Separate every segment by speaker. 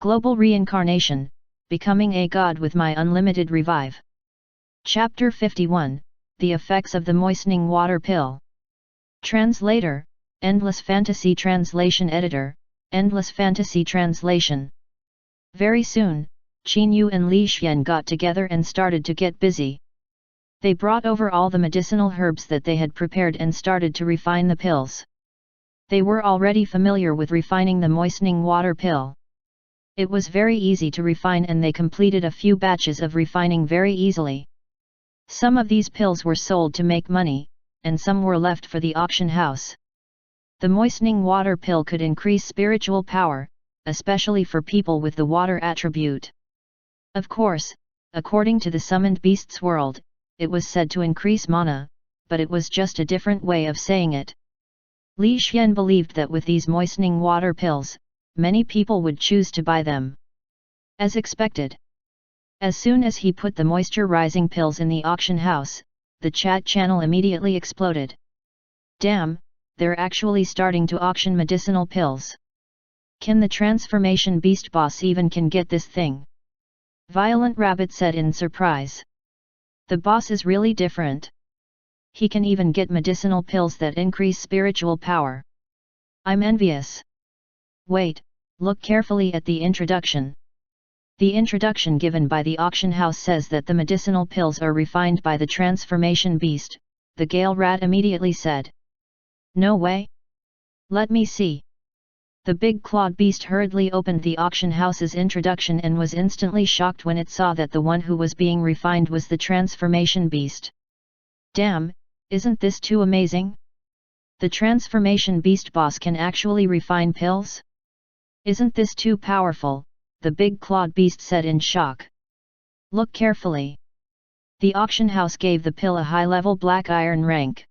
Speaker 1: Global Reincarnation, Becoming a God with My Unlimited Revive. Chapter 51, The Effects of the Moistening Water Pill. Translator, Endless Fantasy Translation Editor, Endless Fantasy Translation. Very soon, Qin Yu and Li Xian got together and started to get busy. They brought over all the medicinal herbs that they had prepared and started to refine the pills. They were already familiar with refining the moistening water pill. It was very easy to refine and they completed a few batches of refining very easily. Some of these pills were sold to make money, and some were left for the auction house. The moistening water pill could increase spiritual power, especially for people with the water attribute. Of course, according to the summoned beast's world, it was said to increase mana, but it was just a different way of saying it. Li Xian believed that with these moistening water pills, many people would choose to buy them. As expected. As soon as he put the moisture-rising pills in the auction house, the chat channel immediately exploded. Damn, they're actually starting to auction medicinal pills. Can the transformation beast boss even can get this thing? Violent Rabbit said in surprise. The boss is really different. He can even get medicinal pills that increase spiritual power. I'm envious. Wait, look carefully at the introduction. The introduction given by the auction house says that the medicinal pills are refined by the transformation beast, the Gale Rat immediately said. No way? Let me see. The big clawed beast hurriedly opened the auction house's introduction and was instantly shocked when it saw that the one who was being refined was the transformation beast. Damn, isn't this too amazing? The transformation beast boss can actually refine pills? Isn't this too powerful? The big clawed beast said in shock. Look carefully. The auction house gave the pill a high-level black iron rank.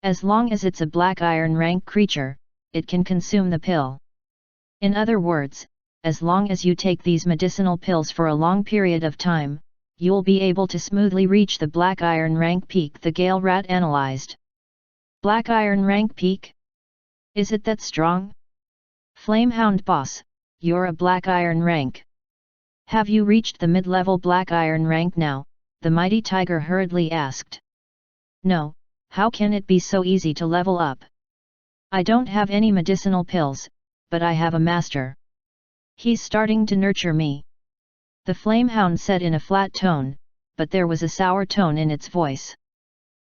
Speaker 1: As long as it's a black iron rank creature, it can consume the pill. In other words, as long as you take these medicinal pills for a long period of time, you'll be able to smoothly reach the black iron rank peak, the Gale Rat analyzed. Black iron rank peak? Is it that strong? Flamehound boss, you're a black iron rank. Have you reached the mid-level black iron rank now? The mighty tiger hurriedly asked. No, how can it be so easy to level up? I don't have any medicinal pills, but I have a master. He's starting to nurture me. The flamehound said in a flat tone, but there was a sour tone in its voice.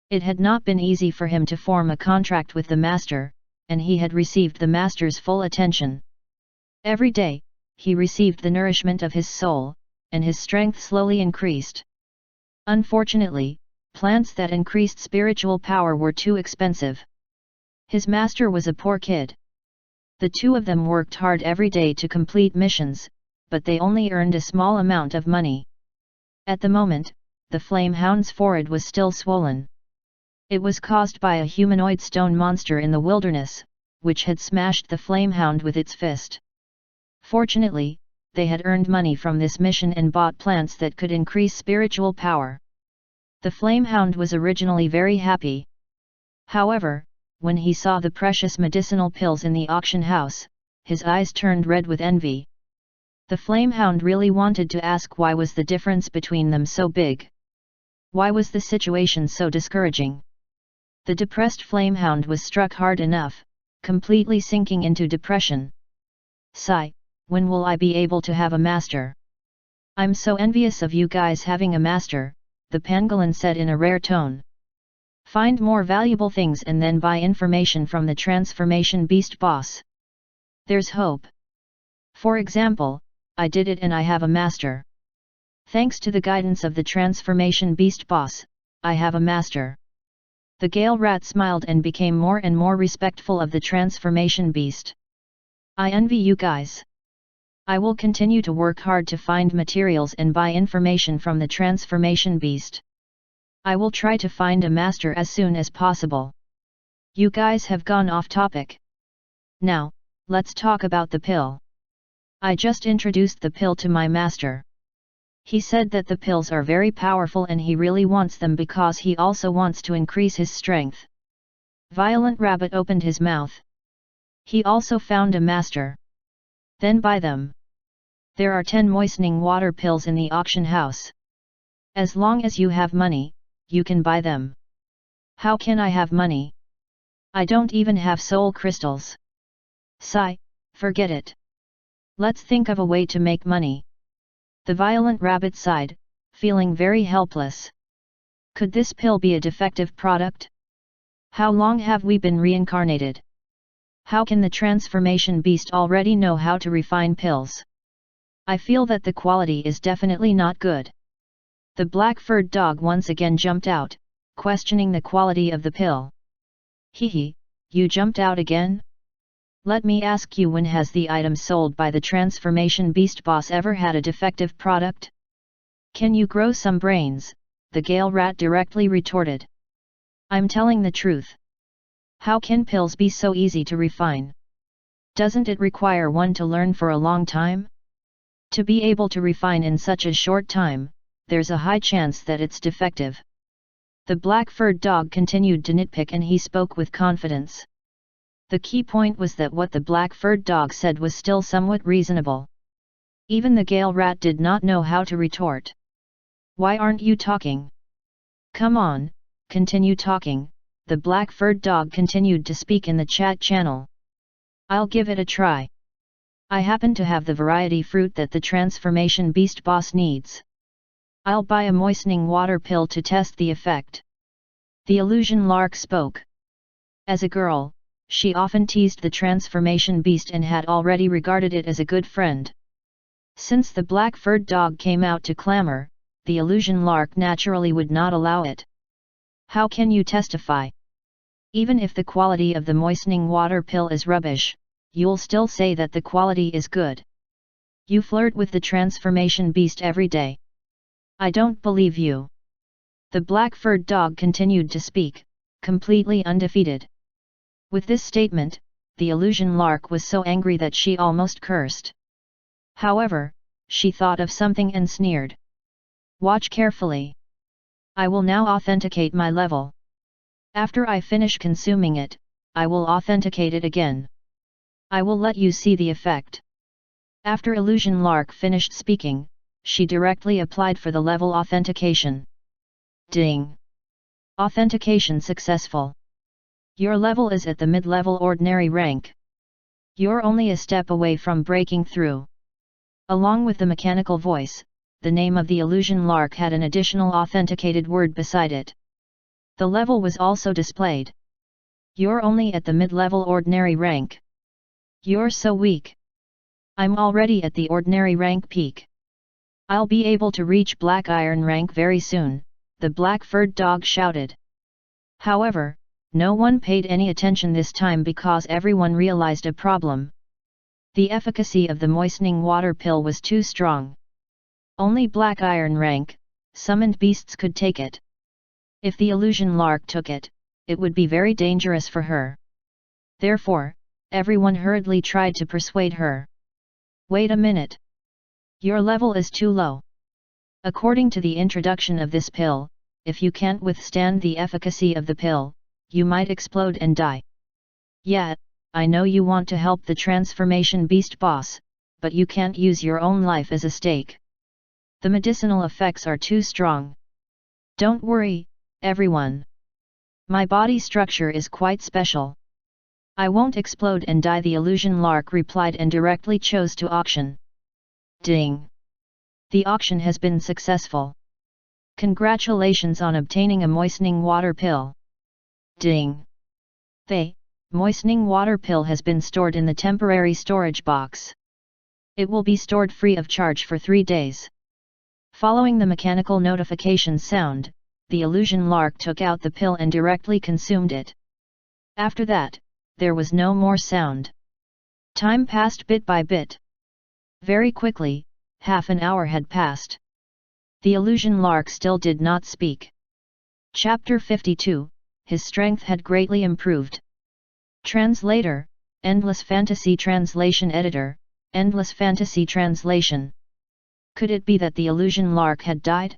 Speaker 1: It had not been easy for him to form a contract with the master, and he had received the master's full attention. Every day, he received the nourishment of his soul, and his strength slowly increased. Unfortunately, plants that increased spiritual power were too expensive. His master was a poor kid. The two of them worked hard every day to complete missions, but they only earned a small amount of money. At the moment, the flamehound's forehead was still swollen. It was caused by a humanoid stone monster in the wilderness, which had smashed the flamehound with its fist. Fortunately, they had earned money from this mission and bought plants that could increase spiritual power. The flamehound was originally very happy. However, when he saw the precious medicinal pills in the auction house, his eyes turned red with envy. The flamehound really wanted to ask why was the difference between them so big. Why was the situation so discouraging? The depressed flamehound was struck hard enough, completely sinking into depression. Sigh, when will I be able to have a master? I'm so envious of you guys having a master, the pangolin said in a rare tone. Find more valuable things and then buy information from the transformation beast boss. There's hope. For example, I did it and I have a master. Thanks to the guidance of the transformation beast boss, I have a master. The Gale Rat smiled and became more and more respectful of the transformation beast. I envy you guys. I will continue to work hard to find materials and buy information from the transformation beast. I will try to find a master as soon as possible. You guys have gone off topic. Now, let's talk about the pill. I just introduced the pill to my master. He said that the pills are very powerful and he really wants them because he also wants to increase his strength. Violent Rabbit opened his mouth. He also found a master. Then buy them. There are 10 moistening water pills in the auction house. As long as you have money, you can buy them. How can I have money? I don't even have soul crystals. Sigh, forget it. Let's think of a way to make money. The violent rabbit sighed, feeling very helpless. Could this pill be a defective product? How long have we been reincarnated? How can the transformation beast already know how to refine pills? I feel that the quality is definitely not good. The black-furred dog once again jumped out, questioning the quality of the pill. Hehe, you jumped out again? Let me ask you, when has the item sold by the transformation beast boss ever had a defective product? Can you grow some brains? The Gale rat directly retorted. I'm telling the truth. How can pills be so easy to refine? Doesn't it require one to learn for a long time? To be able to refine in such a short time, there's a high chance that it's defective. The black-furred dog continued to nitpick, and he spoke with confidence. The key point was that what the black-furred dog said was still somewhat reasonable. Even the Gale rat did not know how to retort. Why aren't you talking? Come on, continue talking. The black-furred dog continued to speak in the chat channel. I'll give it a try. I happen to have the variety fruit that the transformation beast boss needs. I'll buy a moistening water pill to test the effect. The illusion lark spoke. As a girl, she often teased the transformation beast and had already regarded it as a good friend. Since the black-furred dog came out to clamor, the illusion lark naturally would not allow it. How can you testify? Even if the quality of the moistening water pill is rubbish, you'll still say that the quality is good. You flirt with the transformation beast every day. I don't believe you. The black-furred dog continued to speak, completely undefeated. With this statement, the illusion lark was so angry that she almost cursed. However, she thought of something and sneered. Watch carefully. I will now authenticate my level. After I finish consuming it, I will authenticate it again. I will let you see the effect. After illusion lark finished speaking, she directly applied for the level authentication. Ding! Authentication successful. Your level is at the mid-level ordinary rank. You're only a step away from breaking through. Along with the mechanical voice, the name of the illusion lark had an additional authenticated word beside it. The level was also displayed. You're only at the mid-level ordinary rank. You're so weak. I'm already at the ordinary rank peak. I'll be able to reach black iron rank very soon, the black-furred dog shouted. However, no one paid any attention this time because everyone realized a problem. The efficacy of the moistening water pill was too strong. Only black iron rank, summoned beasts could take it. If the illusion lark took it, it would be very dangerous for her. Therefore, everyone hurriedly tried to persuade her. Wait a minute. Your level is too low. According to the introduction of this pill, if you can't withstand the efficacy of the pill, you might explode and die. Yeah, I know you want to help the transformation beast boss, but you can't use your own life as a stake. The medicinal effects are too strong. Don't worry, everyone. My body structure is quite special. I won't explode and die, the illusion lark replied and directly chose to auction. Ding! The auction has been successful. Congratulations on obtaining a moistening water pill. Ding! The moistening water pill has been stored in the temporary storage box. It will be stored free of charge for 3 days. Following the mechanical notification sound, the illusion lark took out the pill and directly consumed it. After that, there was no more sound. Time passed bit by bit. Very quickly, half an hour had passed. The illusion lark still did not speak. Chapter 52, his strength had greatly improved. Translator, Endless Fantasy Translation Editor, Endless Fantasy Translation. Could it be that the illusion lark had died?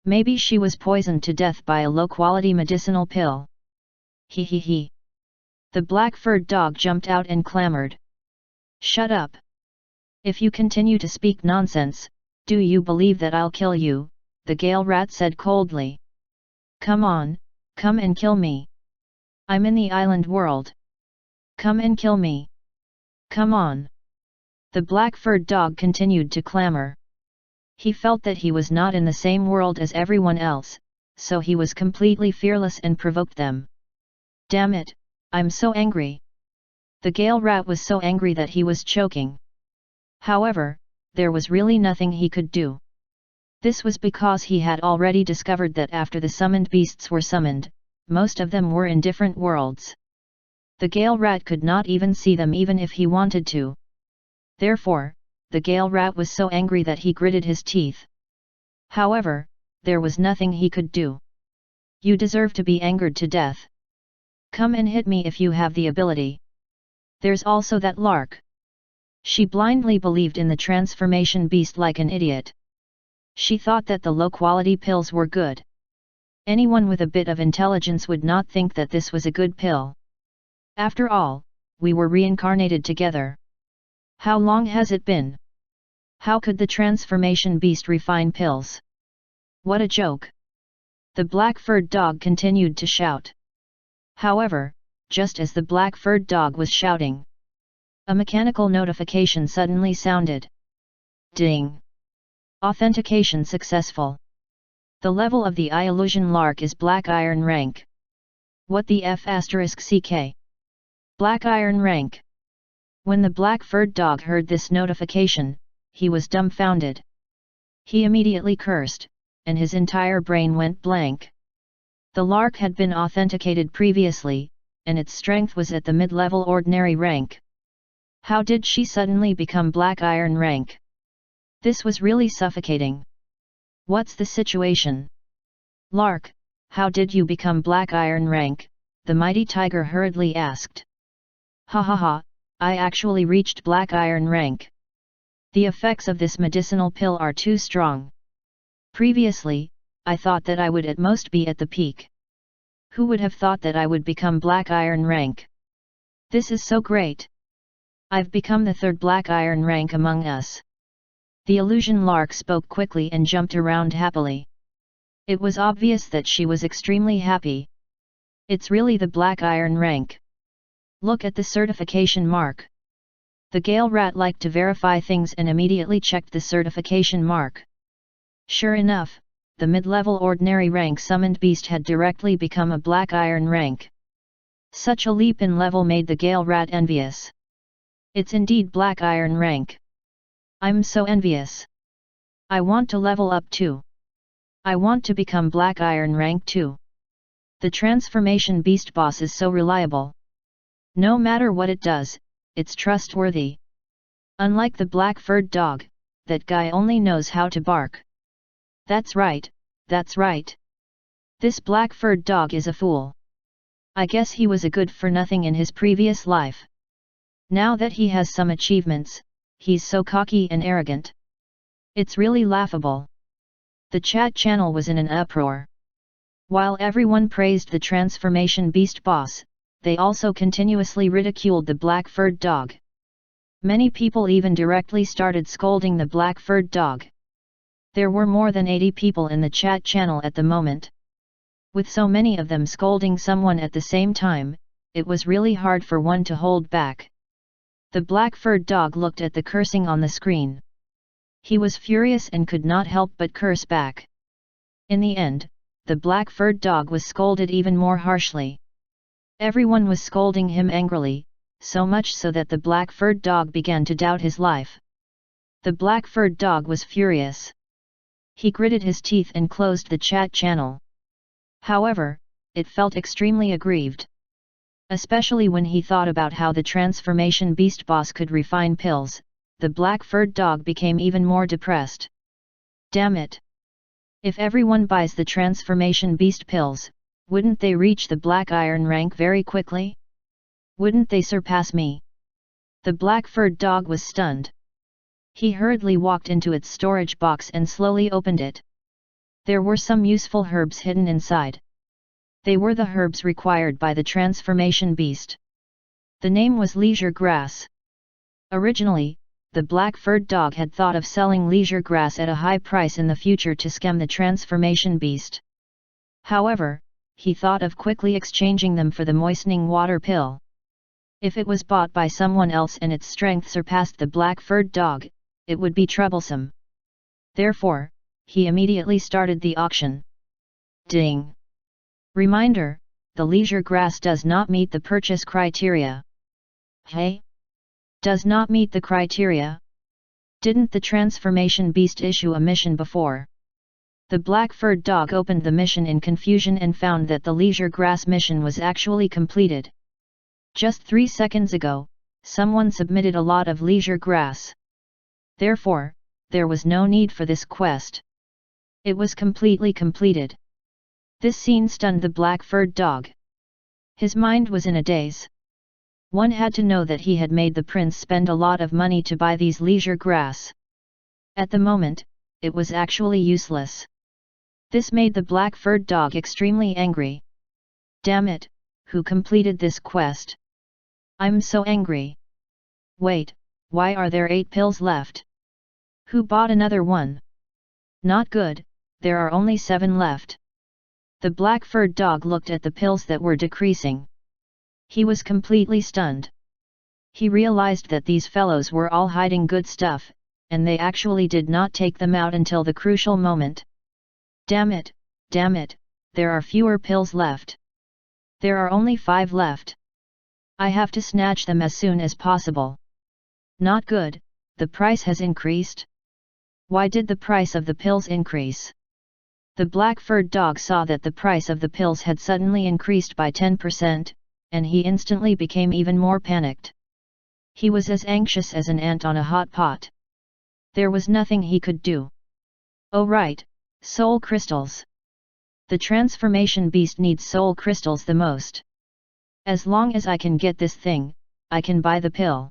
Speaker 1: Maybe she was poisoned to death by a low-quality medicinal pill. He he he. The black-furred dog jumped out and clamored. Shut up. If you continue to speak nonsense, do you believe that I'll kill you? The Gale Rat said coldly. Come on, come and kill me. I'm in the island world. Come and kill me. Come on. The black-furred dog continued to clamor. He felt that he was not in the same world as everyone else, so he was completely fearless and provoked them. Damn it, I'm so angry. The Gale Rat was so angry that he was choking. However, there was really nothing he could do. This was because he had already discovered that after the summoned beasts were summoned, most of them were in different worlds. The Gale Rat could not even see them even if he wanted to. Therefore, the Gale Rat was so angry that he gritted his teeth. However, there was nothing he could do. You deserve to be angered to death. Come and hit me if you have the ability. There's also that lark. She blindly believed in the transformation beast like an idiot. She thought that the low-quality pills were good. Anyone with a bit of intelligence would not think that this was a good pill. After all, we were reincarnated together. How long has it been? How could the transformation beast refine pills? What a joke! The black-furred dog continued to shout. However, just as the black-furred dog was shouting, a mechanical notification suddenly sounded. Ding! Authentication successful. The level of the illusion lark is Black Iron rank. What the F***ck? Black Iron rank. When the black-furred dog heard this notification, he was dumbfounded. He immediately cursed, and his entire brain went blank. The lark had been authenticated previously, and its strength was at the mid-level ordinary rank. How did she suddenly become Black Iron rank? This was really suffocating. What's the situation? Lark, how did you become Black Iron rank? The mighty tiger hurriedly asked. Ha ha ha, I actually reached Black Iron rank. The effects of this medicinal pill are too strong. Previously, I thought that I would at most be at the peak. Who would have thought that I would become Black Iron rank? This is so great. I've become the third Black Iron rank among us. The illusion lark spoke quickly and jumped around happily. It was obvious that she was extremely happy. It's really the Black Iron rank. Look at the certification mark. The Gale Rat liked to verify things and immediately checked the certification mark. Sure enough, the mid-level ordinary rank summoned beast had directly become a Black Iron rank. Such a leap in level made the Gale Rat envious. It's indeed Black Iron rank. I'm so envious. I want to level up too. I want to become Black Iron rank too. The transformation beast boss is so reliable. No matter what it does, it's trustworthy. Unlike the black-furred dog, that guy only knows how to bark. That's right, that's right. This black-furred dog is a fool. I guess he was a good-for-nothing in his previous life. Now that he has some achievements, he's so cocky and arrogant. It's really laughable. The chat channel was in an uproar. While everyone praised the transformation beast boss, they also continuously ridiculed the black-furred dog. Many people even directly started scolding the black-furred dog. There were more than 80 people in the chat channel at the moment. With so many of them scolding someone at the same time, it was really hard for one to hold back. The black-furred dog looked at the cursing on the screen. He was furious and could not help but curse back. In the end, the black-furred dog was scolded even more harshly. Everyone was scolding him angrily, so much so that the black-furred dog began to doubt his life. The black-furred dog was furious. He gritted his teeth and closed the chat channel. However, it felt extremely aggrieved. Especially when he thought about how the transformation beast boss could refine pills, the black-furred dog became even more depressed. Damn it! If everyone buys the transformation beast pills, wouldn't they reach the Black Iron rank very quickly? Wouldn't they surpass me? The black-furred dog was stunned. He hurriedly walked into its storage box and slowly opened it. There were some useful herbs hidden inside. They were the herbs required by the transformation beast. The name was leisure grass. Originally, the black-furred dog had thought of selling leisure grass at a high price in the future to scam the transformation beast. However, he thought of quickly exchanging them for the moistening water pill. If it was bought by someone else and its strength surpassed the black-furred dog, it would be troublesome. Therefore, he immediately started the auction. Ding! Reminder: the leisure grass does not meet the purchase criteria. Hey? Does not meet the criteria? Didn't the transformation beast issue a mission before? The black-furred dog opened the mission in confusion and found that the leisure grass mission was actually completed. Just 3 seconds ago, someone submitted a lot of leisure grass. Therefore, there was no need for this quest. It was completely completed. This scene stunned the black-furred dog. His mind was in a daze. One had to know that he had made the prince spend a lot of money to buy these leisure grass. At the moment, it was actually useless. This made the black-furred dog extremely angry. Damn it, who completed this quest? I'm so angry. Wait, why are there 8 pills left? Who bought another one? Not good, there are only 7 left. The black-furred dog looked at the pills that were decreasing. He was completely stunned. He realized that these fellows were all hiding good stuff, and they actually did not take them out until the crucial moment. Damn it, there are fewer pills left. There are only 5 left. I have to snatch them as soon as possible. Not good, the price has increased. Why did the price of the pills increase? The black-furred dog saw that the price of the pills had suddenly increased by 10%, and he instantly became even more panicked. He was as anxious as an ant on a hot pot. There was nothing he could do. Oh right, soul crystals. The transformation beast needs soul crystals the most. As long as I can get this thing, I can buy the pill.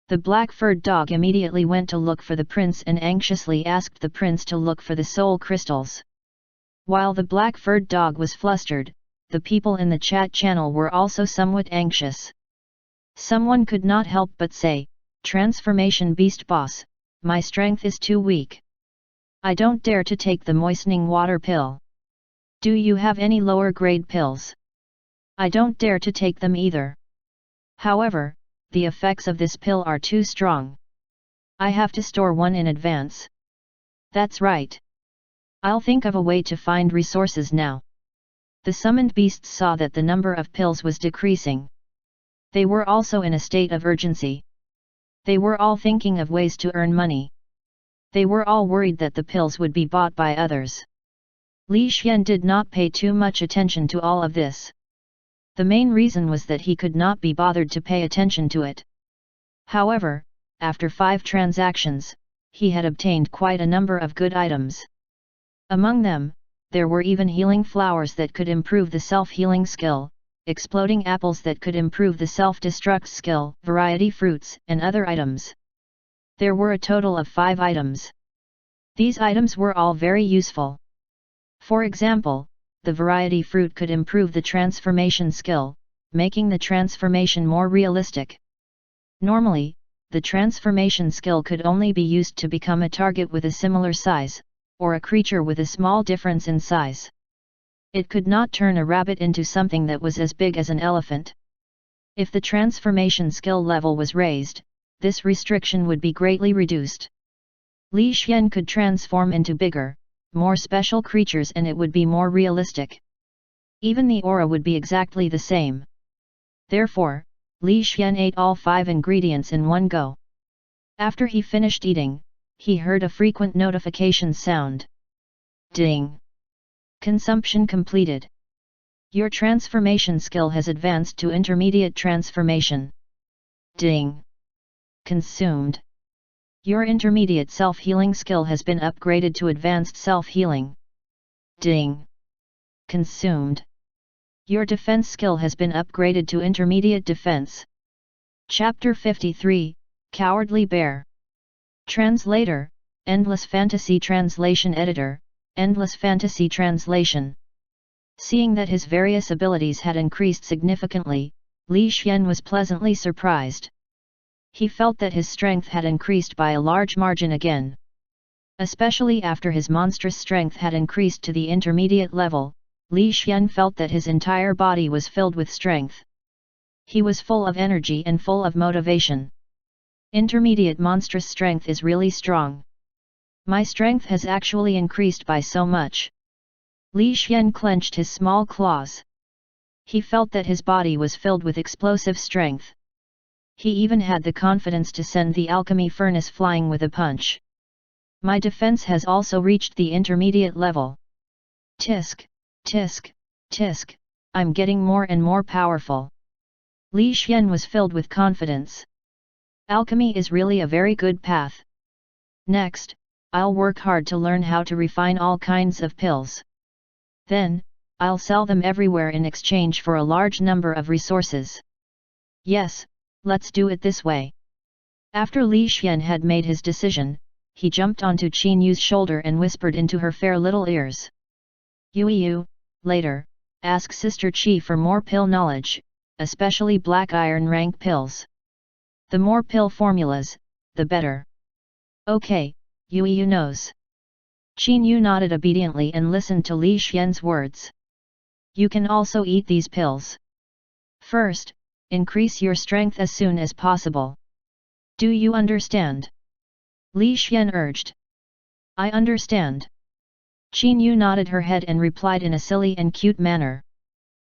Speaker 1: The black-furred dog immediately went to look for the prince and anxiously asked the prince to look for the soul crystals. While the black-furred dog was flustered, the people in the chat channel were also somewhat anxious. Someone could not help but say, "Transformation Beast Boss, my strength is too weak. I don't dare to take the moistening water pill. Do you have any lower grade pills? I don't dare to take them either. However, the effects of this pill are too strong. I have to store one in advance." That's right. I'll think of a way to find resources now. The summoned beasts saw that the number of pills was decreasing. They were also in a state of urgency. They were all thinking of ways to earn money. They were all worried that the pills would be bought by others. Li Xian did not pay too much attention to all of this. The main reason was that he could not be bothered to pay attention to it. However, after 5 transactions, he had obtained quite a number of good items. Among them, there were even healing flowers that could improve the self-healing skill, exploding apples that could improve the self-destruct skill, variety fruits, and other items. There were a total of 5 items. These items were all very useful. For example, the variety fruit could improve the transformation skill, making the transformation more realistic. Normally, the transformation skill could only be used to become a target with a similar size, or a creature with a small difference in size. It could not turn a rabbit into something that was as big as an elephant. If the transformation skill level was raised, this restriction would be greatly reduced. Li Xian could transform into bigger, more special creatures and it would be more realistic. Even the aura would be exactly the same. Therefore, Li Xian ate all 5 ingredients in one go. After he finished eating, he heard a frequent notification sound. Ding! Consumption completed. Your transformation skill has advanced to intermediate transformation. Ding! Consumed. Your intermediate self-healing skill has been upgraded to advanced self-healing. Ding! Consumed. Your defense skill has been upgraded to intermediate defense. Chapter 53, Cowardly Bear. Translator, Endless Fantasy Translation Editor, Endless Fantasy Translation. Seeing that his various abilities had increased significantly, Li Xian was pleasantly surprised. He felt that his strength had increased by a large margin again. Especially after his monstrous strength had increased to the intermediate level, Li Xian felt that his entire body was filled with strength. He was full of energy and full of motivation. Intermediate monstrous strength is really strong. My strength has actually increased by so much. Li Xian clenched his small claws. He felt that his body was filled with explosive strength. He even had the confidence to send the alchemy furnace flying with a punch. My defense has also reached the intermediate level. Tisk, tisk, tisk, I'm getting more and more powerful. Li Xian was filled with confidence. Alchemy is really a very good path. Next, I'll work hard to learn how to refine all kinds of pills. Then, I'll sell them everywhere in exchange for a large number of resources. Yes, let's do it this way. After Li Xian had made his decision, he jumped onto Qin Yu's shoulder and whispered into her fair little ears. Yu, later, ask Sister Qi for more pill knowledge, especially black iron rank pills. The more pill formulas, the better. Okay, Yu knows. Qin Yu nodded obediently and listened to Li Xian's words. You can also eat these pills. First, increase your strength as soon as possible. Do you understand? Li Xian urged. I understand. Qin Yu nodded her head and replied in a silly and cute manner.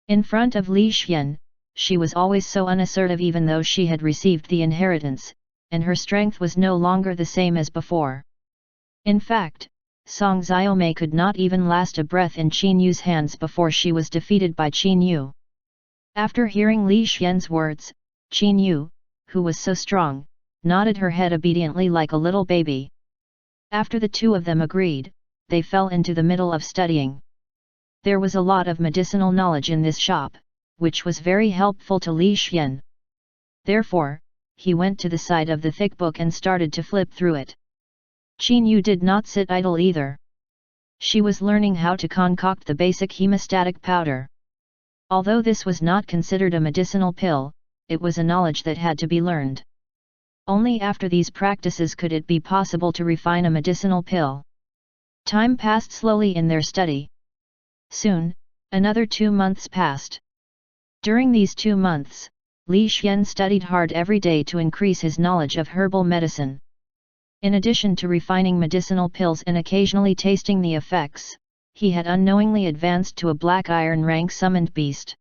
Speaker 1: In front of Li Xian, she was always so unassertive even though she had received the inheritance, and her strength was no longer the same as before. In fact, Song Xiaomei could not even last a breath in Qin Yu's hands before she was defeated by Qin Yu. After hearing Li Xian's words, Qin Yu, who was so strong, nodded her head obediently like a little baby. After the two of them agreed, they fell into the middle of studying. There was a lot of medicinal knowledge in this shop, which was very helpful to Li Xian. Therefore, he went to the side of the thick book and started to flip through it. Qin Yu did not sit idle either. She was learning how to concoct the basic hemostatic powder. Although this was not considered a medicinal pill, it was a knowledge that had to be learned. Only after these practices could it be possible to refine a medicinal pill. Time passed slowly in their study. Soon, another 2 months passed. During these 2 months, Li Xian studied hard every day to increase his knowledge of herbal medicine. In addition to refining medicinal pills and occasionally tasting the effects, he had unknowingly advanced to a black iron rank summoned beast.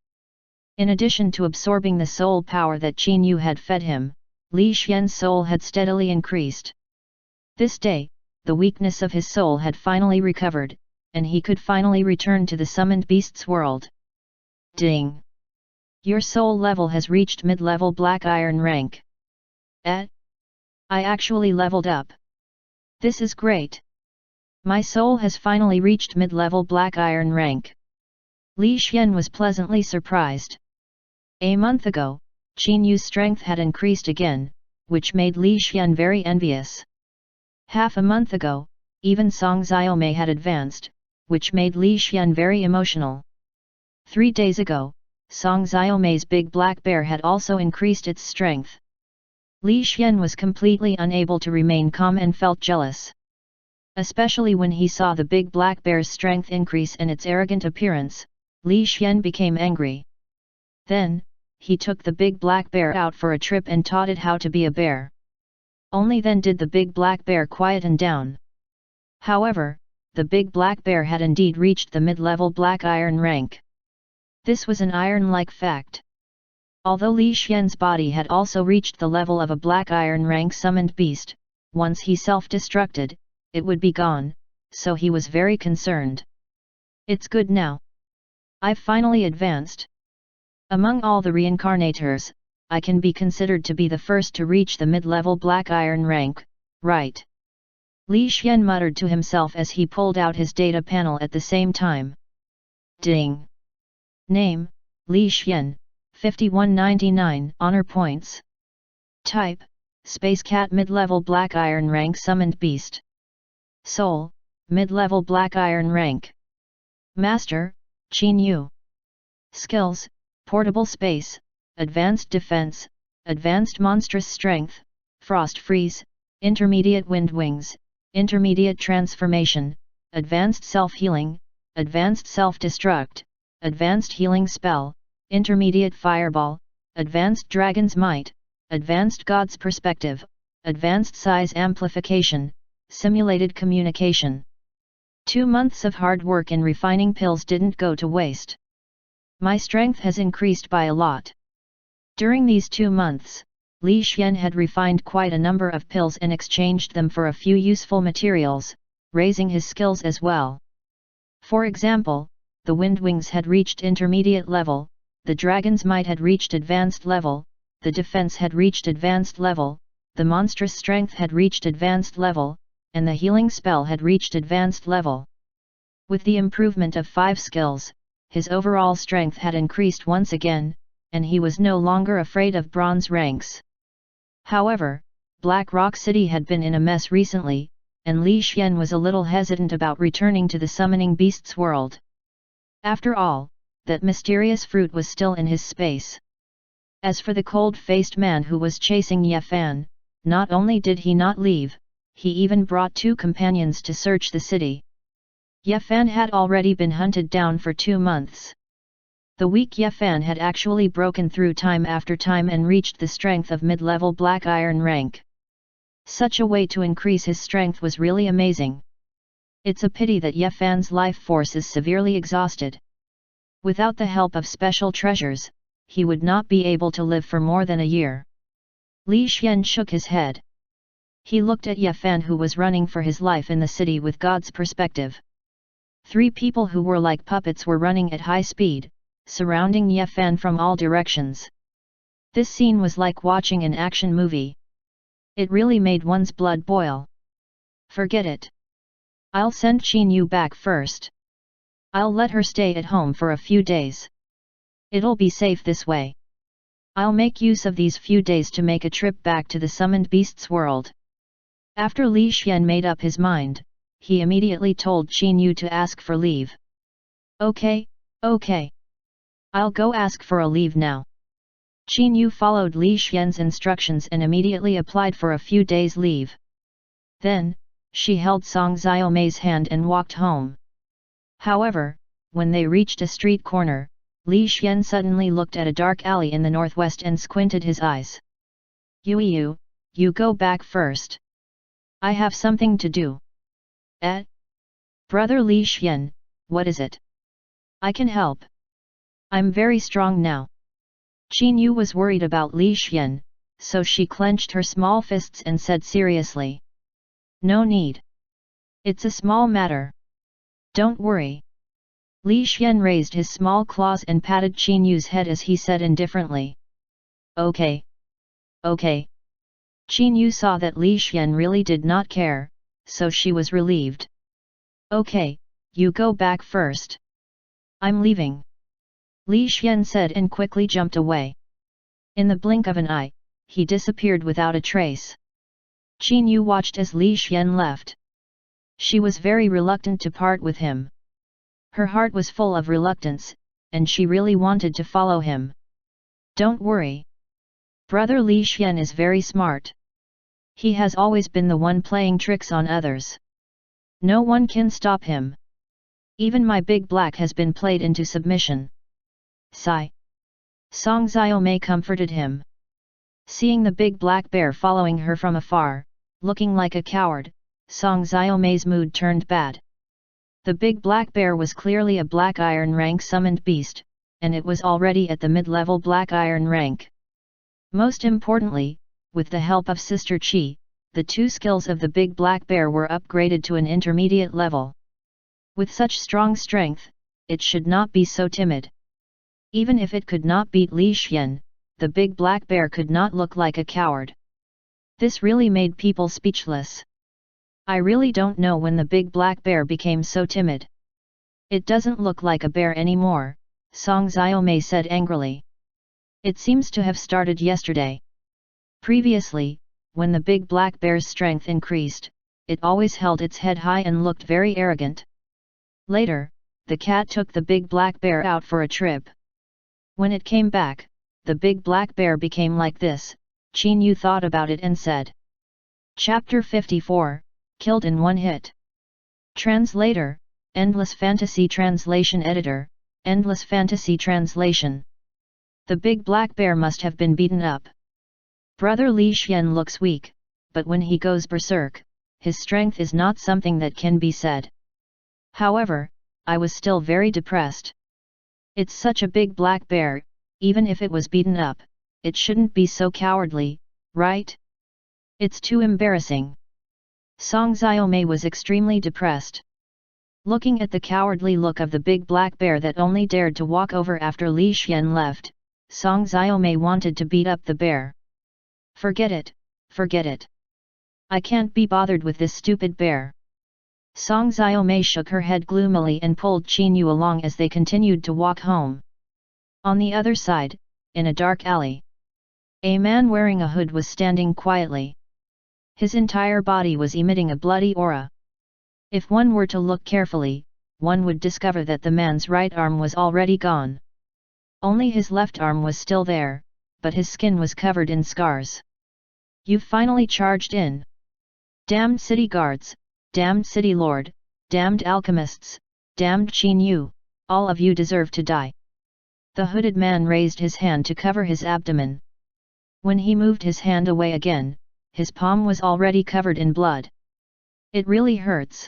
Speaker 1: In addition to absorbing the soul power that Qin Yu had fed him, Li Xian's soul had steadily increased. This day, the weakness of his soul had finally recovered, and he could finally return to the summoned beast's world. Ding! Your soul level has reached mid-level black iron rank. I actually leveled up. This is great. My soul has finally reached mid-level black iron rank. Li Xian was pleasantly surprised. A month ago, Qin Yu's strength had increased again, which made Li Xian very envious. Half a month ago, even Song Xiaomei had advanced, which made Li Xian very emotional. 3 days ago, Song Xiaomei's big black bear had also increased its strength. Li Xian was completely unable to remain calm and felt jealous. Especially when he saw the big black bear's strength increase and its arrogant appearance, Li Xian became angry. Then, he took the big black bear out for a trip and taught it how to be a bear. Only then did the big black bear quieten down. However, the big black bear had indeed reached the mid-level black iron rank. This was an iron-like fact. Although Li Xian's body had also reached the level of a black iron rank summoned beast, once he self-destructed, it would be gone, so he was very concerned. It's good now. I've finally advanced. Among all the reincarnators, I can be considered to be the first to reach the mid-level black iron rank, right? Li Xian muttered to himself as he pulled out his data panel at the same time. Ding! Name, Li Xian, 5199 Honor Points. Type, Space Cat Mid-Level Black Iron Rank Summoned Beast. Soul, Mid-Level Black Iron Rank. Master, Qin Yu. Skills, Portable Space, Advanced Defense, Advanced Monstrous Strength, frost freeze, intermediate wind wings, intermediate transformation, advanced self-healing, advanced self-destruct, advanced healing spell, intermediate fireball, advanced dragon's might, advanced god's perspective, advanced size amplification, simulated communication. 2 months of hard work in refining pills didn't go to waste. My strength has increased by a lot. During these 2 months, Li Xian had refined quite a number of pills and exchanged them for a few useful materials, raising his skills as well. For example, the wind wings had reached intermediate level, the dragon's might had reached advanced level, the defense had reached advanced level, the monstrous strength had reached advanced level, and the healing spell had reached advanced level. With the improvement of 5 skills, his overall strength had increased once again, and he was no longer afraid of bronze ranks. However, Black Rock City had been in a mess recently, and Li Xian was a little hesitant about returning to the summoning beasts world. After all, that mysterious fruit was still in his space. As for the cold-faced man who was chasing Ye Fan, not only did he not leave, he even brought 2 companions to search the city. Ye Fan had already been hunted down for 2 months. The weak Ye Fan had actually broken through time after time and reached the strength of mid-level black iron rank. Such a way to increase his strength was really amazing. It's a pity that Ye Fan's life force is severely exhausted. Without the help of special treasures, he would not be able to live for more than a year. Li Xian shook his head. He looked at Ye Fan who was running for his life in the city with God's perspective. 3 people who were like puppets were running at high speed, surrounding Ye Fan from all directions. This scene was like watching an action movie. It really made one's blood boil. Forget it. I'll send Qin Yu back first. I'll let her stay at home for a few days. It'll be safe this way. I'll make use of these few days to make a trip back to the summoned beasts world. After Li Xian made up his mind, he immediately told Qin Yu to ask for leave. Okay. I'll go ask for a leave now. Qin Yu followed Li Xian's instructions and immediately applied for a few days' leave. Then, she held Song Xiaomei's hand and walked home. However, when they reached a street corner, Li Xian suddenly looked at a dark alley in the northwest and squinted his eyes. You go back first. I have something to do. Brother Li Xian, what is it? I can help. I'm very strong now. Qin Yu was worried about Li Xian, so she clenched her small fists and said seriously. No need. It's a small matter. Don't worry. Li Xian raised his small claws and patted Qin Yu's head as he said indifferently. Okay. Qin Yu saw that Li Xian really did not care, so she was relieved. Okay, you go back first. I'm leaving. Li Xian said and quickly jumped away. In the blink of an eye, he disappeared without a trace. Qin Yu watched as Li Xian left. She was very reluctant to part with him. Her heart was full of reluctance, and she really wanted to follow him. Don't worry. Brother Li Xian is very smart. He has always been the one playing tricks on others. No one can stop him. Even my big black has been played into submission. Sigh. Song Xiaomei comforted him. Seeing the big black bear following her from afar, looking like a coward, Song Xiaomei's mood turned bad. The big black bear was clearly a black iron rank summoned beast, and it was already at the mid-level black iron rank. Most importantly, with the help of Sister Qi, the 2 skills of the big black bear were upgraded to an intermediate level. With such strong strength, it should not be so timid. Even if it could not beat Li Xian, the big black bear could not look like a coward. This really made people speechless. I really don't know when the big black bear became so timid. It doesn't look like a bear anymore, Song Xiaomei said angrily. It seems to have started yesterday. Previously, when the big black bear's strength increased, it always held its head high and looked very arrogant. Later, the cat took the big black bear out for a trip. When it came back, the big black bear became like this. Qin Yu thought about it and said. Chapter 54, Killed in One Hit. Translator, Endless Fantasy Translation Editor, Endless Fantasy Translation. The big black bear must have been beaten up. Brother Li Xian looks weak, but when he goes berserk, his strength is not something that can be said. However, I was still very depressed. It's such a big black bear, even if it was beaten up, it shouldn't be so cowardly, right? It's too embarrassing. Song Xiaomei was extremely depressed. Looking at the cowardly look of the big black bear that only dared to walk over after Li Xian left, Song Xiaomei wanted to beat up the bear. Forget it, forget it. I can't be bothered with this stupid bear. Song Xiaomei shook her head gloomily and pulled Qin Yu along as they continued to walk home. On the other side, in a dark alley, a man wearing a hood was standing quietly. His entire body was emitting a bloody aura. If one were to look carefully, one would discover that the man's right arm was already gone. Only his left arm was still there, but his skin was covered in scars. You've finally charged in. Damned city guards, damned city lord, damned alchemists, damned Qin Yu, all of you deserve to die. The hooded man raised his hand to cover his abdomen. When he moved his hand away again, his palm was already covered in blood. It really hurts.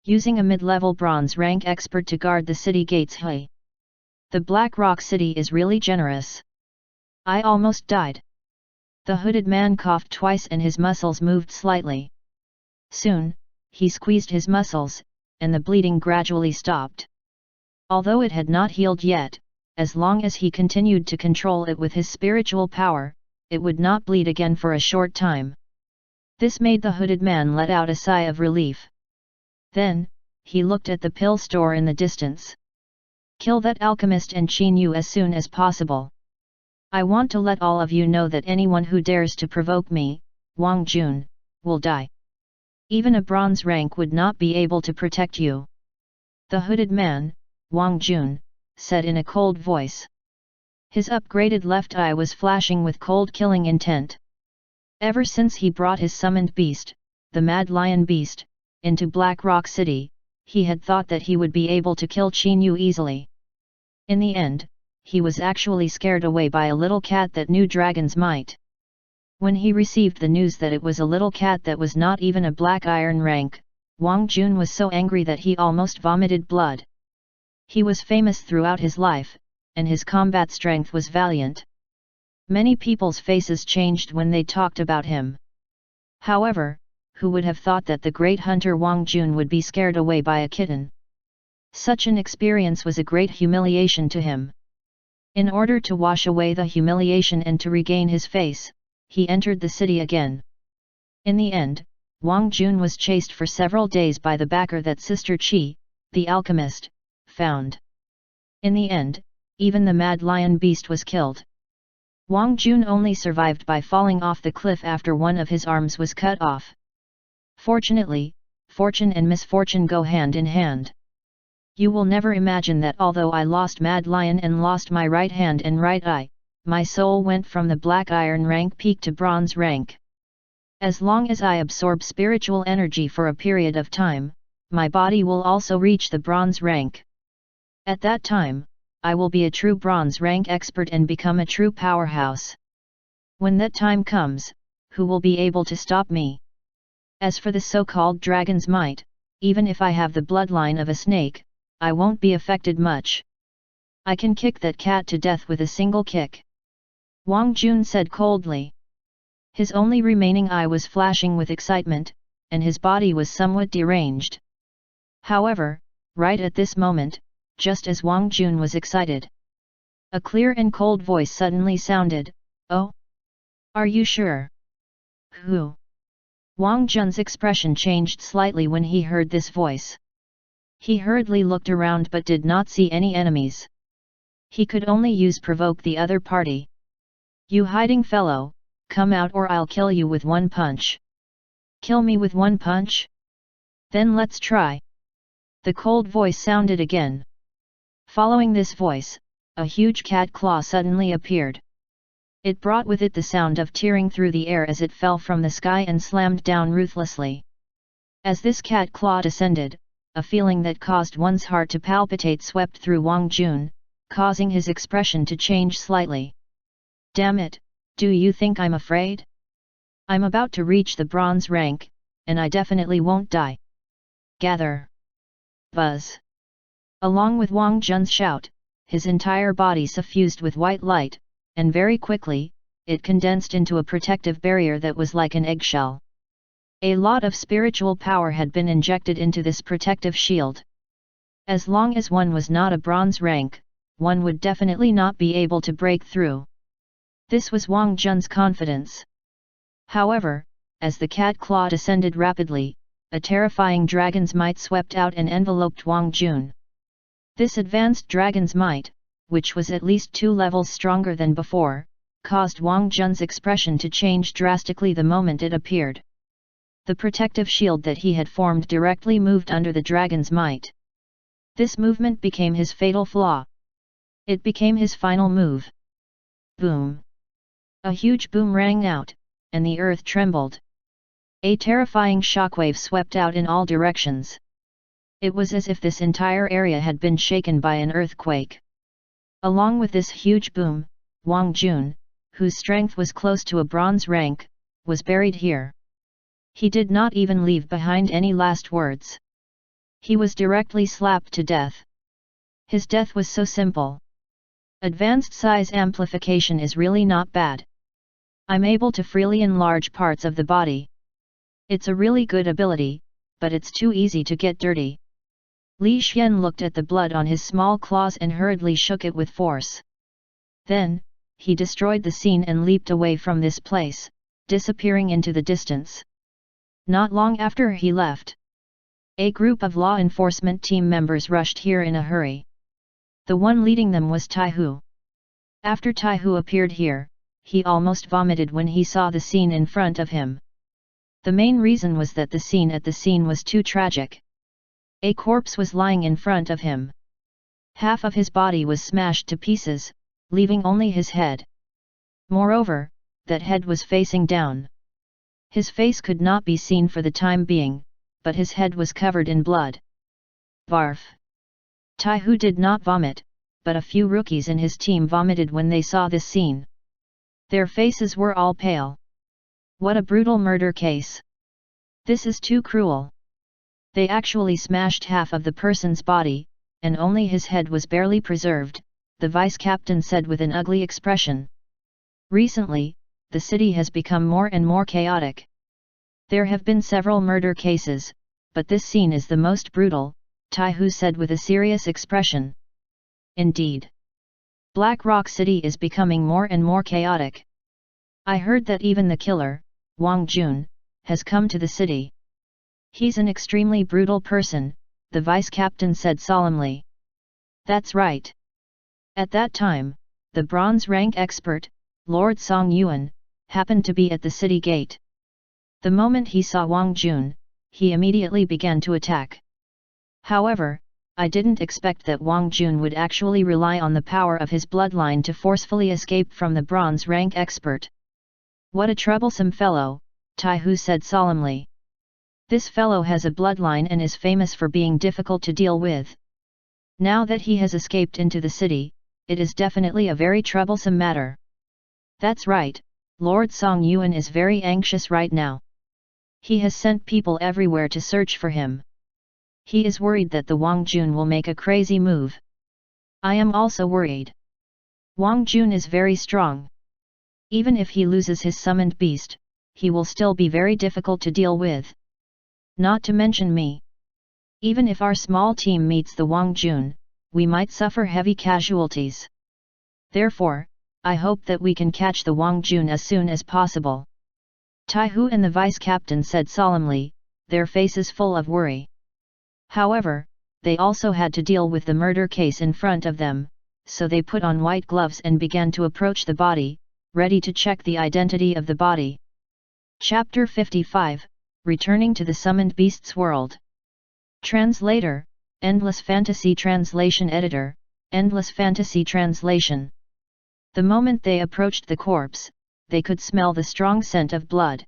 Speaker 1: Using a mid-level bronze rank expert to guard the city gates. Hey! The Black Rock City is really generous. I almost died. The hooded man coughed twice and his muscles moved slightly. Soon, he squeezed his muscles, and the bleeding gradually stopped. Although it had not healed yet, as long as he continued to control it with his spiritual power, it would not bleed again for a short time. This made the hooded man let out a sigh of relief. Then, he looked at the pill store in the distance. Kill that alchemist and Qin Yu as soon as possible. I want to let all of you know that anyone who dares to provoke me, Wang Jun, will die. Even a bronze rank would not be able to protect you. The hooded man, Wang Jun, said in a cold voice. His upgraded left eye was flashing with cold killing intent. Ever since he brought his summoned beast, the Mad Lion Beast, into Black Rock City, he had thought that he would be able to kill Qin Yu easily. In the end, he was actually scared away by a little cat that knew dragon's might. When he received the news that it was a little cat that was not even a black iron rank, Wang Jun was so angry that he almost vomited blood. He was famous throughout his life, and his combat strength was valiant. Many people's faces changed when they talked about him. However, who would have thought that the great hunter Wang Jun would be scared away by a kitten? Such an experience was a great humiliation to him. In order to wash away the humiliation and to regain his face, he entered the city again. In the end, Wang Jun was chased for several days by the backer that Sister Qi, the alchemist, found. In the end, even the Mad Lion Beast was killed. Wang Jun only survived by falling off the cliff after one of his arms was cut off. Fortunately, fortune and misfortune go hand in hand. You will never imagine that although I lost Mad Lion and lost my right hand and right eye, my soul went from the black iron rank peak to bronze rank. As long as I absorb spiritual energy for a period of time, my body will also reach the bronze rank. At that time, I will be a true bronze rank expert and become a true powerhouse. When that time comes, who will be able to stop me? As for the so-called dragon's might, even if I have the bloodline of a snake, I won't be affected much. I can kick that cat to death with a single kick. Wang Jun said coldly. His only remaining eye was flashing with excitement, and his body was somewhat deranged. However, right at this moment, just as Wang Jun was excited, a clear and cold voice suddenly sounded, "Oh? Are you sure?" Who? Wang Jun's expression changed slightly when he heard this voice. He hurriedly looked around but did not see any enemies. He could only use provoke the other party. "You hiding fellow, come out or I'll kill you with one punch." "Kill me with one punch? Then let's try." The cold voice sounded again. Following this voice, a huge cat claw suddenly appeared. It brought with it the sound of tearing through the air as it fell from the sky and slammed down ruthlessly. As this cat claw descended, a feeling that caused one's heart to palpitate swept through Wang Jun, causing his expression to change slightly. Damn it, do you think I'm afraid? I'm about to reach the bronze rank, and I definitely won't die. Gather! Buzz! Along with Wang Jun's shout, his entire body suffused with white light, and very quickly, it condensed into a protective barrier that was like an eggshell. A lot of spiritual power had been injected into this protective shield. As long as one was not a bronze rank, one would definitely not be able to break through. This was Wang Jun's confidence. However, as the cat claw descended rapidly, a terrifying dragon's might swept out and enveloped Wang Jun. This advanced dragon's might, which was at least 2 levels stronger than before, caused Wang Jun's expression to change drastically the moment it appeared. The protective shield that he had formed directly moved under the dragon's might. This movement became his fatal flaw. It became his final move. Boom! A huge boom rang out, and the earth trembled. A terrifying shockwave swept out in all directions. It was as if this entire area had been shaken by an earthquake. Along with this huge boom, Wang Jun, whose strength was close to a bronze rank, was buried here. He did not even leave behind any last words. He was directly slapped to death. His death was so simple. Advanced size amplification is really not bad. I'm able to freely enlarge parts of the body. It's a really good ability, but it's too easy to get dirty. Li Xian looked at the blood on his small claws and hurriedly shook it with force. Then, he destroyed the scene and leaped away from this place, disappearing into the distance. Not long after he left, a group of law enforcement team members rushed here in a hurry. The one leading them was Tai Hu. After Tai Hu appeared here, he almost vomited when he saw the scene in front of him. The main reason was that the scene was too tragic. A corpse was lying in front of him. Half of his body was smashed to pieces, leaving only his head. Moreover, that head was facing down. His face could not be seen for the time being, but his head was covered in blood. Barf! Tai Hu did not vomit, but a few rookies in his team vomited when they saw this scene. Their faces were all pale. What a brutal murder case! This is too cruel. They actually smashed half of the person's body, and only his head was barely preserved, the vice captain said with an ugly expression. Recently, the city has become more and more chaotic. There have been several murder cases, but this scene is the most brutal, Tai Hu said with a serious expression. Indeed. Black Rock City is becoming more and more chaotic. I heard that even the killer, Wang Jun, has come to the city. He's an extremely brutal person, the vice captain said solemnly. That's right. At that time, the bronze rank expert, Lord Song Yuan, happened to be at the city gate. The moment he saw Wang Jun, he immediately began to attack. However, I didn't expect that Wang Jun would actually rely on the power of his bloodline to forcefully escape from the bronze rank expert. What a troublesome fellow, Tai Hu said solemnly. This fellow has a bloodline and is famous for being difficult to deal with. Now that he has escaped into the city, it is definitely a very troublesome matter. That's right, Lord Song Yuan is very anxious right now. He has sent people everywhere to search for him. He is worried that the Wang Jun will make a crazy move. I am also worried. Wang Jun is very strong. Even if he loses his summoned beast, he will still be very difficult to deal with. Not to mention me. Even if our small team meets the Wang Jun, we might suffer heavy casualties. Therefore, I hope that we can catch the Wang Jun as soon as possible. Tai Hu and the vice captain said solemnly, their faces full of worry. However, they also had to deal with the murder case in front of them, so they put on white gloves and began to approach the body, ready to check the identity of the body. Chapter 55, Returning to the Summoned Beasts World. Translator, Endless Fantasy Translation Editor, Endless Fantasy Translation. The moment they approached the corpse, they could smell the strong scent of blood.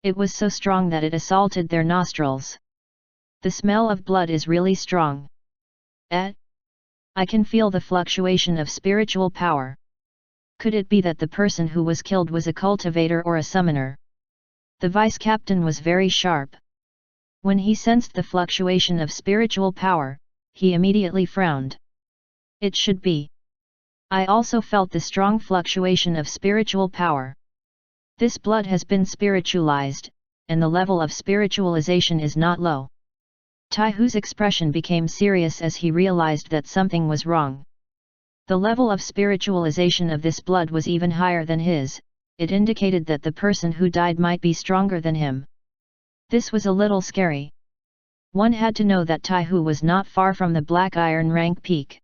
Speaker 1: It was so strong that it assaulted their nostrils. The smell of blood is really strong. I can feel the fluctuation of spiritual power. Could it be that the person who was killed was a cultivator or a summoner? The vice-captain was very sharp. When he sensed the fluctuation of spiritual power, he immediately frowned. It should be. I also felt the strong fluctuation of spiritual power. This blood has been spiritualized, and the level of spiritualization is not low. Taihu's expression became serious as he realized that something was wrong. The level of spiritualization of this blood was even higher than his. It indicated that the person who died might be stronger than him. This was a little scary. One had to know that Taihu was not far from the Black Iron rank peak.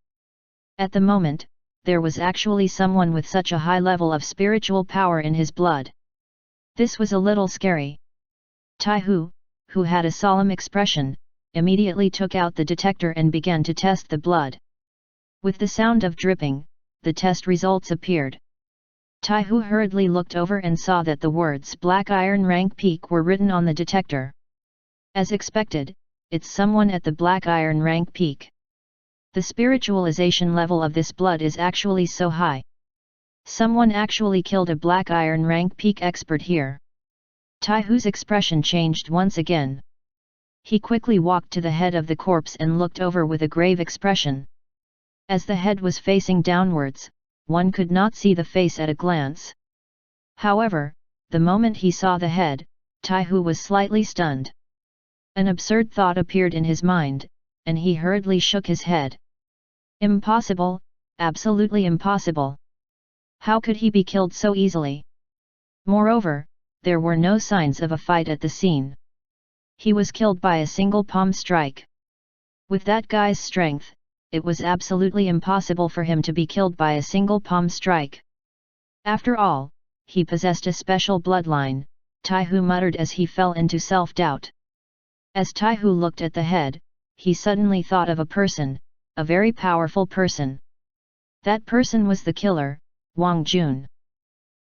Speaker 1: At the moment, there was actually someone with such a high level of spiritual power in his blood. This was a little scary. Taihu, who had a solemn expression, immediately took out the detector and began to test the blood. With the sound of dripping, the test results appeared. Taihu hurriedly looked over and saw that the words Black Iron rank peak were written on the detector. As expected, it's someone at the Black Iron rank peak. The spiritualization level of this blood is actually so high. Someone actually killed a Black Iron rank peak expert here. Taihu's expression changed once again. He quickly walked to the head of the corpse and looked over with a grave expression. As the head was facing downwards, one could not see the face at a glance. However, the moment he saw the head, Taihu was slightly stunned. An absurd thought appeared in his mind, and he hurriedly shook his head. Impossible, absolutely impossible. How could he be killed so easily? Moreover, there were no signs of a fight at the scene. He was killed by a single palm strike. With that guy's strength, it was absolutely impossible for him to be killed by a single palm strike. After all, he possessed a special bloodline, Taihu muttered as he fell into self-doubt. As Taihu looked at the head, he suddenly thought of a person, a very powerful person. That person was the killer, Wang Jun.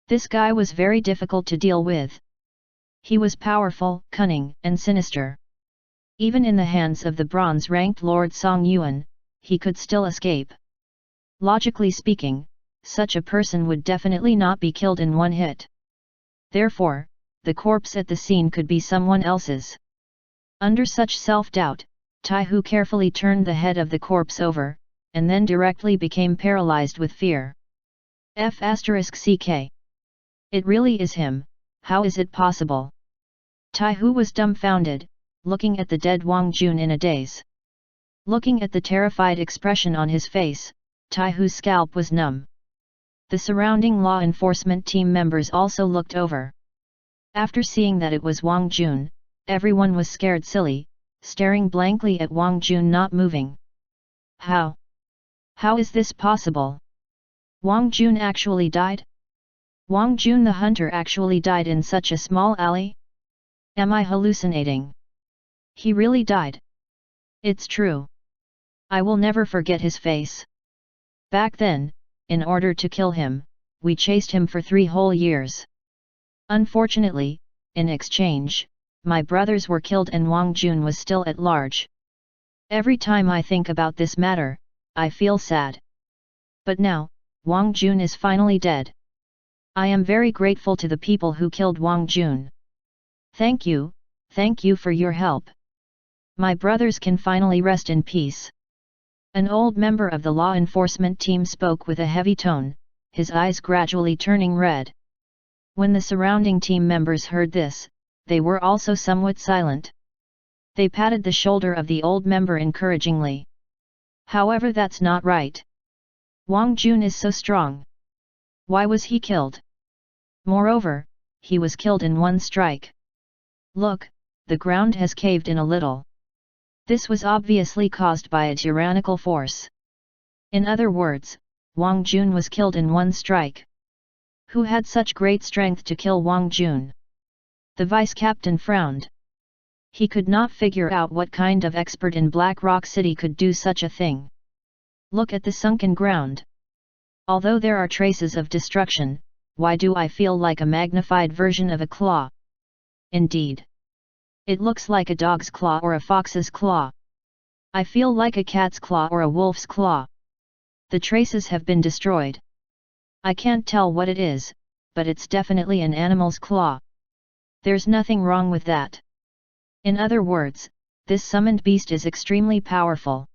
Speaker 1: This guy was very difficult to deal with. He was powerful, cunning, and sinister. Even in the hands of the bronze-ranked Lord Song Yuan, he could still escape. Logically speaking, such a person would definitely not be killed in one hit. Therefore, the corpse at the scene could be someone else's. Under such self-doubt, Taihu carefully turned the head of the corpse over, and then directly became paralyzed with fear. F***ck. It really is him, how is it possible? Taihu was dumbfounded, looking at the dead Wang Jun in a daze. Looking at the terrified expression on his face, Taihu's scalp was numb. The surrounding law enforcement team members also looked over. After seeing that it was Wang Jun, everyone was scared silly, staring blankly at Wang Jun not moving. How? How is this possible? Wang Jun actually died? Wang Jun the hunter actually died in such a small alley? Am I hallucinating? He really died. It's true. I will never forget his face. Back then, in order to kill him, we chased him for 3 whole years. Unfortunately, in exchange, my brothers were killed and Wang Jun was still at large. Every time I think about this matter, I feel sad. But now, Wang Jun is finally dead. I am very grateful to the people who killed Wang Jun. Thank you for your help. My brothers can finally rest in peace. An old member of the law enforcement team spoke with a heavy tone, his eyes gradually turning red. When the surrounding team members heard this, they were also somewhat silent. They patted the shoulder of the old member encouragingly. However, that's not right. Wang Jun is so strong. Why was he killed? Moreover, he was killed in one strike. Look, the ground has caved in a little. This was obviously caused by a tyrannical force. In other words, Wang Jun was killed in one strike. Who had such great strength to kill Wang Jun? The vice-captain frowned. He could not figure out what kind of expert in Black Rock City could do such a thing. Look at the sunken ground. Although there are traces of destruction, why do I feel like a magnified version of a claw? Indeed. It looks like a dog's claw or a fox's claw. I feel like a cat's claw or a wolf's claw. The traces have been destroyed. I can't tell what it is, but it's definitely an animal's claw. There's nothing wrong with that. In other words, this summoned beast is extremely powerful.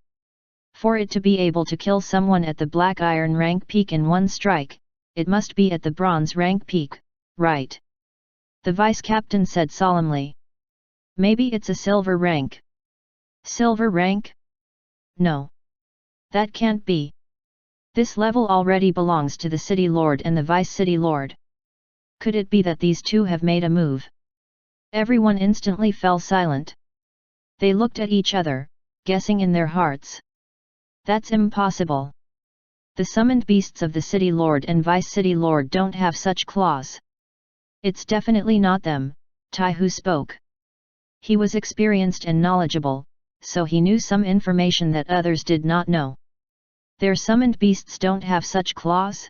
Speaker 1: For it to be able to kill someone at the Black Iron rank peak in one strike, it must be at the Bronze rank peak, right? The vice captain said solemnly. Maybe it's a silver rank. Silver rank? No. That can't be. This level already belongs to the city lord and the vice city lord. Could it be that these two have made a move? Everyone instantly fell silent. They looked at each other, guessing in their hearts. That's impossible. The summoned beasts of the city lord and vice city lord don't have such claws. It's definitely not them, Taihu spoke. He was experienced and knowledgeable, so he knew some information that others did not know. Their summoned beasts don't have such claws?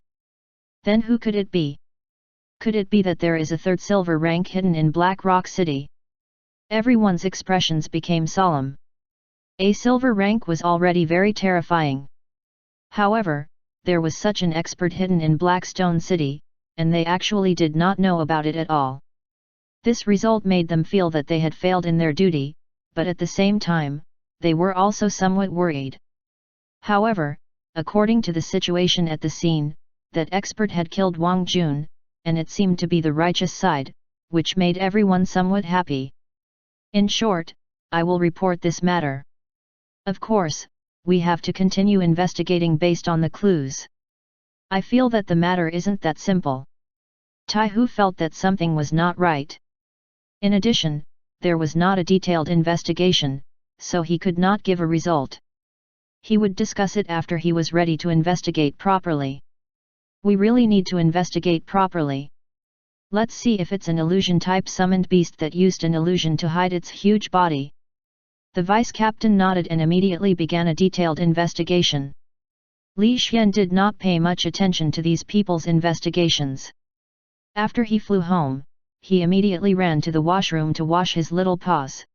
Speaker 1: Then who could it be? Could it be that there is a third silver rank hidden in Black Rock City? Everyone's expressions became solemn. A silver rank was already very terrifying. However, there was such an expert hidden in Blackstone City, and they actually did not know about it at all. This result made them feel that they had failed in their duty, but at the same time, they were also somewhat worried. However, according to the situation at the scene, that expert had killed Wang Jun, and it seemed to be the righteous side, which made everyone somewhat happy. In short, I will report this matter. Of course, we have to continue investigating based on the clues. I feel that the matter isn't that simple. Taihu felt that something was not right. In addition, there was not a detailed investigation, so he could not give a result. He would discuss it after he was ready to investigate properly. We really need to investigate properly. Let's see if it's an illusion-type summoned beast that used an illusion to hide its huge body. The vice-captain nodded and immediately began a detailed investigation. Li Xian did not pay much attention to these people's investigations. After he flew home, he immediately ran to the washroom to wash his little paws.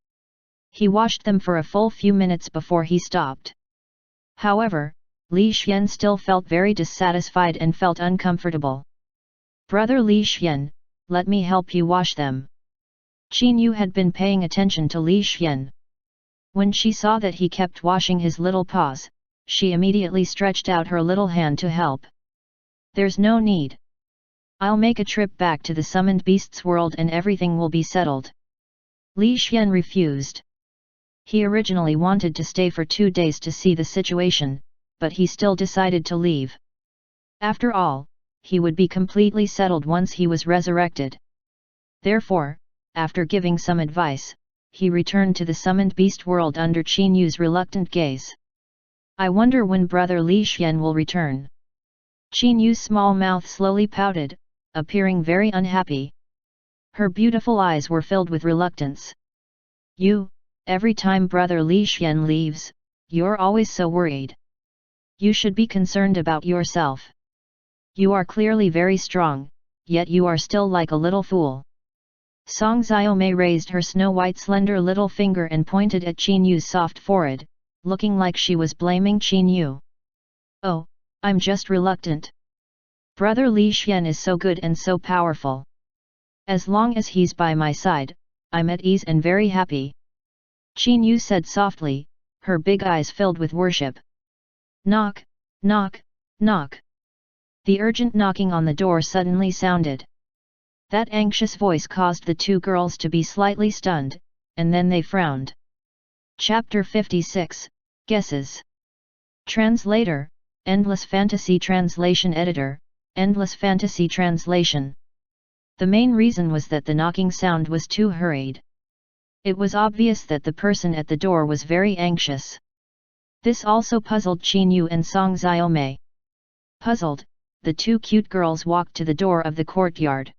Speaker 1: He washed them for a full few minutes before he stopped. However, Li Xian still felt very dissatisfied and felt uncomfortable. "Brother Li Xian, let me help you wash them." Qin Yu had been paying attention to Li Xian. When she saw that he kept washing his little paws, she immediately stretched out her little hand to help. "There's no need. I'll make a trip back to the summoned beasts world and everything will be settled." Li Xian refused. He originally wanted to stay for 2 days to see the situation, but he still decided to leave. After all, he would be completely settled once he was resurrected. Therefore, after giving some advice, he returned to the summoned beast world under Qin Yu's reluctant gaze. "I wonder when brother Li Xian will return." Qin Yu's small mouth slowly pouted, appearing very unhappy. Her beautiful eyes were filled with reluctance. Every time brother Li Xian leaves, you're always so worried. You should be concerned about yourself. You are clearly very strong, yet you are still like a little fool." Song Xiaomei raised her snow-white slender little finger and pointed at Qin Yu's soft forehead, looking like she was blaming Qin Yu. "Oh, I'm just reluctant. Brother Li Xian is so good and so powerful. As long as he's by my side, I'm at ease and very happy." Qin Yu said softly, her big eyes filled with worship. Knock, knock, knock. The urgent knocking on the door suddenly sounded. That anxious voice caused the two girls to be slightly stunned, and then they frowned. Chapter 56, Guesses. Translator, Endless Fantasy Translation Editor, Endless Fantasy Translation. The main reason was that the knocking sound was too hurried. It was obvious that the person at the door was very anxious. This also puzzled Qin Yu and Song Xiaomei. Puzzled, the two cute girls walked to the door of the courtyard.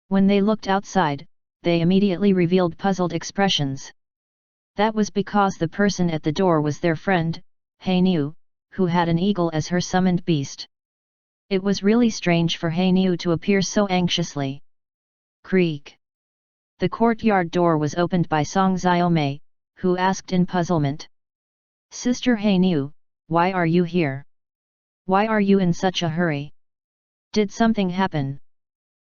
Speaker 1: When they looked outside, they immediately revealed puzzled expressions. That was because the person at the door was their friend, He Nu, who had an eagle as her summoned beast. It was really strange for Hainiu to appear so anxiously. Creak. The courtyard door was opened by Song Xiaomei, who asked in puzzlement. Sister Hainiu, why are you here? Why are you in such a hurry? Did something happen?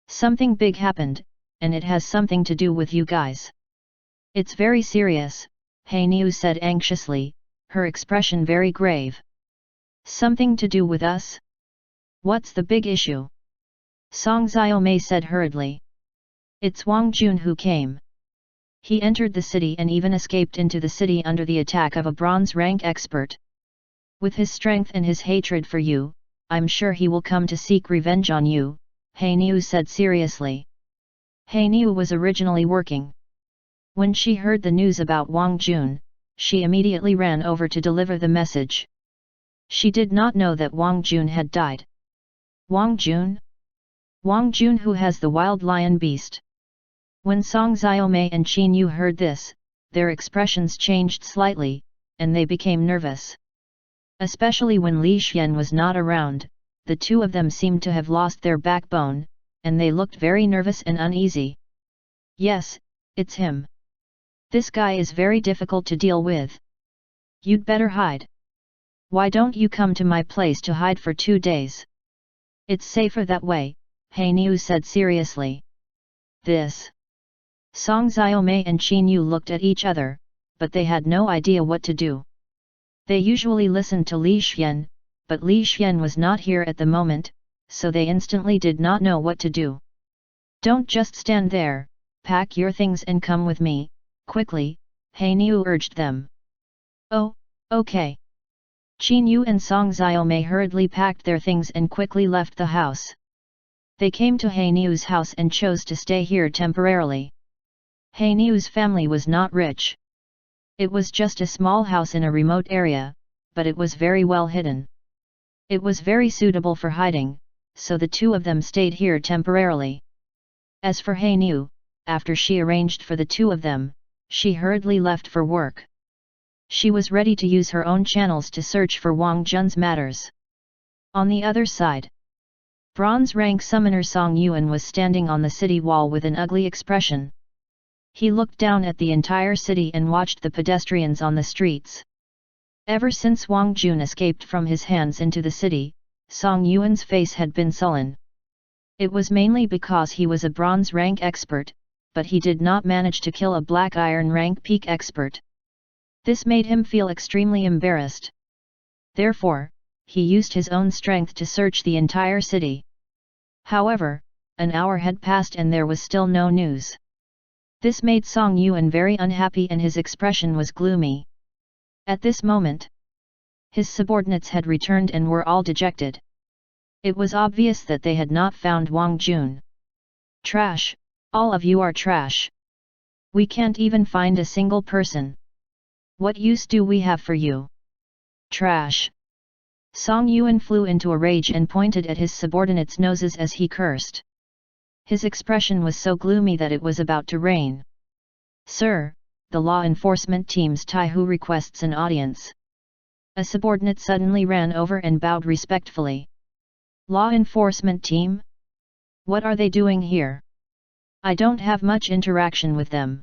Speaker 1: Something big happened, and it has something to do with you guys. It's very serious, Hainiu said anxiously, her expression very grave. Something to do with us? What's the big issue? Song Xiaomei said hurriedly. It's Wang Jun who came. He entered the city and even escaped into the city under the attack of a bronze rank expert. With his strength and his hatred for you, I'm sure he will come to seek revenge on you, Hainiu said seriously. Hainiu was originally working. When she heard the news about Wang Jun, she immediately ran over to deliver the message. She did not know that Wang Jun had died. Wang Jun? Wang Jun who has the wild lion beast. When Song Xiaomei and Qin Yu heard this, their expressions changed slightly, and they became nervous. Especially when Li Xian was not around, the two of them seemed to have lost their backbone, and they looked very nervous and uneasy. Yes, it's him. This guy is very difficult to deal with. You'd better hide. Why don't you come to my place to hide for 2 days? It's safer that way, Hainiu said seriously. This. Song Xiaomei and Qin Yu looked at each other, but they had no idea what to do. They usually listened to Li Xian, but Li Xian was not here at the moment, so they instantly did not know what to do. Don't just stand there, pack your things and come with me, quickly, Hainiu urged them. Oh, okay. Qin Yu and Song Xiaomei hurriedly packed their things and quickly left the house. They came to Hainiu's house and chose to stay here temporarily. Hainiu's family was not rich. It was just a small house in a remote area, but it was very well hidden. It was very suitable for hiding, so the two of them stayed here temporarily. As for Hainiu, after she arranged for the two of them, she hurriedly left for work. She was ready to use her own channels to search for Wang Jun's matters. On the other side, bronze rank summoner Song Yuan was standing on the city wall with an ugly expression. He looked down at the entire city and watched the pedestrians on the streets. Ever since Wang Jun escaped from his hands into the city, Song Yuan's face had been sullen. It was mainly because he was a bronze rank expert, but he did not manage to kill a black iron rank peak expert. This made him feel extremely embarrassed. Therefore, he used his own strength to search the entire city. However, an hour had passed and there was still no news. This made Song Yuan very unhappy and his expression was gloomy. At this moment, his subordinates had returned and were all dejected. It was obvious that they had not found Wang Jun. Trash, all of you are trash. We can't even find a single person. What use do we have for you? Trash. Song Yuan flew into a rage and pointed at his subordinates' noses as he cursed. His expression was so gloomy that it was about to rain. Sir, the law enforcement team's Taihu requests an audience. A subordinate suddenly ran over and bowed respectfully. Law enforcement team? What are they doing here? I don't have much interaction with them.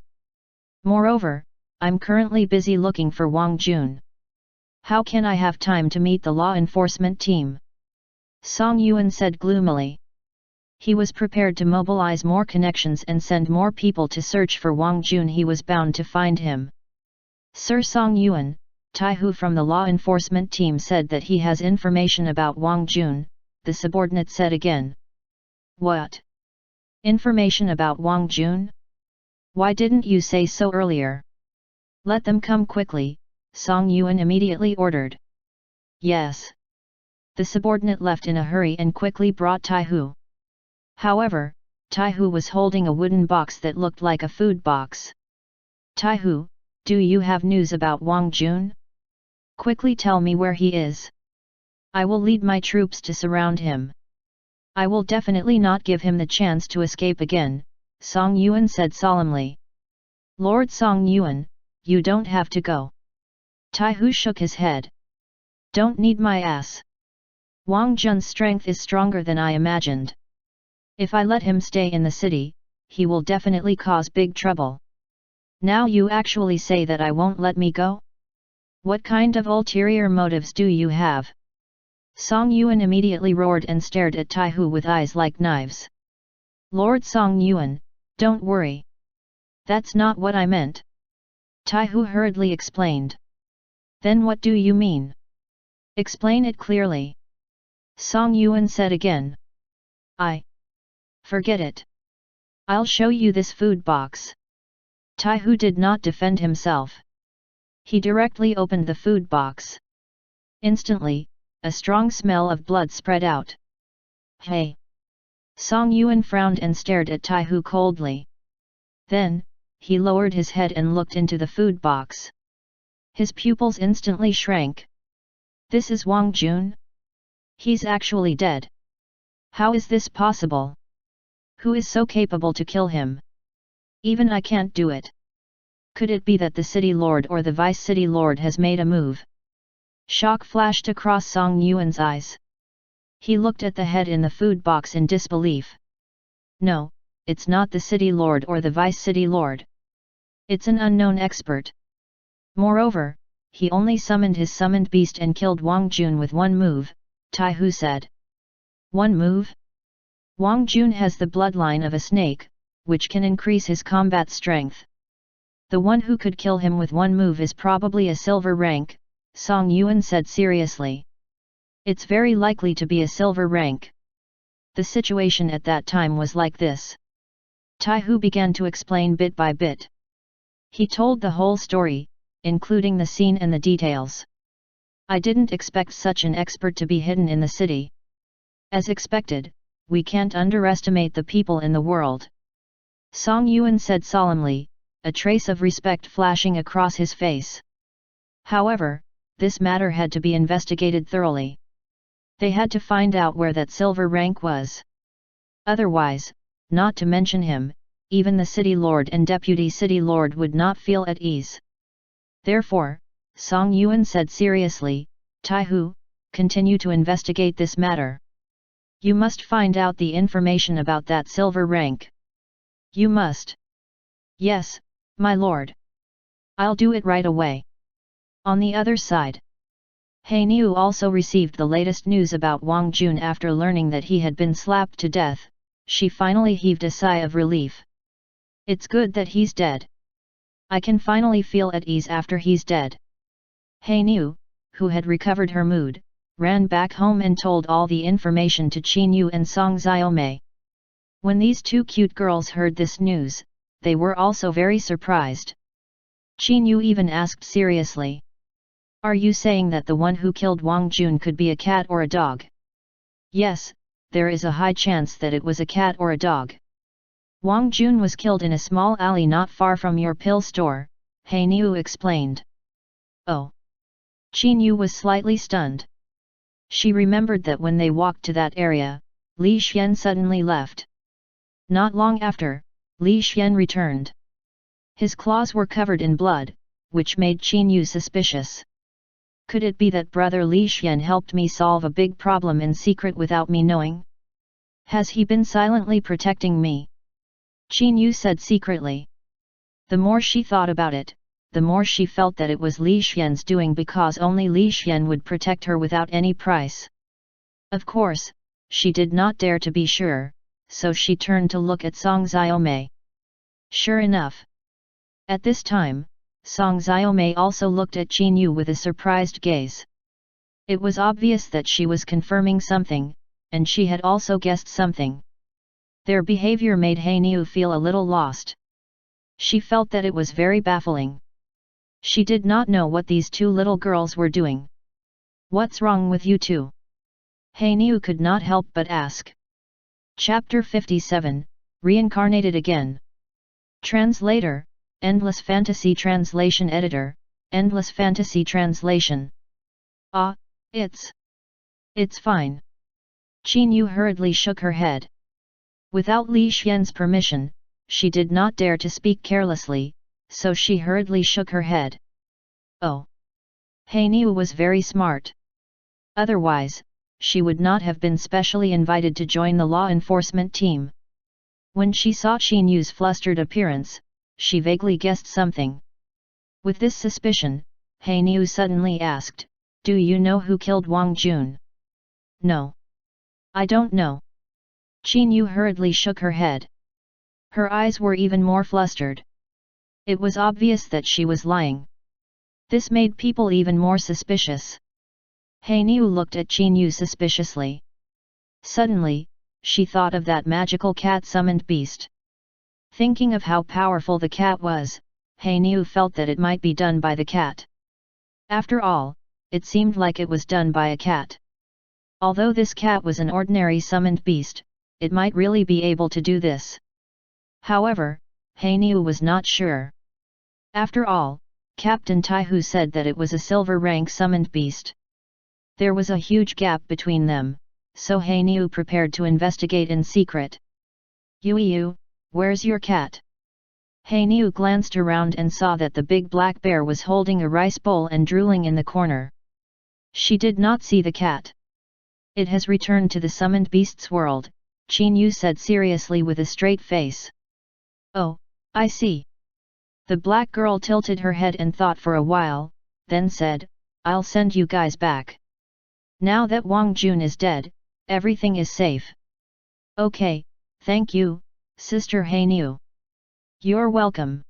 Speaker 1: Moreover, I'm currently busy looking for Wang Jun. How can I have time to meet the law enforcement team? Song Yuan said gloomily. He was prepared to mobilize more connections and send more people to search for Wang Jun. He was bound to find him. Sir Song Yuan, Taihu from the law enforcement team said that he has information about Wang Jun, the subordinate said again. What? Information about Wang Jun? Why didn't you say so earlier? Let them come quickly, Song Yuan immediately ordered. Yes. The subordinate left in a hurry and quickly brought Taihu. However, Taihu was holding a wooden box that looked like a food box. Taihu, do you have news about Wang Jun? Quickly tell me where he is. I will lead my troops to surround him. I will definitely not give him the chance to escape again, Song Yuan said solemnly. Lord Song Yuan, you don't have to go. Taihu shook his head. Don't need my ass. Wang Jun's strength is stronger than I imagined. If I let him stay in the city, he will definitely cause big trouble. Now you actually say that I won't let me go? What kind of ulterior motives do you have? Song Yuan immediately roared and stared at Taihu with eyes like knives. Lord Song Yuan, don't worry. That's not what I meant. Taihu hurriedly explained. Then what do you mean? Explain it clearly. Song Yuan said again. Forget it. I'll show you this food box. Taihu did not defend himself. He directly opened the food box. Instantly, a strong smell of blood spread out. Hey! Song Yuan frowned and stared at Taihu coldly. Then, he lowered his head and looked into the food box. His pupils instantly shrank. This is Wang Jun? He's actually dead. How is this possible? Who is so capable to kill him? Even I can't do it. Could it be that the city lord or the vice city lord has made a move? Shock flashed across Song Yuan's eyes. He looked at the head in the food box in disbelief. No, it's not the city lord or the vice city lord. It's an unknown expert. Moreover, he only summoned his summoned beast and killed Wang Jun with one move, Taihu said. One move? Wang Jun has the bloodline of a snake, which can increase his combat strength. The one who could kill him with one move is probably a silver rank, Song Yuan said seriously. It's very likely to be a silver rank. The situation at that time was like this. Taihu began to explain bit by bit. He told the whole story, including the scene and the details. I didn't expect such an expert to be hidden in the city. As expected, we can't underestimate the people in the world. Song Yuan said solemnly, a trace of respect flashing across his face. However, this matter had to be investigated thoroughly. They had to find out where that silver rank was. Otherwise, not to mention him, even the city lord and deputy city lord would not feel at ease. Therefore, Song Yuan said seriously, Taihu, continue to investigate this matter. You must find out the information about that silver rank. You must. Yes, my lord. I'll do it right away. On the other side, He Niu also received the latest news about Wang Jun after learning that he had been slapped to death. She finally heaved a sigh of relief. It's good that he's dead. I can finally feel at ease after he's dead. He Niu, who had recovered her mood, ran back home and told all the information to Qin Yu and Song Xiaomei. When these two cute girls heard this news, they were also very surprised. Qin Yu even asked seriously. Are you saying that the one who killed Wang Jun could be a cat or a dog? Yes, there is a high chance that it was a cat or a dog. Wang Jun was killed in a small alley not far from your pill store, He Niu explained. Oh! Qin Yu was slightly stunned. She remembered that when they walked to that area, Li Xian suddenly left. Not long after, Li Xian returned. His claws were covered in blood, which made Qin Yu suspicious. Could it be that brother Li Xian helped me solve a big problem in secret without me knowing? Has he been silently protecting me? Qin Yu said secretly. The more she thought about it, the more she felt that it was Li Xian's doing because only Li Xian would protect her without any price. Of course, she did not dare to be sure, so she turned to look at Song Xiaomei. Sure enough. At this time, Song Xiaomei also looked at Qin Yu with a surprised gaze. It was obvious that she was confirming something, and she had also guessed something. Their behavior made He Niu feel a little lost. She felt that it was very baffling. She did not know what these two little girls were doing. What's wrong with you two? He Niu could not help but ask. Chapter 57, Reincarnated Again. Translator, Endless Fantasy Translation Editor, Endless Fantasy Translation. Ah, it's fine. Qin Yu hurriedly shook her head. Without Li Xian's permission, she did not dare to speak carelessly, so she hurriedly shook her head. Oh! He Niu was very smart. Otherwise, she would not have been specially invited to join the law enforcement team. When she saw Qin Yu's flustered appearance, she vaguely guessed something. With this suspicion, Han Yu suddenly asked, "Do you know who killed Wang Jun?" "No. I don't know." Qin Yu hurriedly shook her head. Her eyes were even more flustered. It was obvious that she was lying. This made people even more suspicious. Han Yu looked at Qin Yu suspiciously. Suddenly, she thought of that magical cat-summoned beast. Thinking of how powerful the cat was, Han Yu felt that it might be done by the cat. After all, it seemed like it was done by a cat. Although this cat was an ordinary summoned beast, it might really be able to do this. However, Han Yu was not sure. After all, Captain Taihu said that it was a silver rank summoned beast. There was a huge gap between them, so Han Yu prepared to investigate in secret. "Yu, where's your cat?" Han Yu glanced around and saw that the big black bear was holding a rice bowl and drooling in the corner. She did not see the cat. "It has returned to the summoned beast's world," Qin Yu said seriously with a straight face. "Oh, I see." The black girl tilted her head and thought for a while, then said, "I'll send you guys back. Now that Wang Jun is dead, everything is safe." "Okay, thank you, Sister Han Yu." "You're welcome.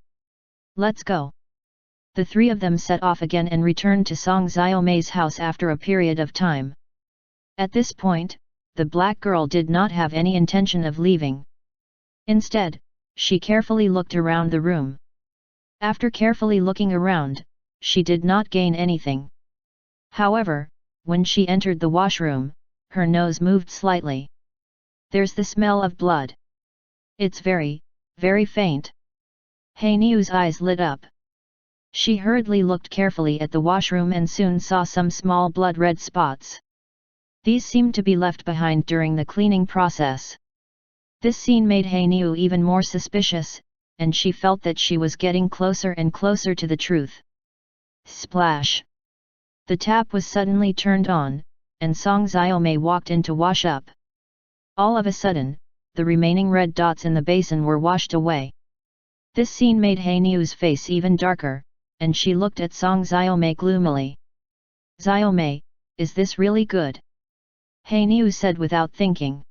Speaker 1: Let's go." The three of them set off again and returned to Song Xiaomei's house after a period of time. At this point, the black girl did not have any intention of leaving. Instead, she carefully looked around the room. After carefully looking around, she did not gain anything. However, when she entered the washroom, her nose moved slightly. "There's the smell of blood. It's very, very faint." Han Yu's eyes lit up. She hurriedly looked carefully at the washroom and soon saw some small blood-red spots. These seemed to be left behind during the cleaning process. This scene made Han Yu even more suspicious, and she felt that she was getting closer and closer to the truth. Splash! The tap was suddenly turned on, and Song Xiaomei walked in to wash up. All of a sudden, the remaining red dots in the basin were washed away. This scene made Han Yu's face even darker, and she looked at Song Xiaomei gloomily. "Xiaomei, is this really good?" Han Yu said without thinking.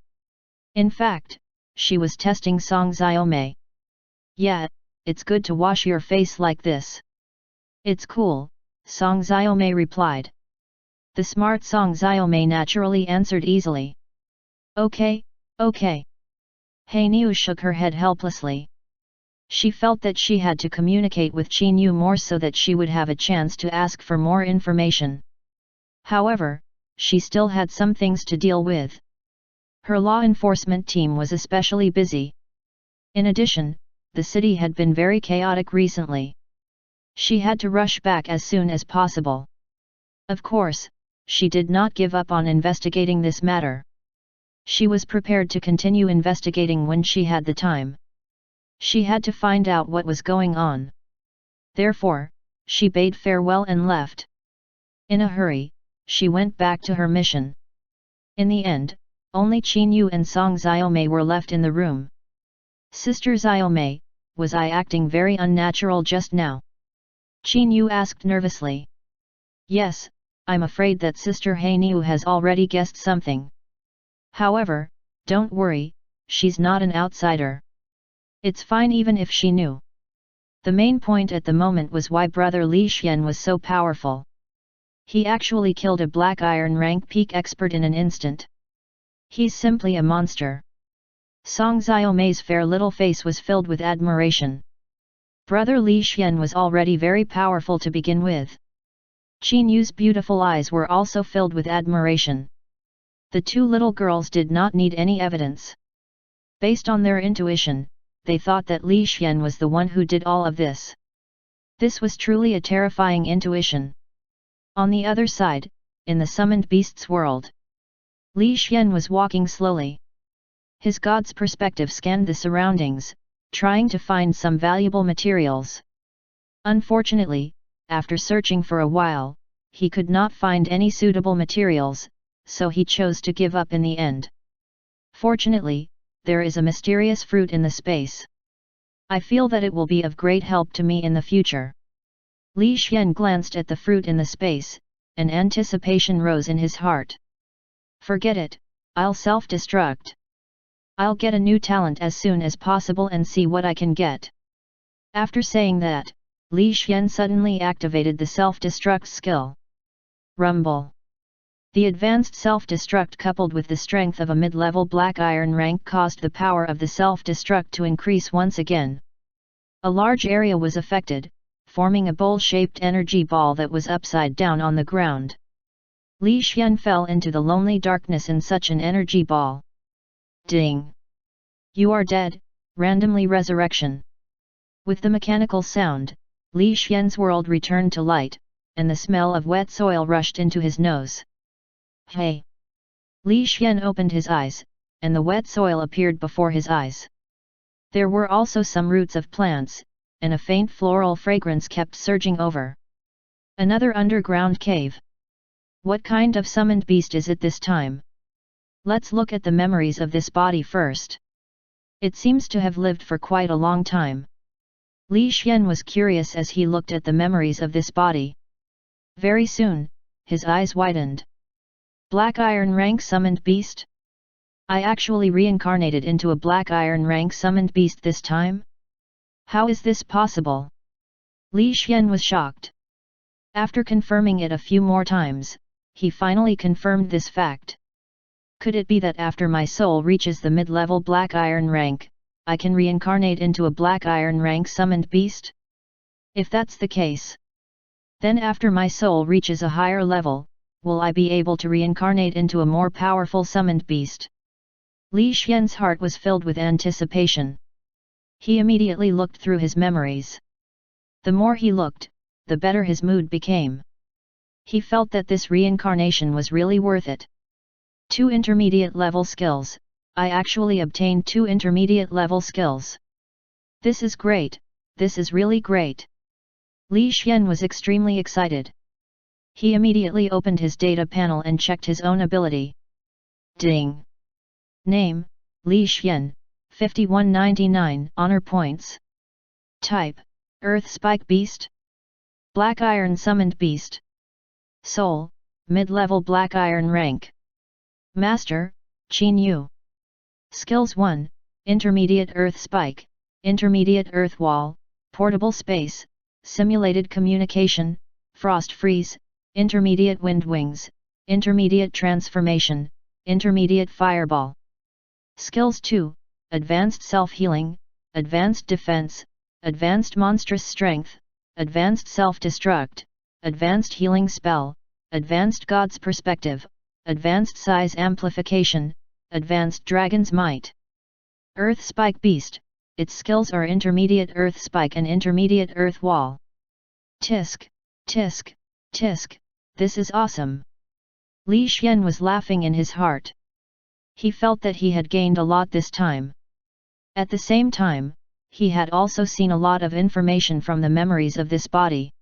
Speaker 1: In fact, she was testing Song Xiaomei. "Yeah, it's good to wash your face like this." "It's cool," Song Xiaomei replied. The smart Song Xiaomei naturally answered easily. "Okay, okay." Han Yu shook her head helplessly. She felt that she had to communicate with Qin Yu more so that she would have a chance to ask for more information. However, she still had some things to deal with. Her law enforcement team was especially busy. In addition, the city had been very chaotic recently. She had to rush back as soon as possible. Of course, she did not give up on investigating this matter. She was prepared to continue investigating when she had the time. She had to find out what was going on. Therefore, she bade farewell and left. In a hurry, she went back to her mission. In the end, only Qin Yu and Song Xiaomei were left in the room. "Sister Xiaomei, was I acting very unnatural just now?" Qin Yu asked nervously. "Yes, I'm afraid that Sister Han Yu has already guessed something. However, don't worry, she's not an outsider. It's fine even if she knew." The main point at the moment was why Brother Li Xian was so powerful. He actually killed a black iron rank peak expert in an instant. He's simply a monster. Song Xiaomei's fair little face was filled with admiration. Brother Li Xian was already very powerful to begin with. Qin Yu's beautiful eyes were also filled with admiration. The two little girls did not need any evidence. Based on their intuition, they thought that Li Xian was the one who did all of this. This was truly a terrifying intuition. On the other side, in the summoned beast's world, Li Xian was walking slowly. His god's perspective scanned the surroundings, trying to find some valuable materials. Unfortunately, after searching for a while, he could not find any suitable materials, so he chose to give up in the end. Fortunately, there is a mysterious fruit in the space. I feel that it will be of great help to me in the future. Li Xian glanced at the fruit in the space, and anticipation rose in his heart. Forget it, I'll self-destruct. I'll get a new talent as soon as possible and see what I can get. After saying that, Li Xian suddenly activated the self-destruct skill. Rumble. The advanced self-destruct coupled with the strength of a mid-level black iron rank caused the power of the self-destruct to increase once again. A large area was affected, forming a bowl-shaped energy ball that was upside down on the ground. Li Xian fell into the lonely darkness in such an energy ball. Ding! You are dead, randomly resurrection. With the mechanical sound, Li Xian's world returned to light, and the smell of wet soil rushed into his nose. Hey! Li Xian opened his eyes, and the wet soil appeared before his eyes. There were also some roots of plants, and a faint floral fragrance kept surging over. Another underground cave. What kind of summoned beast is it this time? Let's look at the memories of this body first. It seems to have lived for quite a long time. Li Xian was curious as he looked at the memories of this body. Very soon, his eyes widened. Black Iron Rank Summoned Beast? I actually reincarnated into a Black Iron Rank Summoned Beast this time? How is this possible? Li Xian was shocked. After confirming it a few more times, he finally confirmed this fact. Could it be that after my soul reaches the mid-level Black Iron rank, I can reincarnate into a Black Iron rank summoned beast? If that's the case, then after my soul reaches a higher level, will I be able to reincarnate into a more powerful summoned beast? Li Xian's heart was filled with anticipation. He immediately looked through his memories. The more he looked, the better his mood became. He felt that this reincarnation was really worth it. 2 intermediate level skills, I actually obtained 2 intermediate level skills. This is great, this is really great. Li Xian was extremely excited. He immediately opened his data panel and checked his own ability. Ding! Name, Li Xian, 5199 honor points. Type, Earth Spike Beast. Black Iron Summoned Beast. Soul, mid-level Black Iron rank. Master, Qin Yu. Skills 1, Intermediate Earth Spike, Intermediate Earth Wall, Portable Space, Simulated Communication, Frost Freeze, Intermediate Wind Wings, Intermediate Transformation, Intermediate Fireball. Skills 2, Advanced Self-Healing, Advanced Defense, Advanced Monstrous Strength, Advanced Self-Destruct, Advanced Healing Spell, Advanced God's Perspective, Advanced Size Amplification, Advanced Dragon's Might. Earth Spike Beast, its skills are Intermediate Earth Spike and Intermediate Earth Wall. Tisk, tisk, tisk, this is awesome. Li Xian was laughing in his heart. He felt that he had gained a lot this time. At the same time, he had also seen a lot of information from the memories of this body.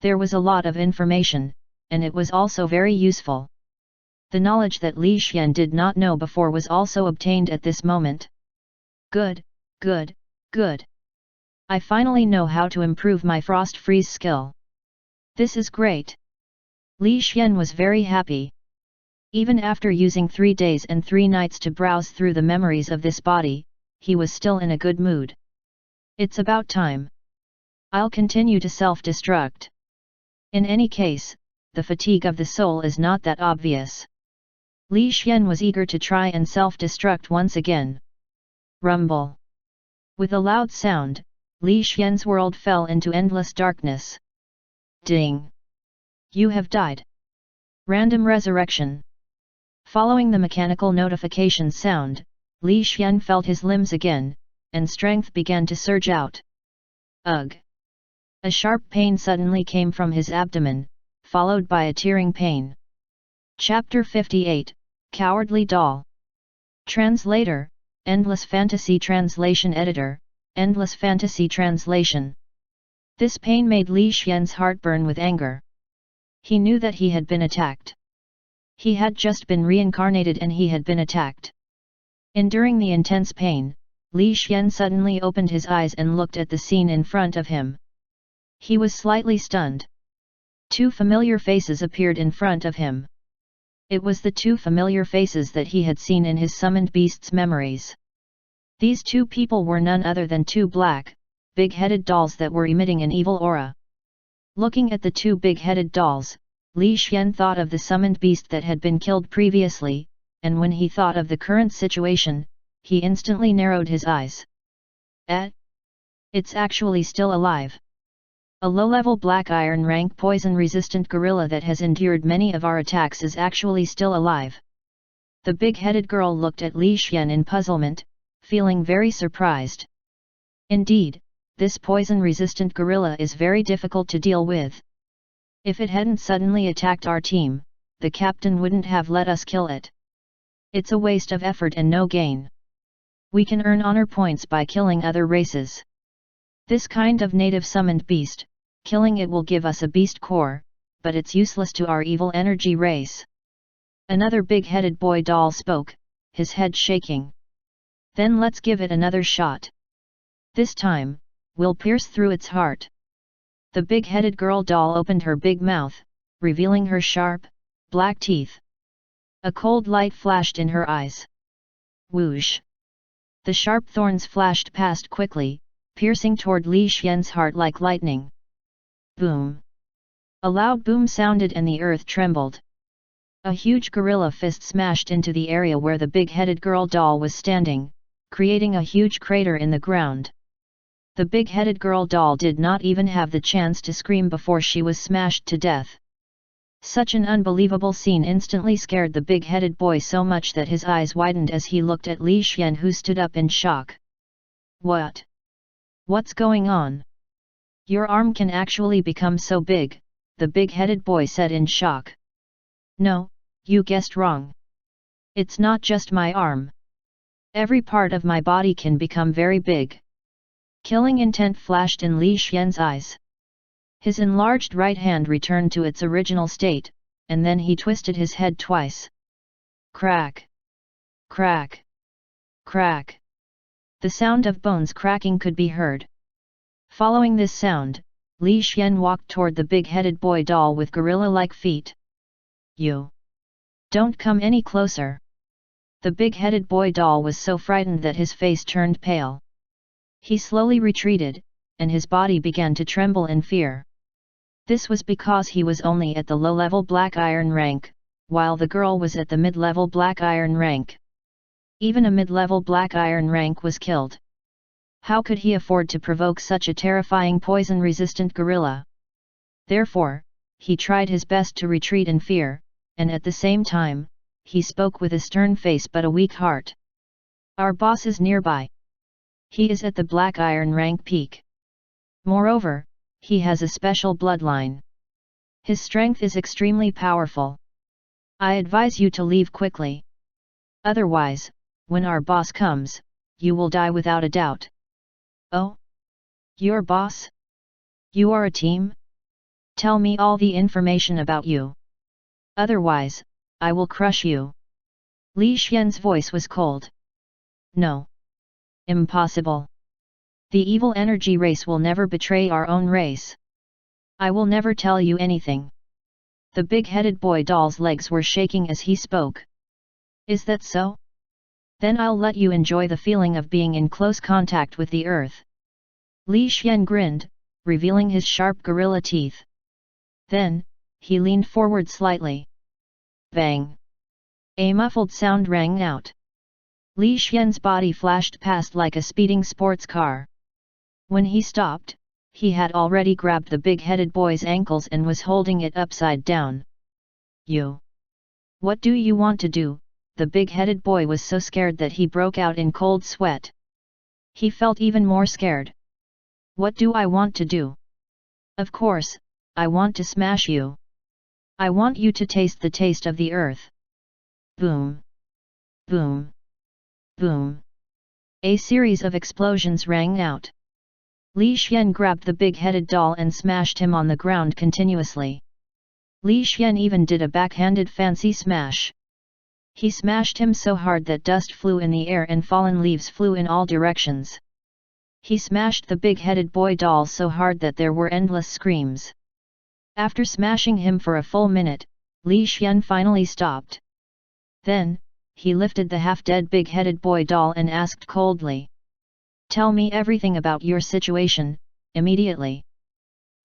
Speaker 1: There was a lot of information, and it was also very useful. The knowledge that Li Xian did not know before was also obtained at this moment. Good, good, good. I finally know how to improve my Frost Freeze skill. This is great. Li Xian was very happy. Even after using 3 days and 3 nights to browse through the memories of this body, he was still in a good mood. It's about time. I'll continue to self-destruct. In any case, the fatigue of the soul is not that obvious. Li Xian was eager to try and self-destruct once again. Rumble. With a loud sound, Li Xian's world fell into endless darkness. Ding! You have died. Random resurrection. Following the mechanical notification sound, Li Xian felt his limbs again, and strength began to surge out. Ugh! A sharp pain suddenly came from his abdomen, followed by a tearing pain. Chapter 58, Cowardly Doll. Translator, Endless Fantasy Translation Editor, Endless Fantasy Translation. This pain made Li Xian's heart burn with anger. He knew that he had been attacked. He had just been reincarnated and he had been attacked. Enduring the intense pain, Li Xian suddenly opened his eyes and looked at the scene in front of him. He was slightly stunned. Two familiar faces appeared in front of him. It was the two familiar faces that he had seen in his summoned beast's memories. These two people were none other than two black, big-headed dolls that were emitting an evil aura. Looking at the two big-headed dolls, Li Xian thought of the summoned beast that had been killed previously, and when he thought of the current situation, he instantly narrowed his eyes. It's actually still alive. A low-level black iron rank poison-resistant gorilla that has endured many of our attacks is actually still alive. The big-headed girl looked at Li Xian in puzzlement, feeling very surprised. Indeed, this poison-resistant gorilla is very difficult to deal with. If it hadn't suddenly attacked our team, the captain wouldn't have let us kill it. It's a waste of effort and no gain. We can earn honor points by killing other races. This kind of native summoned beast, killing it will give us a beast core, but it's useless to our evil energy race. Another big-headed boy doll spoke, his head shaking. Then let's give it another shot. This time, we'll pierce through its heart. The big-headed girl doll opened her big mouth, revealing her sharp, black teeth. A cold light flashed in her eyes. Whoosh! The sharp thorns flashed past quickly, piercing toward Li Xian's heart like lightning. Boom! A loud boom sounded and the earth trembled. A huge gorilla fist smashed into the area where the big-headed girl doll was standing, creating a huge crater in the ground. The big-headed girl doll did not even have the chance to scream before she was smashed to death. Such an unbelievable scene instantly scared the big-headed boy so much that his eyes widened as he looked at Li Xian, who stood up in shock. What? What's going on? Your arm can actually become so big, the big-headed boy said in shock. No, you guessed wrong. It's not just my arm. Every part of my body can become very big. Killing intent flashed in Li Xian's eyes. His enlarged right hand returned to its original state, and then he twisted his head twice. Crack! Crack! Crack! The sound of bones cracking could be heard. Following this sound, Li Xian walked toward the big-headed boy doll with gorilla-like feet. You! Don't come any closer! The big-headed boy doll was so frightened that his face turned pale. He slowly retreated, and his body began to tremble in fear. This was because he was only at the low-level black iron rank, while the girl was at the mid-level black iron rank. Even a mid-level black iron rank was killed. How could he afford to provoke such a terrifying poison-resistant gorilla? Therefore, he tried his best to retreat in fear, and at the same time, he spoke with a stern face but a weak heart. Our boss is nearby. He is at the black iron rank peak. Moreover, he has a special bloodline. His strength is extremely powerful. I advise you to leave quickly. Otherwise, when our boss comes, you will die without a doubt. Oh? Your boss? You are a team? Tell me all the information about you. Otherwise, I will crush you. Li Xian's voice was cold. No. Impossible. The evil energy race will never betray our own race. I will never tell you anything. The big-headed boy doll's legs were shaking as he spoke. Is that so? Then I'll let you enjoy the feeling of being in close contact with the earth. Li Xian grinned, revealing his sharp gorilla teeth. Then, he leaned forward slightly. Bang! A muffled sound rang out. Li Xian's body flashed past like a speeding sports car. When he stopped, he had already grabbed the big-headed boy's ankles and was holding it upside down. You! What do you want to do? The big-headed boy was so scared that he broke out in cold sweat. He felt even more scared. What do I want to do? Of course, I want to smash you. I want you to taste the taste of the earth. Boom! Boom! Boom! A series of explosions rang out. Li Xian grabbed the big-headed doll and smashed him on the ground continuously. Li Xian even did a backhanded fancy smash. He smashed him so hard that dust flew in the air and fallen leaves flew in all directions. He smashed the big-headed boy doll so hard that there were endless screams. After smashing him for a full minute, Li Xian finally stopped. Then, he lifted the half-dead big-headed boy doll and asked coldly. "Tell me everything about your situation, immediately."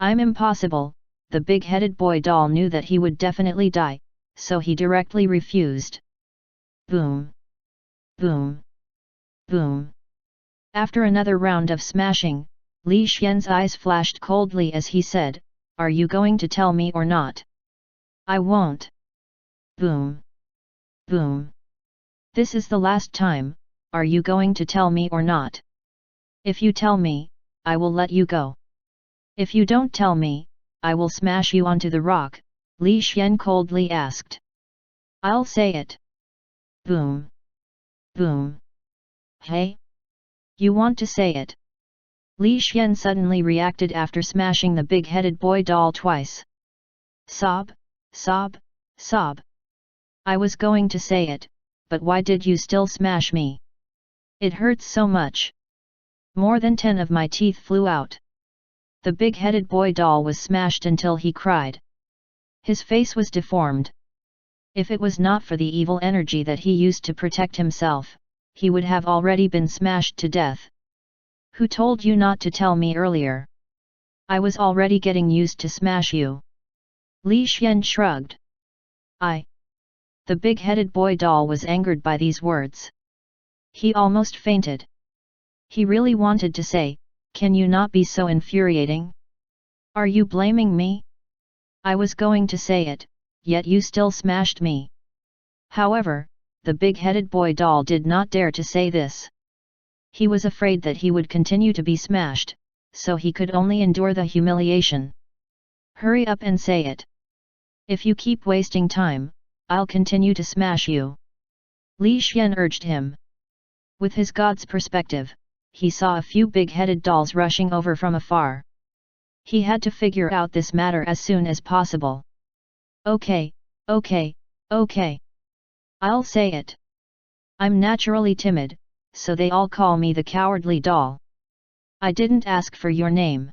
Speaker 1: "I'm impossible." The big-headed boy doll knew that he would definitely die, so he directly refused. Boom! Boom! Boom! After another round of smashing, Li Xian's eyes flashed coldly as he said, "Are you going to tell me or not?" "I won't." Boom! Boom! "This is the last time, are you going to tell me or not? If you tell me, I will let you go. If you don't tell me, I will smash you onto the rock," Li Xian coldly asked. "I'll say it." Boom! Boom! "Hey? You want to say it?" Li Xian suddenly reacted after smashing the big-headed boy doll twice. "Sob, sob, sob. I was going to say it, but why did you still smash me? It hurts so much. More than 10 of my teeth flew out." The big-headed boy doll was smashed until he cried. His face was deformed. If it was not for the evil energy that he used to protect himself, he would have already been smashed to death. "Who told you not to tell me earlier? I was already getting used to smash you." Li Xian shrugged. "I." The big-headed boy doll was angered by these words. He almost fainted. He really wanted to say, "Can you not be so infuriating? Are you blaming me? I was going to say it, yet you still smashed me." However, the big-headed boy doll did not dare to say this. He was afraid that he would continue to be smashed, so he could only endure the humiliation. "Hurry up and say it. If you keep wasting time, I'll continue to smash you," Li Xian urged him. With his god's perspective, he saw a few big-headed dolls rushing over from afar. He had to figure out this matter as soon as possible. "Okay, okay, okay. I'll say it. I'm naturally timid, so they all call me the cowardly doll. I didn't ask for your name.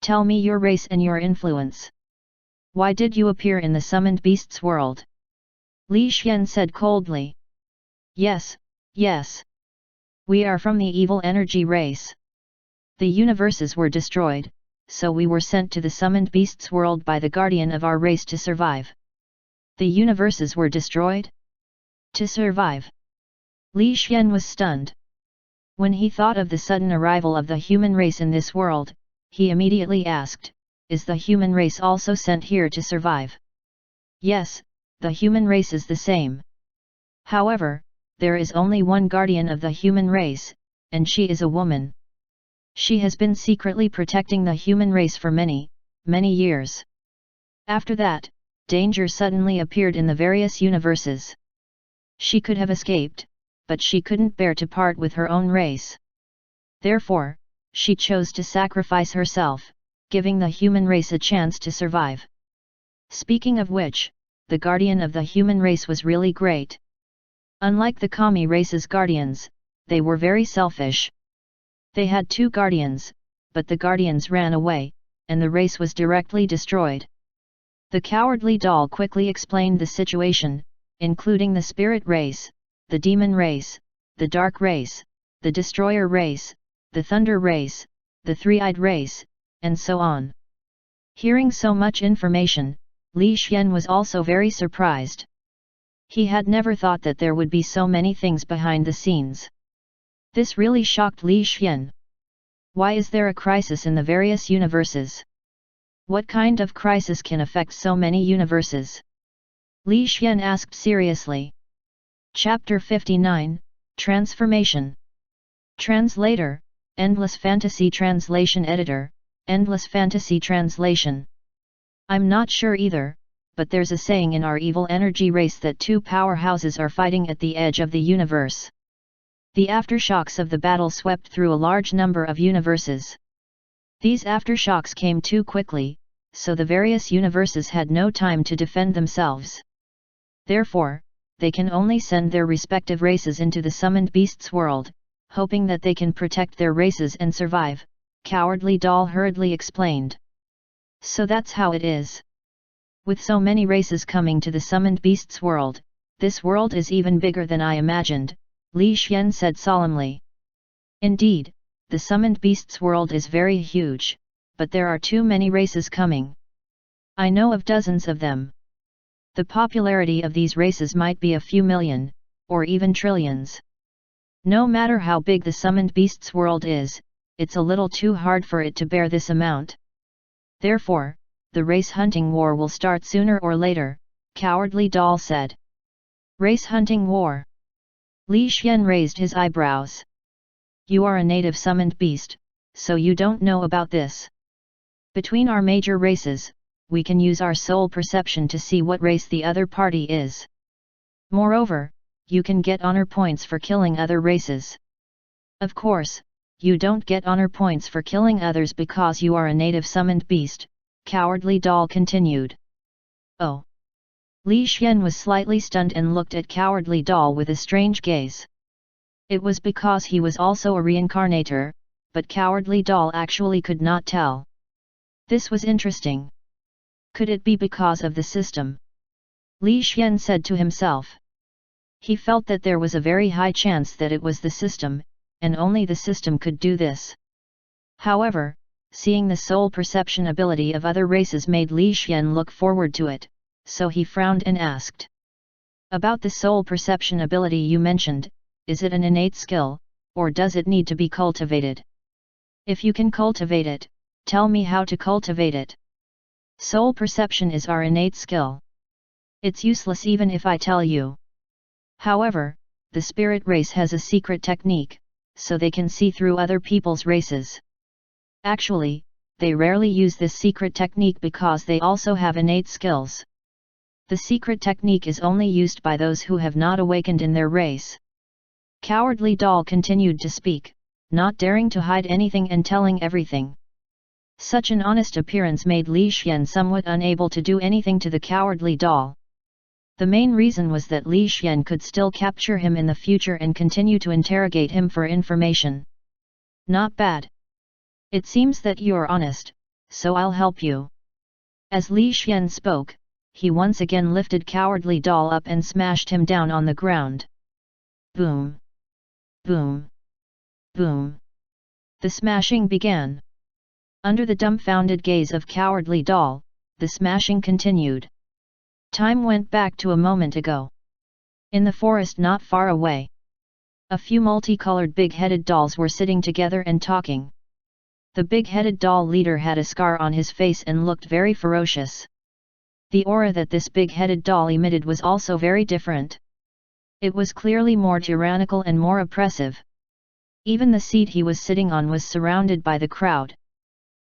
Speaker 1: Tell me your race and your influence. Why did you appear in the summoned beasts world?" Li Xian said coldly. "Yes, yes. We are from the evil energy race. The universes were destroyed, so we were sent to the summoned beasts world by the guardian of our race to survive." The universes were destroyed? To survive? Li Xian was stunned. When he thought of the sudden arrival of the human race in this world, he immediately asked, "Is the human race also sent here to survive?" "Yes, the human race is the same. However, there is only one guardian of the human race, and she is a woman. She has been secretly protecting the human race for many, many years. After that, danger suddenly appeared in the various universes. She could have escaped, but she couldn't bear to part with her own race. Therefore, she chose to sacrifice herself, giving the human race a chance to survive. Speaking of which, the guardian of the human race was really great. Unlike the Kami race's guardians, they were very selfish. They had 2 guardians, but the guardians ran away, and the race was directly destroyed." The cowardly doll quickly explained the situation, including the spirit race, the demon race, the dark race, the destroyer race, the thunder race, the three-eyed race, and so on. Hearing so much information, Li Xian was also very surprised. He had never thought that there would be so many things behind the scenes. This really shocked Li Xian. Why is there a crisis in the various universes? What kind of crisis can affect so many universes? Li Xian asked seriously. Chapter 59, Transformation. Translator, Endless Fantasy Translation Editor, Endless Fantasy Translation. I'm not sure either, but there's a saying in our evil energy race that 2 powerhouses are fighting at the edge of the universe. The aftershocks of the battle swept through a large number of universes. These aftershocks came too quickly, so the various universes had no time to defend themselves. Therefore, they can only send their respective races into the summoned beasts' world, hoping that they can protect their races and survive, Cowardly Doll hurriedly explained. So that's how it is. With so many races coming to the summoned beasts' world, this world is even bigger than I imagined, Li Xian said solemnly. Indeed, the summoned beasts' world is very huge, but there are too many races coming. I know of dozens of them. The popularity of these races might be a few million, or even trillions. No matter how big the summoned beasts' world is, it's a little too hard for it to bear this amount. Therefore, the race hunting war will start sooner or later, Cowardly Doll said. Race hunting war? Li Xian raised his eyebrows. You are a native summoned beast, so you don't know about this. Between our major races, we can use our soul perception to see what race the other party is. Moreover, you can get honor points for killing other races. Of course, you don't get honor points for killing others because you are a native summoned beast, Cowardly Doll continued. Oh! Li Xian was slightly stunned and looked at Cowardly Doll with a strange gaze. It was because he was also a reincarnator, but Cowardly Doll actually could not tell. This was interesting. Could it be because of the system? Li Xian said to himself. He felt that there was a very high chance that it was the system, and only the system could do this. However, seeing the soul perception ability of other races made Li Xian look forward to it, so he frowned and asked. About the soul perception ability you mentioned, is it an innate skill, or does it need to be cultivated? If you can cultivate it, tell me how to cultivate it. Soul perception is our innate skill. It's useless even if I tell you. However, the spirit race has a secret technique, so they can see through other people's races. Actually, they rarely use this secret technique because they also have innate skills. The secret technique is only used by those who have not awakened in their race. Cowardly Doll continued to speak, not daring to hide anything and telling everything. Such an honest appearance made Li Xian somewhat unable to do anything to the Cowardly Doll. The main reason was that Li Xian could still capture him in the future and continue to interrogate him for information. Not bad. It seems that you're honest, so I'll help you. As Li Xian spoke, he once again lifted Cowardly Doll up and smashed him down on the ground. Boom! Boom! Boom! The smashing began. Under the dumbfounded gaze of Cowardly Doll, the smashing continued. Time went back to a moment ago. In the forest not far away, a few multicolored big-headed dolls were sitting together and talking. The big-headed doll leader had a scar on his face and looked very ferocious. The aura that this big-headed doll emitted was also very different. It was clearly more tyrannical and more oppressive. Even the seat he was sitting on was surrounded by the crowd.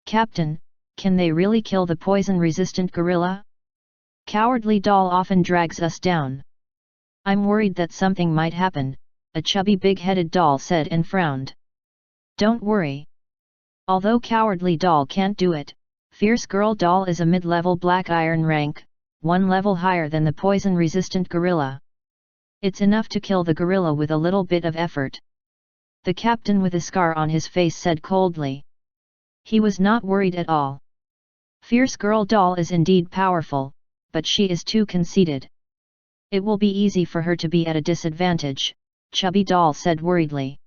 Speaker 1: Captain, can they really kill the poison-resistant gorilla? Cowardly Doll often drags us down. I'm worried that something might happen, a chubby big-headed doll said and frowned. Don't worry. Although Cowardly Doll can't do it, Fierce Girl Doll is a mid-level black iron rank, one level higher than the poison-resistant gorilla. It's enough to kill the gorilla with a little bit of effort. The captain with a scar on his face said coldly. He was not worried at all. Fierce Girl Doll is indeed powerful, but she is too conceited. It will be easy for her to be at a disadvantage, Chubby Doll said worriedly.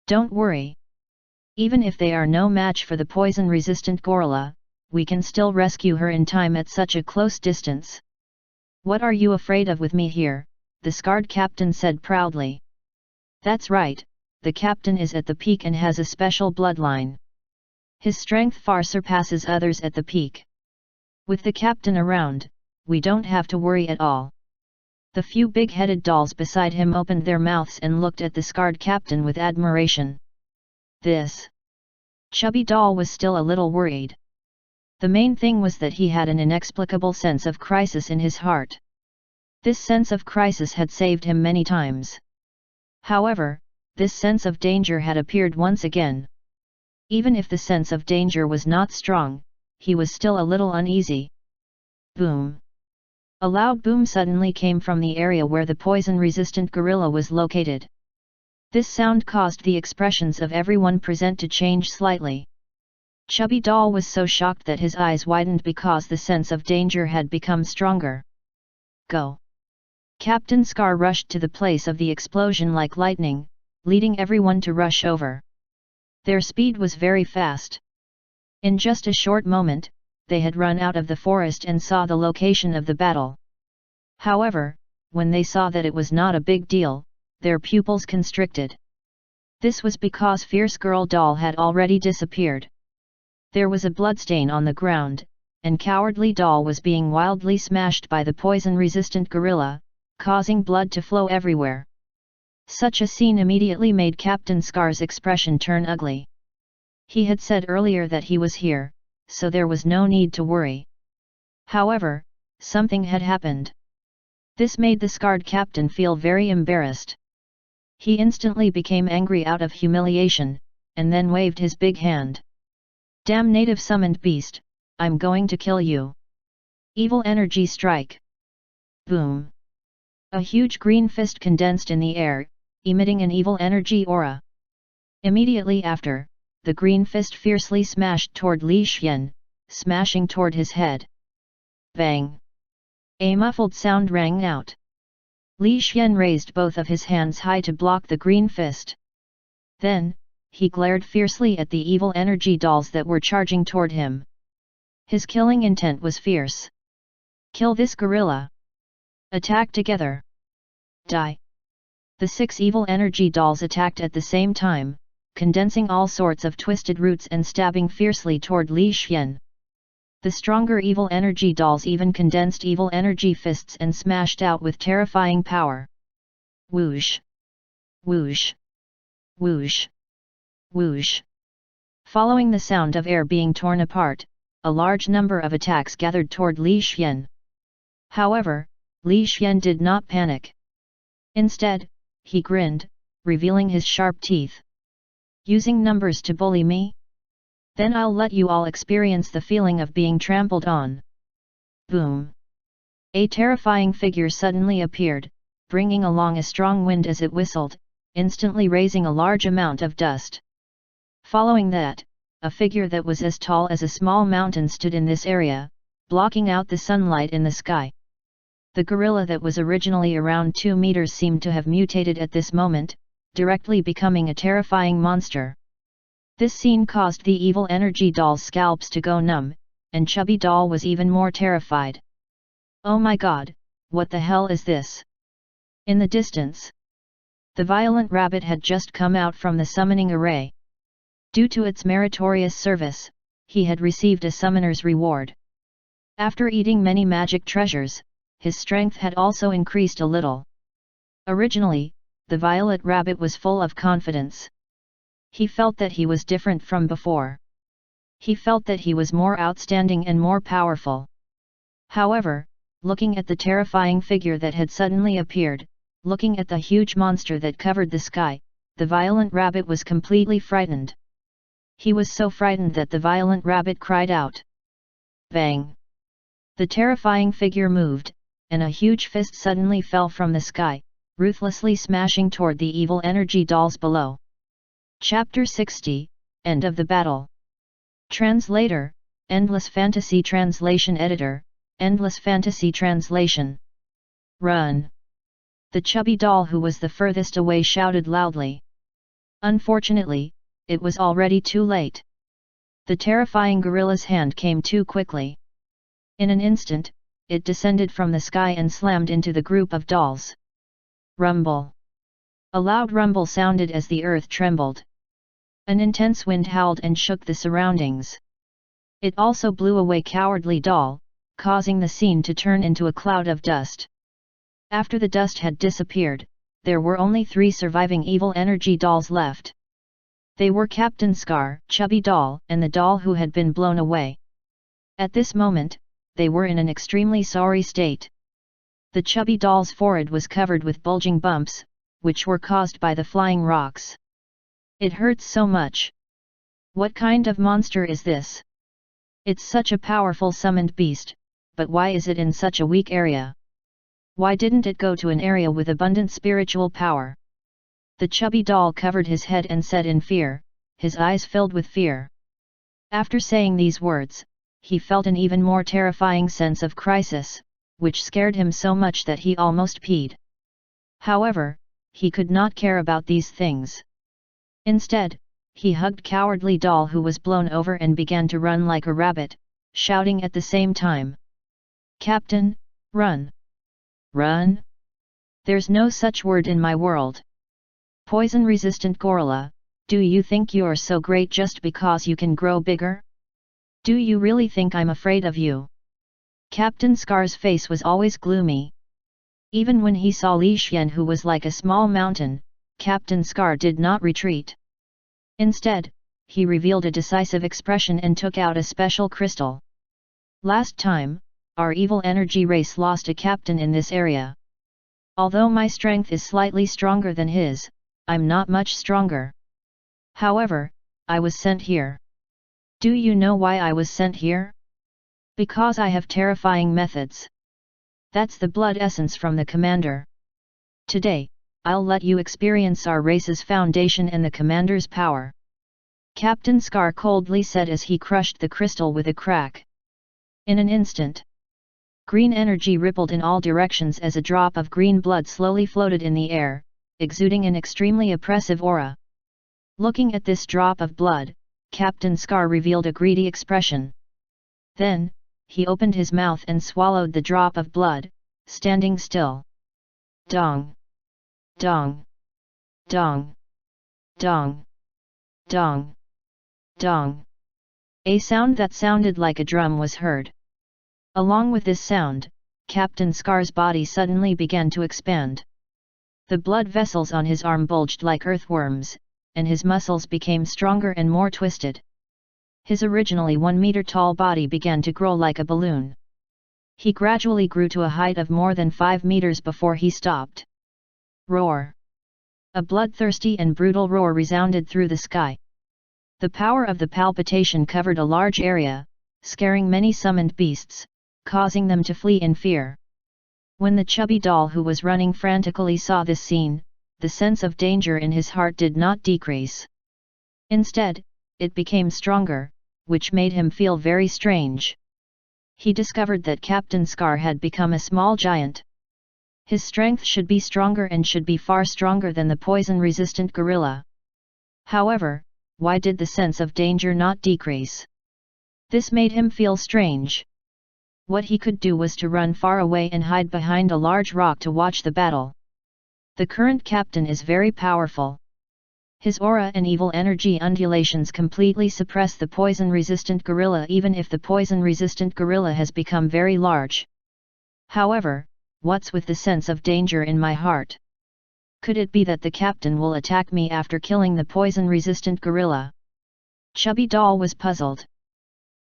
Speaker 1: Don't worry. Even if they are no match for the poison-resistant gorilla, we can still rescue her in time at such a close distance. What are you afraid of with me here? The scarred captain said proudly. That's right, the captain is at the peak and has a special bloodline. His strength far surpasses others at the peak. With the captain around, we don't have to worry at all. The few big-headed dolls beside him opened their mouths and looked at the scarred captain with admiration. This Chubby Doll was still a little worried. The main thing was that he had an inexplicable sense of crisis in his heart. This sense of crisis had saved him many times. However, this sense of danger had appeared once again. Even if the sense of danger was not strong, he was still a little uneasy. Boom! A loud boom suddenly came from the area where the poison-resistant gorilla was located. This sound caused the expressions of everyone present to change slightly. Chubby Doll was so shocked that his eyes widened because the sense of danger had become stronger. Go! Captain Scar rushed to the place of the explosion like lightning, leading everyone to rush over. Their speed was very fast. In just a short moment, they had run out of the forest and saw the location of the battle. However, when they saw that it was not a big deal, their pupils constricted. This was because Fierce Girl Doll had already disappeared. There was a bloodstain on the ground, and Cowardly Doll was being wildly smashed by the poison-resistant gorilla, causing blood to flow everywhere. Such a scene immediately made Captain Scar's expression turn ugly. He had said earlier that he was here, so there was no need to worry. However, something had happened. This made the scarred captain feel very embarrassed. He instantly became angry out of humiliation, and then waved his big hand. Damn native summoned beast, I'm going to kill you. Evil energy strike. Boom! A huge green fist condensed in the air, emitting an evil energy aura. Immediately after, the green fist fiercely smashed toward Li Xian, smashing toward his head. Bang! A muffled sound rang out. Li Xian raised both of his hands high to block the green fist. Then, he glared fiercely at the evil energy dolls that were charging toward him. His killing intent was fierce. Kill this gorilla! Attack together! Die! The 6 evil energy dolls attacked at the same time, condensing all sorts of twisted roots and stabbing fiercely toward Li Xian. The stronger evil energy dolls even condensed evil energy fists and smashed out with terrifying power. Whoosh! Whoosh! Whoosh! Whoosh! Following the sound of air being torn apart, a large number of attacks gathered toward Li Xian. However, Li Xian did not panic. Instead, he grinned, revealing his sharp teeth. Using numbers to bully me? Then I'll let you all experience the feeling of being trampled on. Boom! A terrifying figure suddenly appeared, bringing along a strong wind as it whistled, instantly raising a large amount of dust. Following that, a figure that was as tall as a small mountain stood in this area, blocking out the sunlight in the sky. The gorilla that was originally around 2 meters seemed to have mutated at this moment, directly becoming a terrifying monster. This scene caused the evil energy doll's scalps to go numb, and Chubby Doll was even more terrified. Oh my god, what the hell is this? In the distance, the violent rabbit had just come out from the summoning array. Due to its meritorious service, he had received a summoner's reward. After eating many magic treasures, his strength had also increased a little. Originally, the violet rabbit was full of confidence. He felt that he was different from before. He felt that he was more outstanding and more powerful. However, looking at the terrifying figure that had suddenly appeared, looking at the huge monster that covered the sky, the violent rabbit was completely frightened. He was so frightened that the violent rabbit cried out. Bang! The terrifying figure moved, and a huge fist suddenly fell from the sky, ruthlessly smashing toward the evil energy dolls below. Chapter 60, End of the Battle. Translator, Endless Fantasy Translation Editor, Endless Fantasy Translation. Run! The chubby doll who was the furthest away shouted loudly. Unfortunately, it was already too late. The terrifying gorilla's hand came too quickly. In an instant, it descended from the sky and slammed into the group of dolls. Rumble! A loud rumble sounded as the earth trembled. An intense wind howled and shook the surroundings. It also blew away Cowardly Doll, causing the scene to turn into a cloud of dust. After the dust had disappeared, there were only 3 surviving evil energy dolls left. They were Captain Scar, Chubby Doll, and the doll who had been blown away. At this moment, they were in an extremely sorry state. The chubby doll's forehead was covered with bulging bumps, which were caused by the flying rocks. It hurts so much. What kind of monster is this? It's such a powerful summoned beast, but why is it in such a weak area? Why didn't it go to an area with abundant spiritual power? The chubby doll covered his head and said in fear, his eyes filled with fear. After saying these words, he felt an even more terrifying sense of crisis, which scared him so much that he almost peed. However, he could not care about these things. Instead, he hugged cowardly doll who was blown over and began to run like a rabbit, shouting at the same time. Captain, run! Run? There's no such word in my world. Poison-resistant gorilla, do you think you're so great just because you can grow bigger? Do you really think I'm afraid of you? Captain Scar's face was always gloomy. Even when he saw Li Xian, who was like a small mountain, Captain Scar did not retreat. Instead, he revealed a decisive expression and took out a special crystal. Last time, our evil energy race lost a captain in this area. Although my strength is slightly stronger than his, I'm not much stronger. However, I was sent here. Do you know why I was sent here? Because I have terrifying methods. That's the blood essence from the commander. Today, I'll let you experience our race's foundation and the commander's power. Captain Scar coldly said as he crushed the crystal with a crack. In an instant, green energy rippled in all directions as a drop of green blood slowly floated in the air, exuding an extremely oppressive aura. Looking at this drop of blood, Captain Scar revealed a greedy expression. Then, he opened his mouth and swallowed the drop of blood, standing still. Dong! Dong! Dong! Dong! Dong! Dong! A sound that sounded like a drum was heard. Along with this sound, Captain Scar's body suddenly began to expand. The blood vessels on his arm bulged like earthworms, and his muscles became stronger and more twisted. His originally 1 meter tall body began to grow like a balloon. He gradually grew to a height of more than 5 meters before he stopped. Roar! A bloodthirsty and brutal roar resounded through the sky. The power of the palpitation covered a large area, scaring many summoned beasts, causing them to flee in fear. When the chubby doll who was running frantically saw this scene, the sense of danger in his heart did not decrease. Instead, it became stronger, which made him feel very strange. He discovered that Captain Scar had become a small giant. His strength should be stronger and should be far stronger than the poison-resistant gorilla. However, why did the sense of danger not decrease? This made him feel strange. What he could do was to run far away and hide behind a large rock to watch the battle. The current captain is very powerful. His aura and evil energy undulations completely suppress the poison-resistant gorilla even if the poison-resistant gorilla has become very large. However, what's with the sense of danger in my heart? Could it be that the captain will attack me after killing the poison-resistant gorilla? Chubby Doll was puzzled.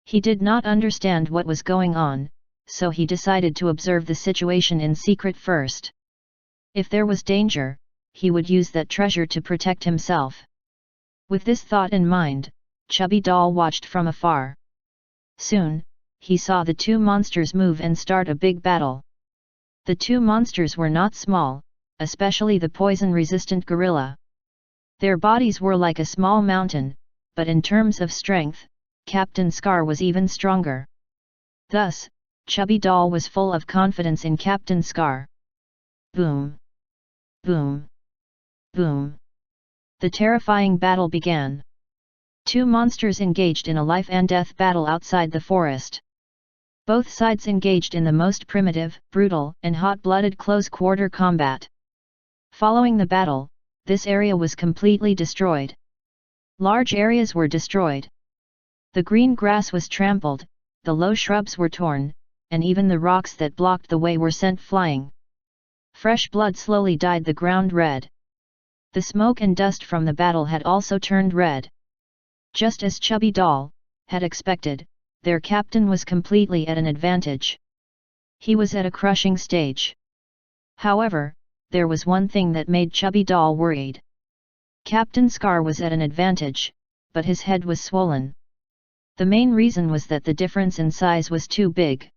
Speaker 1: He did not understand what was going on, so he decided to observe the situation in secret first. If there was danger, he would use that treasure to protect himself. With this thought in mind, Chubby Doll watched from afar. Soon, he saw the two monsters move and start a big battle. The two monsters were not small, especially the poison-resistant gorilla. Their bodies were like a small mountain, but in terms of strength, Captain Scar was even stronger. Thus, Chubby Doll was full of confidence in Captain Scar. Boom! Boom! Boom! The terrifying battle began. Two monsters engaged in a life and death battle outside the forest. Both sides engaged in the most primitive, brutal, and hot-blooded close-quarter combat. Following the battle, this area was completely destroyed. Large areas were destroyed. The green grass was trampled, the low shrubs were torn, and even the rocks that blocked the way were sent flying. Fresh blood slowly dyed the ground red. The smoke and dust from the battle had also turned red. Just as Chubby Doll had expected, their captain was completely at an advantage. He was at a crushing stage. However, there was one thing that made Chubby Doll worried. Captain Scar was at an advantage, but his head was swollen. The main reason was that the difference in size was too big.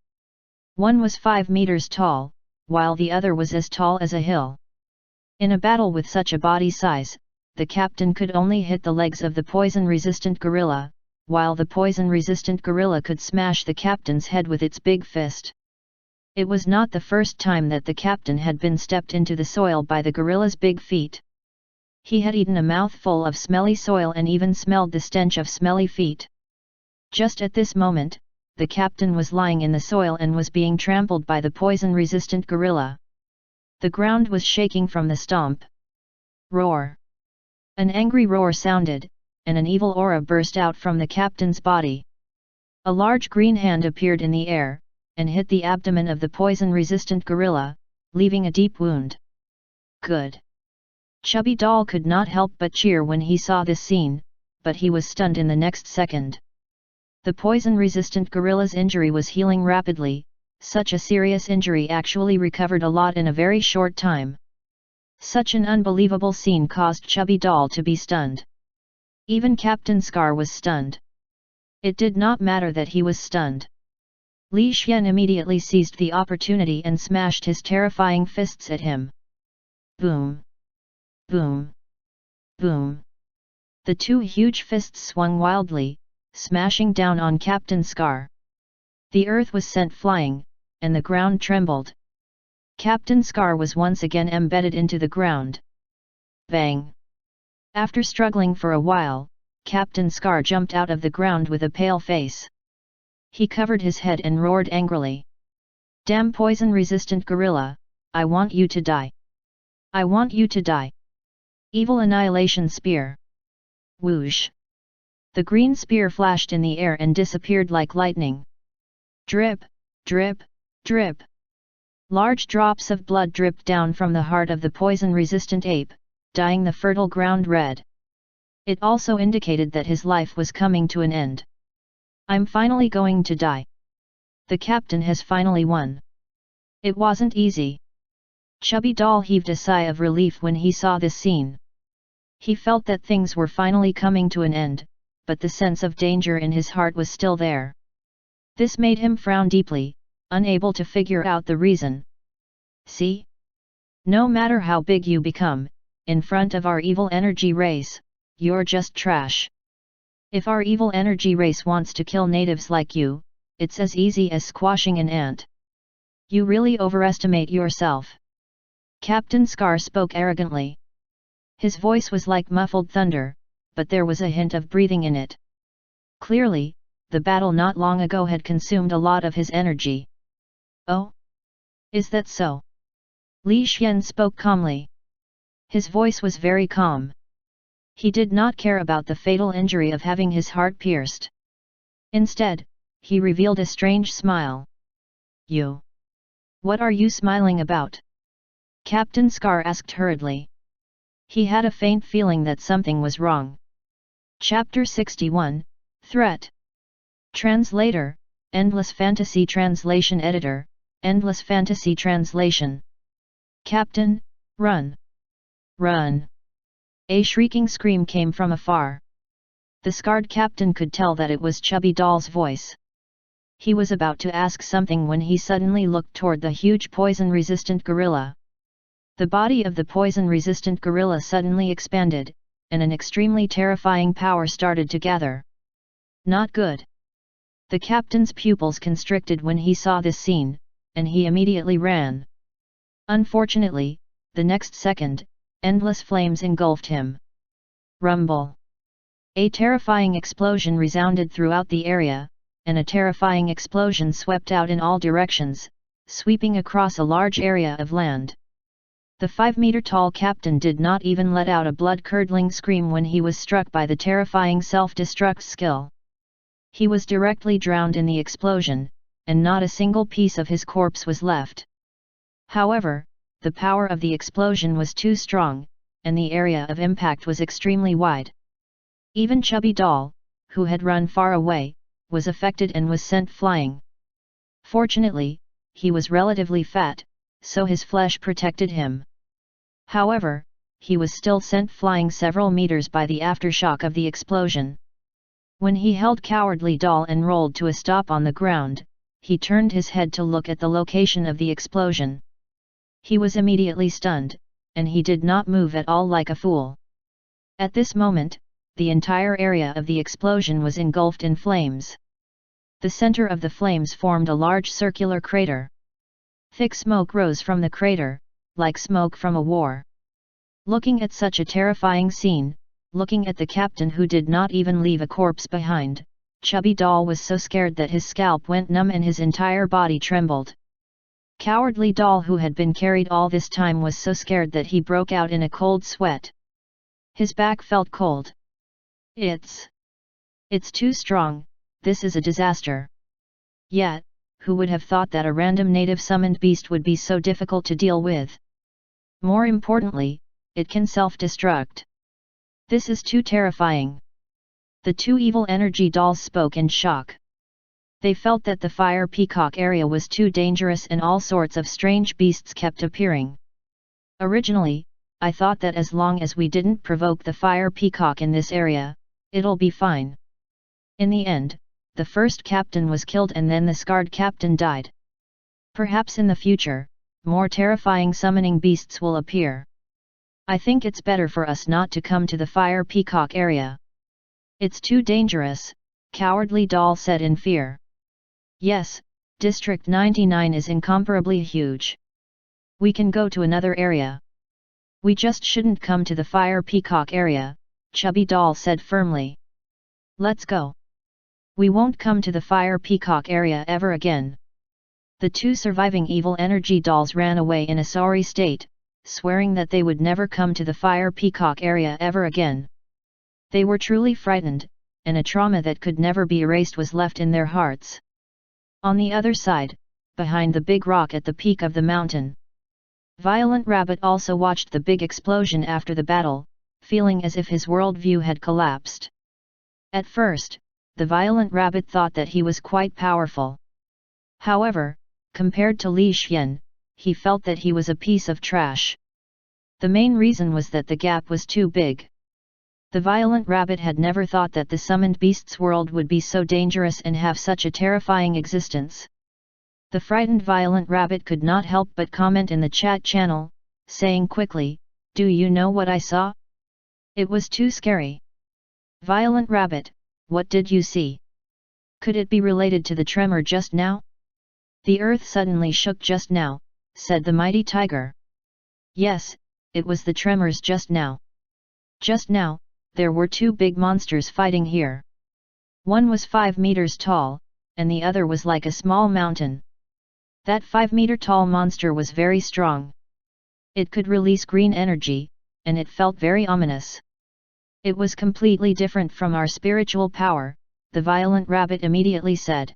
Speaker 1: One was 5 meters tall, while the other was as tall as a hill. In a battle with such a body size, the captain could only hit the legs of the poison-resistant gorilla, while the poison-resistant gorilla could smash the captain's head with its big fist. It was not the first time that the captain had been stepped into the soil by the gorilla's big feet. He had eaten a mouthful of smelly soil and even smelled the stench of smelly feet. Just at this moment, the captain was lying in the soil and was being trampled by the poison-resistant gorilla. The ground was shaking from the stomp. Roar! An angry roar sounded, and an evil aura burst out from the captain's body. A large green hand appeared in the air, and hit the abdomen of the poison-resistant gorilla, leaving a deep wound. Good! Chubby Doll could not help but cheer when he saw this scene, but he was stunned in the next second. The poison-resistant gorilla's injury was healing rapidly. Such a serious injury actually recovered a lot in a very short time. Such an unbelievable scene caused Chubby Doll to be stunned. Even Captain Scar was stunned. It did not matter that he was stunned. Li Xian immediately seized the opportunity and smashed his terrifying fists at him. Boom! Boom! Boom! The two huge fists swung wildly, smashing down on Captain Scar. The earth was sent flying, and the ground trembled. Captain Scar was once again embedded into the ground. Bang! After struggling for a while, Captain Scar jumped out of the ground with a pale face. He covered his head and roared angrily. Damn poison-resistant gorilla, I want you to die! I want you to die! Evil Annihilation Spear! Whoosh! The green spear flashed in the air and disappeared like lightning. Drip, drip, drip. Large drops of blood dripped down from the heart of the poison-resistant ape, dyeing the fertile ground red. It also indicated that his life was coming to an end. I'm finally going to die. The captain has finally won. It wasn't easy. Chubby Doll heaved a sigh of relief when he saw this scene. He felt that things were finally coming to an end, but the sense of danger in his heart was still there. This made him frown deeply, unable to figure out the reason. See? No matter how big you become, in front of our evil energy race, you're just trash. If our evil energy race wants to kill natives like you, it's as easy as squashing an ant. You really overestimate yourself. Captain Scar spoke arrogantly. His voice was like muffled thunder, but there was a hint of breathing in it. Clearly, the battle not long ago had consumed a lot of his energy. Oh? Is that so? Li Xian spoke calmly. His voice was very calm. He did not care about the fatal injury of having his heart pierced. Instead, he revealed a strange smile. You? What are you smiling about? Captain Scar asked hurriedly. He had a faint feeling that something was wrong. Chapter 61, Threat. Translator, Endless Fantasy Translation Editor, Endless Fantasy Translation. Captain, run! Run! A shrieking scream came from afar. The scarred captain could tell that it was Chubby Doll's voice. He was about to ask something when he suddenly looked toward the huge poison-resistant gorilla. The body of the poison-resistant gorilla suddenly expanded, and an extremely terrifying power started to gather. Not good. The captain's pupils constricted when he saw this scene, and he immediately ran. Unfortunately, the next second, endless flames engulfed him. Rumble! A terrifying explosion resounded throughout the area, and a terrifying explosion swept out in all directions, sweeping across a large area of land. The 5-meter-tall captain did not even let out a blood-curdling scream when he was struck by the terrifying self-destruct skill. He was directly drowned in the explosion, and not a single piece of his corpse was left. However, the power of the explosion was too strong, and the area of impact was extremely wide. Even Chubby Doll, who had run far away, was affected and was sent flying. Fortunately, he was relatively fat, so his flesh protected him. However, he was still sent flying several meters by the aftershock of the explosion. When he held Cowardly Doll and rolled to a stop on the ground, he turned his head to look at the location of the explosion. He was immediately stunned, and he did not move at all like a fool. At this moment, the entire area of the explosion was engulfed in flames. The center of the flames formed a large circular crater. Thick smoke rose from the crater, like smoke from a war. Looking at such a terrifying scene, looking at the captain who did not even leave a corpse behind, Chubby Doll was so scared that his scalp went numb and his entire body trembled. Cowardly Doll, who had been carried all this time, was so scared that he broke out in a cold sweat. His back felt cold. It's too strong, this is a disaster. Yet, who would have thought that a random native summoned beast would be so difficult to deal with? More importantly, it can self-destruct. This is too terrifying. The two evil energy dolls spoke in shock. They felt that the fire peacock area was too dangerous and all sorts of strange beasts kept appearing. Originally, I thought that as long as we didn't provoke the fire peacock in this area, it'll be fine. In the end, the first captain was killed and then the scarred captain died. Perhaps in the future, more terrifying summoning beasts will appear. I think it's better for us not to come to the fire peacock area. It's too dangerous, Cowardly Doll said in fear. Yes, District 99 is incomparably huge. We can go to another area. We just shouldn't come to the fire peacock area, Chubby Doll said firmly. Let's go. We won't come to the fire peacock area ever again. The two surviving evil energy dolls ran away in a sorry state, swearing that they would never come to the fire peacock area ever again. They were truly frightened, and a trauma that could never be erased was left in their hearts. On the other side, behind the big rock at the peak of the mountain, Violent Rabbit also watched the big explosion after the battle, feeling as if his worldview had collapsed. At first, the Violent Rabbit thought that he was quite powerful. However, compared to Li Xian, he felt that he was a piece of trash. The main reason was that the gap was too big. The Violent Rabbit had never thought that the summoned beast's world would be so dangerous and have such a terrifying existence. The frightened Violent Rabbit could not help but comment in the chat channel, saying quickly, "Do you know what I saw? It was too scary." Violent Rabbit, what did you see? Could it be related to the tremor just now? The earth suddenly shook just now, said the mighty tiger. Yes, it was the tremors just now. Just now, there were two big monsters fighting here. One was 5 meters tall, and the other was like a small mountain. That 5-meter tall monster was very strong. It could release green energy, and it felt very ominous. It was completely different from our spiritual power, the Violent Rabbit immediately said.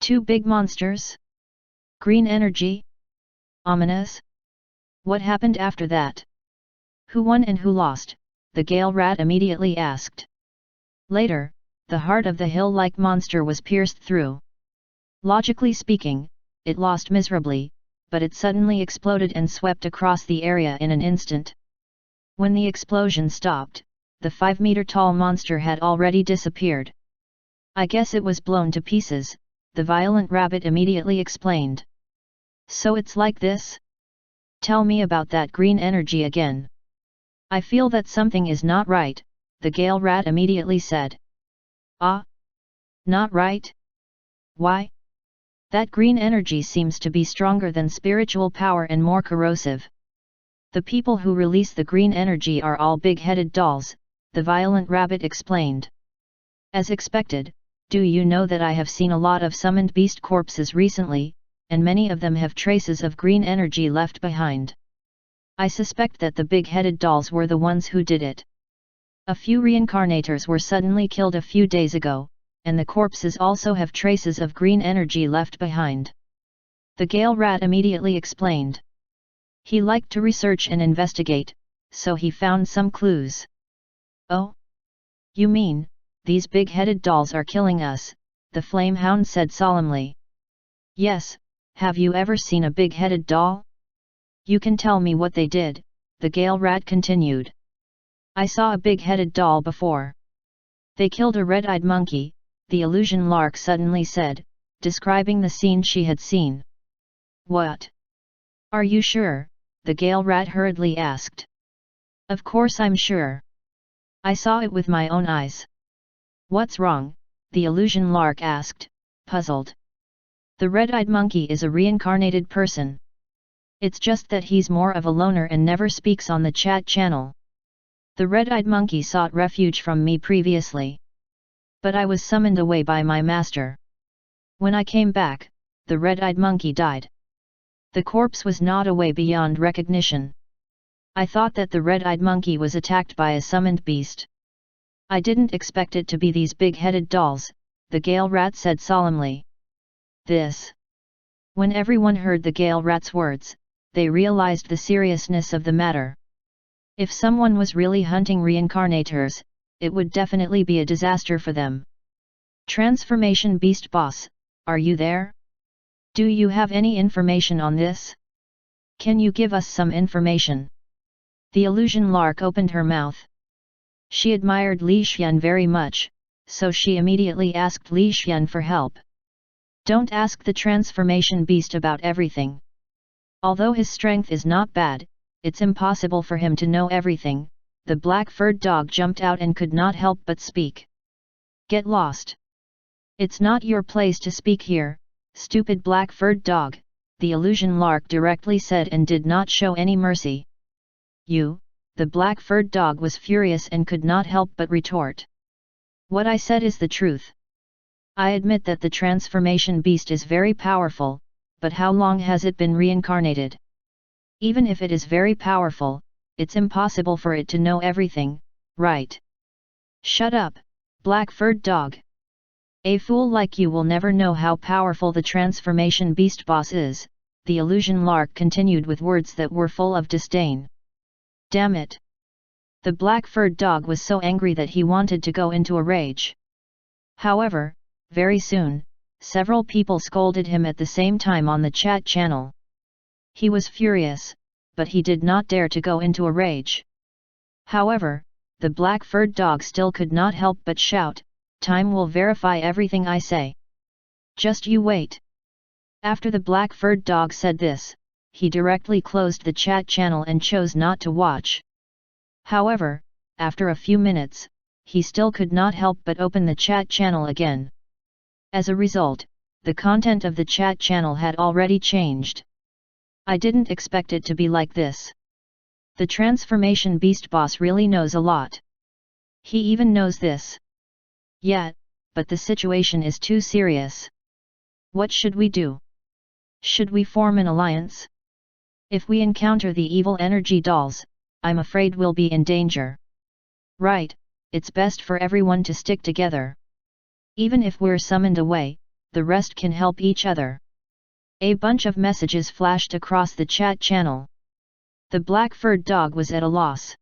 Speaker 1: Two big monsters? Green energy? Ominous? What happened after that? Who won and who lost? The Gale Rat immediately asked. Later, the heart of the hill-like monster was pierced through. Logically speaking, it lost miserably, but it suddenly exploded and swept across the area in an instant. When the explosion stopped, the 5-meter tall monster had already disappeared. I guess it was blown to pieces, the Violent Rabbit immediately explained. So it's like this? Tell me about that green energy again. I feel that something is not right, the Gale Rat immediately said. Ah? Not right? Why? That green energy seems to be stronger than spiritual power and more corrosive. The people who release the green energy are all big-headed dolls, the Violent Rabbit explained. As expected, do you know that I have seen a lot of summoned beast corpses recently, and many of them have traces of green energy left behind. I suspect that the big-headed dolls were the ones who did it. A few reincarnators were suddenly killed a few days ago, and the corpses also have traces of green energy left behind. The Gale Rat immediately explained. He liked to research and investigate, so he found some clues. Oh? You mean, these big-headed dolls are killing us, the Flame Hound said solemnly. Yes, have you ever seen a big-headed doll? You can tell me what they did, the Gale Rat continued. I saw a big-headed doll before. They killed a red-eyed monkey, the illusion lark suddenly said, describing the scene she had seen. What? Are you sure? The Gale rat hurriedly asked. Of course I'm sure. I saw it with my own eyes. What's wrong? The illusion lark asked, puzzled. The red-eyed monkey is a reincarnated person. It's just that he's more of a loner and never speaks on the chat channel. The red-eyed monkey sought refuge from me previously. But I was summoned away by my master. When I came back, the red-eyed monkey died. The corpse was gnawed away beyond recognition. I thought that the red-eyed monkey was attacked by a summoned beast. I didn't expect it to be these big-headed dolls, the Gale rat said solemnly. When everyone heard the Gale rat's words, they realized the seriousness of the matter. If someone was really hunting reincarnators, it would definitely be a disaster for them. Transformation Beast Boss, are you there? Do you have any information on this? Can you give us some information? The illusion lark opened her mouth. She admired Li Xian very much, so she immediately asked Li Xian for help. Don't ask the transformation beast about everything. Although his strength is not bad, it's impossible for him to know everything. The black-furred dog jumped out and could not help but speak. Get lost. It's not your place to speak here, stupid black-furred dog, the illusion lark directly said and did not show any mercy. You, the black-furred dog was furious and could not help but retort. What I said is the truth. I admit that the transformation beast is very powerful, but how long has it been reincarnated? Even if it is very powerful, it's impossible for it to know everything, right? Shut up, black-furred dog. A fool like you will never know how powerful the transformation beast boss is, the illusion lark continued with words that were full of disdain. Damn it! The black-furred dog was so angry that he wanted to go into a rage. However, very soon, several people scolded him at the same time on the chat channel. He was furious, but he did not dare to go into a rage. However, the black-furred dog still could not help but shout, "Time will verify everything I say. Just you wait." After the black-furred dog said this, he directly closed the chat channel and chose not to watch. However, after a few minutes, he still could not help but open the chat channel again. As a result, the content of the chat channel had already changed. I didn't expect it to be like this. The transformation beast boss really knows a lot. He even knows this. Yet, but the situation is too serious. What should we do? Should we form an alliance? If we encounter the evil energy dolls, I'm afraid we'll be in danger. Right, it's best for everyone to stick together. Even if we're summoned away, the rest can help each other. A bunch of messages flashed across the chat channel. The black-furred dog was at a loss.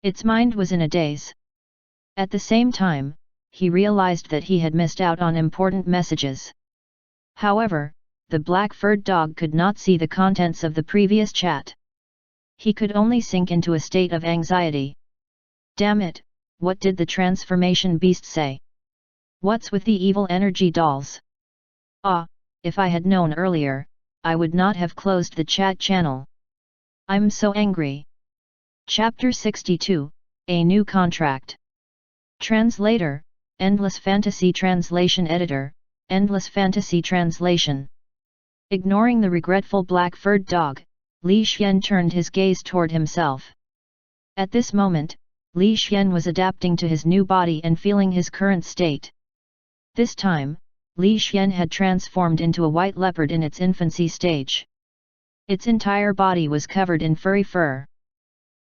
Speaker 1: Its mind was in a daze. At the same time, he realized that he had missed out on important messages. However, the black-furred dog could not see the contents of the previous chat. He could only sink into a state of anxiety. Damn it, what did the transformation beast say? What's with the evil energy dolls? Ah, if I had known earlier, I would not have closed the chat channel. I'm so angry. Chapter 62, A New Contract. Translator, Endless Fantasy Translation Editor, Endless Fantasy Translation. Ignoring the regretful black-furred dog, Li Xian turned his gaze toward himself. At this moment, Li Xian was adapting to his new body and feeling his current state. This time, Li Xian had transformed into a white leopard in its infancy stage. Its entire body was covered in furry fur.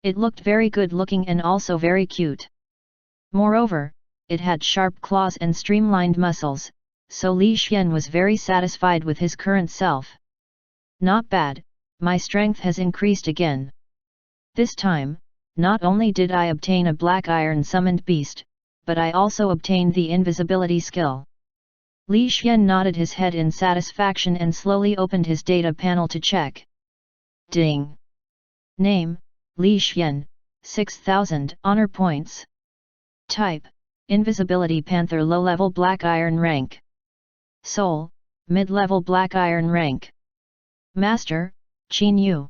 Speaker 1: It looked very good-looking and also very cute. Moreover, it had sharp claws and streamlined muscles, so Li Xian was very satisfied with his current self. Not bad, my strength has increased again. This time, not only did I obtain a black iron summoned beast, but I also obtained the invisibility skill. Li Xian nodded his head in satisfaction and slowly opened his data panel to check. Ding! Name, Li Xian, 6,000 honor points. Type, Invisibility Panther low-level Black Iron rank. Soul, mid-level Black Iron rank. Master, Qin Yu.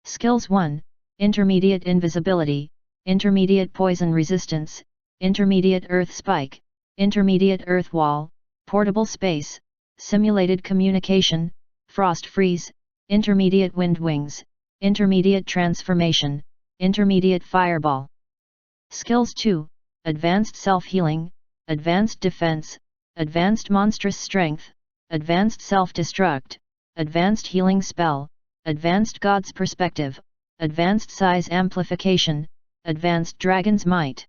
Speaker 1: Skills 1, Intermediate Invisibility, Intermediate Poison Resistance, Intermediate Earth Spike, Intermediate Earth Wall, Portable Space, Simulated Communication, Frost Freeze, Intermediate Wind Wings, Intermediate Transformation, Intermediate Fireball. Skills 2, Advanced Self-Healing, Advanced Defense, Advanced Monstrous Strength, Advanced Self-Destruct, Advanced Healing Spell, Advanced God's Perspective, Advanced Size Amplification, Advanced Dragon's Might.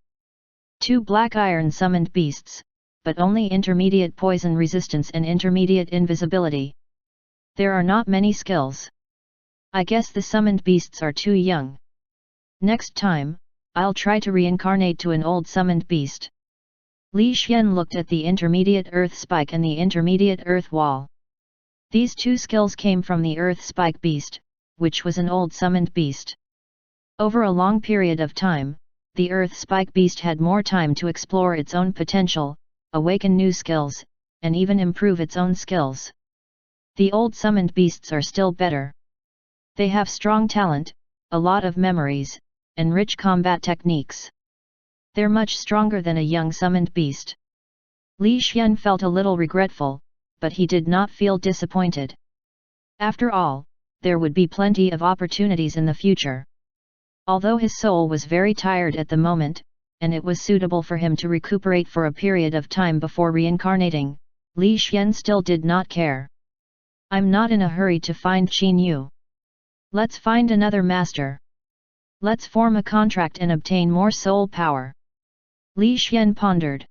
Speaker 1: 2 Black Iron Summoned Beasts, but only Intermediate Poison Resistance and Intermediate Invisibility. There are not many skills. I guess the summoned beasts are too young. Next time, I'll try to reincarnate to an old summoned beast. Li Xian looked at the Intermediate Earth Spike and the Intermediate Earth Wall. These two skills came from the Earth Spike Beast, which was an old summoned beast. Over a long period of time, the Earth Spike Beast had more time to explore its own potential, awaken new skills, and even improve its own skills. The old summoned beasts are still better. They have strong talent, a lot of memories, and rich combat techniques. They're much stronger than a young summoned beast. Li Xian felt a little regretful, but he did not feel disappointed. After all, there would be plenty of opportunities in the future. Although his soul was very tired at the moment, and it was suitable for him to recuperate for a period of time before reincarnating, Li Xian still did not care. I'm not in a hurry to find Qin Yu. Let's find another master. Let's form a contract and obtain more soul power. Li Xian pondered.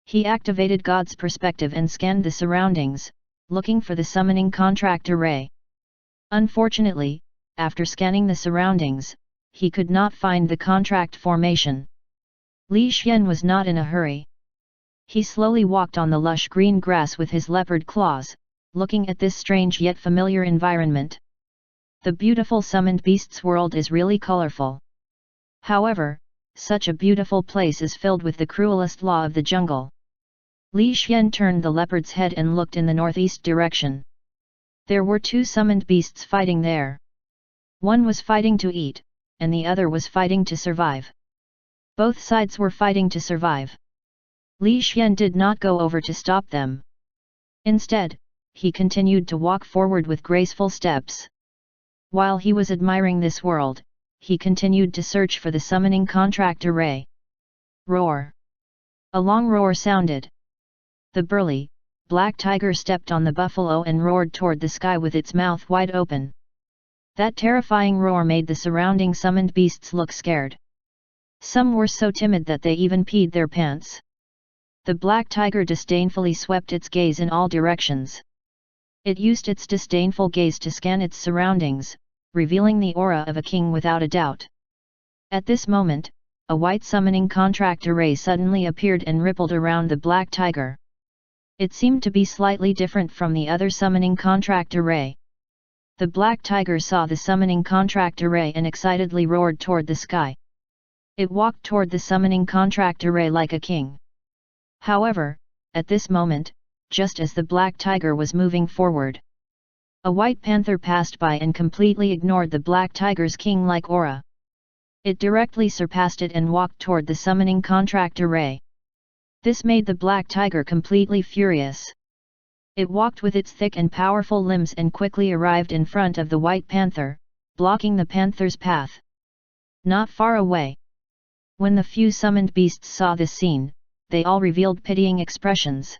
Speaker 1: He activated God's perspective and scanned the surroundings, looking for the summoning contract array. Unfortunately, after scanning the surroundings, he could not find the contract formation. Li Xian was not in a hurry. He slowly walked on the lush green grass with his leopard claws, looking at this strange yet familiar environment. The beautiful summoned beasts world is really colorful. However, such a beautiful place is filled with the cruelest law of the jungle. Li Xian turned the leopard's head and looked in the northeast direction. There were 2 summoned beasts fighting there. One was fighting to eat, and the other was fighting to survive. Both sides were fighting to survive. Li Xian did not go over to stop them. Instead, he continued to walk forward with graceful steps. While he was admiring this world, he continued to search for the summoning contract array. Roar! A long roar sounded. The burly, black tiger stepped on the buffalo and roared toward the sky with its mouth wide open. That terrifying roar made the surrounding summoned beasts look scared. Some were so timid that they even peed their pants. The black tiger disdainfully swept its gaze in all directions. It used its disdainful gaze to scan its surroundings, revealing the aura of a king without a doubt. At this moment, a white summoning contract array suddenly appeared and rippled around the black tiger. It seemed to be slightly different from the other summoning contract array. The black tiger saw the summoning contract array and excitedly roared toward the sky. It walked toward the summoning contract array like a king. However, at this moment, just as the black tiger was moving forward, a white panther passed by and completely ignored the black tiger's king-like aura. It directly surpassed it and walked toward the summoning contract array. This made the black tiger completely furious. It walked with its thick and powerful limbs and quickly arrived in front of the white panther, blocking the panther's path. Not far away. When the few summoned beasts saw this scene, they all revealed pitying expressions.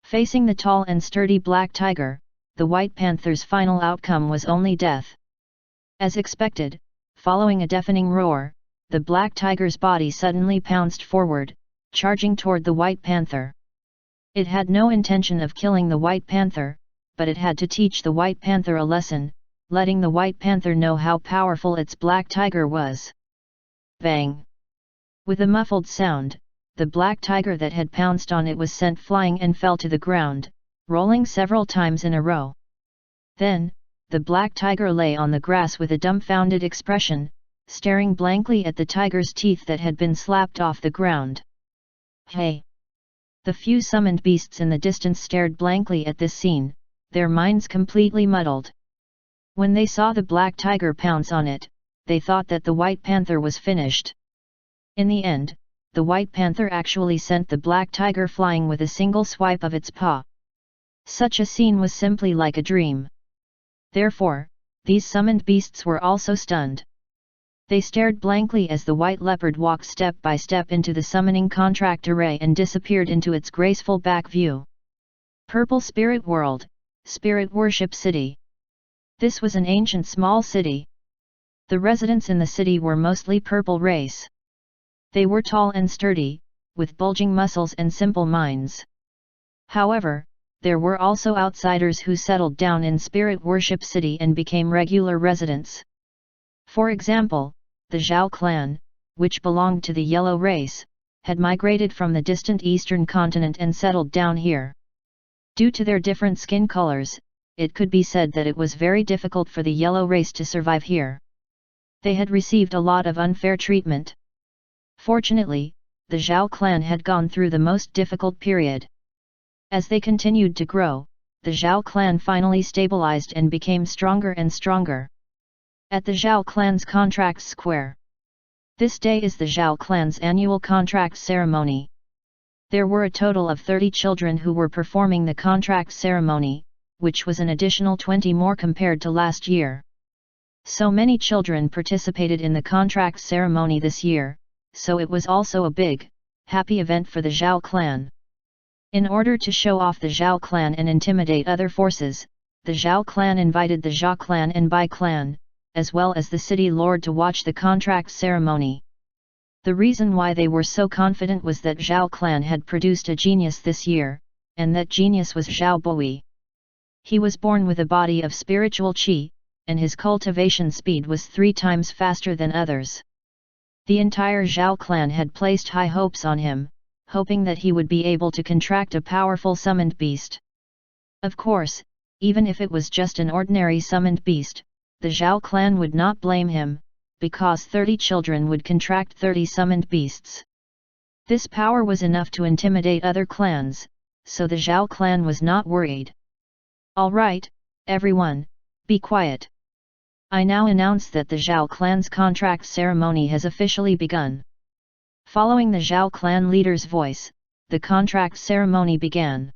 Speaker 1: Facing the tall and sturdy black tiger, the white panther's final outcome was only death. As expected, following a deafening roar, the black tiger's body suddenly pounced forward, charging toward the white panther. It had no intention of killing the white panther, but it had to teach the white panther a lesson, letting the white panther know how powerful its black tiger was. Bang! With a muffled sound, the black tiger that had pounced on it was sent flying and fell to the ground, rolling several times in a row. Then, the black tiger lay on the grass with a dumbfounded expression, staring blankly at the tiger's teeth that had been slapped off the ground. Hey! The few summoned beasts in the distance stared blankly at this scene, their minds completely muddled. When they saw the black tiger pounce on it, they thought that the white panther was finished. In the end, the white panther actually sent the black tiger flying with a single swipe of its paw. Such a scene was simply like a dream. Therefore, these summoned beasts were also stunned. They stared blankly as the white leopard walked step by step into the summoning contract array and disappeared into its graceful back view. Purple Spirit World, Spirit Worship City. This was an ancient small city. The residents in the city were mostly purple race. They were tall and sturdy, with bulging muscles and simple minds. However, there were also outsiders who settled down in Spirit Worship City and became regular residents. For example, the Zhao clan, which belonged to the yellow race, had migrated from the distant eastern continent and settled down here. Due to their different skin colors, it could be said that it was very difficult for the yellow race to survive here. They had received a lot of unfair treatment. Fortunately, the Zhao clan had gone through the most difficult period. As they continued to grow, the Zhao clan finally stabilized and became stronger and stronger. At the Zhao clan's contract square. This day is the Zhao clan's annual contract ceremony. There were a total of 30 children who were performing the contract ceremony, which was an additional 20 more compared to last year. So many children participated in the contract ceremony this year, so it was also a big, happy event for the Zhao clan. In order to show off the Zhao clan and intimidate other forces, the Zhao clan invited the Zhao clan and Bai clan, as well as the city lord to watch the contract ceremony. The reason why they were so confident was that Zhao clan had produced a genius this year, and that genius was Zhao Boi. He was born with a body of spiritual qi, and his cultivation speed was 3 times faster than others. The entire Zhao clan had placed high hopes on him, hoping that he would be able to contract a powerful summoned beast. Of course, even if it was just an ordinary summoned beast, the Zhao clan would not blame him, because 30 children would contract 30 summoned beasts. This power was enough to intimidate other clans, so the Zhao clan was not worried. Alright, everyone, be quiet. I now announce that the Zhao clan's contract ceremony has officially begun. Following the Zhao clan leader's voice, the contract ceremony began.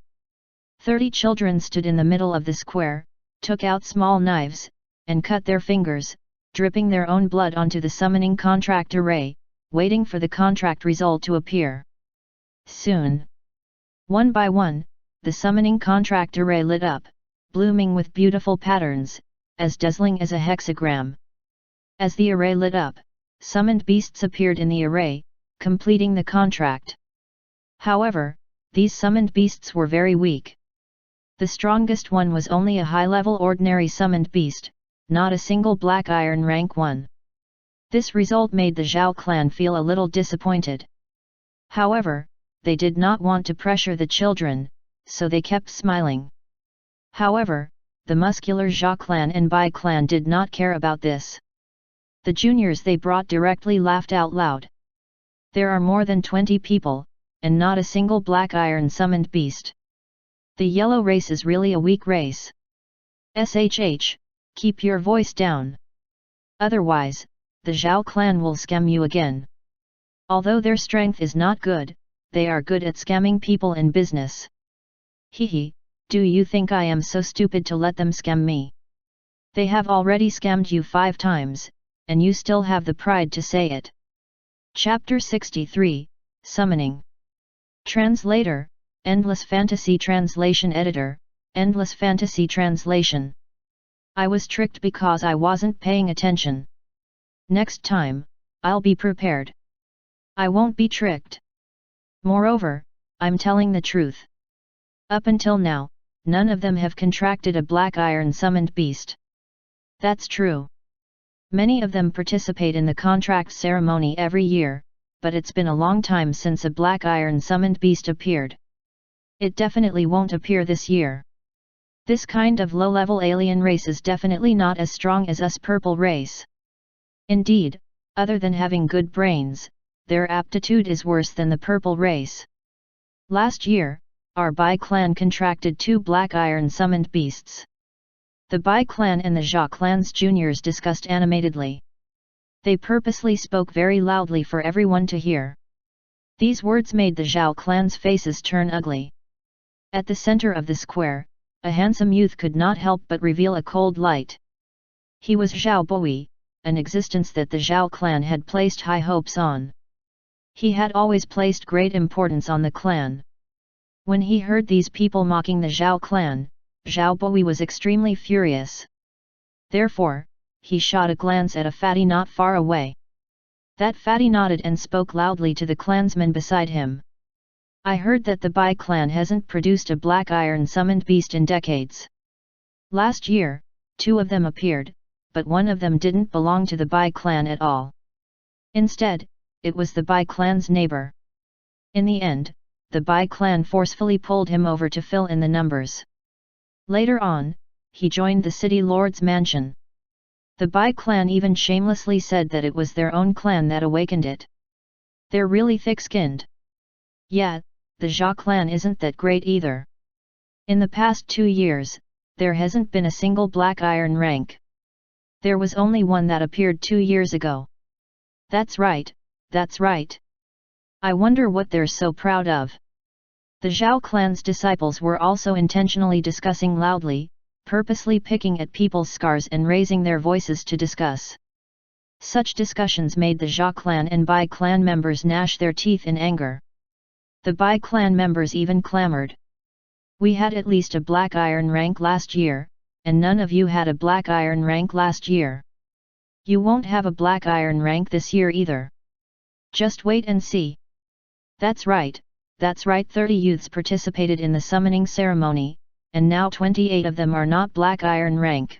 Speaker 1: 30 children stood in the middle of the square, took out small knives, and cut their fingers, dripping their own blood onto the summoning contract array, waiting for the contract result to appear. Soon, one by one, the summoning contract array lit up, blooming with beautiful patterns, as dazzling as a hexagram. As the array lit up, summoned beasts appeared in the array, completing the contract. However, these summoned beasts were very weak. The strongest one was only a high-level ordinary summoned beast, not a single black iron rank 1. This result made the Zhao clan feel a little disappointed. However, they did not want to pressure the children, so they kept smiling. However, the muscular Zhao clan and Bai clan did not care about this. The juniors they brought directly laughed out loud. There are more than 20 people, and not a single black iron summoned beast. The yellow race is really a weak race. SHH, keep your voice down. Otherwise, the Zhao clan will scam you again. Although their strength is not good, they are good at scamming people in business. Hehe, do you think I am so stupid to let them scam me? They have already scammed you 5 times, and you still have the pride to say it. Chapter 63, Summoning. Translator, Endless Fantasy Translation Editor, Endless Fantasy Translation. I was tricked because I wasn't paying attention. Next time, I'll be prepared. I won't be tricked. Moreover, I'm telling the truth. Up until now, none of them have contracted a black iron summoned beast. That's true. Many of them participate in the contract ceremony every year, but it's been a long time since a black iron summoned beast appeared. It definitely won't appear this year. This kind of low-level alien race is definitely not as strong as us purple race. Indeed, other than having good brains, their aptitude is worse than the purple race. Last year, our Bai clan contracted 2 black iron summoned beasts. The Bai clan and the Zhao clan's juniors discussed animatedly. They purposely spoke very loudly for everyone to hear. These words made the Zhao clan's faces turn ugly. At the center of the square, a handsome youth could not help but reveal a cold light. He was Zhao Boi, an existence that the Zhao clan had placed high hopes on. He had always placed great importance on the clan. When he heard these people mocking the Zhao clan, Zhao Boi was extremely furious. Therefore, he shot a glance at a fatty not far away. That fatty nodded and spoke loudly to the clansmen beside him. I heard that the Bai clan hasn't produced a black iron summoned beast in decades. Last year, 2 of them appeared, but one of them didn't belong to the Bai clan at all. Instead, it was the Bai clan's neighbor. In the end, the Bai clan forcefully pulled him over to fill in the numbers. Later on, he joined the city lord's mansion. The Bai clan even shamelessly said that it was their own clan that awakened it. They're really thick-skinned. Yeah, the Zhao clan isn't that great either. In the past 2 years, there hasn't been a single black iron rank. There was only one that appeared 2 years ago. That's right, that's right. I wonder what they're so proud of. The Zhao clan's disciples were also intentionally discussing loudly, purposely picking at people's scars and raising their voices to discuss. Such discussions made the Zhao clan and Bai clan members gnash their teeth in anger. The Bai clan members even clamored. We had at least a black iron rank last year, and none of you had a black iron rank last year. You won't have a black iron rank this year either. Just wait and see. That's right, 30 youths participated in the summoning ceremony, and now 28 of them are not black iron rank.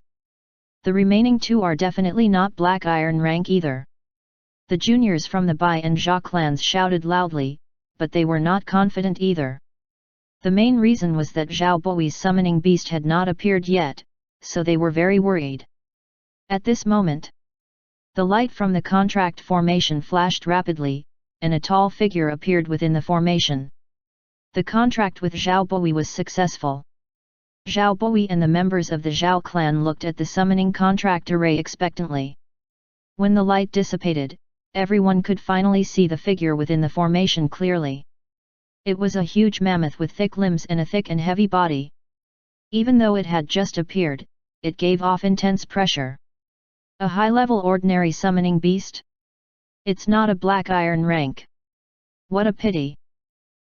Speaker 1: The remaining 2 are definitely not black iron rank either. The juniors from the Bai and Zhao clans shouted loudly, but they were not confident either. The main reason was that Zhao Boi's summoning beast had not appeared yet, so they were very worried. At this moment, the light from the contract formation flashed rapidly, and a tall figure appeared within the formation. The contract with Zhao Boi was successful. Zhao Boi and the members of the Zhao clan looked at the summoning contract array expectantly. When the light dissipated, everyone could finally see the figure within the formation clearly. It was a huge mammoth with thick limbs and a thick and heavy body. Even though it had just appeared, it gave off intense pressure. A high-level ordinary summoning beast? It's not a black iron rank. What a pity.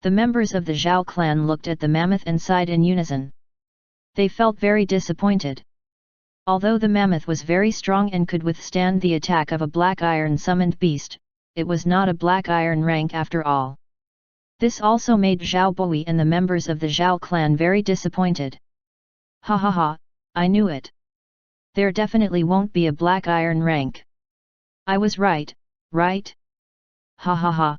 Speaker 1: The members of the Zhao clan looked at the mammoth and sighed in unison. They felt very disappointed. Although the mammoth was very strong and could withstand the attack of a black iron summoned beast, it was not a black iron rank after all. This also made Zhao Boi and the members of the Zhao clan very disappointed. Ha ha ha, I knew it. There definitely won't be a black iron rank. I was right, right? Ha ha ha.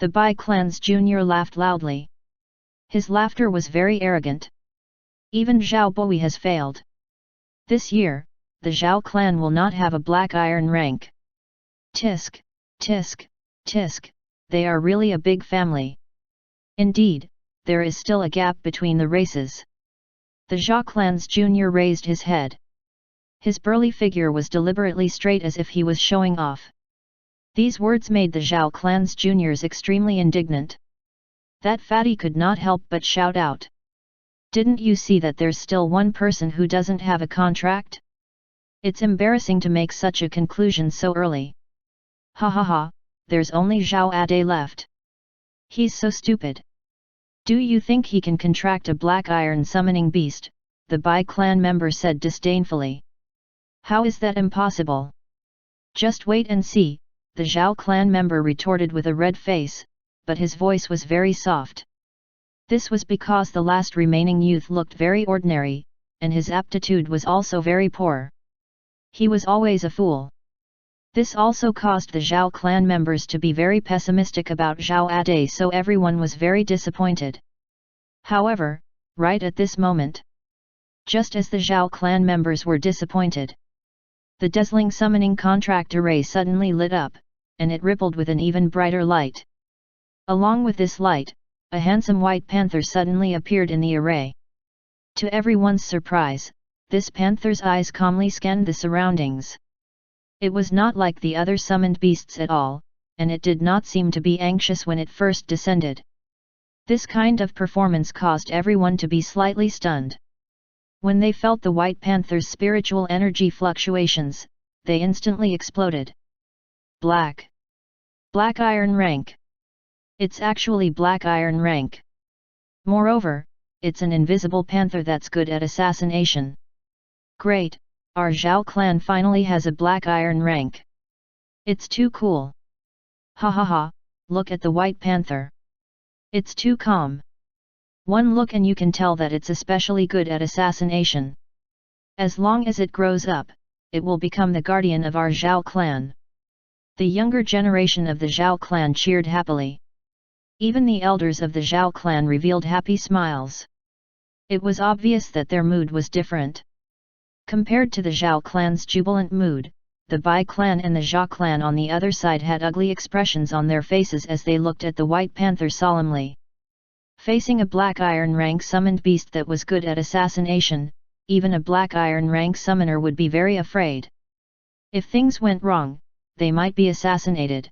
Speaker 1: The Bai clan's junior laughed loudly. His laughter was very arrogant. Even Zhao Boi has failed. This year, the Zhao clan will not have a black iron rank. Tisk, tisk, tisk, they are really a big family. Indeed, there is still a gap between the races. The Zhao clan's junior raised his head. His burly figure was deliberately straight as if he was showing off. These words made the Zhao clan's juniors extremely indignant. That fatty could not help but shout out. Didn't you see that there's still one person who doesn't have a contract? It's embarrassing to make such a conclusion so early. Ha ha ha, there's only Zhao Ade left. He's so stupid. Do you think he can contract a black iron summoning beast? The Bai clan member said disdainfully. How is that impossible? Just wait and see, the Zhao clan member retorted with a red face, but his voice was very soft. This was because the last remaining youth looked very ordinary, and his aptitude was also very poor. He was always a fool. This also caused the Zhao clan members to be very pessimistic about Zhao Ade, so everyone was very disappointed. However, right at this moment, just as the Zhao clan members were disappointed, the dazzling summoning contract array suddenly lit up, and it rippled with an even brighter light. Along with this light, a handsome white panther suddenly appeared in the array. To everyone's surprise, this panther's eyes calmly scanned the surroundings. It was not like the other summoned beasts at all, and it did not seem to be anxious when it first descended. This kind of performance caused everyone to be slightly stunned. When they felt the white panther's spiritual energy fluctuations, they instantly exploded. Black iron rank. It's actually black iron rank. Moreover, it's an invisible panther that's good at assassination. Great, our Zhao clan finally has a black iron rank. It's too cool. Ha ha ha, look at the white panther. It's too calm. One look and you can tell that it's especially good at assassination. As long as it grows up, it will become the guardian of our Zhao clan. The younger generation of the Zhao clan cheered happily. Even the elders of the Zhao clan revealed happy smiles. It was obvious that their mood was different. Compared to the Zhao clan's jubilant mood, the Bai clan and the Zhao clan on the other side had ugly expressions on their faces as they looked at the white panther solemnly. Facing a black iron rank summoned beast that was good at assassination, even a black iron rank summoner would be very afraid. If things went wrong, they might be assassinated.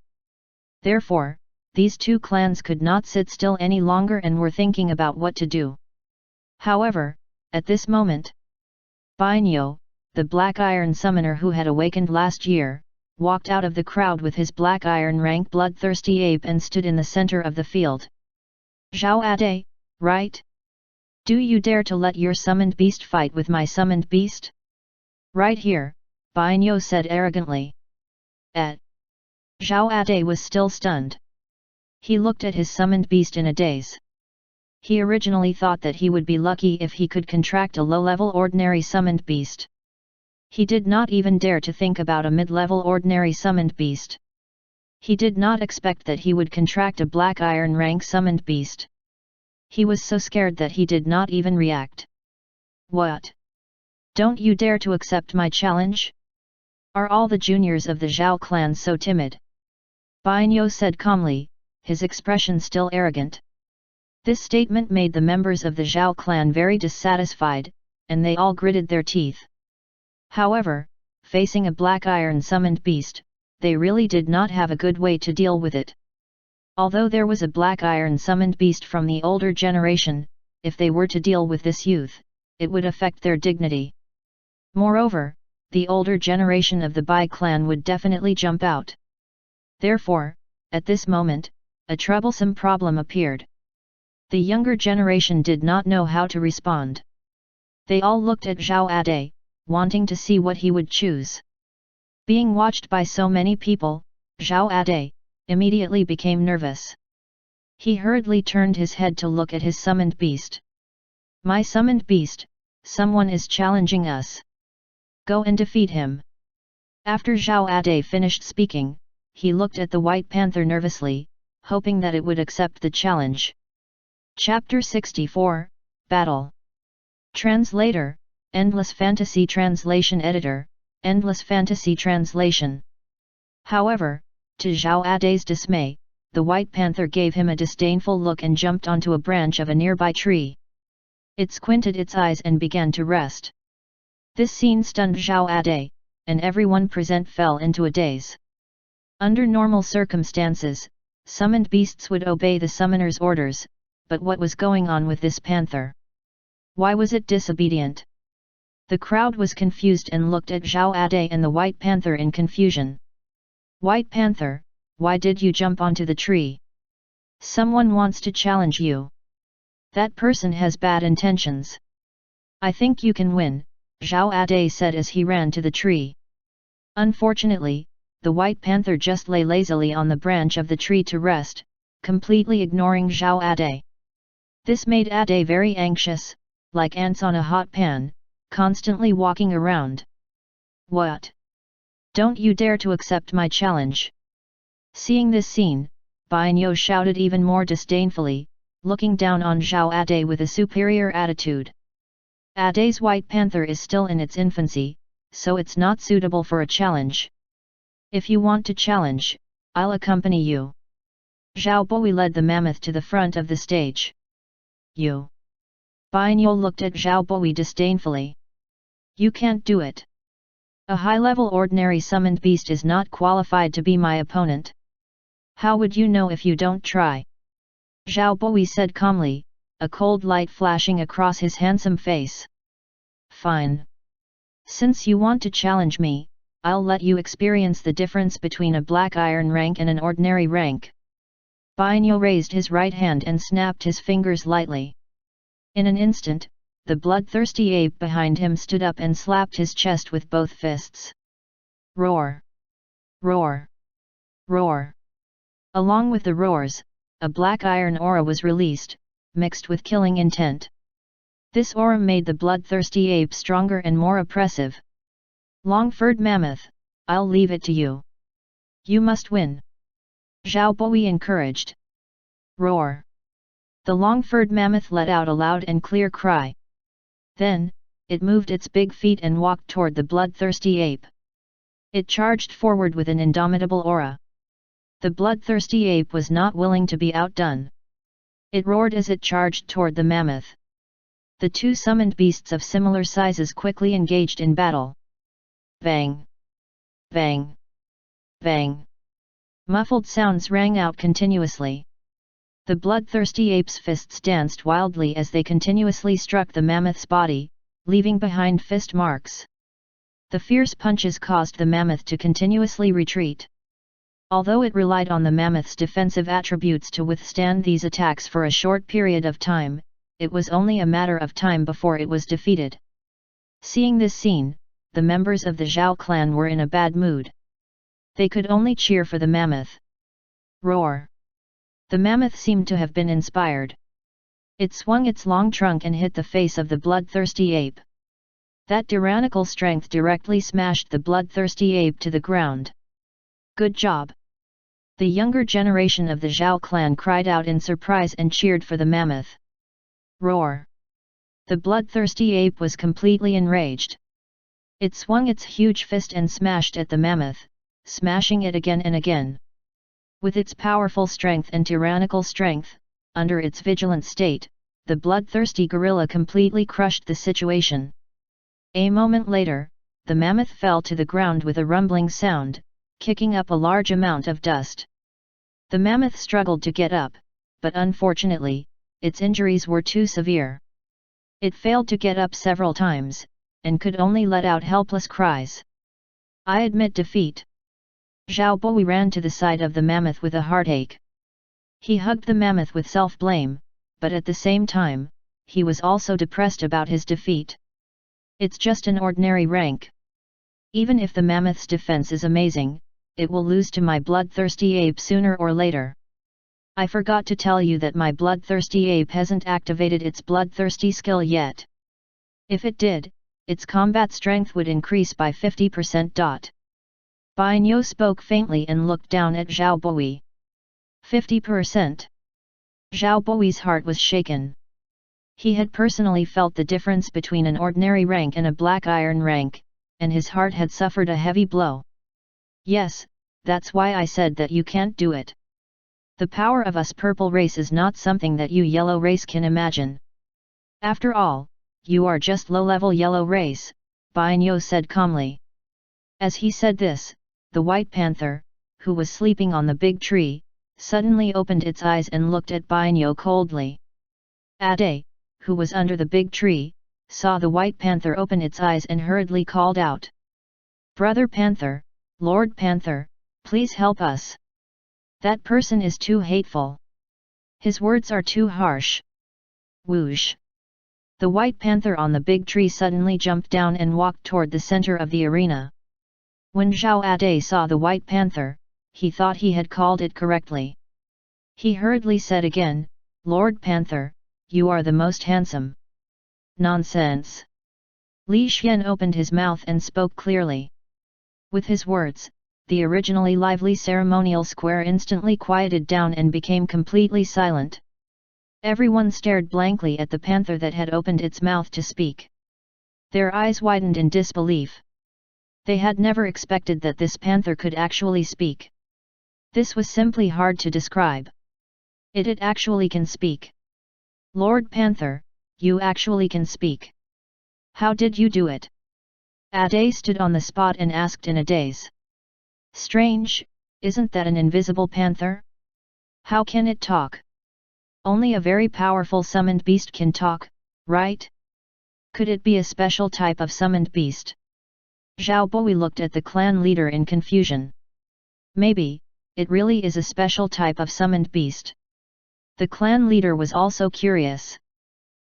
Speaker 1: Therefore, these two clans could not sit still any longer and were thinking about what to do. However, at this moment, Bainyo, the black iron summoner who had awakened last year, walked out of the crowd with his black iron rank bloodthirsty ape and stood in the center of the field. Zhao Ade, right? Do you dare to let your summoned beast fight with my summoned beast? Right here, Bainyo said arrogantly. Zhao Ade was still stunned. He looked at his summoned beast in a daze. He originally thought that he would be lucky if he could contract a low-level ordinary summoned beast. He did not even dare to think about a mid-level ordinary summoned beast. He did not expect that he would contract a black iron rank summoned beast. He was so scared that he did not even react. What? Don't you dare to accept my challenge? Are all the juniors of the Zhao clan so timid? Bainyo said calmly, his expression still arrogant. This statement made the members of the Zhao clan very dissatisfied, and they all gritted their teeth. However, facing a black iron summoned beast, they really did not have a good way to deal with it. Although there was a black iron summoned beast from the older generation, if they were to deal with this youth, it would affect their dignity. Moreover, the older generation of the Bai clan would definitely jump out. Therefore, at this moment, a troublesome problem appeared. The younger generation did not know how to respond. They all looked at Zhao Ade, wanting to see what he would choose. Being watched by so many people, Zhao Ade immediately became nervous. He hurriedly turned his head to look at his summoned beast. My summoned beast, someone is challenging us. Go and defeat him. After Zhao Ade finished speaking, he looked at the white panther nervously, hoping that it would accept the challenge. Chapter 64, Battle. Translator, Endless Fantasy Translation Editor, Endless Fantasy Translation. However, to Zhao Ade's dismay, the white panther gave him a disdainful look and jumped onto a branch of a nearby tree. It squinted its eyes and began to rest. This scene stunned Zhao Ade, and everyone present fell into a daze. Under normal circumstances, summoned beasts would obey the summoner's orders, but what was going on with this panther? Why was it disobedient? The crowd was confused and looked at Zhao Ade and the white panther in confusion. White panther, why did you jump onto the tree? Someone wants to challenge you. That person has bad intentions. I think you can win, Zhao Ade said as he ran to the tree. Unfortunately, the white panther just lay lazily on the branch of the tree to rest, completely ignoring Zhao Ade. This made Ade very anxious, like ants on a hot pan, constantly walking around. What? Don't you dare to accept my challenge! Seeing this scene, Bainyo shouted even more disdainfully, looking down on Zhao Ade with a superior attitude. Ade's white panther is still in its infancy, so it's not suitable for a challenge. If you want to challenge, I'll accompany you. Zhao Boi led the mammoth to the front of the stage. You. Bainyou looked at Zhao Boi disdainfully. You can't do it. A high-level ordinary summoned beast is not qualified to be my opponent. How would you know if you don't try? Zhao Boi said calmly, a cold light flashing across his handsome face. Fine. Since you want to challenge me, I'll let you experience the difference between a black iron rank and an ordinary rank. Bainyou raised his right hand and snapped his fingers lightly. In an instant, the bloodthirsty ape behind him stood up and slapped his chest with both fists. Roar! Roar! Roar! Along with the roars, a black iron aura was released, mixed with killing intent. This aura made the bloodthirsty ape stronger and more oppressive. Long-furred mammoth, I'll leave it to you. You must win. Zhao Boi encouraged. Roar! The long-furred mammoth let out a loud and clear cry. Then, it moved its big feet and walked toward the bloodthirsty ape. It charged forward with an indomitable aura. The bloodthirsty ape was not willing to be outdone. It roared as it charged toward the mammoth. The two summoned beasts of similar sizes quickly engaged in battle. Bang! Bang! Bang! Muffled sounds rang out continuously. The bloodthirsty ape's fists danced wildly as they continuously struck the mammoth's body, leaving behind fist marks. The fierce punches caused the mammoth to continuously retreat. Although it relied on the mammoth's defensive attributes to withstand these attacks for a short period of time, it was only a matter of time before it was defeated. Seeing this scene, the members of the Zhao clan were in a bad mood. They could only cheer for the mammoth. Roar! The mammoth seemed to have been inspired. It swung its long trunk and hit the face of the bloodthirsty ape. That tyrannical strength directly smashed the bloodthirsty ape to the ground. Good job! The younger generation of the Zhao clan cried out in surprise and cheered for the mammoth. Roar! The bloodthirsty ape was completely enraged. It swung its huge fist and smashed at the mammoth, smashing it again and again. With its powerful strength and tyrannical strength, under its vigilant state, the bloodthirsty gorilla completely crushed the situation. A moment later, the mammoth fell to the ground with a rumbling sound, kicking up a large amount of dust. The mammoth struggled to get up, but unfortunately, its injuries were too severe. It failed to get up several times, and could only let out helpless cries. I admit defeat. Zhao Boi ran to the side of the mammoth with a heartache. He hugged the mammoth with self-blame, but at the same time, he was also depressed about his defeat. It's just an ordinary rank. Even if the mammoth's defense is amazing, it will lose to my bloodthirsty ape sooner or later. I forgot to tell you that my bloodthirsty ape hasn't activated its bloodthirsty skill yet. If it did, its combat strength would increase by 50%. Bainyou spoke faintly and looked down at Zhao Boi. 50%. Zhao Boi's heart was shaken. He had personally felt the difference between an ordinary rank and a black iron rank, and his heart had suffered a heavy blow. Yes, that's why I said that you can't do it. The power of us purple race is not something that you yellow race can imagine. After all, you are just low-level yellow race, Bainyou said calmly. As he said this, the white panther, who was sleeping on the big tree, suddenly opened its eyes and looked at Bainyou coldly. Ade, who was under the big tree, saw the white panther open its eyes and hurriedly called out. Brother Panther, Lord Panther, please help us. That person is too hateful. His words are too harsh. Whoosh! The white panther on the big tree suddenly jumped down and walked toward the center of the arena. When Zhao Ade saw the white panther, he thought he had called it correctly. He hurriedly said again, Lord Panther, you are the most handsome. Nonsense! Li Xian opened his mouth and spoke clearly. With his words, the originally lively ceremonial square instantly quieted down and became completely silent. Everyone stared blankly at the panther that had opened its mouth to speak. Their eyes widened in disbelief. They had never expected that this panther could actually speak. This was simply hard to describe. It actually can speak. Lord Panther, you actually can speak. How did you do it? Ade stood on the spot and asked in a daze. Strange, isn't that an invisible panther? How can it talk? Only a very powerful summoned beast can talk, right? Could it be a special type of summoned beast? Zhao Boi looked at the clan leader in confusion. Maybe, it really is a special type of summoned beast. The clan leader was also curious.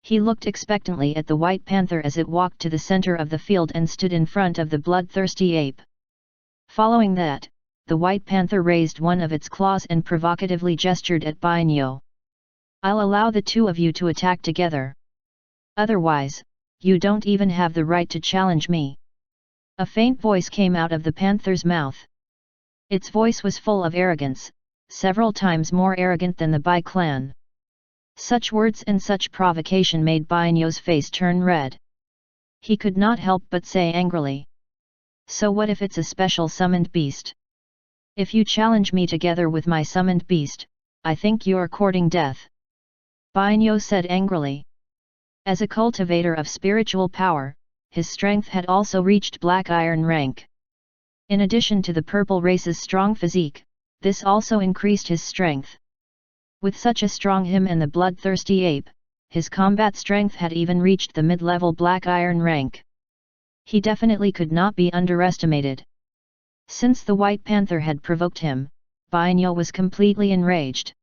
Speaker 1: He looked expectantly at the white panther as it walked to the center of the field and stood in front of the bloodthirsty ape. Following that, the white panther raised one of its claws and provocatively gestured at Bainyo. I'll allow the two of you to attack together. Otherwise, you don't even have the right to challenge me. A faint voice came out of the panther's mouth. Its voice was full of arrogance, several times more arrogant than the Bai clan. Such words and such provocation made Bainyo's face turn red. He could not help but say angrily. So what if it's a special summoned beast? If you challenge me together with my summoned beast, I think you're courting death. Bainyo said angrily. As a cultivator of spiritual power, his strength had also reached Black Iron rank. In addition to the purple race's strong physique, this also increased his strength. With such a strong him and the bloodthirsty ape, his combat strength had even reached the mid-level Black Iron rank. He definitely could not be underestimated. Since the White Panther had provoked him, Bainyo was completely enraged.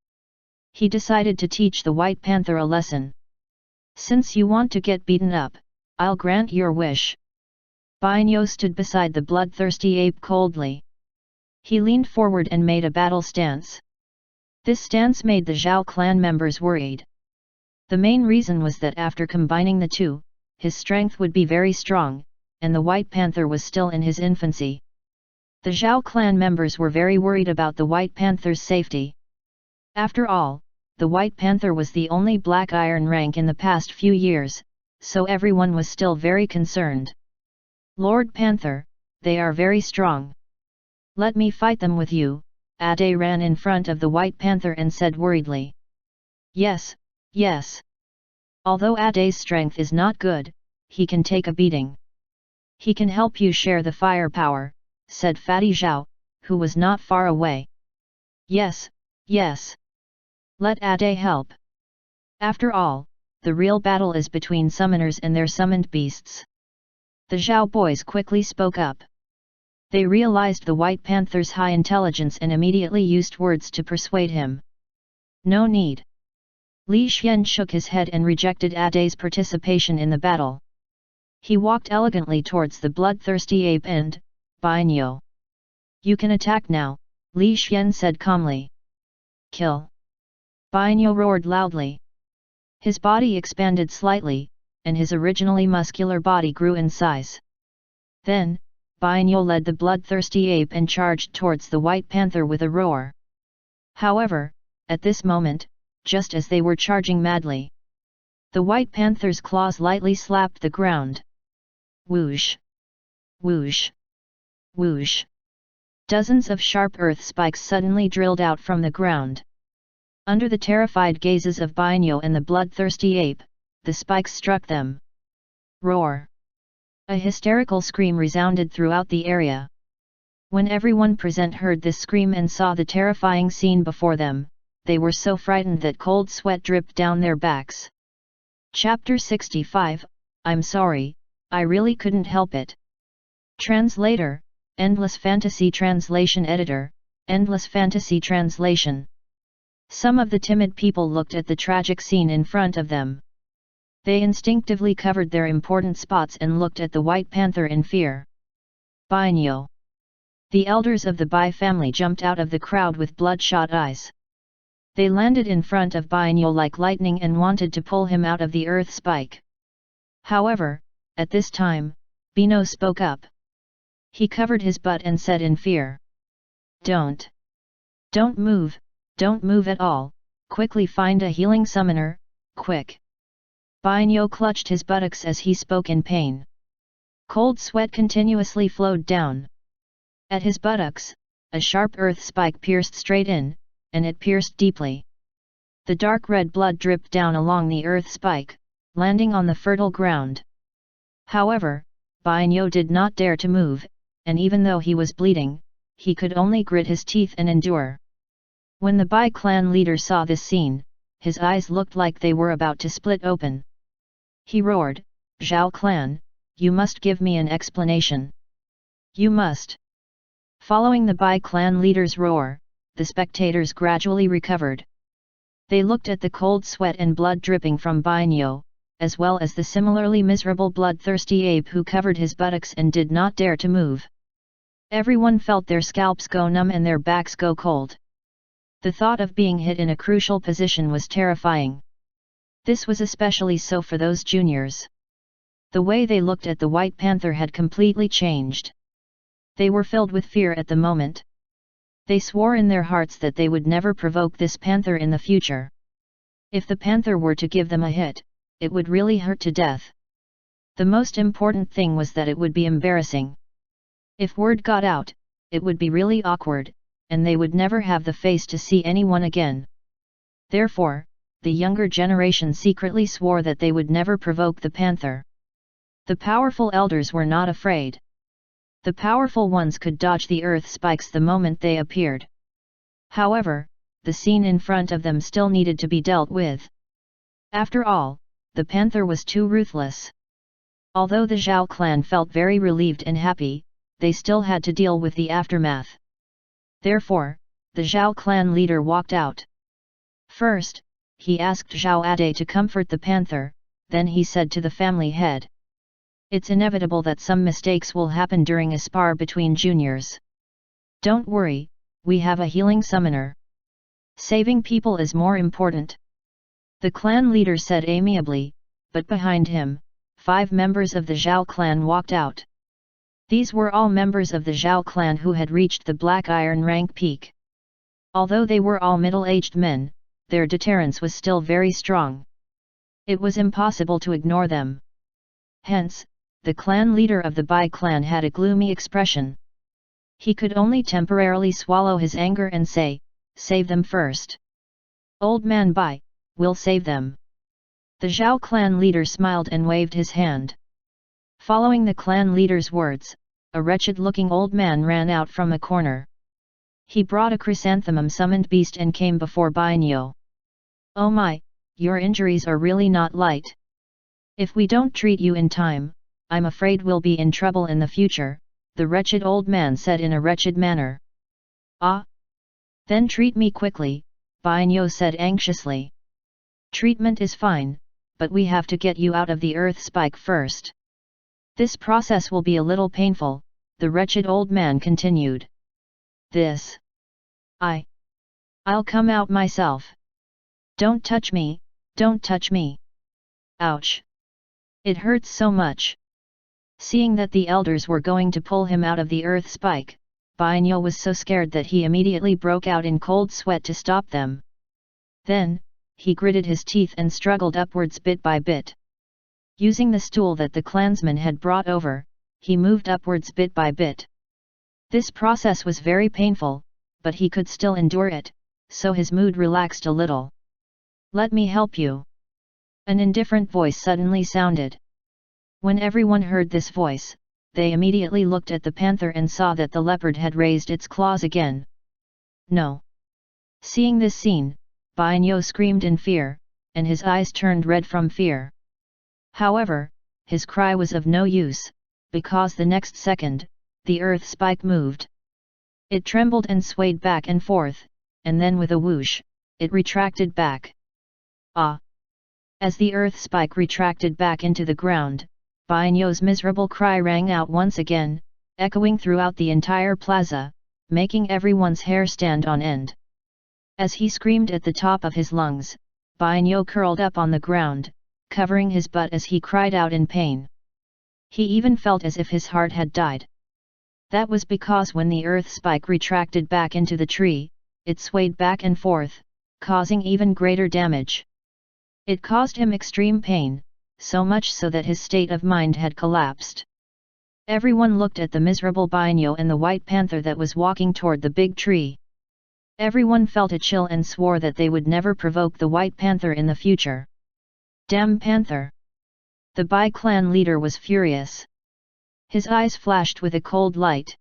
Speaker 1: He decided to teach the White Panther a lesson. Since you want to get beaten up, I'll grant your wish. Bainyo stood beside the bloodthirsty ape coldly. He leaned forward and made a battle stance. This stance made the Zhao clan members worried. The main reason was that after combining the two, his strength would be very strong, and the White Panther was still in his infancy. The Zhao clan members were very worried about the White Panther's safety. After all, the White Panther was the only Black Iron rank in the past few years, so everyone was still very concerned. Lord Panther, they are very strong. Let me fight them with you, Ade ran in front of the White Panther and said worriedly. Yes, yes. Although Ade's strength is not good, he can take a beating. He can help you share the firepower, said Fatty Zhao, who was not far away. Yes, yes. Let Ade help. After all, the real battle is between summoners and their summoned beasts. The Zhao boys quickly spoke up. They realized the White Panther's high intelligence and immediately used words to persuade him. No need. Li Xian shook his head and rejected Ade's participation in the battle. He walked elegantly towards the bloodthirsty ape and, Bainyo. You can attack now, Li Xian said calmly. Kill. Bainyo roared loudly. His body expanded slightly, and his originally muscular body grew in size. Then, Bainyo led the bloodthirsty ape and charged towards the White Panther with a roar. However, at this moment, just as they were charging madly, the White Panther's claws lightly slapped the ground. Whoosh! Whoosh! Whoosh! Dozens of sharp earth spikes suddenly drilled out from the ground. Under the terrified gazes of Bainyo and the bloodthirsty ape, the spikes struck them. Roar! A hysterical scream resounded throughout the area. When everyone present heard this scream and saw the terrifying scene before them, they were so frightened that cold sweat dripped down their backs. Chapter 65, I'm sorry, I really couldn't help it. Translator, Endless Fantasy Translation Editor, Endless Fantasy Translation. Some of the timid people looked at the tragic scene in front of them. They instinctively covered their important spots and looked at the White Panther in fear. Bainyo. The elders of the Bai family jumped out of the crowd with bloodshot eyes. They landed in front of Bainyo like lightning and wanted to pull him out of the earth spike. However, at this time, Bino spoke up. He covered his butt and said in fear. Don't move at all, quickly find a healing summoner, quick. Bainyo clutched his buttocks as he spoke in pain. Cold sweat continuously flowed down. At his buttocks, a sharp earth spike pierced straight in, and it pierced deeply. The dark red blood dripped down along the earth spike, landing on the fertile ground. However, Bainyo did not dare to move, and even though he was bleeding, he could only grit his teeth and endure. When the Bai clan leader saw this scene, his eyes looked like they were about to split open. He roared, "Zhao clan, you must give me an explanation. You must." Following the Bai clan leader's roar, the spectators gradually recovered. They looked at the cold sweat and blood dripping from Bainyo, as well as the similarly miserable bloodthirsty ape who covered his buttocks and did not dare to move. Everyone felt their scalps go numb and their backs go cold. The thought of being hit in a crucial position was terrifying. This was especially so for those juniors. The way they looked at the White Panther had completely changed. They were filled with fear at the moment. They swore in their hearts that they would never provoke this panther in the future. If the panther were to give them a hit, it would really hurt to death. The most important thing was that it would be embarrassing. If word got out, it would be really awkward, and they would never have the face to see anyone again. Therefore, the younger generation secretly swore that they would never provoke the panther. The powerful elders were not afraid. The powerful ones could dodge the earth spikes the moment they appeared. However, the scene in front of them still needed to be dealt with. After all, the panther was too ruthless. Although the Zhao clan felt very relieved and happy, they still had to deal with the aftermath. Therefore, the Zhao clan leader walked out. First, he asked Zhao Ade to comfort the panther, then he said to the family head, "It's inevitable that some mistakes will happen during a spar between juniors. Don't worry, we have a healing summoner. Saving people is more important." The clan leader said amiably, but behind him, 5 members of the Zhao clan walked out. These were all members of the Zhao clan who had reached the Black Iron rank peak. Although they were all middle-aged men, their deterrence was still very strong. It was impossible to ignore them. Hence, the clan leader of the Bai clan had a gloomy expression. He could only temporarily swallow his anger and say, "Save them first. Old man Bai, we'll save them." The Zhao clan leader smiled and waved his hand. Following the clan leader's words, a wretched-looking old man ran out from a corner. He brought a chrysanthemum-summoned beast and came before Bainyo. "Oh my, your injuries are really not light. If we don't treat you in time, I'm afraid we'll be in trouble in the future," the wretched old man said in a wretched manner. "Ah? Then treat me quickly," Bainyo said anxiously. "Treatment is fine, but we have to get you out of the earth spike first. This process will be a little painful," the wretched old man continued. "This? I'll come out myself. Don't touch me, don't touch me. Ouch! It hurts so much." Seeing that the elders were going to pull him out of the earth spike, Bainyo was so scared that he immediately broke out in cold sweat to stop them. Then, he gritted his teeth and struggled upwards bit by bit. Using the stool that the clansman had brought over, he moved upwards bit by bit. This process was very painful, but he could still endure it, so his mood relaxed a little. "Let me help you." An indifferent voice suddenly sounded. When everyone heard this voice, they immediately looked at the panther and saw that the leopard had raised its claws again. "No!" Seeing this scene, Bainyo screamed in fear, and his eyes turned red from fear. However, his cry was of no use, because the next second, the earth spike moved. It trembled and swayed back and forth, and then with a whoosh, it retracted back. "Ah!" As the earth spike retracted back into the ground, Bainyo's miserable cry rang out once again, echoing throughout the entire plaza, making everyone's hair stand on end. As he screamed at the top of his lungs, Bainyo curled up on the ground, covering his butt as he cried out in pain. He even felt as if his heart had died. That was because when the earth spike retracted back into the tree, it swayed back and forth, causing even greater damage. It caused him extreme pain, so much so that his state of mind had collapsed. Everyone looked at the miserable Bainyo and the white panther that was walking toward the big tree. Everyone felt a chill and swore that they would never provoke the White Panther in the future. Damn Panther! The Bai clan leader was furious. His eyes flashed with a cold light.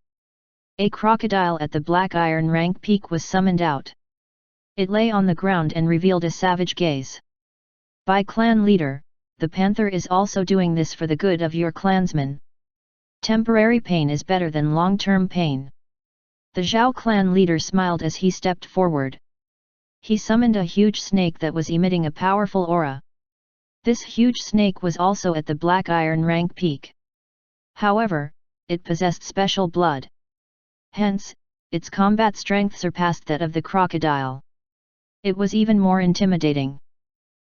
Speaker 1: A crocodile at the Black Iron Rank Peak was summoned out. It lay on the ground and revealed a savage gaze. Bai clan leader, the panther is also doing this for the good of your clansmen. Temporary pain is better than long-term pain. The Zhao clan leader smiled as he stepped forward. He summoned a huge snake that was emitting a powerful aura. This huge snake was also at the Black Iron Rank Peak. However, it possessed special blood. Hence, its combat strength surpassed that of the crocodile. It was even more intimidating.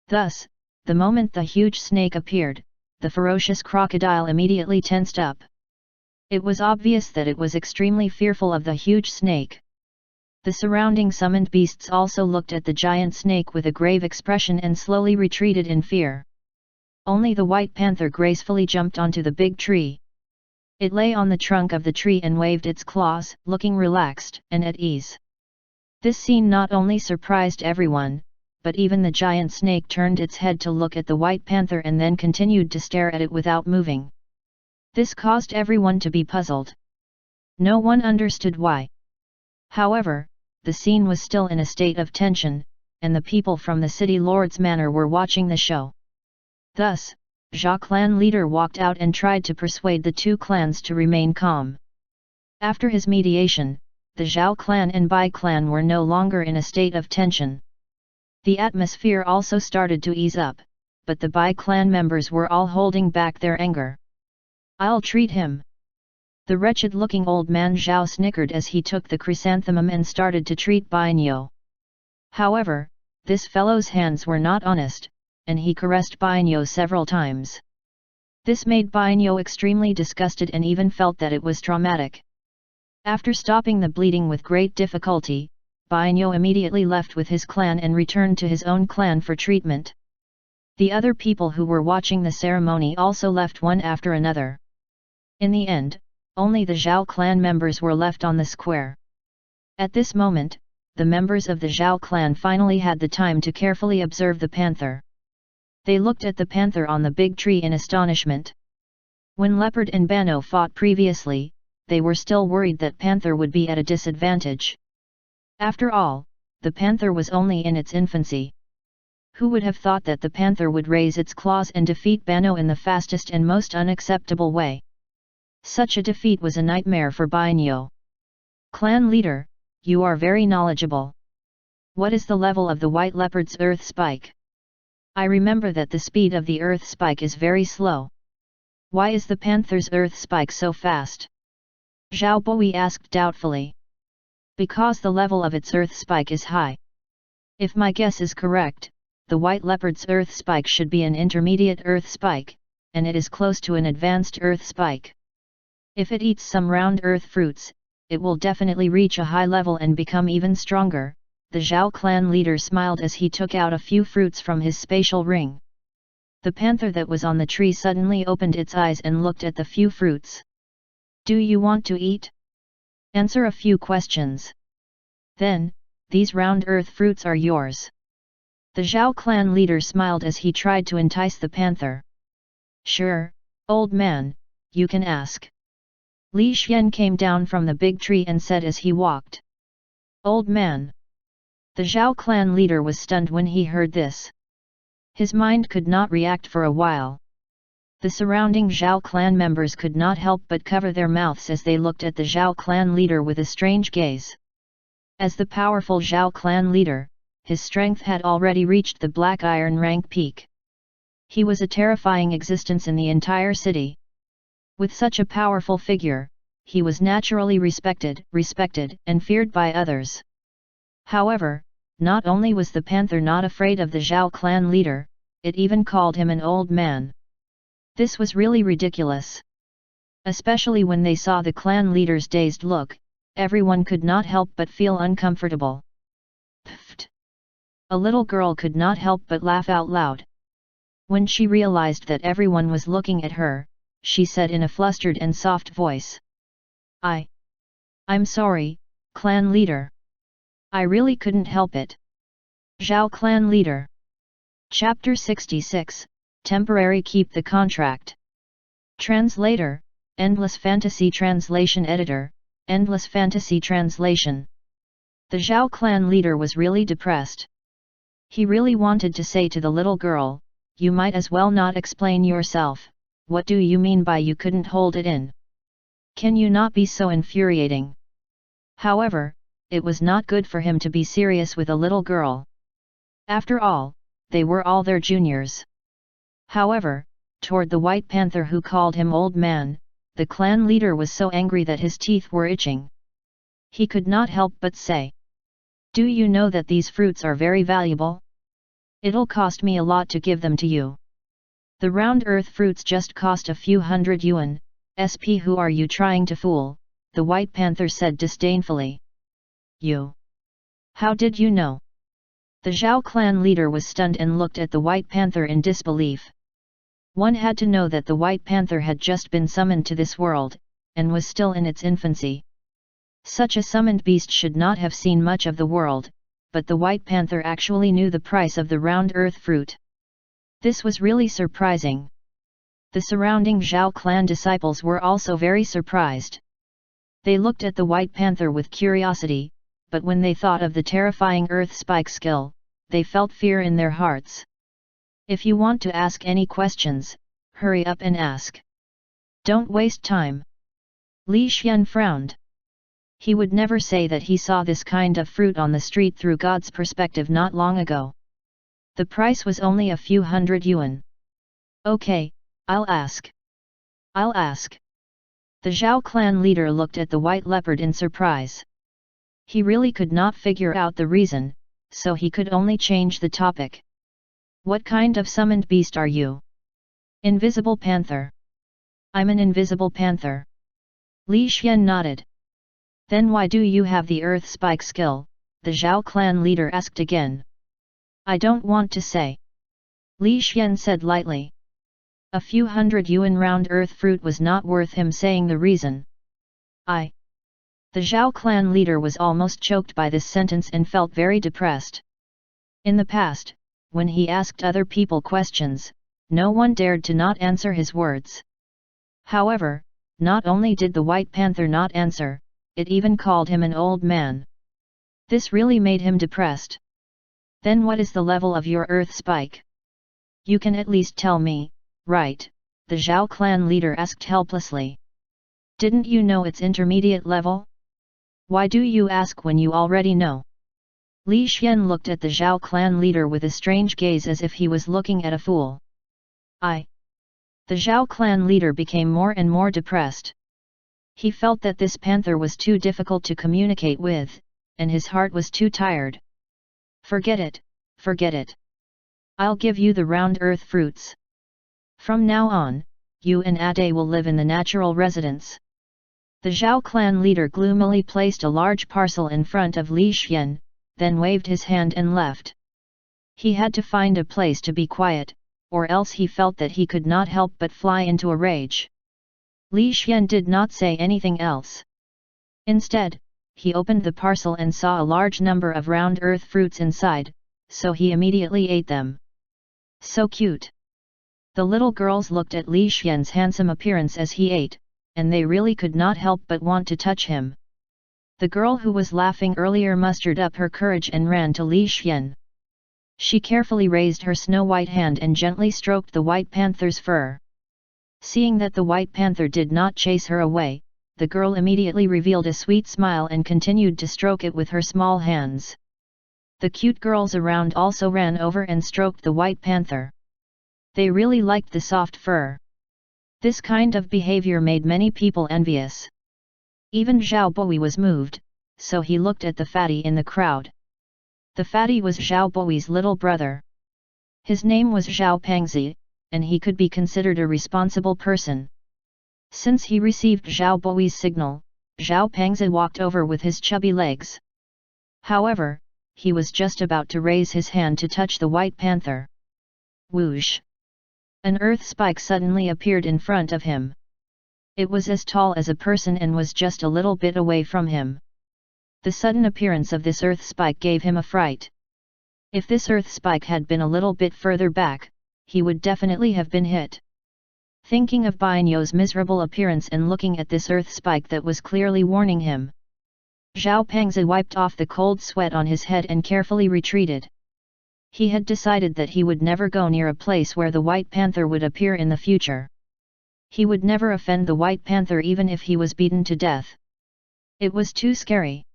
Speaker 1: Thus, the moment the huge snake appeared, the ferocious crocodile immediately tensed up. It was obvious that it was extremely fearful of the huge snake. The surrounding summoned beasts also looked at the giant snake with a grave expression and slowly retreated in fear. Only the White Panther gracefully jumped onto the big tree. It lay on the trunk of the tree and waved its claws, looking relaxed and at ease. This scene not only surprised everyone, but even the giant snake turned its head to look at the White Panther and then continued to stare at it without moving. This caused everyone to be puzzled. No one understood why. However, the scene was still in a state of tension, and the people from the city lord's manor were watching the show. Thus, Zhao clan leader walked out and tried to persuade the two clans to remain calm. After his mediation, the Zhao clan and Bai clan were no longer in a state of tension. The atmosphere also started to ease up, but the Bai clan members were all holding back their anger. I'll treat him. The wretched-looking old man Zhao snickered as he took the chrysanthemum and started to treat Bainyo. However, this fellow's hands were not honest, and he caressed Bainyo several times. This made Bainyo extremely disgusted and even felt that it was traumatic. After stopping the bleeding with great difficulty, Bainyo immediately left with his clan and returned to his own clan for treatment. The other people who were watching the ceremony also left one after another. In the end, only the Zhao clan members were left on the square. At this moment, the members of the Zhao clan finally had the time to carefully observe the panther. They looked at the panther on the big tree in astonishment. When Leopard and Bano fought previously, they were still worried that panther would be at a disadvantage. After all, the panther was only in its infancy. Who would have thought that the panther would raise its claws and defeat Bano in the fastest and most unacceptable way? Such a defeat was a nightmare for Bainyo. Clan leader, you are very knowledgeable. What is the level of the white leopard's earth spike? I remember that the speed of the earth spike is very slow. Why is the panther's earth spike so fast? Zhao Boi asked doubtfully. Because the level of its earth spike is high. If my guess is correct, the white leopard's earth spike should be an intermediate earth spike, and it is close to an advanced earth spike. If it eats some round earth fruits, it will definitely reach a high level and become even stronger. The Zhao clan leader smiled as he took out a few fruits from his spatial ring. The panther that was on the tree suddenly opened its eyes and looked at the few fruits. Do you want to eat? Answer a few questions. Then, these round earth fruits are yours. The Zhao clan leader smiled as he tried to entice the panther. Sure, old man, you can ask. Li Xian came down from the big tree and said as he walked. Old man. The Zhao clan leader was stunned when he heard this. His mind could not react for a while. The surrounding Zhao clan members could not help but cover their mouths as they looked at the Zhao clan leader with a strange gaze. As the powerful Zhao clan leader, his strength had already reached the Black Iron Rank Peak. He was a terrifying existence in the entire city. With such a powerful figure, he was naturally respected and feared by others. However, not only was the panther not afraid of the Zhao clan leader, it even called him an old man. This was really ridiculous. Especially when they saw the clan leader's dazed look, everyone could not help but feel uncomfortable. Pfft! A little girl could not help but laugh out loud. When she realized that everyone was looking at her, she said in a flustered and soft voice. I'm sorry, clan leader. I really couldn't help it. Zhao Clan Leader. Chapter 66, Temporary Keep the Contract. Translator, Endless Fantasy Translation Editor, Endless Fantasy Translation. The Zhao Clan leader was really depressed. He really wanted to say to the little girl, "You might as well not explain yourself, what do you mean by you couldn't hold it in? Can you not be so infuriating?" However, it was not good for him to be serious with a little girl. After all, they were all their juniors. However, toward the White Panther who called him old man, the clan leader was so angry that his teeth were itching. He could not help but say, "Do you know that these fruits are very valuable? It'll cost me a lot to give them to you. The round earth fruits just cost a few hundred yuan, SP who are you trying to fool?" the White Panther said disdainfully. "You? How did you know?" The Zhao clan leader was stunned and looked at the White Panther in disbelief. One had to know that the White Panther had just been summoned to this world, and was still in its infancy. Such a summoned beast should not have seen much of the world, but the White Panther actually knew the price of the round earth fruit. This was really surprising. The surrounding Zhao clan disciples were also very surprised. They looked at the White Panther with curiosity, but when they thought of the terrifying earth spike skill, they felt fear in their hearts. "If you want to ask any questions, hurry up and ask. Don't waste time." Li Xian frowned. He would never say that he saw this kind of fruit on the street through God's perspective not long ago. The price was only a few hundred yuan. "Okay, I'll ask. I'll ask." The Zhao clan leader looked at the white leopard in surprise. He really could not figure out the reason, so he could only change the topic. "What kind of summoned beast are you?" "Invisible panther." "I'm an invisible panther." Li Xian nodded. "Then why do you have the earth spike skill?" the Zhao clan leader asked again. "I don't want to say." Li Xian said lightly. A few hundred yuan round earth fruit was not worth him saying the reason. The Zhao clan leader was almost choked by this sentence and felt very depressed. In the past, when he asked other people questions, no one dared to not answer his words. However, not only did the White Panther not answer, it even called him an old man. This really made him depressed. "Then what is the level of your earth spike? You can at least tell me, right?" the Zhao clan leader asked helplessly. "Didn't you know it's intermediate level? Why do you ask when you already know?" Li Xian looked at the Zhao clan leader with a strange gaze as if he was looking at a fool. The Zhao clan leader became more and more depressed. He felt that this panther was too difficult to communicate with, and his heart was too tired. Forget it, forget it. I'll give you the round earth fruits. From now on, you and Ade will live in the natural residence." The Zhao clan leader gloomily placed a large parcel in front of Li Xian, then waved his hand and left. He had to find a place to be quiet, or else he felt that he could not help but fly into a rage. Li Xian did not say anything else. Instead, he opened the parcel and saw a large number of round earth fruits inside, so he immediately ate them. So cute! The little girls looked at Li Xian's handsome appearance as he ate, and they really could not help but want to touch him. The girl who was laughing earlier mustered up her courage and ran to Li Xian. She carefully raised her snow-white hand and gently stroked the White Panther's fur. Seeing that the White Panther did not chase her away, the girl immediately revealed a sweet smile and continued to stroke it with her small hands. The cute girls around also ran over and stroked the White Panther. They really liked the soft fur. This kind of behavior made many people envious. Even Zhao Boi was moved, so he looked at the fatty in the crowd. The fatty was Zhao Boi's little brother. His name was Zhao Pengzi, and he could be considered a responsible person. Since he received Zhao Boi's signal, Zhao Pengzi walked over with his chubby legs. However, he was just about to raise his hand to touch the White Panther. Whoosh! An earth spike suddenly appeared in front of him. It was as tall as a person and was just a little bit away from him. The sudden appearance of this earth spike gave him a fright. If this earth spike had been a little bit further back, he would definitely have been hit. Thinking of Bainyo's miserable appearance and looking at this earth spike that was clearly warning him, Zhao Pengzi wiped off the cold sweat on his head and carefully retreated. He had decided that he would never go near a place where the White Panther would appear in the future. He would never offend the White Panther even if he was beaten to death. It was too scary.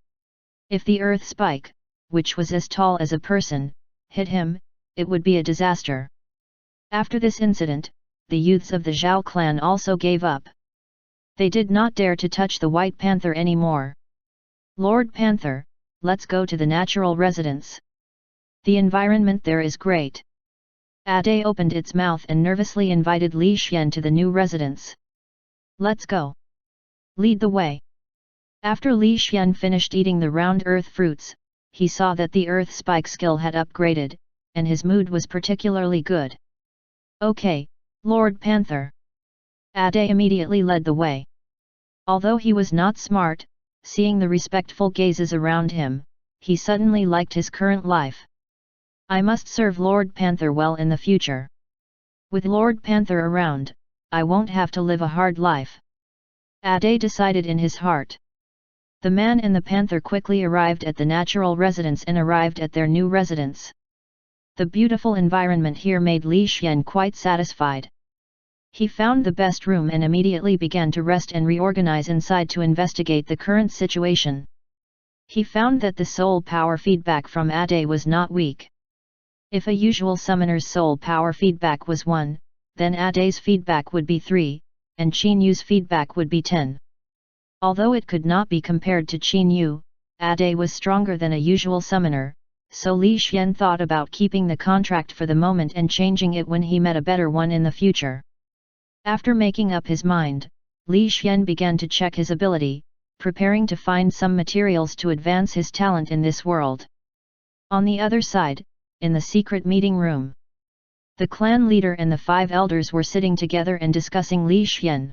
Speaker 1: If the earth spike, which was as tall as a person, hit him, it would be a disaster. After this incident, the youths of the Zhao clan also gave up. They did not dare to touch the White Panther anymore. Lord Panther, let's go to the natural residence. The environment there is great. Ade opened its mouth and nervously invited Li Xian to the new residence. Let's go. Lead the way. After Li Xian finished eating the round earth fruits, he saw that the earth spike skill had upgraded, and his mood was particularly good. Okay, Lord Panther. Ade immediately led the way. Although he was not smart, seeing the respectful gazes around him, he suddenly liked his current life. I must serve Lord Panther well in the future. With Lord Panther around, I won't have to live a hard life. Ade decided in his heart. The man and the panther quickly arrived at the natural residence and arrived at their new residence. The beautiful environment here made Li Xian quite satisfied. He found the best room and immediately began to rest and reorganize inside to investigate the current situation. He found that the soul power feedback from Ade was not weak. If a usual summoner's soul power feedback was 1, then Ade's feedback would be 3, and Qin Yu's feedback would be 10. Although it could not be compared to Qin Yu, Ade was stronger than a usual summoner, so Li Xian thought about keeping the contract for the moment and changing it when he met a better one in the future. After making up his mind, Li Xian began to check his ability, preparing to find some materials to advance his talent in this world. On the other side, in the secret meeting room, the clan leader and the 5 elders were sitting together and discussing Li Xian.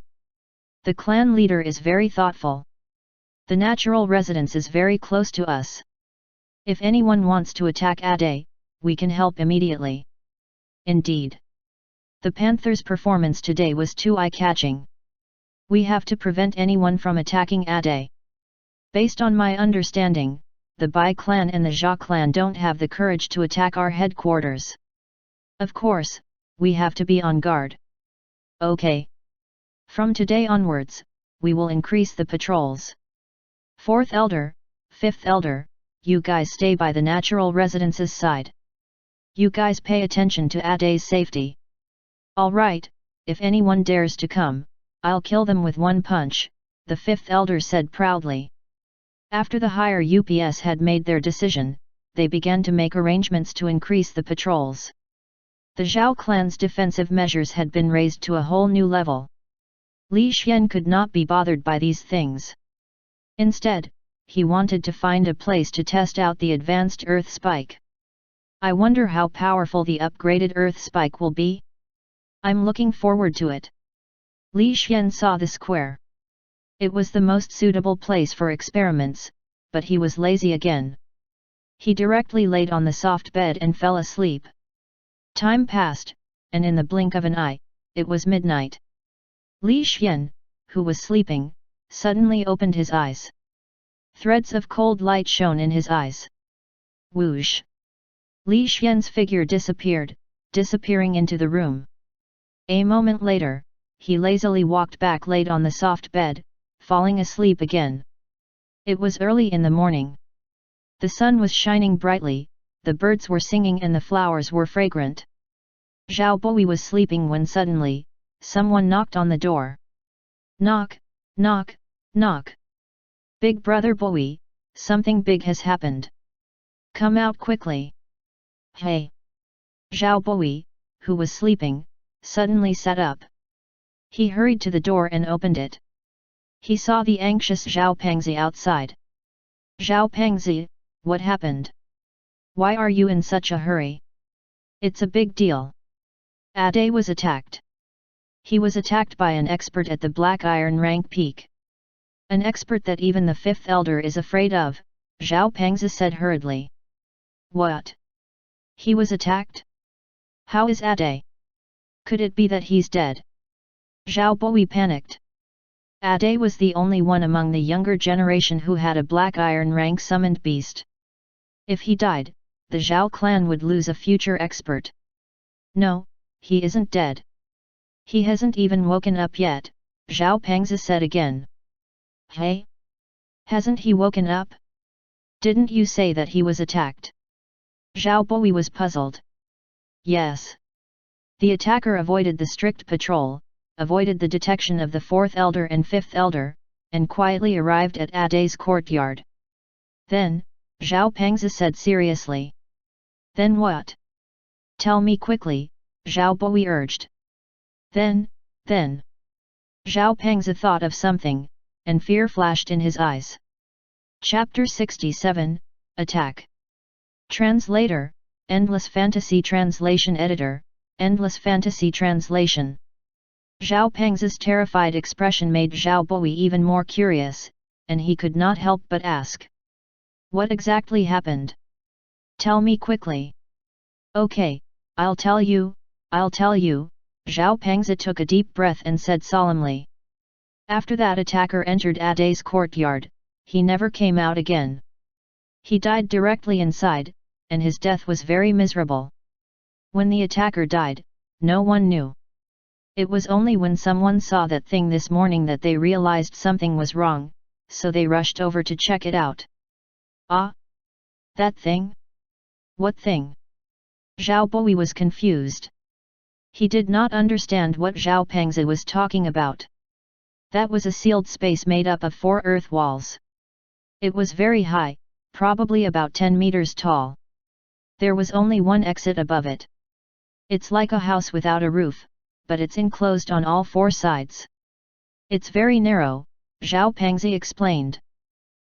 Speaker 1: The clan leader is very thoughtful. The natural residence is very close to us. If anyone wants to attack Ade, we can help immediately. Indeed. The Panther's performance today was too eye-catching. We have to prevent anyone from attacking Ade. Based on my understanding, the Bai clan and the Jia clan don't have the courage to attack our headquarters. Of course, we have to be on guard. Okay. From today onwards, we will increase the patrols. 4th elder, 5th elder, you guys stay by the natural residence's side. You guys pay attention to Ade's safety. Alright, if anyone dares to come, I'll kill them with one punch, the 5th elder said proudly. After the higher UPS had made their decision, they began to make arrangements to increase the patrols. The Zhao clan's defensive measures had been raised to a whole new level. Li Xian could not be bothered by these things. Instead, he wanted to find a place to test out the advanced earth spike. I wonder how powerful the upgraded earth spike will be? I'm looking forward to it. Li Xian saw the square. It was the most suitable place for experiments, but he was lazy again. He directly laid on the soft bed and fell asleep. Time passed, and in the blink of an eye, it was midnight. Li Xian, who was sleeping, suddenly opened his eyes. Threads of cold light shone in his eyes. Whoosh! Li Xian's figure disappeared, disappearing into the room. A moment later, he lazily walked back, laid on the soft bed, falling asleep again. It was early in the morning. The sun was shining brightly, the birds were singing and the flowers were fragrant. Zhao Boi was sleeping when suddenly, someone knocked on the door. Knock, knock, knock. Big brother Boi, something big has happened. Come out quickly. Hey! Zhao Boi, who was sleeping, suddenly sat up. He hurried to the door and opened it. He saw the anxious Zhao Pengzi outside. Zhao Pengzi, what happened? Why are you in such a hurry? It's a big deal. Ade was attacked. He was attacked by an expert at the Black Iron rank peak. An expert that even the 5th elder is afraid of, Zhao Pengzi said hurriedly. What? He was attacked? How is Ade? Could it be that he's dead? Zhao Boi panicked. Ade was the only one among the younger generation who had a black iron rank summoned beast. If he died, the Zhao clan would lose a future expert. No, he isn't dead. He hasn't even woken up yet, Zhao Pengzi said again. Hey? Hasn't he woken up? Didn't you say that he was attacked? Zhao Boi was puzzled. Yes. The attacker avoided the strict patrol, avoided the detection of the fourth elder and fifth elder, and quietly arrived at Ade's courtyard. Then, Zhao Pengzi said seriously. Then what? Tell me quickly, Zhao Boi urged. Then. Zhao Pengzi thought of something, and fear flashed in his eyes. Chapter 67, Attack. Translator, Endless Fantasy Translation Editor, Endless Fantasy Translation. Zhao Pengzi's terrified expression made Zhao Boi even more curious, and he could not help but ask. What exactly happened? Tell me quickly. Okay, I'll tell you, Zhao Pengzi took a deep breath and said solemnly. After that attacker entered Ade's courtyard, he never came out again. He died directly inside, and his death was very miserable. When the attacker died, no one knew. It was only when someone saw that thing this morning that they realized something was wrong, so they rushed over to check it out. Ah? That thing? What thing? Zhao Boi was confused. He did not understand what Zhao Pengzi was talking about. That was a sealed space made up of 4 earth walls. It was very high, probably about 10 meters tall. There was only one exit above it. It's like a house without a roof, but it's enclosed on all 4 sides. It's very narrow, Zhao Pengzi explained.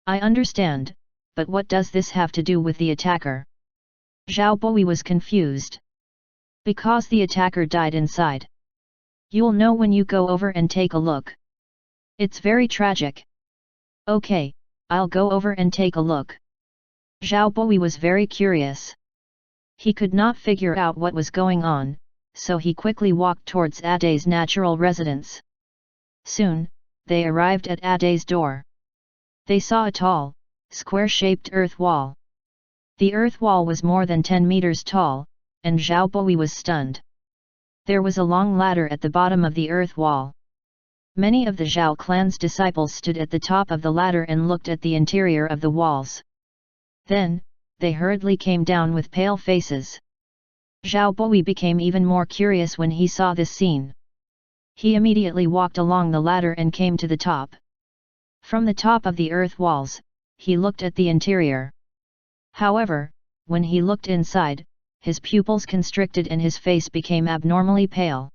Speaker 1: I understand, but what does this have to do with the attacker? Zhao Boi was confused. Because the attacker died inside. You'll know when you go over and take a look. It's very tragic. Okay, I'll go over and take a look. Zhao Boi was very curious. He could not figure out what was going on, so he quickly walked towards Ade's natural residence. Soon, they arrived at Ade's door. They saw a tall, square-shaped earth wall. The earth wall was more than 10 meters tall, and Zhao Boi was stunned. There was a long ladder at the bottom of the earth wall. Many of the Zhao clan's disciples stood at the top of the ladder and looked at the interior of the walls. Then, they hurriedly came down with pale faces. Zhao Boi became even more curious when he saw this scene. He immediately walked along the ladder and came to the top. From the top of the earth walls, he looked at the interior. However, when he looked inside, his pupils constricted and his face became abnormally pale.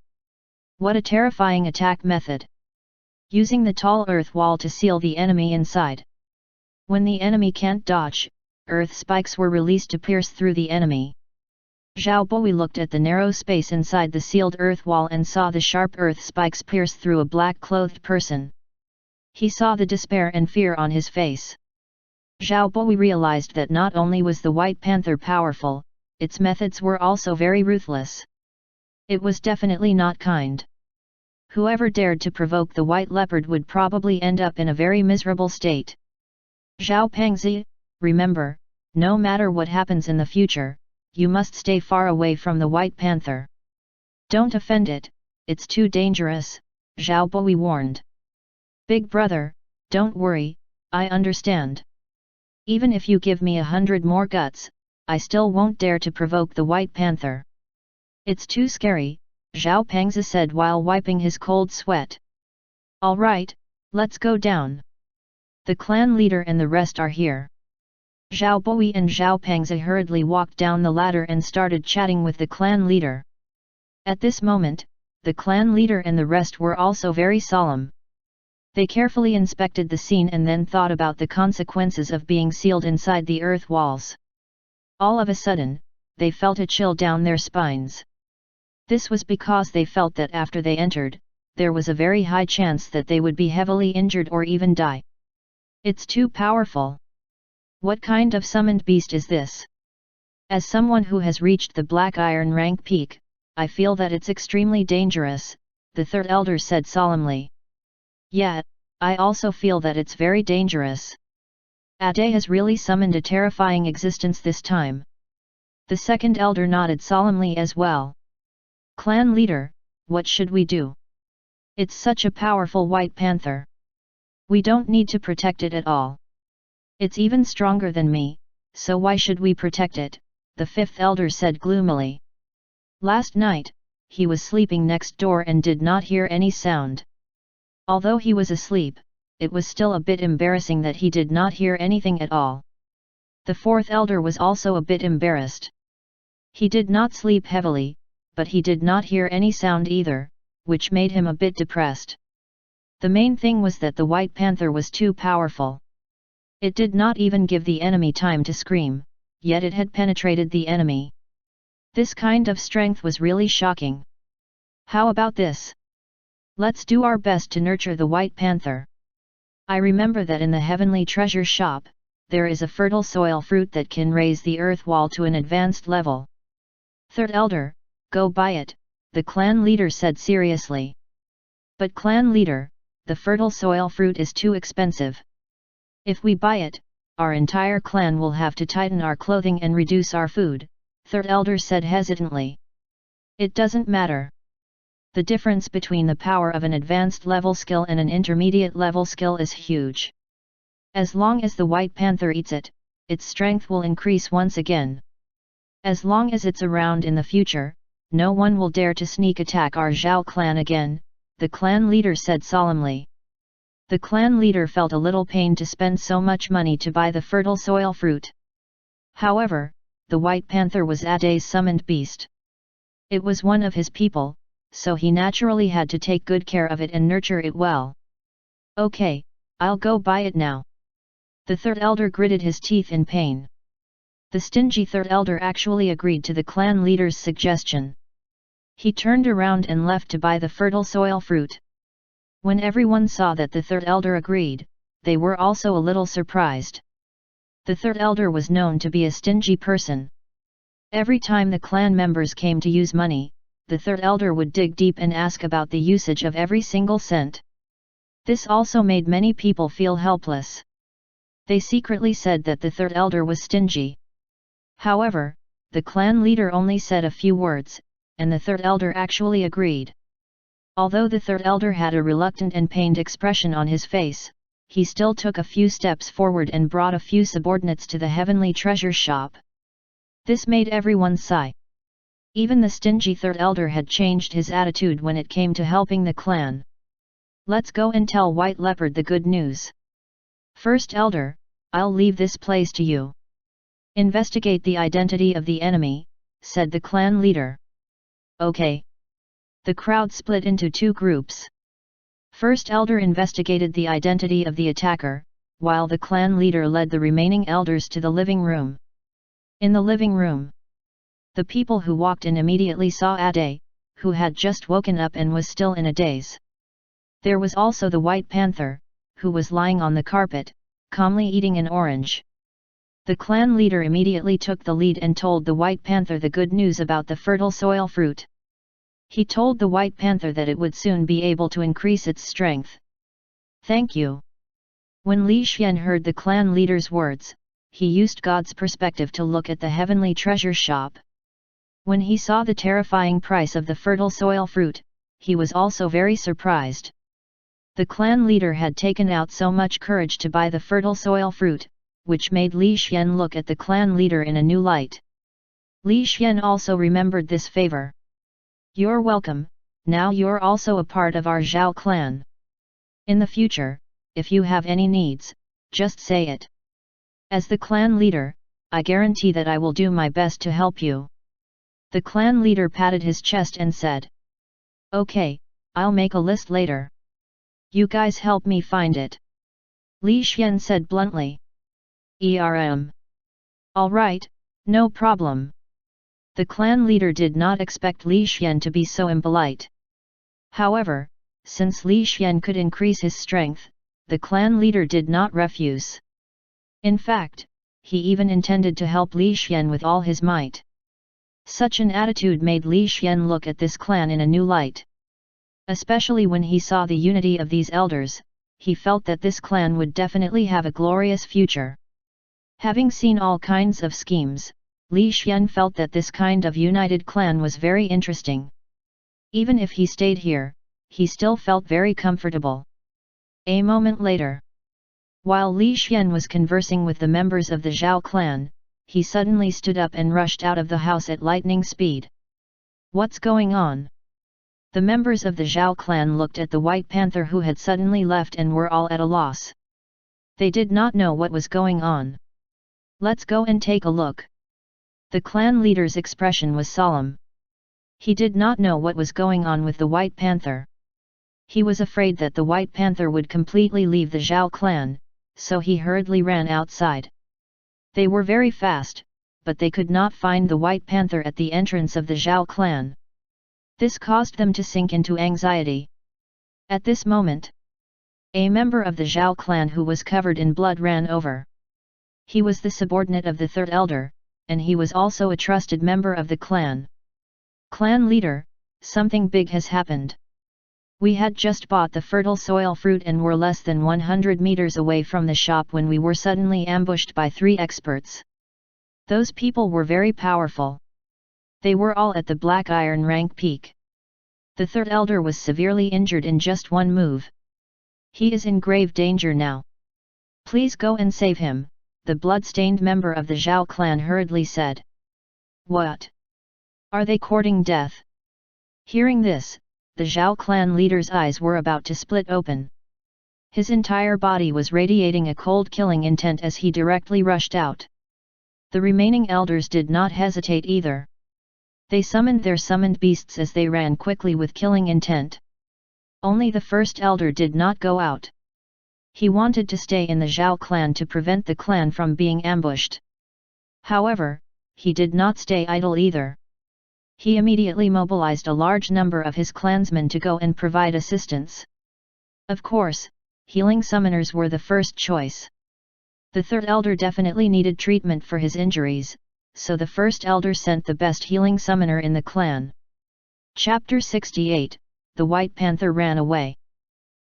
Speaker 1: What a terrifying attack method! Using the tall earth wall to seal the enemy inside. When the enemy can't dodge, earth spikes were released to pierce through the enemy. Zhao Boi looked at the narrow space inside the sealed earth wall and saw the sharp earth spikes pierce through a black-clothed person. He saw the despair and fear on his face. Zhao Boi realized that not only was the White Panther powerful, its methods were also very ruthless. It was definitely not kind. Whoever dared to provoke the White Leopard would probably end up in a very miserable state. Zhao Pengzi, remember, no matter what happens in the future, you must stay far away from the White Panther. Don't offend it, it's too dangerous, Zhao Boi warned. Big brother, don't worry, I understand. Even if you give me 100 more guts, I still won't dare to provoke the White Panther. It's too scary, Zhao Pengzi said while wiping his cold sweat. All right, let's go down. The clan leader and the rest are here. Zhao Boi and Zhao Pengzi hurriedly walked down the ladder and started chatting with the clan leader. At this moment, the clan leader and the rest were also very solemn. They carefully inspected the scene and then thought about the consequences of being sealed inside the earth walls. All of a sudden, they felt a chill down their spines. This was because they felt that after they entered, there was a very high chance that they would be heavily injured or even die. It's too powerful. What kind of summoned beast is this? As someone who has reached the Black Iron rank peak, I feel that it's extremely dangerous, the third elder said solemnly. Yeah, I also feel that it's very dangerous. Ade has really summoned a terrifying existence this time. The second elder nodded solemnly as well. Clan leader, what should we do? It's such a powerful white panther. We don't need to protect it at all. It's even stronger than me, so why should we protect it? The fifth elder said gloomily. Last night, he was sleeping next door and did not hear any sound. Although he was asleep, it was still a bit embarrassing that he did not hear anything at all. The fourth elder was also a bit embarrassed. He did not sleep heavily, but he did not hear any sound either, which made him a bit depressed. The main thing was that the white panther was too powerful. It did not even give the enemy time to scream, yet it had penetrated the enemy. This kind of strength was really shocking. How about this? Let's do our best to nurture the white panther. I remember that in the heavenly treasure shop, there is a fertile soil fruit that can raise the earth wall to an advanced level. Third elder, go buy it, the clan leader said seriously. But clan leader, the fertile soil fruit is too expensive. If we buy it, our entire clan will have to tighten our clothing and reduce our food, third elder said hesitantly. It doesn't matter. The difference between the power of an advanced level skill and an intermediate level skill is huge. As long as the white panther eats it, its strength will increase once again. As long as it's around in the future, no one will dare to sneak attack our Zhao clan again, the clan leader said solemnly. The clan leader felt a little pain to spend so much money to buy the fertile soil fruit. However, the white panther was Ade's summoned beast. It was one of his people, so he naturally had to take good care of it and nurture it well. Okay, I'll go buy it now. The third elder gritted his teeth in pain. The stingy third elder actually agreed to the clan leader's suggestion. He turned around and left to buy the fertile soil fruit. When everyone saw that the third elder agreed, they were also a little surprised. The third elder was known to be a stingy person. Every time the clan members came to use money, the third elder would dig deep and ask about the usage of every single cent. This also made many people feel helpless. They secretly said that the third elder was stingy. However, the clan leader only said a few words, and the third elder actually agreed. Although the third elder had a reluctant and pained expression on his face, he still took a few steps forward and brought a few subordinates to the heavenly treasure shop. This made everyone sigh. Even the stingy third elder had changed his attitude when it came to helping the clan. Let's go and tell White Leopard the good news. First elder, I'll leave this place to you. Investigate the identity of the enemy, said the clan leader. Okay. The crowd split into two groups. First elder investigated the identity of the attacker, while the clan leader led the remaining elders to the living room. In the living room, the people who walked in immediately saw Ade, who had just woken up and was still in a daze. There was also the white panther, who was lying on the carpet, calmly eating an orange. The clan leader immediately took the lead and told the white panther the good news about the fertile soil fruit. He told the white panther that it would soon be able to increase its strength. Thank you. When Li Xian heard the clan leader's words, he used God's perspective to look at the heavenly treasure shop. When he saw the terrifying price of the fertile soil fruit, he was also very surprised. The clan leader had taken out so much courage to buy the fertile soil fruit, which made Li Xian look at the clan leader in a new light. Li Xian also remembered this favor. You're welcome, now you're also a part of our Zhao clan. In the future, if you have any needs, just say it. As the clan leader, I guarantee that I will do my best to help you. The clan leader patted his chest and said. Okay, I'll make a list later. You guys help me find it. Li Xian said bluntly. Alright, no problem. The clan leader did not expect Li Xian to be so impolite. However, since Li Xian could increase his strength, the clan leader did not refuse. In fact, he even intended to help Li Xian with all his might. Such an attitude made Li Xian look at this clan in a new light. Especially when he saw the unity of these elders, he felt that this clan would definitely have a glorious future. Having seen all kinds of schemes, Li Xian felt that this kind of united clan was very interesting. Even if he stayed here, he still felt very comfortable. A moment later, while Li Xian was conversing with the members of the Zhao clan, he suddenly stood up and rushed out of the house at lightning speed. What's going on? The members of the Zhao clan looked at the White Panther who had suddenly left and were all at a loss. They did not know what was going on. Let's go and take a look. The clan leader's expression was solemn. He did not know what was going on with the White Panther. He was afraid that the White Panther would completely leave the Zhao clan, so he hurriedly ran outside. They were very fast, but they could not find the White Panther at the entrance of the Zhao clan. This caused them to sink into anxiety. At this moment, a member of the Zhao clan who was covered in blood ran over. He was the subordinate of the third elder, and he was also a trusted member of the clan. Clan leader, something big has happened. We had just bought the fertile soil fruit and were less than 100 meters away from the shop when we were suddenly ambushed by 3 experts. Those people were very powerful. They were all at the Black Iron rank peak. The third elder was severely injured in just one move. He is in grave danger now. Please go and save him, the blood-stained member of the Zhao clan hurriedly said. What? Are they courting death? Hearing this, the Zhao clan leader's eyes were about to split open. His entire body was radiating a cold killing intent as he directly rushed out. The remaining elders did not hesitate either. They summoned their summoned beasts as they ran quickly with killing intent. Only the first elder did not go out. He wanted to stay in the Zhao clan to prevent the clan from being ambushed. However, he did not stay idle either. He immediately mobilized a large number of his clansmen to go and provide assistance. Of course, healing summoners were the first choice. The third elder definitely needed treatment for his injuries, so the first elder sent the best healing summoner in the clan. Chapter 68, The White Panther Ran Away.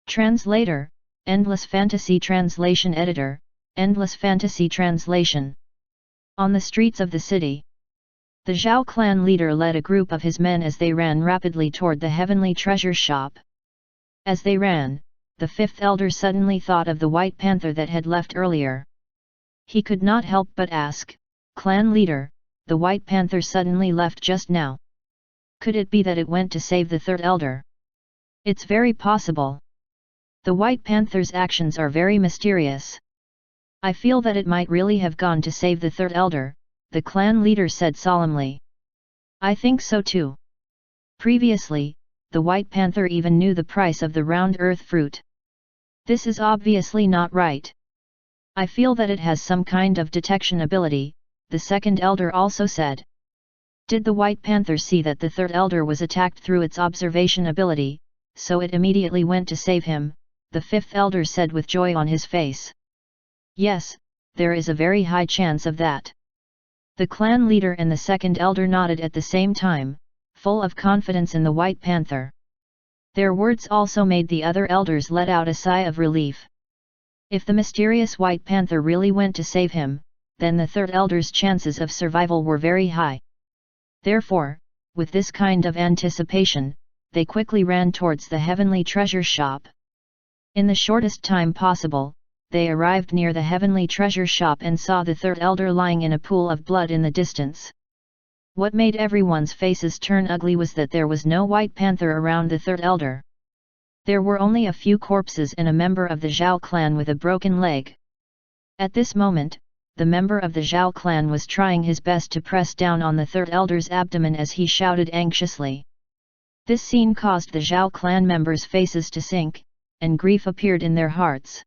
Speaker 1: Translator, Endless Fantasy Translation Editor, Endless Fantasy Translation. On the streets of the city, the Zhao clan leader led a group of his men as they ran rapidly toward the heavenly treasure shop. As they ran, the fifth elder suddenly thought of the White Panther that had left earlier. He could not help but ask, Clan leader, the White Panther suddenly left just now. Could it be that it went to save the third elder? It's very possible. The White Panther's actions are very mysterious. I feel that it might really have gone to save the third elder, the clan leader said solemnly. I think so too. Previously, the White Panther even knew the price of the round earth fruit. This is obviously not right. I feel that it has some kind of detection ability, the second elder also said. Did the White Panther see that the third elder was attacked through its observation ability, so it immediately went to save him, the fifth elder said with joy on his face. Yes, there is a very high chance of that. The clan leader and the second elder nodded at the same time, full of confidence in the White Panther. Their words also made the other elders let out a sigh of relief. If the mysterious White Panther really went to save him, then the third elder's chances of survival were very high. Therefore, with this kind of anticipation, they quickly ran towards the heavenly treasure shop. In the shortest time possible, they arrived near the heavenly treasure shop and saw the third elder lying in a pool of blood in the distance. What made everyone's faces turn ugly was that there was no White Panther around the third elder. There were only a few corpses and a member of the Zhao clan with a broken leg. At this moment, the member of the Zhao clan was trying his best to press down on the third elder's abdomen as he shouted anxiously. This scene caused the Zhao clan members' faces to sink, and grief appeared in their hearts.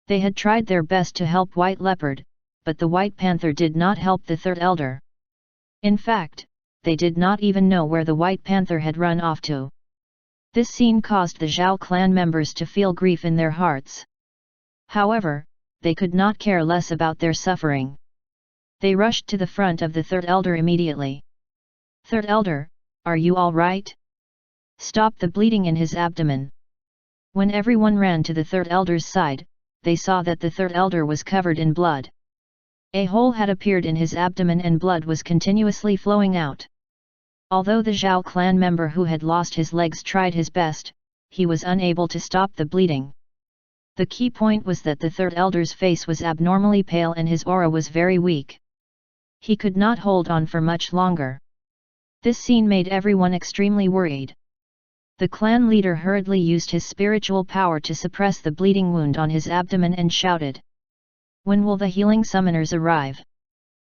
Speaker 1: They had tried their best to help White Leopard, but the White Panther did not help the third elder. In fact, they did not even know where the White Panther had run off to. This scene caused the Zhao clan members to feel grief in their hearts. However, they could not care less about their suffering. They rushed to the front of the third elder immediately. "Third elder, are you all right? Stop the bleeding in his abdomen." When everyone ran to the third elder's side, they saw that the third elder was covered in blood. A hole had appeared in his abdomen and blood was continuously flowing out. Although the Zhao clan member who had lost his legs tried his best, he was unable to stop the bleeding. The key point was that the third elder's face was abnormally pale and his aura was very weak. He could not hold on for much longer. This scene made everyone extremely worried. The clan leader hurriedly used his spiritual power to suppress the bleeding wound on his abdomen and shouted, "When will the healing summoners arrive?"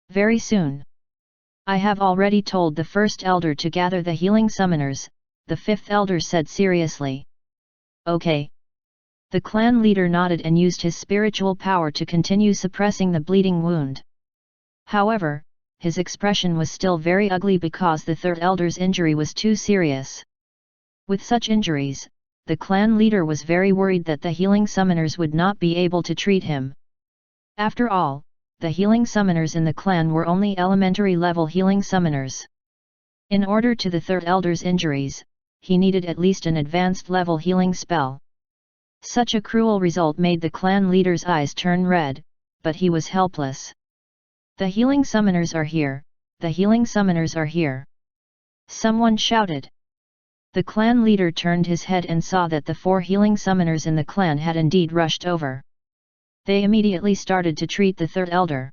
Speaker 1: "Very soon. I have already told the first elder to gather the healing summoners," the fifth elder said seriously. "Okay." The clan leader nodded and used his spiritual power to continue suppressing the bleeding wound. However, his expression was still very ugly because the third elder's injury was too serious. With such injuries, the clan leader was very worried that the healing summoners would not be able to treat him. After all, the healing summoners in the clan were only elementary level healing summoners. In order to the third elder's injuries, he needed at least an advanced level healing spell. Such a cruel result made the clan leader's eyes turn red, but he was helpless. "The healing summoners are here, the healing summoners are here!" Someone shouted. The clan leader turned his head and saw that the 4 healing summoners in the clan had indeed rushed over. They immediately started to treat the third elder.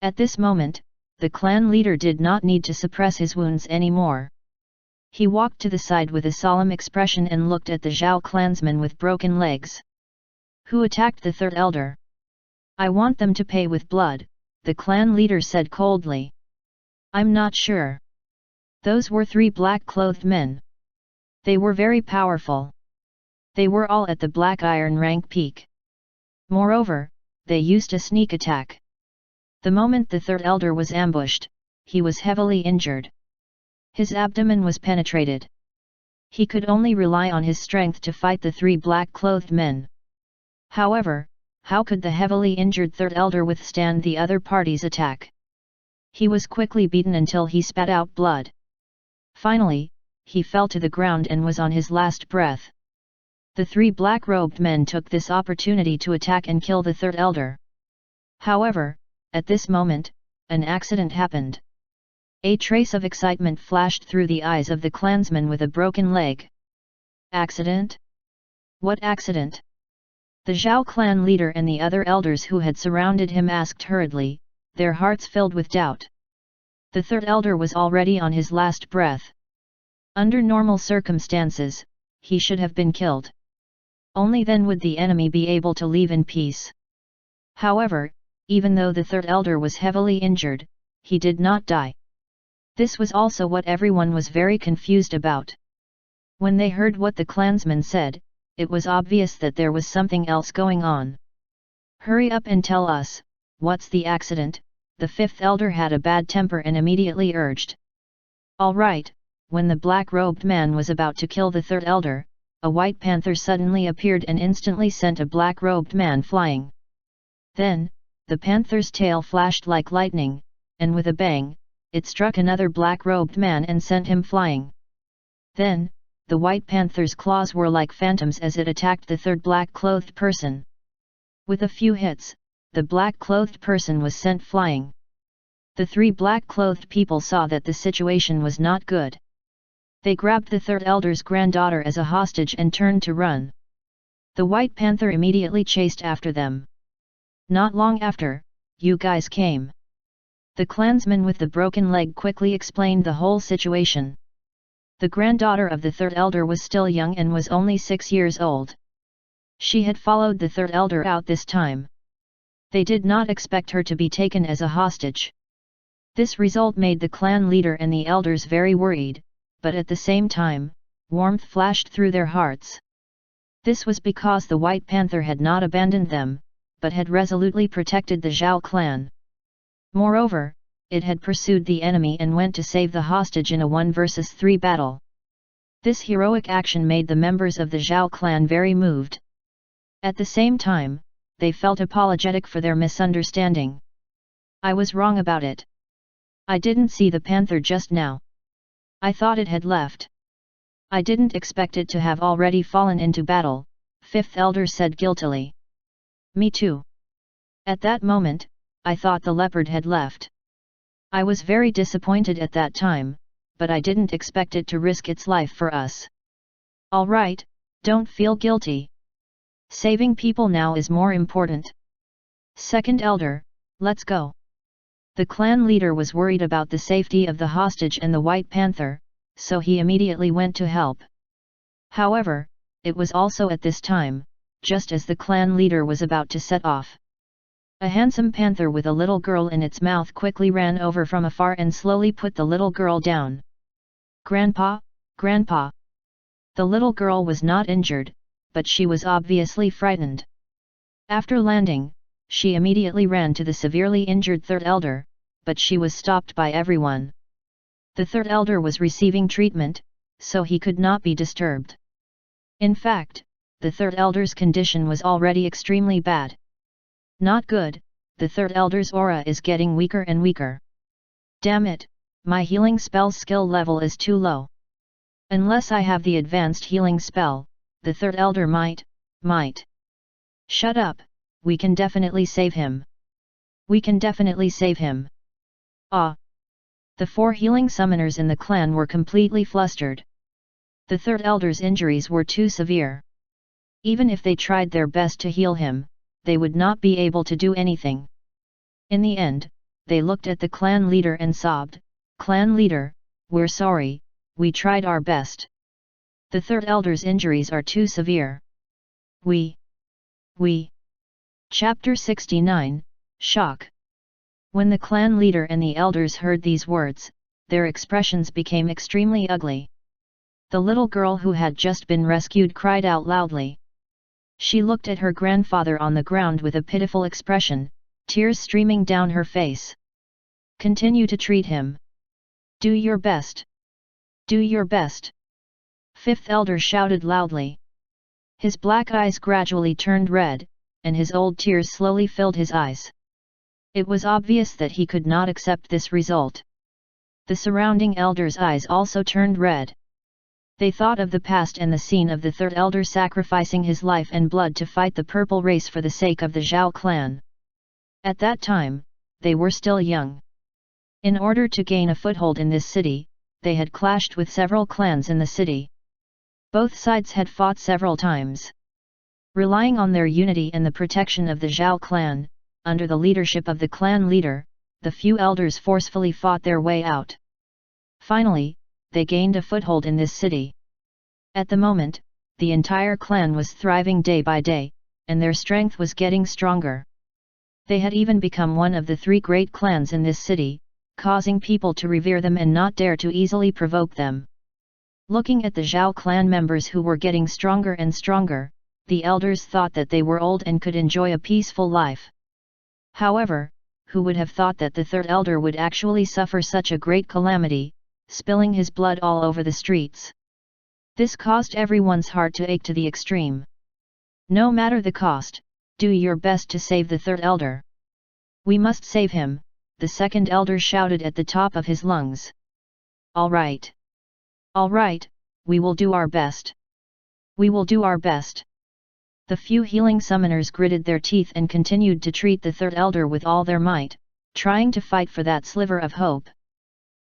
Speaker 1: At this moment, the clan leader did not need to suppress his wounds anymore. He walked to the side with a solemn expression and looked at the Zhao clansmen with broken legs. "Who attacked the third elder?" "I want them to pay with blood," the clan leader said coldly. "I'm not sure." Those were 3 black-clothed men. They were very powerful. They were all at the Black Iron rank peak. Moreover, they used a sneak attack. The moment the third elder was ambushed, he was heavily injured. His abdomen was penetrated. He could only rely on his strength to fight the 3 black-clothed men. However, how could the heavily injured third elder withstand the other party's attack? He was quickly beaten until he spat out blood. Finally, he fell to the ground and was on his last breath. The 3 black-robed men took this opportunity to attack and kill the third elder. However, at this moment, an accident happened. A trace of excitement flashed through the eyes of the clansman with a broken leg. "Accident? What accident?" The Zhao clan leader and the other elders who had surrounded him asked hurriedly, their hearts filled with doubt. The third elder was already on his last breath. Under normal circumstances, he should have been killed. Only then would the enemy be able to leave in peace. However, even though the third elder was heavily injured, he did not die. This was also what everyone was very confused about. When they heard what the clansman said, it was obvious that there was something else going on. "Hurry up and tell us, what's the accident?" the 5th elder had a bad temper and immediately urged. "All right." When the black-robed man was about to kill the third elder, a white panther suddenly appeared and instantly sent a black-robed man flying. Then, the panther's tail flashed like lightning, and with a bang, it struck another black-robed man and sent him flying. Then, the white panther's claws were like phantoms as it attacked the third black-clothed person. With a few hits, the black-clothed person was sent flying. The 3 black-clothed people saw that the situation was not good. They grabbed the third elder's granddaughter as a hostage and turned to run. The white panther immediately chased after them. Not long after, "You guys came." The clansman with the broken leg quickly explained the whole situation. The granddaughter of the third elder was still young and was only 6 years old. She had followed the third elder out this time. They did not expect her to be taken as a hostage. This result made the clan leader and the elders very worried, but at the same time, warmth flashed through their hearts. This was because the White Panther had not abandoned them, but had resolutely protected the Zhao clan. Moreover, it had pursued the enemy and went to save the hostage in a 1 versus 3 battle. This heroic action made the members of the Zhao clan very moved. At the same time, they felt apologetic for their misunderstanding. I was wrong about it. I didn't see the panther just now. I thought it had left. I didn't expect it to have already fallen into battle, fifth elder said guiltily. Me too. At that moment, I thought the leopard had left. I was very disappointed at that time, but I didn't expect it to risk its life for us. All right, don't feel guilty. Saving people now is more important. Second elder, let's go. The clan leader was worried about the safety of the hostage and the white panther, so he immediately went to help. However, it was also at this time, just as the clan leader was about to set off. A handsome panther with a little girl in its mouth quickly ran over from afar and slowly put the little girl down. Grandpa, Grandpa! The little girl was not injured, but she was obviously frightened. After landing, she immediately ran to the severely injured third elder, but she was stopped by everyone. The third elder was receiving treatment, so he could not be disturbed. In fact, the third elder's condition was already extremely bad. Not good, the third elder's aura is getting weaker and weaker. Damn it, my healing spell skill level is too low. Unless I have the advanced healing spell, the third elder might. Shut up, we can definitely save him. We can definitely save him. Ah! The 4 healing summoners in the clan were completely flustered. The third elder's injuries were too severe. Even if they tried their best to heal him, they would not be able to do anything. In the end, they looked at the clan leader and sobbed, "Clan leader, we're sorry, we tried our best. The third elder's injuries are too severe. We. Chapter 69, Shock. When the clan leader and the elders heard these words, their expressions became extremely ugly. The little girl who had just been rescued cried out loudly. She looked at her grandfather on the ground with a pitiful expression, tears streaming down her face. Continue to treat him. Do your best. Do your best. Fifth elder shouted loudly. His black eyes gradually turned red, and his old tears slowly filled his eyes. It was obvious that he could not accept this result. The surrounding elders' eyes also turned red. They thought of the past and the scene of the third elder sacrificing his life and blood to fight the purple race for the sake of the Zhao clan. At that time, they were still young. In order to gain a foothold in this city, they had clashed with several clans in the city. Both sides had fought several times. Relying on their unity and the protection of the Zhao clan, under the leadership of the clan leader, the few elders forcefully fought their way out. Finally, they gained a foothold in this city. At the moment, the entire clan was thriving day by day, and their strength was getting stronger. They had even become one of the 3 great clans in this city, causing people to revere them and not dare to easily provoke them. Looking at the Zhao clan members who were getting stronger and stronger, the elders thought that they were old and could enjoy a peaceful life. However, who would have thought that the third elder would actually suffer such a great calamity, spilling his blood all over the streets? This caused everyone's heart to ache to the extreme. No matter the cost, do your best to save the third elder. We must save him, the second elder shouted at the top of his lungs. All right. All right, we will do our best. We will do our best. The few healing summoners gritted their teeth and continued to treat the third elder with all their might, trying to fight for that sliver of hope.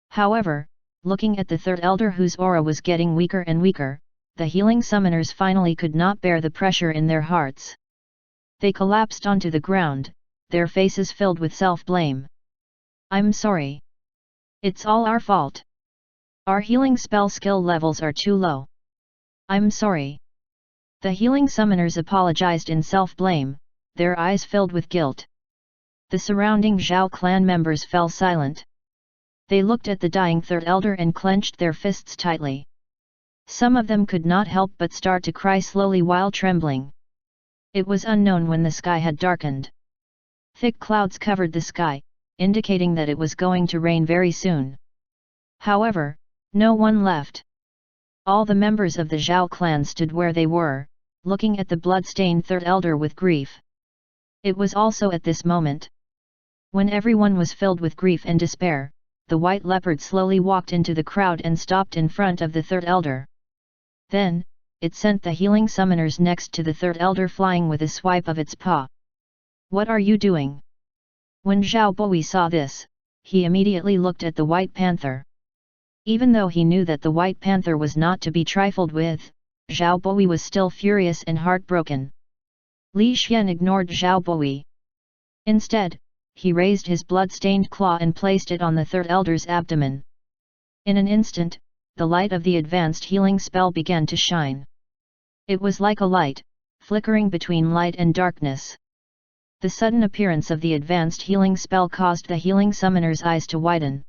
Speaker 1: However, looking at the third elder whose aura was getting weaker and weaker, the healing summoners finally could not bear the pressure in their hearts. They collapsed onto the ground, their faces filled with self-blame. I'm sorry. It's all our fault. Our healing spell skill levels are too low. I'm sorry. The healing summoners apologized in self-blame, their eyes filled with guilt. The surrounding Zhao clan members fell silent. They looked at the dying third elder and clenched their fists tightly. Some of them could not help but start to cry slowly while trembling. It was unknown when the sky had darkened. Thick clouds covered the sky, indicating that it was going to rain very soon. However, no one left. All the members of the Zhao clan stood where they were, looking at the blood-stained third elder with grief. It was also at this moment When everyone was filled with grief and despair, the white leopard slowly walked into the crowd and stopped in front of the third elder. Then, it sent the healing summoners next to the third elder flying with a swipe of its paw. "What are you doing?" When Zhao Boi saw this, he immediately looked at the white panther. Even though he knew that the white panther was not to be trifled with, Zhao Boi was still furious and heartbroken. Li Xian ignored Zhao Boi. Instead, he raised his blood-stained claw and placed it on the third elder's abdomen. In an instant, the light of the advanced healing spell began to shine. It was like a light, flickering between light and darkness. The sudden appearance of the advanced healing spell caused the healing summoner's eyes to widen.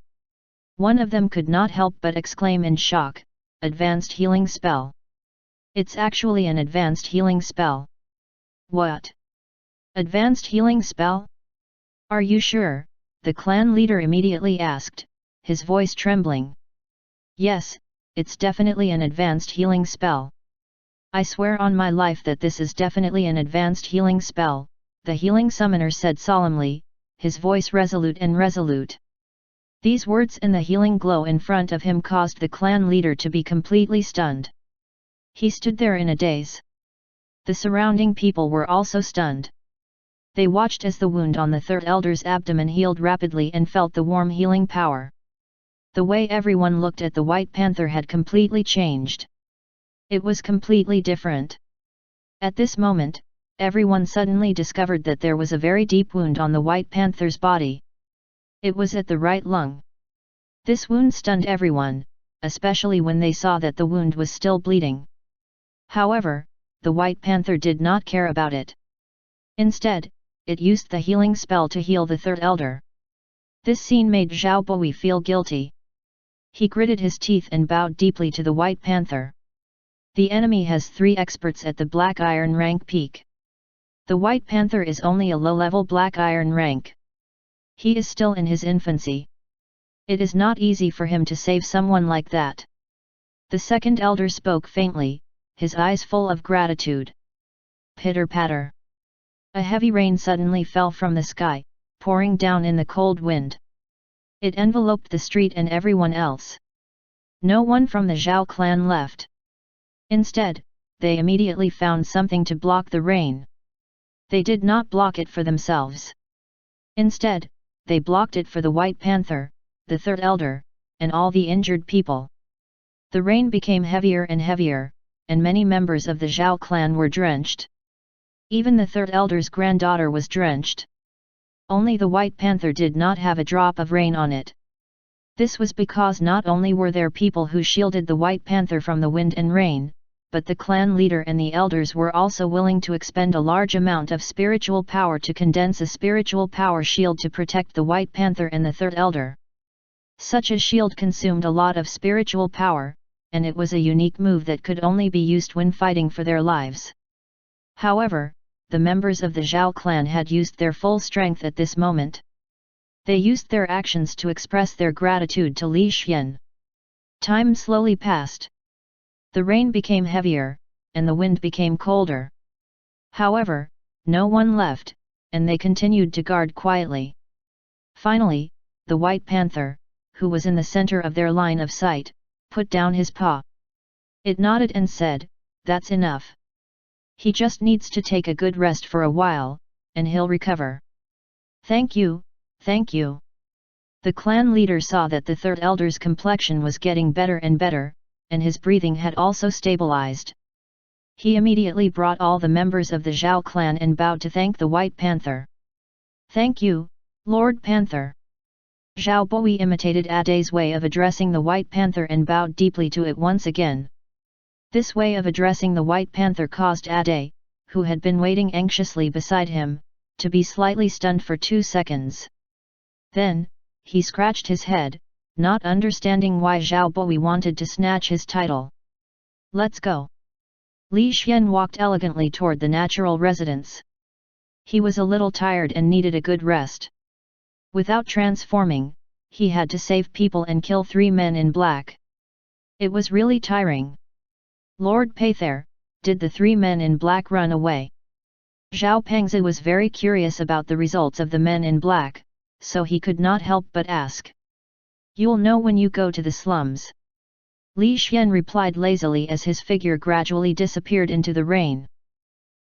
Speaker 1: One of them could not help but exclaim in shock, "Advanced healing spell! It's actually an advanced healing spell." "What? Advanced healing spell? Are you sure?" the clan leader immediately asked, his voice trembling. "Yes, it's definitely an advanced healing spell. I swear on my life that this is definitely an advanced healing spell," the healing summoner said solemnly, his voice resolute and resolute. These words and the healing glow in front of him caused the clan leader to be completely stunned. He stood there in a daze. The surrounding people were also stunned. They watched as the wound on the third elder's abdomen healed rapidly and felt the warm healing power. The way everyone looked at the white panther had completely changed. It was completely different. At this moment, everyone suddenly discovered that there was a very deep wound on the white panther's body. It was at the right lung. This wound stunned everyone, especially when they saw that the wound was still bleeding. However, the white panther did not care about it. Instead, it used the healing spell to heal the third elder. This scene made Zhao Boi feel guilty. He gritted his teeth and bowed deeply to the white panther. The enemy has 3 experts at the Black Iron rank peak. The white panther is only a low-level Black Iron rank. He is still in his infancy. It is not easy for him to save someone like that. The second elder spoke faintly, his eyes full of gratitude. Pitter-patter. A heavy rain suddenly fell from the sky, pouring down in the cold wind. It enveloped the street and everyone else. No one from the Zhao clan left. Instead, they immediately found something to block the rain. They did not block it for themselves. Instead, they blocked it for the white panther, the third elder, and all the injured people. The rain became heavier and heavier, and many members of the Zhao clan were drenched. Even the third elder's granddaughter was drenched. Only the white panther did not have a drop of rain on it. This was because not only were there people who shielded the white panther from the wind and rain, but the clan leader and the elders were also willing to expend a large amount of spiritual power to condense a spiritual power shield to protect the white panther and the third elder. Such a shield consumed a lot of spiritual power, and it was a unique move that could only be used when fighting for their lives. However, the members of the Zhao clan had used their full strength at this moment. They used their actions to express their gratitude to Li Xian. Time slowly passed. The rain became heavier, and the wind became colder. However, no one left, and they continued to guard quietly. Finally, the white panther, who was in the center of their line of sight, put down his paw. It nodded and said, "That's enough. He just needs to take a good rest for a while, and he'll recover." "Thank you, thank you." The clan leader saw that the third elder's complexion was getting better and better, and his breathing had also stabilized. He immediately brought all the members of the Zhao clan and bowed to thank the white panther. "Thank you, Lord Panther." Zhao Boi imitated Adai's way of addressing the white panther and bowed deeply to it once again. This way of addressing the white panther caused Adai, who had been waiting anxiously beside him, to be slightly stunned for 2 seconds. Then, he scratched his head, not understanding why Zhao Boi wanted to snatch his title. "Let's go." Li Xian walked elegantly toward the natural residence. He was a little tired and needed a good rest. Without transforming, he had to save people and kill 3 men in black. It was really tiring. "Lord Pather, did the 3 men in black run away?" Zhao Pengzi was very curious about the results of the men in black, so he could not help but ask. "You'll know when you go to the slums." Li Xian replied lazily as his figure gradually disappeared into the rain.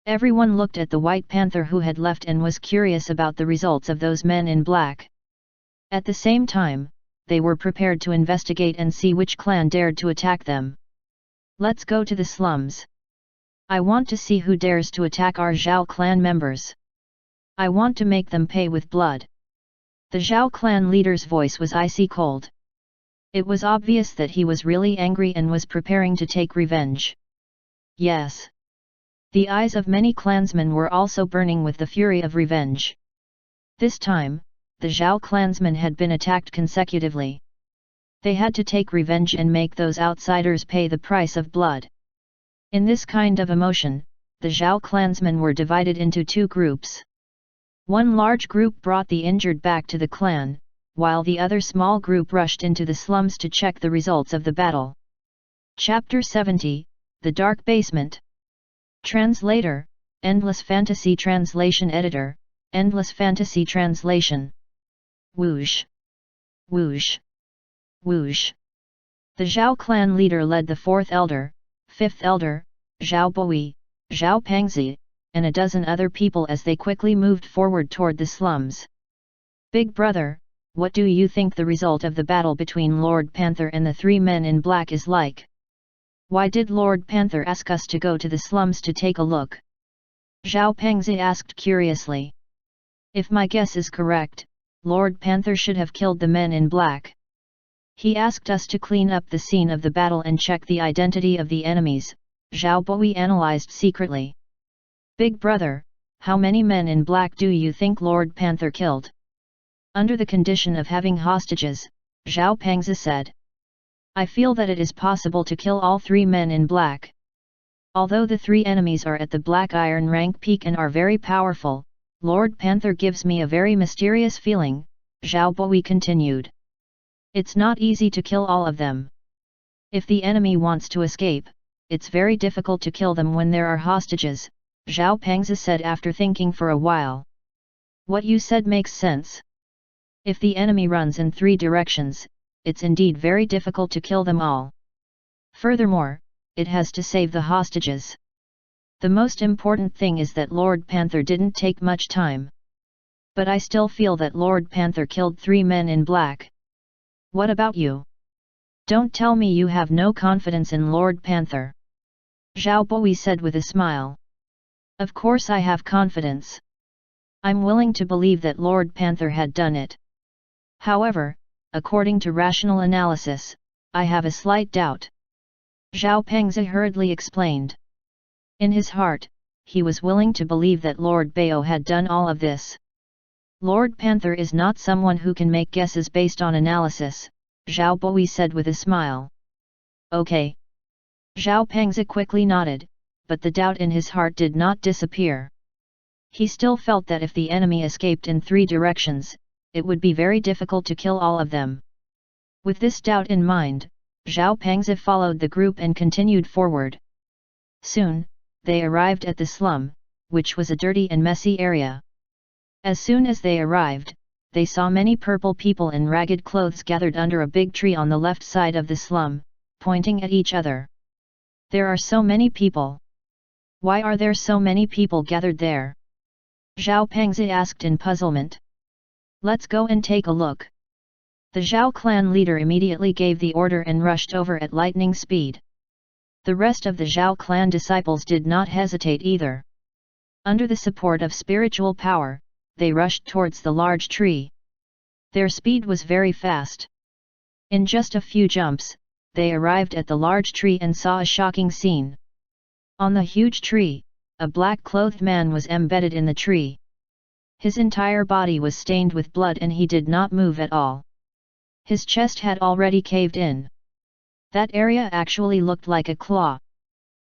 Speaker 1: Everyone looked at the White Panther who had left and was curious about the results of those men in black. At the same time, they were prepared to investigate and see which clan dared to attack them. "Let's go to the slums. I want to see who dares to attack our Zhao clan members. I want to make them pay with blood." The Zhao clan leader's voice was icy cold. It was obvious that he was really angry and was preparing to take revenge. Yes. The eyes of many clansmen were also burning with the fury of revenge. This time, the Zhao clansmen had been attacked consecutively. They had to take revenge and make those outsiders pay the price of blood. In this kind of emotion, the Zhao clansmen were divided into two groups. One large group brought the injured back to the clan, while the other small group rushed into the slums to check the results of the battle. Chapter 70, The Dark Basement. Translator, Endless Fantasy Translation Editor, Endless Fantasy Translation. Whoosh! Whoosh! Whoosh! The Zhao clan leader led the fourth elder, fifth elder, Zhao Boi, Zhao Pengzi, and a dozen other people as they quickly moved forward toward the slums. "Big brother, what do you think the result of the battle between Lord Panther and the three men in black is like? Why did Lord Panther ask us to go to the slums to take a look?" Zhao Pengzi asked curiously. "If my guess is correct, Lord Panther should have killed the men in black. He asked us to clean up the scene of the battle and check the identity of the enemies," Zhao Boi analyzed secretly. "Big brother, how many men in black do you think Lord Panther killed?" "Under the condition of having hostages," Zhao Pengzi said. "I feel that it is possible to kill all three men in black. Although the three enemies are at the Black Iron rank peak and are very powerful, Lord Panther gives me a very mysterious feeling," Zhao Boi continued. "It's not easy to kill all of them. If the enemy wants to escape, it's very difficult to kill them when there are hostages," Zhao Pengzi said after thinking for a while. "What you said makes sense. If the enemy runs in three directions, it's indeed very difficult to kill them all. Furthermore, it has to save the hostages. The most important thing is that Lord Panther didn't take much time. But I still feel that Lord Panther killed three men in black. What about you? Don't tell me you have no confidence in Lord Panther." Zhao Boi said with a smile. "Of course I have confidence. I'm willing to believe that Lord Panther had done it. However, according to rational analysis, I have a slight doubt." Zhao Pengzi hurriedly explained. In his heart, he was willing to believe that Lord Bao had done all of this. "Lord Panther is not someone who can make guesses based on analysis," Zhao Boi said with a smile. "Okay." Zhao Pengzi quickly nodded, but the doubt in his heart did not disappear. He still felt that if the enemy escaped in three directions, it would be very difficult to kill all of them. With this doubt in mind, Zhao Pengzi followed the group and continued forward. Soon, they arrived at the slum, which was a dirty and messy area. As soon as they arrived, they saw many purple people in ragged clothes gathered under a big tree on the left side of the slum, pointing at each other. "There are so many people. Why are there so many people gathered there?" Zhao Pengzi asked in puzzlement. "Let's go and take a look." The Zhao clan leader immediately gave the order and rushed over at lightning speed. The rest of the Zhao clan disciples did not hesitate either. Under the support of spiritual power, they rushed towards the large tree. Their speed was very fast. In just a few jumps, they arrived at the large tree and saw a shocking scene. On the huge tree, a black-clothed man was embedded in the tree. His entire body was stained with blood and he did not move at all. His chest had already caved in. That area actually looked like a claw.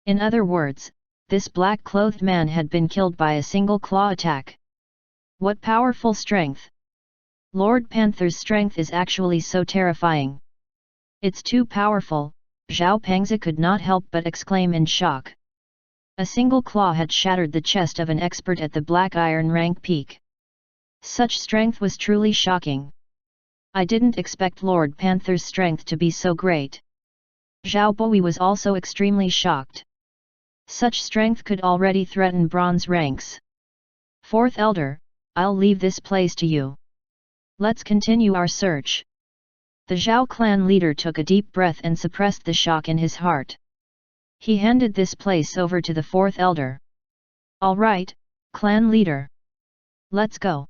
Speaker 1: In other words, this black-clothed man had been killed by a single claw attack. What powerful strength! Lord Panther's strength is actually so terrifying. It's too powerful, Zhao Pengzi could not help but exclaim in shock. A single claw had shattered the chest of an expert at the Black Iron rank peak. Such strength was truly shocking. I didn't expect Lord Panther's strength to be so great. Zhao Boi was also extremely shocked. Such strength could already threaten bronze ranks. Fourth Elder, I'll leave this place to you. Let's continue our search. The Zhao clan leader took a deep breath and suppressed the shock in his heart. He handed this place over to the fourth elder. All right, clan leader. Let's go.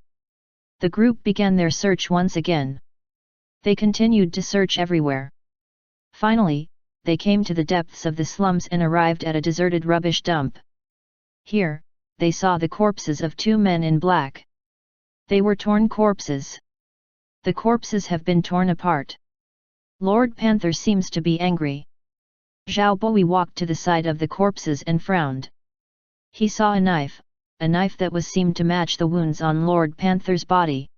Speaker 1: The group began their search once again. They continued to search everywhere. Finally, they came to the depths of the slums and arrived at a deserted rubbish dump. Here, they saw the corpses of two men in black. They were torn corpses. The corpses have been torn apart. Lord Panther seems to be angry. Zhao Boi walked to the side of the corpses and frowned. He saw a knife that was seemed to match the wounds on Lord Panther's body.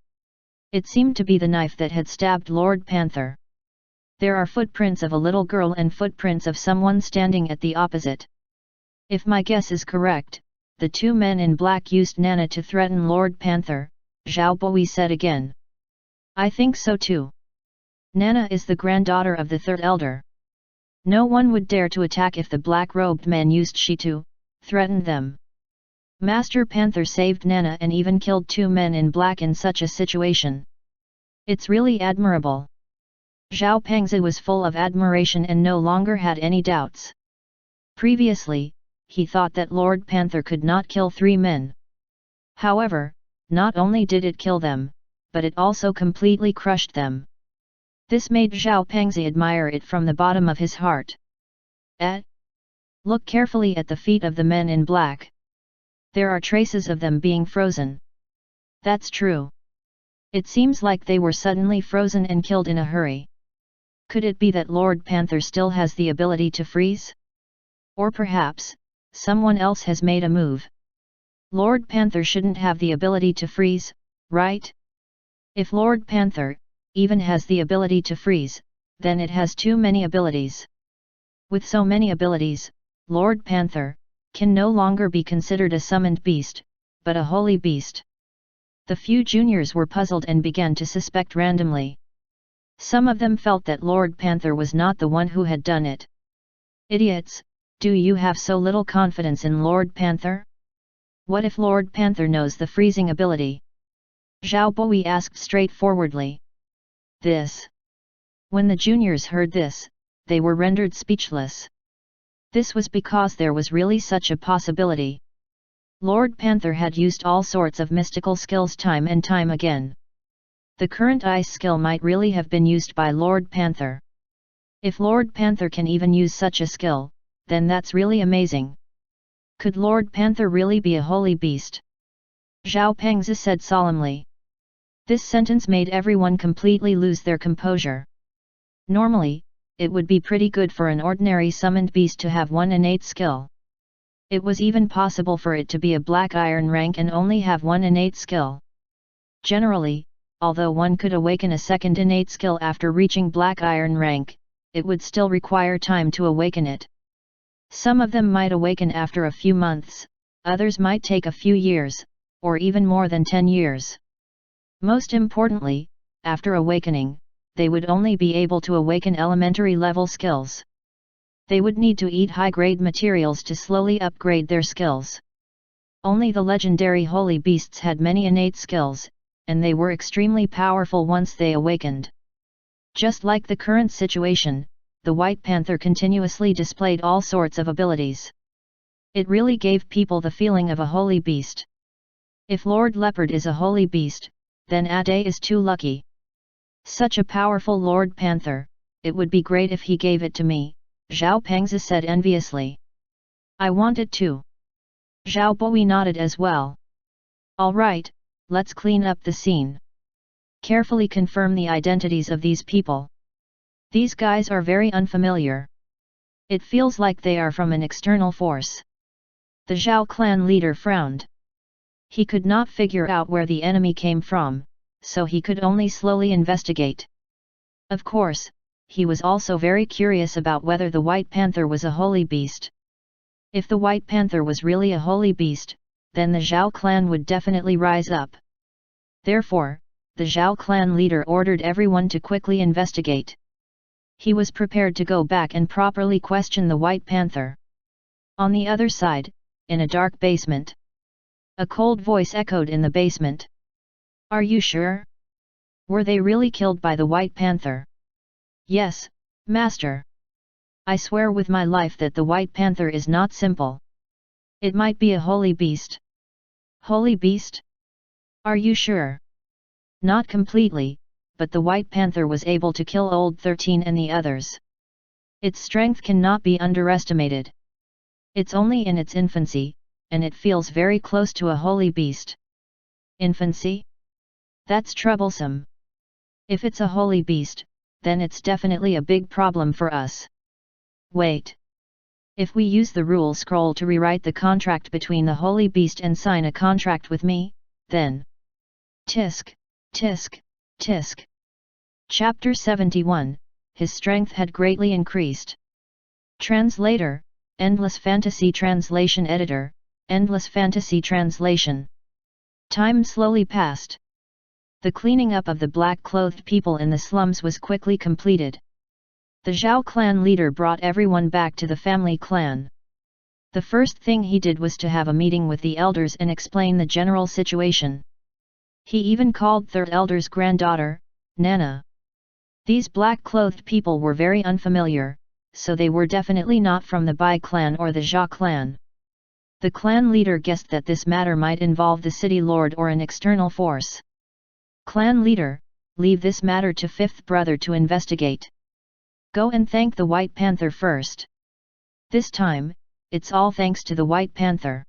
Speaker 1: It seemed to be the knife that had stabbed Lord Panther. There are footprints of a little girl and footprints of someone standing at the opposite. If my guess is correct, the two men in black used Nana to threaten Lord Panther, Zhao Boi said again. I think so too. Nana is the granddaughter of the third elder. No one would dare to attack if the black-robed man used she to threaten them. Master Panther saved Nana and even killed two men in black in such a situation. It's really admirable. Zhao Pengzi was full of admiration and no longer had any doubts. Previously, he thought that Lord Panther could not kill three men. However, not only did it kill them, but it also completely crushed them. This made Zhao Pengzi admire it from the bottom of his heart. Look carefully at the feet of the men in black. There are traces of them being frozen. That's true. It seems like they were suddenly frozen and killed in a hurry. Could it be that Lord Panther still has the ability to freeze? Or perhaps, someone else has made a move. Lord Panther shouldn't have the ability to freeze, right? If Lord Panther even has the ability to freeze, then it has too many abilities. With so many abilities, Lord Panther can no longer be considered a summoned beast, but a holy beast. The few juniors were puzzled and began to suspect randomly. Some of them felt that Lord Panther was not the one who had done it. Idiots, do you have so little confidence in Lord Panther? What if Lord Panther knows the freezing ability? Zhao Boi asked straightforwardly. When the juniors heard this, they were rendered speechless. This was because there was really such a possibility. Lord Panther had used all sorts of mystical skills time and time again. The current ice skill might really have been used by Lord Panther. If Lord Panther can even use such a skill, then that's really amazing. Could Lord Panther really be a holy beast? Zhao Pengzi said solemnly. This sentence made everyone completely lose their composure. Normally, it would be pretty good for an ordinary summoned beast to have one innate skill. It was even possible for it to be a black iron rank and only have one innate skill. Generally, although one could awaken a second innate skill after reaching black iron rank, it would still require time to awaken it. Some of them might awaken after a few months, others might take a few years, or even more than 10 years. Most importantly, after awakening, they would only be able to awaken elementary level skills. They would need to eat high-grade materials to slowly upgrade their skills. Only the legendary holy beasts had many innate skills, and they were extremely powerful once they awakened. Just like the current situation, the White Panther continuously displayed all sorts of abilities. It really gave people the feeling of a holy beast. If Lord Leopard is a holy beast, then Ade is too lucky. Such a powerful Lord Panther, it would be great if he gave it to me, Zhao Pengzi said enviously. I want it too. Zhao Boi nodded as well. Alright, let's clean up the scene. Carefully confirm the identities of these people. These guys are very unfamiliar. It feels like they are from an external force. The Zhao clan leader frowned. He could not figure out where the enemy came from, so he could only slowly investigate. Of course, he was also very curious about whether the White Panther was a holy beast. If the White Panther was really a holy beast, then the Zhao clan would definitely rise up. Therefore, the Zhao clan leader ordered everyone to quickly investigate. He was prepared to go back and properly question the White Panther. On the other side, in a dark basement, a cold voice echoed in the basement. "Are you sure? Were they really killed by the White Panther?" "Yes, Master. I swear with my life that the White Panther is not simple. It might be a holy beast." "Holy beast? Are you sure?" "Not completely, but the White Panther was able to kill Old 13 and the others. Its strength cannot be underestimated. It's only in its infancy, and it feels very close to a holy beast." "Infancy? That's troublesome. If it's a holy beast, then it's definitely a big problem for us. Wait. If we use the rule scroll to rewrite the contract between the holy beast and sign a contract with me, then..." Tisk, tisk, tisk. Chapter 71, His strength had greatly increased. Translator, Endless Fantasy Translation Editor, Endless Fantasy Translation. Time slowly passed. The cleaning up of the black-clothed people in the slums was quickly completed. The Zhao clan leader brought everyone back to the family clan. The first thing he did was to have a meeting with the elders and explain the general situation. He even called third elder's granddaughter, Nana. These black-clothed people were very unfamiliar, so they were definitely not from the Bai clan or the Zhao clan. The clan leader guessed that this matter might involve the city lord or an external force. "Clan leader, leave this matter to fifth brother to investigate. Go and thank the White Panther first. This time, it's all thanks to the White Panther.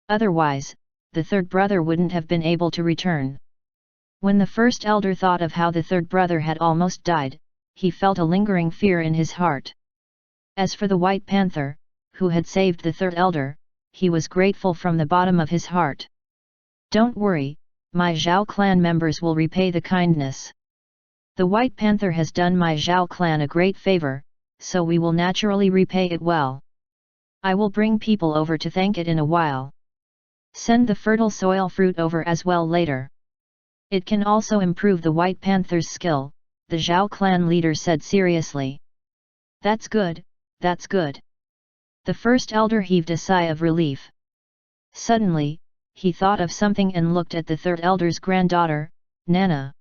Speaker 1: Otherwise, the third brother wouldn't have been able to return." When the first elder thought of how the third brother had almost died, he felt a lingering fear in his heart. As for the White Panther, who had saved the third elder, he was grateful from the bottom of his heart. "Don't worry, my Zhao clan members will repay the kindness. The White Panther has done my Zhao clan a great favor, so we will naturally repay it well. I will bring people over to thank it in a while. Send the fertile soil fruit over as well later. It can also improve the White Panther's skill," the Zhao clan leader said seriously. That's good, that's good." The first elder heaved a sigh of relief. Suddenly, he thought of something and looked at the third elder's granddaughter, Nana.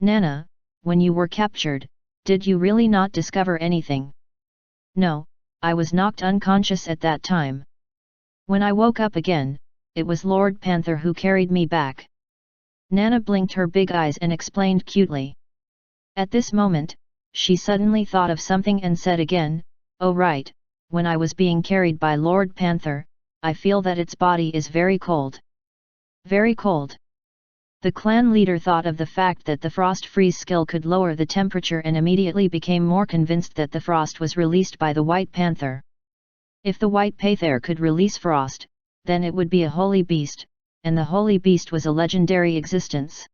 Speaker 1: "Nana, when you were captured, did you really not discover anything?" "No, I was knocked unconscious at that time. When I woke up again, it was Lord Panther who carried me back." Nana blinked her big eyes and explained cutely. At this moment, she suddenly thought of something and said again, "Oh right, when I was being carried by Lord Panther, I feel that its body is very cold." "Very cold?" The clan leader thought of the fact that the frost freeze skill could lower the temperature and immediately became more convinced that the frost was released by the White Panther. If the White Panther could release frost, then it would be a holy beast, and the holy beast was a legendary existence.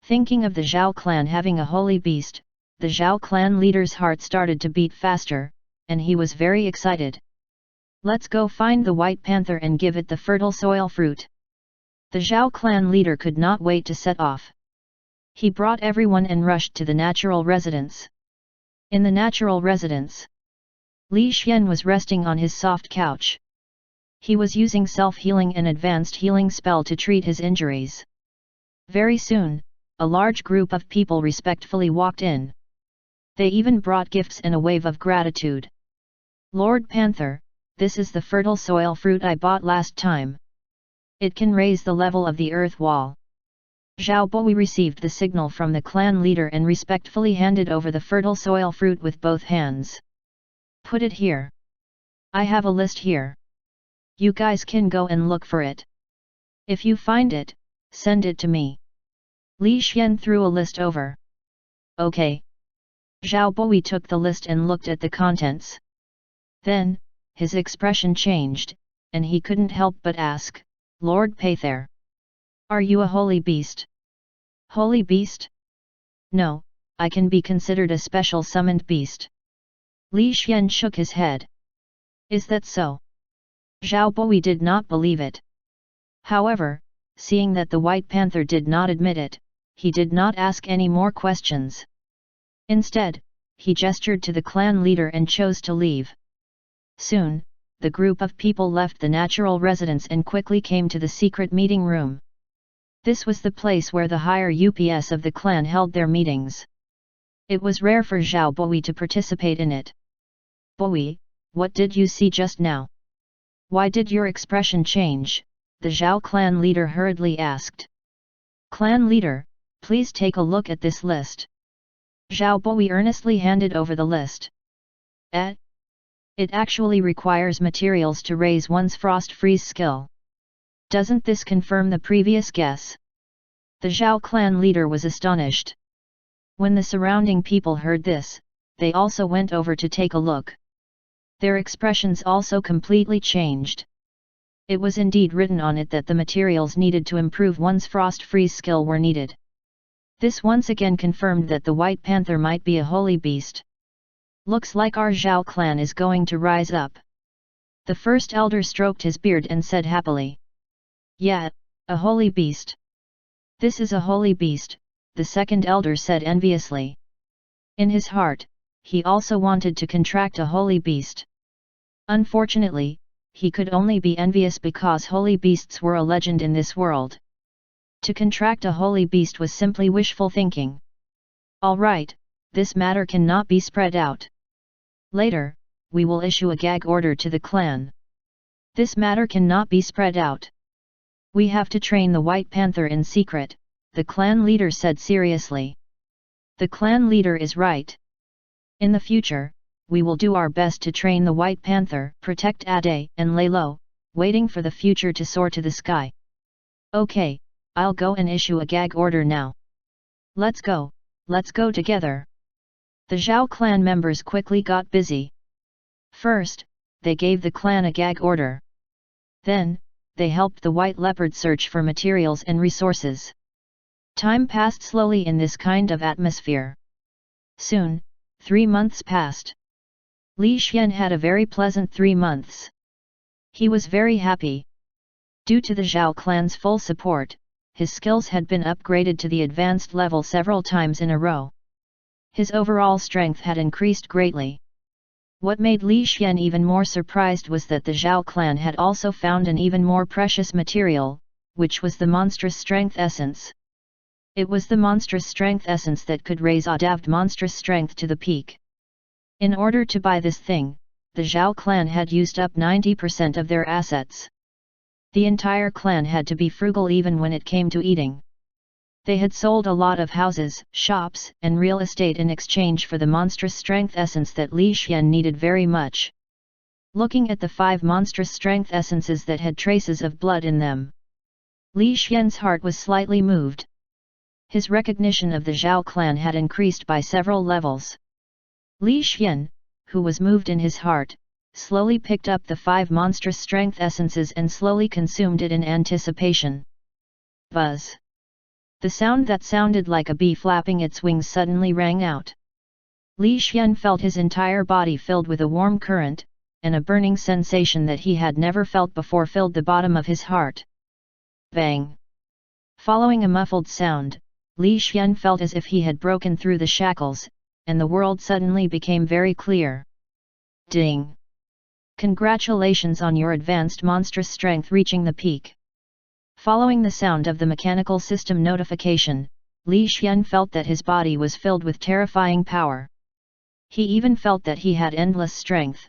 Speaker 1: Thinking of the Zhao clan having a holy beast, the Zhao clan leader's heart started to beat faster, and he was very excited. "Let's go find the White Panther and give it the fertile soil fruit." The Zhao clan leader could not wait to set off. He brought everyone and rushed to the natural residence. In the natural residence, Li Xian was resting on his soft couch. He was using self-healing and advanced healing spell to treat his injuries. Very soon, a large group of people respectfully walked in. They even brought gifts and a wave of gratitude. "Lord Panther, this is the fertile soil fruit I bought last time. It can raise the level of the earth wall." Zhao Boi received the signal from the clan leader and respectfully handed over the fertile soil fruit with both hands. "Put it here. I have a list here. You guys can go and look for it. If you find it, send it to me." Li Xian threw a list over. "Okay." Zhao Boi took the list and looked at the contents. Then, his expression changed, and he couldn't help but ask, "Lord Panther, are you a holy beast?" "Holy beast? No, I can be considered a special summoned beast." Li Xian shook his head. "Is that so?" Zhao Boi did not believe it. However, seeing that the White Panther did not admit it, he did not ask any more questions. Instead, he gestured to the clan leader and chose to leave. Soon, the group of people left the natural residence and quickly came to the secret meeting room. This was the place where the higher UPS of the clan held their meetings. It was rare for Zhao Boi to participate in it. Boi, what did you see just now? Why did your expression change? The Zhao clan leader hurriedly asked. Clan leader, please take a look at this list. Zhao Boi earnestly handed over the list. It actually requires materials to raise one's frost freeze skill. Doesn't this confirm the previous guess? The Zhao clan leader was astonished. When the surrounding people heard this, they also went over to take a look. Their expressions also completely changed. It was indeed written on it that the materials needed to improve one's frost freeze skill were needed. This once again confirmed that the White Panther might be a holy beast. Looks like our Zhao clan is going to rise up. The first elder stroked his beard and said happily. Yeah, a holy beast. This is a holy beast, the second elder said enviously. In his heart, he also wanted to contract a holy beast. Unfortunately, he could only be envious because holy beasts were a legend in this world. To contract a holy beast was simply wishful thinking. Alright, this matter cannot be spread out. Later, we will issue a gag order to the clan. This matter cannot be spread out. We have to train the White Panther in secret, the clan leader said seriously. The clan leader is right. In the future, we will do our best to train the White Panther, protect Ade and lay low, waiting for the future to soar to the sky. Okay, I'll go and issue a gag order now. Let's go together. The Zhao clan members quickly got busy. First, they gave the clan a gag order. Then, they helped the White Leopard search for materials and resources. Time passed slowly in this kind of atmosphere. Soon, 3 months passed. Li Xian had a very pleasant 3 months. He was very happy. Due to the Zhao clan's full support, his skills had been upgraded to the advanced level several times in a row. His overall strength had increased greatly. What made Li Xian even more surprised was that the Zhao clan had also found an even more precious material, which was the monstrous strength essence. It was the monstrous strength essence that could raise Adav's monstrous strength to the peak. In order to buy this thing, the Zhao clan had used up 90% of their assets. The entire clan had to be frugal even when it came to eating. They had sold a lot of houses, shops, and real estate in exchange for the monstrous strength essence that Li Xian needed very much. Looking at the 5 monstrous strength essences that had traces of blood in them, Li Xian's heart was slightly moved. His recognition of the Zhao clan had increased by several levels. Li Xian, who was moved in his heart, slowly picked up the 5 monstrous strength essences and slowly consumed it in anticipation. Buzz! The sound that sounded like a bee flapping its wings suddenly rang out. Li Xian felt his entire body filled with a warm current, and a burning sensation that he had never felt before filled the bottom of his heart. Bang! Following a muffled sound, Li Xian felt as if he had broken through the shackles, and the world suddenly became very clear. Ding! Congratulations on your advanced monstrous strength reaching the peak. Following the sound of the mechanical system notification, Li Xian felt that his body was filled with terrifying power. He even felt that he had endless strength.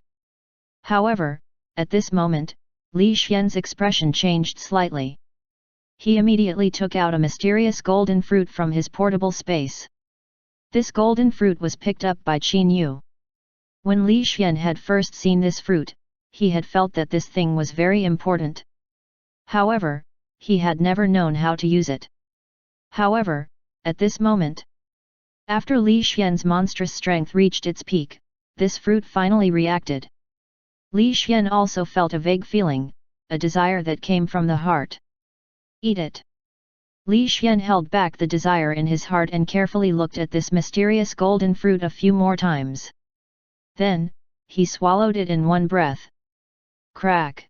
Speaker 1: However, at this moment, Li Xian's expression changed slightly. He immediately took out a mysterious golden fruit from his portable space. This golden fruit was picked up by Qin Yu. When Li Xian had first seen this fruit, he had felt that this thing was very important. However, he had never known how to use it. However, at this moment, after Li Xian's monstrous strength reached its peak, this fruit finally reacted. Li Xian also felt a vague feeling, a desire that came from the heart. Eat it! Li Xian held back the desire in his heart and carefully looked at this mysterious golden fruit a few more times. Then, he swallowed it in one breath. Crack!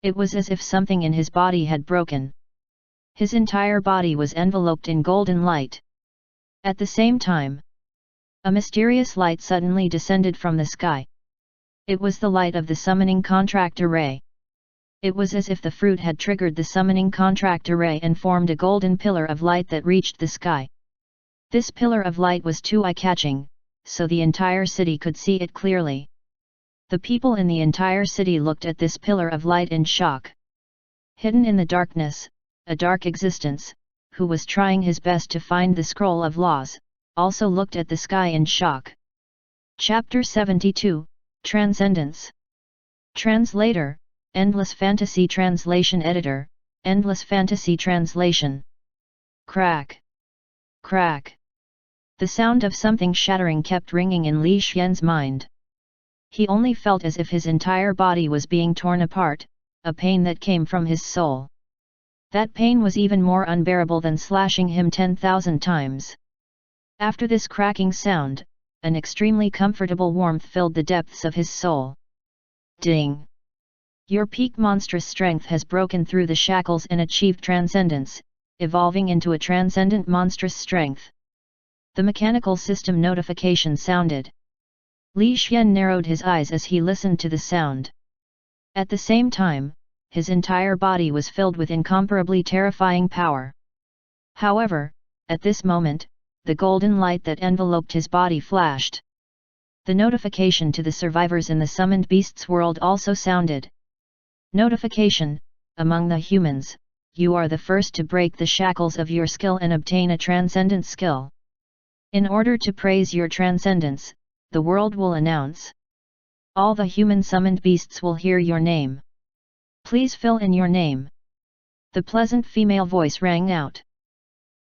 Speaker 1: It was as if something in his body had broken. His entire body was enveloped in golden light. At the same time, a mysterious light suddenly descended from the sky. It was the light of the summoning contract array. It was as if the fruit had triggered the summoning contract array and formed a golden pillar of light that reached the sky. This pillar of light was too eye-catching, so the entire city could see it clearly. The people in the entire city looked at this pillar of light in shock. Hidden in the darkness, a dark existence, who was trying his best to find the scroll of laws, also looked at the sky in shock. Chapter 72, Transcendence. Translator, Endless Fantasy Translation Editor, Endless Fantasy Translation. Crack. Crack. The sound of something shattering kept ringing in Li Xian's mind. He only felt as if his entire body was being torn apart, a pain that came from his soul. That pain was even more unbearable than slashing him 10,000 times. After this cracking sound, an extremely comfortable warmth filled the depths of his soul. Ding! Your peak monstrous strength has broken through the shackles and achieved transcendence, evolving into a transcendent monstrous strength. The mechanical system notification sounded. Li Xian narrowed his eyes as he listened to the sound. At the same time, his entire body was filled with incomparably terrifying power. However, at this moment, the golden light that enveloped his body flashed. The notification to the survivors in the summoned beasts world also sounded. Notification: among the humans, you are the first to break the shackles of your skill and obtain a transcendent skill. In order to praise your transcendence, the world will announce. All the human summoned beasts will hear your name. Please fill in your name. The pleasant female voice rang out.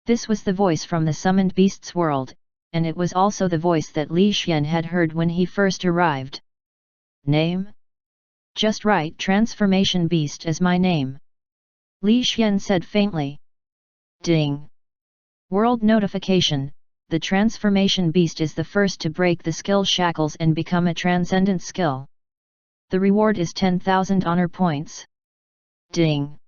Speaker 1: This was the voice from the summoned beasts world, and it was also the voice that Li Xian had heard when he first arrived. Name? Just right, Transformation Beast is my name. Li Xian said faintly. Ding! World notification: the Transformation Beast is the first to break the skill shackles and become a transcendent skill. The reward is 10,000 honor points. Ding!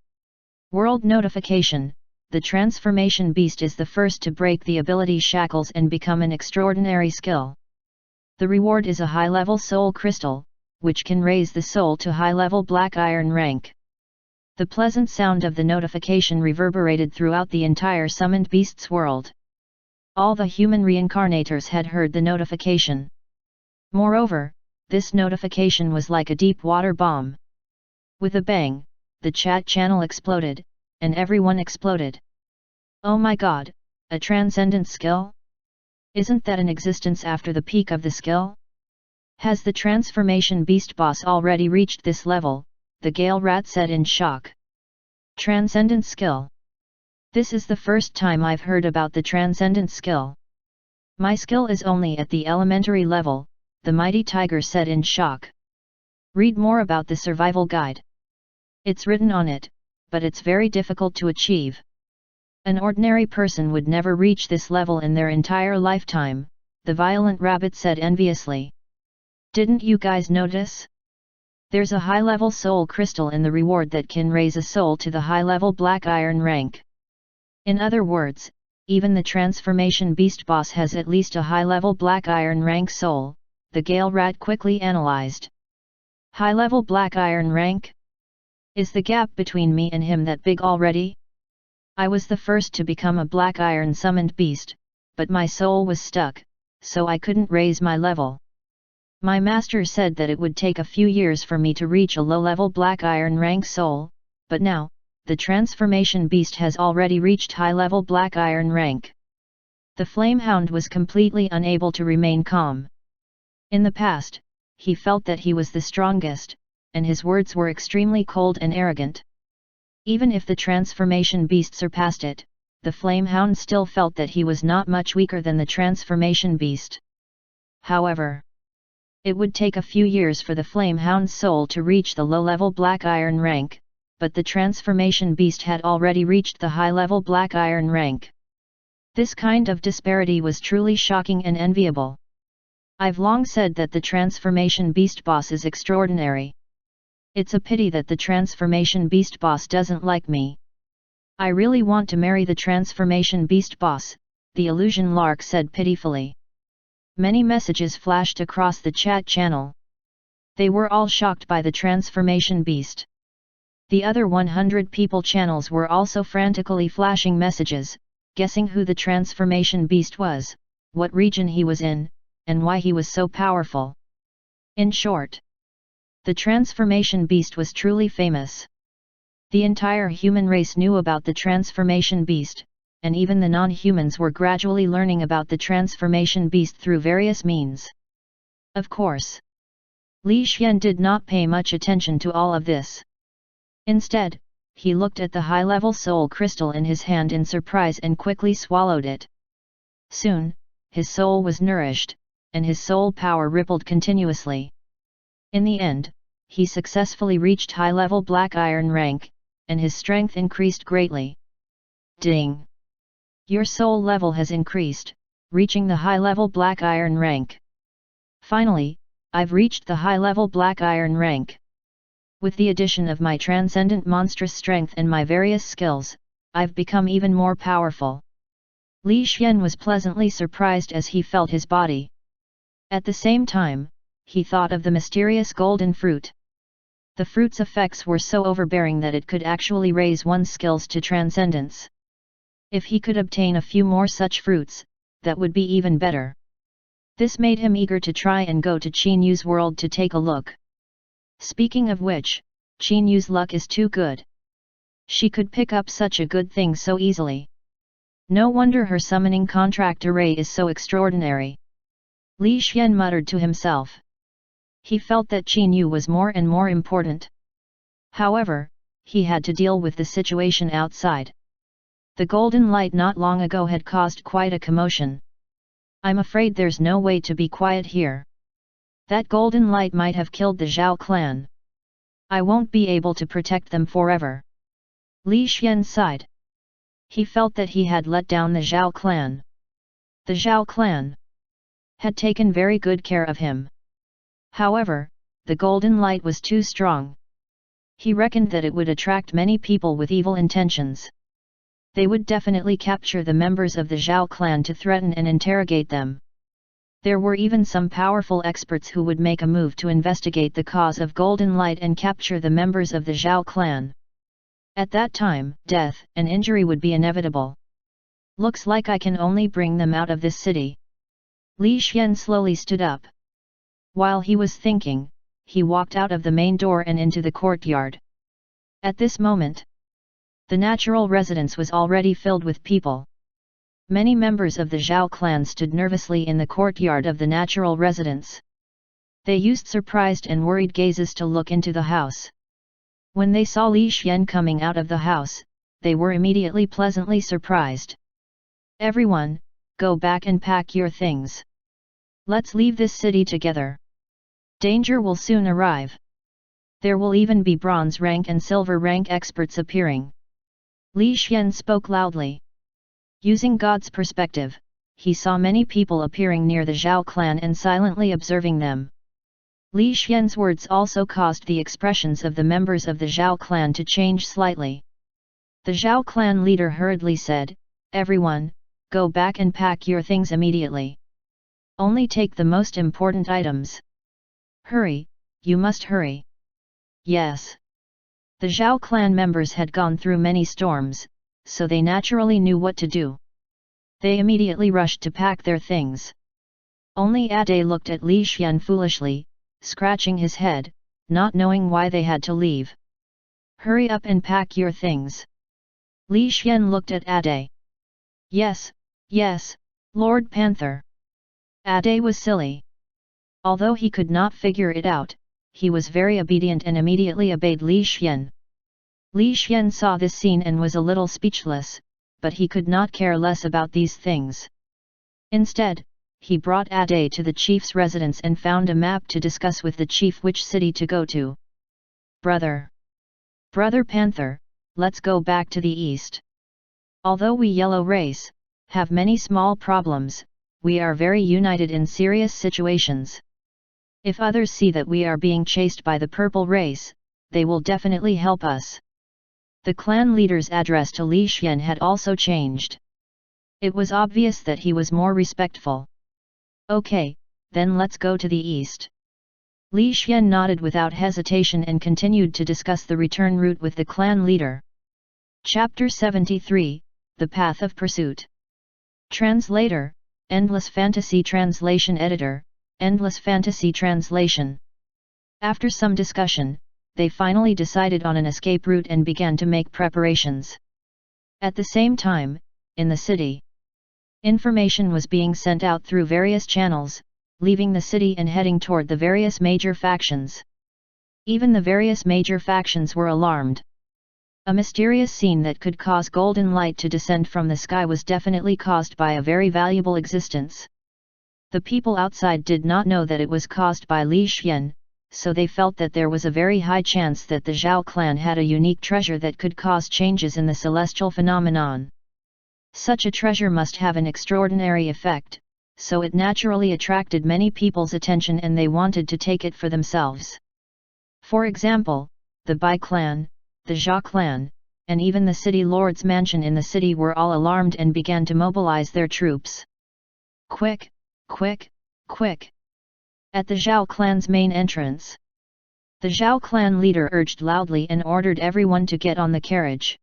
Speaker 1: World notification: the Transformation Beast is the first to break the ability shackles and become an extraordinary skill. The reward is a high-level soul crystal, which can raise the soul to high-level black iron rank. The pleasant sound of the notification reverberated throughout the entire summoned beasts world. All the human reincarnators had heard the notification. Moreover, this notification was like a deep water bomb. With a bang, the chat channel exploded, and everyone exploded. Oh my god, a transcendent skill? Isn't that an existence after the peak of the skill? Has the Transformation Beast boss already reached this level? The Gale Rat said in shock. Transcendent skill. This is the first time I've heard about the transcendent skill. My skill is only at the elementary level, the mighty tiger said in shock. Read more about the survival guide. It's written on it, but it's very difficult to achieve. An ordinary person would never reach this level in their entire lifetime, the violent rabbit said enviously. Didn't you guys notice? There's a high-level soul crystal in the reward that can raise a soul to the high-level black iron rank. In other words, even the Transformation Beast boss has at least a high-level black iron rank soul, the Gale Rat quickly analyzed. High-level black iron rank? Is the gap between me and him that big already? I was the first to become a black iron summoned beast, but my soul was stuck, so I couldn't raise my level. My master said that it would take a few years for me to reach a low-level black iron rank soul, but now, the Transformation Beast has already reached high-level black iron rank. The Flamehound was completely unable to remain calm. In the past, he felt that he was the strongest, and his words were extremely cold and arrogant. Even if the Transformation Beast surpassed it, the Flamehound still felt that he was not much weaker than the Transformation Beast. However, it would take a few years for the Flamehound's soul to reach the low-level black iron rank, but the Transformation Beast had already reached the high-level black iron rank. This kind of disparity was truly shocking and enviable. I've long said that the Transformation Beast boss is extraordinary. It's a pity that the Transformation Beast boss doesn't like me. I really want to marry the transformation beast boss, the illusion lark said pitifully. Many messages flashed across the chat channel. They were all shocked by the transformation beast. The other 100 people channels were also frantically flashing messages, guessing who the transformation beast was, what region he was in, and why he was so powerful. In short, the transformation beast was truly famous. The entire human race knew about the transformation beast, and even the non-humans were gradually learning about the transformation beast through various means. Of course, Li Xian did not pay much attention to all of this. Instead, he looked at the high-level soul crystal in his hand in surprise and quickly swallowed it. Soon, his soul was nourished, and his soul power rippled continuously. In the end, he successfully reached high-level black iron rank, and his strength increased greatly. Ding! Your soul level has increased, reaching the high-level black iron rank. Finally, I've reached the high-level black iron rank. With the addition of my transcendent monstrous strength and my various skills, I've become even more powerful. Li Xian was pleasantly surprised as he felt his body. At the same time, he thought of the mysterious golden fruit. The fruit's effects were so overbearing that it could actually raise one's skills to transcendence. If he could obtain a few more such fruits, that would be even better. This made him eager to try and go to Qin Yu's world to take a look. Speaking of which, Qin Yu's luck is too good. She could pick up such a good thing so easily. No wonder her summoning contract array is so extraordinary. Li Xian muttered to himself. He felt that Qin Yu was more and more important. However, he had to deal with the situation outside. The golden light not long ago had caused quite a commotion. I'm afraid there's no way to be quiet here. That golden light might have killed the Zhao clan. I won't be able to protect them forever. Li Xian sighed. He felt that he had let down the Zhao clan. The Zhao clan had taken very good care of him. However, the golden light was too strong. He reckoned that it would attract many people with evil intentions. They would definitely capture the members of the Zhao clan to threaten and interrogate them. There were even some powerful experts who would make a move to investigate the cause of golden light and capture the members of the Zhao clan. At that time, death and injury would be inevitable. Looks like I can only bring them out of this city. Li Xian slowly stood up. While he was thinking, he walked out of the main door and into the courtyard. At this moment, the natural residence was already filled with people. Many members of the Zhao clan stood nervously in the courtyard of the natural residence. They used surprised and worried gazes to look into the house. When they saw Li Xian coming out of the house, they were immediately pleasantly surprised. Everyone, go back and pack your things. Let's leave this city together. Danger will soon arrive. There will even be bronze rank and silver rank experts appearing. Li Xian spoke loudly. Using God's perspective, he saw many people appearing near the Zhao clan and silently observing them. Li Xian's words also caused the expressions of the members of the Zhao clan to change slightly. The Zhao clan leader hurriedly said, "Everyone, go back and pack your things immediately. Only take the most important items. Hurry, you must hurry." Yes. The Zhao clan members had gone through many storms, so they naturally knew what to do. They immediately rushed to pack their things. Only Ade looked at Li Xian foolishly, scratching his head, not knowing why they had to leave. "Hurry up and pack your things." Li Xian looked at Ade. Yes, yes, Lord Panther." Ade was silly. Although he could not figure it out, he was very obedient and immediately obeyed Li Xian. Li Xian saw this scene and was a little speechless, but he could not care less about these things. Instead, he brought Ade to the chief's residence and found a map to discuss with the chief which city to go to. Brother Panther, let's go back to the east. Although we yellow race have many small problems, we are very united in serious situations. If others see that we are being chased by the purple race, they will definitely help us. The clan leader's address to Li Xian had also changed. It was obvious that he was more respectful. Okay, then let's go to the east. Li Xian nodded without hesitation and continued to discuss the return route with the clan leader. Chapter 73, The Path of Pursuit. Translator, Endless Fantasy Translation Editor, Endless Fantasy Translation. After some discussion, they finally decided on an escape route and began to make preparations. At the same time, in the city, information was being sent out through various channels, leaving the city and heading toward the various major factions. Even the various major factions were alarmed. A mysterious scene that could cause golden light to descend from the sky was definitely caused by a very valuable existence. The people outside did not know that it was caused by Li Xian, so they felt that there was a very high chance that the Zhao clan had a unique treasure that could cause changes in the celestial phenomenon. Such a treasure must have an extraordinary effect, so it naturally attracted many people's attention and they wanted to take it for themselves. For example, the Bai clan, the Zhao clan, and even the city lord's mansion in the city were all alarmed and began to mobilize their troops. Quick, quick, quick! At the Zhao clan's main entrance, the Zhao clan leader urged loudly and ordered everyone to get on the carriage.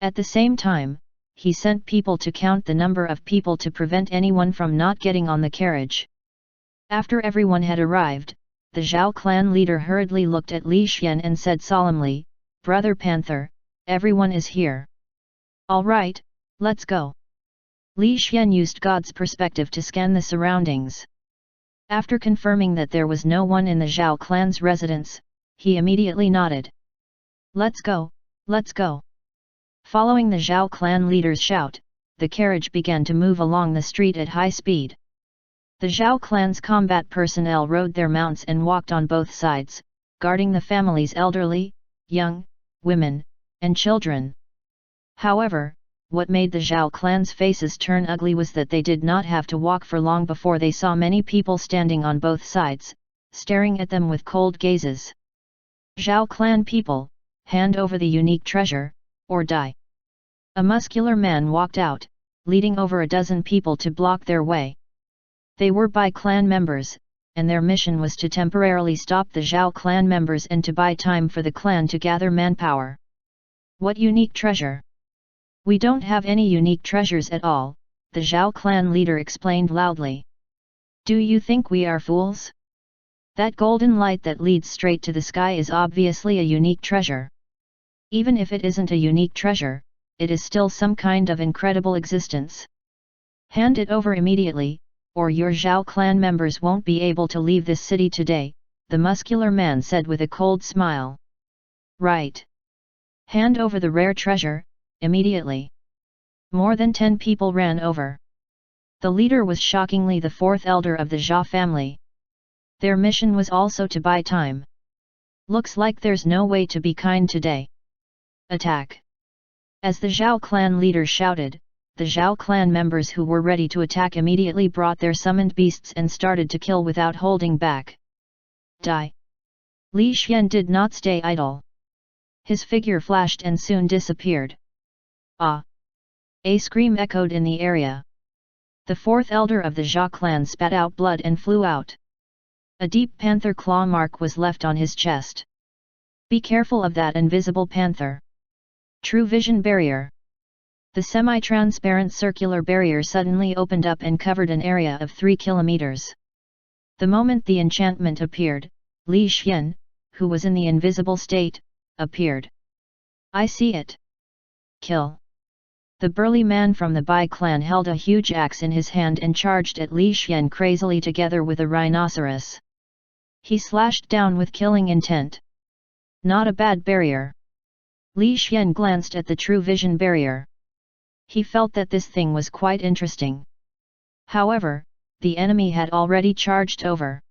Speaker 1: At the same time, he sent people to count the number of people to prevent anyone from not getting on the carriage. After everyone had arrived, the Zhao clan leader hurriedly looked at Li Xian and said solemnly, "Brother Panther, everyone is here. All right, let's go." Li Xian used God's perspective to scan the surroundings. After confirming that there was no one in the Zhao clan's residence, he immediately nodded. "Let's go, let's go." Following the Zhao clan leader's shout, the carriage began to move along the street at high speed. The Zhao clan's combat personnel rode their mounts and walked on both sides, guarding the family's elderly, young, women, and children. However, what made the Zhao clan's faces turn ugly was that they did not have to walk for long before they saw many people standing on both sides, staring at them with cold gazes. "Zhao clan people, hand over the unique treasure, or die." A muscular man walked out, leading over a dozen people to block their way. They were Bai clan members, and their mission was to temporarily stop the Zhao clan members and to buy time for the clan to gather manpower. "What unique treasure?" "We don't have any unique treasures at all," the Zhao clan leader explained loudly. "Do you think we are fools? That golden light that leads straight to the sky is obviously a unique treasure. Even if it isn't a unique treasure, it is still some kind of incredible existence. Hand it over immediately, or your Zhao clan members won't be able to leave this city today," the muscular man said with a cold smile. "Right. Hand over the rare treasure, immediately." More than 10 people ran over. The leader was shockingly the fourth elder of the Zhao family. Their mission was also to buy time. "Looks like there's no way to be kind today. Attack!" As the Zhao clan leader shouted, the Zhao clan members who were ready to attack immediately brought their summoned beasts and started to kill without holding back. "Die!" Li Xian did not stay idle. His figure flashed and soon disappeared. "Ah!" A scream echoed in the area. The fourth elder of the Zhao clan spat out blood and flew out. A deep panther claw mark was left on his chest. "Be careful of that invisible panther." True vision barrier. The semi-transparent circular barrier suddenly opened up and covered an area of 3 kilometers. The moment the enchantment appeared, Li Xian, who was in the invisible state, appeared. "I see it. Kill." The burly man from the Bai clan held a huge axe in his hand and charged at Li Xian crazily together with a rhinoceros. He slashed down with killing intent. Not a bad barrier. Li Xian glanced at the true vision barrier. He felt that this thing was quite interesting. However, the enemy had already charged over.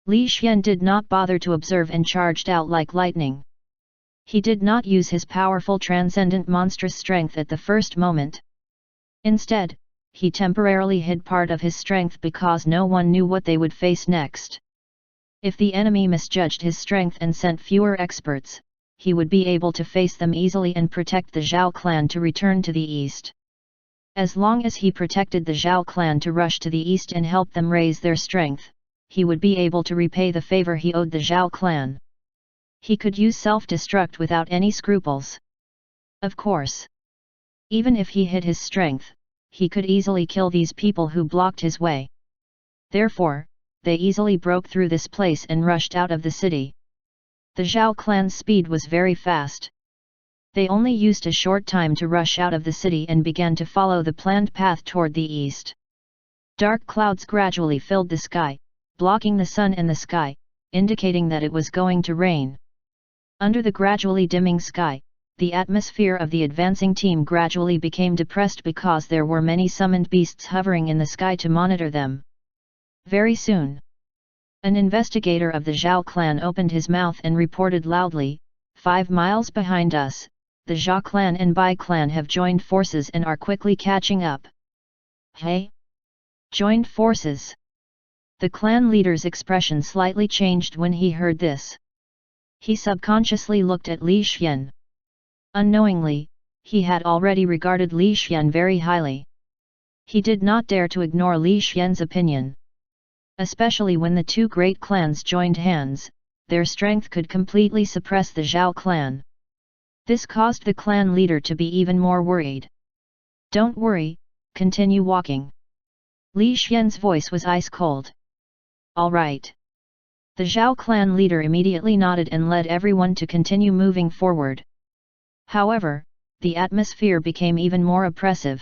Speaker 1: Li Xian did not bother to observe and charged out like lightning. He did not use his powerful transcendent monstrous strength at the first moment. Instead, he temporarily hid part of his strength because no one knew what they would face next. If the enemy misjudged his strength and sent fewer experts, he would be able to face them easily and protect the Zhao clan to return to the east. As long as he protected the Zhao clan to rush to the east and help them raise their strength, he would be able to repay the favor he owed the Zhao clan. He could use self-destruct without any scruples. Of course, even if he hid his strength, he could easily kill these people who blocked his way. Therefore, they easily broke through this place and rushed out of the city. The Zhao clan's speed was very fast. They only used a short time to rush out of the city and began to follow the planned path toward the east. Dark clouds gradually filled the sky, blocking the sun and the sky, indicating that it was going to rain. Under the gradually dimming sky, the atmosphere of the advancing team gradually became depressed because there were many summoned beasts hovering in the sky to monitor them. Very soon, an investigator of the Zhao clan opened his mouth and reported loudly, 5 miles behind us, the Zhao clan and Bai clan have joined forces and are quickly catching up. Hey? Joined forces? The clan leader's expression slightly changed when he heard this. He subconsciously looked at Li Xian. Unknowingly, he had already regarded Li Xian very highly. He did not dare to ignore Li Xian's opinion. Especially when the two great clans joined hands, their strength could completely suppress the Zhao clan. This caused the clan leader to be even more worried. Don't worry, continue walking. Li Xian's voice was ice cold. All right. The Zhao clan leader immediately nodded and led everyone to continue moving forward. However, the atmosphere became even more oppressive.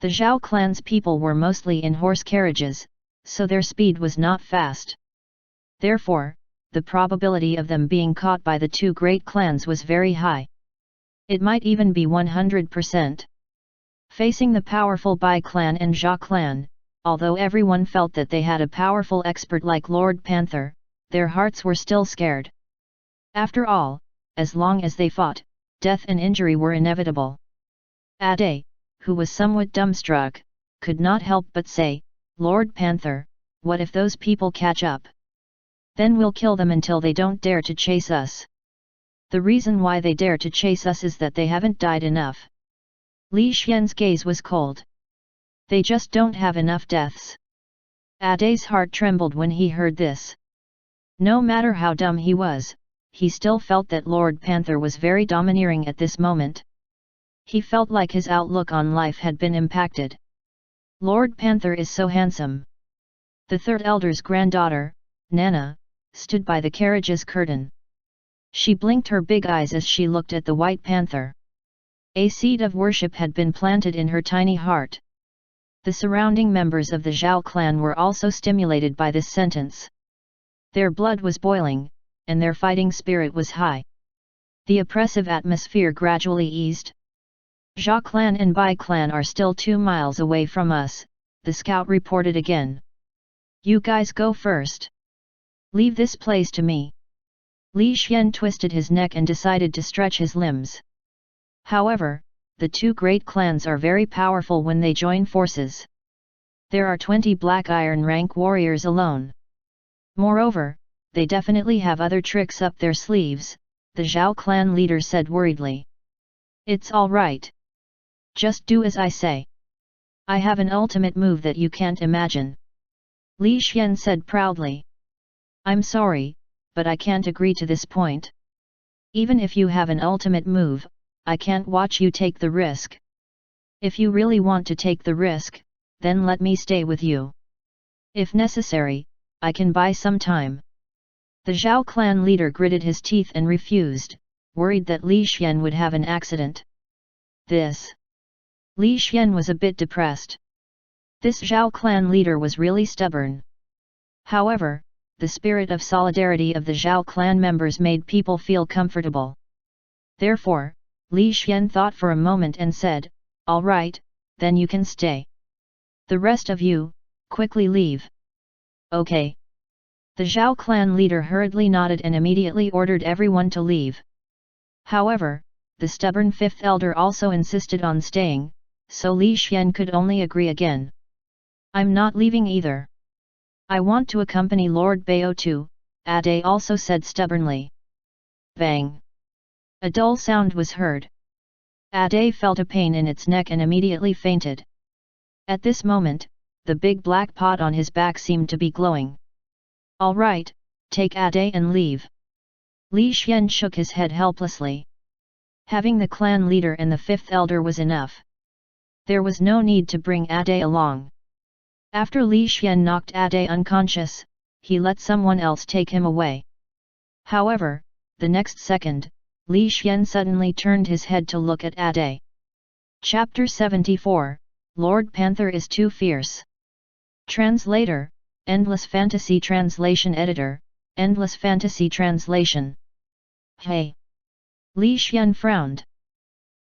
Speaker 1: The Zhao clan's people were mostly in horse carriages, so their speed was not fast. Therefore, the probability of them being caught by the two great clans was very high. It might even be 100%. Facing the powerful Bai clan and Zhao clan, although everyone felt that they had a powerful expert like Lord Panther, their hearts were still scared. After all, as long as they fought, death and injury were inevitable. Ade, who was somewhat dumbstruck, could not help but say, Lord Panther, what if those people catch up? Then we'll kill them until they don't dare to chase us. The reason why they dare to chase us is that they haven't died enough. Li Xian's gaze was cold. They just don't have enough deaths. Ade's heart trembled when he heard this. No matter how dumb he was, he still felt that Lord Panther was very domineering at this moment. He felt like his outlook on life had been impacted. Lord Panther is so handsome. The third elder's granddaughter, Nana, stood by the carriage's curtain. She blinked her big eyes as she looked at the white panther. A seed of worship had been planted in her tiny heart. The surrounding members of the Zhao clan were also stimulated by this sentence. Their blood was boiling, and their fighting spirit was high. The oppressive atmosphere gradually eased. Zhao clan and Bai clan are still 2 miles away from us, the scout reported again. You guys go first. Leave this place to me. Li Xian twisted his neck and decided to stretch his limbs. However, the two great clans are very powerful when they join forces. There are 20 black iron rank warriors alone. Moreover, they definitely have other tricks up their sleeves, the Zhao clan leader said worriedly. It's all right. Just do as I say. I have an ultimate move that you can't imagine. Li Xian said proudly. I'm sorry, but I can't agree to this point. Even if you have an ultimate move, I can't watch you take the risk. If you really want to take the risk, then let me stay with you. If necessary, I can buy some time. The Zhao clan leader gritted his teeth and refused, worried that Li Xian would have an accident. Li Xian was a bit depressed. This Zhao clan leader was really stubborn. However, the spirit of solidarity of the Zhao clan members made people feel comfortable. Therefore, Li Xian thought for a moment and said, all right, then you can stay. The rest of you, quickly leave. Okay. The Zhao clan leader hurriedly nodded and immediately ordered everyone to leave. However, the stubborn fifth elder also insisted on staying, so Li Xian could only agree again. I'm not leaving either. I want to accompany Lord Bao too, Ade also said stubbornly. Bang! A dull sound was heard. Ade felt a pain in its neck and immediately fainted. At this moment, the big black pot on his back seemed to be glowing. "All right, take Ade and leave." Li Xian shook his head helplessly. Having the clan leader and the fifth elder was enough. There was no need to bring Ade along. After Li Xian knocked Ade unconscious, he let someone else take him away. However, the next second, Li Xian suddenly turned his head to look at Ade. Chapter 74, Lord Panther is too fierce. Translator, Endless Fantasy Translation Editor, Endless Fantasy Translation. Hey! Li Xian frowned.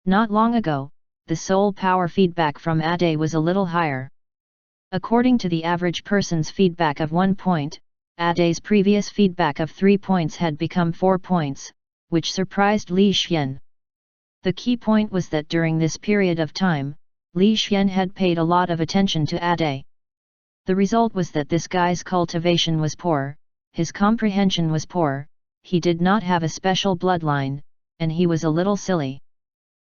Speaker 1: Not long ago, the soul power feedback from Ade was a little higher. According to the average person's feedback of 1 point, Ade's previous feedback of 3 points had become 4 points, which surprised Li Xian. The key point was that during this period of time, Li Xian had paid a lot of attention to Ade. The result was that this guy's cultivation was poor, his comprehension was poor, he did not have a special bloodline, and he was a little silly.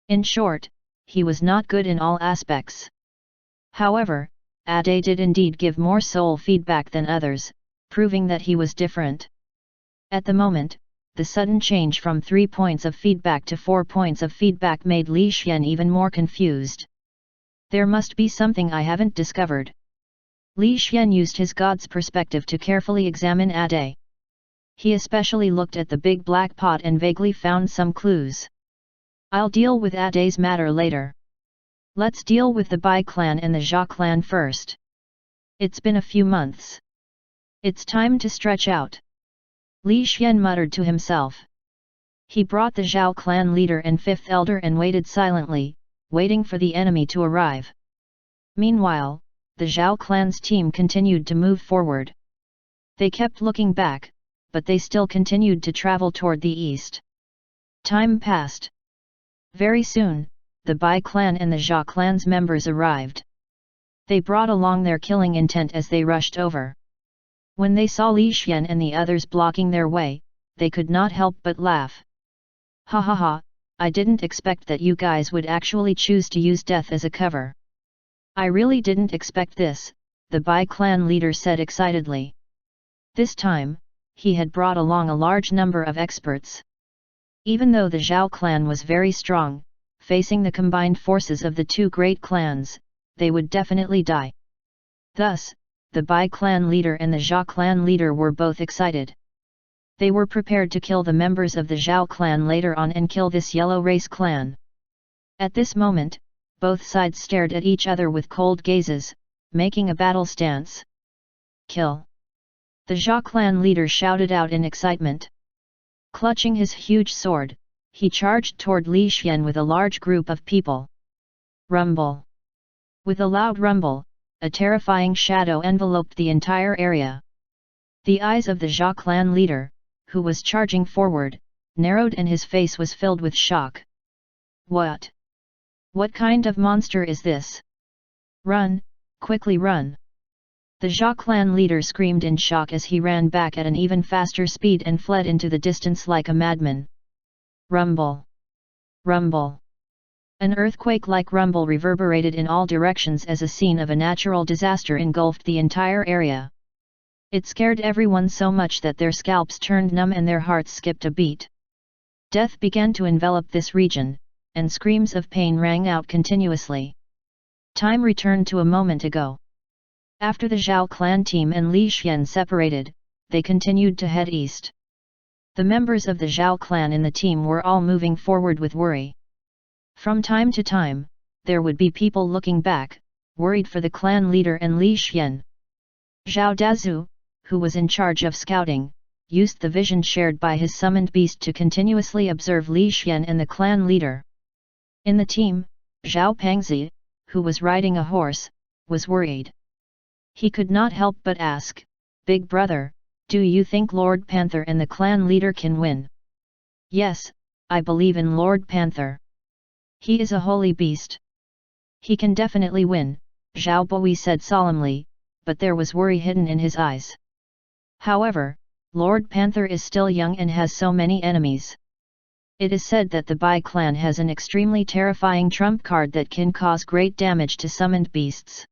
Speaker 1: In short, he was not good in all aspects. However, Ade did indeed give more soul feedback than others, proving that he was different. At the moment, the sudden change from 3 points of feedback to 4 points of feedback made Li Xian even more confused. There must be something I haven't discovered. Li Xian used his god's perspective to carefully examine Ade. He especially looked at the big black pot and vaguely found some clues. I'll deal with Ade's matter later. Let's deal with the Bai clan and the Jia clan first. It's been a few months. It's time to stretch out. Li Xian muttered to himself. He brought the Zhao clan leader and fifth elder and waited silently, waiting for the enemy to arrive. Meanwhile, the Zhao clan's team continued to move forward. They kept looking back, but they still continued to travel toward the east. Time passed. Very soon, the Bai clan and the Jia clan's members arrived. They brought along their killing intent as they rushed over. When they saw Li Xian and the others blocking their way, they could not help but laugh. "Ha ha ha, I didn't expect that you guys would actually choose to use death as a cover. I really didn't expect this," the Bai clan leader said excitedly. This time, he had brought along a large number of experts. Even though the Zhao clan was very strong, facing the combined forces of the two great clans, they would definitely die. Thus, the Bai clan leader and the Jia clan leader were both excited. They were prepared to kill the members of the Zhao clan later on and kill this yellow race clan. At this moment, both sides stared at each other with cold gazes, making a battle stance. "Kill!" The Jia clan leader shouted out in excitement. Clutching his huge sword, he charged toward Li Xian with a large group of people. Rumble! With a loud rumble, a terrifying shadow enveloped the entire area. The eyes of the Jia clan leader, who was charging forward, narrowed and his face was filled with shock. "What? What kind of monster is this? Run, quickly run!" The Jia clan leader screamed in shock as he ran back at an even faster speed and fled into the distance like a madman. Rumble! Rumble! An earthquake-like rumble reverberated in all directions as a scene of a natural disaster engulfed the entire area. It scared everyone so much that their scalps turned numb and their hearts skipped a beat. Death began to envelop this region, and screams of pain rang out continuously. Time returned to a moment ago. After the Zhao clan team and Li Xian separated, they continued to head east. The members of the Zhao clan in the team were all moving forward with worry. From time to time, there would be people looking back, worried for the clan leader and Li Xian. Zhao Dazu, who was in charge of scouting, used the vision shared by his summoned beast to continuously observe Li Xian and the clan leader. In the team, Zhao Pangzi, who was riding a horse, was worried. He could not help but ask, "Big brother, do you think Lord Panther and the clan leader can win?" "Yes, I believe in Lord Panther. He is a holy beast. He can definitely win," Zhao Boi said solemnly, but there was worry hidden in his eyes. However, Lord Panther is still young and has so many enemies. It is said that the Bai clan has an extremely terrifying trump card that can cause great damage to summoned beasts.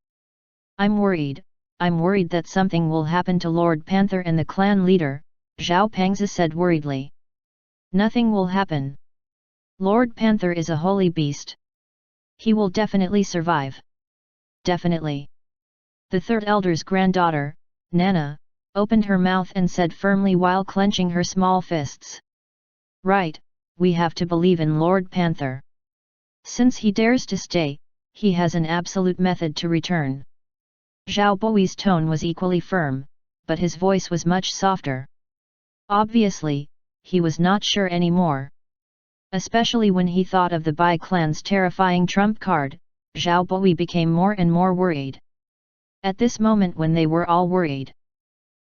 Speaker 1: I'm worried that something will happen to Lord Panther and the clan leader, Zhao Pengzi said worriedly. Nothing will happen. Lord Panther is a holy beast. He will definitely survive. Definitely. The third elder's granddaughter, Nana, opened her mouth and said firmly while clenching her small fists. Right, we have to believe in Lord Panther. Since he dares to stay, he has an absolute method to return. Zhao Boi's tone was equally firm, but his voice was much softer. Obviously, he was not sure anymore. Especially when he thought of the Bai clan's terrifying trump card, Zhao Boi became more and more worried. At this moment when they were all worried,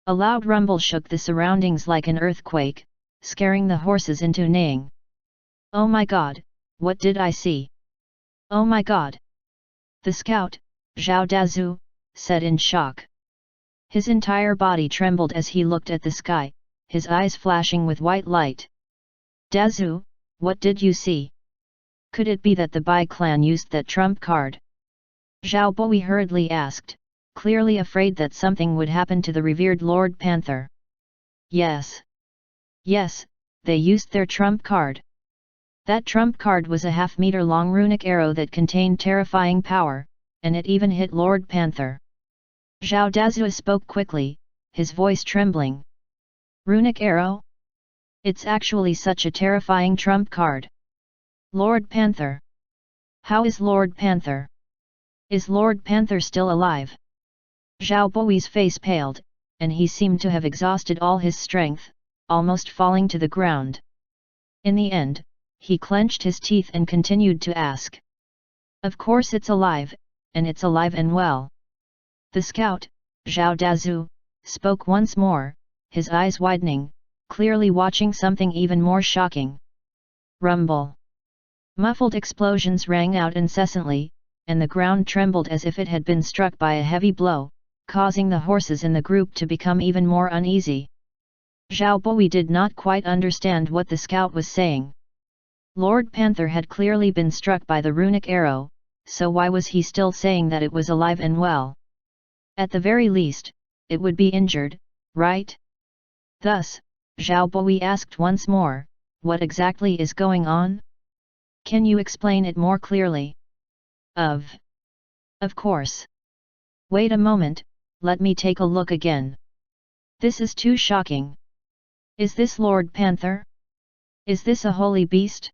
Speaker 1: a loud rumble shook the surroundings like an earthquake, scaring the horses into neighing. Oh my god, what did I see? Oh my god! The scout, Zhao Dazu, said in shock. His entire body trembled as he looked at the sky, his eyes flashing with white light. Dazu, what did you see? Could it be that the Bai clan used that trump card? Zhao Boi hurriedly asked, clearly afraid that something would happen to the revered Lord Panther. Yes. Yes, they used their trump card. That trump card was a half-meter-long runic arrow that contained terrifying power, and it even hit Lord Panther. Zhao Dazu spoke quickly, his voice trembling. Runic arrow? It's actually such a terrifying trump card. Lord Panther. How is Lord Panther? Is Lord Panther still alive? Zhao Boi's face paled, and he seemed to have exhausted all his strength, almost falling to the ground. In the end, he clenched his teeth and continued to ask. Of course it's alive, and it's alive and well. The scout, Zhao Dazu, spoke once more, his eyes widening, clearly watching something even more shocking. Rumble. Muffled explosions rang out incessantly, and the ground trembled as if it had been struck by a heavy blow, causing the horses in the group to become even more uneasy. Zhao Boi did not quite understand what the scout was saying. Lord Panther had clearly been struck by the runic arrow, so why was he still saying that it was alive and well? At the very least, it would be injured, right? Thus, Zhao Boi asked once more, what exactly is going on? Can you explain it more clearly? Of course. Wait a moment, let me take a look again. This is too shocking. Is this Lord Panther? Is this a holy beast?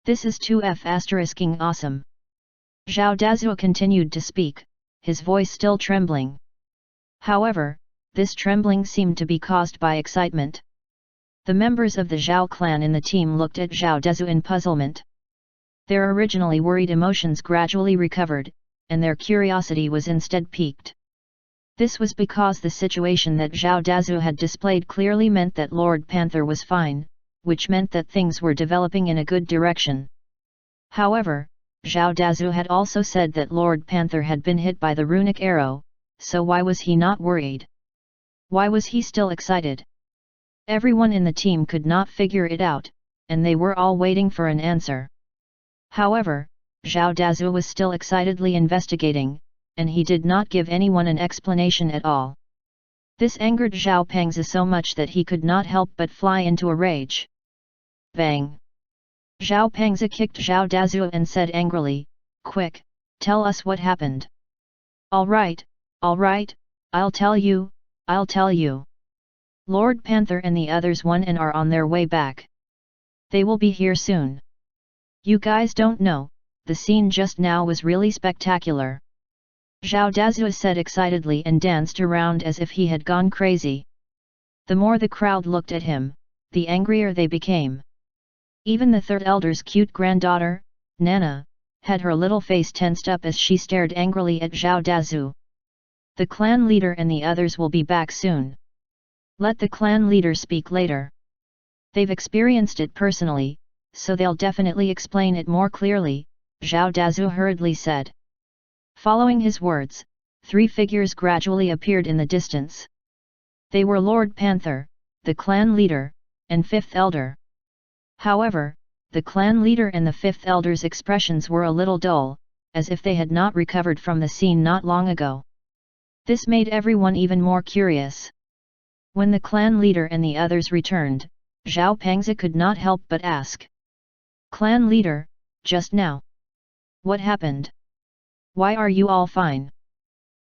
Speaker 1: This is too awesome. Zhao Dazu continued to speak, his voice still trembling. However, this trembling seemed to be caused by excitement. The members of the Zhao clan in the team looked at Zhao Dazu in puzzlement. Their originally worried emotions gradually recovered, and their curiosity was instead piqued. This was because the situation that Zhao Dazu had displayed clearly meant that Lord Panther was fine, which meant that things were developing in a good direction. However, Zhao Dazu had also said that Lord Panther had been hit by the runic arrow, so why was he not worried? Why was he still excited? Everyone in the team could not figure it out, and they were all waiting for an answer. However, Zhao Dazu was still excitedly investigating, and he did not give anyone an explanation at all. This angered Zhao Pengzi so much that he could not help but fly into a rage. Bang! Zhao Pengzi kicked Zhao Dazu and said angrily, "Quick, tell us what happened." All right, I'll tell you. Lord Panther and the others won and are on their way back. They will be here soon. You guys don't know, the scene just now was really spectacular. Zhao Dazu said excitedly and danced around as if he had gone crazy. The more the crowd looked at him, the angrier they became. Even the third elder's cute granddaughter, Nana, had her little face tensed up as she stared angrily at Zhao Dazu. The clan leader and the others will be back soon. Let the clan leader speak later. They've experienced it personally, so they'll definitely explain it more clearly, Zhao Dazu hurriedly said. Following his words, 3 figures gradually appeared in the distance. They were Lord Panther, the clan leader, and 5th elder. However, the clan leader and the fifth elder's expressions were a little dull, as if they had not recovered from the scene not long ago. This made everyone even more curious. When the clan leader and the others returned, Zhao Pengzi could not help but ask. Clan leader, just now. What happened? Why are you all fine?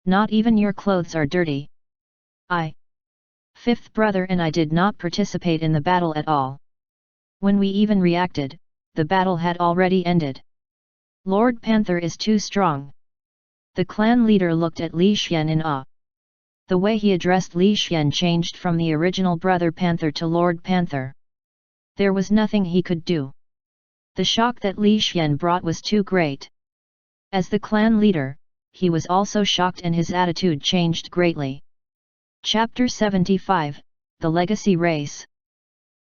Speaker 1: Not even your clothes are dirty. Fifth brother and I did not participate in the battle at all. When we even reacted, the battle had already ended. Lord Panther is too strong. The clan leader looked at Li Xian in awe. The way he addressed Li Xian changed from the original Brother Panther to Lord Panther. There was nothing he could do. The shock that Li Xian brought was too great. As the clan leader, he was also shocked and his attitude changed greatly. Chapter 75, The Legacy Race.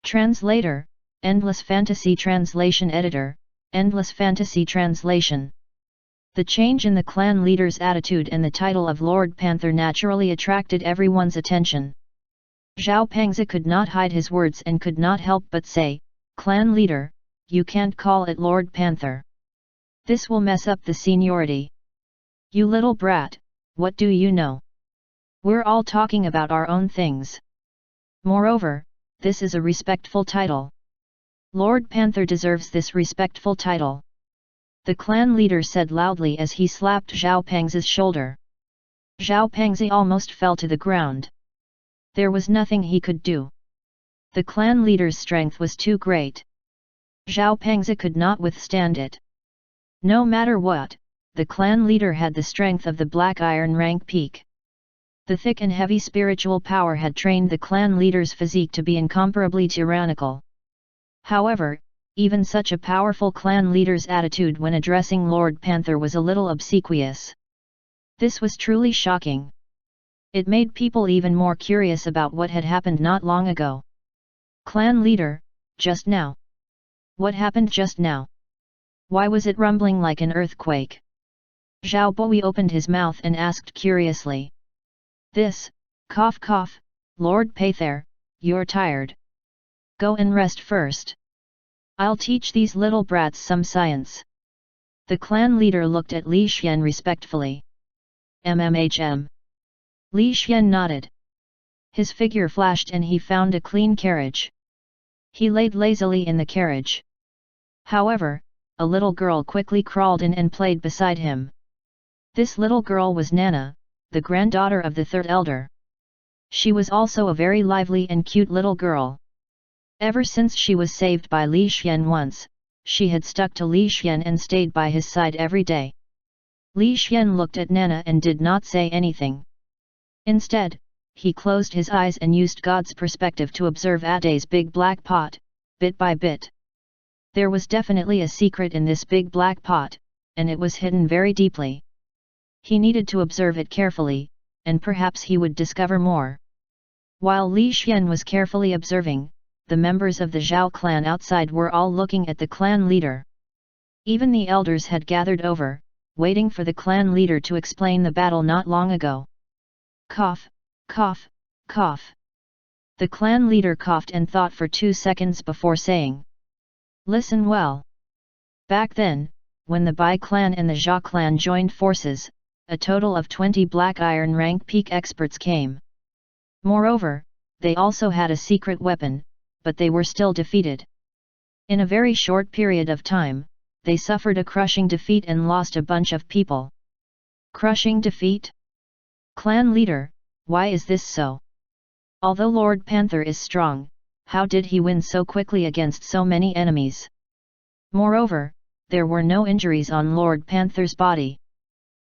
Speaker 1: Translator, Endless Fantasy Translation Editor, Endless Fantasy Translation. The change in the clan leader's attitude and the title of Lord Panther naturally attracted everyone's attention. Zhao Pengzi could not hide his words and could not help but say, Clan leader, you can't call it Lord Panther. This will mess up the seniority. You little brat, what do you know? We're all talking about our own things. Moreover, this is a respectful title. Lord Panther deserves this respectful title. The clan leader said loudly as he slapped Zhao Pengzi's shoulder. Zhao Pengzi almost fell to the ground. There was nothing he could do. The clan leader's strength was too great. Zhao Pengzi could not withstand it. No matter what, the clan leader had the strength of the Black Iron rank peak. The thick and heavy spiritual power had trained the clan leader's physique to be incomparably tyrannical. However, even such a powerful clan leader's attitude when addressing Lord Panther was a little obsequious. This was truly shocking. It made people even more curious about what had happened not long ago. Clan leader, just now. What happened just now? Why was it rumbling like an earthquake? Zhao Boi opened his mouth and asked curiously. This, cough cough, Lord Panther, you're tired. Go and rest first. I'll teach these little brats some science. The clan leader looked at Li Xian respectfully. MMHM. Li Xian nodded. His figure flashed and he found a clean carriage. He laid lazily in the carriage. However, a little girl quickly crawled in and played beside him. This little girl was Nana, the granddaughter of the third elder. She was also a very lively and cute little girl. Ever since she was saved by Li Xian once, she had stuck to Li Xian and stayed by his side every day. Li Xian looked at Nana and did not say anything. Instead, he closed his eyes and used God's perspective to observe Aday's big black pot, bit by bit. There was definitely a secret in this big black pot, and it was hidden very deeply. He needed to observe it carefully, and perhaps he would discover more. While Li Xian was carefully observing, the members of the Zhao clan outside were all looking at the clan leader. Even the elders had gathered over, waiting for the clan leader to explain the battle not long ago. Cough, cough, cough. The clan leader coughed and thought for 2 seconds before saying. Listen well. Back then, when the Bai clan and the Zhao clan joined forces, a total of 20 Black Iron rank peak experts came. Moreover, they also had a secret weapon, but they were still defeated. In a very short period of time, they suffered a crushing defeat and lost a bunch of people. Crushing defeat? Clan leader, why is this so? Although Lord Panther is strong, how did he win so quickly against so many enemies? Moreover, there were no injuries on Lord Panther's body.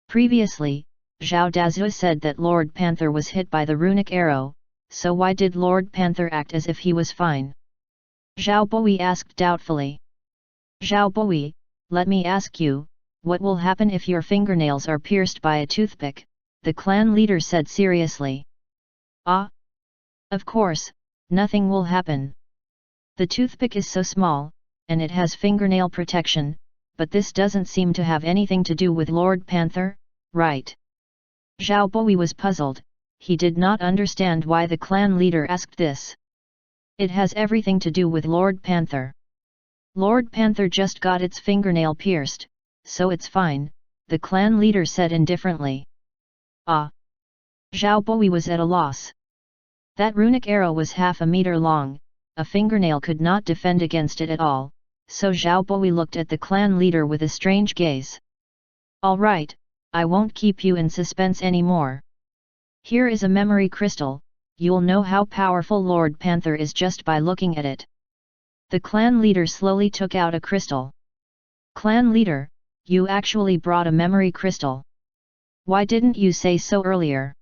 Speaker 1: Previously, Zhao Dazhu said that Lord Panther was hit by the runic arrow, so why did Lord Panther act as if he was fine? Zhao Boi asked doubtfully. Zhao Boi, let me ask you, what will happen if your fingernails are pierced by a toothpick? The clan leader said seriously. Ah! Of course, nothing will happen. The toothpick is so small, and it has fingernail protection, but this doesn't seem to have anything to do with Lord Panther, right? Zhao Boi was puzzled. He did not understand why the clan leader asked this. It has everything to do with Lord Panther. Lord Panther just got its fingernail pierced, so it's fine, the clan leader said indifferently. Ah! Zhao Boi was at a loss. That runic arrow was half a meter long, a fingernail could not defend against it at all, so Zhao Boi looked at the clan leader with a strange gaze. All right, I won't keep you in suspense anymore. Here is a memory crystal, you'll know how powerful Lord Panther is just by looking at it. The clan leader slowly took out a crystal. Clan leader, you actually brought a memory crystal. Why didn't you say so earlier?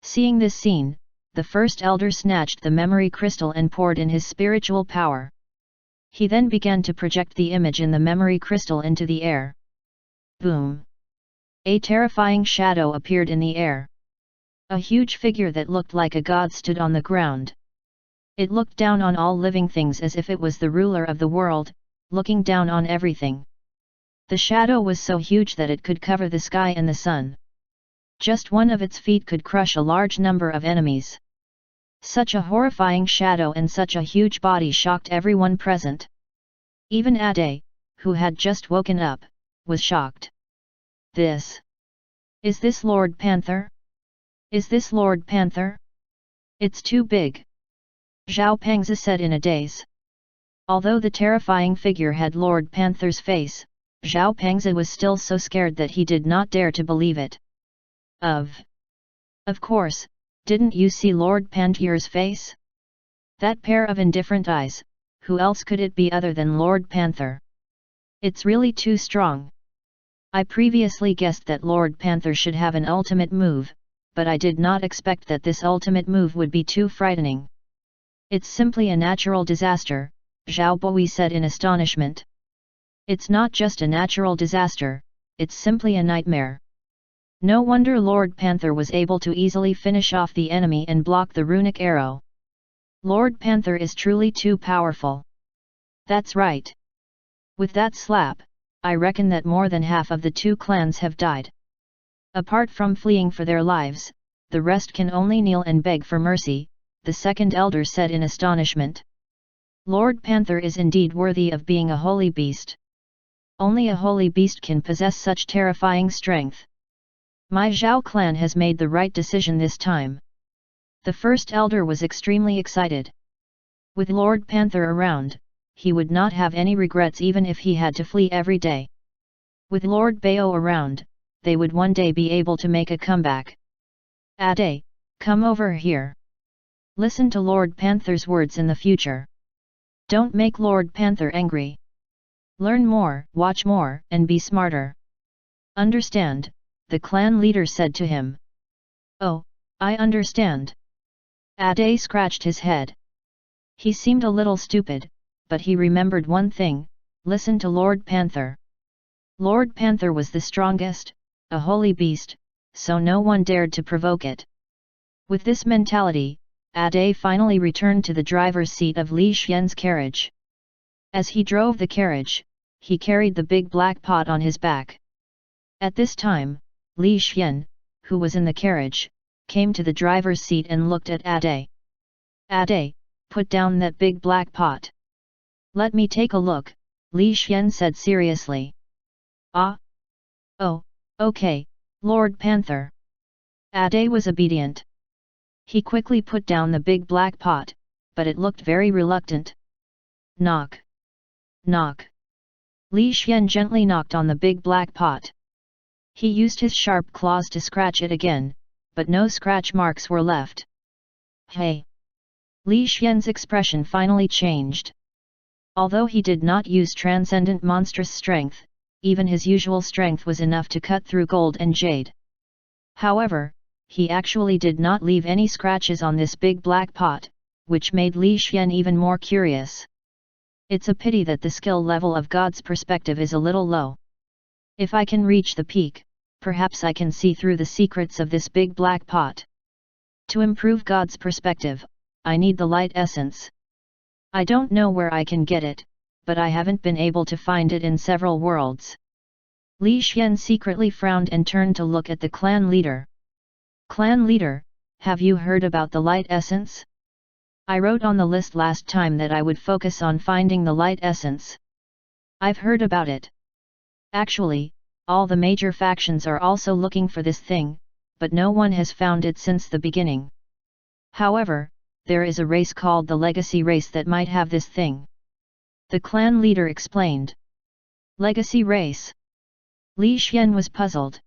Speaker 1: Seeing this scene, the first elder snatched the memory crystal and poured in his spiritual power. He then began to project the image in the memory crystal into the air. Boom! A terrifying shadow appeared in the air. A huge figure that looked like a god stood on the ground. It looked down on all living things as if it was the ruler of the world, looking down on everything. The shadow was so huge that it could cover the sky and the sun. Just one of its feet could crush a large number of enemies. Such a horrifying shadow and such a huge body shocked everyone present. Even Ade, who had just woken up, was shocked. Is this Lord Panther? Is this Lord Panther? It's too big. Zhao Pengzi said in a daze. Although the terrifying figure had Lord Panther's face, Zhao Pengzi was still so scared that he did not dare to believe it. Of course, didn't you see Lord Panther's face? That pair of indifferent eyes, who else could it be other than Lord Panther? It's really too strong. I previously guessed that Lord Panther should have an ultimate move, but I did not expect that this ultimate move would be too frightening. It's simply a natural disaster, Zhao Boi said in astonishment. It's not just a natural disaster, it's simply a nightmare. No wonder Lord Panther was able to easily finish off the enemy and block the runic arrow. Lord Panther is truly too powerful. That's right. With that slap, I reckon that more than half of the two clans have died. Apart from fleeing for their lives, the rest can only kneel and beg for mercy, the second elder said in astonishment. Lord Panther is indeed worthy of being a holy beast. Only a holy beast can possess such terrifying strength. My Zhao clan has made the right decision this time. The first elder was extremely excited. With Lord Panther around, he would not have any regrets even if he had to flee every day. With Lord Bao around, they would one day be able to make a comeback. Ade, come over here. Listen to Lord Panther's words in the future. Don't make Lord Panther angry. Learn more, watch more, and be smarter. Understand? The clan leader said to him. Oh, I understand. Ade scratched his head. He seemed a little stupid, but he remembered one thing, listen to Lord Panther. Lord Panther was the strongest, a holy beast, so no one dared to provoke it. With this mentality, Ade finally returned to the driver's seat of Li Xian's carriage. As he drove the carriage, he carried the big black pot on his back. At this time, Li Xian, who was in the carriage, came to the driver's seat and looked at Ade. Ade, put down that big black pot. Let me take a look, Li Xian said seriously. Ah? Oh, okay, Lord Panther. Ade was obedient. He quickly put down the big black pot, but it looked very reluctant. Knock. Knock. Li Xian gently knocked on the big black pot. He used his sharp claws to scratch it again, but no scratch marks were left. Hey! Li Xian's expression finally changed. Although he did not use transcendent monstrous strength, even his usual strength was enough to cut through gold and jade. However, he actually did not leave any scratches on this big black pot, which made Li Xian even more curious. It's a pity that the skill level of God's perspective is a little low. If I can reach the peak, perhaps I can see through the secrets of this big black pot. To improve God's perspective, I need the light essence. I don't know where I can get it, but I haven't been able to find it in several worlds. Li Xian secretly frowned and turned to look at the clan leader. Clan leader, have you heard about the light essence? I wrote on the list last time that I would focus on finding the light essence. I've heard about it. Actually, all the major factions are also looking for this thing, but no one has found it since the beginning. However, there is a race called the Legacy Race that might have this thing. The clan leader explained. Legacy Race? Li Xian was puzzled.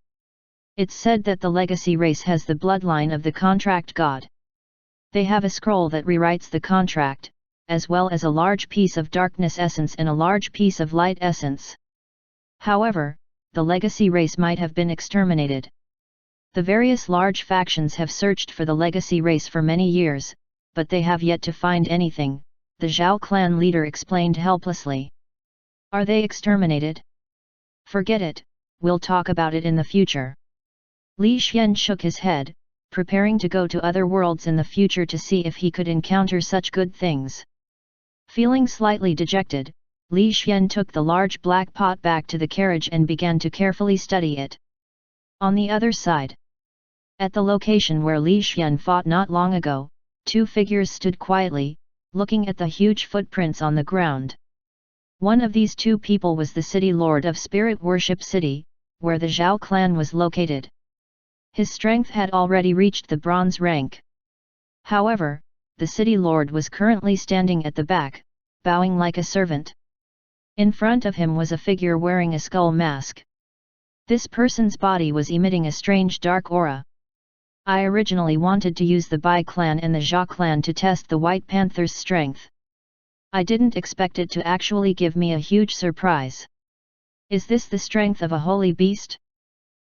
Speaker 1: It's said that the Legacy Race has the bloodline of the contract god. They have a scroll that rewrites the contract, as well as a large piece of darkness essence and a large piece of light essence. However, the Legacy Race might have been exterminated. The various large factions have searched for the Legacy Race for many years, but they have yet to find anything, the Zhao clan leader explained helplessly. Are they exterminated? Forget it, we'll talk about it in the future. Li Xian shook his head, preparing to go to other worlds in the future to see if he could encounter such good things. Feeling slightly dejected, Li Xian took the large black pot back to the carriage and began to carefully study it. On the other side, at the location where Li Xian fought not long ago, two figures stood quietly, looking at the huge footprints on the ground. One of these two people was the city lord of Spirit Worship City, where the Zhao clan was located. His strength had already reached the bronze rank. However, the city lord was currently standing at the back, bowing like a servant. In front of him was a figure wearing a skull mask. This person's body was emitting a strange dark aura. I originally wanted to use the Bai clan and the Jia clan to test the White Panther's strength. I didn't expect it to actually give me a huge surprise. Is this the strength of a holy beast?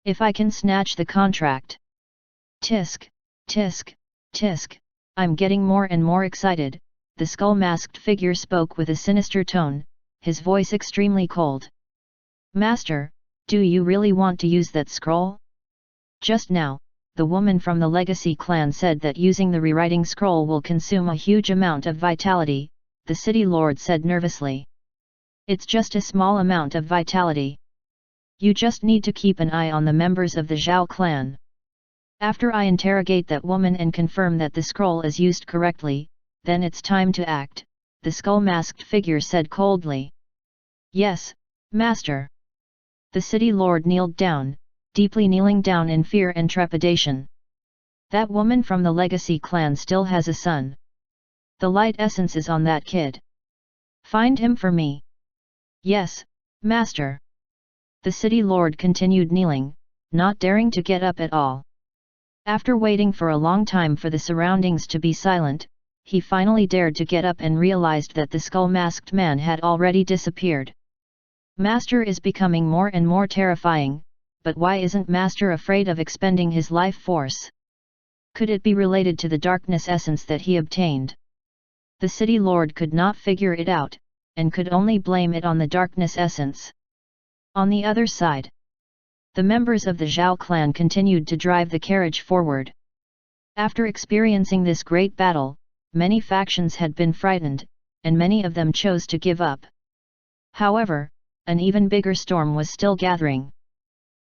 Speaker 1: If I can snatch the contract. Tisk, tisk, tisk, I'm getting more and more excited, the skull-masked figure spoke with a sinister tone, his voice extremely cold. Master, do you really want to use that scroll? Just now, the woman from the Legacy clan said that using the rewriting scroll will consume a huge amount of vitality, the city lord said nervously. It's just a small amount of vitality. You just need to keep an eye on the members of the Zhao clan. After I interrogate that woman and confirm that the scroll is used correctly, then it's time to act, the skull-masked figure said coldly. Yes, master. The city lord kneeled down, deeply kneeling down in fear and trepidation. That woman from the Legacy clan still has a son. The light essence is on that kid. Find him for me. Yes, master. The city lord continued kneeling, not daring to get up at all. After waiting for a long time for the surroundings to be silent, he finally dared to get up and realized that the skull-masked man had already disappeared. Master is becoming more and more terrifying, but why isn't Master afraid of expending his life force? Could it be related to the darkness essence that he obtained? The city lord could not figure it out, and could only blame it on the darkness essence. On the other side, the members of the Zhao clan continued to drive the carriage forward. After experiencing this great battle, many factions had been frightened, and many of them chose to give up. However, an even bigger storm was still gathering.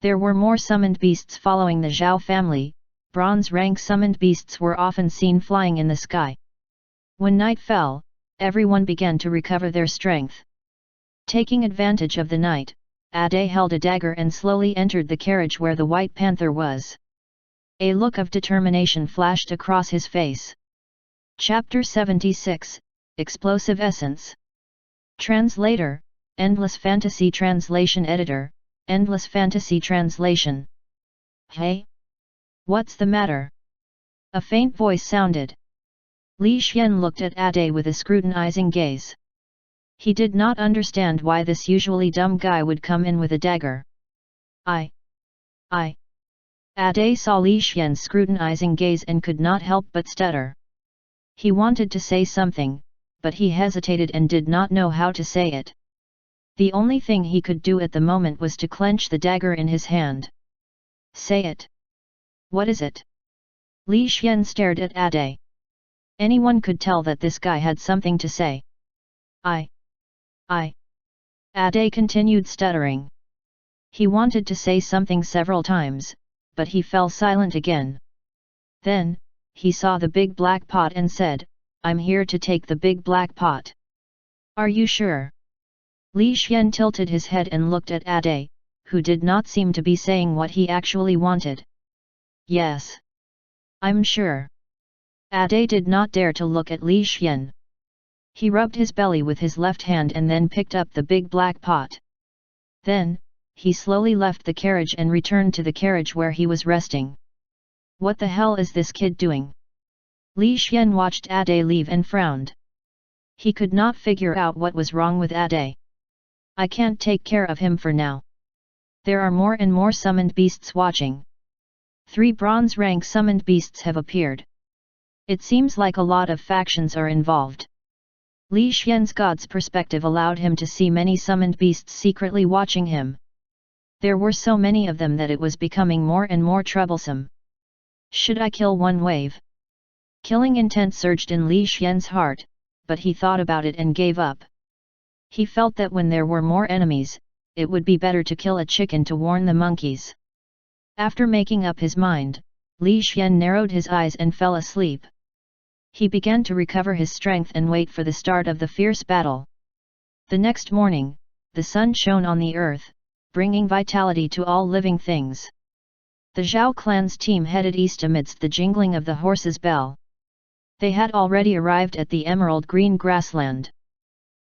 Speaker 1: There were more summoned beasts following the Zhao family. Bronze rank summoned beasts were often seen flying in the sky. When night fell, everyone began to recover their strength. Taking advantage of the night, Ade held a dagger and slowly entered the carriage where the White Panther was. A look of determination flashed across his face. Chapter 76, Explosive Essence. Translator, Endless Fantasy Translation Editor, Endless Fantasy Translation. Hey? What's the matter? A faint voice sounded. Li Xian looked at Ade with a scrutinizing gaze. He did not understand why this usually dumb guy would come in with a dagger. I. Ade saw Li Xian's scrutinizing gaze and could not help but stutter. He wanted to say something, but he hesitated and did not know how to say it. The only thing he could do at the moment was to clench the dagger in his hand. Say it. What is it? Li Xian stared at Ade. Anyone could tell that this guy had something to say. Ade continued stuttering. He wanted to say something several times, but he fell silent again. Then, he saw the big black pot and said, I'm here to take the big black pot. Are you sure? Li Xian tilted his head and looked at Ade, who did not seem to be saying what he actually wanted. Yes. I'm sure. Ade did not dare to look at Li Xian. He rubbed his belly with his left hand and then picked up the big black pot. Then, he slowly left the carriage and returned to the carriage where he was resting. What the hell is this kid doing? Li Xian watched Ade leave and frowned. He could not figure out what was wrong with Ade. I can't take care of him for now. There are more and more summoned beasts watching. 3 bronze rank summoned beasts have appeared. It seems like a lot of factions are involved. Li Xian's god's perspective allowed him to see many summoned beasts secretly watching him. There were so many of them that it was becoming more and more troublesome. Should I kill one wave? Killing intent surged in Li Xian's heart, but he thought about it and gave up. He felt that when there were more enemies, it would be better to kill a chicken to warn the monkeys. After making up his mind, Li Xian narrowed his eyes and fell asleep. He began to recover his strength and wait for the start of the fierce battle. The next morning, the sun shone on the earth, bringing vitality to all living things. The Zhao clan's team headed east amidst the jingling of the horse's bell. They had already arrived at the emerald green grassland.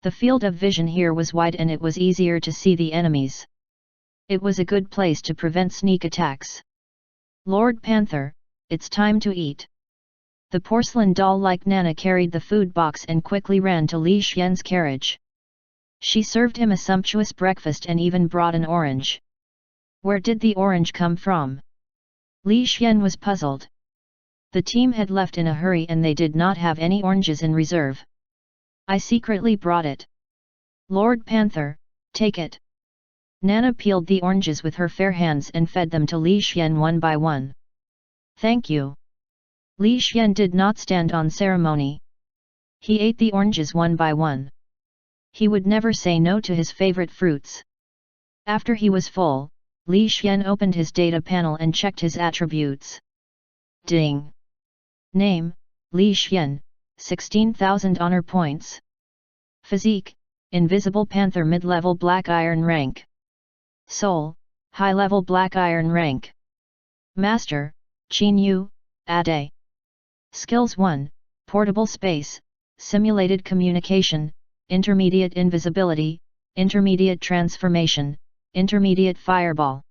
Speaker 1: The field of vision here was wide and it was easier to see the enemies. It was a good place to prevent sneak attacks. Lord Panther, it's time to eat. The porcelain doll-like Nana carried the food box and quickly ran to Li Xian's carriage. She served him a sumptuous breakfast and even brought an orange. Where did the orange come from? Li Xian was puzzled. The team had left in a hurry and they did not have any oranges in reserve. I secretly brought it. Lord Panther, take it. Nana peeled the oranges with her fair hands and fed them to Li Xian one by one. Thank you. Li Xian did not stand on ceremony. He ate the oranges one by one. He would never say no to his favorite fruits. After he was full, Li Xian opened his data panel and checked his attributes. Ding! Name, Li Xian, 16,000 honor points. Physique, Invisible Panther mid-level Black Iron rank. Soul, high-level Black Iron rank. Master, Qin Yu, Ade. Skills 1, Portable Space, Simulated Communication, Intermediate Invisibility, Intermediate Transformation, Intermediate Fireball.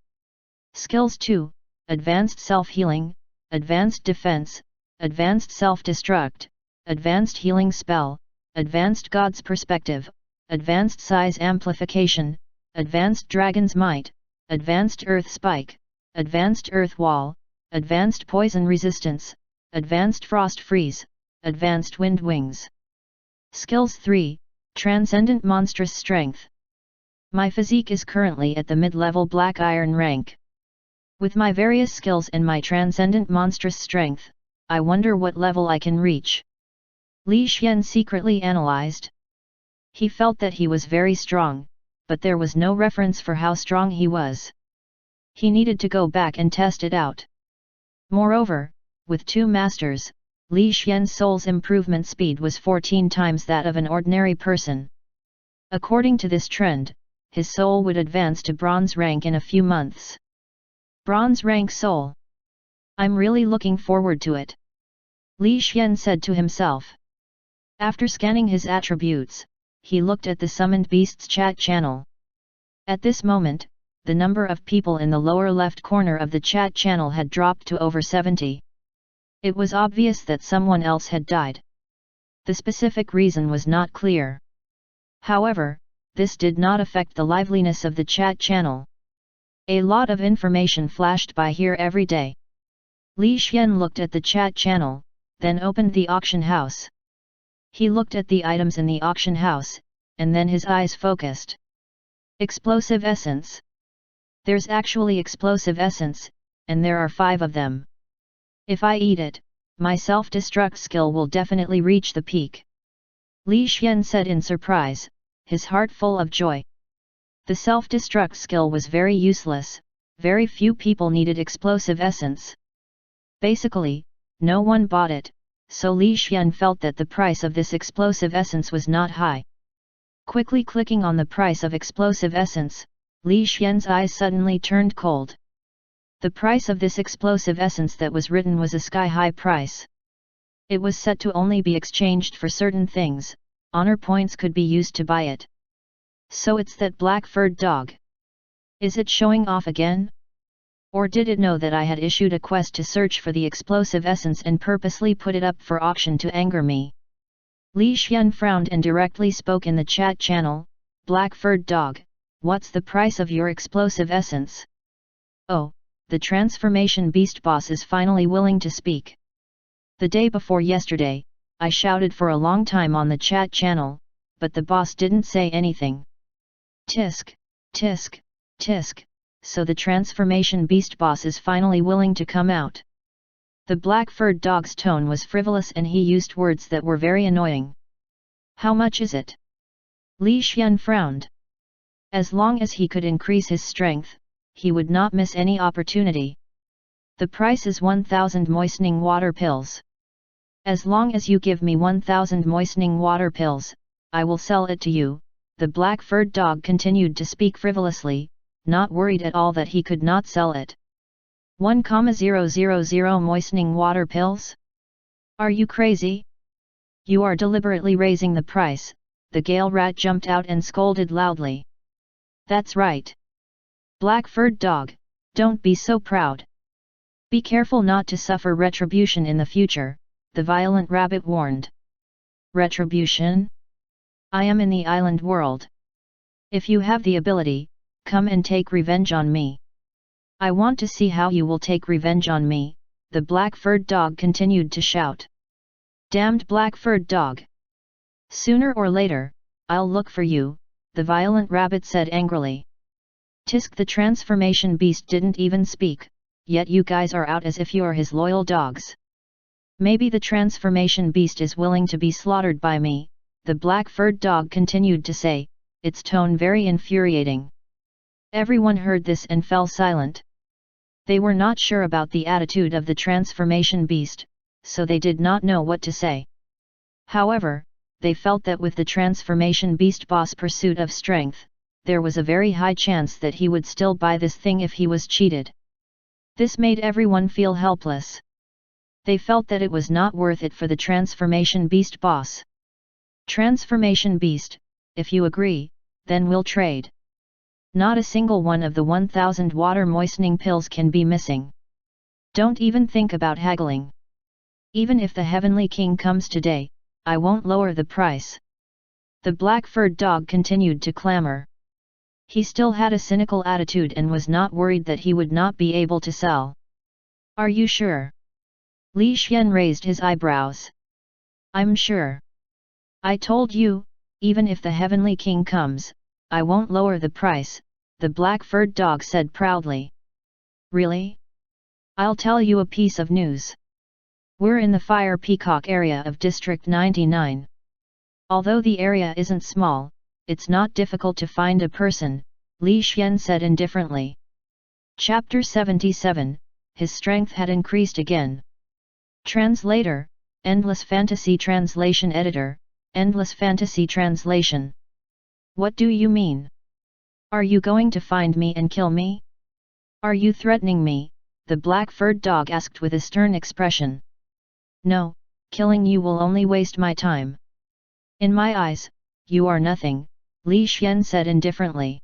Speaker 1: Skills 2, Advanced Self-Healing, Advanced Defense, Advanced Self-Destruct, Advanced Healing Spell, Advanced God's Perspective, Advanced Size Amplification, Advanced Dragon's Might, Advanced Earth Spike, Advanced Earth Wall, Advanced Poison Resistance, Advanced Frost Freeze, Advanced Wind Wings. Skills 3, Transcendent Monstrous Strength. My physique is currently at the mid-level Black Iron rank. With my various skills and my transcendent monstrous strength, I wonder what level I can reach. Li Xian secretly analyzed. He felt that he was very strong, but there was no reference for how strong he was. He needed to go back and test it out. Moreover, with 2 masters, Li Xian's soul's improvement speed was 14 times that of an ordinary person. According to this trend, his soul would advance to bronze rank in a few months. Bronze rank soul. I'm really looking forward to it. Li Xian said to himself. After scanning his attributes, he looked at the summoned beasts chat channel. At this moment, the number of people in the lower left corner of the chat channel had dropped to over 70. It was obvious that someone else had died. The specific reason was not clear. However, this did not affect the liveliness of the chat channel. A lot of information flashed by here every day. Li Xian looked at the chat channel, then opened the auction house. He looked at the items in the auction house, and then his eyes focused. Explosive Essence. There's actually explosive essence, and there are 5 of them. If I eat it, my self-destruct skill will definitely reach the peak. Li Xian said in surprise, his heart full of joy. The self-destruct skill was very useless, very few people needed explosive essence. Basically, no one bought it, so Li Xian felt that the price of this explosive essence was not high. Quickly clicking on the price of explosive essence, Li Xian's eyes suddenly turned cold. The price of this explosive essence that was written was a sky-high price. It was set to only be exchanged for certain things, honor points could be used to buy it. So it's that black-furred dog. Is it showing off again? Or did it know that I had issued a quest to search for the explosive essence and purposely put it up for auction to anger me? Li Xian frowned and directly spoke in the chat channel, "Black-furred dog, what's the price of your explosive essence?" Oh, the transformation beast boss is finally willing to speak. The day before yesterday, I shouted for a long time on the chat channel, but the boss didn't say anything. Tisk, tisk, tisk, so the transformation beast boss is finally willing to come out. The black-furred dog's tone was frivolous and he used words that were very annoying. How much is it? Li Xian frowned. As long as he could increase his strength, he would not miss any opportunity. The price is 1,000 moistening water pills. As long as you give me 1,000 moistening water pills, I will sell it to you. The black-furred dog continued to speak frivolously, not worried at all that he could not sell it. 1,000 moistening water pills? Are you crazy? You are deliberately raising the price. The Gale Rat jumped out and scolded loudly. That's right. Black-furred dog, don't be so proud. Be careful not to suffer retribution in the future, the violent rabbit warned. Retribution? I am in the island world. If you have the ability, come and take revenge on me. I want to see how you will take revenge on me, the black-furred dog continued to shout. Damned black-furred dog! Sooner or later, I'll look for you, the violent rabbit said angrily. Tisk, the transformation beast didn't even speak, yet you guys are out as if you're his loyal dogs. Maybe the transformation beast is willing to be slaughtered by me, the black-furred dog continued to say, its tone very infuriating. Everyone heard this and fell silent. They were not sure about the attitude of the transformation beast, so they did not know what to say. However, they felt that with the transformation beast boss' pursuit of strength, there was a very high chance that he would still buy this thing if he was cheated. This made everyone feel helpless. They felt that it was not worth it for the transformation beast boss. Transformation beast, if you agree, then we'll trade. Not a single one of the 1,000 water moistening pills can be missing. Don't even think about haggling. Even if the Heavenly King comes today, I won't lower the price. The black-furred dog continued to clamor. He still had a cynical attitude and was not worried that he would not be able to sell. Are you sure? Li Xian raised his eyebrows. I'm sure. I told you, even if the Heavenly King comes, I won't lower the price, the black-furred dog said proudly. Really? I'll tell you a piece of news. We're in the Fire Peacock area of District 99. Although the area isn't small, it's not difficult to find a person, Li Xian said indifferently. Chapter 77, his strength had increased again. Translator, Endless Fantasy Translation Editor, Endless Fantasy Translation. What do you mean? Are you going to find me and kill me? Are you threatening me? The black-furred dog asked with a stern expression. No, killing you will only waste my time. In my eyes, you are nothing, Li Xian said indifferently.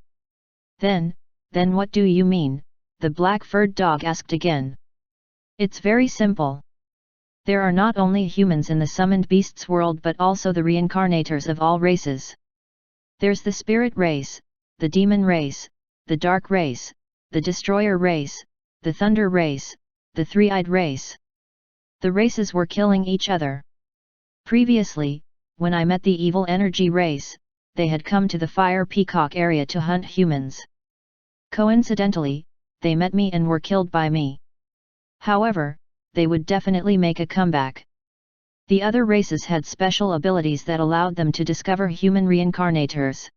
Speaker 1: Then what do you mean? The black-furred dog asked again. It's very simple. There are not only humans in the summoned beasts world but also the reincarnators of all races. There's the spirit race, the demon race, the dark race, the destroyer race, the thunder race, the three-eyed race. The races were killing each other. Previously, when I met the evil energy race, they had come to the Fire Peacock area to hunt humans. Coincidentally, they met me and were killed by me. However, they would definitely make a comeback. The other races had special abilities that allowed them to discover human reincarnators.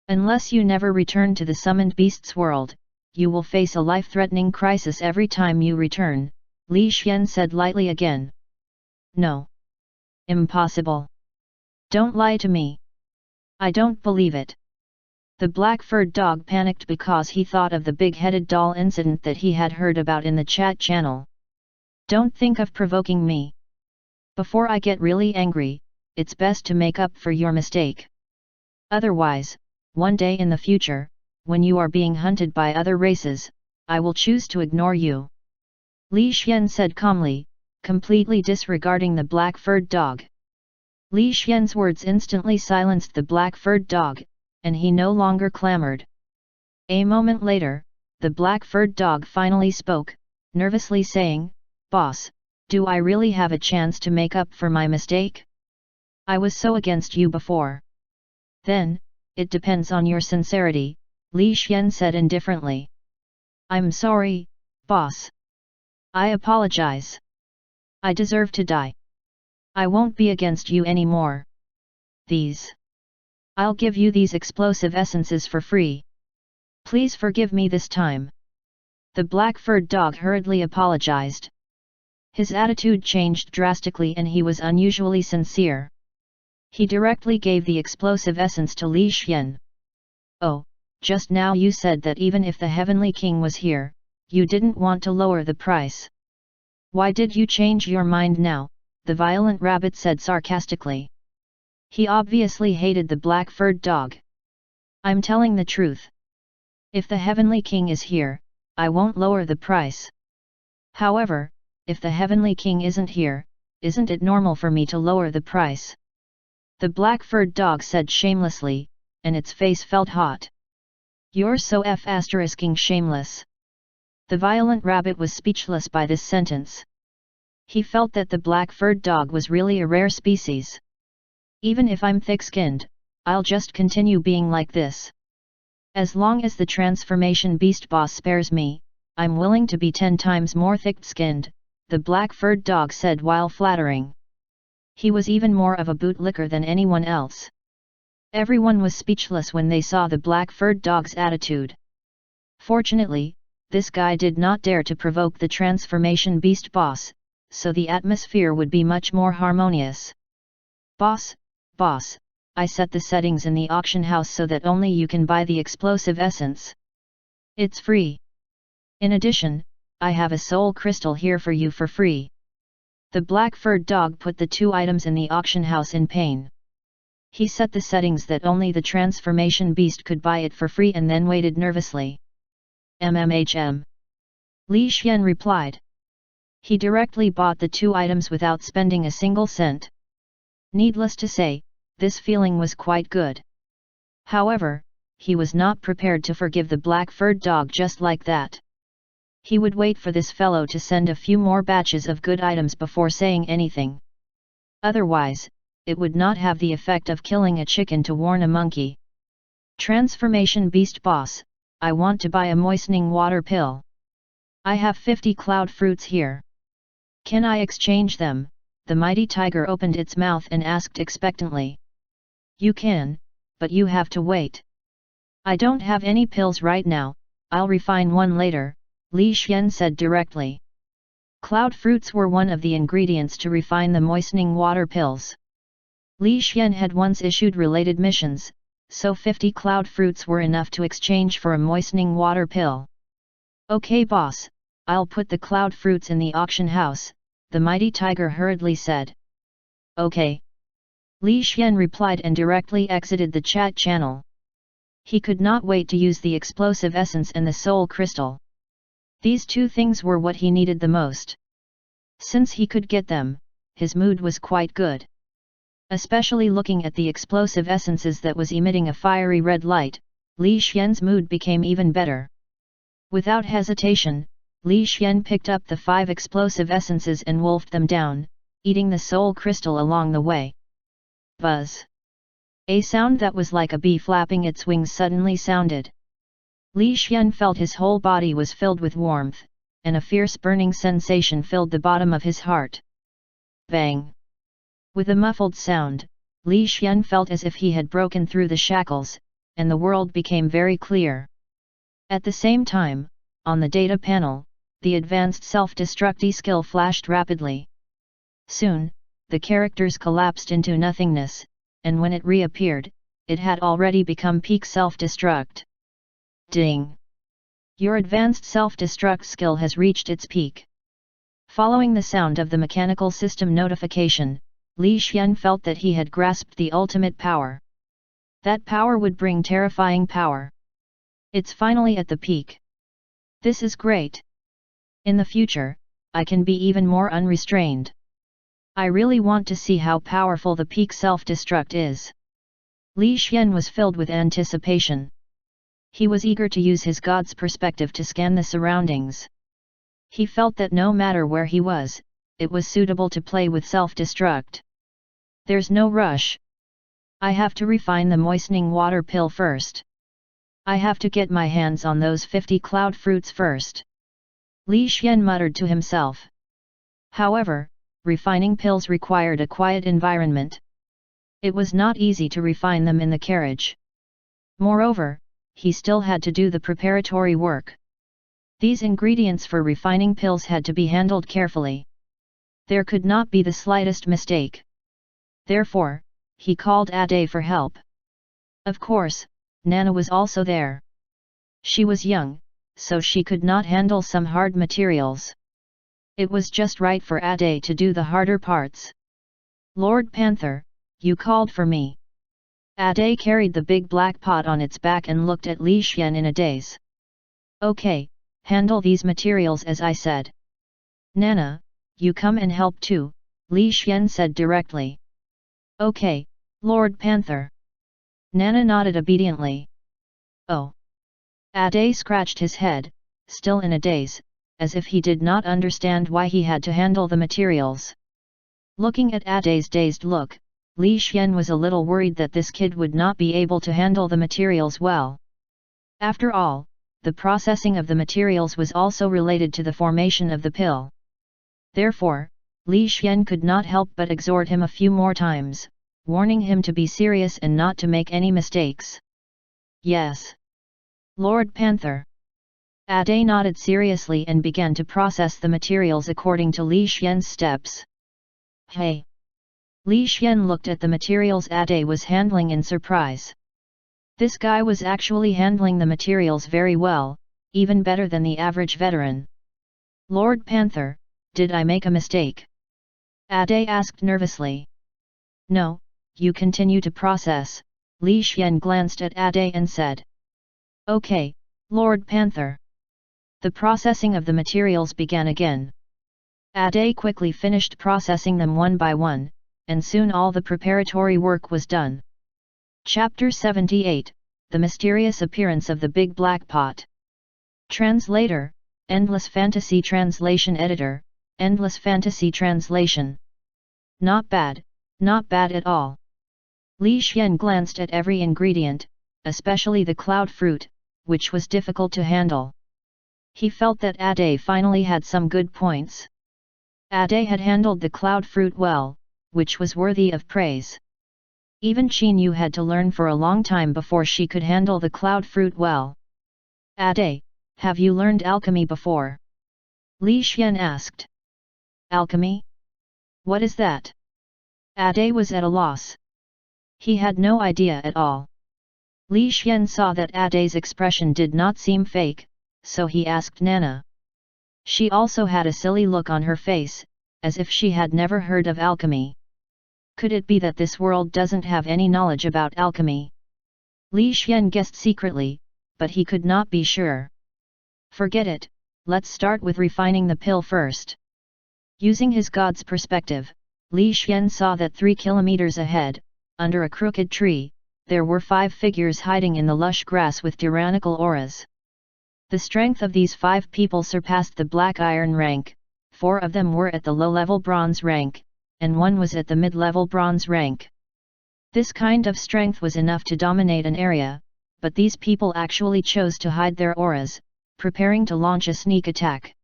Speaker 1: Unless you never return to the summoned beasts world, you will face a life-threatening crisis every time you return, Li Xian said lightly again. No. Impossible. Don't lie to me. I don't believe it. The black-furred dog panicked because he thought of the big-headed doll incident that he had heard about in the chat channel. Don't think of provoking me. Before I get really angry, it's best to make up for your mistake. Otherwise, one day in the future, when you are being hunted by other races, I will choose to ignore you. Li Xian said calmly, completely disregarding the black-furred dog. Li Xian's words instantly silenced the black-furred dog, and he no longer clamored. A moment later, the black-furred dog finally spoke, nervously saying, "Boss, do I really have a chance to make up for my mistake? I was so against you before." "Then, it depends on your sincerity," Li Xian said indifferently. "I'm sorry, boss. I apologize. I deserve to die. I won't be against you anymore. I'll give you these explosive essences for free. Please forgive me this time." The black-furred dog hurriedly apologized. His attitude changed drastically and he was unusually sincere. He directly gave the explosive essence to Li Xian. "Oh, just now you said that even if the Heavenly King was here, you didn't want to lower the price. Why did you change your mind now?" the violent rabbit said sarcastically. He obviously hated the black-furred dog. "I'm telling the truth. If the Heavenly King is here, I won't lower the price. However, if the Heavenly King isn't here, isn't it normal for me to lower the price?" The black-furred dog said shamelessly, and its face felt hot. "You're so shameless." The violent rabbit was speechless by this sentence. He felt that the black-furred dog was really a rare species. "Even if I'm thick-skinned, I'll just continue being like this. As long as the transformation beast boss spares me, I'm willing to be 10 times more thick-skinned," the black-furred dog said while flattering. He was even more of a bootlicker than anyone else. Everyone was speechless when they saw the black-furred dog's attitude. Fortunately, this guy did not dare to provoke the transformation beast boss, so the atmosphere would be much more harmonious. Boss, I set the settings in the auction house so that only you can buy the explosive essence. It's free. In addition, I have a soul crystal here for you for free." The black-furred dog put the 2 items in the auction house in pain. He set the settings that only the transformation beast could buy it for free and then waited nervously. "MMHM. Li Xian replied. He directly bought the 2 items without spending a single cent. Needless to say, this feeling was quite good. However, he was not prepared to forgive the black-furred dog just like that. He would wait for this fellow to send a few more batches of good items before saying anything. Otherwise, it would not have the effect of killing a chicken to warn a monkey. "Transformation beast boss, I want to buy a moistening water pill. I have 50 cloud fruits here. Can I exchange them?" the mighty tiger opened its mouth and asked expectantly. "You can, but you have to wait. I don't have any pills right now, I'll refine one later," Li Xian said directly. Cloud fruits were one of the ingredients to refine the moistening water pills. Li Xian had once issued related missions, so 50 cloud fruits were enough to exchange for a moistening water pill. "Okay boss, I'll put the cloud fruits in the auction house," the mighty tiger hurriedly said. "Okay." Li Xian replied and directly exited the chat channel. He could not wait to use the explosive essence and the soul crystal. These 2 things were what he needed the most. Since he could get them, his mood was quite good. Especially looking at the explosive essences that was emitting a fiery red light, Li Xian's mood became even better. Without hesitation, Li Xian picked up the 5 explosive essences and wolfed them down, eating the soul crystal along the way. Buzz! A sound that was like a bee flapping its wings suddenly sounded. Li Xian felt his whole body was filled with warmth, and a fierce burning sensation filled the bottom of his heart. Bang! With a muffled sound, Li Xian felt as if he had broken through the shackles, and the world became very clear. At the same time, on the data panel, the advanced self-destruct skill flashed rapidly. Soon, the characters collapsed into nothingness, and when it reappeared, it had already become peak self-destruct. Ding! Your advanced self-destruct skill has reached its peak. Following the sound of the mechanical system notification, Li Xian felt that he had grasped the ultimate power. That power would bring terrifying power. It's finally at the peak. This is great. In the future, I can be even more unrestrained. I really want to see how powerful the peak self-destruct is. Li Xian was filled with anticipation. He was eager to use his god's perspective to scan the surroundings. He felt that no matter where he was, it was suitable to play with self-destruct. There's no rush. I have to refine the moistening water pill first. I have to get my hands on those 50 cloud fruits first. Li Xian muttered to himself. However, refining pills required a quiet environment. It was not easy to refine them in the carriage. Moreover, he still had to do the preparatory work. These ingredients for refining pills had to be handled carefully. There could not be the slightest mistake. Therefore, he called Ade for help. Of course, Nana was also there. She was young, so she could not handle some hard materials. It was just right for Ade to do the harder parts. Lord Panther, you called for me. Ade carried the big black pot on its back and looked at Li Xian in a daze. Okay, handle these materials as I said. Nana, you come and help too, Li Xian said directly. Okay, Lord Panther. Nana nodded obediently. Oh. Ade scratched his head, still in a daze, as if he did not understand why he had to handle the materials. Looking at Ade's dazed look, Li Xian was a little worried that this kid would not be able to handle the materials well. After all, the processing of the materials was also related to the formation of the pill. Therefore, Li Xian could not help but exhort him a few more times, warning him to be serious and not to make any mistakes. Yes. Lord Panther. Ade nodded seriously and began to process the materials according to Li Xian's steps. Hey! Li Xian looked at the materials Ade was handling in surprise. This guy was actually handling the materials very well, even better than the average veteran. Lord Panther, did I make a mistake? Ade asked nervously. No, you continue to process, Li Xian glanced at Ade and said. Okay, Lord Panther. The processing of the materials began again. Ade quickly finished processing them one by one, and soon all the preparatory work was done. Chapter 78, The Mysterious Appearance of the Big Black Pot. Translator, Endless Fantasy Translation Editor, Endless Fantasy Translation. Not bad at all. Li Xian glanced at every ingredient, especially the cloud fruit, which was difficult to handle. He felt that Ade finally had some good points. Ade had handled the cloud fruit well, which was worthy of praise. Even Qin Yu had to learn for a long time before she could handle the cloud fruit well. Ade, have you learned alchemy before? Li Xian asked. Alchemy? What is that? Ade was at a loss. He had no idea at all. Li Xian saw that Ade's expression did not seem fake, so he asked Nana. She also had a silly look on her face, as if she had never heard of alchemy. Could it be that this world doesn't have any knowledge about alchemy? Li Xian guessed secretly, but he could not be sure. Forget it, let's start with refining the pill first. Using his god's perspective, Li Xian saw that 3 kilometers ahead, under a crooked tree, there were 5 figures hiding in the lush grass with tyrannical auras. The strength of these 5 people surpassed the black iron rank, 4 of them were at the low-level bronze rank, and 1 was at the mid-level bronze rank. This kind of strength was enough to dominate an area, but these people actually chose to hide their auras, preparing to launch a sneak attack.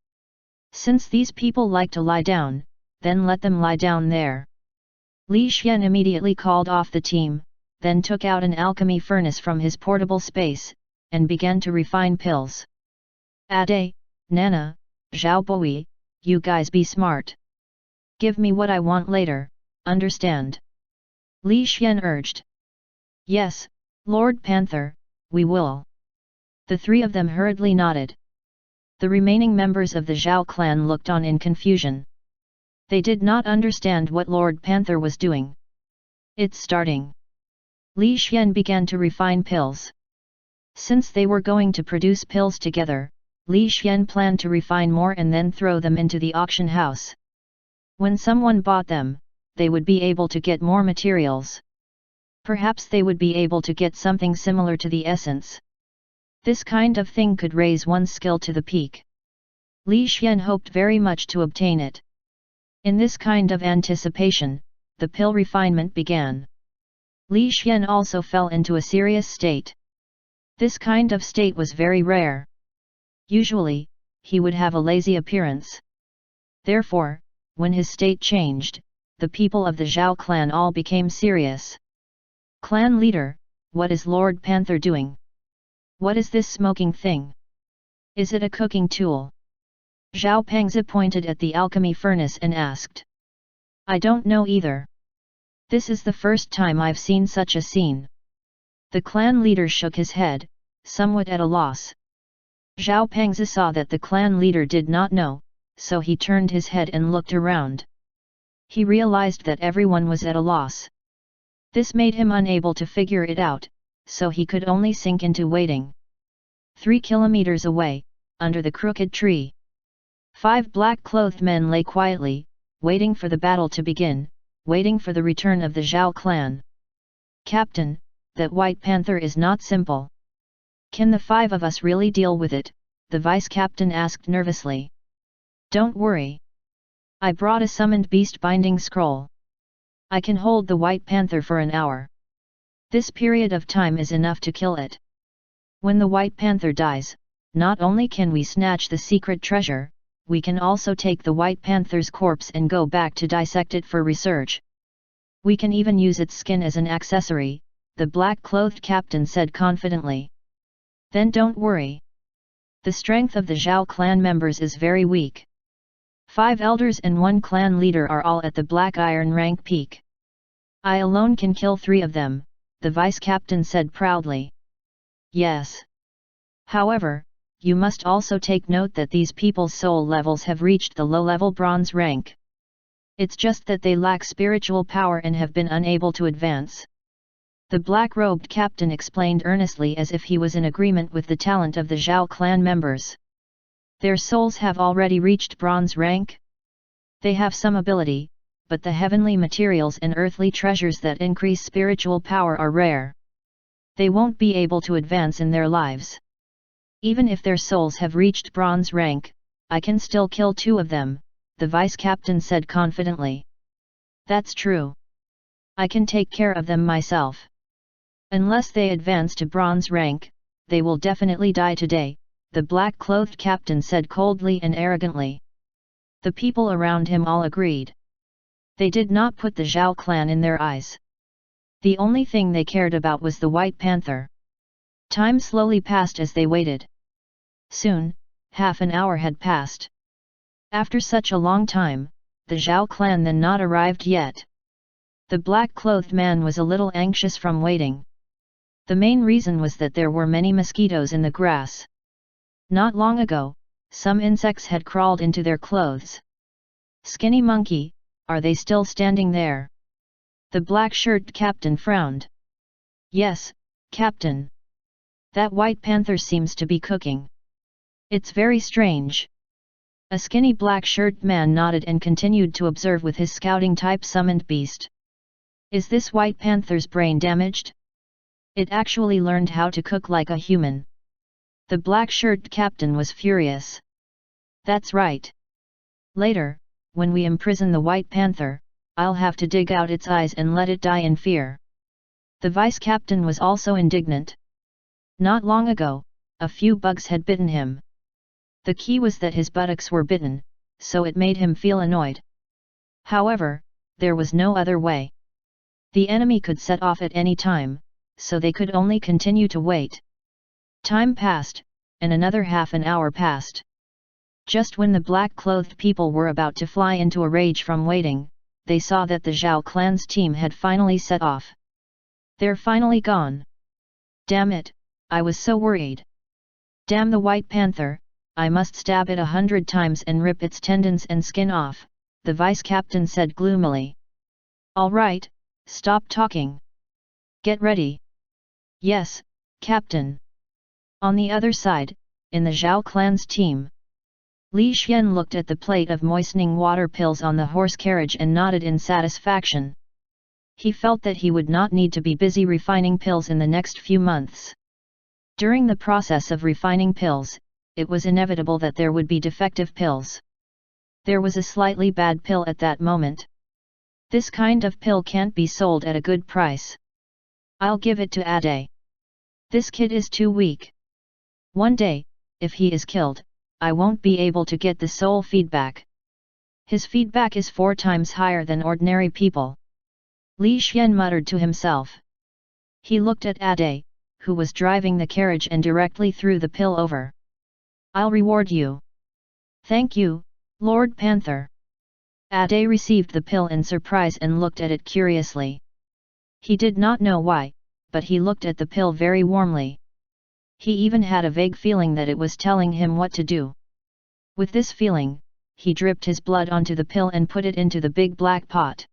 Speaker 1: Since these people like to lie down, then let them lie down there. Li Xian immediately called off the team, then took out an alchemy furnace from his portable space, and began to refine pills. Ade, Nana, Zhao Boi, you guys be smart. Give me what I want later, understand? Li Xian urged. Yes, Lord Panther, we will. The three of them hurriedly nodded. The remaining members of the Zhao clan looked on in confusion. They did not understand what Lord Panther was doing. It's starting. Li Xian began to refine pills. Since they were going to produce pills together, Li Xian planned to refine more and then throw them into the auction house. When someone bought them, they would be able to get more materials. Perhaps they would be able to get something similar to the essence. This kind of thing could raise one's skill to the peak. Li Xian hoped very much to obtain it. In this kind of anticipation, the pill refinement began. Li Xian also fell into a serious state. This kind of state was very rare. Usually, he would have a lazy appearance. Therefore, when his state changed, the people of the Zhao clan all became serious. Clan leader, what is Lord Panther doing? What is this smoking thing? Is it a cooking tool? Zhao Pengzi pointed at the alchemy furnace and asked. I don't know either. This is the first time I've seen such a scene. The clan leader shook his head, somewhat at a loss. Zhao Pengzi saw that the clan leader did not know, so he turned his head and looked around. He realized that everyone was at a loss. This made him unable to figure it out, so he could only sink into waiting. 3 kilometers away, under the crooked tree, 5 black-clothed men lay quietly, waiting for the battle to begin, waiting for the return of the Zhao clan. Captain, that White Panther is not simple. Can the 5 of us really deal with it? The vice-captain asked nervously. Don't worry. I brought a summoned beast binding scroll. I can hold the White Panther for an hour. This period of time is enough to kill it. When the White Panther dies, not only can we snatch the secret treasure, we can also take the White Panther's corpse and go back to dissect it for research. We can even use its skin as an accessory, the black-clothed captain said confidently. Then don't worry. The strength of the Zhao clan members is very weak. 5 elders and 1 clan leader are all at the Black Iron rank peak. I alone can kill 3 of them, the vice-captain said proudly. Yes. However, you must also take note that these people's soul levels have reached the low-level bronze rank. It's just that they lack spiritual power and have been unable to advance. The black-robed captain explained earnestly as if he was in agreement with the talent of the Zhao clan members. Their souls have already reached bronze rank? They have some ability, but the heavenly materials and earthly treasures that increase spiritual power are rare. They won't be able to advance in their lives. Even if their souls have reached bronze rank, I can still kill 2 of them, the vice-captain said confidently. That's true. I can take care of them myself. Unless they advance to bronze rank, they will definitely die today, the black-clothed captain said coldly and arrogantly. The people around him all agreed. They did not put the Zhao clan in their eyes. The only thing they cared about was the White Panther. Time slowly passed as they waited. Soon, half an hour had passed. After such a long time, the Zhao clan then not arrived yet. The black-clothed man was a little anxious from waiting. The main reason was that there were many mosquitoes in the grass. Not long ago, some insects had crawled into their clothes. Skinny monkey, are they still standing there? The black-shirted captain frowned. Yes, captain. That White Panther seems to be cooking. It's very strange. A skinny black-shirted man nodded and continued to observe with his scouting-type summoned beast. Is this White Panther's brain damaged? It actually learned how to cook like a human. The black-shirted captain was furious. That's right. Later, when we imprison the White Panther, I'll have to dig out its eyes and let it die in fear. The vice-captain was also indignant. Not long ago, a few bugs had bitten him. The key was that his buttocks were bitten, so it made him feel annoyed. However, there was no other way. The enemy could set off at any time, so they could only continue to wait. Time passed, and another half an hour passed. Just when the black-clothed people were about to fly into a rage from waiting, they saw that the Zhao clan's team had finally set off. They're finally gone. Damn it, I was so worried. Damn the white panther, I must stab it 100 times and rip its tendons and skin off, the vice-captain said gloomily. All right, stop talking. Get ready. Yes, Captain. On the other side, in the Zhao clan's team, Li Xian looked at the plate of moistening water pills on the horse carriage and nodded in satisfaction. He felt that he would not need to be busy refining pills in the next few months. During the process of refining pills, it was inevitable that there would be defective pills. There was a slightly bad pill at that moment. This kind of pill can't be sold at a good price. I'll give it to Ade. This kid is too weak. One day, if he is killed, I won't be able to get the soul feedback. His feedback is 4 times higher than ordinary people. Li Xian muttered to himself. He looked at Ade, who was driving the carriage and directly threw the pill over. I'll reward you. Thank you, Lord Panther. Ade received the pill in surprise and looked at it curiously. He did not know why, but he looked at the pill very warmly. He even had a vague feeling that it was telling him what to do. With this feeling, he dripped his blood onto the pill and put it into the big black pot.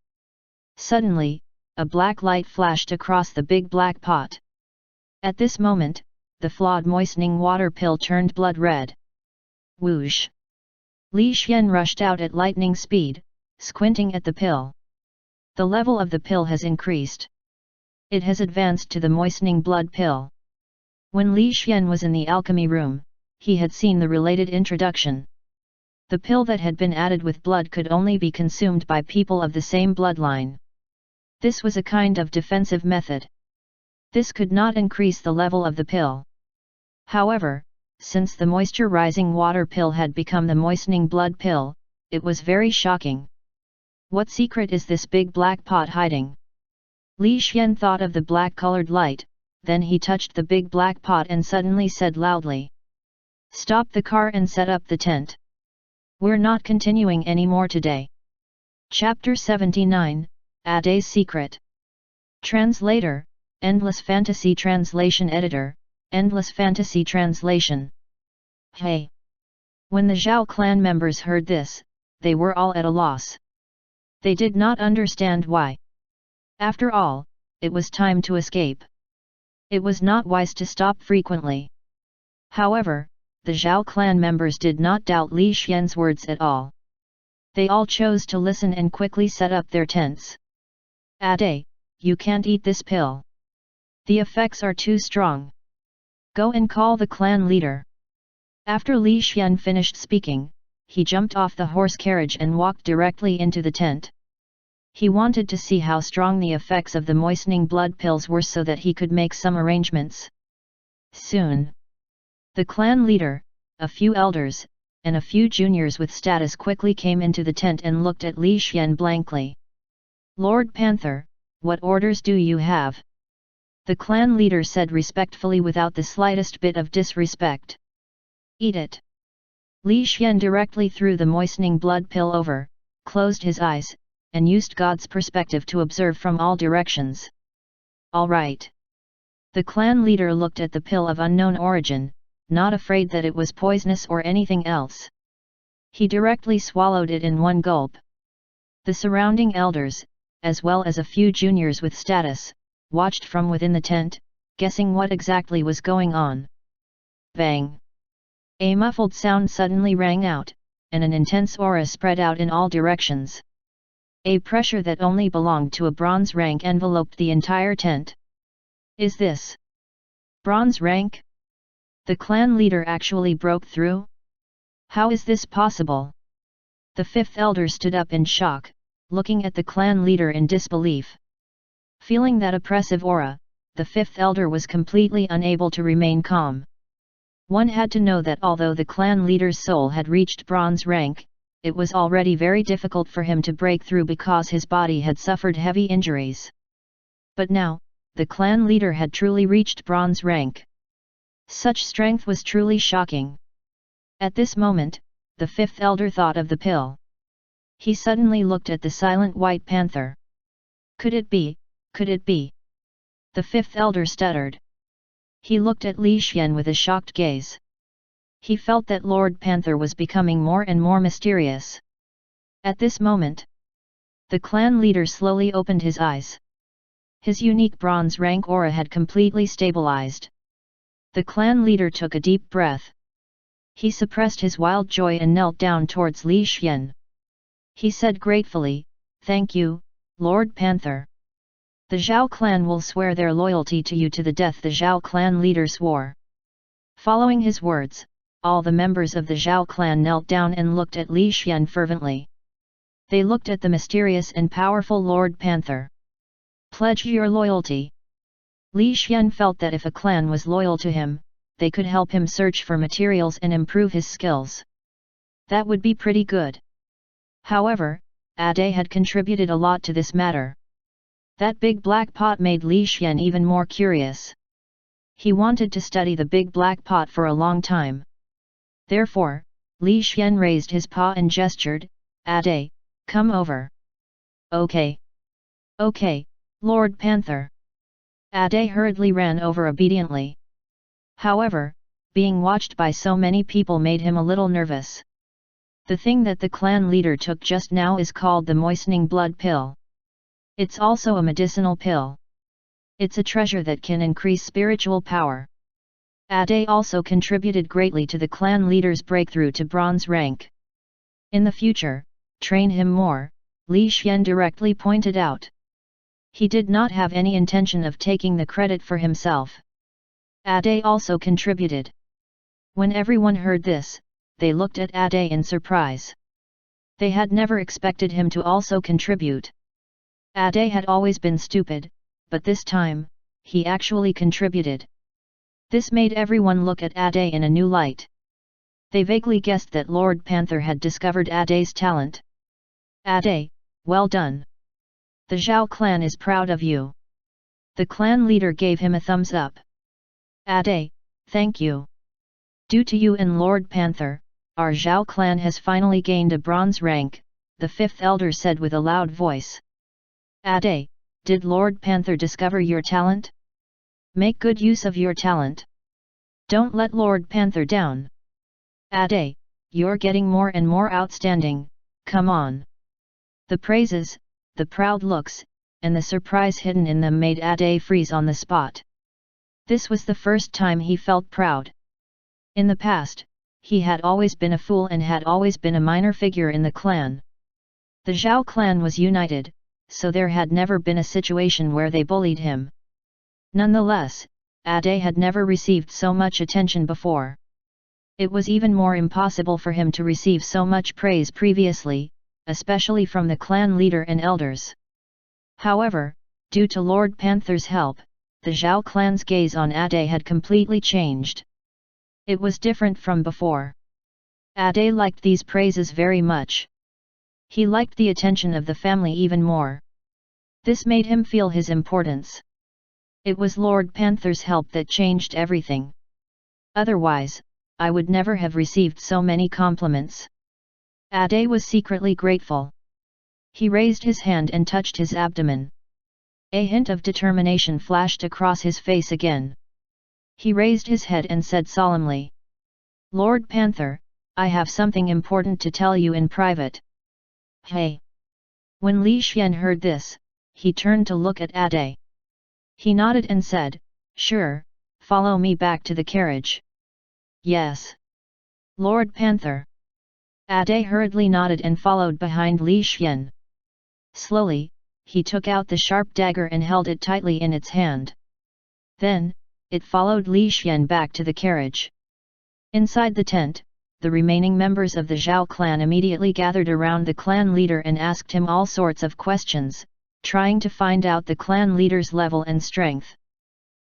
Speaker 1: Suddenly, a black light flashed across the big black pot. At this moment, the flawed moistening water pill turned blood red. Whoosh! Li Xian rushed out at lightning speed, squinting at the pill. The level of the pill has increased. It has advanced to the moistening blood pill. When Li Xian was in the alchemy room, he had seen the related introduction. The pill that had been added with blood could only be consumed by people of the same bloodline. This was a kind of defensive method. This could not increase the level of the pill. However, since the moisture-rising water pill had become the moistening blood pill, it was very shocking. What secret is this big black pot hiding? Li Xian thought of the black-colored light, then he touched the big black pot and suddenly said loudly. Stop the car and set up the tent. We're not continuing anymore today. Chapter 79, Ade's Secret. Translator, Endless Fantasy Translation Editor, Endless Fantasy Translation. Hey! When the Zhao clan members heard this, they were all at a loss. They did not understand why. After all, it was time to escape. It was not wise to stop frequently. However, the Zhao clan members did not doubt Li Xian's words at all. They all chose to listen and quickly set up their tents. Ade, you can't eat this pill. The effects are too strong. Go and call the clan leader. After Li Xian finished speaking, he jumped off the horse carriage and walked directly into the tent. He wanted to see how strong the effects of the moistening blood pills were so that he could make some arrangements. Soon, the clan leader, a few elders, and a few juniors with status quickly came into the tent and looked at Li Xian blankly. Lord Panther, what orders do you have? The clan leader said respectfully without the slightest bit of disrespect. Eat it. Li Xian directly threw the moistening blood pill over, closed his eyes, and used God's perspective to observe from all directions. All right. The clan leader looked at the pill of unknown origin, not afraid that it was poisonous or anything else. He directly swallowed it in one gulp. The surrounding elders, as well as a few juniors with status, watched from within the tent, guessing what exactly was going on. Bang! A muffled sound suddenly rang out, and an intense aura spread out in all directions. A pressure that only belonged to a bronze rank enveloped the entire tent. Is this bronze rank? The clan leader actually broke through? How is this possible? The fifth elder stood up in shock, looking at the clan leader in disbelief. Feeling that oppressive aura, the fifth elder was completely unable to remain calm. One had to know that although the clan leader's soul had reached bronze rank, it was already very difficult for him to break through because his body had suffered heavy injuries. But now, the clan leader had truly reached bronze rank. Such strength was truly shocking. At this moment, the fifth elder thought of the pill. He suddenly looked at the silent white panther. Could it be, could it be? The fifth elder stuttered. He looked at Li Xian with a shocked gaze. He felt that Lord Panther was becoming more and more mysterious. At this moment, the clan leader slowly opened his eyes. His unique bronze rank aura had completely stabilized. The clan leader took a deep breath. He suppressed his wild joy and knelt down towards Li Xian. He said gratefully, "Thank you, Lord Panther. The Zhao clan will swear their loyalty to you to the death." The Zhao clan leader swore. Following his words, all the members of the Zhao clan knelt down and looked at Li Xian fervently. They looked at the mysterious and powerful Lord Panther. "Pledge your loyalty." Li Xian felt that if a clan was loyal to him, they could help him search for materials and improve his skills. That would be pretty good. However, Ade had contributed a lot to this matter. That big black pot made Li Xian even more curious. He wanted to study the big black pot for a long time. Therefore, Li Xian raised his paw and gestured, "Ade, come over." "Okay. Okay, Lord Panther." Ade hurriedly ran over obediently. However, being watched by so many people made him a little nervous. The thing that the clan leader took just now is called the moistening blood pill. It's also a medicinal pill. It's a treasure that can increase spiritual power. Ade also contributed greatly to the clan leader's breakthrough to bronze rank. In the future, train him more, Li Xian directly pointed out. He did not have any intention of taking the credit for himself. Ade also contributed. When everyone heard this, they looked at Ade in surprise. They had never expected him to also contribute. Ade had always been stupid, but this time, he actually contributed. This made everyone look at Ade in a new light. They vaguely guessed that Lord Panther had discovered Ade's talent. "Ade, well done. The Zhao clan is proud of you." The clan leader gave him a thumbs up. "Ade, thank you. Due to you and Lord Panther, our Zhao clan has finally gained a bronze rank," the fifth elder said with a loud voice. "Ade, did Lord Panther discover your talent? Make good use of your talent. Don't let Lord Panther down. Ade, you're getting more and more outstanding, come on." The praises, the proud looks, and the surprise hidden in them made Ade freeze on the spot. This was the first time he felt proud. In the past, he had always been a fool and had always been a minor figure in the clan. The Zhao clan was united, so there had never been a situation where they bullied him. Nonetheless, Ade had never received so much attention before. It was even more impossible for him to receive so much praise previously, especially from the clan leader and elders. However, due to Lord Panther's help, the Zhao clan's gaze on Ade had completely changed. It was different from before. Ade liked these praises very much. He liked the attention of the family even more. This made him feel his importance. It was Lord Panther's help that changed everything. Otherwise, I would never have received so many compliments. Ade was secretly grateful. He raised his hand and touched his abdomen. A hint of determination flashed across his face again. He raised his head and said solemnly, "Lord Panther, I have something important to tell you in private." "Hey!" When Li Xian heard this, he turned to look at Ade. He nodded and said, "Sure, follow me back to the carriage." "Yes, Lord Panther." Ade hurriedly nodded and followed behind Li Xian. Slowly, he took out the sharp dagger and held it tightly in its hand. Then, it followed Li Xian back to the carriage. Inside the tent, the remaining members of the Zhao clan immediately gathered around the clan leader and asked him all sorts of questions, trying to find out the clan leader's level and strength.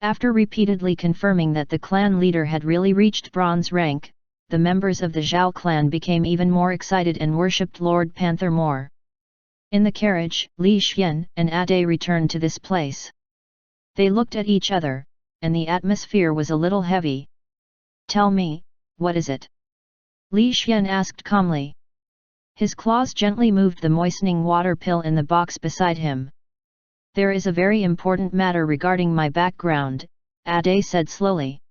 Speaker 1: After repeatedly confirming that the clan leader had really reached bronze rank, the members of the Zhao clan became even more excited and worshipped Lord Panther more. In the carriage, Li Xian and Ade returned to this place. They looked at each other, and the atmosphere was a little heavy. "Tell me, what is it?" Li Xian asked calmly. His claws gently moved the moistening water pill in the box beside him. "There is a very important matter regarding my background," Ade said slowly.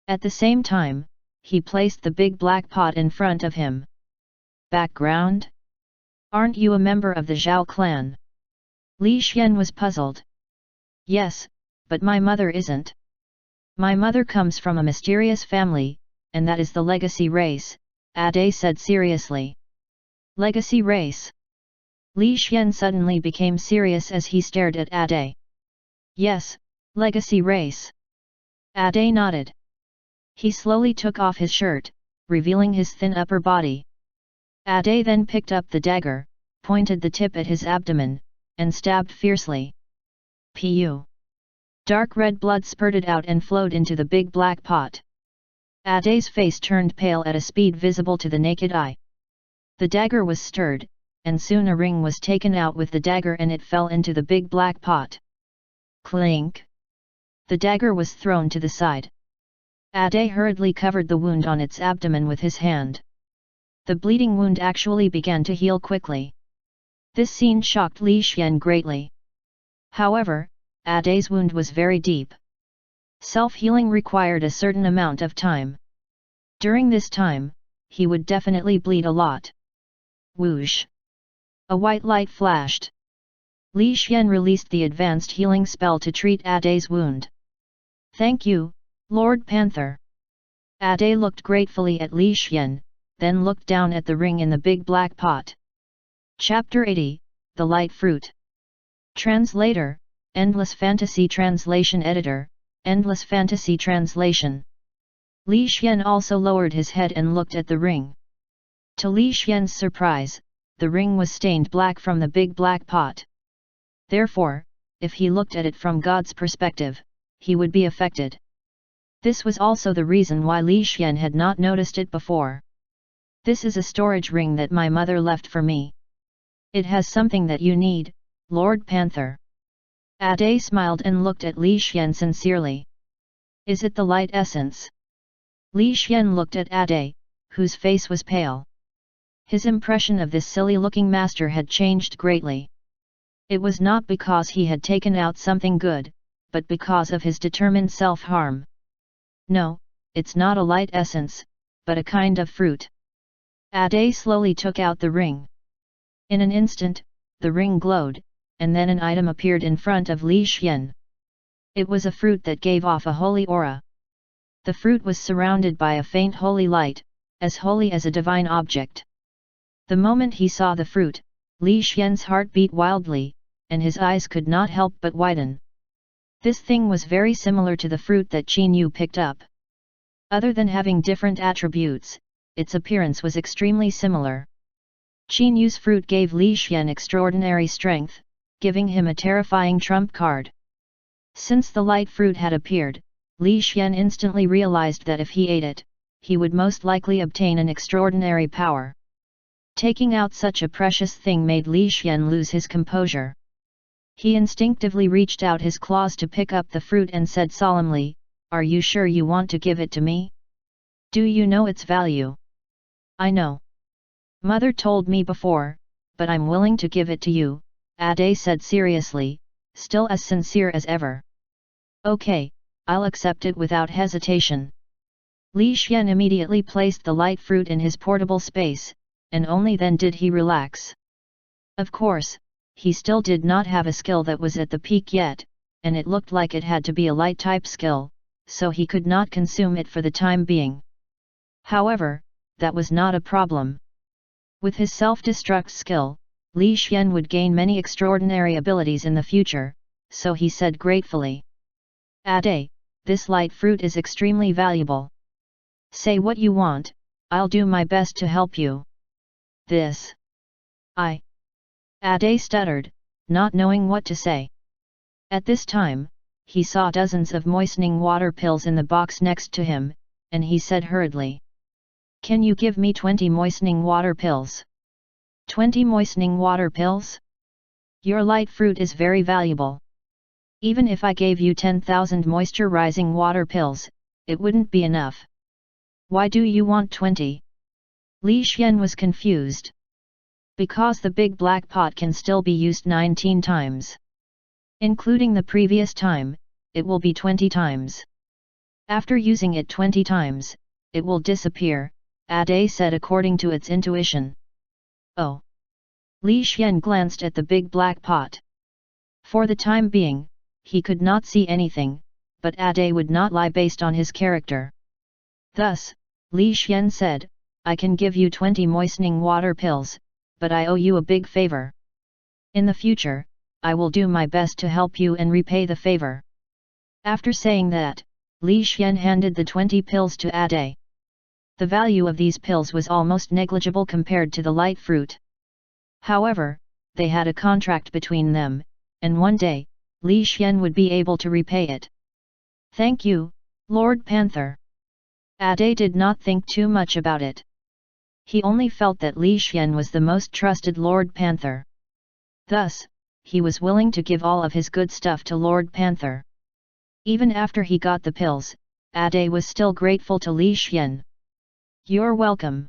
Speaker 1: At the same time, he placed the big black pot in front of him. Background? Aren't you a member of the Zhao clan? Li Xian was puzzled. Yes, but my mother isn't. My mother comes from a mysterious family, and that is the legacy race, Ade said seriously. Legacy race? Li Xian suddenly became serious as he stared at Ade. Yes, legacy race. Ade nodded. He slowly took off his shirt, revealing his thin upper body. Ade then picked up the dagger, pointed the tip at his abdomen, and stabbed fiercely. Pu. Dark red blood spurted out and flowed into the big black pot. Ade's face turned pale at a speed visible to the naked eye. The dagger was stirred, and soon a ring was taken out with the dagger and it fell into the big black pot. Clink! The dagger was thrown to the side. Ade hurriedly covered the wound on its abdomen with his hand. The bleeding wound actually began to heal quickly. This scene shocked Li Xian greatly. However, Ade's wound was very deep. Self-healing required a certain amount of time. During this time, he would definitely bleed a lot. Whoosh! A white light flashed. Li Xian released the advanced healing spell to treat Ade's wound. Thank you, Lord Panther. Ade looked gratefully at Li Xian, then looked down at the ring in the big black pot. Chapter 80, The Light Fruit. Translator, Endless Fantasy Translation Editor, Endless Fantasy Translation. Li Xian also lowered his head and looked at the ring. To Li Xian's surprise, the ring was stained black from the big black pot. Therefore, if he looked at it from God's perspective, he would be affected. This was also the reason why Li Xian had not noticed it before. This is a storage ring that my mother left for me. It has something that you need, Lord Panther. Ade smiled and looked at Li Xian sincerely. Is it the light essence? Li Xian looked at Ade, whose face was pale. His impression of this silly-looking master had changed greatly. It was not because he had taken out something good, but because of his determined self-harm. No, it's not a light essence, but a kind of fruit. Ade slowly took out the ring. In an instant, the ring glowed, and then an item appeared in front of Li Xian. It was a fruit that gave off a holy aura. The fruit was surrounded by a faint holy light, as holy as a divine object. The moment he saw the fruit, Li Xian's heart beat wildly, and his eyes could not help but widen. This thing was very similar to the fruit that Qin Yu picked up. Other than having different attributes, its appearance was extremely similar. Qin Yu's fruit gave Li Xian extraordinary strength, giving him a terrifying trump card. Since the light fruit had appeared, Li Xian instantly realized that if he ate it, he would most likely obtain an extraordinary power. Taking out such a precious thing made Li Xian lose his composure. He instinctively reached out his claws to pick up the fruit and said solemnly, "Are you sure you want to give it to me? Do you know its value?" "I know. Mother told me before, but I'm willing to give it to you," Ade said seriously, still as sincere as ever. "Okay, I'll accept it without hesitation." Li Xian immediately placed the light fruit in his portable space, and only then did he relax. Of course, he still did not have a skill that was at the peak yet, and it looked like it had to be a light-type skill, so he could not consume it for the time being. However, that was not a problem. With his self-destruct skill, Li Xian would gain many extraordinary abilities in the future, so he said gratefully, "Ade, this light fruit is extremely valuable. Say what you want, I'll do my best to help you." "This. Ade stuttered, not knowing what to say. At this time, he saw dozens of moistening water pills in the box next to him, and he said hurriedly, "Can you give me 20 moistening water pills?" 20 moistening water pills? Your light fruit is very valuable. Even if I gave you 10,000 moisturizing water pills, it wouldn't be enough. Why do you want 20? Li Xian was confused. Because the big black pot can still be used 19 times. Including the previous time, it will be 20 times. After using it 20 times, it will disappear, Ade said according to its intuition. Oh! Li Xian glanced at the big black pot. For the time being, he could not see anything, but Ade would not lie based on his character. Thus, Li Xian said, I can give you 20 moistening water pills, but I owe you a big favor. In the future, I will do my best to help you and repay the favor. After saying that, Li Xian handed the 20 pills to Ade. The value of these pills was almost negligible compared to the light fruit. However, they had a contract between them, and one day, Li Xian would be able to repay it. Thank you, Lord Panther. Ade did not think too much about it. He only felt that Li Xian was the most trusted Lord Panther. Thus, he was willing to give all of his good stuff to Lord Panther. Even after he got the pills, Ade was still grateful to Li Xian. You're welcome.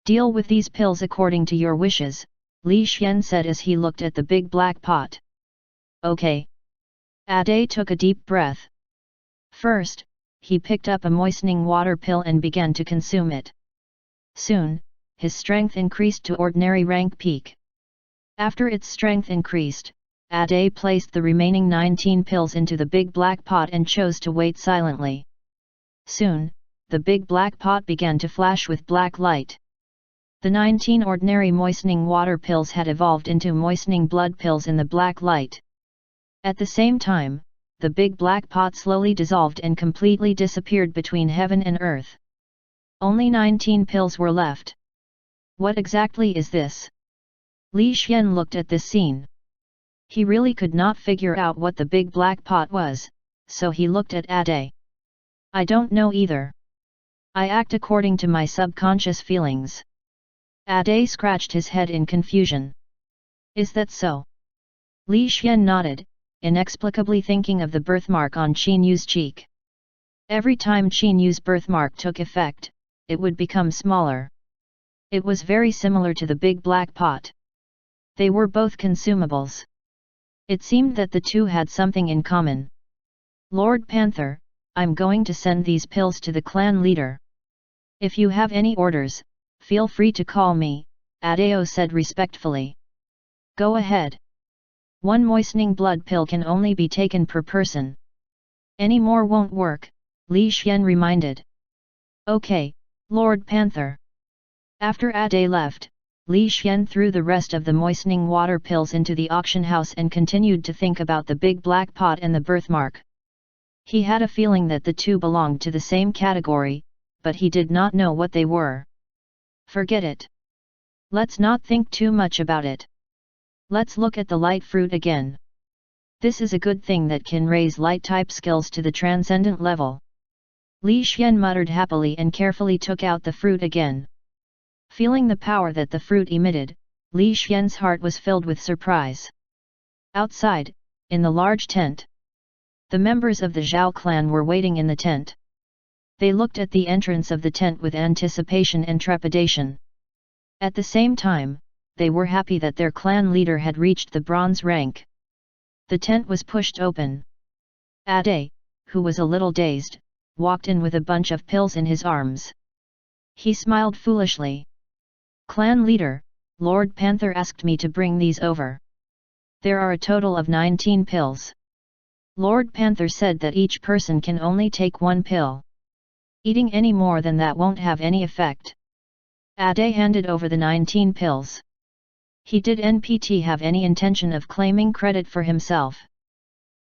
Speaker 1: Deal with these pills according to your wishes, Li Xian said as he looked at the big black pot. Okay. Ade took a deep breath. First, he picked up a moistening water pill and began to consume it. Soon, his strength increased to ordinary rank peak. After its strength increased, Ade placed the remaining 19 pills into the big black pot and chose to wait silently. Soon, the big black pot began to flash with black light. The 19 ordinary moistening water pills had evolved into moistening blood pills in the black light. At the same time, the big black pot slowly dissolved and completely disappeared between heaven and earth. Only 19 pills were left. What exactly is this? Li Xian looked at this scene. He really could not figure out what the big black pot was, so he looked at Ade. I don't know either. I act according to my subconscious feelings. Ade scratched his head in confusion. Is that so? Li Xian nodded, inexplicably thinking of the birthmark on Qin Yu's cheek. Every time Qin Yu's birthmark took effect, it would become smaller. It was very similar to the big black pot. They were both consumables. It seemed that the two had something in common. Lord Panther, I'm going to send these pills to the clan leader. If you have any orders, feel free to call me, Adeo said respectfully. Go ahead. One moistening blood pill can only be taken per person. Any more won't work, Li Xian reminded. Okay, Lord Panther. After Ade left, Li Xian threw the rest of the moistening water pills into the auction house and continued to think about the big black pot and the birthmark. He had a feeling that the two belonged to the same category, but he did not know what they were. Forget it. Let's not think too much about it. Let's look at the light fruit again. This is a good thing that can raise light-type skills to the transcendent level. Li Xian muttered happily and carefully took out the fruit again. Feeling the power that the fruit emitted, Li Xian's heart was filled with surprise. Outside, in the large tent, the members of the Zhao clan were waiting in the tent. They looked at the entrance of the tent with anticipation and trepidation. At the same time, they were happy that their clan leader had reached the bronze rank. The tent was pushed open. Ade, who was a little dazed, walked in with a bunch of pills in his arms. He smiled foolishly. Clan leader, Lord Panther asked me to bring these over. There are a total of 19 pills. Lord Panther said that each person can only take one pill. Eating any more than that won't have any effect. Ade handed over the 19 pills. He didn't have any intention of claiming credit for himself.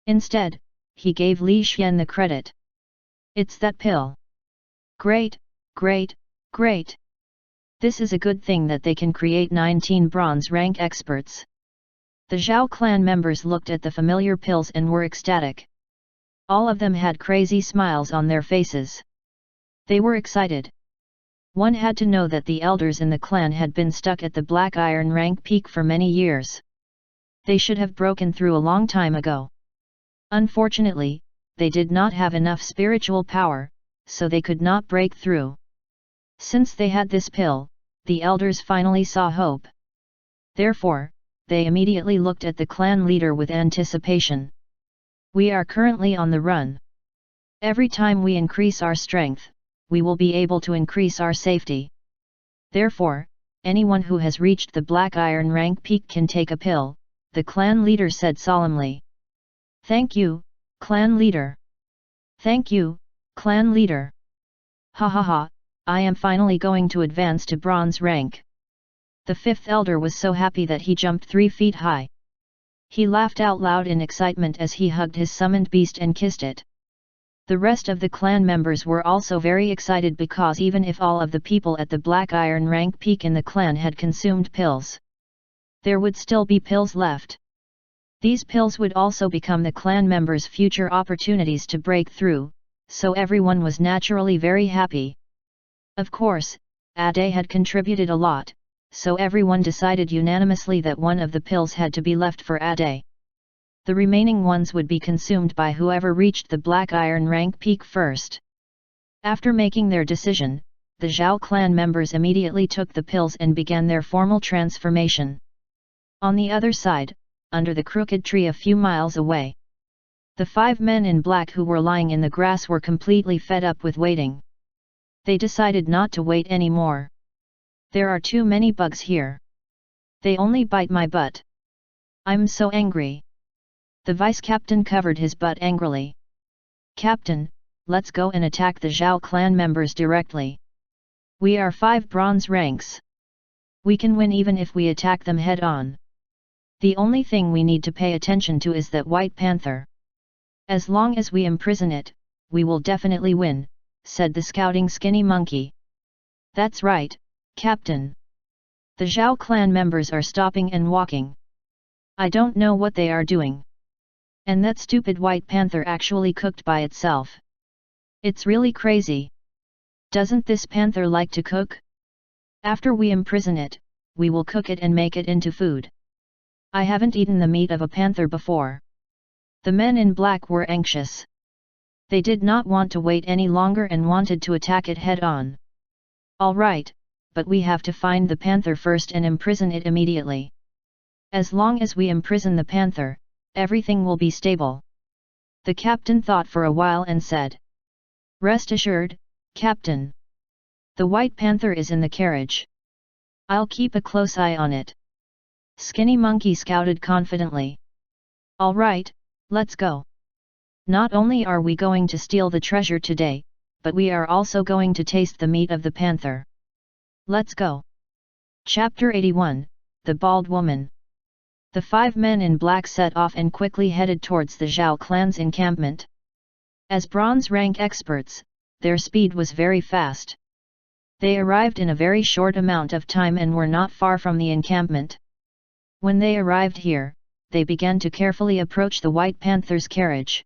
Speaker 1: Instead, he gave Li Xian the credit. It's that pill. Great, great, great. This is a good thing that they can create 19 bronze rank experts. The Zhao clan members looked at the familiar pills and were ecstatic. All of them had crazy smiles on their faces. They were excited. One had to know that the elders in the clan had been stuck at the black iron rank peak for many years. They should have broken through a long time ago. Unfortunately, they did not have enough spiritual power, so they could not break through. Since they had this pill, the elders finally saw hope. Therefore, they immediately looked at the clan leader with anticipation. We are currently on the run. Every time we increase our strength, we will be able to increase our safety. Therefore, anyone who has reached the Black Iron rank peak can take a pill, the clan leader said solemnly. Thank you, clan leader. Thank you, clan leader. Ha ha ha, I am finally going to advance to bronze rank. The fifth elder was so happy that he jumped 3 feet high. He laughed out loud in excitement as he hugged his summoned beast and kissed it. The rest of the clan members were also very excited because even if all of the people at the Black Iron rank peak in the clan had consumed pills, there would still be pills left. These pills would also become the clan members' future opportunities to break through, so everyone was naturally very happy. Of course, Ade had contributed a lot, so everyone decided unanimously that one of the pills had to be left for Ade. The remaining ones would be consumed by whoever reached the Black Iron rank peak first. After making their decision, the Zhao clan members immediately took the pills and began their formal transformation. On the other side, under the crooked tree a few miles away, the 5 men in black who were lying in the grass were completely fed up with waiting. They decided not to wait anymore. There are too many bugs here. They only bite my butt. I'm so angry. The vice-captain covered his butt angrily. Captain, let's go and attack the Zhao clan members directly. We are 5 bronze ranks. We can win even if we attack them head-on. The only thing we need to pay attention to is that White Panther. As long as we imprison it, we will definitely win, said the scouting skinny monkey. That's right, Captain. The Zhao clan members are stopping and walking. I don't know what they are doing. And that stupid White Panther actually cooked by itself. It's really crazy. Doesn't this panther like to cook? After we imprison it, we will cook it and make it into food. I haven't eaten the meat of a panther before. The men in black were anxious. They did not want to wait any longer and wanted to attack it head-on. All right, but we have to find the panther first and imprison it immediately. As long as we imprison the panther, everything will be stable. The captain thought for a while and said. Rest assured, Captain. The White Panther is in the carriage. I'll keep a close eye on it. Skinny Monkey scouted confidently. All right, let's go. Not only are we going to steal the treasure today, but we are also going to taste the meat of the panther. Let's go. Chapter 81, The Bald Woman. The 5 men in black set off and quickly headed towards the Zhao clan's encampment. As bronze rank experts, their speed was very fast. They arrived in a very short amount of time and were not far from the encampment. When they arrived here, they began to carefully approach the White Panther's carriage.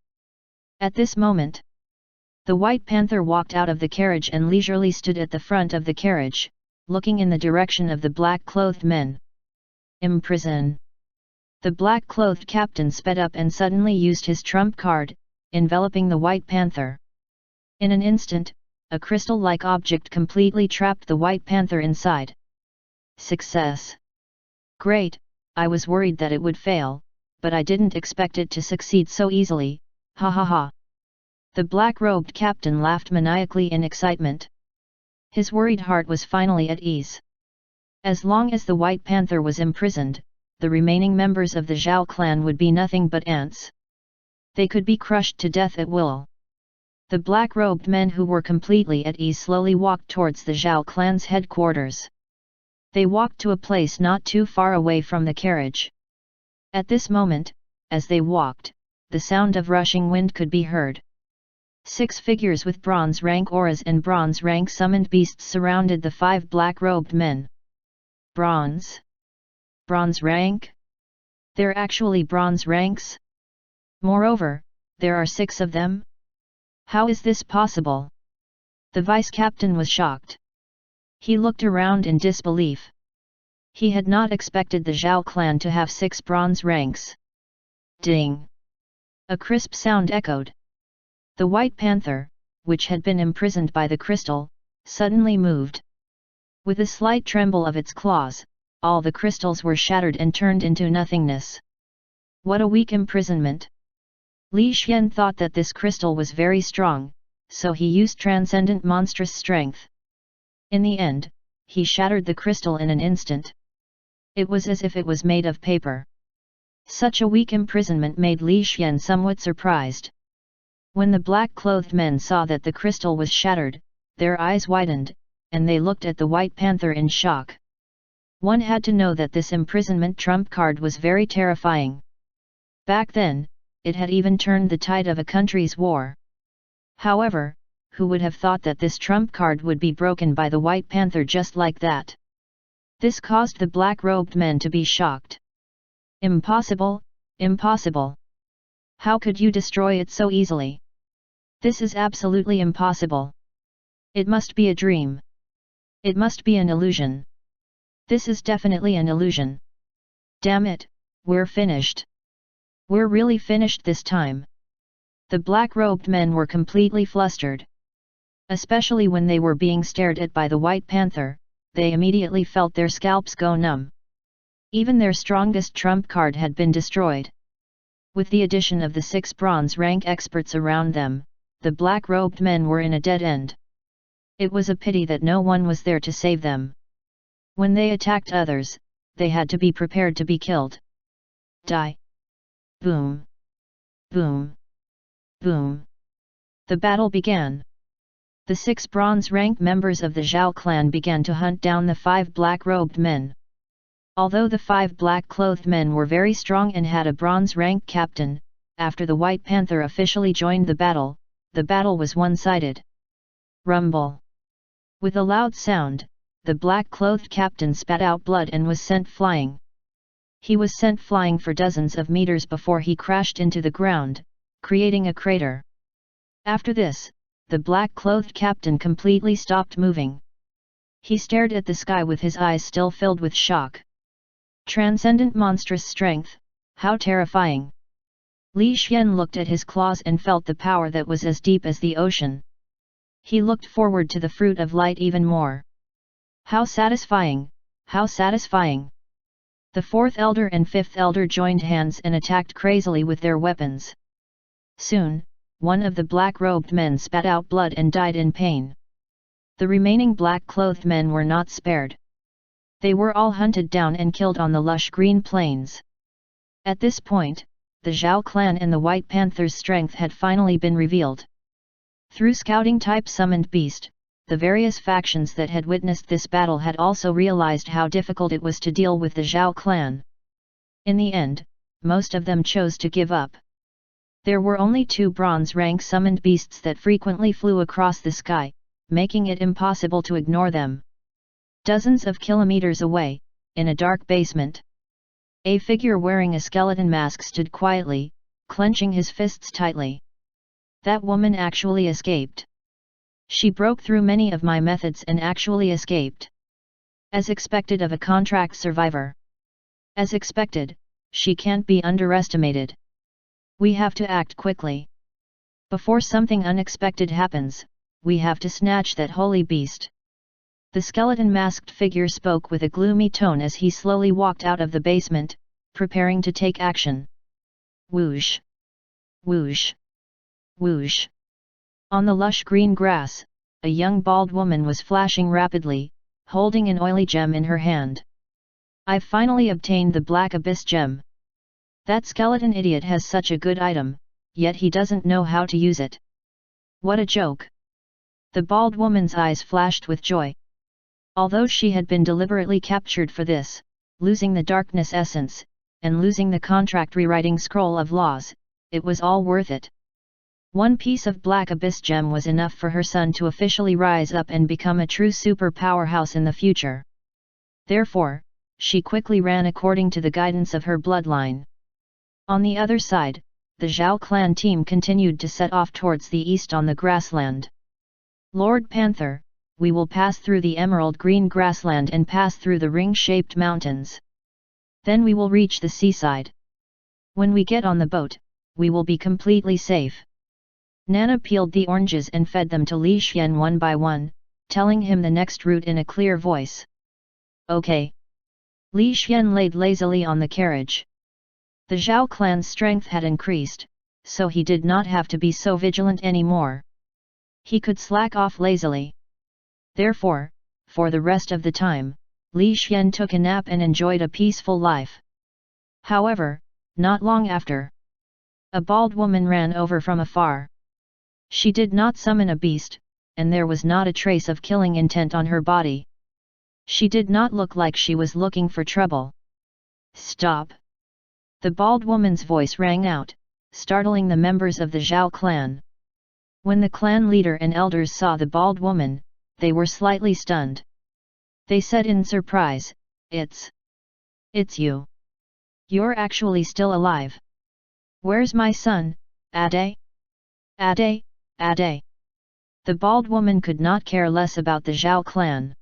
Speaker 1: At this moment, the White Panther walked out of the carriage and leisurely stood at the front of the carriage, looking in the direction of the black-clothed men. Imprison. The black-clothed captain sped up and suddenly used his trump card, enveloping the White Panther. In an instant, a crystal-like object completely trapped the White Panther inside. Success! Great, I was worried that it would fail, but I didn't expect it to succeed so easily, ha ha ha. The black-robed captain laughed maniacally in excitement. His worried heart was finally at ease. As long as the White Panther was imprisoned, the remaining members of the Zhao clan would be nothing but ants. They could be crushed to death at will. The black-robed men who were completely at ease slowly walked towards the Zhao clan's headquarters. They walked to a place not too far away from the carriage. At this moment, as they walked, the sound of rushing wind could be heard. 6 figures with bronze rank auras and bronze rank summoned beasts surrounded the 5 black-robed men. Bronze? Bronze rank? They're actually bronze ranks? Moreover, there are 6 of them? How is this possible? The vice-captain was shocked. He looked around in disbelief. He had not expected the Zhao clan to have 6 bronze ranks. Ding! A crisp sound echoed. The White Panther, which had been imprisoned by the crystal, suddenly moved. With a slight tremble of its claws, all the crystals were shattered and turned into nothingness. What a weak imprisonment! Li Xian thought that this crystal was very strong, so he used transcendent monstrous strength. In the end, he shattered the crystal in an instant. It was as if it was made of paper. Such a weak imprisonment made Li Xian somewhat surprised. When the black-clothed men saw that the crystal was shattered, their eyes widened, and they looked at the White Panther in shock. One had to know that this imprisonment trump card was very terrifying. Back then, it had even turned the tide of a country's war. However, who would have thought that this trump card would be broken by the White Panther just like that? This caused the black-robed men to be shocked. Impossible, impossible! How could you destroy it so easily? This is absolutely impossible. It must be a dream. It must be an illusion. This is definitely an illusion. Damn it, we're finished. We're really finished this time. The black-robed men were completely flustered. Especially when they were being stared at by the White Panther, they immediately felt their scalps go numb. Even their strongest trump card had been destroyed. With the addition of the 6 bronze rank experts around them, the black-robed men were in a dead end. It was a pity that no one was there to save them. When they attacked others, they had to be prepared to be killed. Die! Boom! Boom! Boom! The battle began. The 6 bronze rank members of the Zhao clan began to hunt down the 5 black-robed men. Although the 5 black-clothed men were very strong and had a bronze rank captain, after the White Panther officially joined the battle was one-sided. Rumble! With a loud sound, the black-clothed captain spat out blood and was sent flying. He was sent flying for dozens of meters before he crashed into the ground, creating a crater. After this, the black-clothed captain completely stopped moving. He stared at the sky with his eyes still filled with shock. Transcendent monstrous strength, how terrifying! Li Xian looked at his claws and felt the power that was as deep as the ocean. He looked forward to the fruit of light even more. How satisfying, how satisfying! The 4th elder and 5th elder joined hands and attacked crazily with their weapons. Soon, one of the black-robed men spat out blood and died in pain. The remaining black-clothed men were not spared. They were all hunted down and killed on the lush green plains. At this point, the Zhao clan and the White Panther's strength had finally been revealed. Through scouting-type summoned beast, the various factions that had witnessed this battle had also realized how difficult it was to deal with the Zhao clan. In the end, most of them chose to give up. There were only 2 bronze rank summoned beasts that frequently flew across the sky, making it impossible to ignore them. Dozens of kilometers away, in a dark basement, a figure wearing a skeleton mask stood quietly, clenching his fists tightly. That woman actually escaped. She broke through many of my methods and actually escaped. As expected of a contract survivor. As expected, she can't be underestimated. We have to act quickly. Before something unexpected happens, we have to snatch that holy beast. The skeleton-masked figure spoke with a gloomy tone as he slowly walked out of the basement, preparing to take action. Whoosh! Whoosh! Whoosh! On the lush green grass, a young bald woman was flashing rapidly, holding an oily gem in her hand. I've finally obtained the Black Abyss gem. That skeleton idiot has such a good item, yet he doesn't know how to use it. What a joke! The bald woman's eyes flashed with joy. Although she had been deliberately captured for this, losing the darkness essence, and losing the contract rewriting scroll of laws, it was all worth it. One piece of Black Abyss gem was enough for her son to officially rise up and become a true super powerhouse in the future. Therefore, she quickly ran according to the guidance of her bloodline. On the other side, the Zhao clan team continued to set off towards the east on the grassland. Lord Panther, we will pass through the emerald green grassland and pass through the ring-shaped mountains. Then we will reach the seaside. When we get on the boat, we will be completely safe. Nana peeled the oranges and fed them to Li Xian one by one, telling him the next route in a clear voice. Okay. Li Xian laid lazily on the carriage. The Zhao clan's strength had increased, so he did not have to be so vigilant anymore. He could slack off lazily. Therefore, for the rest of the time, Li Xian took a nap and enjoyed a peaceful life. However, not long after, a bald woman ran over from afar. She did not summon a beast, and there was not a trace of killing intent on her body. She did not look like she was looking for trouble. "Stop!" The bald woman's voice rang out, startling the members of the Zhao clan. When the clan leader and elders saw the bald woman, they were slightly stunned. They said in surprise, It's you. You're actually still alive. Where's my son, Ade? Ade, Ade." The bald woman could not care less about the Zhao clan.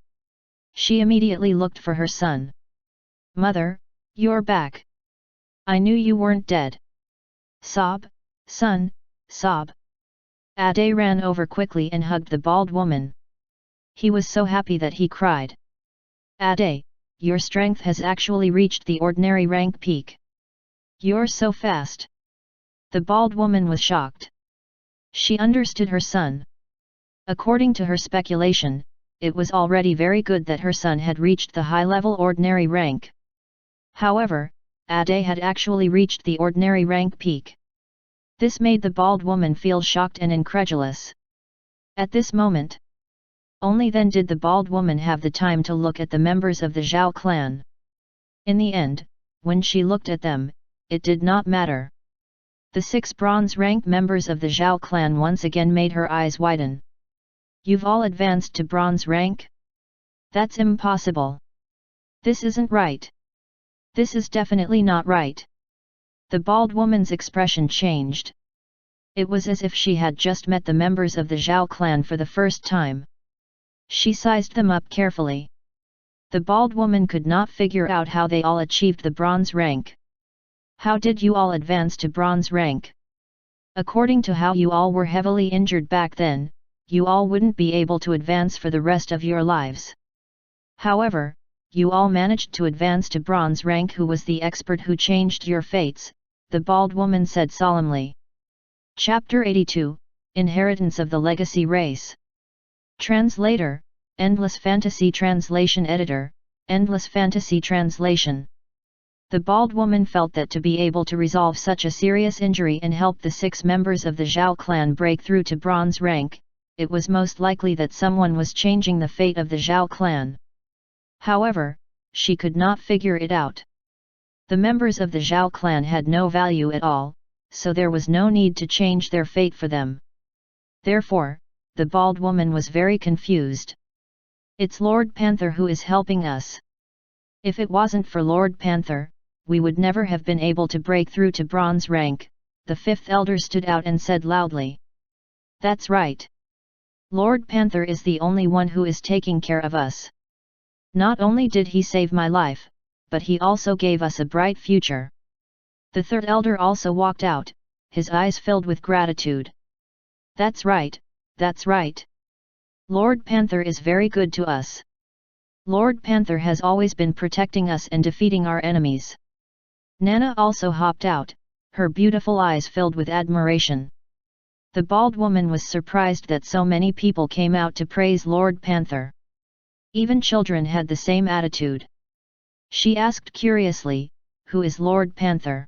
Speaker 1: She immediately looked for her son. "Mother, you're back. I knew you weren't dead. Sob, son, sob." Ade ran over quickly and hugged the bald woman. He was so happy that he cried. "Ade, your strength has actually reached the ordinary rank peak. You're so fast." The bald woman was shocked. She understood her son. According to her speculation, it was already very good that her son had reached the high-level ordinary rank. However, Ade had actually reached the ordinary rank peak. This made the bald woman feel shocked and incredulous. At this moment, only then did the bald woman have the time to look at the members of the Zhao clan. In the end, when she looked at them, it did not matter. The 6 bronze rank members of the Zhao clan once again made her eyes widen. "You've all advanced to bronze rank? That's impossible. This isn't right. This is definitely not right." The bald woman's expression changed. It was as if she had just met the members of the Zhao clan for the first time. She sized them up carefully. The bald woman could not figure out how they all achieved the bronze rank. "How did you all advance to bronze rank? According to how you all were heavily injured back then, you all wouldn't be able to advance for the rest of your lives. However, you all managed to advance to bronze rank. Who was the expert who changed your fates?" the bald woman said solemnly. Chapter 82, Inheritance of the Legacy Race. Translator, Endless Fantasy Translation Editor, Endless Fantasy Translation. The bald woman felt that to be able to resolve such a serious injury and help the 6 members of the Zhao clan break through to bronze rank, it was most likely that someone was changing the fate of the Zhao clan. However, she could not figure it out. The members of the Zhao clan had no value at all, so there was no need to change their fate for them. Therefore, the bald woman was very confused. "It's Lord Panther who is helping us. If it wasn't for Lord Panther, we would never have been able to break through to bronze rank," the 5th elder stood out and said loudly. "That's right. Lord Panther is the only one who is taking care of us. Not only did he save my life, but he also gave us a bright future." The 3rd elder also walked out, his eyes filled with gratitude. "That's right, that's right. Lord Panther is very good to us. Lord Panther has always been protecting us and defeating our enemies." Nana also hopped out, her beautiful eyes filled with admiration. The bald woman was surprised that so many people came out to praise Lord Panther. Even children had the same attitude. She asked curiously, "Who is Lord Panther?"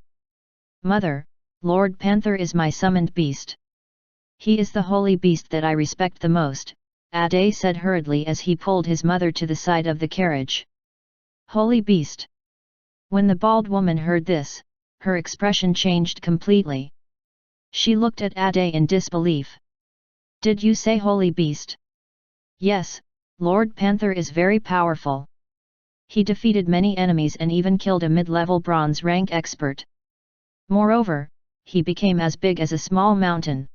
Speaker 1: "Mother, Lord Panther is my summoned beast. He is the holy beast that I respect the most," Ade said hurriedly as he pulled his mother to the side of the carriage. "Holy beast." When the bald woman heard this, her expression changed completely. She looked at Ade in disbelief. "Did you say holy beast?" "Yes, Lord Panther is very powerful. He defeated many enemies and even killed a mid-level bronze rank expert. Moreover, he became as big as a small mountain."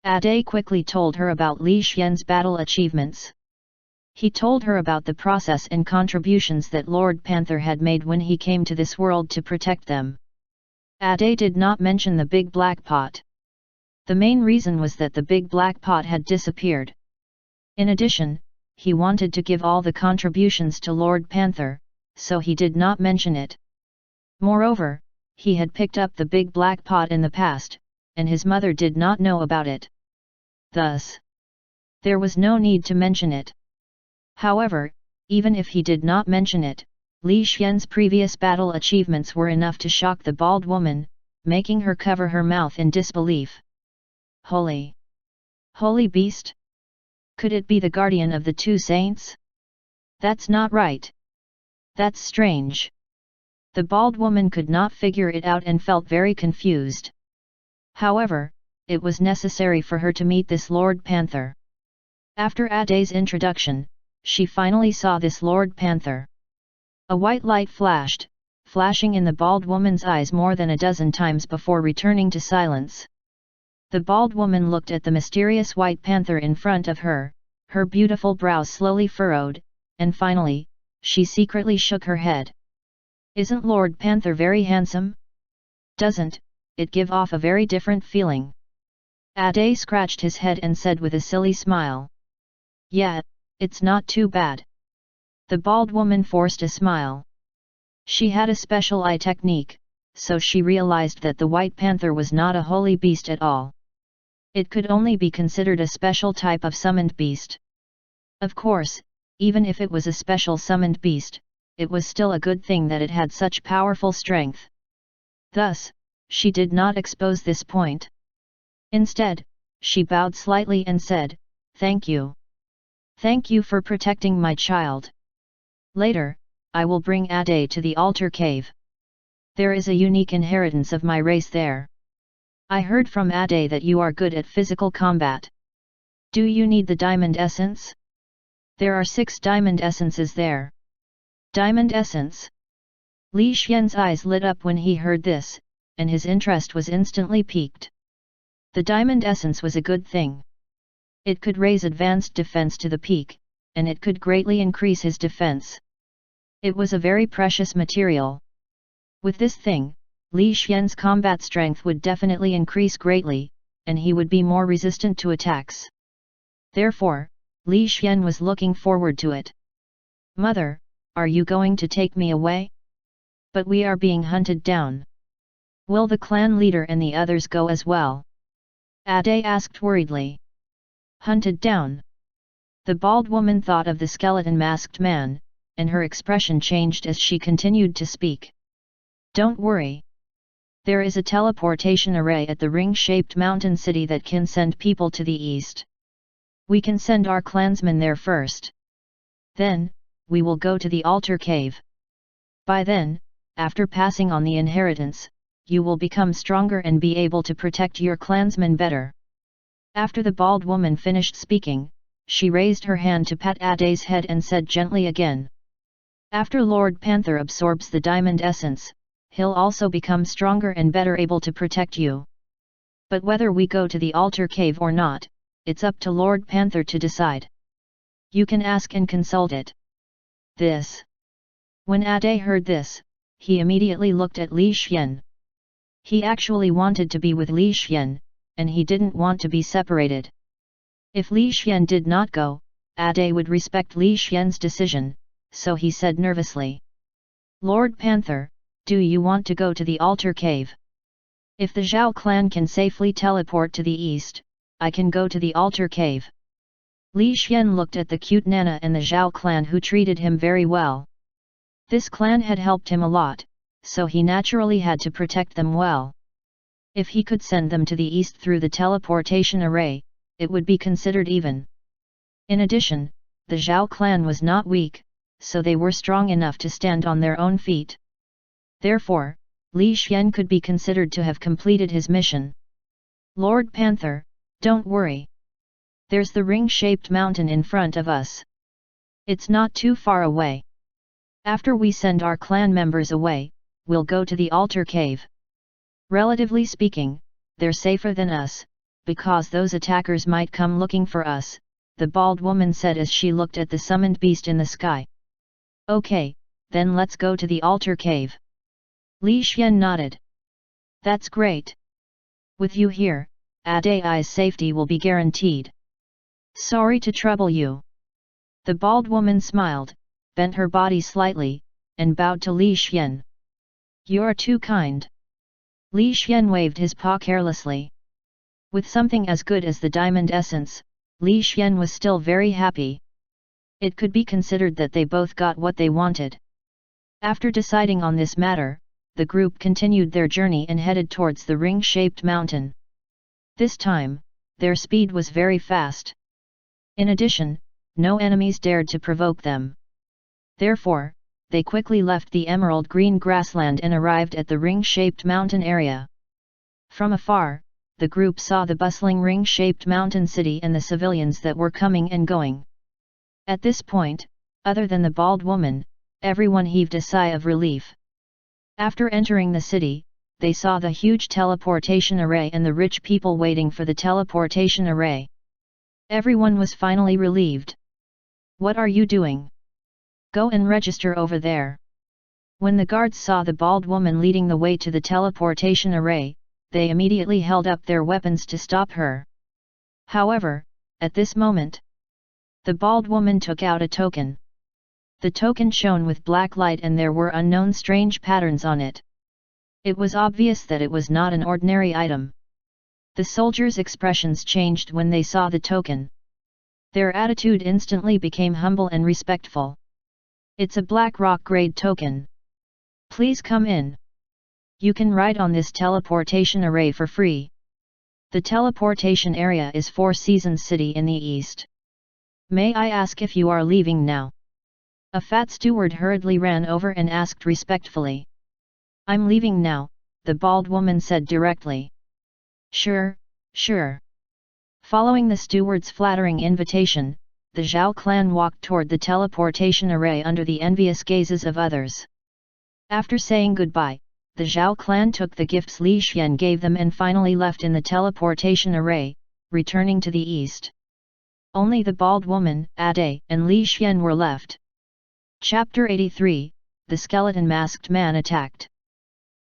Speaker 1: Ade quickly told her about Li Xian's battle achievements. He told her about the process and contributions that Lord Panther had made when he came to this world to protect them. Ade did not mention the big black pot. The main reason was that the big black pot had disappeared. In addition, he wanted to give all the contributions to Lord Panther, so he did not mention it. Moreover, he had picked up the big black pot in the past, and his mother did not know about it. Thus, there was no need to mention it. However, even if he did not mention it, Li Xian's previous battle achievements were enough to shock the bald woman, making her cover her mouth in disbelief. Holy! Holy beast? Could it be the guardian of the two saints? That's not right. That's strange. The bald woman could not figure it out and felt very confused. However, it was necessary for her to meet this Lord Panther. After Aday's introduction, she finally saw this Lord Panther. A white light flashed, flashing in the bald woman's eyes more than a dozen times before returning to silence. The bald woman looked at the mysterious white panther in front of her, her beautiful brows slowly furrowed, and finally, she secretly shook her head. Isn't Lord Panther very handsome? Doesn't it give off a very different feeling? Aday scratched his head and said with a silly smile. Yeah, it's not too bad. The bald woman forced a smile. She had a special eye technique, so she realized that the white panther was not a holy beast at all. It could only be considered a special type of summoned beast. Of course, even if it was a special summoned beast, it was still a good thing that it had such powerful strength. Thus, she did not expose this point. Instead, she bowed slightly and said, "Thank you. Thank you for protecting my child. Later, I will bring Aday to the altar cave. There is a unique inheritance of my race there. I heard from Aday that you are good at physical combat. Do you need the diamond essence? There are 6 diamond essences there." Diamond essence? Li Xian's eyes lit up when he heard this, and his interest was instantly piqued. The diamond essence was a good thing. It could raise advanced defense to the peak, and it could greatly increase his defense. It was a very precious material. With this thing, Li Xian's combat strength would definitely increase greatly, and he would be more resistant to attacks. Therefore, Li Xian was looking forward to it. "Mother, are you going to take me away? But we are being hunted down. Will the clan leader and the others go as well?" Aday asked worriedly. Hunted down? The bald woman thought of the skeleton-masked man, and her expression changed as she continued to speak. "Don't worry. There is a teleportation array at the ring-shaped mountain city that can send people to the east. We can send our clansmen there first. Then, we will go to the altar cave. By then, after passing on the inheritance, you will become stronger and be able to protect your clansmen better." After the bald woman finished speaking, she raised her hand to pat Aday's head and said gently again. "After Lord Panther absorbs the diamond essence, he'll also become stronger and better able to protect you. But whether we go to the altar cave or not, it's up to Lord Panther to decide. You can ask and consult it." This. When Aday heard this, he immediately looked at Li Xian. He actually wanted to be with Li Xian, and he didn't want to be separated. If Li Xian did not go, Aday would respect Li Xian's decision, so he said nervously. "Lord Panther, do you want to go to the altar cave? If the Zhao clan can safely teleport to the east, I can go to the altar cave." Li Xian looked at the cute Nana and the Zhao clan who treated him very well. This clan had helped him a lot, so he naturally had to protect them well. If he could send them to the east through the teleportation array, it would be considered even. In addition, the Zhao clan was not weak, so they were strong enough to stand on their own feet. Therefore, Li Xian could be considered to have completed his mission. "Lord Panther, don't worry. There's the ring-shaped mountain in front of us. It's not too far away. After we send our clan members away, we'll go to the altar cave. Relatively speaking, they're safer than us, because those attackers might come looking for us," the bald woman said as she looked at the summoned beast in the sky. "Okay, then let's go to the altar cave." Li Xian nodded. "That's great. With you here, Aday's safety will be guaranteed. Sorry to trouble you." The bald woman smiled, bent her body slightly, and bowed to Li Xian. "You're too kind." Li Xian waved his paw carelessly. With something as good as the diamond essence, Li Xian was still very happy. It could be considered that they both got what they wanted. After deciding on this matter, the group continued their journey and headed towards the ring-shaped mountain. This time, their speed was very fast. In addition, no enemies dared to provoke them. Therefore, they quickly left the emerald green grassland and arrived at the ring-shaped mountain area. From afar, the group saw the bustling ring-shaped mountain city and the civilians that were coming and going. At this point, other than the bald woman, everyone heaved a sigh of relief. After entering the city, they saw the huge teleportation array and the rich people waiting for the teleportation array. Everyone was finally relieved. "What are you doing? Go and register over there." When the guards saw the bald woman leading the way to the teleportation array, they immediately held up their weapons to stop her. However, at this moment, the bald woman took out a token. The token shone with black light and there were unknown strange patterns on it. It was obvious that it was not an ordinary item. The soldiers' expressions changed when they saw the token. Their attitude instantly became humble and respectful. "It's a black rock grade token. Please come in. You can ride on this teleportation array for free. The teleportation area is Four Seasons City in the east. May I ask if you are leaving now?" A fat steward hurriedly ran over and asked respectfully. "I'm leaving now," the bald woman said directly. Sure, sure." Following the steward's flattering invitation, the Zhao clan walked toward the teleportation array under the envious gazes of others. After saying goodbye, the Zhao clan took the gifts Li Xian gave them and finally left in the teleportation array, returning to the east. Only the bald woman, Ade, and Li Xian were left. Chapter 83, The Skeleton Masked Man Attacked.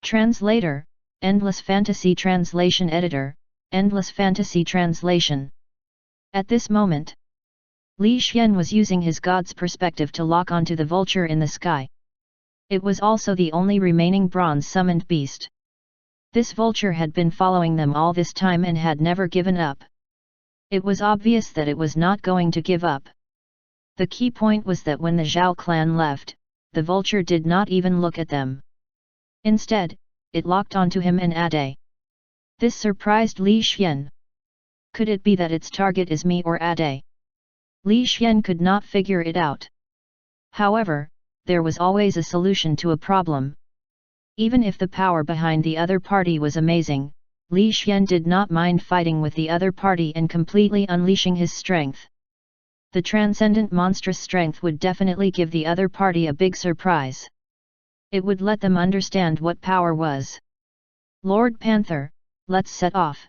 Speaker 1: Translator, Endless Fantasy Translation Editor, Endless Fantasy Translation. At this moment, Li Xian was using his god's perspective to lock onto the vulture in the sky. It was also the only remaining bronze-summoned beast. This vulture had been following them all this time and had never given up. It was obvious that it was not going to give up. The key point was that when the Zhao clan left, the vulture did not even look at them. Instead, it locked onto him and Ade. This surprised Li Xian. Could it be that its target is me or Ade? Li Xian could not figure it out. However, there was always a solution to a problem. Even if the power behind the other party was amazing, Li Xian did not mind fighting with the other party and completely unleashing his strength. The transcendent monstrous strength would definitely give the other party a big surprise. It would let them understand what power was. "Lord Panther, let's set off."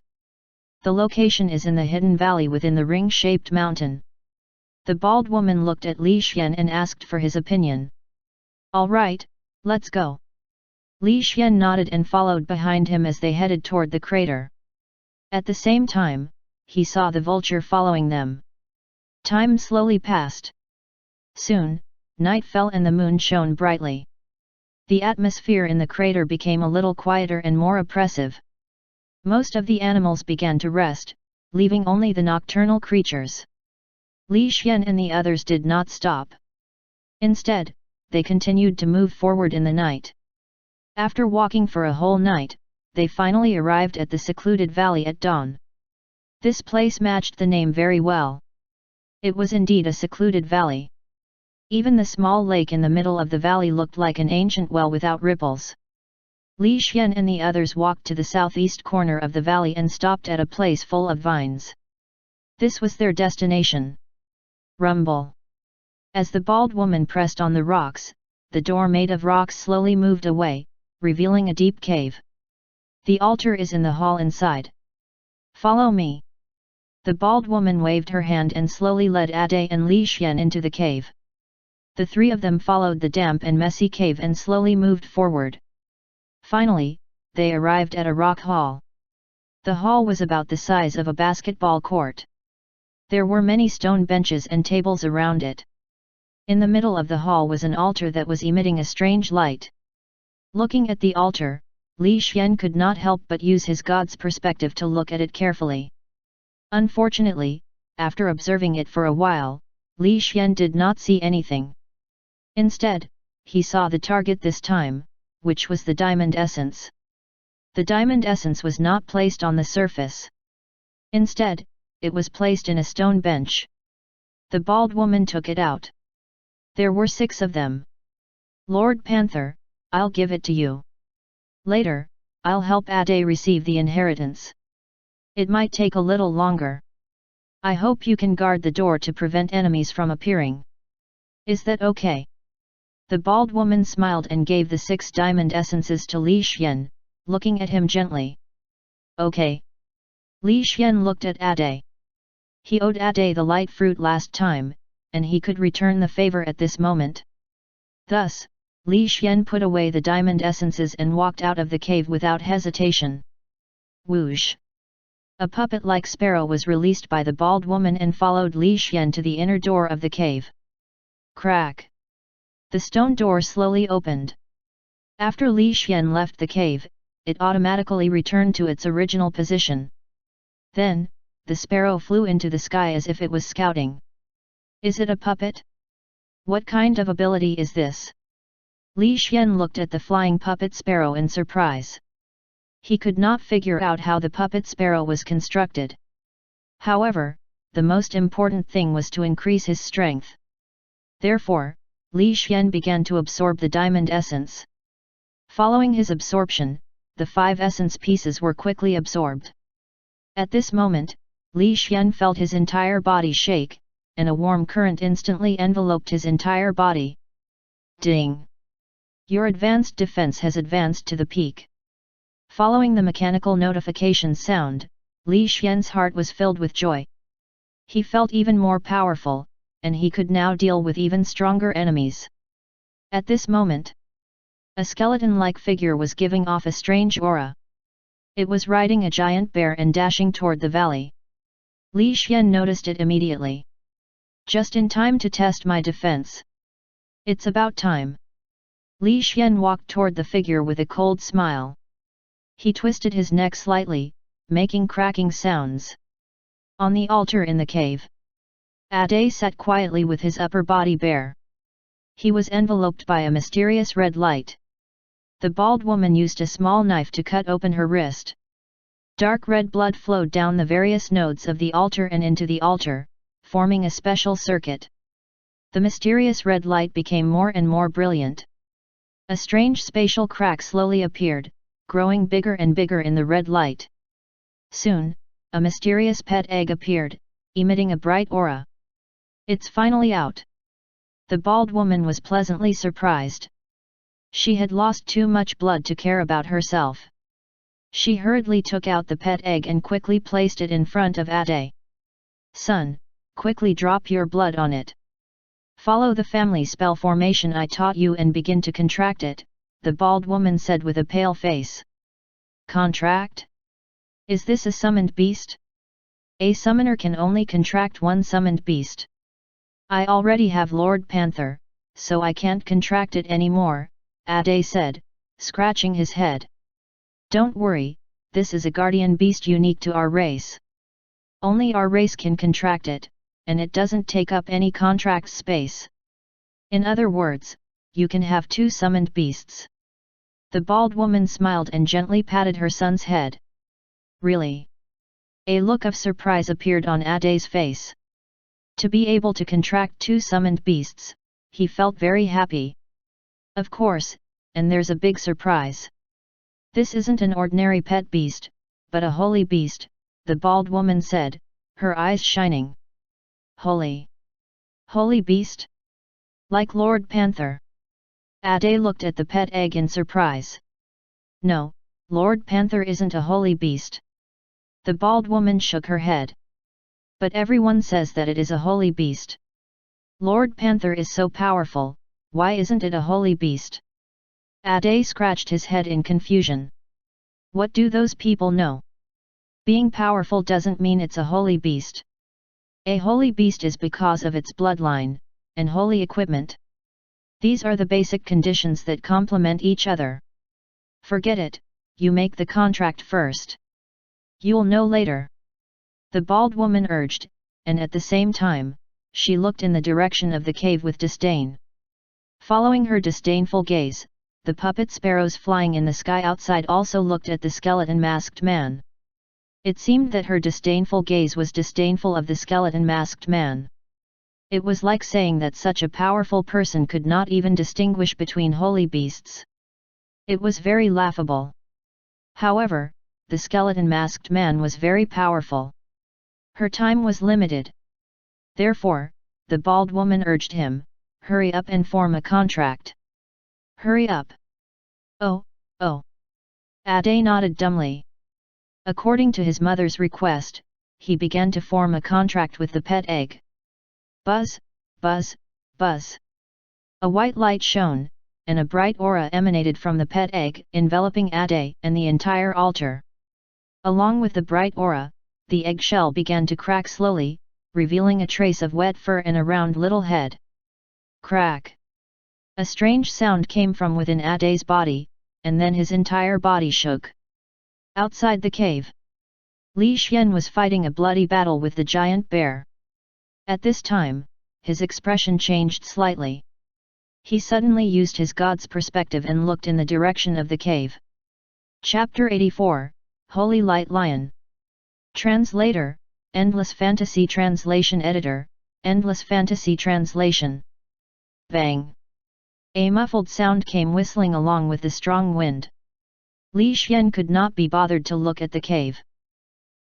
Speaker 1: The location is in the hidden valley within the ring-shaped mountain. The bald woman looked at Li Xian and asked for his opinion. "All right, let's go." Li Xian nodded and followed behind him as they headed toward the crater. At the same time, he saw the vulture following them. Time slowly passed. Soon, night fell and the moon shone brightly. The atmosphere in the crater became a little quieter and more oppressive. Most of the animals began to rest, leaving only the nocturnal creatures. Li Xian and the others did not stop. Instead, they continued to move forward in the night. After walking for a whole night, they finally arrived at the secluded valley at dawn. This place matched the name very well. It was indeed a secluded valley. Even the small lake in the middle of the valley looked like an ancient well without ripples. Li Xian and the others walked to the southeast corner of the valley and stopped at a place full of vines. This was their destination. Rumble. As the bald woman pressed on the rocks, the door made of rocks slowly moved away, revealing a deep cave. "The altar is in the hall inside. Follow me." The bald woman waved her hand and slowly led Ade and Li Xian into the cave. The three of them followed the damp and messy cave and slowly moved forward. Finally, they arrived at a rock hall. The hall was about the size of a basketball court. There were many stone benches and tables around it. In the middle of the hall was an altar that was emitting a strange light. Looking at the altar, Li Xian could not help but use his god's perspective to look at it carefully. Unfortunately, after observing it for a while, Li Xian did not see anything. Instead, he saw the target this time, which was the diamond essence. The diamond essence was not placed on the surface. Instead, it was placed in a stone bench. The bald woman took it out. There were 6 of them. Lord Panther, I'll give it to you. Later, I'll help Ade receive the inheritance. It might take a little longer. I hope you can guard the door to prevent enemies from appearing. Is that okay? The bald woman smiled and gave the 6 diamond essences to Li Xian, looking at him gently. Okay. Li Xian looked at Ade. He owed Ade the light fruit last time, and he could return the favor at this moment. Thus, Li Xian put away the diamond essences and walked out of the cave without hesitation. Whoosh! A puppet-like sparrow was released by the bald woman and followed Li Xian to the inner door of the cave. Crack! The stone door slowly opened. After Li Xian left the cave, it automatically returned to its original position. Then, the sparrow flew into the sky as if it was scouting. Is it a puppet? What kind of ability is this? Li Xian looked at the flying puppet sparrow in surprise. He could not figure out how the puppet sparrow was constructed. However, the most important thing was to increase his strength. Therefore, Li Xian began to absorb the diamond essence. Following his absorption, the 5 essence pieces were quickly absorbed. At this moment, Li Xian felt his entire body shake, and a warm current instantly enveloped his entire body. Ding! Your advanced defense has advanced to the peak. Following the mechanical notification sound, Li Xian's heart was filled with joy. He felt even more powerful, and he could now deal with even stronger enemies. At this moment, a skeleton-like figure was giving off a strange aura. It was riding a giant bear and dashing toward the valley. Li Xian noticed it immediately. Just in time to test my defense. It's about time. Li Xian walked toward the figure with a cold smile. He twisted his neck slightly, making cracking sounds. On the altar in the cave, Ade sat quietly with his upper body bare. He was enveloped by a mysterious red light. The bald woman used a small knife to cut open her wrist. Dark red blood flowed down the various nodes of the altar and into the altar, forming a special circuit. The mysterious red light became more and more brilliant. A strange spatial crack slowly appeared, growing bigger and bigger in the red light. Soon, a mysterious pet egg appeared, emitting a bright aura. It's finally out. The bald woman was pleasantly surprised. She had lost too much blood to care about herself. She hurriedly took out the pet egg and quickly placed it in front of Ade. Son, quickly drop your blood on it. Follow the family spell formation I taught you and begin to contract it, the bald woman said with a pale face. Contract? Is this a summoned beast? A summoner can only contract one summoned beast. I already have Lord Panther, so I can't contract it anymore, Ade said, scratching his head. Don't worry, this is a guardian beast unique to our race. Only our race can contract it, and it doesn't take up any contract space. In other words, you can have 2 summoned beasts. The bald woman smiled and gently patted her son's head. Really? A look of surprise appeared on Ade's face. To be able to contract 2 summoned beasts, he felt very happy. Of course, and there's a big surprise. This isn't an ordinary pet beast, but a holy beast, the bald woman said, her eyes shining. Holy? Holy beast? Like Lord Panther? Ade looked at the pet egg in surprise. No, Lord Panther isn't a holy beast. The bald woman shook her head. But everyone says that it is a holy beast. Lord Panther is so powerful, why isn't it a holy beast? Ade scratched his head in confusion. What do those people know? Being powerful doesn't mean it's a holy beast. A holy beast is because of its bloodline, and holy equipment. These are the basic conditions that complement each other. Forget it, you make the contract first. You'll know later. The bald woman urged, and at the same time, she looked in the direction of the cave with disdain. Following her disdainful gaze, the puppet sparrows flying in the sky outside also looked at the skeleton masked man. It seemed that her disdainful gaze was disdainful of the skeleton masked man. It was like saying that such a powerful person could not even distinguish between holy beasts. It was very laughable. However, the skeleton masked man was very powerful. Her time was limited. Therefore, the bald woman urged him, hurry up and form a contract. Hurry up. Oh. Ade nodded dumbly. According to his mother's request, he began to form a contract with the pet egg. Buzz, buzz, buzz. A white light shone, and a bright aura emanated from the pet egg, enveloping Ade and the entire altar. Along with the bright aura, the eggshell began to crack slowly, revealing a trace of wet fur and a round little head. Crack! A strange sound came from within Ade's body, and then his entire body shook. Outside the cave, Li Xian was fighting a bloody battle with the giant bear. At this time, his expression changed slightly. He suddenly used his god's perspective and looked in the direction of the cave. Chapter 84, Holy Light Lion. Translator, Endless Fantasy Translation Editor, Endless Fantasy Translation. Bang! A muffled sound came whistling along with the strong wind. Li Xian could not be bothered to look at the cave.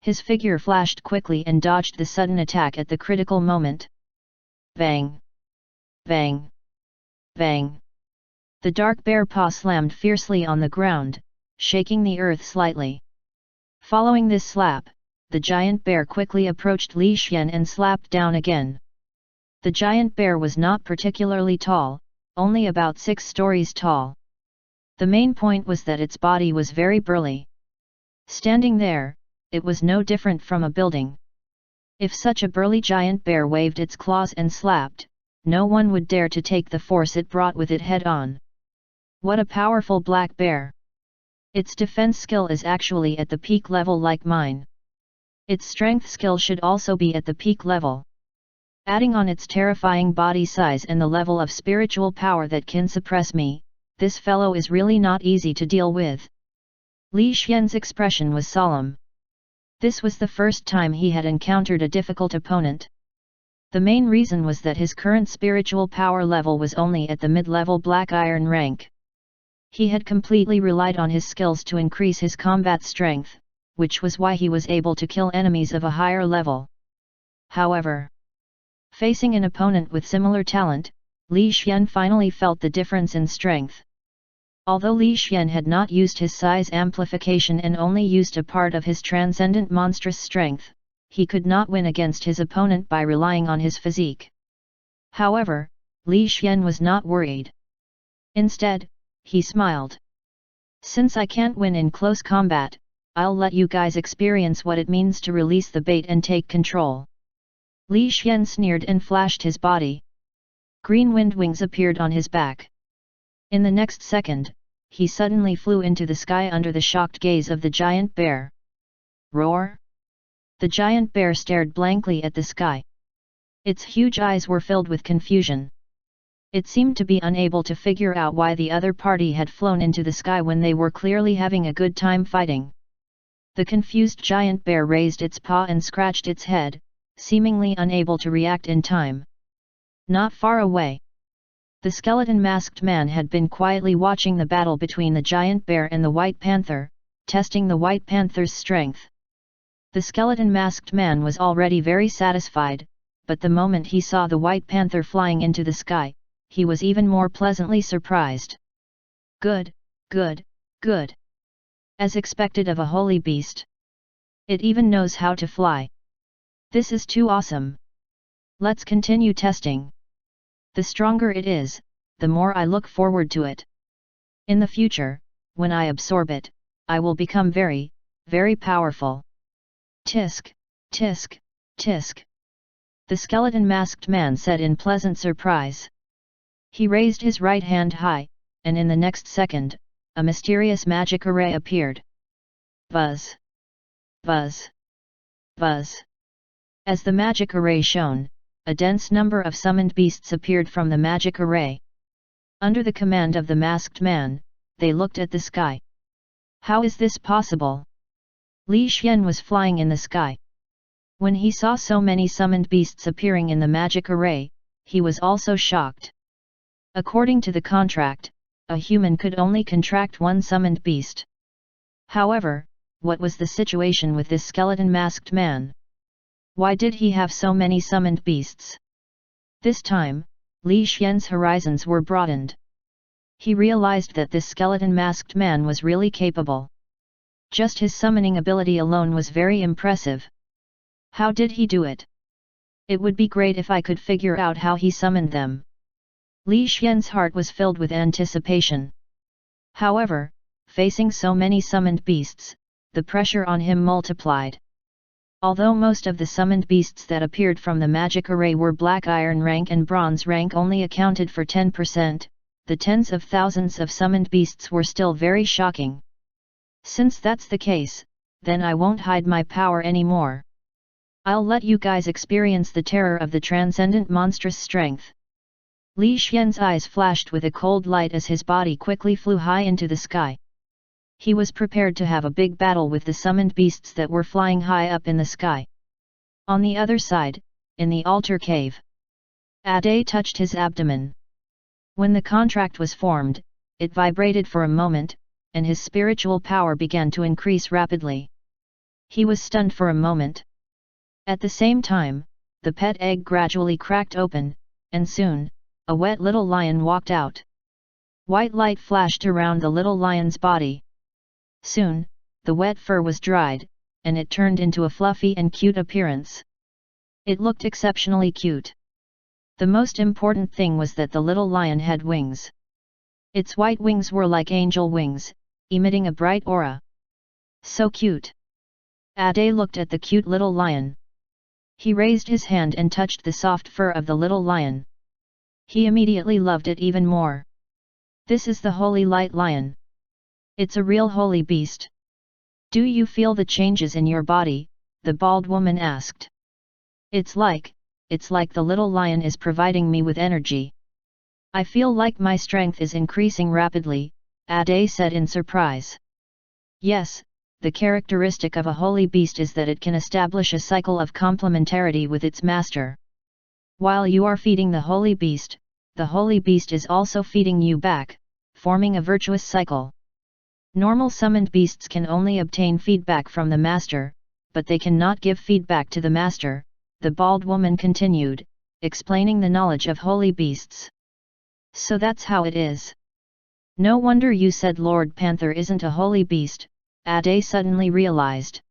Speaker 1: His figure flashed quickly and dodged the sudden attack at the critical moment. Bang! Bang! Bang! The dark bear paw slammed fiercely on the ground, shaking the earth slightly. Following this slap, the giant bear quickly approached Li Xian and slapped down again. The giant bear was not particularly tall, only about 6 stories tall. The main point was that its body was very burly. Standing there, it was no different from a building. If such a burly giant bear waved its claws and slapped, no one would dare to take the force it brought with it head on. What a powerful black bear! Its defense skill is actually at the peak level like mine. Its strength skill should also be at the peak level. Adding on its terrifying body size and the level of spiritual power that can suppress me, this fellow is really not easy to deal with. Li Xian's expression was solemn. This was the first time he had encountered a difficult opponent. The main reason was that his current spiritual power level was only at the mid-level Black Iron rank. He had completely relied on his skills to increase his combat strength, which was why he was able to kill enemies of a higher level. However, facing an opponent with similar talent, Li Xian finally felt the difference in strength. Although Li Xian had not used his size amplification and only used a part of his transcendent monstrous strength, he could not win against his opponent by relying on his physique. However, Li Xian was not worried. Instead, he smiled. Since I can't win in close combat, I'll let you guys experience what it means to release the bait and take control. Li Xian sneered and flashed his body. Green wind wings appeared on his back. In the next second, he suddenly flew into the sky under the shocked gaze of the giant bear. Roar! The giant bear stared blankly at the sky. Its huge eyes were filled with confusion. It seemed to be unable to figure out why the other party had flown into the sky when they were clearly having a good time fighting. The confused giant bear raised its paw and scratched its head, seemingly unable to react in time. Not far away, the skeleton masked man had been quietly watching the battle between the giant bear and the white panther, testing the white panther's strength. The skeleton masked man was already very satisfied, but the moment he saw the white panther flying into the sky, he was even more pleasantly surprised. Good, good, good. As expected of a holy beast. It even knows how to fly. This is too awesome. Let's continue testing. The stronger it is, the more I look forward to it. In the future, when I absorb it, I will become very, very powerful. Tisk, tisk, tisk. The skeleton masked man said in pleasant surprise. He raised his right hand high, and in the next second, a mysterious magic array appeared. Buzz! Buzz! Buzz! As the magic array shone, a dense number of summoned beasts appeared from the magic array. Under the command of the masked man, they looked at the sky. How is this possible? Li Xian was flying in the sky. When he saw so many summoned beasts appearing in the magic array, he was also shocked. According to the contract, a human could only contract one summoned beast. However, what was the situation with this skeleton masked man? Why did he have so many summoned beasts? This time, Li Xian's horizons were broadened. He realized that this skeleton masked man was really capable. Just his summoning ability alone was very impressive. How did he do it? It would be great if I could figure out how he summoned them. Li Xian's heart was filled with anticipation. However, facing so many summoned beasts, the pressure on him multiplied. Although most of the summoned beasts that appeared from the magic array were black iron rank and bronze rank only accounted for 10%, the tens of thousands of summoned beasts were still very shocking. Since that's the case, then I won't hide my power anymore. I'll let you guys experience the terror of the transcendent monstrous strength. Li Xian's eyes flashed with a cold light as his body quickly flew high into the sky. He was prepared to have a big battle with the summoned beasts that were flying high up in the sky. On the other side, in the altar cave, Ade touched his abdomen. When the contract was formed, it vibrated for a moment, and his spiritual power began to increase rapidly. He was stunned for a moment. At the same time, the pet egg gradually cracked open, and soon, a wet little lion walked out. White light flashed around the little lion's body. Soon, the wet fur was dried, and it turned into a fluffy and cute appearance. It looked exceptionally cute. The most important thing was that the little lion had wings. Its white wings were like angel wings, emitting a bright aura. So cute! Ade looked at the cute little lion. He raised his hand and touched the soft fur of the little lion. He immediately loved it even more. This is the holy light lion. It's a real holy beast. Do you feel the changes in your body? The bald woman asked. It's like the little lion is providing me with energy. I feel like my strength is increasing rapidly, Ade said in surprise. Yes, the characteristic of a holy beast is that it can establish a cycle of complementarity with its master. While you are feeding the holy beast is also feeding you back, forming a virtuous cycle. Normal summoned beasts can only obtain feedback from the master, but they cannot give feedback to the master, the bald woman continued, explaining the knowledge of holy beasts. So that's how it is. No wonder you said Lord Panther isn't a holy beast, Ade suddenly realized.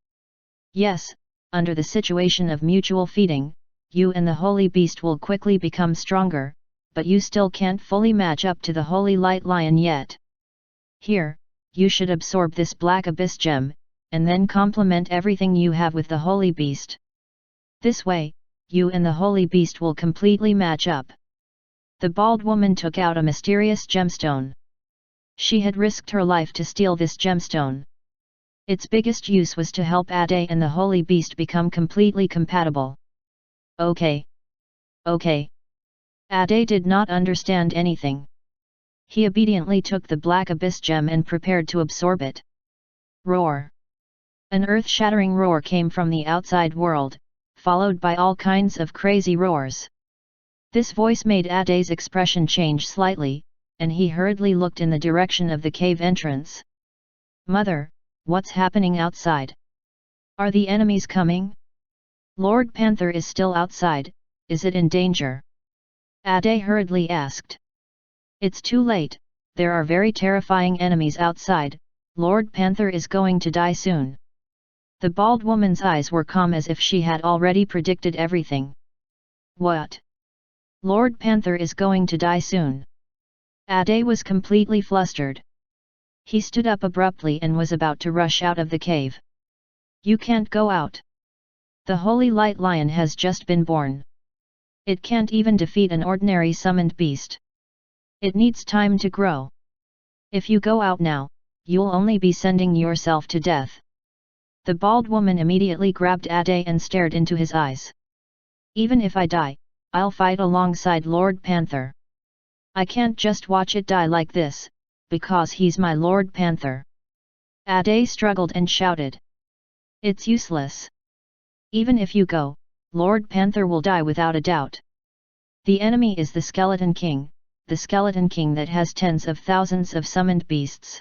Speaker 1: Yes, under the situation of mutual feeding, you and the holy beast will quickly become stronger, but you still can't fully match up to the holy light lion yet. Here, you should absorb this black abyss gem, and then complement everything you have with the holy beast. This way, you and the holy beast will completely match up. The bald woman took out a mysterious gemstone. She had risked her life to steal this gemstone. Its biggest use was to help Ade and the holy beast become completely compatible. Okay. Ade did not understand anything. He obediently took the black abyss gem and prepared to absorb it. Roar! An earth-shattering roar came from the outside world, followed by all kinds of crazy roars. This voice made Ade's expression change slightly, and he hurriedly looked in the direction of the cave entrance. Mother, what's happening outside? Are the enemies coming? Lord Panther is still outside, is it in danger? Ade hurriedly asked. It's too late, there are very terrifying enemies outside, Lord Panther is going to die soon. The bald woman's eyes were calm as if she had already predicted everything. What? Lord Panther is going to die soon. Ade was completely flustered. He stood up abruptly and was about to rush out of the cave. You can't go out. The holy light lion has just been born. It can't even defeat an ordinary summoned beast. It needs time to grow. If you go out now, you'll only be sending yourself to death. The bald woman immediately grabbed Ade and stared into his eyes. Even if I die, I'll fight alongside Lord Panther. I can't just watch it die like this, because he's my Lord Panther. Ade struggled and shouted. It's useless. Even if you go, Lord Panther will die without a doubt. The enemy is the Skeleton King, the Skeleton King that has tens of thousands of summoned beasts.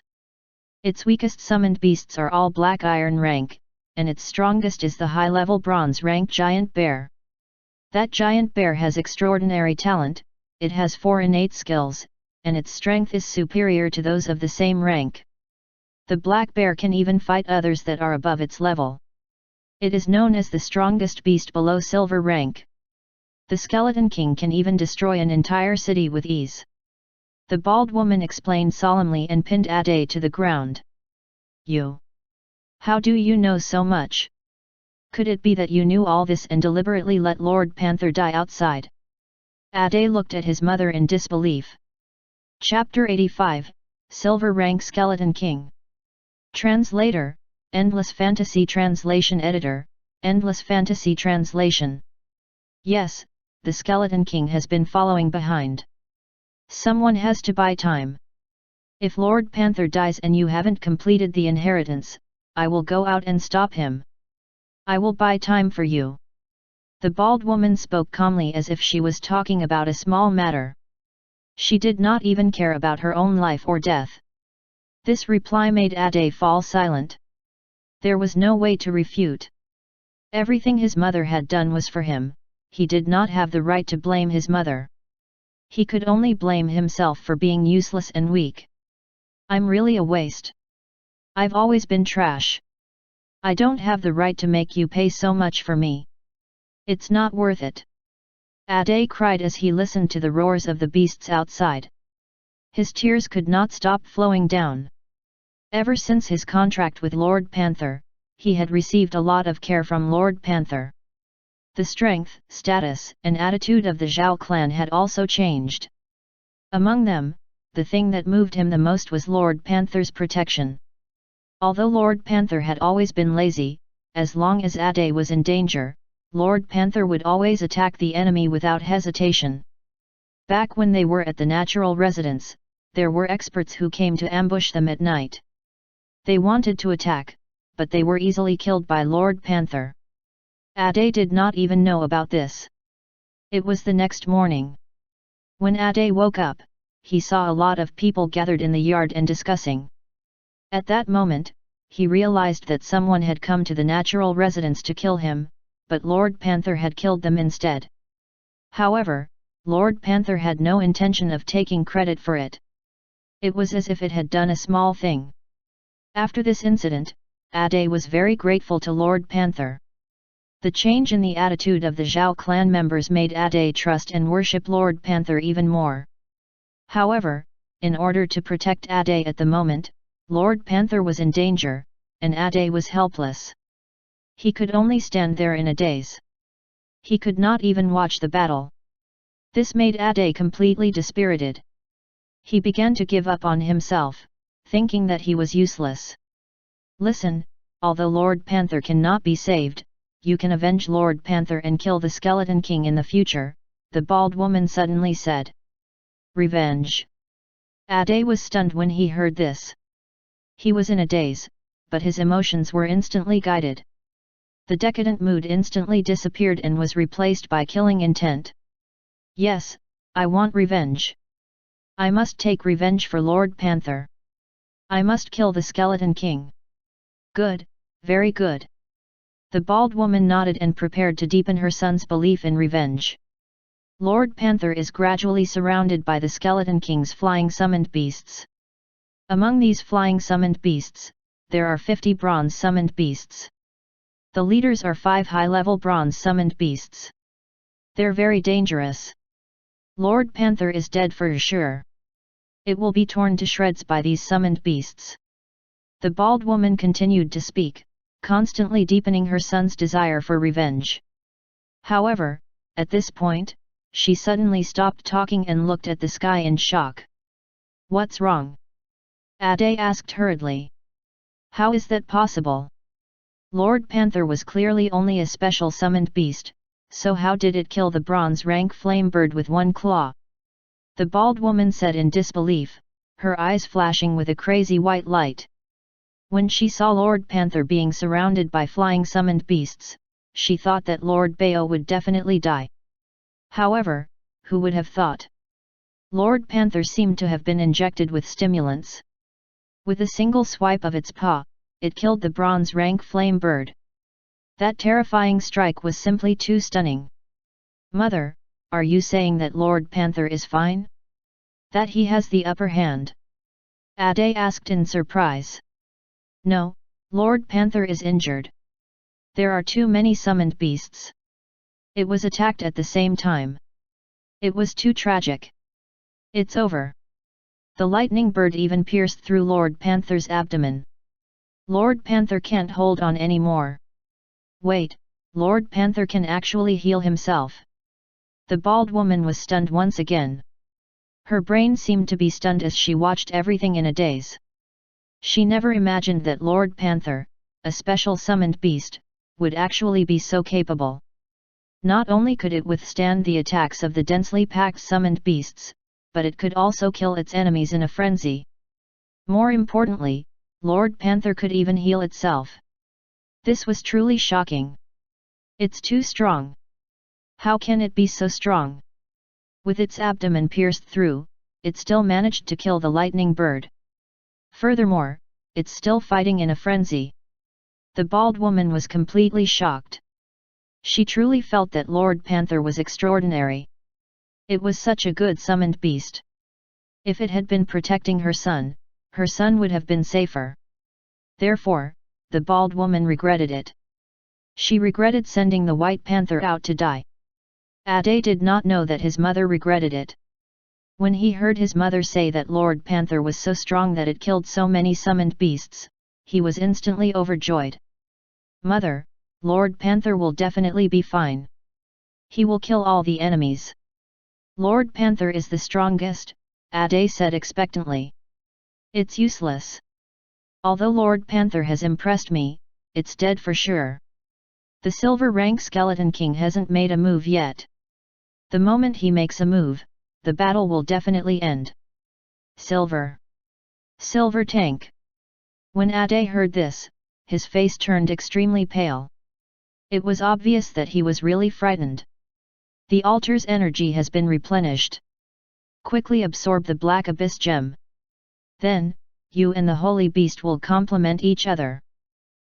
Speaker 1: Its weakest summoned beasts are all black iron rank, and its strongest is the high-level bronze rank giant bear. That giant bear has extraordinary talent, it has 4 innate skills, and its strength is superior to those of the same rank. The black bear can even fight others that are above its level. It is known as the strongest beast below silver rank. The Skeleton King can even destroy an entire city with ease. The bald woman explained solemnly and pinned Ade to the ground. You? How do you know so much? Could it be that you knew all this and deliberately let Lord Panther die outside? Ade looked at his mother in disbelief. Chapter 85, Silver Rank Skeleton King. Translator, Endless Fantasy Translation Editor, Endless Fantasy Translation. Yes, the Skeleton King has been following behind. Someone has to buy time. If Lord Panther dies and you haven't completed the inheritance, I will go out and stop him. I will buy time for you. The bald woman spoke calmly as if she was talking about a small matter. She did not even care about her own life or death. This reply made Ade fall silent. There was no way to refute. Everything his mother had done was for him, he did not have the right to blame his mother. He could only blame himself for being useless and weak. I'm really a waste. I've always been trash. I don't have the right to make you pay so much for me. It's not worth it. Ade cried as he listened to the roars of the beasts outside. His tears could not stop flowing down. Ever since his contract with Lord Panther, he had received a lot of care from Lord Panther. The strength, status, and attitude of the Zhao clan had also changed. Among them, the thing that moved him the most was Lord Panther's protection. Although Lord Panther had always been lazy, as long as Ade was in danger, Lord Panther would always attack the enemy without hesitation. Back when they were at the natural residence, there were experts who came to ambush them at night. They wanted to attack, but they were easily killed by Lord Panther. Ade did not even know about this. It was the next morning. When Ade woke up, he saw a lot of people gathered in the yard and discussing. At that moment, he realized that someone had come to the natural residence to kill him, but Lord Panther had killed them instead. However, Lord Panther had no intention of taking credit for it. It was as if it had done a small thing. After this incident, Ade was very grateful to Lord Panther. The change in the attitude of the Zhao clan members made Ade trust and worship Lord Panther even more. However, in order to protect Ade at the moment, Lord Panther was in danger, and Ade was helpless. He could only stand there in a daze. He could not even watch the battle. This made Ade completely dispirited. He began to give up on himself, thinking that he was useless. Listen, although Lord Panther cannot be saved, you can avenge Lord Panther and kill the Skeleton King in the future, the bald woman suddenly said. Revenge. Ade was stunned when he heard this. He was in a daze, but his emotions were instantly guided. The decadent mood instantly disappeared and was replaced by killing intent. Yes, I want revenge. I must take revenge for Lord Panther. I must kill the Skeleton King. Good, very good. The bald woman nodded and prepared to deepen her son's belief in revenge. Lord Panther is gradually surrounded by the Skeleton King's flying summoned beasts. Among these flying summoned beasts, there are 50 bronze summoned beasts. The leaders are 5 high-level bronze summoned beasts. They're very dangerous. Lord Panther is dead for sure. It will be torn to shreds by these summoned beasts. The bald woman continued to speak, constantly deepening her son's desire for revenge. However, at this point, she suddenly stopped talking and looked at the sky in shock. What's wrong? Ade asked hurriedly. How is that possible? Lord Panther was clearly only a special summoned beast, so how did it kill the bronze rank flame bird with one claw? The bald woman said in disbelief, her eyes flashing with a crazy white light. When she saw Lord Panther being surrounded by flying summoned beasts, she thought that Lord Bao would definitely die. However, who would have thought? Lord Panther seemed to have been injected with stimulants. With a single swipe of its paw, it killed the bronze rank flame bird. That terrifying strike was simply too stunning. Mother, are you saying that Lord Panther is fine? That he has the upper hand? Ade asked in surprise. No, Lord Panther is injured. There are too many summoned beasts. It was attacked at the same time. It was too tragic. It's over. The lightning bird even pierced through Lord Panther's abdomen. Lord Panther can't hold on anymore. Wait, Lord Panther can actually heal himself. The bald woman was stunned once again. Her brain seemed to be stunned as she watched everything in a daze. She never imagined that Lord Panther, a special summoned beast, would actually be so capable. Not only could it withstand the attacks of the densely packed summoned beasts, but it could also kill its enemies in a frenzy. More importantly, Lord Panther could even heal itself. This was truly shocking. It's too strong. How can it be so strong? With its abdomen pierced through, it still managed to kill the lightning bird. Furthermore, it's still fighting in a frenzy. The bald woman was completely shocked. She truly felt that Lord Panther was extraordinary. It was such a good summoned beast. If it had been protecting her son would have been safer. Therefore, the bald woman regretted it. She regretted sending the white panther out to die. Ade did not know that his mother regretted it. When he heard his mother say that Lord Panther was so strong that it killed so many summoned beasts, he was instantly overjoyed. Mother, Lord Panther will definitely be fine. He will kill all the enemies. Lord Panther is the strongest, Ade said expectantly. It's useless. Although Lord Panther has impressed me, it's dead for sure. The silver rank skeleton king hasn't made a move yet. The moment he makes a move, the battle will definitely end. Silver tank. When Ade heard this, his face turned extremely pale. It was obvious that he was really frightened. The altar's energy has been replenished. Quickly absorb the black abyss gem. Then, you and the holy beast will complement each other.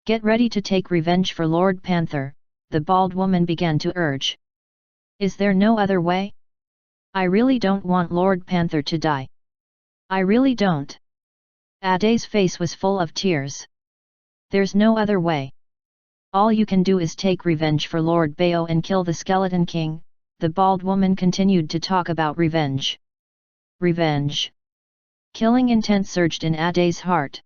Speaker 1: Get ready to take revenge for Lord Panther, the bald woman began to urge. Is there no other way? I really don't want Lord Panther to die. I really don't. Ade's face was full of tears. There's no other way. All you can do is take revenge for Lord Bao and kill the Skeleton King. The bald woman continued to talk about revenge. Revenge. Killing intent surged in Ade's heart.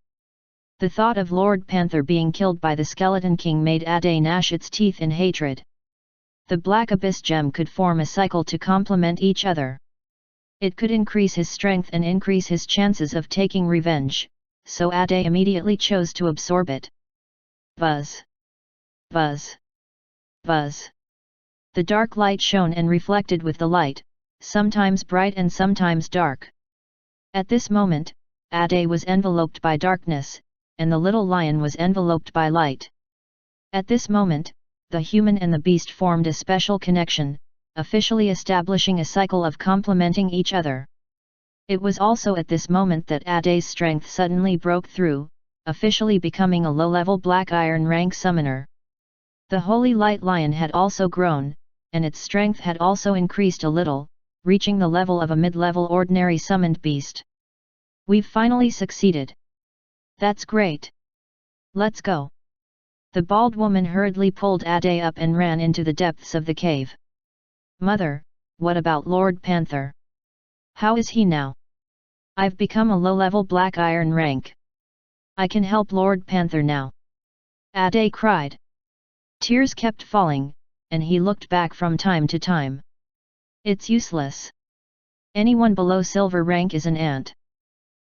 Speaker 1: The thought of Lord Panther being killed by the Skeleton King made Ade gnash its teeth in hatred. The Black Abyss gem could form a cycle to complement each other. It could increase his strength and increase his chances of taking revenge, so Ade immediately chose to absorb it. Buzz. Buzz. Buzz. The dark light shone and reflected with the light, sometimes bright and sometimes dark. At this moment, Ade was enveloped by darkness, and the little lion was enveloped by light. At this moment, the human and the beast formed a special connection, officially establishing a cycle of complementing each other. It was also at this moment that Ade's strength suddenly broke through, officially becoming a low-level black iron rank summoner. The holy light lion had also grown, and its strength had also increased a little, reaching the level of a mid-level ordinary summoned beast. We've finally succeeded. That's great. Let's go. The bald woman hurriedly pulled Ade up and ran into the depths of the cave. Mother, what about Lord Panther? How is he now? I've become a low-level black iron rank. I can help Lord Panther now. Ade cried. Tears kept falling, and he looked back from time to time. It's useless. Anyone below silver rank is an ant.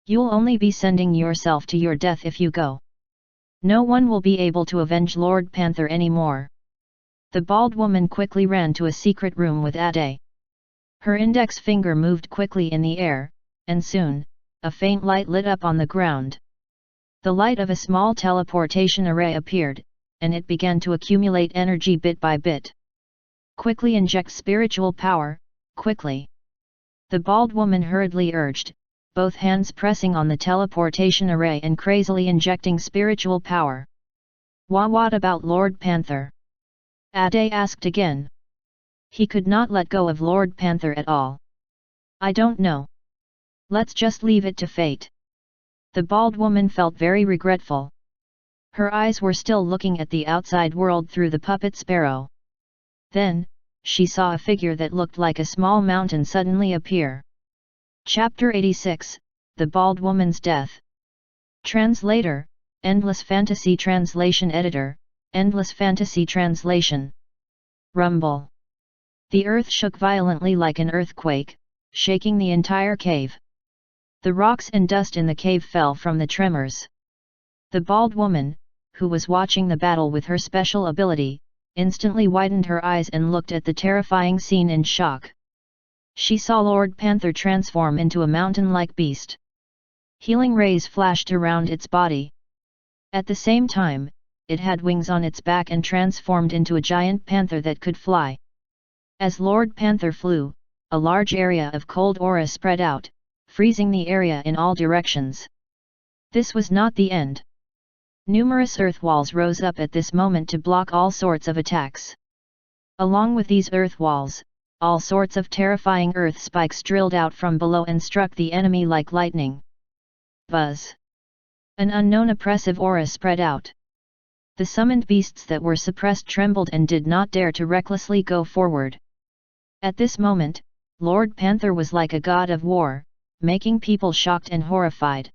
Speaker 1: You'll only be sending yourself to your death if you go. No one will be able to avenge Lord Panther anymore. The bald woman quickly ran to a secret room with Ade. Her index finger moved quickly in the air, and soon, a faint light lit up on the ground. The light of a small teleportation array appeared, and it began to accumulate energy bit by bit. Quickly inject spiritual power, quickly! The bald woman hurriedly urged, both hands pressing on the teleportation array and crazily injecting spiritual power. What about Lord Panther? Ade asked again. He could not let go of Lord Panther at all. I don't know. Let's just leave it to fate. The bald woman felt very regretful. Her eyes were still looking at the outside world through the puppet sparrow. Then, she saw a figure that looked like a small mountain suddenly appear. Chapter 86, The Bald Woman's Death. Translator, Endless Fantasy Translation Editor, Endless Fantasy Translation. Rumble. The earth shook violently like an earthquake, shaking the entire cave. The rocks and dust in the cave fell from the tremors. The bald woman, who was watching the battle with her special ability, instantly widened her eyes and looked at the terrifying scene in shock. She saw Lord Panther transform into a mountain-like beast. Healing rays flashed around its body. At the same time, it had wings on its back and transformed into a giant panther that could fly. As Lord Panther flew, a large area of cold aura spread out, freezing the area in all directions. This was not the end. Numerous earth walls rose up at this moment to block all sorts of attacks. Along with these earth walls, all sorts of terrifying earth spikes drilled out from below and struck the enemy like lightning. Buzz! An unknown oppressive aura spread out. The summoned beasts that were suppressed trembled and did not dare to recklessly go forward. At this moment, Lord Panther was like a god of war, making people shocked and horrified.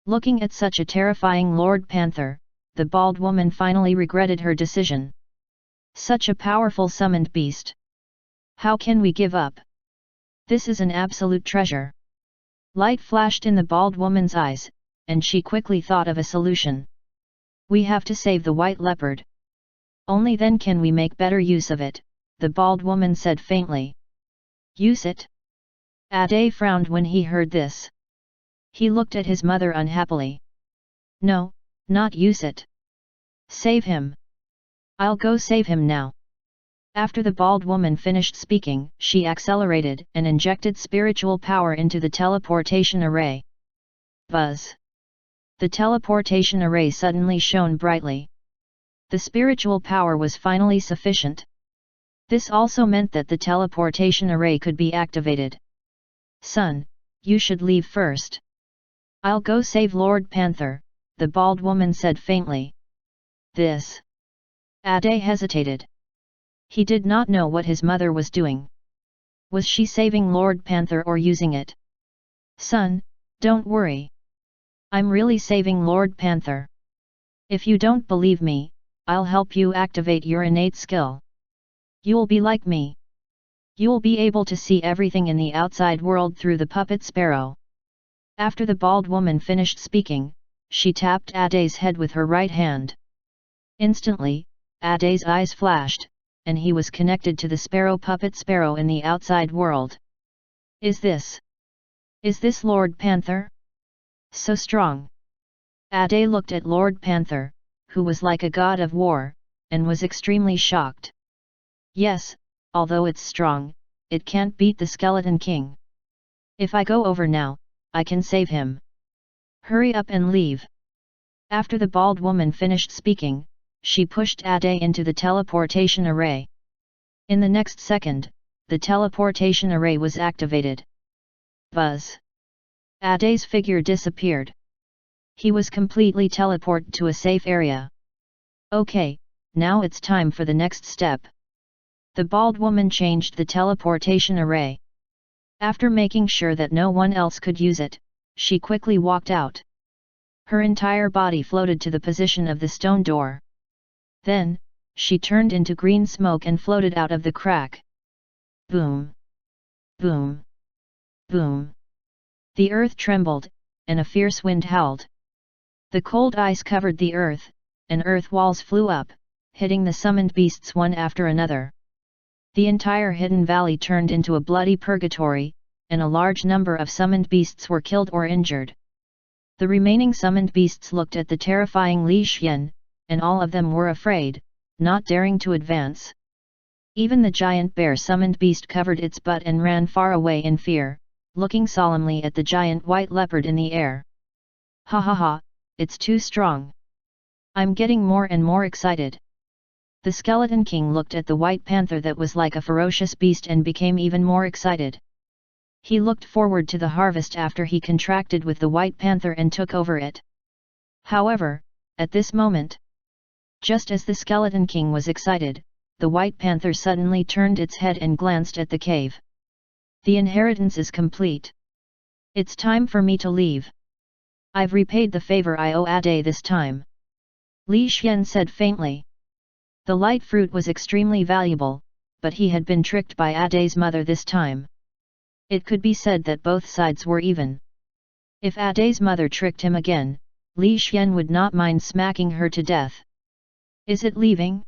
Speaker 1: Looking at such a terrifying Lord Panther, the bald woman finally regretted her decision. Such a powerful summoned beast. How can we give up? This is an absolute treasure. Light flashed in the bald woman's eyes, and she quickly thought of a solution. We have to save the white leopard. Only then can we make better use of it, the bald woman said faintly. Use it? Ade frowned when he heard this. He looked at his mother unhappily. No, not use it. Save him. I'll go save him now. After the bald woman finished speaking, she accelerated and injected spiritual power into the teleportation array. Buzz! The teleportation array suddenly shone brightly. The spiritual power was finally sufficient. This also meant that the teleportation array could be activated. Son, you should leave first. I'll go save Lord Panther, the bald woman said faintly. This. Ade hesitated. He did not know what his mother was doing. Was she saving Lord Panther or using it? Son, don't worry. I'm really saving Lord Panther. If you don't believe me, I'll help you activate your innate skill. You'll be like me. You'll be able to see everything in the outside world through the puppet sparrow. After the bald woman finished speaking, she tapped Ade's head with her right hand. Instantly, Ade's eyes flashed, and he was connected to the sparrow puppet sparrow in the outside world. Is this Lord Panther? So strong. Ade looked at Lord Panther, who was like a god of war, and was extremely shocked. Yes, although it's strong, it can't beat the Skeleton King. If I go over now, I can save him. Hurry up and leave. After the bald woman finished speaking, she pushed Ade into the teleportation array. In the next second, the teleportation array was activated. Buzz! Ade's figure disappeared. He was completely teleported to a safe area. Okay, now it's time for the next step. The bald woman changed the teleportation array. After making sure that no one else could use it, she quickly walked out. Her entire body floated to the position of the stone door. Then, she turned into green smoke and floated out of the crack. Boom! Boom! Boom! The earth trembled, and a fierce wind howled. The cold ice covered the earth, and earth walls flew up, hitting the summoned beasts one after another. The entire hidden valley turned into a bloody purgatory, and a large number of summoned beasts were killed or injured. The remaining summoned beasts looked at the terrifying Li Xian, and all of them were afraid, not daring to advance. Even the giant bear summoned beast covered its butt and ran far away in fear, looking solemnly at the giant white leopard in the air. Ha ha ha, it's too strong. I'm getting more and more excited. The Skeleton King looked at the white panther that was like a ferocious beast and became even more excited. He looked forward to the harvest after he contracted with the white panther and took over it. However, at this moment, just as the Skeleton King was excited, the white panther suddenly turned its head and glanced at the cave. The inheritance is complete. It's time for me to leave. I've repaid the favor I owe Ade this time. Li Xian said faintly. The light fruit was extremely valuable, but he had been tricked by Ade's mother this time. It could be said that both sides were even. If Ade's mother tricked him again, Li Xian would not mind smacking her to death. Is it leaving?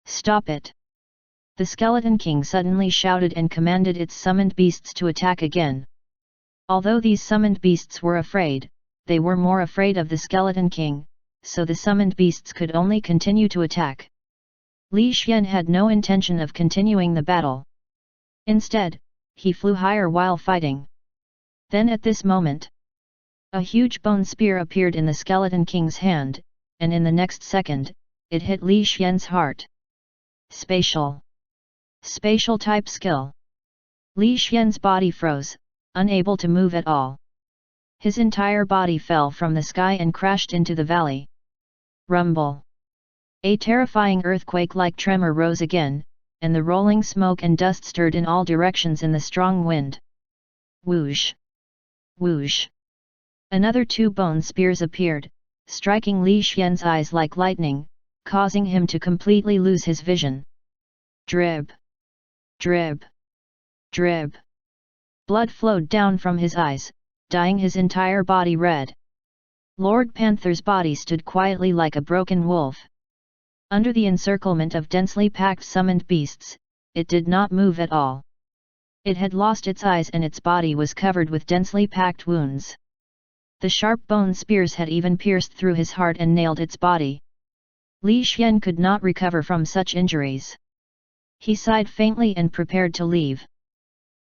Speaker 1: Stop it! The Skeleton King suddenly shouted and commanded its summoned beasts to attack again. Although these summoned beasts were afraid, they were more afraid of the Skeleton King, so the summoned beasts could only continue to attack. Li Xian had no intention of continuing the battle. Instead, he flew higher while fighting. Then at this moment, a huge bone spear appeared in the Skeleton King's hand, and in the next second, it hit Li Xian's heart. Spatial type skill. Li Xian's body froze, unable to move at all. His entire body fell from the sky and crashed into the valley. Rumble. A terrifying earthquake-like tremor rose again, and the rolling smoke and dust stirred in all directions in the strong wind. Whoosh! Whoosh! Another 2 bone spears appeared, striking Li Xian's eyes like lightning, causing him to completely lose his vision. Drib! Drib! Drib! Blood flowed down from his eyes, dyeing his entire body red. Lord Panther's body stood quietly like a broken wolf. Under the encirclement of densely packed summoned beasts, it did not move at all. It had lost its eyes and its body was covered with densely packed wounds. The sharp bone spears had even pierced through his heart and nailed its body. Li Xian could not recover from such injuries. He sighed faintly and prepared to leave.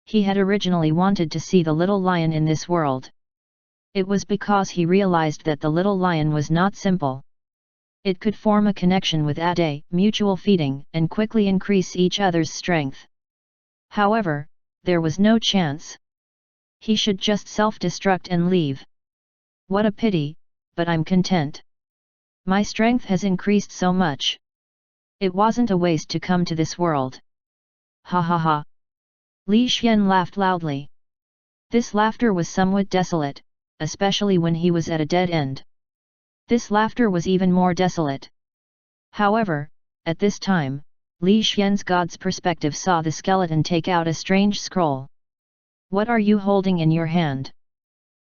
Speaker 1: He had originally wanted to see the little lion in this world. It was because he realized that the little lion was not simple. It could form a connection with Ade, mutual feeding, and quickly increase each other's strength. However, there was no chance. He should just self-destruct and leave. What a pity, but I'm content. My strength has increased so much. It wasn't a waste to come to this world. Ha ha ha. Li Xian laughed loudly. This laughter was somewhat desolate, especially when he was at a dead end. This laughter was even more desolate. However, at this time, Li Xian's god's perspective saw the skeleton take out a strange scroll. What are you holding in your hand?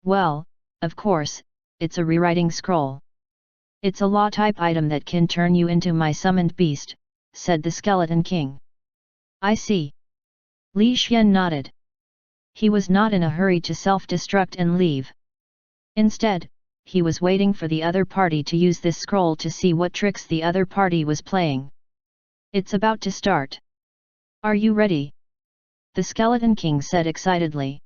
Speaker 1: Well, of course, it's a rewriting scroll. It's a law-type item that can turn you into my summoned beast, said the Skeleton King. I see. Li Xian nodded. He was not in a hurry to self-destruct and leave. Instead, he was waiting for the other party to use this scroll to see what tricks the other party was playing. It's about to start. Are you ready? The Skeleton King said excitedly.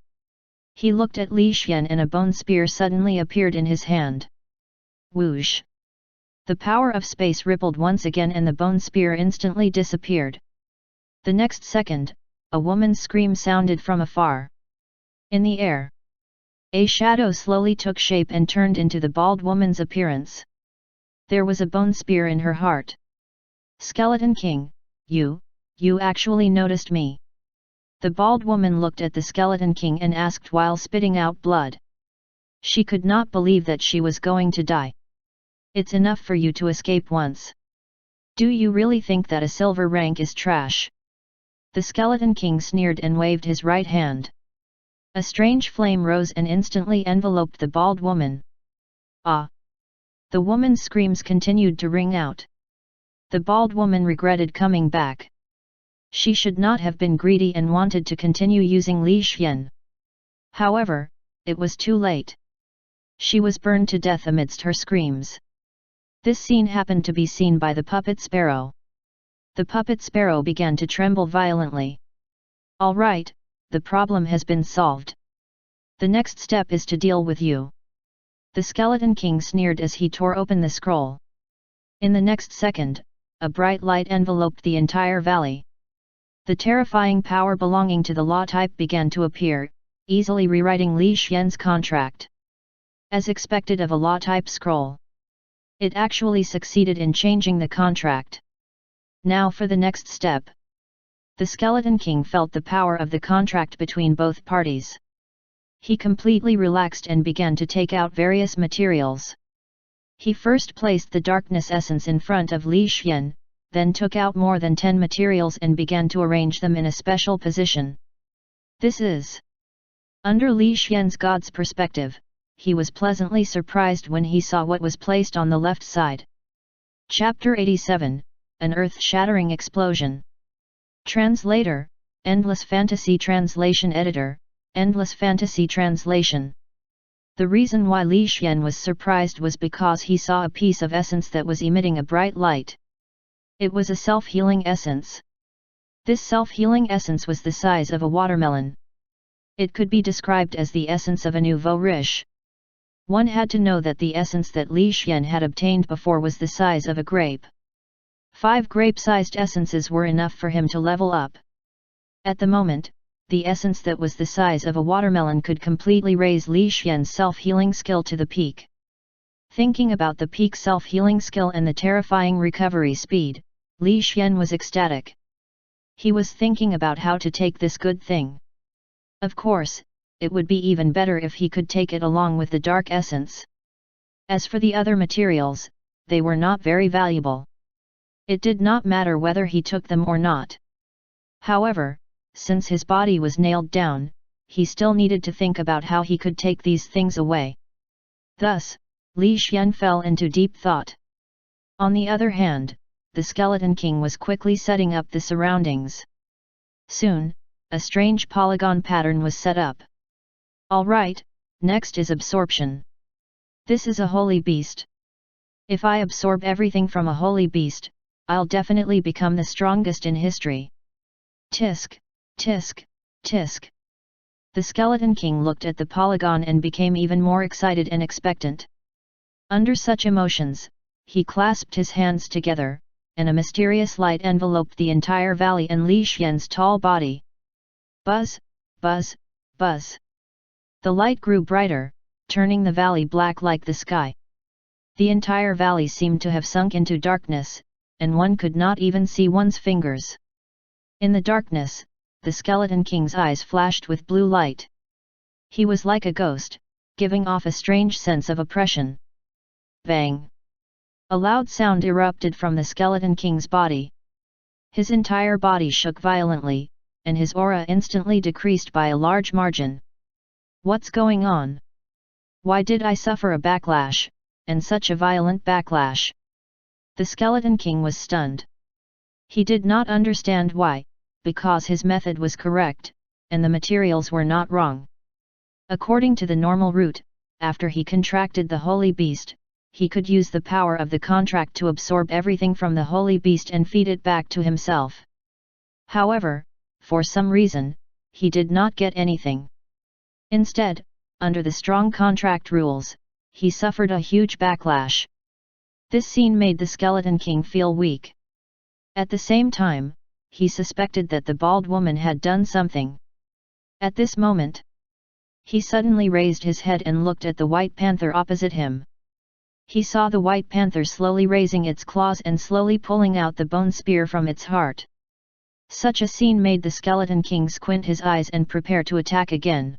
Speaker 1: He looked at Li Xian and a bone spear suddenly appeared in his hand. Whoosh! The power of space rippled once again and the bone spear instantly disappeared. The next second, a woman's scream sounded from afar. In the air, a shadow slowly took shape and turned into the bald woman's appearance. There was a bone spear in her heart. Skeleton King, you actually noticed me. The bald woman looked at the Skeleton King and asked while spitting out blood. She could not believe that she was going to die. It's enough for you to escape once. Do you really think that a silver rank is trash? The Skeleton King sneered and waved his right hand. A strange flame rose and instantly enveloped the bald woman. Ah! The woman's screams continued to ring out. The bald woman regretted coming back. She should not have been greedy and wanted to continue using Li Xian. However, it was too late. She was burned to death amidst her screams. This scene happened to be seen by the puppet sparrow. The puppet sparrow began to tremble violently. All right, the problem has been solved. The next step is to deal with you. The Skeleton King sneered as he tore open the scroll. In the next second, a bright light enveloped the entire valley. The terrifying power belonging to the law type began to appear, easily rewriting Li Xian's contract. As expected of a law type scroll, it actually succeeded in changing the contract. Now for the next step. The Skeleton King felt the power of the contract between both parties. He completely relaxed and began to take out various materials. He first placed the darkness essence in front of Li Xian, then took out more than 10 materials and began to arrange them in a special position. This is. Under Li Xian's god's perspective, he was pleasantly surprised when he saw what was placed on the left side. Chapter 87, An Earth-Shattering Explosion. Translator, Endless Fantasy Translation Editor, Endless Fantasy Translation. The reason why Li Xian was surprised was because he saw a piece of essence that was emitting a bright light. It was a self-healing essence. This self-healing essence was the size of a watermelon. It could be described as the essence of a nouveau riche. One had to know that the essence that Li Xian had obtained before was the size of a grape. 5 grape-sized essences were enough for him to level up. At the moment, the essence that was the size of a watermelon could completely raise Li Xian's self-healing skill to the peak. Thinking about the peak self-healing skill and the terrifying recovery speed, Li Xian was ecstatic. He was thinking about how to take this good thing. Of course, it would be even better if he could take it along with the dark essence. As for the other materials, they were not very valuable. It did not matter whether he took them or not. However, since his body was nailed down, he still needed to think about how he could take these things away. Thus, Li Xian fell into deep thought. On the other hand, the Skeleton King was quickly setting up the surroundings. Soon, a strange polygon pattern was set up. Alright, next is absorption. This is a holy beast. If I absorb everything from a holy beast, I'll definitely become the strongest in history. Tisk, tisk, tisk. The Skeleton King looked at the polygon and became even more excited and expectant. Under such emotions, he clasped his hands together, and a mysterious light enveloped the entire valley and Li Xian's tall body. Buzz, buzz, buzz. The light grew brighter, turning the valley black like the sky. The entire valley seemed to have sunk into darkness, and one could not even see one's fingers. In the darkness, the Skeleton King's eyes flashed with blue light. He was like a ghost, giving off a strange sense of oppression. Bang! A loud sound erupted from the Skeleton King's body. His entire body shook violently, and his aura instantly decreased by a large margin. What's going on? Why did I suffer a backlash, and such a violent backlash? The Skeleton King was stunned. He did not understand why, because his method was correct, and the materials were not wrong. According to the normal route, after he contracted the holy beast, he could use the power of the contract to absorb everything from the holy beast and feed it back to himself. However, for some reason, he did not get anything. Instead, under the strong contract rules, he suffered a huge backlash. This scene made the Skeleton King feel weak. At the same time, he suspected that the bald woman had done something. At this moment, he suddenly raised his head and looked at the white panther opposite him. He saw the white panther slowly raising its claws and slowly pulling out the bone spear from its heart. Such a scene made the Skeleton King squint his eyes and prepare to attack again.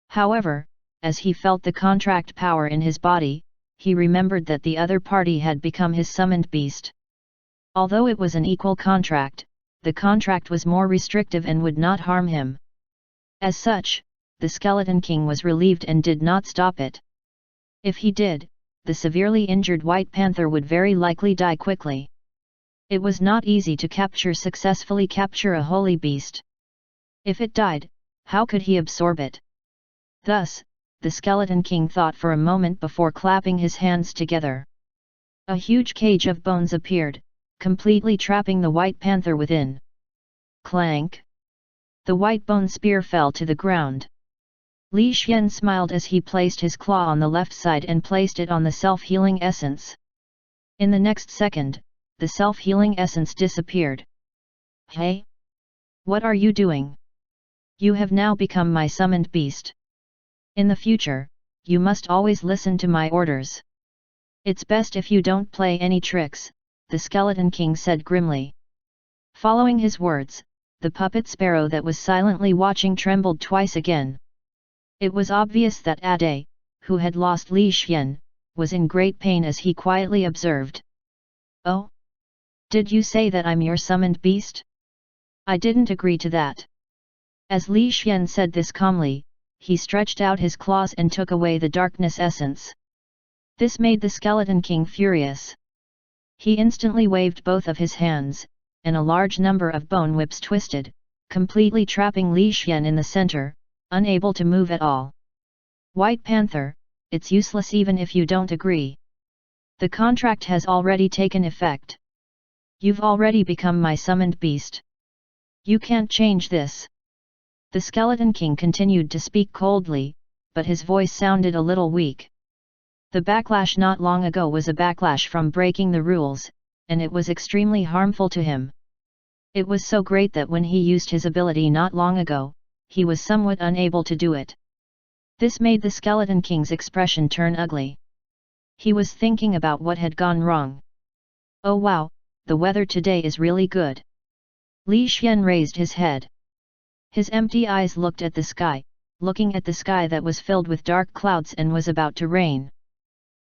Speaker 1: However, as he felt the contract power in his body, he remembered that the other party had become his summoned beast. Although it was an equal contract, the contract was more restrictive and would not harm him. As such, the Skeleton King was relieved and did not stop it. If he did, the severely injured White Panther would very likely die quickly. It was not easy to successfully capture a holy beast. If it died, how could he absorb it? Thus, the Skeleton King thought for a moment before clapping his hands together. A huge cage of bones appeared, completely trapping the White Panther within. Clank! The white bone spear fell to the ground. Li Xian smiled as he placed his claw on the left side and placed it on the self-healing essence. In the next second, the self-healing essence disappeared. Hey! What are you doing? You have now become my summoned beast. In the future, you must always listen to my orders. It's best if you don't play any tricks, the Skeleton King said grimly. Following his words, the puppet sparrow that was silently watching trembled twice again. It was obvious that Ade, who had lost Li Xian, was in great pain as he quietly observed. Oh? Did you say that I'm your summoned beast? I didn't agree to that. As Li Xian said this calmly, he stretched out his claws and took away the darkness essence. This made the Skeleton King furious. He instantly waved both of his hands, and a large number of bone whips twisted, completely trapping Li Xian in the center, unable to move at all. White Panther, it's useless even if you don't agree. The contract has already taken effect. You've already become my summoned beast. You can't change this. The Skeleton King continued to speak coldly, but his voice sounded a little weak. The backlash not long ago was a backlash from breaking the rules, and it was extremely harmful to him. It was so great that when he used his ability not long ago, he was somewhat unable to do it. This made the Skeleton King's expression turn ugly. He was thinking about what had gone wrong. Oh wow, the weather today is really good. Li Xian raised his head. His empty eyes looked at the sky, looking at the sky that was filled with dark clouds and was about to rain.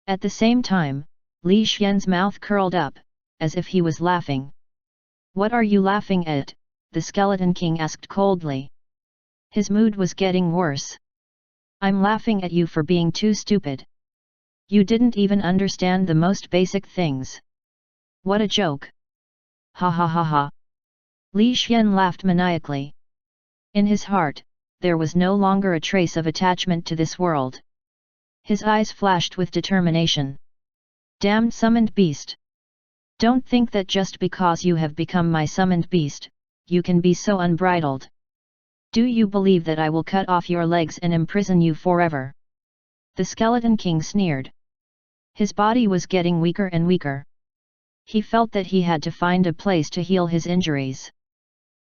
Speaker 1: At the same time, Li Xian's mouth curled up, as if he was laughing. What are you laughing at? The Skeleton King asked coldly. His mood was getting worse. I'm laughing at you for being too stupid. You didn't even understand the most basic things. What a joke! Ha ha ha ha! Li Xian laughed maniacally. In his heart, there was no longer a trace of attachment to this world. His eyes flashed with determination. Damned summoned beast! Don't think that just because you have become my summoned beast, you can be so unbridled. Do you believe that I will cut off your legs and imprison you forever? The Skeleton King sneered. His body was getting weaker and weaker. He felt that he had to find a place to heal his injuries.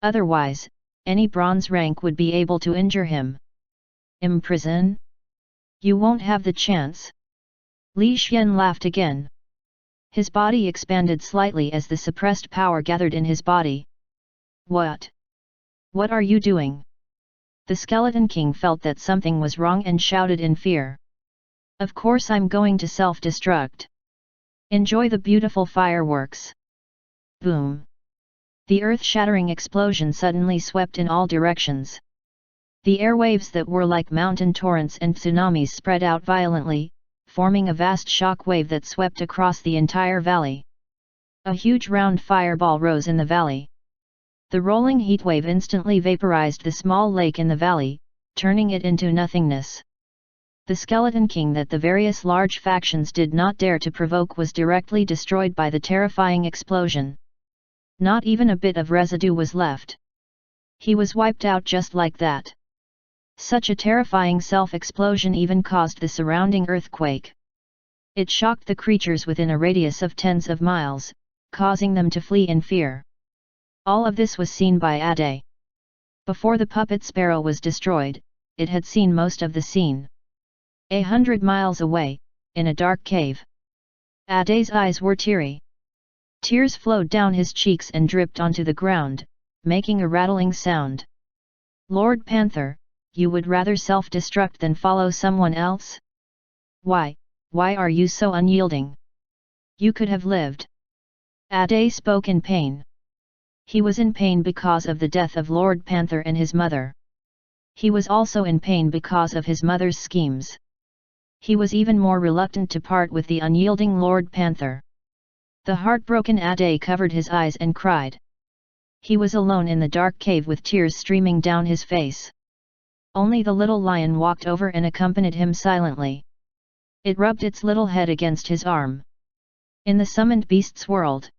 Speaker 1: Otherwise, any bronze rank would be able to injure him. Imprison? You won't have the chance. Li Xian laughed again. His body expanded slightly as the suppressed power gathered in his body. What? What are you doing? The Skeleton King felt that something was wrong and shouted in fear. Of course I'm going to self-destruct. Enjoy the beautiful fireworks. Boom! The earth-shattering explosion suddenly swept in all directions. The airwaves that were like mountain torrents and tsunamis spread out violently, forming a vast shock wave that swept across the entire valley. A huge round fireball rose in the valley. The rolling heat wave instantly vaporized the small lake in the valley, turning it into nothingness. The Skeleton King that the various large factions did not dare to provoke was directly destroyed by the terrifying explosion. Not even a bit of residue was left. He was wiped out just like that. Such a terrifying self-explosion even caused the surrounding earthquake. It shocked the creatures within a radius of tens of miles, causing them to flee in fear. All of this was seen by Ade. Before the puppet sparrow was destroyed, it had seen most of the scene. 100 miles away, in a dark cave. Ade's eyes were teary. Tears flowed down his cheeks and dripped onto the ground, making a rattling sound. Lord Panther, you would rather self-destruct than follow someone else? Why are you so unyielding? You could have lived. Ade spoke in pain. He was in pain because of the death of Lord Panther and his mother. He was also in pain because of his mother's schemes. He was even more reluctant to part with the unyielding Lord Panther. The heartbroken Ade covered his eyes and cried. He was alone in the dark cave with tears streaming down his face. Only the little lion walked over and accompanied him silently. It rubbed its little head against his arm. In the summoned beast's world.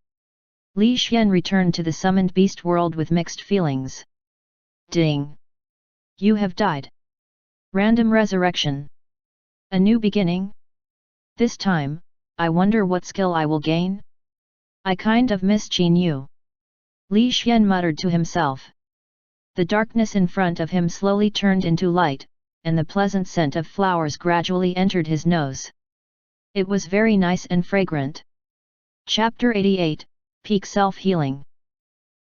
Speaker 1: Li Xian returned to the summoned beast world with mixed feelings. Ding! You have died. Random resurrection. A new beginning? This time, I wonder what skill I will gain? I kind of miss Qin Yu. Li Xian muttered to himself. The darkness in front of him slowly turned into light, and the pleasant scent of flowers gradually entered his nose. It was very nice and fragrant. Chapter 88, Peak Self-Healing.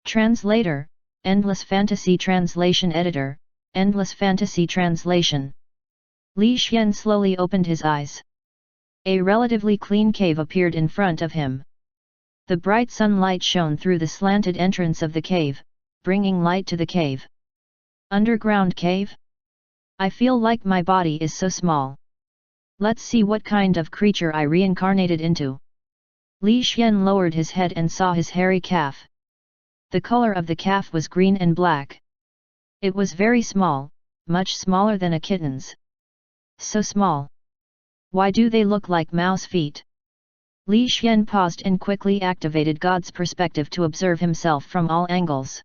Speaker 1: Translator, Endless Fantasy Translation Editor, Endless Fantasy Translation. Li Xian slowly opened his eyes. A relatively clean cave appeared in front of him. The bright sunlight shone through the slanted entrance of the cave, bringing light to the cave. Underground cave? I feel like my body is so small. Let's see what kind of creature I reincarnated into. Li Xian lowered his head and saw his hairy calf. The color of the calf was green and black. It was very small, much smaller than a kitten's. So small. Why do they look like mouse feet? Li Xian paused and quickly activated God's perspective to observe himself from all angles.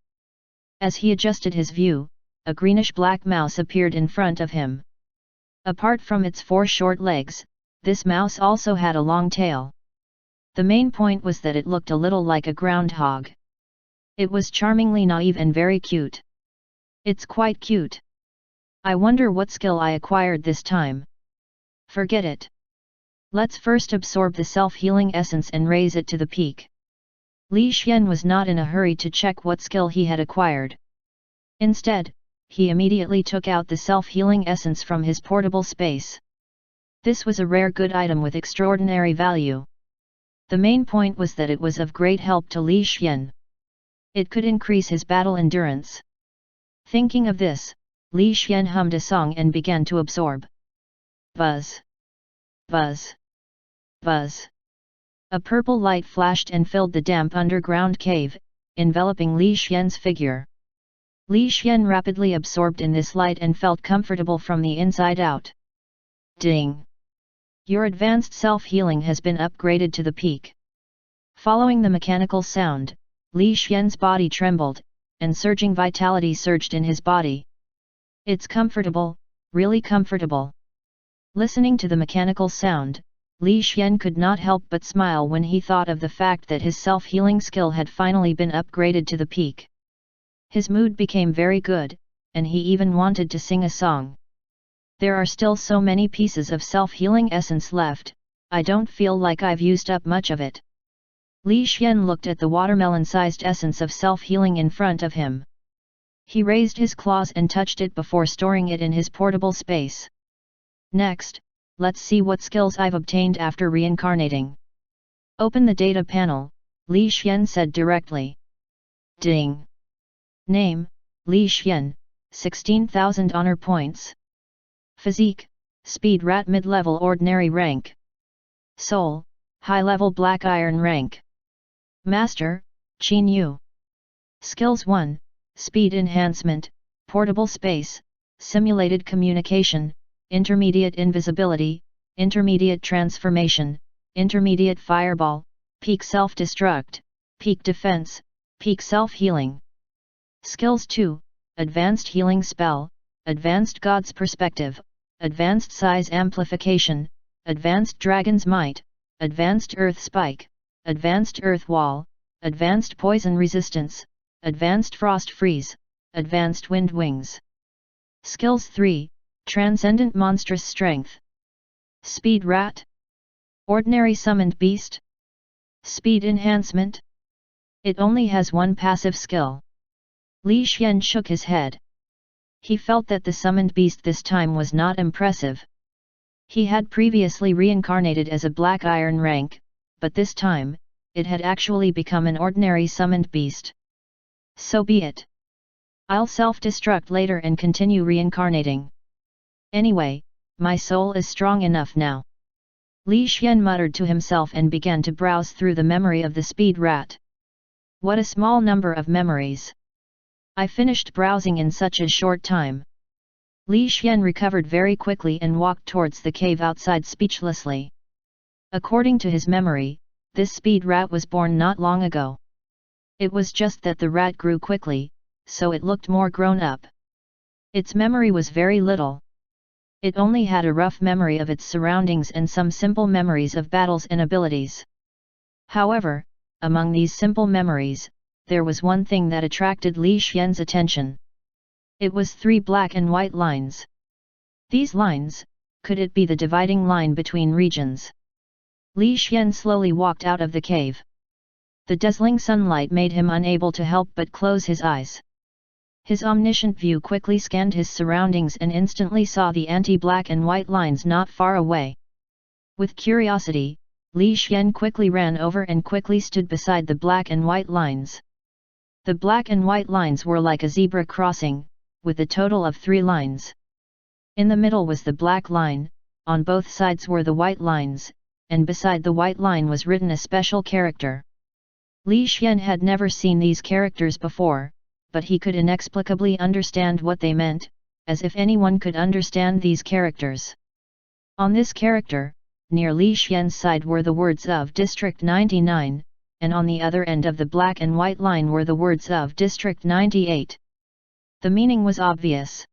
Speaker 1: As he adjusted his view, a greenish-black mouse appeared in front of him. Apart from its 4 short legs, this mouse also had a long tail. The main point was that it looked a little like a groundhog. It was charmingly naive and very cute. It's quite cute. I wonder what skill I acquired this time. Forget it. Let's first absorb the self-healing essence and raise it to the peak. Li Xian was not in a hurry to check what skill he had acquired. Instead, he immediately took out the self-healing essence from his portable space. This was a rare good item with extraordinary value. The main point was that it was of great help to Li Xian. It could increase his battle endurance. Thinking of this, Li Xian hummed a song and began to absorb. Buzz! Buzz! Buzz! A purple light flashed and filled the damp underground cave, enveloping Li Xian's figure. Li Xian rapidly absorbed in this light and felt comfortable from the inside out. Ding! Your advanced self-healing has been upgraded to the peak. Following the mechanical sound, Li Xian's body trembled, and surging vitality surged in his body. It's comfortable, really comfortable. Listening to the mechanical sound, Li Xian could not help but smile when he thought of the fact that his self-healing skill had finally been upgraded to the peak. His mood became very good, and he even wanted to sing a song. There are still so many pieces of self-healing essence left, I don't feel like I've used up much of it. Li Xian looked at the watermelon-sized essence of self-healing in front of him. He raised his claws and touched it before storing it in his portable space. Next, let's see what skills I've obtained after reincarnating. Open the data panel, Li Xian said directly. Ding! Name, Li Xian, 16,000 honor points. Physique, Speed Rat mid-level ordinary rank. Soul, high-level Black Iron rank. Master, Qin Yu. Skills 1, Speed Enhancement, Portable Space, Simulated Communication, Intermediate Invisibility, Intermediate Transformation, Intermediate Fireball, Peak Self-Destruct, Peak Defense, Peak Self-Healing. Skills 2, Advanced Healing Spell, Advanced God's Perspective, Advanced Size Amplification, Advanced Dragon's Might, Advanced Earth Spike, Advanced Earth Wall, Advanced Poison Resistance, Advanced Frost Freeze, Advanced Wind Wings. Skills 3, Transcendent Monstrous Strength. Speed Rat. Ordinary Summoned Beast. Speed Enhancement. It only has one passive skill. Li Xian shook his head. He felt that the summoned beast this time was not impressive. He had previously reincarnated as a Black Iron rank, but this time, it had actually become an ordinary summoned beast. So be it. I'll self-destruct later and continue reincarnating. Anyway, my soul is strong enough now. Li Xian muttered to himself and began to browse through the memory of the speed rat. What a small number of memories! I finished browsing in such a short time. Li Xian recovered very quickly and walked towards the cave outside speechlessly. According to his memory, this speed rat was born not long ago. It was just that the rat grew quickly, so it looked more grown up. Its memory was very little. It only had a rough memory of its surroundings and some simple memories of battles and abilities. However, among these simple memories, there was one thing that attracted Li Xian's attention. It was 3 black and white lines. These lines, could it be the dividing line between regions? Li Xian slowly walked out of the cave. The dazzling sunlight made him unable to help but close his eyes. His omniscient view quickly scanned his surroundings and instantly saw the anti-black and white lines not far away. With curiosity, Li Xian quickly ran over and quickly stood beside the black and white lines. The black and white lines were like a zebra crossing, with a total of 3 lines. In the middle was the black line, on both sides were the white lines, and beside the white line was written a special character. Li Xian had never seen these characters before, but he could inexplicably understand what they meant, as if anyone could understand these characters. On this character, near Li Xian's side were the words of District 99, and on the other end of the black and white line were the words of District 98. The meaning was obvious.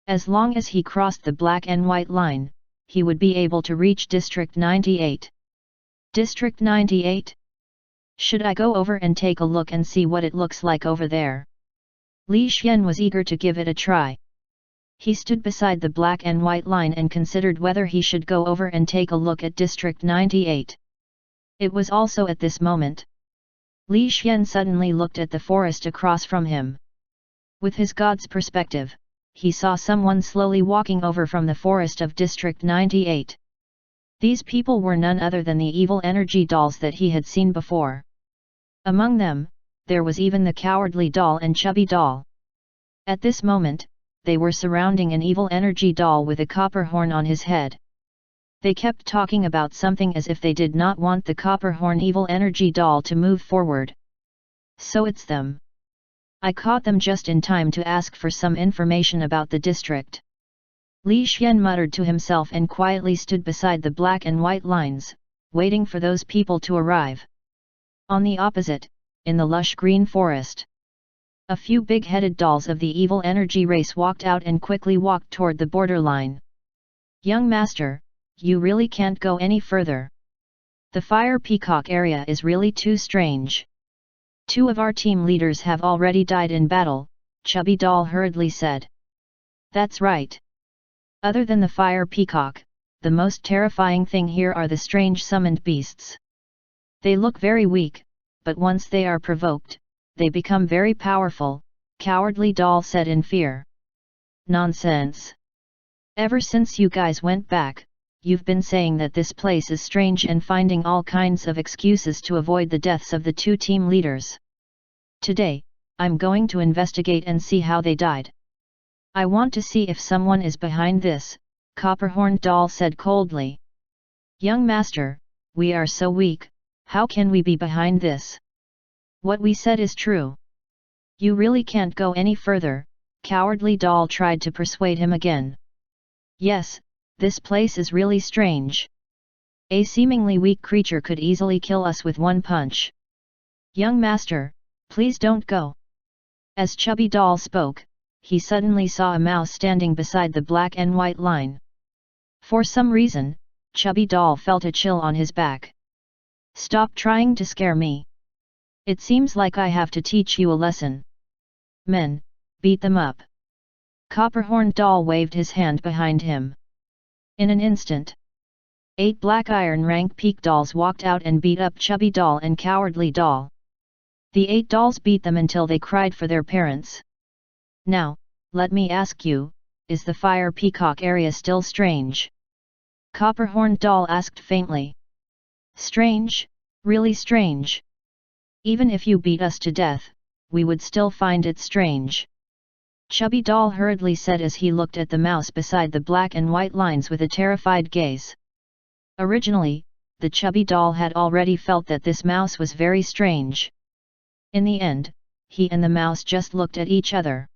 Speaker 1: As long as he crossed the black and white line, he would be able to reach District 98. District 98? Should I go over and take a look and see what it looks like over there? Li Xian was eager to give it a try. He stood beside the black and white line and considered whether he should go over and take a look at District 98. It was also at this moment. Li Xian suddenly looked at the forest across from him. With his god's perspective, he saw someone slowly walking over from the forest of District 98. These people were none other than the evil energy dolls that he had seen before. Among them, there was even the cowardly doll and chubby doll. At this moment, they were surrounding an evil energy doll with a copper horn on his head. They kept talking about something as if they did not want the copper horn evil energy doll to move forward. So it's them. I caught them just in time to ask for some information about the district. Li Xian muttered to himself and quietly stood beside the black and white lines, waiting for those people to arrive. On the opposite, in the lush green forest, a few big-headed dolls of the evil energy race walked out and quickly walked toward the borderline. Young master, you really can't go any further. The fire peacock area is really too strange. 2 of our team leaders have already died in battle, Chubby Doll hurriedly said. That's right. Other than the fire peacock, the most terrifying thing here are the strange summoned beasts. They look very weak, but once they are provoked, they become very powerful, Cowardly Doll said in fear. Nonsense. Ever since you guys went back, you've been saying that this place is strange and finding all kinds of excuses to avoid the deaths of the 2 team leaders. Today, I'm going to investigate and see how they died. I want to see if someone is behind this, Copperhorn Doll said coldly. Young master, we are so weak, how can we be behind this? What we said is true. You really can't go any further, Cowardly Doll tried to persuade him again. Yes, this place is really strange. A seemingly weak creature could easily kill us with one punch. Young master, please don't go. As Chubby Doll spoke, he suddenly saw a mouse standing beside the black and white line. For some reason, Chubby Doll felt a chill on his back. Stop trying to scare me. It seems like I have to teach you a lesson. Men, beat them up. Copperhorn Doll waved his hand behind him. In an instant, 8 black iron rank peak dolls walked out and beat up Chubby Doll and Cowardly Doll. The 8 dolls beat them until they cried for their parents. Now, let me ask you, is the fire peacock area still strange? Copperhorn Doll asked faintly. Strange, really strange. Even if you beat us to death, we would still find it strange. Chubby Doll hurriedly said as he looked at the mouse beside the black and white lines with a terrified gaze. Originally, the Chubby Doll had already felt that this mouse was very strange. In the end, he and the mouse just looked at each other.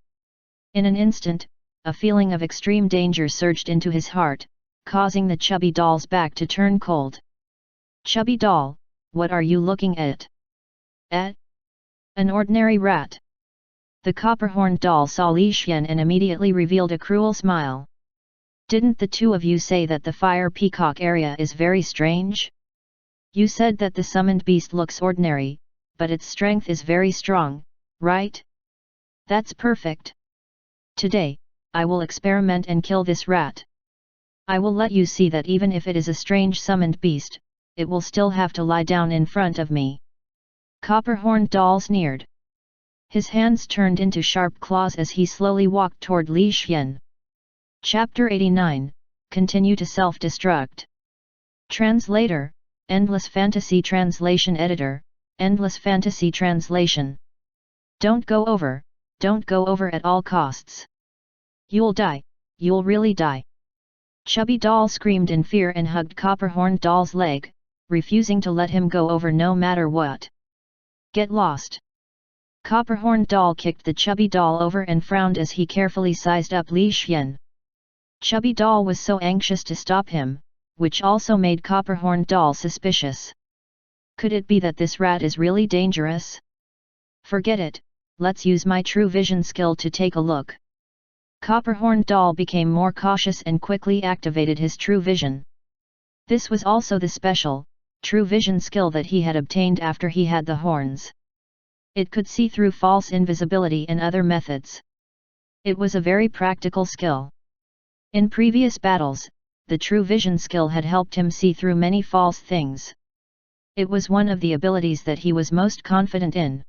Speaker 1: In an instant, a feeling of extreme danger surged into his heart, causing the Chubby Doll's back to turn cold. Chubby Doll, what are you looking at? At? An ordinary rat. The copper-horned doll saw Li Xian and immediately revealed a cruel smile. Didn't the two of you say that the fire peacock area is very strange? You said that the summoned beast looks ordinary, but its strength is very strong, right? That's perfect. Today, I will experiment and kill this rat. I will let you see that even if it is a strange summoned beast, it will still have to lie down in front of me. Copper-horned doll sneered. His hands turned into sharp claws as he slowly walked toward Li Xian. Chapter 89, Continue to Self-Destruct. Translator, Endless Fantasy Translation Editor, Endless Fantasy Translation. Don't go over at all costs. You'll die, you'll really die. Chubby Doll screamed in fear and hugged Copper-horned Doll's leg, refusing to let him go over no matter what. Get lost. Copper-horned Doll kicked the Chubby Doll over and frowned as he carefully sized up Li Xian. Chubby Doll was so anxious to stop him, which also made Copper-horned Doll suspicious. Could it be that this rat is really dangerous? Forget it, let's use my true vision skill to take a look. Copper-horned Doll became more cautious and quickly activated his true vision. This was also the special, true vision skill that he had obtained after he had the horns. It could see through false invisibility and other methods. It was a very practical skill. In previous battles, the true vision skill had helped him see through many false things. It was one of the abilities that he was most confident in.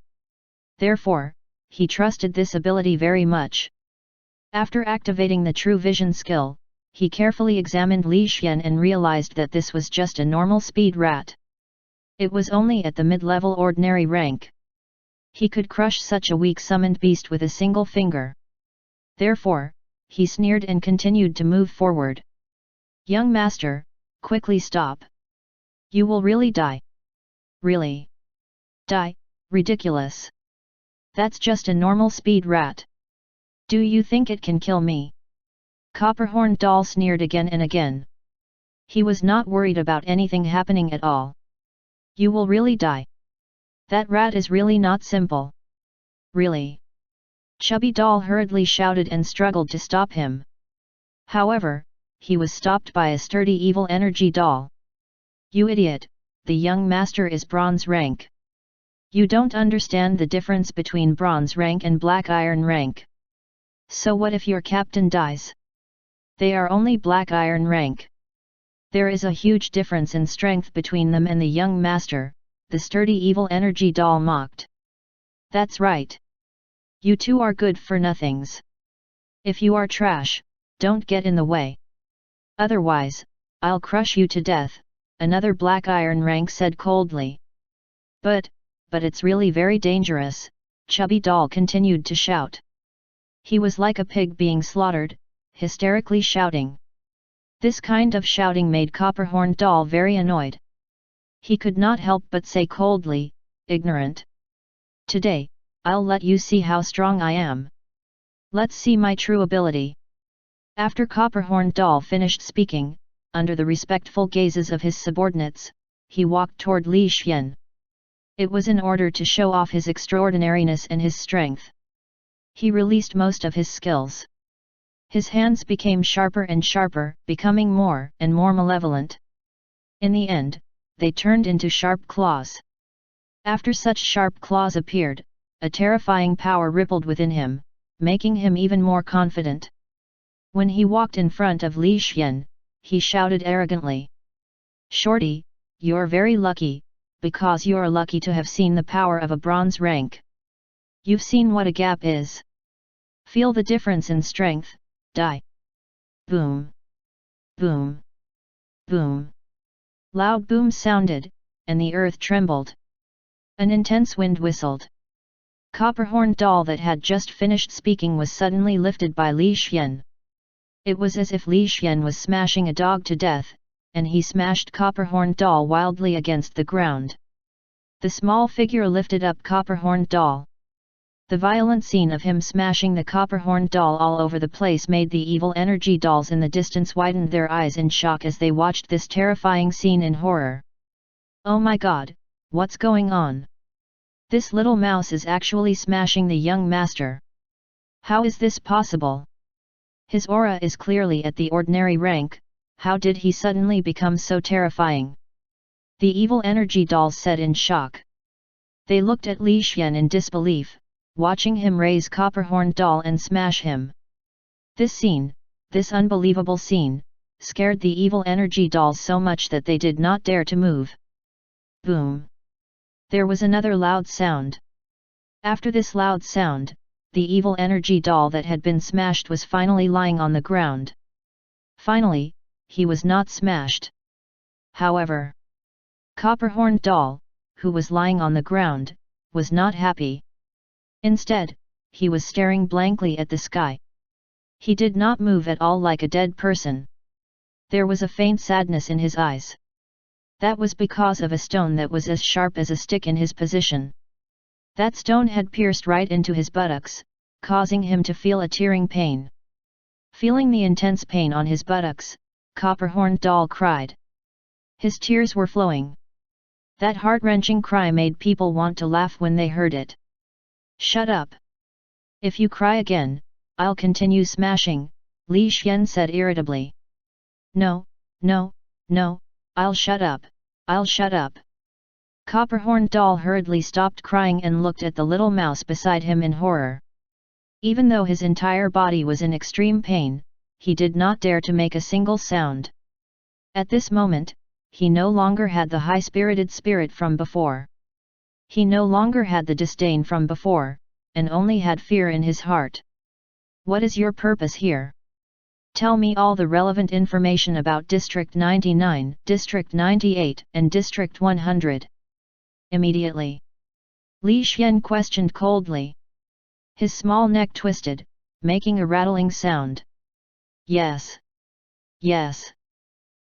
Speaker 1: Therefore, he trusted this ability very much. After activating the true vision skill, he carefully examined Li Xian and realized that this was just a normal speed rat. It was only at the mid-level ordinary rank. He could crush such a weak summoned beast with a single finger. Therefore, he sneered and continued to move forward. Young master, quickly stop. You will really die. Really? Die? Ridiculous. That's just a normal speed rat. Do you think it can kill me? Copper-horned Doll sneered again and again. He was not worried about anything happening at all. You will really die. That rat is really not simple. Really? Chubby Doll hurriedly shouted and struggled to stop him. However, he was stopped by a sturdy evil energy doll. You idiot, the young master is bronze rank. You don't understand the difference between bronze rank and black iron rank. So what if your captain dies? They are only black iron rank. There is a huge difference in strength between them and the young master, the sturdy evil energy doll mocked. That's right. You two are good for nothings. If you are trash, don't get in the way. Otherwise, I'll crush you to death, another black iron rank said coldly. But it's really very dangerous, Chubby Doll continued to shout. He was like a pig being slaughtered, hysterically shouting. This kind of shouting made Copper-horned Doll very annoyed. He could not help but say coldly, ignorant. Today, I'll let you see how strong I am. Let's see my true ability. After Copper-horned Doll finished speaking, under the respectful gazes of his subordinates, he walked toward Li Xian. It was in order to show off his extraordinariness and his strength. He released most of his skills. His hands became sharper and sharper, becoming more and more malevolent. In the end, they turned into sharp claws. After such sharp claws appeared, a terrifying power rippled within him, making him even more confident. When he walked in front of Li Xian, he shouted arrogantly. Shorty, you're very lucky, because you're lucky to have seen the power of a bronze rank. You've seen what a gap is. Feel the difference in strength, die. Boom. Boom. Boom. Loud booms sounded, and the earth trembled. An intense wind whistled. Copper-horned doll that had just finished speaking was suddenly lifted by Li Xian. It was as if Li Xian was smashing a dog to death, and he smashed Copper-horned doll wildly against the ground. The small figure lifted up Copper-horned doll. The violent scene of him smashing the Copper-horned doll all over the place made the evil energy dolls in the distance widen their eyes in shock as they watched this terrifying scene in horror. Oh my god, what's going on? This little mouse is actually smashing the young master. How is this possible? His aura is clearly at the ordinary rank, how did he suddenly become so terrifying? The evil energy dolls said in shock. They looked at Li Xian in disbelief, watching him raise Copper-horned doll and smash him. This scene, this unbelievable scene, scared the evil energy dolls so much that they did not dare to move. Boom! There was another loud sound. After this loud sound, the evil energy doll that had been smashed was finally lying on the ground. Finally, he was not smashed. However, Copper-horned doll, who was lying on the ground, was not happy. Instead, he was staring blankly at the sky. He did not move at all like a dead person. There was a faint sadness in his eyes. That was because of a stone that was as sharp as a stick in his position. That stone had pierced right into his buttocks, causing him to feel a tearing pain. Feeling the intense pain on his buttocks, Copper-horned doll cried. His tears were flowing. That heart-wrenching cry made people want to laugh when they heard it. Shut up! If you cry again, I'll continue smashing, Li Xian said irritably. No, no, no, I'll shut up, I'll shut up. Copper-horned doll hurriedly stopped crying and looked at the little mouse beside him in horror. Even though his entire body was in extreme pain, he did not dare to make a single sound. At this moment, he no longer had the high-spirited spirit from before. He no longer had the disdain from before, and only had fear in his heart. What is your purpose here? Tell me all the relevant information about District 99, District 98, and District 100. Immediately. Li Xian questioned coldly. His small neck twisted, making a rattling sound. Yes. Yes.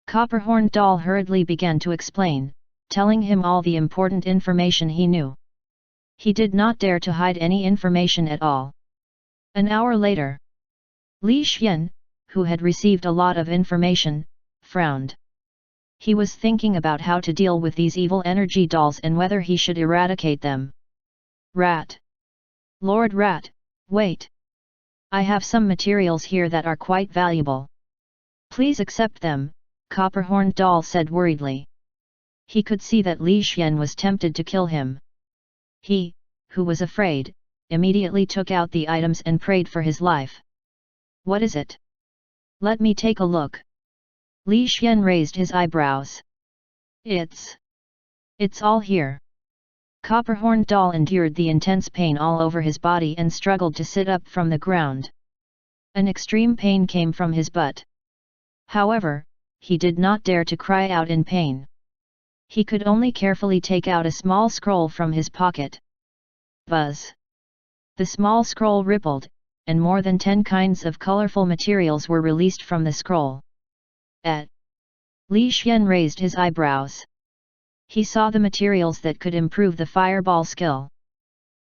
Speaker 1: Copper-horned doll hurriedly began to explain, telling him all the important information he knew. He did not dare to hide any information at all. An hour later, Li Xian, who had received a lot of information, frowned. He was thinking about how to deal with these evil energy dolls and whether he should eradicate them. Rat! Lord Rat, wait! I have some materials here that are quite valuable. Please accept them, Copper-horned doll said worriedly. He could see that Li Xian was tempted to kill him. He, who was afraid, immediately took out the items and prayed for his life. What is it? Let me take a look. Li Xian raised his eyebrows. It's all here. Copper-horned doll endured the intense pain all over his body and struggled to sit up from the ground. An extreme pain came from his butt. However, he did not dare to cry out in pain. He could only carefully take out a small scroll from his pocket. Buzz! The small scroll rippled, and more than 10 kinds of colorful materials were released from the scroll. Li Xian raised his eyebrows. He saw the materials that could improve the fireball skill.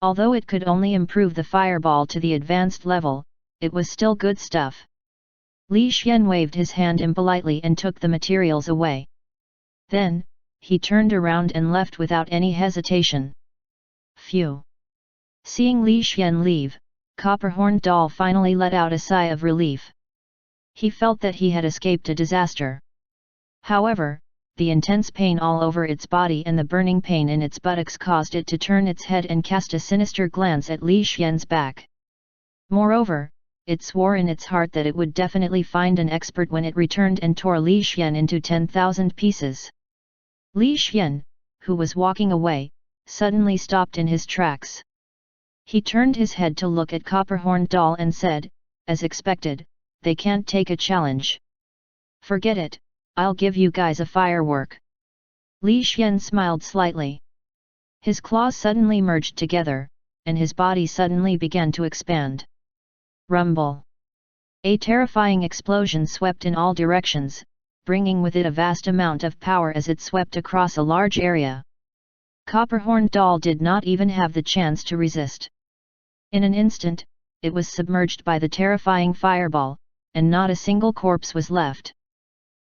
Speaker 1: Although it could only improve the fireball to the advanced level, it was still good stuff. Li Xian waved his hand impolitely and took the materials away. Then, he turned around and left without any hesitation. Phew! Seeing Li Xian leave, Copper-horned doll finally let out a sigh of relief. He felt that he had escaped a disaster. However, the intense pain all over its body and the burning pain in its buttocks caused it to turn its head and cast a sinister glance at Li Xian's back. Moreover, it swore in its heart that it would definitely find an expert when it returned and tore Li Xian into 10,000 pieces. Li Xian, who was walking away, suddenly stopped in his tracks. He turned his head to look at Copper-horned doll and said, as expected, they can't take a challenge. Forget it, I'll give you guys a firework. Li Xian smiled slightly. His claws suddenly merged together, and his body suddenly began to expand. Rumble! A terrifying explosion swept in all directions, bringing with it a vast amount of power as it swept across a large area. Copperhorn Doll did not even have the chance to resist. In an instant, it was submerged by the terrifying fireball, and not a single corpse was left.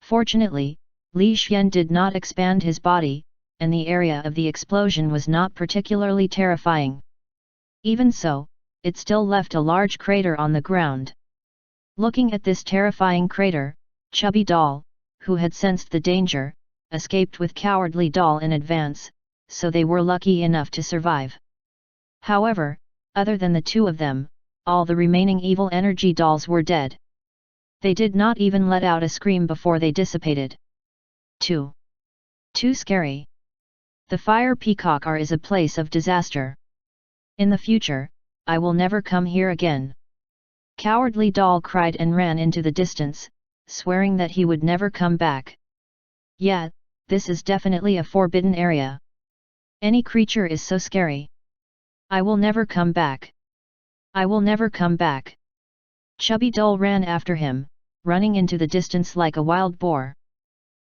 Speaker 1: Fortunately, Li Xian did not expand his body, and the area of the explosion was not particularly terrifying. Even so, it still left a large crater on the ground. Looking at this terrifying crater, Chubby Doll, who had sensed the danger, escaped with Cowardly Doll in advance, so they were lucky enough to survive. However, other than the two of them, all the remaining evil energy dolls were dead. They did not even let out a scream before they dissipated. Too scary. The Fire Peacocker is a place of disaster. In the future, I will never come here again. Cowardly Doll cried and ran into the distance, swearing that he would never come back. Yeah, this is definitely a forbidden area. Any creature is so scary. I will never come back. I will never come back. Chubby Doll ran after him, running into the distance like a wild boar.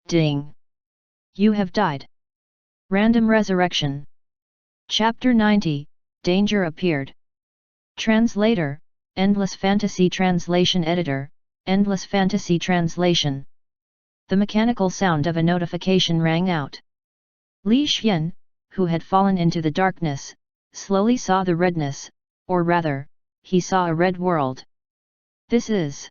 Speaker 1: Ding! You have died. Random Resurrection. Chapter 90, Danger Appeared. Translator, Endless Fantasy Translation Editor, Endless Fantasy Translation. The mechanical sound of a notification rang out. Li Xian, who had fallen into the darkness, slowly saw the redness, or rather, he saw a red world. This is...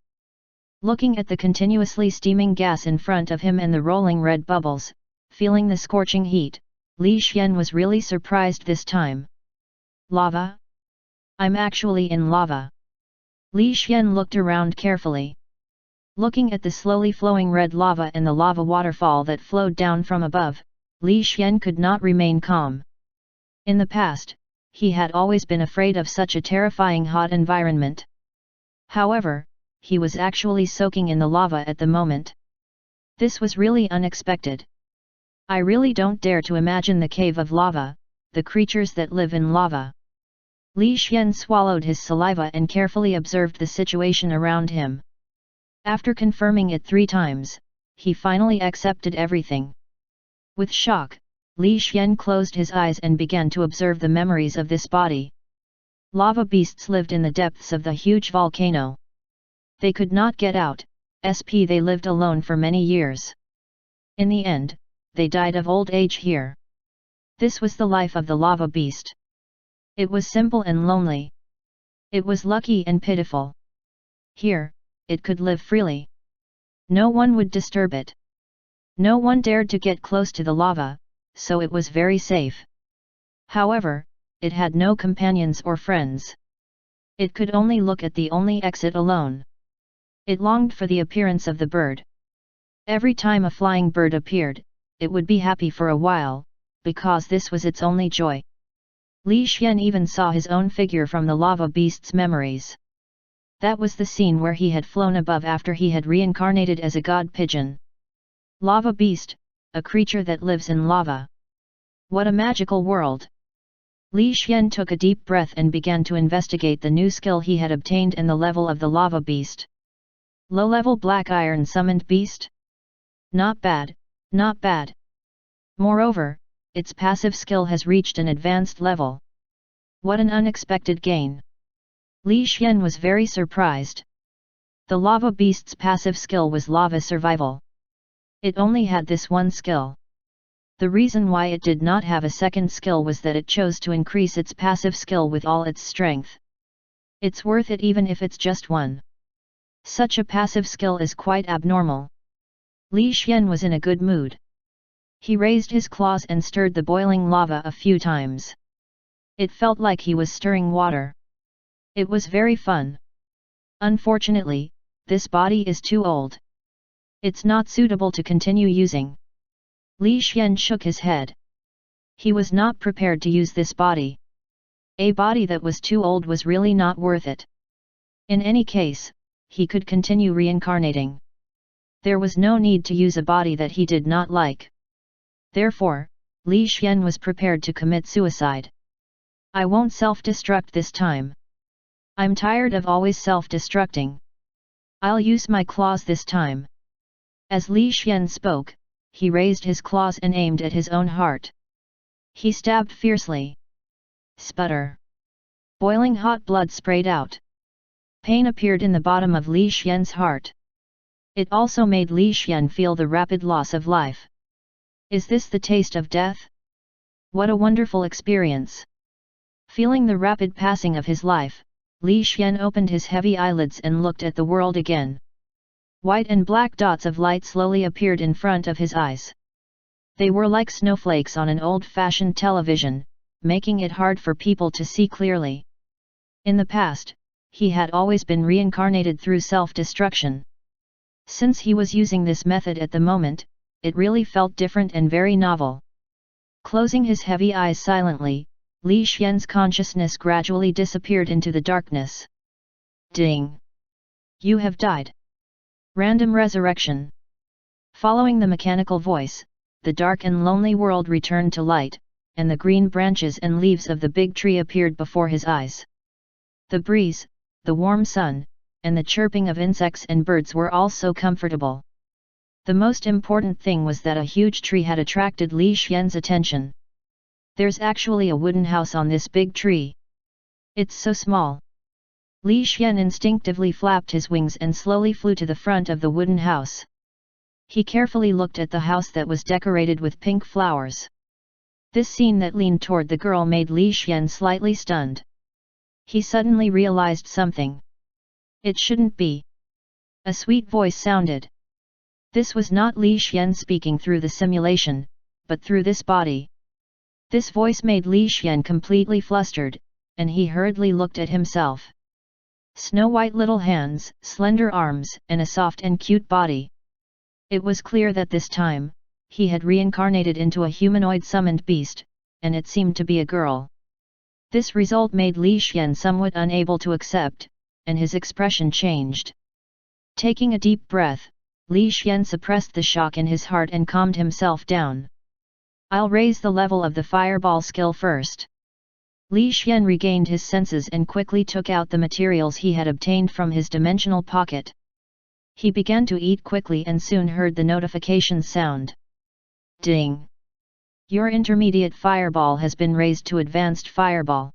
Speaker 1: Looking at the continuously steaming gas in front of him and the rolling red bubbles, feeling the scorching heat, Li Xian was really surprised this time. Lava? I'm actually in lava. Li Xian looked around carefully. Looking at the slowly flowing red lava and the lava waterfall that flowed down from above, Li Xian could not remain calm. In the past, he had always been afraid of such a terrifying hot environment. However, he was actually soaking in the lava at the moment. This was really unexpected. I really don't dare to imagine the cave of lava, the creatures that live in lava. Li Xian swallowed his saliva and carefully observed the situation around him. After confirming it 3 times, he finally accepted everything. With shock, Li Xian closed his eyes and began to observe the memories of this body. Lava beasts lived in the depths of the huge volcano. They could not get out, they lived alone for many years. In the end, they died of old age here. This was the life of the lava beast. It was simple and lonely. It was lucky and pitiful. Here, it could live freely. No one would disturb it. No one dared to get close to the lava, so it was very safe. However, it had no companions or friends. It could only look at the only exit alone. It longed for the appearance of the bird. Every time a flying bird appeared, it would be happy for a while, because this was its only joy. Li Xian even saw his own figure from the lava beast's memories. That was the scene where he had flown above after he had reincarnated as a god pigeon. Lava beast, a creature that lives in lava. What a magical world! Li Xian took a deep breath and began to investigate the new skill he had obtained and the level of the lava beast. Low-level black iron summoned beast? Not bad, not bad. Moreover, its passive skill has reached an advanced level. What an unexpected gain! Li Xian was very surprised. The lava beast's passive skill was lava survival. It only had this one skill. The reason why it did not have a second skill was that it chose to increase its passive skill with all its strength. It's worth it even if it's just one. Such a passive skill is quite abnormal. Li Xian was in a good mood. He raised his claws and stirred the boiling lava a few times. It felt like he was stirring water. It was very fun. Unfortunately, this body is too old. It's not suitable to continue using. Li Xian shook his head. He was not prepared to use this body. A body that was too old was really not worth it. In any case, he could continue reincarnating. There was no need to use a body that he did not like. Therefore, Li Xian was prepared to commit suicide. I won't self-destruct this time. I'm tired of always self-destructing. I'll use my claws this time. As Li Xian spoke, he raised his claws and aimed at his own heart. He stabbed fiercely. Sputter. Boiling hot blood sprayed out. Pain appeared in the bottom of Li Xian's heart. It also made Li Xian feel the rapid loss of life. Is this the taste of death? What a wonderful experience! Feeling the rapid passing of his life, Li Xian opened his heavy eyelids and looked at the world again. White and black dots of light slowly appeared in front of his eyes. They were like snowflakes on an old-fashioned television, making it hard for people to see clearly. In the past, he had always been reincarnated through self-destruction. Since he was using this method at the moment, it really felt different and very novel. Closing his heavy eyes silently, Li Xian's consciousness gradually disappeared into the darkness. Ding! You have died. Random resurrection. Following the mechanical voice, the dark and lonely world returned to light, and the green branches and leaves of the big tree appeared before his eyes. The breeze, the warm sun, and the chirping of insects and birds were all so comfortable. The most important thing was that a huge tree had attracted Li Xian's attention. There's actually a wooden house on this big tree. It's so small. Li Xian instinctively flapped his wings and slowly flew to the front of the wooden house. He carefully looked at the house that was decorated with pink flowers. This scene that leaned toward the girl made Li Xian slightly stunned. He suddenly realized something. It shouldn't be. A sweet voice sounded. This was not Li Xian speaking through the simulation, but through this body. This voice made Li Xian completely flustered, and he hurriedly looked at himself. Snow-white little hands, slender arms, and a soft and cute body. It was clear that this time, he had reincarnated into a humanoid summoned beast, and it seemed to be a girl. This result made Li Xian somewhat unable to accept, and his expression changed. Taking a deep breath, Li Xian suppressed the shock in his heart and calmed himself down. I'll raise the level of the fireball skill first. Li Xian regained his senses and quickly took out the materials he had obtained from his dimensional pocket. He began to eat quickly and soon heard the notification sound. Ding! Your intermediate fireball has been raised to advanced fireball.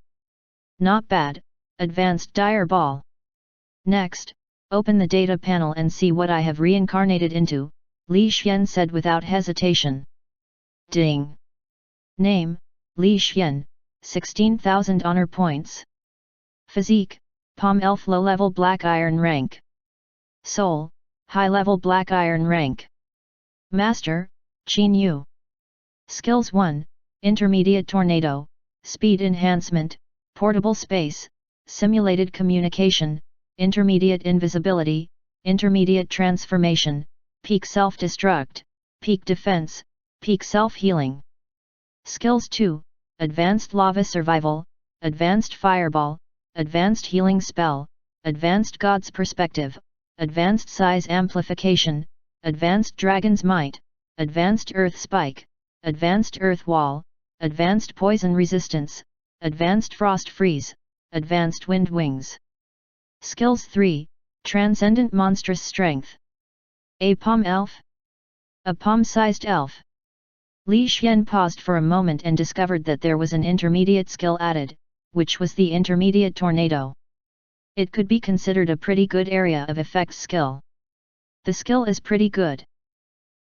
Speaker 1: Not bad, advanced dire ball. Next, open the data panel and see what I have reincarnated into, Li Xian said without hesitation. Ding! Name, Li Xian, 16,000 honor points. Physique, Palm Elf low-level Black Iron rank. Soul, high-level Black Iron rank. Master, Qin Yu. Skills 1, Intermediate Tornado, Speed Enhancement, Portable Space, Simulated Communication, Intermediate Invisibility, Intermediate Transformation, Peak Self-Destruct, Peak Defense, Peak Self-Healing. Skills 2, Advanced Lava Survival, Advanced Fireball, Advanced Healing Spell, Advanced God's Perspective, Advanced Size Amplification, Advanced Dragon's Might, Advanced Earth Spike, Advanced Earth Wall, Advanced Poison Resistance, Advanced Frost Freeze, Advanced Wind Wings. Skills 3, Transcendent Monstrous Strength. A Palm Elf? A palm-sized elf. Li Xian paused for a moment and discovered that there was an intermediate skill added, which was the Intermediate Tornado. It could be considered a pretty good area of effects skill. The skill is pretty good.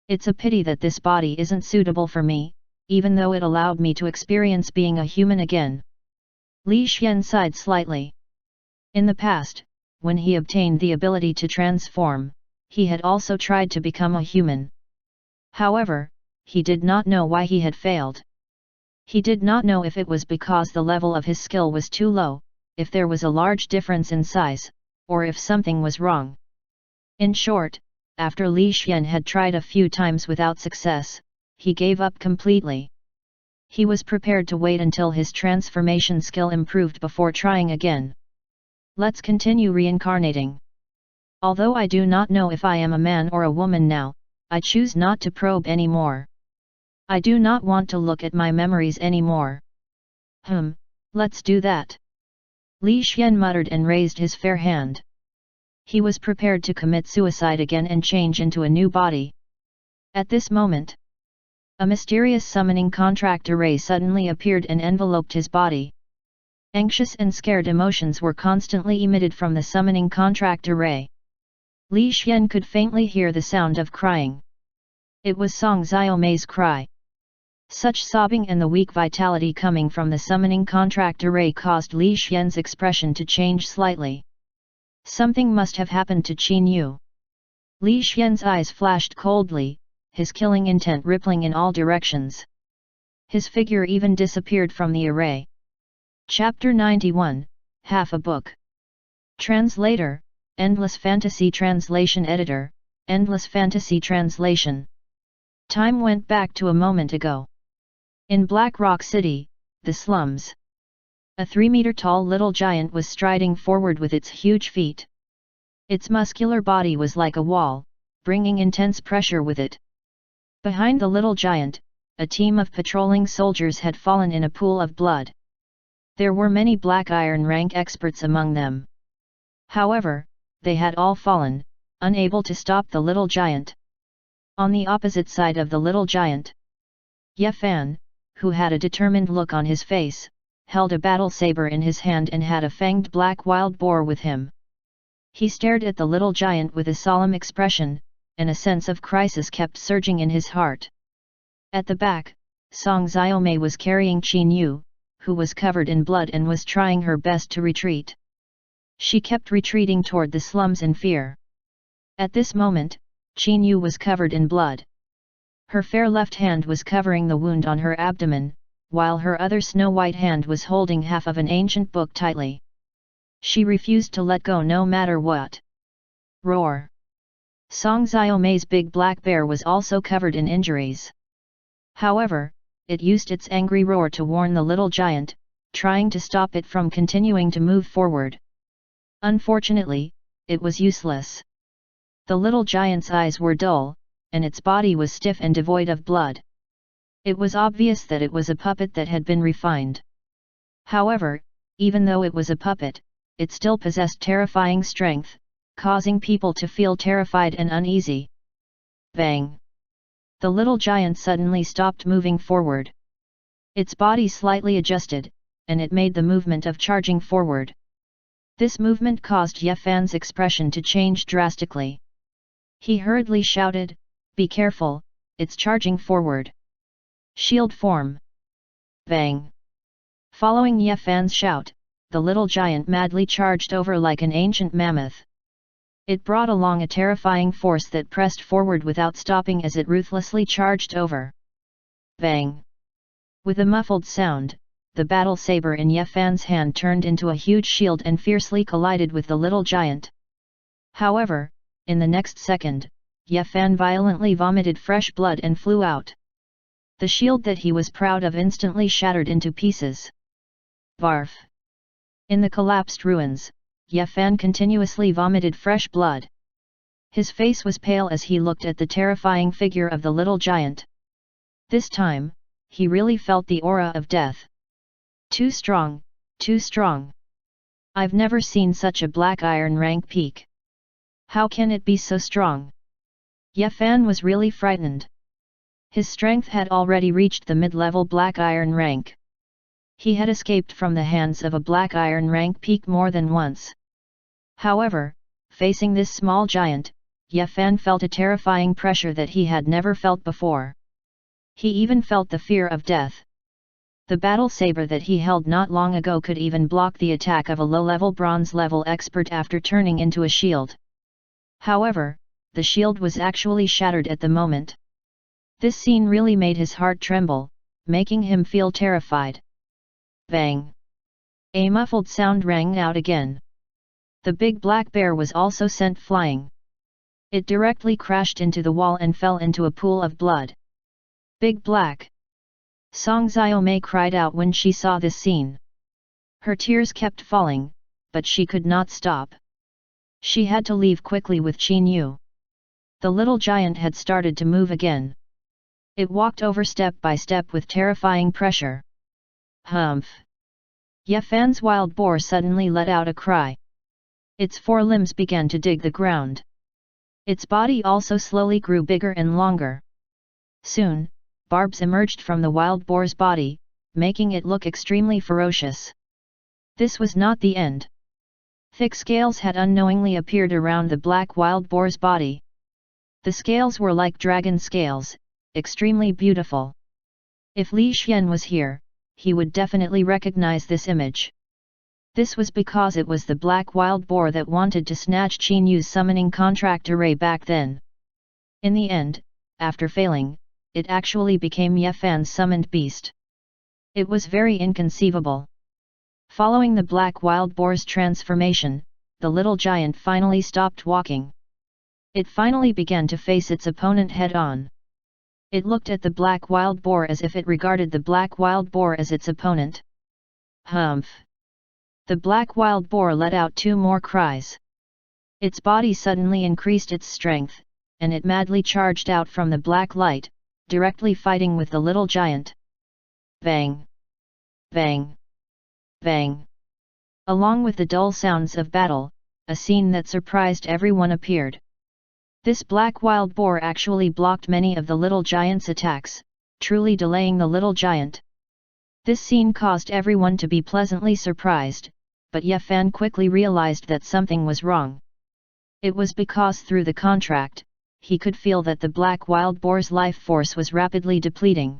Speaker 1: It's a pity that this body isn't suitable for me, even though it allowed me to experience being a human again. Li Xian sighed slightly. In the past, when he obtained the ability to transform, he had also tried to become a human. However, he did not know why he had failed. He did not know if it was because the level of his skill was too low, if there was a large difference in size, or if something was wrong. In short, after Li Xian had tried a few times without success, he gave up completely. He was prepared to wait until his transformation skill improved before trying again. Let's continue reincarnating. Although I do not know if I am a man or a woman now, I choose not to probe anymore. I do not want to look at my memories anymore. Let's do that. Li Xian muttered and raised his fair hand. He was prepared to commit suicide again and change into a new body. At this moment, a mysterious summoning contract array suddenly appeared and enveloped his body. Anxious and scared emotions were constantly emitted from the summoning contract array. Li Xian could faintly hear the sound of crying. It was Song Xiaomei's cry. Such sobbing and the weak vitality coming from the summoning contract array caused Li Xian's expression to change slightly. Something must have happened to Qin Yu. Li Xian's eyes flashed coldly, his killing intent rippling in all directions. His figure even disappeared from the array. Chapter 91, Half a Book. Translator, Endless Fantasy Translation Editor, Endless Fantasy Translation. Time went back to a moment ago. In Black Rock City, the slums. A 3-meter-tall little giant was striding forward with its huge feet. Its muscular body was like a wall, bringing intense pressure with it. Behind the little giant, a team of patrolling soldiers had fallen in a pool of blood. There were many black iron rank experts among them. However, they had all fallen, unable to stop the little giant. On the opposite side of the little giant, Ye Fan, who had a determined look on his face, held a battle saber in his hand and had a fanged black wild boar with him. He stared at the little giant with a solemn expression, and a sense of crisis kept surging in his heart. At the back, Song Xiaomei was carrying Qin Yu, who was covered in blood and was trying her best to retreat. She kept retreating toward the slums in fear. At this moment, Qin Yu was covered in blood. Her fair left hand was covering the wound on her abdomen, while her other snow-white hand was holding half of an ancient book tightly. She refused to let go no matter what. Roar! Song Xiaomei's big black bear was also covered in injuries. However, it used its angry roar to warn the little giant, trying to stop it from continuing to move forward. Unfortunately, it was useless. The little giant's eyes were dull, and its body was stiff and devoid of blood. It was obvious that it was a puppet that had been refined. However, even though it was a puppet, it still possessed terrifying strength, causing people to feel terrified and uneasy. Bang! The little giant suddenly stopped moving forward. Its body slightly adjusted, and it made the movement of charging forward. This movement caused Ye Fan's expression to change drastically. He hurriedly shouted, "Be careful, it's charging forward. Shield form!" Bang! Following Ye Fan's shout, the little giant madly charged over like an ancient mammoth. It brought along a terrifying force that pressed forward without stopping as it ruthlessly charged over. Bang! With a muffled sound, the battle saber in Ye Fan's hand turned into a huge shield and fiercely collided with the little giant. However, in the next second, Ye Fan violently vomited fresh blood and flew out. The shield that he was proud of instantly shattered into pieces. Varf! In the collapsed ruins, Ye Fan continuously vomited fresh blood. His face was pale as he looked at the terrifying figure of the little giant. This time, he really felt the aura of death. Too strong, too strong. I've never seen such a black iron rank peak. How can it be so strong? Ye Fan was really frightened. His strength had already reached the mid-level black iron rank. He had escaped from the hands of a black iron rank peak more than once. However, facing this small giant, Ye Fan felt a terrifying pressure that he had never felt before. He even felt the fear of death. The battle saber that he held not long ago could even block the attack of a low-level bronze-level expert after turning into a shield. However, the shield was actually shattered at the moment. This scene really made his heart tremble, making him feel terrified. Bang! A muffled sound rang out again. The big black bear was also sent flying. It directly crashed into the wall and fell into a pool of blood. Big Black! Song Xiaomei cried out when she saw this scene. Her tears kept falling, but she could not stop. She had to leave quickly with Qin Yu. The little giant had started to move again. It walked over step by step with terrifying pressure. Humph! Ye Fan's wild boar suddenly let out a cry. Its forelimbs began to dig the ground. Its body also slowly grew bigger and longer. Soon, barbs emerged from the wild boar's body, making it look extremely ferocious. This was not the end. Thick scales had unknowingly appeared around the black wild boar's body. The scales were like dragon scales, extremely beautiful. If Li Xian was here, he would definitely recognize this image. This was because it was the black wild boar that wanted to snatch Qin Yu's summoning contract array back then. In the end, after failing, it actually became Ye Fan's summoned beast. It was very inconceivable. Following the black wild boar's transformation, the little giant finally stopped walking. It finally began to face its opponent head-on. It looked at the black wild boar as if it regarded the black wild boar as its opponent. Humph! The black wild boar let out 2 more cries. Its body suddenly increased its strength, and it madly charged out from the black light, directly fighting with the little giant. Bang! Bang! Bang! Along with the dull sounds of battle, a scene that surprised everyone appeared. This black wild boar actually blocked many of the little giant's attacks, truly delaying the little giant. This scene caused everyone to be pleasantly surprised, but Ye Fan quickly realized that something was wrong. It was because through the contract, he could feel that the black wild boar's life force was rapidly depleting.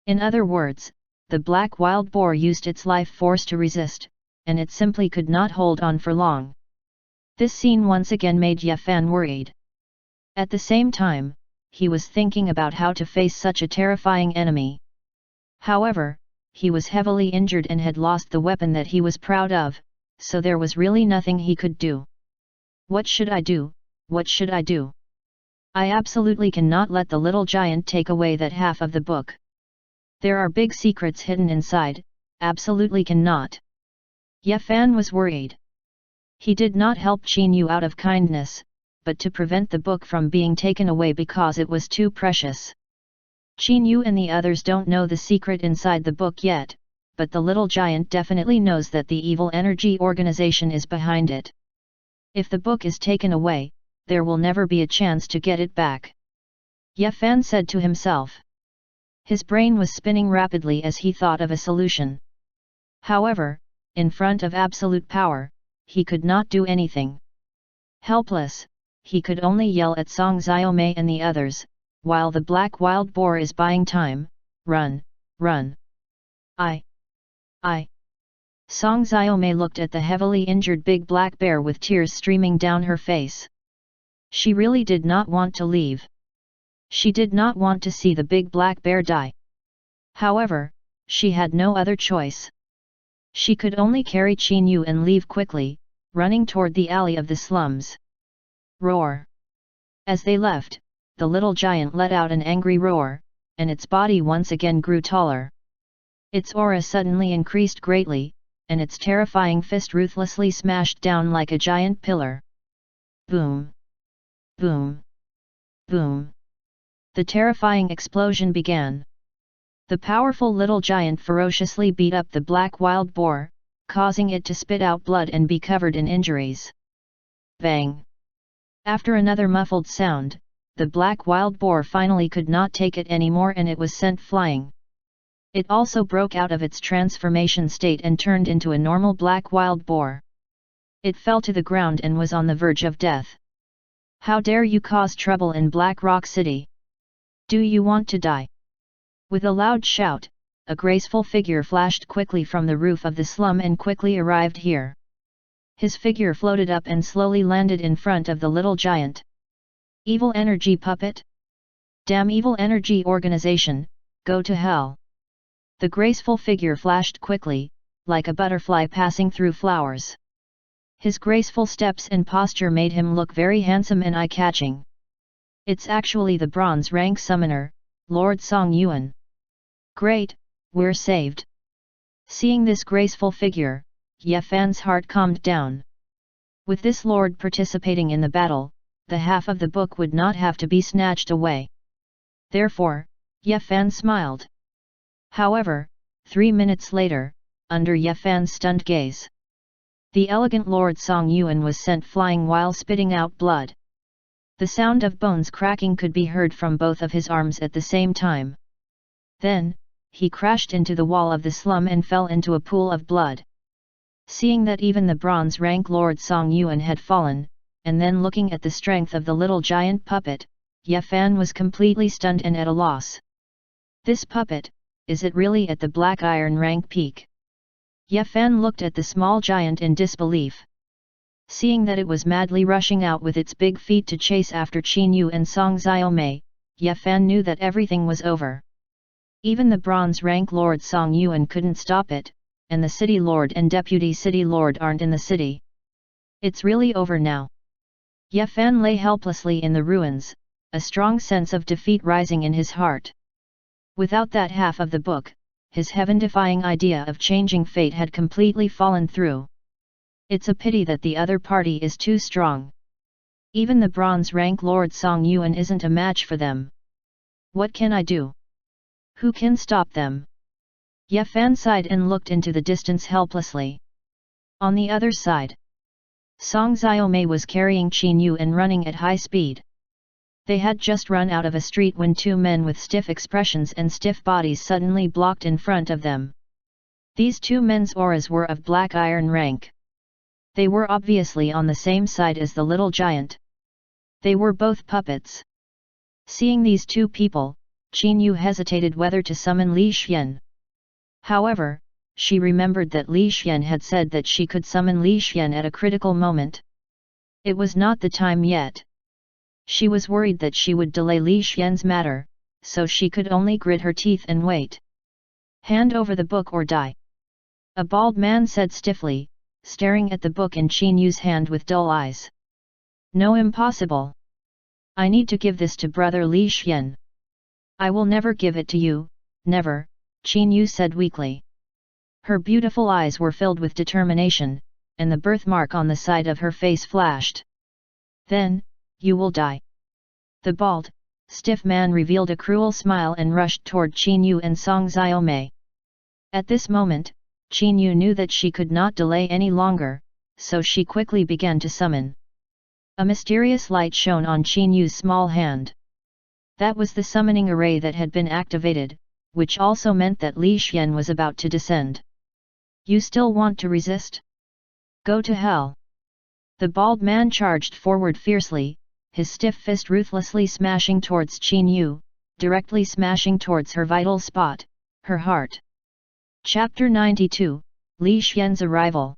Speaker 1: In other words, the black wild boar used its life force to resist, and it simply could not hold on for long. This scene once again made Ye Fan worried. At the same time, he was thinking about how to face such a terrifying enemy. However, he was heavily injured and had lost the weapon that he was proud of, so there was really nothing he could do. What should I do? What should I do? I absolutely cannot let the little giant take away that half of the book. There are big secrets hidden inside, absolutely cannot. Ye Fan was worried. He did not help Qin Yu out of kindness, but to prevent the book from being taken away because it was too precious. Qin Yu and the others don't know the secret inside the book yet, but the little giant definitely knows that the evil energy organization is behind it. If the book is taken away, there will never be a chance to get it back. Ye Fan said to himself. His brain was spinning rapidly as he thought of a solution. However, in front of absolute power, he could not do anything. Helpless, he could only yell at Song Xiaomei and the others, while the black wild boar is buying time, run, run. I. Song Xiaomei looked at the heavily injured big black bear with tears streaming down her face. She really did not want to leave. She did not want to see the big black bear die. However, she had no other choice. She could only carry Qin Yu and leave quickly, running toward the alley of the slums. Roar! As they left, the little giant let out an angry roar, and its body once again grew taller. Its aura suddenly increased greatly, and its terrifying fist ruthlessly smashed down like a giant pillar. Boom! Boom! Boom! The terrifying explosion began. The powerful little giant ferociously beat up the black wild boar, causing it to spit out blood and be covered in injuries. Bang! After another muffled sound, the black wild boar finally could not take it anymore and it was sent flying. It also broke out of its transformation state and turned into a normal black wild boar. It fell to the ground and was on the verge of death. How dare you cause trouble in Black Rock City? Do you want to die? With a loud shout, a graceful figure flashed quickly from the roof of the slum and quickly arrived here. His figure floated up and slowly landed in front of the little giant. Evil energy puppet? Damn evil energy organization, go to hell! The graceful figure flashed quickly, like a butterfly passing through flowers. His graceful steps and posture made him look very handsome and eye-catching. It's actually the bronze rank summoner, Lord Song Yuan. Great, we're saved. Seeing this graceful figure, Ye Fan's heart calmed down. With this lord participating in the battle, the half of the book would not have to be snatched away. Therefore, Ye Fan smiled. However, 3 minutes later, under Ye Fan's stunned gaze. The elegant Lord Song Yuan was sent flying while spitting out blood. The sound of bones cracking could be heard from both of his arms at the same time. Then, he crashed into the wall of the slum and fell into a pool of blood. Seeing that even the bronze rank Lord Song Yuan had fallen, and then looking at the strength of the little giant puppet, Ye Fan was completely stunned and at a loss. This puppet, is it really at the black iron rank peak? Ye Fan looked at the small giant in disbelief. Seeing that it was madly rushing out with its big feet to chase after Qin Yu and Song Xiaomei, Ye Fan knew that everything was over. Even the bronze rank Lord Song Yuan couldn't stop it, and the city lord and deputy city lord aren't in the city. It's really over now. Ye Fan lay helplessly in the ruins, a strong sense of defeat rising in his heart. Without that half of the book, his heaven-defying idea of changing fate had completely fallen through. It's a pity that the other party is too strong. Even the bronze rank Lord Song Yuan isn't a match for them. What can I do? Who can stop them? Ye Fan sighed and looked into the distance helplessly. On the other side, Song Xiaomei was carrying Qin Yu and running at high speed. They had just run out of a street when two men with stiff expressions and stiff bodies suddenly blocked in front of them. These two men's auras were of black iron rank. They were obviously on the same side as the little giant. They were both puppets. Seeing these two people, Qin Yu hesitated whether to summon Li Xian. However, she remembered that Li Xian had said that she could summon Li Xian at a critical moment. It was not the time yet. She was worried that she would delay Li Xian's matter, so she could only grit her teeth and wait. Hand over the book or die. A bald man said stiffly, staring at the book in Qin Yu's hand with dull eyes. No, impossible. I need to give this to brother Li Xian. I will never give it to you, never, Qin Yu said weakly. Her beautiful eyes were filled with determination, and the birthmark on the side of her face flashed. Then, you will die. The bald, stiff man revealed a cruel smile and rushed toward Qin Yu and Song Xiaomei. At this moment, Qin Yu knew that she could not delay any longer, so she quickly began to summon. A mysterious light shone on Qin Yu's small hand. That was the summoning array that had been activated, which also meant that Li Xian was about to descend. You still want to resist? Go to hell! The bald man charged forward fiercely, his stiff fist ruthlessly smashing towards Qin Yu, directly smashing towards her vital spot, her heart. Chapter 92, Li Xian's Arrival.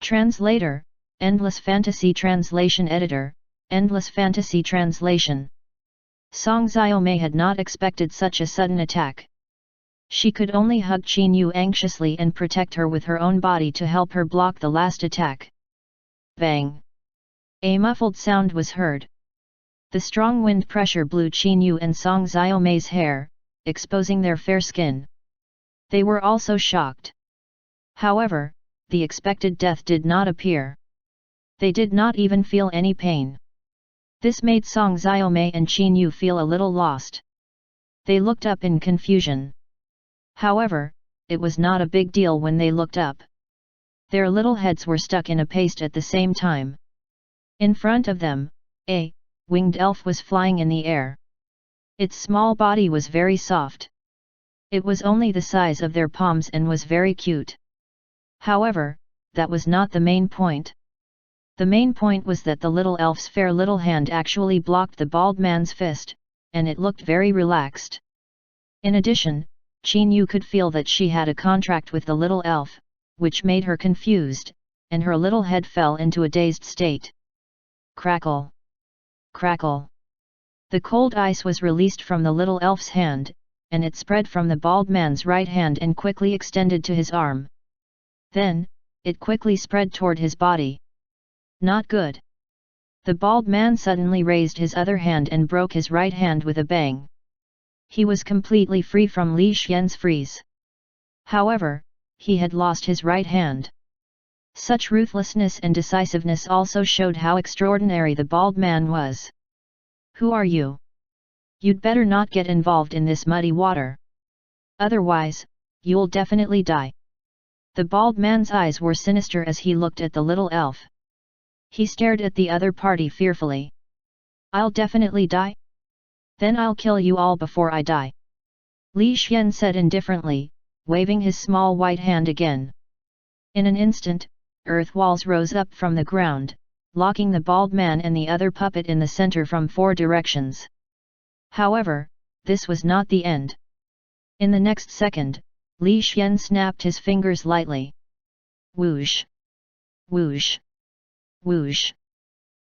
Speaker 1: Translator, Endless Fantasy Translation Editor, Endless Fantasy Translation. Song Xiaomei had not expected such a sudden attack. She could only hug Qin Yu anxiously and protect her with her own body to help her block the last attack. Bang! A muffled sound was heard. The strong wind pressure blew Qin Yu and Song Xiaomei's hair, exposing their fair skin. They were also shocked. However, the expected death did not appear. They did not even feel any pain. This made Song Xiaomei and Qin Yu feel a little lost. They looked up in confusion. However, it was not a big deal when they looked up. Their little heads were stuck in a paste at the same time. In front of them, a winged elf was flying in the air. Its small body was very soft. It was only the size of their palms and was very cute. However, that was not the main point. The main point was that the little elf's fair little hand actually blocked the bald man's fist, and it looked very relaxed. In addition, Qin Yu could feel that she had a contract with the little elf, which made her confused, and her little head fell into a dazed state. Crackle! Crackle! The cold ice was released from the little elf's hand, and it spread from the bald man's right hand and quickly extended to his arm. Then, it quickly spread toward his body. Not good. The bald man suddenly raised his other hand and broke his right hand with a bang. He was completely free from Li Xian's freeze. However, he had lost his right hand. Such ruthlessness and decisiveness also showed how extraordinary the bald man was. Who are you? You'd better not get involved in this muddy water. Otherwise, you'll definitely die. The bald man's eyes were sinister as he looked at the little elf. He stared at the other party fearfully. "I'll definitely die? Then I'll kill you all before I die," Li Xian said indifferently, waving his small white hand again. In an instant, earth walls rose up from the ground, locking the bald man and the other puppet in the center from 4 directions. However, this was not the end. In the next second, Li Xian snapped his fingers lightly. Whoosh! Whoosh! Whoosh!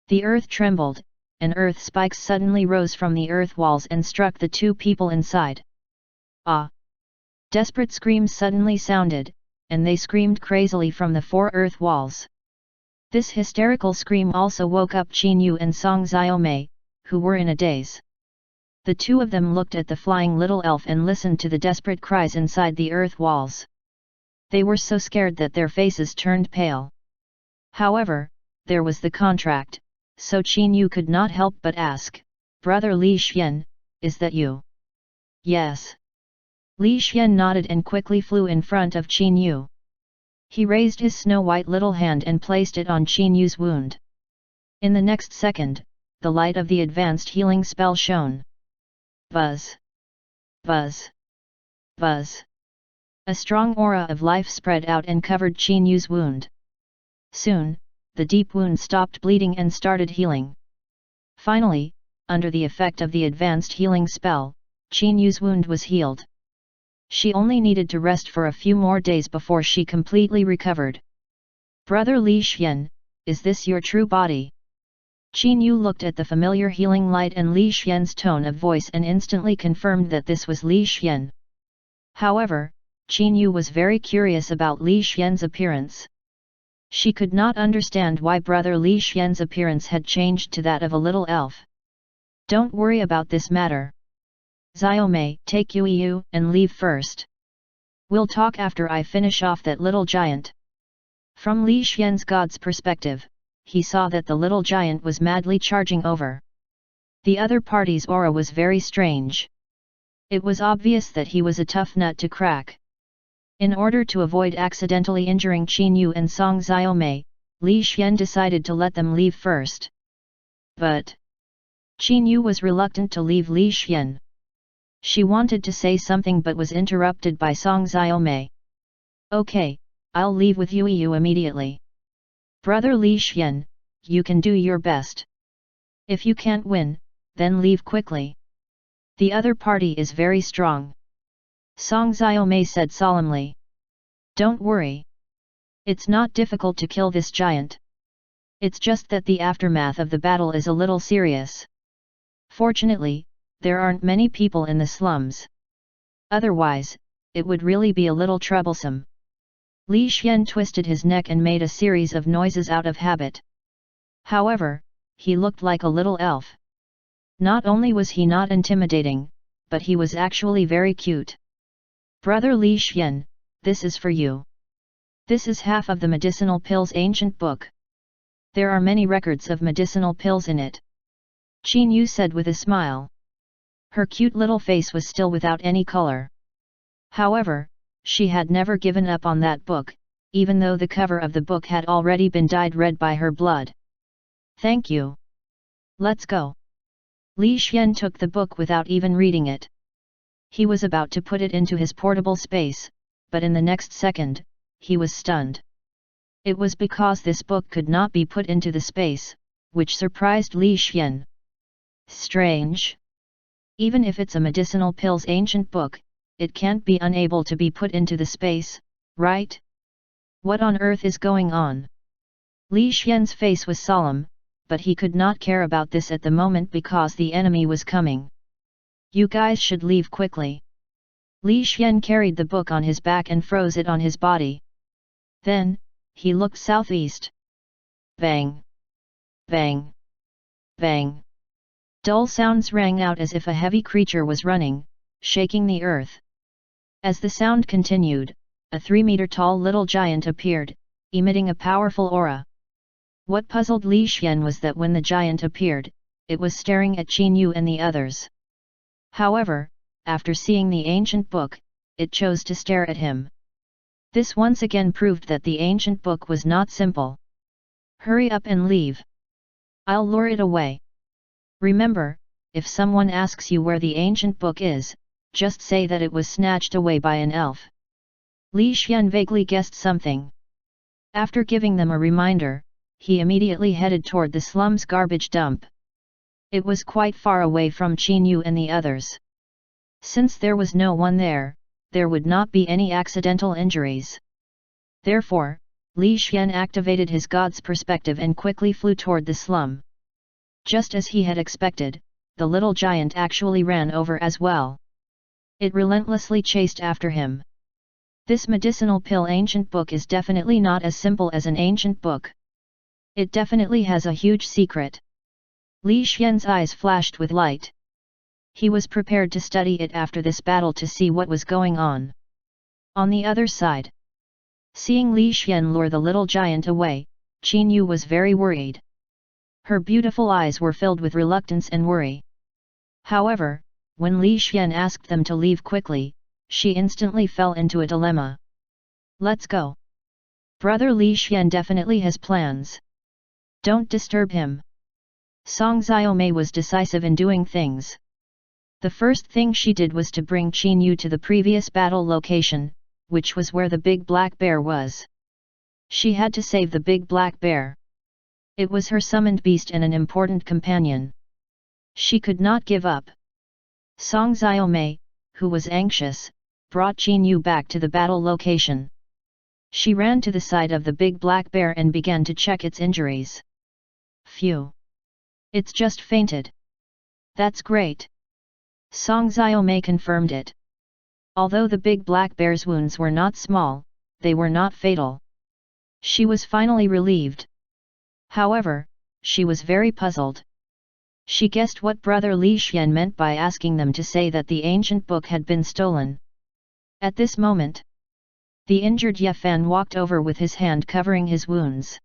Speaker 1: The earth trembled, and earth spikes suddenly rose from the earth walls and struck the 2 people inside. Ah! Desperate screams suddenly sounded, and they screamed crazily from the 4 earth walls. This hysterical scream also woke up Qin Yu and Song Xiaomei, who were in a daze. The 2 of them looked at the flying little elf and listened to the desperate cries inside the earth walls. They were so scared that their faces turned pale. However, there was the contract, so Qin Yu could not help but ask, "Brother Li Xian, is that you?" "Yes." Li Xian nodded and quickly flew in front of Qin Yu. He raised his snow-white little hand and placed it on Qin Yu's wound. In the next second, the light of the advanced healing spell shone. Buzz! Buzz! Buzz! A strong aura of life spread out and covered Qin Yu's wound. Soon, the deep wound stopped bleeding and started healing. Finally, under the effect of the advanced healing spell, Qin Yu's wound was healed. She only needed to rest for a few more days before she completely recovered. "Brother Li Xian, is this your true body?" Qin Yu looked at the familiar healing light and Li Xian's tone of voice and instantly confirmed that this was Li Xian. However, Qin Yu was very curious about Li Xian's appearance. She could not understand why brother Li Xian's appearance had changed to that of a little elf. "Don't worry about this matter. Xiaomei, take Yu and leave first. We'll talk after I finish off that little giant." From Li Xian's god's perspective, he saw that the little giant was madly charging over. The other party's aura was very strange. It was obvious that he was a tough nut to crack. In order to avoid accidentally injuring Qin Yu and Song Xiaomei, Li Xian decided to let them leave first. But Qin Yu was reluctant to leave Li Xian. She wanted to say something but was interrupted by Song Xiaomei. "Okay, I'll leave with Yu immediately. Brother Li Xian, you can do your best. If you can't win, then leave quickly. The other party is very strong," Song Xiaomei said solemnly. "Don't worry. It's not difficult to kill this giant. It's just that the aftermath of the battle is a little serious. Fortunately, there aren't many people in the slums. Otherwise, it would really be a little troublesome." Li Xian twisted his neck and made a series of noises out of habit. However, he looked like a little elf. Not only was he not intimidating, but he was actually very cute. "Brother Li Xian, this is for you. This is half of the medicinal pills ancient book. There are many records of medicinal pills in it," Qin Yu said with a smile. Her cute little face was still without any color. However, she had never given up on that book, even though the cover of the book had already been dyed red by her blood. "Thank you. Let's go." Li Xian took the book without even reading it. He was about to put it into his portable space, but in the next second, he was stunned. It was because this book could not be put into the space, which surprised Li Xian. Strange. Even if it's a medicinal pills ancient book, it can't be unable to be put into the space, right? What on earth is going on? Li Xian's face was solemn, but he could not care about this at the moment because the enemy was coming. "You guys should leave quickly." Li Xian carried the book on his back and froze it on his body. Then, he looked southeast. Bang! Bang! Bang! Dull sounds rang out as if a heavy creature was running, shaking the earth. As the sound continued, a 3-meter-tall little giant appeared, emitting a powerful aura. What puzzled Li Xian was that when the giant appeared, it was staring at Qin Yu and the others. However, after seeing the ancient book, it chose to stare at him. This once again proved that the ancient book was not simple. Hurry up and leave. I'll lure it away. Remember, if someone asks you where the ancient book is, just say that it was snatched away by an elf. Li Xian vaguely guessed something. After giving them a reminder, he immediately headed toward the slum's garbage dump. It was quite far away from Qin Yu and the others. Since there was no one there, there would not be any accidental injuries. Therefore, Li Xian activated his god's perspective and quickly flew toward the slum. Just as he had expected, the little giant actually ran over as well. It relentlessly chased after him. This medicinal pill ancient book is definitely not as simple as an ancient book. It definitely has a huge secret. Li Xian's eyes flashed with light. He was prepared to study it after this battle to see what was going on. On the other side, seeing Li Xian lure the little giant away, Qin Yu was very worried. Her beautiful eyes were filled with reluctance and worry. However, when Li Xian asked them to leave quickly, she instantly fell into a dilemma. Let's go. Brother Li Xian definitely has plans. Don't disturb him. Song Xiaomei was decisive in doing things. The first thing she did was to bring Qin Yu to the previous battle location, which was where the big black bear was. She had to save the big black bear. It was her summoned beast and an important companion. She could not give up. Song Xiaomei, who was anxious, brought Qin Yu back to the battle location. She ran to the side of the big black bear and began to check its injuries. Phew! It's just fainted. That's great. Song Xiaomei confirmed it. Although the big black bear's wounds were not small, they were not fatal. She was finally relieved. However, she was very puzzled. She guessed what Brother Li Xian meant by asking them to say that the ancient book had been stolen. At this moment, the injured Ye Fan walked over with his hand covering his wounds.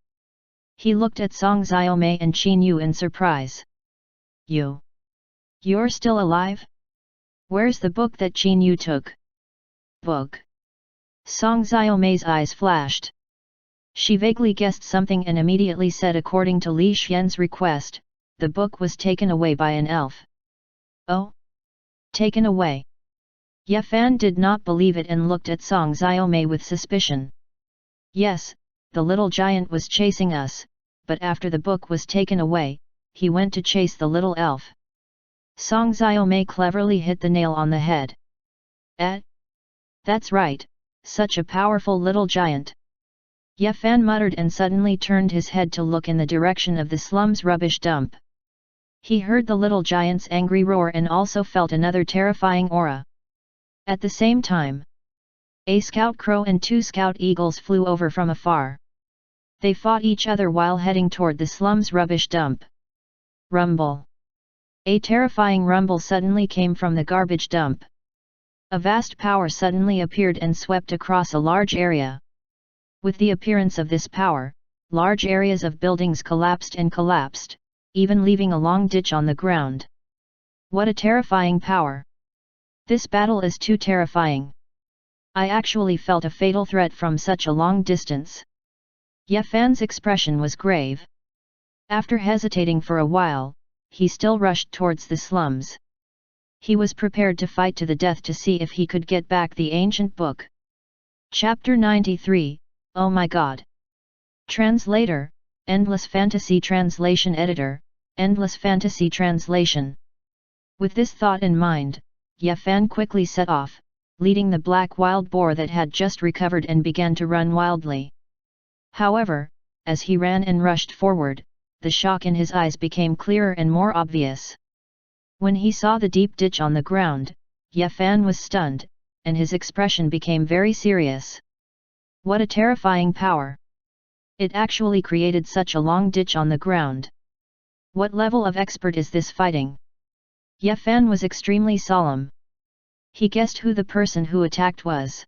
Speaker 1: He looked at Song Xiaomei and Qin Yu in surprise. You're still alive? Where's the book that Qin Yu took? Book? Song Xiaomei's eyes flashed. She vaguely guessed something and immediately said according to Li Xian's request, the book was taken away by an elf. Oh? Taken away? Ye Fan did not believe it and looked at Song Xiaomei with suspicion. Yes, the little giant was chasing us, but after the book was taken away, he went to chase the little elf. Song Xiaomei cleverly hit the nail on the head. That's right, such a powerful little giant. Ye Fan muttered and suddenly turned his head to look in the direction of the slum's rubbish dump. He heard the little giant's angry roar and also felt another terrifying aura. At the same time, a scout crow and 2 scout eagles flew over from afar. They fought each other while heading toward the slum's rubbish dump. Rumble! A terrifying rumble suddenly came from the garbage dump. A vast power suddenly appeared and swept across a large area. With the appearance of this power, large areas of buildings collapsed, even leaving a long ditch on the ground. What a terrifying power! This battle is too terrifying. I actually felt a fatal threat from such a long distance. Ye Fan's expression was grave. After hesitating for a while, he still rushed towards the slums. He was prepared to fight to the death to see if he could get back the ancient book. Chapter 93, Oh my God! Translator, Endless Fantasy Translation Editor, Endless Fantasy Translation. With this thought in mind, Ye Fan quickly set off, leading the black wild boar that had just recovered and began to run wildly. However, as he ran and rushed forward, the shock in his eyes became clearer and more obvious. When he saw the deep ditch on the ground, Ye Fan was stunned, and his expression became very serious. What a terrifying power! It actually created such a long ditch on the ground. What level of expert is this fighting? Ye Fan was extremely solemn. He guessed who the person who attacked was.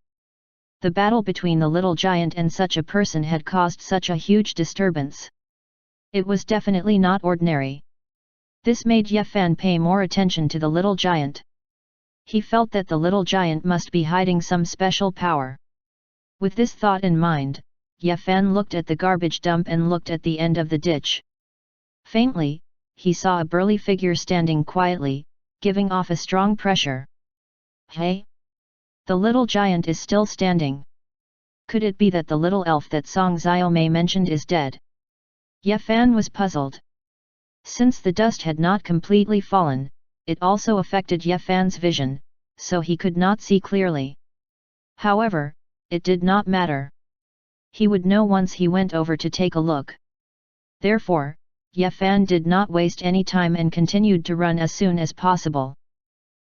Speaker 1: The battle between the little giant and such a person had caused such a huge disturbance. It was definitely not ordinary. This made Ye Fan pay more attention to the little giant. He felt that the little giant must be hiding some special power. With this thought in mind, Ye Fan looked at the garbage dump and looked at the end of the ditch. Faintly, he saw a burly figure standing quietly, giving off a strong pressure. Hey! The little giant is still standing. Could it be that the little elf that Song Xiaomei mentioned is dead? Ye Fan was puzzled. Since the dust had not completely fallen, it also affected Ye Fan's vision, so he could not see clearly. However, it did not matter. He would know once he went over to take a look. Therefore, Ye Fan did not waste any time and continued to run as soon as possible.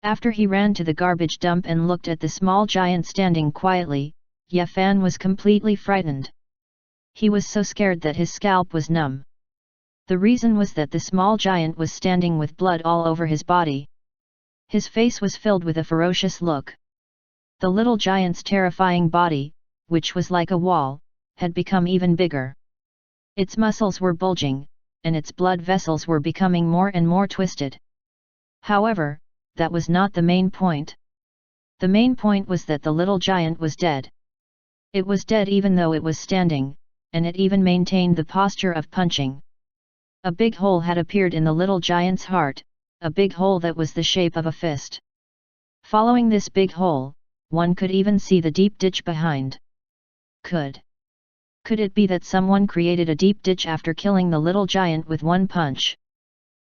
Speaker 1: After he ran to the garbage dump and looked at the small giant standing quietly, Ye Fan was completely frightened. He was so scared that his scalp was numb. The reason was that the small giant was standing with blood all over his body. His face was filled with a ferocious look. The little giant's terrifying body, which was like a wall, had become even bigger. Its muscles were bulging, and its blood vessels were becoming more and more twisted. However, that was not the main point. The main point was that the little giant was dead. It was dead even though it was standing, and it even maintained the posture of punching. A big hole had appeared in the little giant's heart, a big hole that was the shape of a fist. Following this big hole, one could even see the deep ditch behind. Could it be that someone created a deep ditch after killing the little giant with one punch?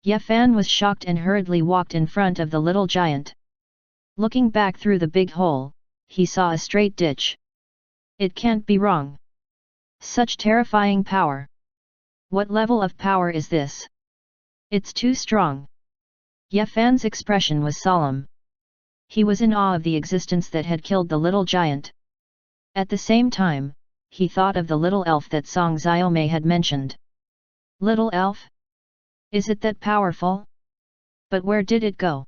Speaker 1: Ye Fan was shocked and hurriedly walked in front of the little giant. Looking back through the big hole, he saw a straight ditch. It can't be wrong. Such terrifying power. What level of power is this? It's too strong. Ye Fan's expression was solemn. He was in awe of the existence that had killed the little giant. At the same time, he thought of the little elf that Song Xiaomei had mentioned. Little elf? Is it that powerful? But where did it go?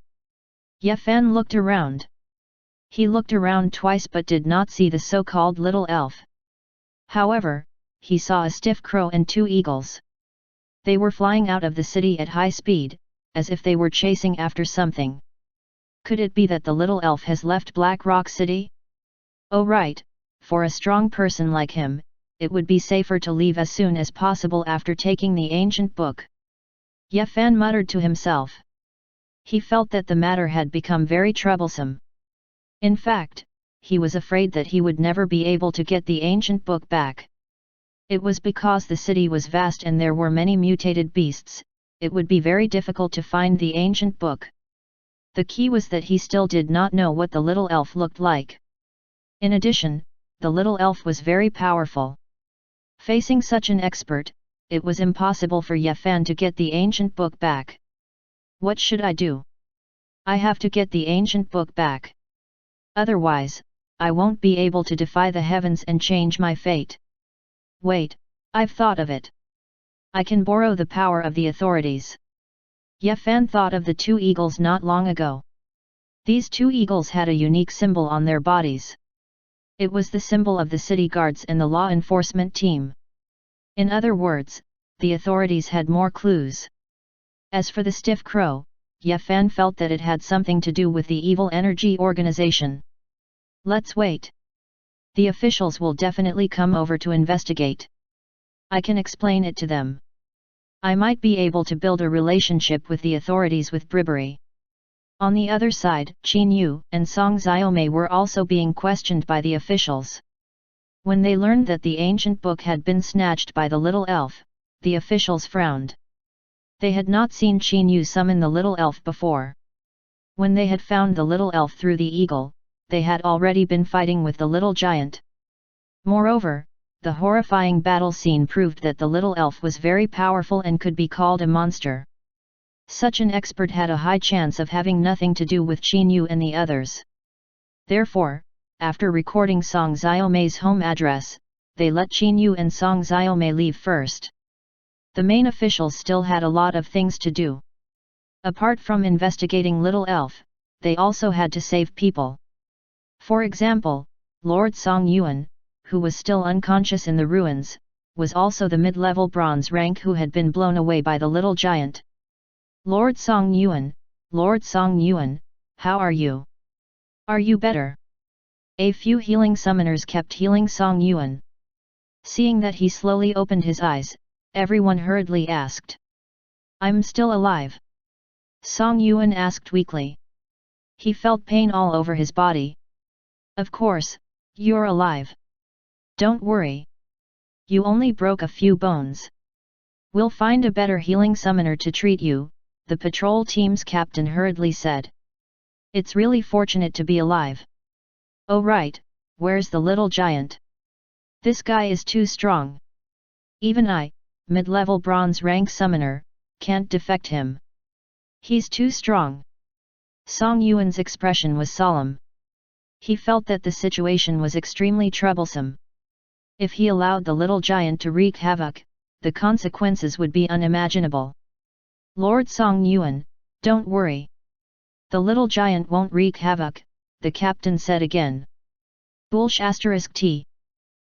Speaker 1: Ye Fan looked around. He looked around twice but did not see the so-called little elf. However, he saw a stiff crow and two eagles. They were flying out of the city at high speed, as if they were chasing after something. Could it be that the little elf has left Black Rock City? Oh right, for a strong person like him, it would be safer to leave as soon as possible after taking the ancient book. Ye Fan muttered to himself. He felt that the matter had become very troublesome. In fact, he was afraid that he would never be able to get the ancient book back. It was because the city was vast and there were many mutated beasts, it would be very difficult to find the ancient book. The key was that he still did not know what the little elf looked like. In addition, the little elf was very powerful. Facing such an expert, it was impossible for Ye Fan to get the ancient book back. What should I do? I have to get the ancient book back. Otherwise, I won't be able to defy the heavens and change my fate. Wait, I've thought of it. I can borrow the power of the authorities. Ye Fan thought of the two eagles not long ago. These two eagles had a unique symbol on their bodies. It was the symbol of the city guards and the law enforcement team. In other words, the authorities had more clues. As for the stiff crow, Ye Fan felt that it had something to do with the evil energy organization. Let's wait. The officials will definitely come over to investigate. I can explain it to them. I might be able to build a relationship with the authorities with bribery. On the other side, Qin Yu and Song Xiaomei were also being questioned by the officials. When they learned that the ancient book had been snatched by the little elf, the officials frowned. They had not seen Qin Yu summon the little elf before. When they had found the little elf through the eagle, they had already been fighting with the little giant. Moreover, the horrifying battle scene proved that the little elf was very powerful and could be called a monster. Such an expert had a high chance of having nothing to do with Qin Yu and the others. Therefore, after recording Song Xiaomei's home address, they let Qin Yu and Song Xiaomei leave first. The main officials still had a lot of things to do. Apart from investigating Little Elf, they also had to save people. For example, Lord Song Yuan, who was still unconscious in the ruins, was also the mid-level bronze rank who had been blown away by the little giant. Lord Song Yuan, how are you? Are you better? A few healing summoners kept healing Song Yuan. Seeing that he slowly opened his eyes, everyone hurriedly asked. I'm still alive? Song Yuan asked weakly. He felt pain all over his body. Of course, you're alive. Don't worry. You only broke a few bones. We'll find a better healing summoner to treat you, the patrol team's captain hurriedly said. It's really fortunate to be alive. Oh right, where's the little giant? This guy is too strong. Even I, mid-level bronze rank summoner, can't defect him. He's too strong. Song Yuan's expression was solemn. He felt that the situation was extremely troublesome. If he allowed the little giant to wreak havoc, the consequences would be unimaginable. Lord Song Yuan, don't worry. The little giant won't wreak havoc, the captain said again. *T.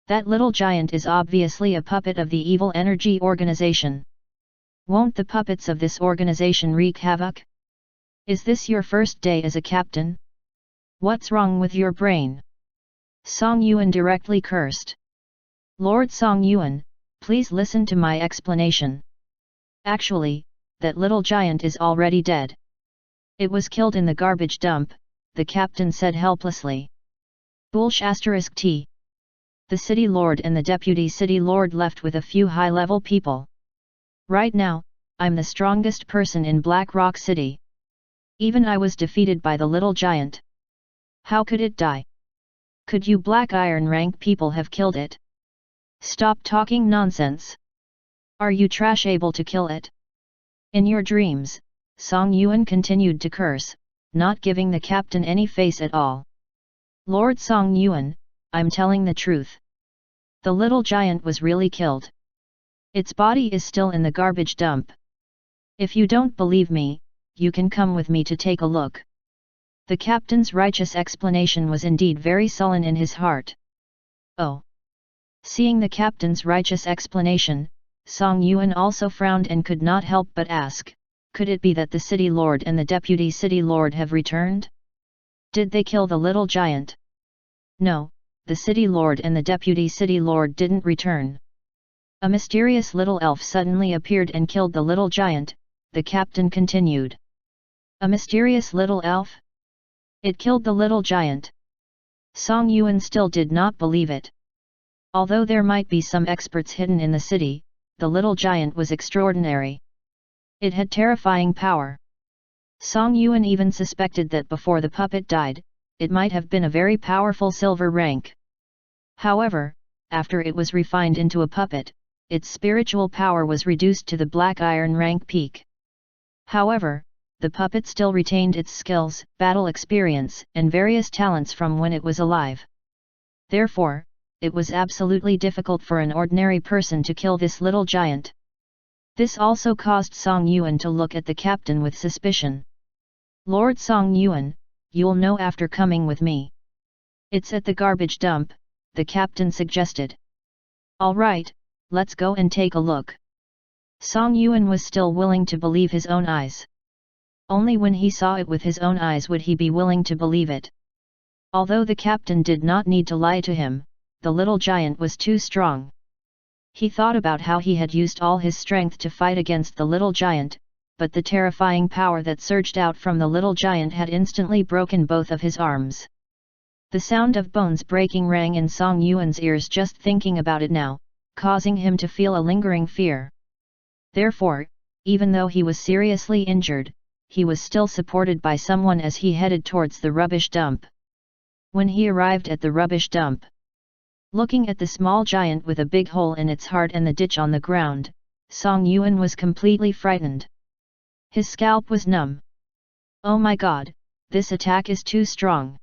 Speaker 1: That little giant is obviously a puppet of the evil energy organization. Won't the puppets of this organization wreak havoc? Is this your first day as a captain? What's wrong with your brain? Song Yuan directly cursed. Lord Song Yuan, please listen to my explanation. Actually, that little giant is already dead. It was killed in the garbage dump, the captain said helplessly. *T. The city lord and the deputy city lord left with a few high-level people. Right now, I'm the strongest person in Black Rock City. Even I was defeated by the little giant. How could it die? Could you Black Iron rank people have killed it? Stop talking nonsense. Are you trash able to kill it? In your dreams, Song Yuan continued to curse, not giving the captain any face at all. Lord Song Yuan, I'm telling the truth. The little giant was really killed. Its body is still in the garbage dump. If you don't believe me, you can come with me to take a look. The captain's righteous explanation was indeed very sullen in his heart. Oh! Seeing the captain's righteous explanation, Song Yuan also frowned and could not help but ask, could it be that the city lord and the deputy city lord have returned? Did they kill the little giant? No, the city lord and the deputy city lord didn't return. A mysterious little elf suddenly appeared and killed the little giant, the captain continued. A mysterious little elf? It killed the little giant. Song Yuan still did not believe it. Although there might be some experts hidden in the city, the little giant was extraordinary. It had terrifying power. Song Yuan even suspected that before the puppet died, it might have been a very powerful silver rank. However, after it was refined into a puppet, its spiritual power was reduced to the Black Iron rank peak. However, the puppet still retained its skills, battle experience, and various talents from when it was alive. Therefore, it was absolutely difficult for an ordinary person to kill this little giant. This also caused Song Yuan to look at the captain with suspicion. Lord Song Yuan, you'll know after coming with me. It's at the garbage dump, the captain suggested. All right, let's go and take a look. Song Yuan was still willing to believe his own eyes. Only when he saw it with his own eyes would he be willing to believe it. Although the captain did not need to lie to him, the little giant was too strong. He thought about how he had used all his strength to fight against the little giant, but the terrifying power that surged out from the little giant had instantly broken both of his arms. The sound of bones breaking rang in Song Yuan's ears just thinking about it now, causing him to feel a lingering fear. Therefore, even though he was seriously injured, he was still supported by someone as he headed towards the rubbish dump. When he arrived at the rubbish dump, looking at the small giant with a big hole in its heart and the ditch on the ground, Song Yuan was completely frightened. His scalp was numb. Oh my god, this attack is too strong.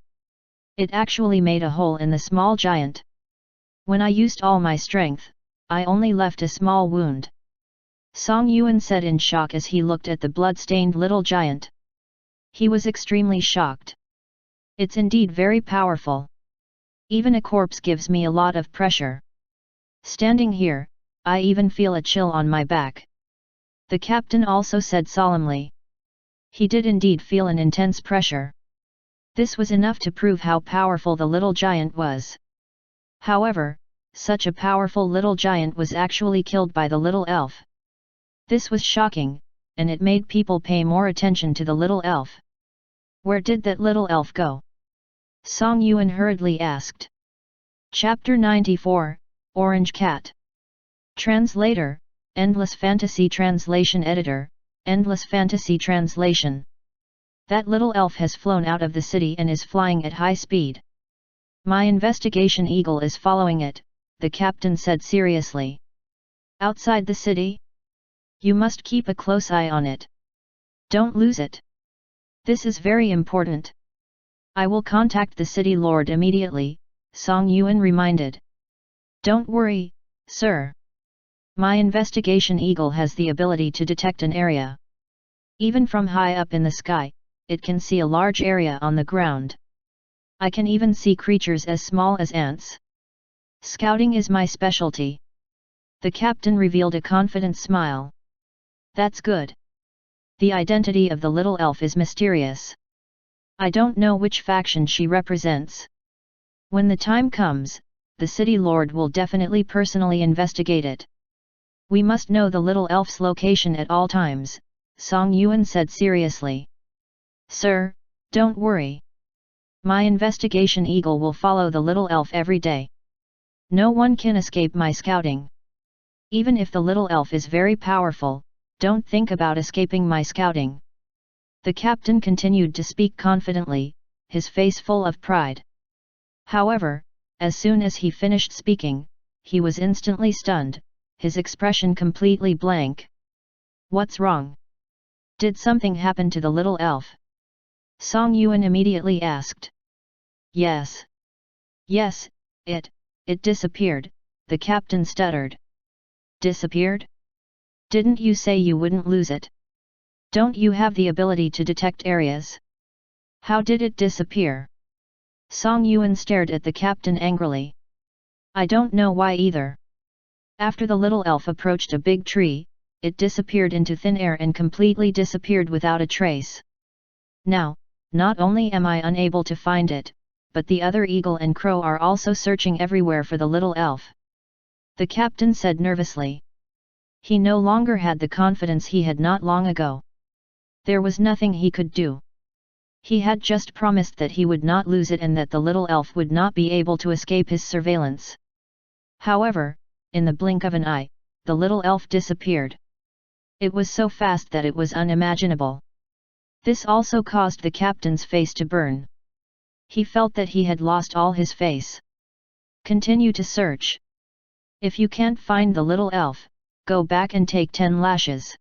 Speaker 1: It actually made a hole in the small giant. When I used all my strength, I only left a small wound. Song Yuan said in shock as he looked at the blood-stained little giant. He was extremely shocked. It's indeed very powerful. Even a corpse gives me a lot of pressure. Standing here, I even feel a chill on my back. The captain also said solemnly. He did indeed feel an intense pressure. This was enough to prove how powerful the little giant was. However, such a powerful little giant was actually killed by the little elf. This was shocking, and it made people pay more attention to the little elf. Where did that little elf go? Song Yuan hurriedly asked. Chapter 94, Orange Cat. Translator, Endless Fantasy Translation Editor, Endless Fantasy Translation. That little elf has flown out of the city and is flying at high speed. My investigation eagle is following it, the captain said seriously. Outside the city? You must keep a close eye on it. Don't lose it. This is very important. I will contact the city lord immediately, Song Yuan reminded. Don't worry, sir. My investigation eagle has the ability to detect an area. Even from high up in the sky, it can see a large area on the ground. I can even see creatures as small as ants. Scouting is my specialty. The captain revealed a confident smile. That's good. The identity of the little elf is mysterious. I don't know which faction she represents. When the time comes, the city lord will definitely personally investigate it. We must know the little elf's location at all times, Song Yuan said seriously. Sir, don't worry. My investigation eagle will follow the little elf every day. No one can escape my scouting. Even if the little elf is very powerful, don't think about escaping my scouting. The captain continued to speak confidently, his face full of pride. However, as soon as he finished speaking, he was instantly stunned, his expression completely blank. What's wrong? Did something happen to the little elf? Song Yuan immediately asked. Yes. Yes, it disappeared, the captain stuttered. Disappeared? Didn't you say you wouldn't lose it? Don't you have the ability to detect areas? How did it disappear? Song Yuan stared at the captain angrily. I don't know why either. After the little elf approached a big tree, it disappeared into thin air and completely disappeared without a trace. Now, not only am I unable to find it, but the other eagle and crow are also searching everywhere for the little elf. The captain said nervously. He no longer had the confidence he had not long ago. There was nothing he could do. He had just promised that he would not lose it and that the little elf would not be able to escape his surveillance. However, in the blink of an eye, the little elf disappeared. It was so fast that it was unimaginable. This also caused the captain's face to burn. He felt that he had lost all his face. Continue to search. If you can't find the little elf, go back and take 10 lashes.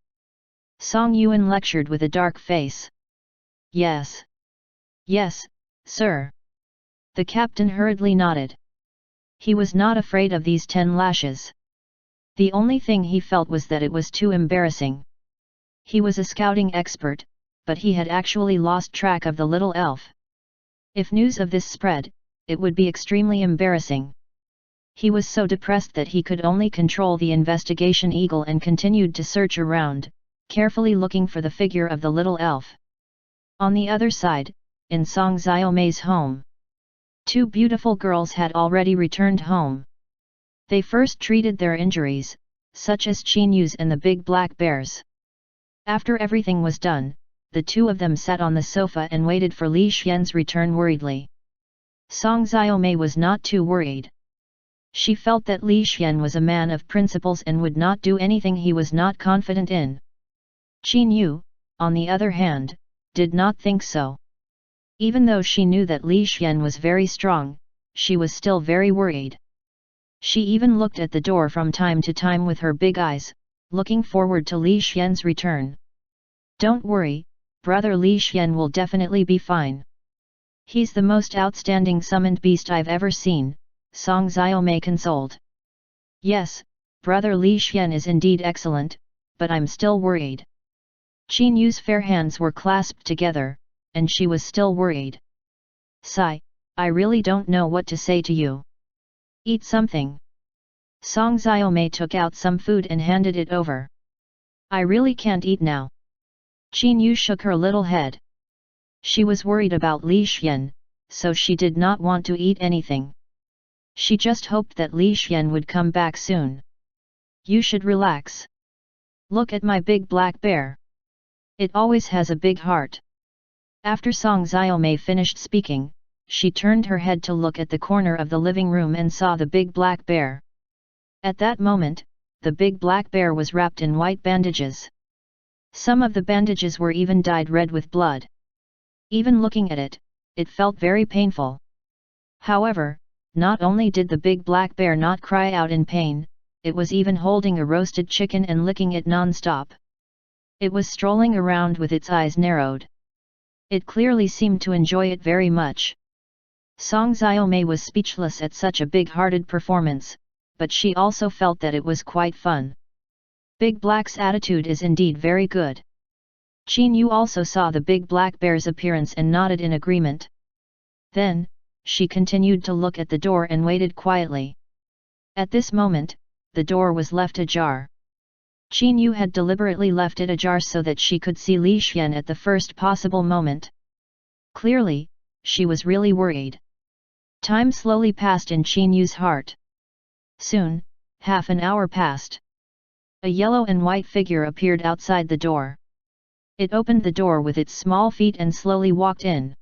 Speaker 1: Song Yuan lectured with a dark face. Yes. Yes, sir. The captain hurriedly nodded. He was not afraid of these 10 lashes. The only thing he felt was that it was too embarrassing. He was a scouting expert, but he had actually lost track of the little elf. If news of this spread, it would be extremely embarrassing. He was so depressed that he could only control the investigation eagle and continued to search around, carefully looking for the figure of the little elf. On the other side, in Song Xiaomei's home, 2 beautiful girls had already returned home. They first treated their injuries, such as Qinyu's and the big black bears. After everything was done, the 2 of them sat on the sofa and waited for Li Xian's return worriedly. Song Xiaomei was not too worried. She felt that Li Xian was a man of principles and would not do anything he was not confident in. Qinyu, on the other hand, did not think so. Even though she knew that Li Xian was very strong, she was still very worried. She even looked at the door from time to time with her big eyes, looking forward to Li Xian's return. Don't worry, brother Li Xian will definitely be fine. He's the most outstanding summoned beast I've ever seen, Song Xiaomei consoled. Yes, brother Li Xian is indeed excellent, but I'm still worried. Qinyu's fair hands were clasped together, and she was still worried. Sigh, I really don't know what to say to you. Eat something. Song Xiaomei took out some food and handed it over. I really can't eat now. Qinyu shook her little head. She was worried about Li Xian, so she did not want to eat anything. She just hoped that Li Xian would come back soon. You should relax. Look at my big black bear. It always has a big heart. After Song Xiaomei finished speaking, she turned her head to look at the corner of the living room and saw the big black bear. At that moment, the big black bear was wrapped in white bandages. Some of the bandages were even dyed red with blood. Even looking at it, it felt very painful. However, not only did the big black bear not cry out in pain, it was even holding a roasted chicken and licking it non-stop. It was strolling around with its eyes narrowed. It clearly seemed to enjoy it very much. Song Xiaomei was speechless at such a big-hearted performance, but she also felt that it was quite fun. Big Black's attitude is indeed very good. Qin Yu also saw the big black bear's appearance and nodded in agreement. Then, she continued to look at the door and waited quietly. At this moment, the door was left ajar. Qin Yu had deliberately left it ajar so that she could see Li Xian at the first possible moment. Clearly, she was really worried. Time slowly passed in Qin Yu's heart. Soon, half an hour passed. A yellow and white figure appeared outside the door. It opened the door with its small feet and slowly walked in.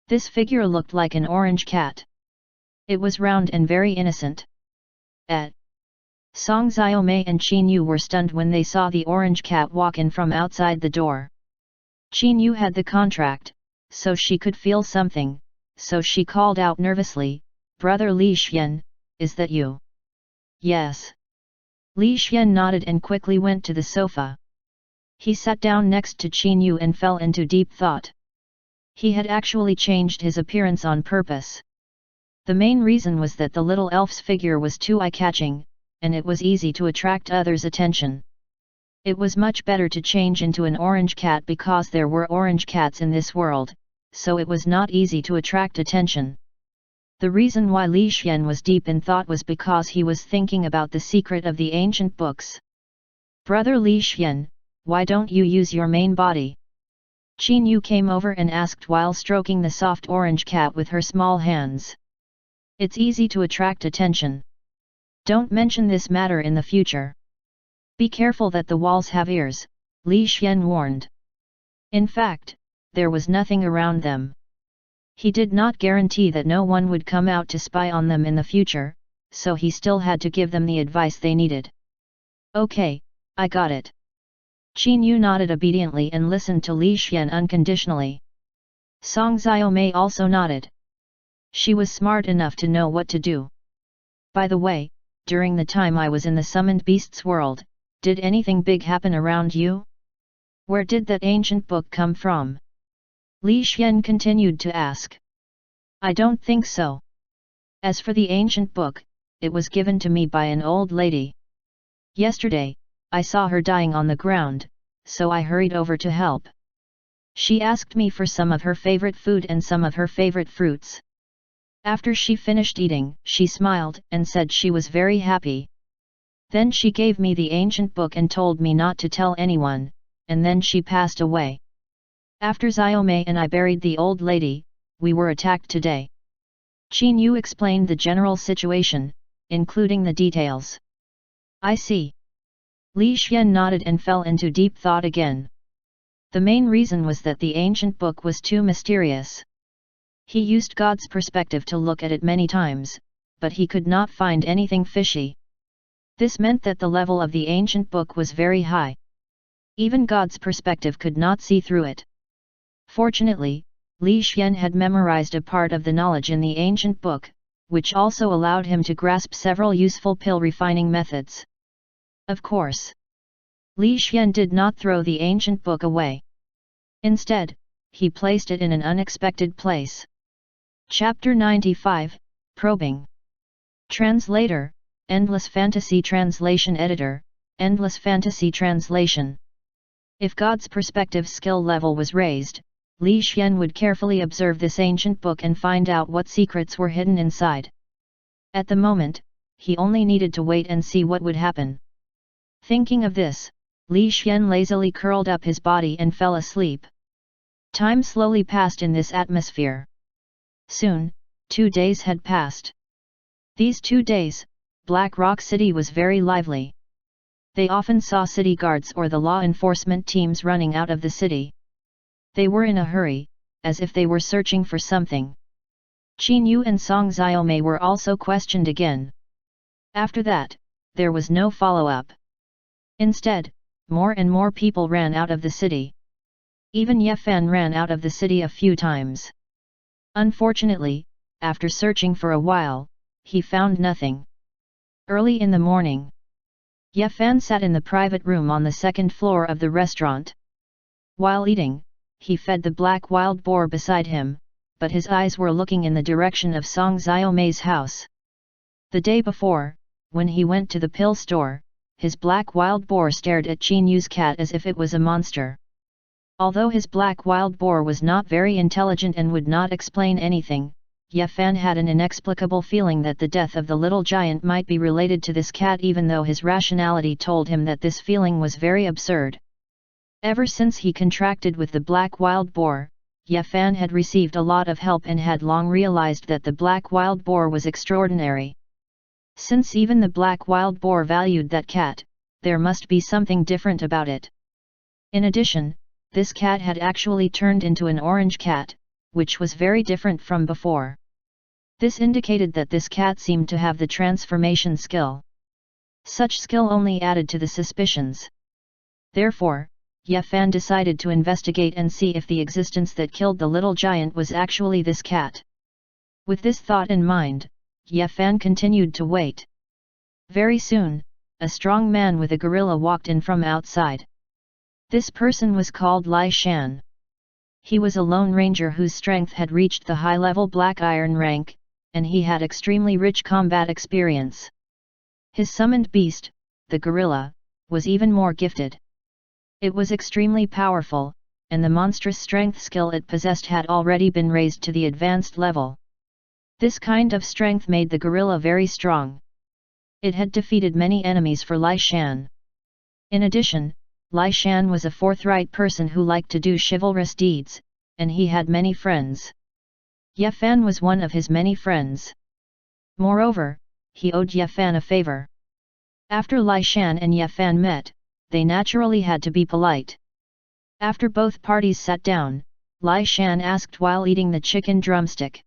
Speaker 1: This figure looked like an orange cat. It was round and very innocent. Song Xiaomei and Qin Yu were stunned when they saw the orange cat walk in from outside the door. Qin Yu had the contract, so she could feel something, so she called out nervously, "Brother Li Xian, is that you?" "Yes." Li Xian nodded and quickly went to the sofa. He sat down next to Qin Yu and fell into deep thought. He had actually changed his appearance on purpose. The main reason was that the little elf's figure was too eye-catching, and it was easy to attract others' attention. It was much better to change into an orange cat because there were orange cats in this world, so it was not easy to attract attention. The reason why Li Xian was deep in thought was because he was thinking about the secret of the ancient books. "Brother Li Xian, why don't you use your main body?" Qin Yu came over and asked while stroking the soft orange cat with her small hands. "It's easy to attract attention. Don't mention this matter in the future. Be careful that the walls have ears," Li Xian warned. In fact, there was nothing around them. He did not guarantee that no one would come out to spy on them in the future, so he still had to give them the advice they needed. "Okay, I got it." Qin Yu nodded obediently and listened to Li Xian unconditionally. Song Xiaomei also nodded. She was smart enough to know what to do. "By the way, during the time I was in the summoned beasts world, did anything big happen around you? Where did that ancient book come from?" Li Xian continued to ask. "I don't think so. As for the ancient book, it was given to me by an old lady. Yesterday, I saw her dying on the ground, so I hurried over to help. She asked me for some of her favorite food and some of her favorite fruits. After she finished eating, she smiled and said she was very happy. Then she gave me the ancient book and told me not to tell anyone, and then she passed away. After Xiaomei and I buried the old lady, we were attacked today." Qin Yu explained the general situation, including the details. "I see." Li Xian nodded and fell into deep thought again. The main reason was that the ancient book was too mysterious. He used God's perspective to look at it many times, but he could not find anything fishy. This meant that the level of the ancient book was very high. Even God's perspective could not see through it. Fortunately, Li Xian had memorized a part of the knowledge in the ancient book, which also allowed him to grasp several useful pill refining methods. Of course, Li Xian did not throw the ancient book away. Instead, he placed it in an unexpected place. Chapter 95, Probing. Translator, Endless Fantasy Translation Editor, Endless Fantasy Translation. If God's perspective skill level was raised, Li Xian would carefully observe this ancient book and find out what secrets were hidden inside. At the moment, he only needed to wait and see what would happen. Thinking of this, Li Xian lazily curled up his body and fell asleep. Time slowly passed in this atmosphere. Soon, 2 days had passed. These 2 days, Black Rock City was very lively. They often saw city guards or the law enforcement teams running out of the city. They were in a hurry, as if they were searching for something. Qin Yu and Song Xiaomei were also questioned again. After that, there was no follow-up. Instead, more and more people ran out of the city. Even Ye Fan ran out of the city a few times. Unfortunately, after searching for a while, he found nothing. Early in the morning, Ye Fan sat in the private room on the second floor of the restaurant. While eating, he fed the black wild boar beside him, but his eyes were looking in the direction of Song Xiaomei's house. The day before, when he went to the pill store, his black wild boar stared at Qin Yu's cat as if it was a monster. Although his black wild boar was not very intelligent and would not explain anything, Ye Fan had an inexplicable feeling that the death of the little giant might be related to this cat, even though his rationality told him that this feeling was very absurd. Ever since he contracted with the black wild boar, Ye Fan had received a lot of help and had long realized that the black wild boar was extraordinary. Since even the black wild boar valued that cat, there must be something different about it. In addition, this cat had actually turned into an orange cat, which was very different from before. This indicated that this cat seemed to have the transformation skill. Such skill only added to the suspicions. Therefore, Ye Fan decided to investigate and see if the existence that killed the little giant was actually this cat. With this thought in mind, Ye Fan continued to wait. Very soon, a strong man with a gorilla walked in from outside. This person was called Lai Shan. He was a lone ranger whose strength had reached the high-level black iron rank, and he had extremely rich combat experience. His summoned beast, the gorilla, was even more gifted. It was extremely powerful, and the monstrous strength skill it possessed had already been raised to the advanced level. This kind of strength made the gorilla very strong. It had defeated many enemies for Lai Shan. In addition, Lai Shan was a forthright person who liked to do chivalrous deeds, and he had many friends. Ye Fan was one of his many friends. Moreover, he owed Ye Fan a favor. After Lai Shan and Ye Fan met, they naturally had to be polite. After both parties sat down, Lai Shan asked while eating the chicken drumstick.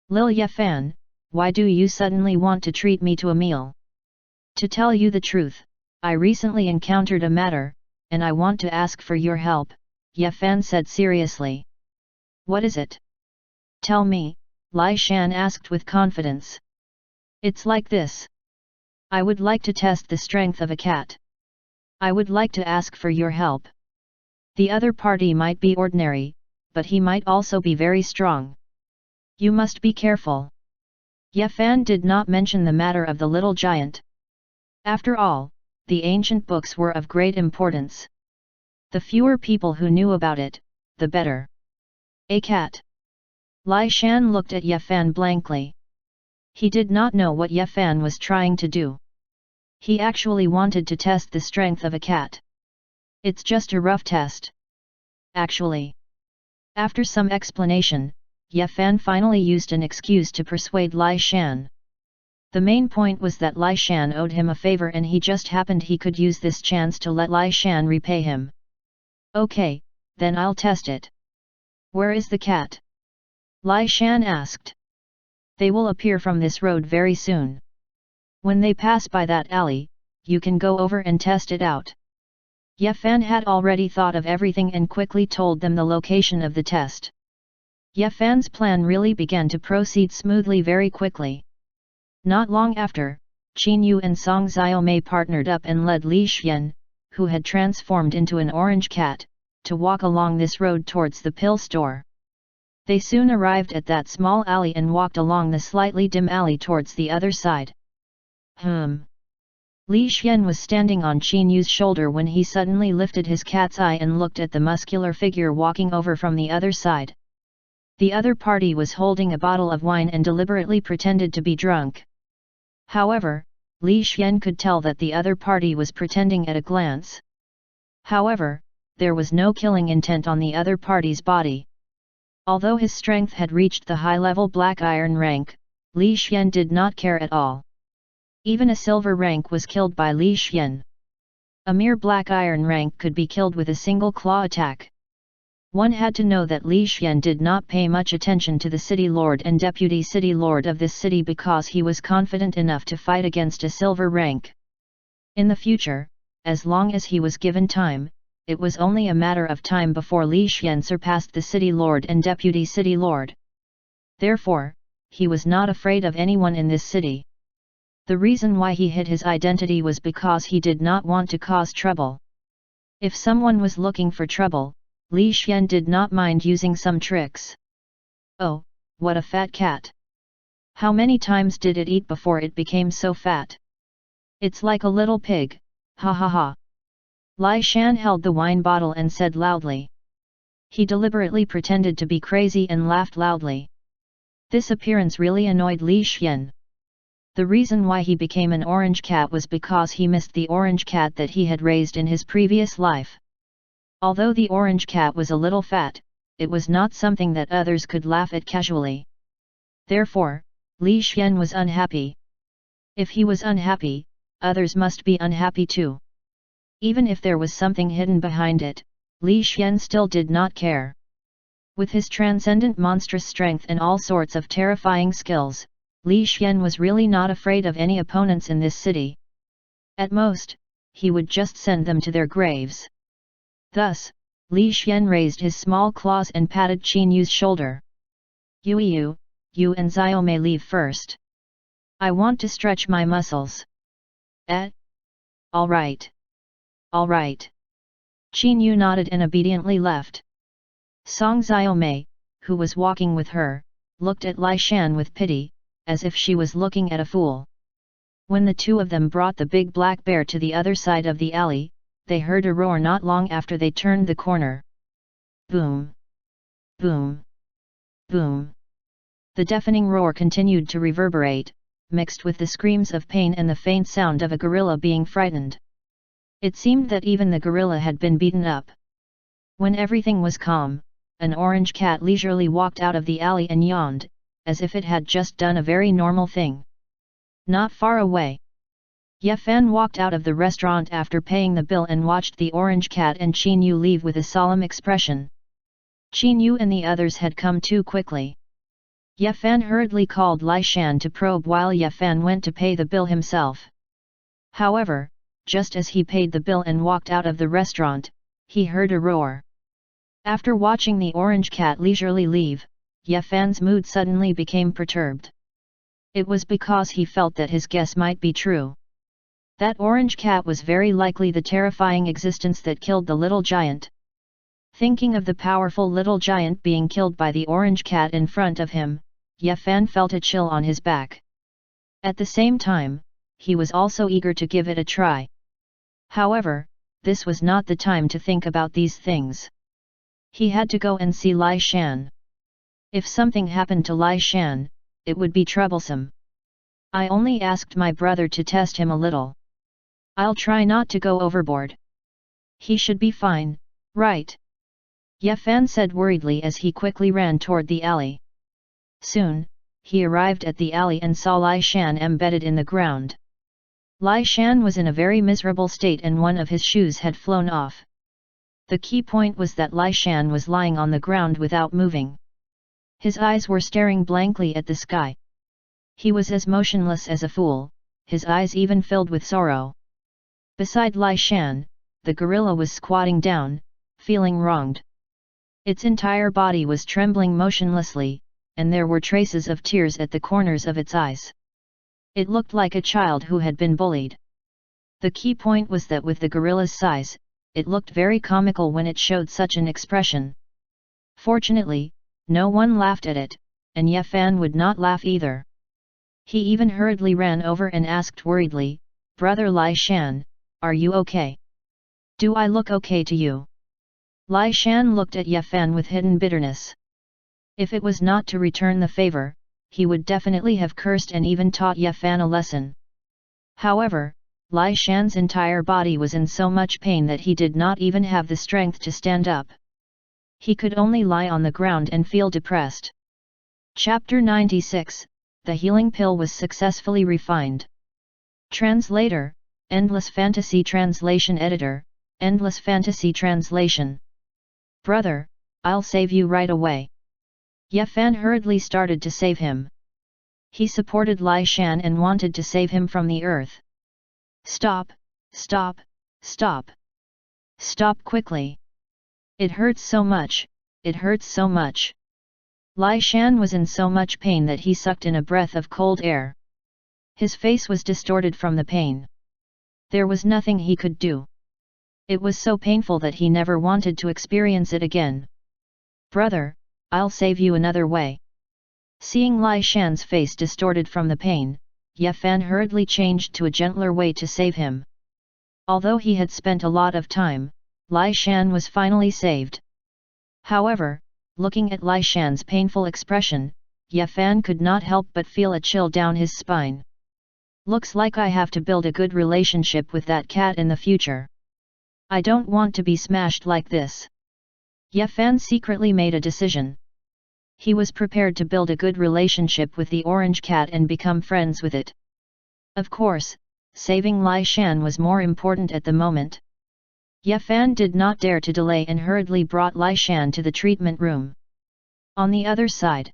Speaker 1: "Lil Ye Fan, why do you suddenly want to treat me to a meal?" "To tell you the truth, I recently encountered a matter, and I want to ask for your help," Ye Fan said seriously. "What is it?" "Tell me," Lai Shan asked with confidence. "It's like this. I would like to test the strength of a cat. I would like to ask for your help. The other party might be ordinary, but he might also be very strong. You must be careful." Ye Fan did not mention the matter of the little giant. After all, the ancient books were of great importance. The fewer people who knew about it, the better. "A cat?" Lai Shan looked at Ye Fan blankly. He did not know what Ye Fan was trying to do. He actually wanted to test the strength of a cat. "It's just a rough test. Actually." After some explanation, Ye Fan finally used an excuse to persuade Lai Shan. The main point was that Lai Shan owed him a favor and he just happened he could use this chance to let Lai Shan repay him. "Okay, then I'll test it. Where is the cat?" Lai Shan asked. "They will appear from this road very soon. When they pass by that alley, you can go over and test it out." Ye Fan had already thought of everything and quickly told them the location of the test. Ye Fan's plan really began to proceed smoothly very quickly. Not long after, Qin Yu and Song Xiaomei partnered up and led Li Xian, who had transformed into an orange cat, to walk along this road towards the pill store. They soon arrived at that small alley and walked along the slightly dim alley towards the other side. Li Xian was standing on Qin Yu's shoulder when he suddenly lifted his cat's eye and looked at the muscular figure walking over from the other side. The other party was holding a bottle of wine and deliberately pretended to be drunk. However, Li Xian could tell that the other party was pretending at a glance. However, there was no killing intent on the other party's body. Although his strength had reached the high-level black iron rank, Li Xian did not care at all. Even a silver rank was killed by Li Xian. A mere black iron rank could be killed with a single claw attack. One had to know that Li Xian did not pay much attention to the city lord and deputy city lord of this city because he was confident enough to fight against a silver rank. In the future, as long as he was given time, it was only a matter of time before Li Xian surpassed the city lord and deputy city lord. Therefore, he was not afraid of anyone in this city. The reason why he hid his identity was because he did not want to cause trouble. If someone was looking for trouble, Li Xian did not mind using some tricks. Oh, what a fat cat! How many times did it eat before it became so fat? It's like a little pig, ha ha ha. Li Xian held the wine bottle and said loudly. He deliberately pretended to be crazy and laughed loudly. This appearance really annoyed Li Xian. The reason why he became an orange cat was because he missed the orange cat that he had raised in his previous life. Although the orange cat was a little fat, it was not something that others could laugh at casually. Therefore, Li Xian was unhappy. If he was unhappy, others must be unhappy too. Even if there was something hidden behind it, Li Xian still did not care. With his transcendent monstrous strength and all sorts of terrifying skills, Li Xian was really not afraid of any opponents in this city. At most, he would just send them to their graves. Thus, Li Xian raised his small claws and patted Qin Yu's shoulder. You and Xiao may leave first. I want to stretch my muscles. All right. All right. Qin Yu nodded and obediently left. Song Xiaomei, who was walking with her, looked at Li Xian with pity, as if she was looking at a fool. When the two of them brought the big black bear to the other side of the alley, they heard a roar not long after they turned the corner. Boom! Boom! Boom! The deafening roar continued to reverberate, mixed with the screams of pain and the faint sound of a gorilla being frightened. It seemed that even the gorilla had been beaten up. When everything was calm, an orange cat leisurely walked out of the alley and yawned, as if it had just done a very normal thing. Not far away, Ye Fan walked out of the restaurant after paying the bill and watched the orange cat and Qin Yu leave with a solemn expression. Qin Yu and the others had come too quickly. Ye Fan hurriedly called Li Xian to probe while Ye Fan went to pay the bill himself. However, just as he paid the bill and walked out of the restaurant, he heard a roar. After watching the orange cat leisurely leave, Ye Fan's mood suddenly became perturbed. It was because he felt that his guess might be true. That orange cat was very likely the terrifying existence that killed the little giant. Thinking of the powerful little giant being killed by the orange cat in front of him, Ye Fan felt a chill on his back. At the same time, he was also eager to give it a try. However, this was not the time to think about these things. He had to go and see Li Xian. If something happened to Li Xian, it would be troublesome. I only asked my brother to test him a little. I'll try not to go overboard. He should be fine, right? Ye Fan said worriedly as he quickly ran toward the alley. Soon, he arrived at the alley and saw Li Xian embedded in the ground. Li Xian was in a very miserable state and one of his shoes had flown off. The key point was that Li Xian was lying on the ground without moving. His eyes were staring blankly at the sky. He was as motionless as a fool, his eyes even filled with sorrow. Beside Li Xian, the gorilla was squatting down, feeling wronged. Its entire body was trembling motionlessly, and there were traces of tears at the corners of its eyes. It looked like a child who had been bullied. The key point was that with the gorilla's size, it looked very comical when it showed such an expression. Fortunately, no one laughed at it, and Ye Fan would not laugh either. He even hurriedly ran over and asked worriedly, "Brother Li Xian, are you okay? Do I look okay to you?" Li Xian looked at Ye Fan with hidden bitterness. If it was not to return the favor, he would definitely have cursed and even taught Ye Fan a lesson. However, Lai Shan's entire body was in so much pain that he did not even have the strength to stand up. He could only lie on the ground and feel depressed. Chapter 96, The Healing Pill was successfully refined. Translator, Endless Fantasy Translation Editor, Endless Fantasy Translation. Brother, I'll save you right away. Ye Fan hurriedly started to save him. He supported Lai Shan and wanted to save him from the earth. Stop, stop, stop. Stop quickly. It hurts so much, it hurts so much. Lai Shan was in so much pain that he sucked in a breath of cold air. His face was distorted from the pain. There was nothing he could do. It was so painful that he never wanted to experience it again. Brother, I'll save you another way. Seeing Lai Shan's face distorted from the pain, Ye Fan hurriedly changed to a gentler way to save him. Although he had spent a lot of time, Lai Shan was finally saved. However, looking at Lai Shan's painful expression, Ye Fan could not help but feel a chill down his spine. Looks like I have to build a good relationship with that cat in the future. I don't want to be smashed like this. Ye Fan secretly made a decision. He was prepared to build a good relationship with the orange cat and become friends with it. Of course, saving Lai Shan was more important at the moment. Ye Fan did not dare to delay and hurriedly brought Lai Shan to the treatment room. On the other side,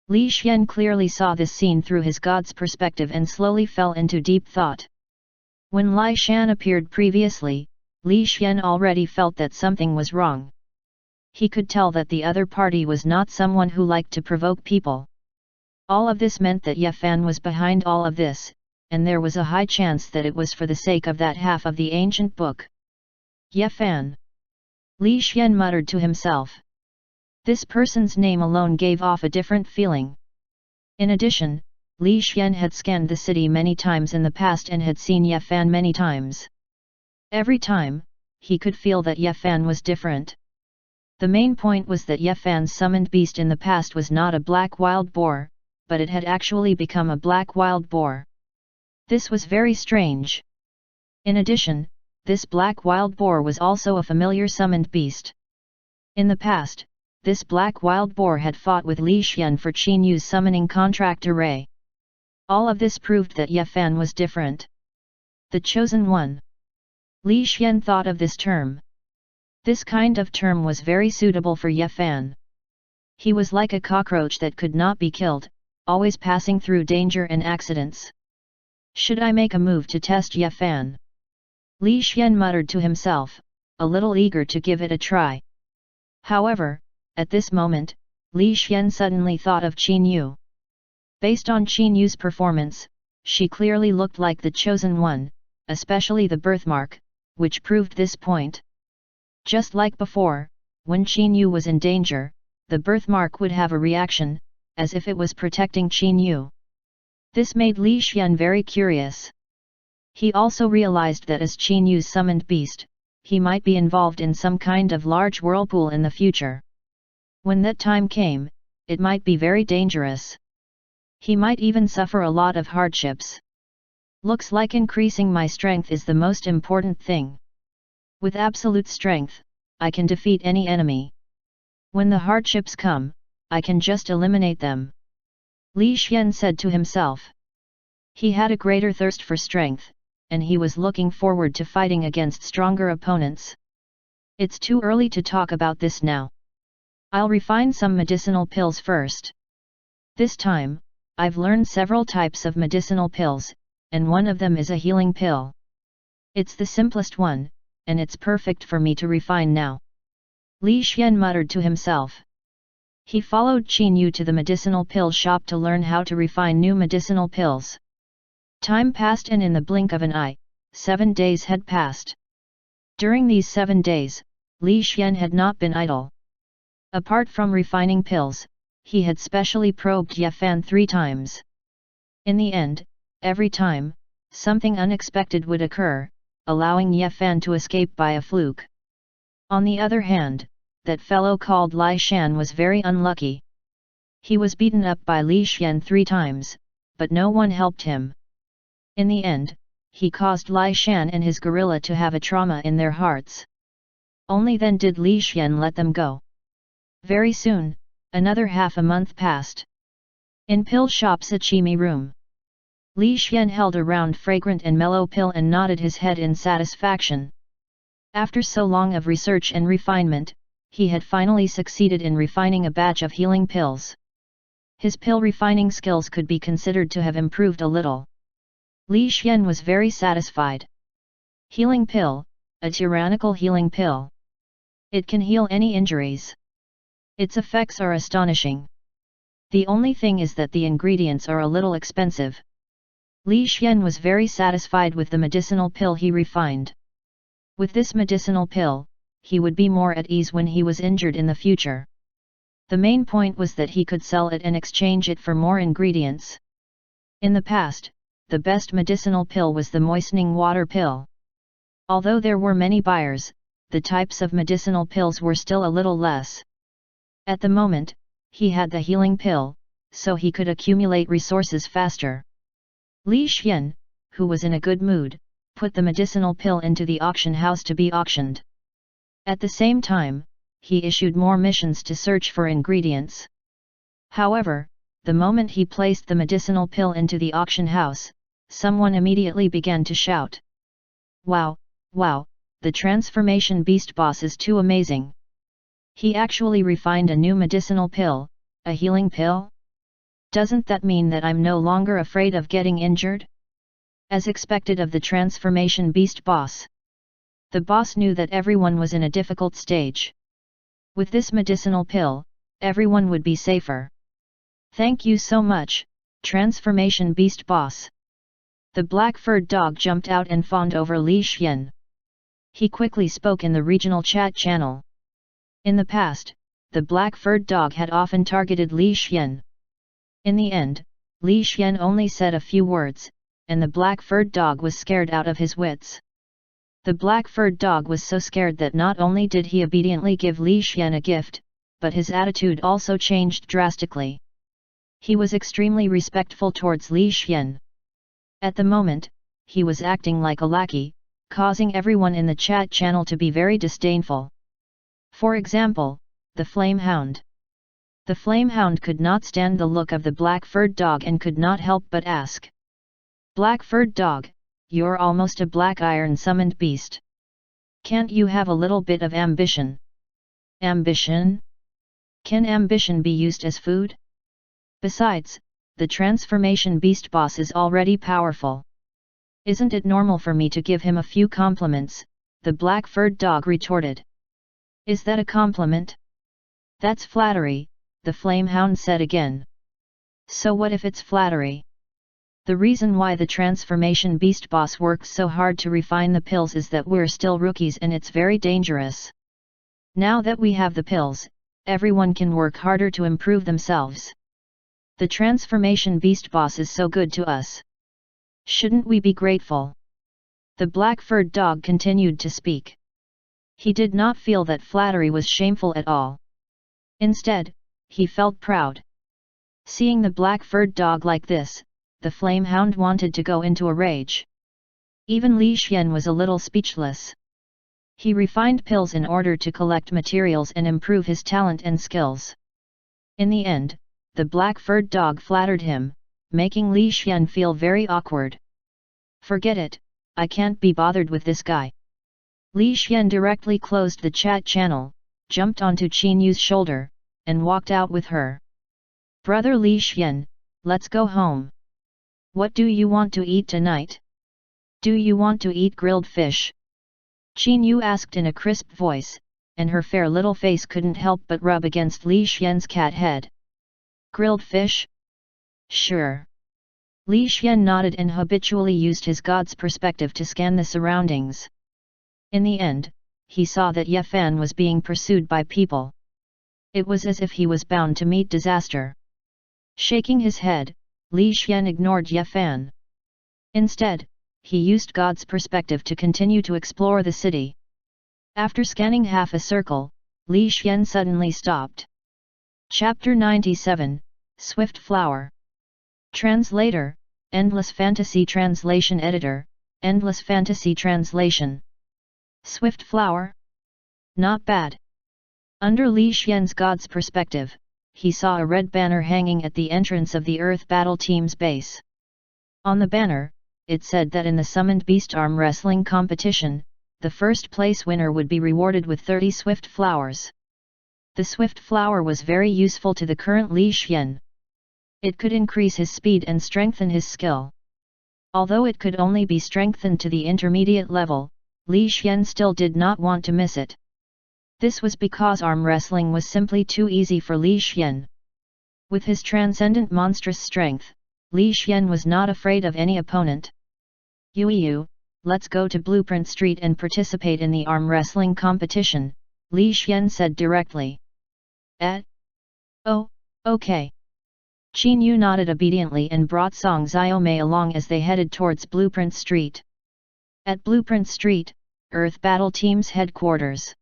Speaker 1: Li Xian clearly saw this scene through his god's perspective and slowly fell into deep thought. When Lai Shan appeared previously, Li Xian already felt that something was wrong. He could tell that the other party was not someone who liked to provoke people. All of this meant that Ye Fan was behind all of this, and there was a high chance that it was for the sake of that half of the ancient book. Ye Fan. Li Xian muttered to himself. This person's name alone gave off a different feeling. In addition, Li Xian had scanned the city many times in the past and had seen Ye Fan many times. Every time, he could feel that Ye Fan was different. The main point was that Ye Fan's summoned beast in the past was not a black wild boar, but it had actually become a black wild boar. This was very strange. In addition, this black wild boar was also a familiar summoned beast. In the past, this black wild boar had fought with Li Xian for Qin Yu's summoning contract array. All of this proved that Ye Fan was different. The Chosen One. Li Xian thought of this term. This kind of term was very suitable for Ye Fan. He was like a cockroach that could not be killed, always passing through danger and accidents. Should I make a move to test Ye Fan? Li Xian muttered to himself, a little eager to give it a try. However, at this moment, Li Xian suddenly thought of Qin Yu. Based on Qin Yu's performance, she clearly looked like the Chosen One, especially the birthmark, which proved this point. Just like before, when Qin Yu was in danger, the birthmark would have a reaction, as if it was protecting Qin Yu. This made Li Xian very curious. He also realized that as Qin Yu's summoned beast, he might be involved in some kind of large whirlpool in the future. When that time came, it might be very dangerous. He might even suffer a lot of hardships. Looks like increasing my strength is the most important thing. With absolute strength, I can defeat any enemy. When the hardships come, I can just eliminate them. Li Xian said to himself. He had a greater thirst for strength, and he was looking forward to fighting against stronger opponents. It's too early to talk about this now. I'll refine some medicinal pills first. This time, I've learned several types of medicinal pills, and one of them is a healing pill. It's the simplest one, and it's perfect for me to refine now. Li Xian muttered to himself. He followed Qin Yu to the medicinal pill shop to learn how to refine new medicinal pills. Time passed and in the blink of an eye, 7 days had passed. During these 7 days, Li Xian had not been idle. Apart from refining pills, he had specially probed Ye Fan 3 times. In the end, every time, something unexpected would occur, allowing Ye Fan to escape by a fluke. On the other hand, that fellow called Lai Shan was very unlucky. He was beaten up by Li Xian 3 times, but no one helped him. In the end, he caused Li Shan and his gorilla to have a trauma in their hearts. Only then did Li Xian let them go. Very soon, another half a month passed. In pill shop sashimi room, Li Xian held a round fragrant and mellow pill and nodded his head in satisfaction. After so long of research and refinement, he had finally succeeded in refining a batch of healing pills. His pill refining skills could be considered to have improved a little. Li Xian was very satisfied. Healing pill, a tyrannical healing pill. It can heal any injuries. Its effects are astonishing. The only thing is that the ingredients are a little expensive. Li Xian was very satisfied with the medicinal pill he refined. With this medicinal pill, he would be more at ease when he was injured in the future. The main point was that he could sell it and exchange it for more ingredients. In the past, the best medicinal pill was the moistening water pill. Although there were many buyers, the types of medicinal pills were still a little less. At the moment, he had the healing pill, so he could accumulate resources faster. Li Xian, who was in a good mood, put the medicinal pill into the auction house to be auctioned. At the same time, he issued more missions to search for ingredients. However, the moment he placed the medicinal pill into the auction house, someone immediately began to shout. Wow, wow, the transformation beast boss is too amazing. He actually refined a new medicinal pill, a healing pill? Doesn't that mean that I'm no longer afraid of getting injured? As expected of the transformation beast boss. The boss knew that everyone was in a difficult stage. With this medicinal pill, everyone would be safer. Thank you so much, transformation beast boss. The black-furred dog jumped out and fawned over Li Xian. He quickly spoke in the regional chat channel. In the past, the black-furred dog had often targeted Li Xian. In the end, Li Xian only said a few words, and the black-furred dog was scared out of his wits. The black-furred dog was so scared that not only did he obediently give Li Xian a gift, but his attitude also changed drastically. He was extremely respectful towards Li Xian. At the moment, he was acting like a lackey, causing everyone in the chat channel to be very disdainful. For example, the Flame Hound. The Flame Hound could not stand the look of the black-furred dog and could not help but ask. Black-furred dog, you're almost a black iron summoned beast. Can't you have a little bit of ambition? Ambition? Can ambition be used as food? Besides, the transformation beast boss is already powerful. Isn't it normal for me to give him a few compliments? The black-furred dog retorted. Is that a compliment? That's flattery, the Flame Hound said again. So what if it's flattery? The reason why the transformation beast boss works so hard to refine the pills is that we're still rookies and it's very dangerous. Now that we have the pills, everyone can work harder to improve themselves. The transformation beast boss is so good to us. Shouldn't we be grateful? The black-furred dog continued to speak. He did not feel that flattery was shameful at all. Instead, he felt proud. Seeing the black-furred dog like this, the Flame Hound wanted to go into a rage. Even Li Xian was a little speechless. He refined pills in order to collect materials and improve his talent and skills. In the end, the black-furred dog flattered him, making Li Xian feel very awkward. Forget it, I can't be bothered with this guy. Li Xian directly closed the chat channel, jumped onto Qin Yu's shoulder, and walked out with her. Brother Li Xian, let's go home. What do you want to eat tonight? Do you want to eat grilled fish? Qin Yu asked in a crisp voice, and her fair little face couldn't help but rub against Li Xian's cat head. Grilled fish? Sure. Li Xian nodded and habitually used his god's perspective to scan the surroundings. In the end, he saw that Ye Fan was being pursued by people. It was as if he was bound to meet disaster. Shaking his head, Li Xian ignored Ye Fan. Instead, he used God's perspective to continue to explore the city. After scanning half a circle, Li Xian suddenly stopped. Chapter 97, Swift Flower. Translator, Endless Fantasy Translation Editor, Endless Fantasy Translation. Swift Flower? Not bad. Under Li Xian's god's perspective, he saw a red banner hanging at the entrance of the Earth Battle Team's base. On the banner, it said that in the Summoned Beast Arm Wrestling competition, the first place winner would be rewarded with 30 Swift Flowers. The Swift Flower was very useful to the current Li Xian. It could increase his speed and strengthen his skill. Although it could only be strengthened to the intermediate level, Li Xian still did not want to miss it. This was because arm wrestling was simply too easy for Li Xian. With his transcendent monstrous strength, Li Xian was not afraid of any opponent. "Yu, let's go to Blueprint Street and participate in the arm wrestling competition," Li Xian said directly. Oh, okay." Qin Yu nodded obediently and brought Song Xiaomei along as they headed towards Blueprint Street. At Blueprint Street, Earth Battle Team's headquarters.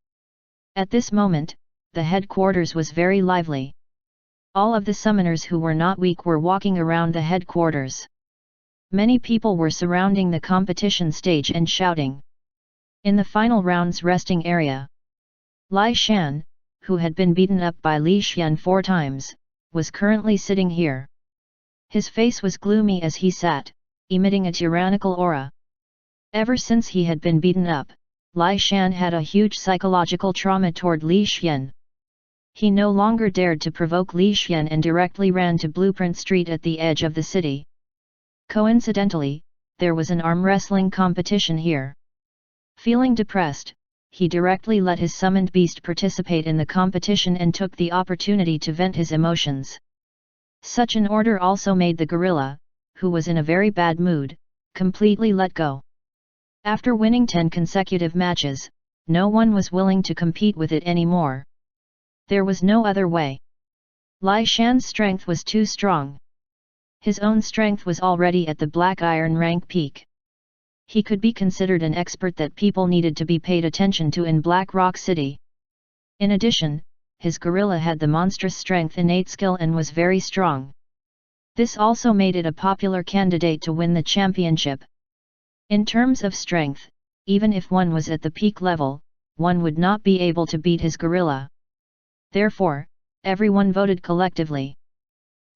Speaker 1: At this moment, the headquarters was very lively. All of the summoners who were not weak were walking around the headquarters. Many people were surrounding the competition stage and shouting. In the final round's resting area, Lai Shan, who had been beaten up by Li Xian 4 times, was currently sitting here. His face was gloomy as he sat, emitting a tyrannical aura. Ever since he had been beaten up, Lai Shan had a huge psychological trauma toward Li Xian. He no longer dared to provoke Li Xian and directly ran to Blueprint Street at the edge of the city. Coincidentally, there was an arm wrestling competition here. Feeling depressed, he directly let his summoned beast participate in the competition and took the opportunity to vent his emotions. Such an order also made the gorilla, who was in a very bad mood, completely let go. After winning 10 consecutive matches, no one was willing to compete with it anymore. There was no other way. Lai Shan's strength was too strong. His own strength was already at the Black Iron rank peak. He could be considered an expert that people needed to be paid attention to in Black Rock City. In addition, his gorilla had the monstrous strength innate skill and was very strong. This also made it a popular candidate to win the championship. In terms of strength, even if one was at the peak level, one would not be able to beat his gorilla. Therefore, everyone voted collectively.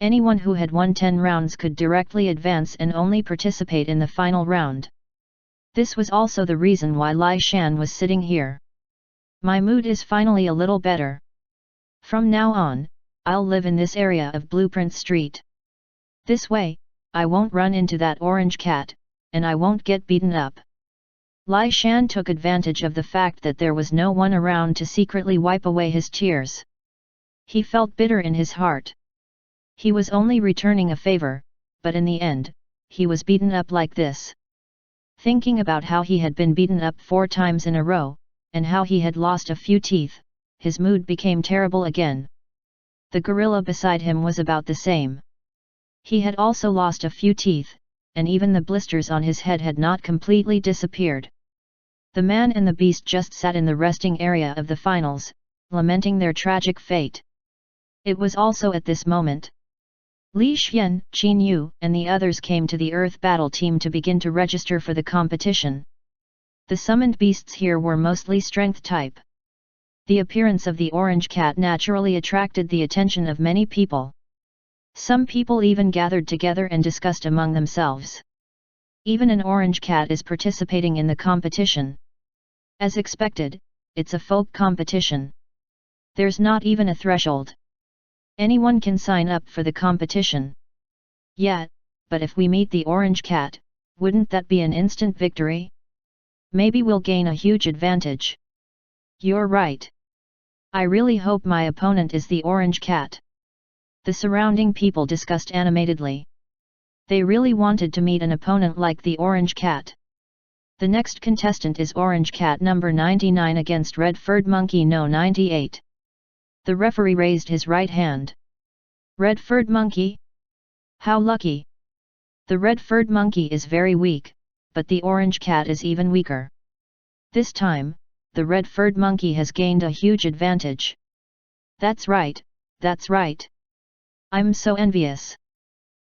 Speaker 1: Anyone who had won 10 rounds could directly advance and only participate in the final round. This was also the reason why Lai Shan was sitting here. My mood is finally a little better. From now on, I'll live in this area of Blueprint Street. This way, I won't run into that orange cat, and I won't get beaten up. Lai Shan took advantage of the fact that there was no one around to secretly wipe away his tears. He felt bitter in his heart. He was only returning a favor, but in the end, he was beaten up like this. Thinking about how he had been beaten up 4 times in a row, and how he had lost a few teeth, his mood became terrible again. The gorilla beside him was about the same. He had also lost a few teeth, and even the blisters on his head had not completely disappeared. The man and the beast just sat in the resting area of the finals, lamenting their tragic fate. It was also at this moment Li Xian, Qin Yu, and the others came to the Earth Battle Team to begin to register for the competition. The summoned beasts here were mostly strength type. The appearance of the orange cat naturally attracted the attention of many people. Some people even gathered together and discussed among themselves. Even an orange cat is participating in the competition. As expected, it's a folk competition. There's not even a threshold. Anyone can sign up for the competition. Yeah, but if we meet the orange cat, wouldn't that be an instant victory? Maybe we'll gain a huge advantage. You're right. I really hope my opponent is the orange cat. The surrounding people discussed animatedly. They really wanted to meet an opponent like the orange cat. The next contestant is orange cat number 99 against red furred monkey no 98. The referee raised his right hand. Red furred monkey? How lucky! The red furred monkey is very weak, but the orange cat is even weaker. This time, the red furred monkey has gained a huge advantage. That's right, that's right. I'm so envious.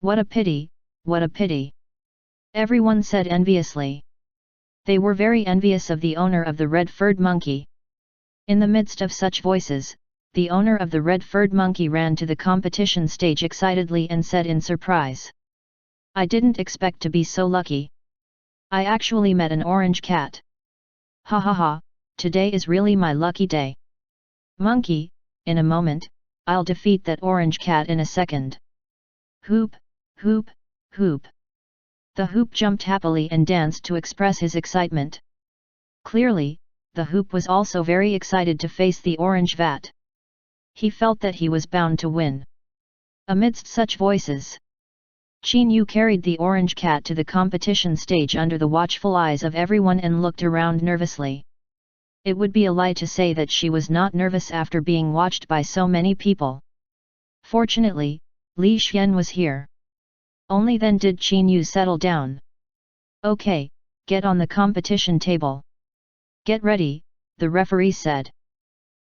Speaker 1: What a pity, what a pity. Everyone said enviously. They were very envious of the owner of the red-furred monkey. In the midst of such voices, the owner of the red-furred monkey ran to the competition stage excitedly and said in surprise, "I didn't expect to be so lucky. I actually met an orange cat. Ha ha ha, today is really my lucky day. Monkey, in a moment, I'll defeat that orange cat in a second." Hoop, hoop, hoop. The hoop jumped happily and danced to express his excitement. Clearly, the hoop was also very excited to face the orange vat. He felt that he was bound to win. Amidst such voices, Qin Yu carried the orange cat to the competition stage under the watchful eyes of everyone and looked around nervously. It would be a lie to say that she was not nervous after being watched by so many people. Fortunately, Li Xian was here. Only then did Qin Yu settle down. "Okay, get on the competition table. Get ready," the referee said.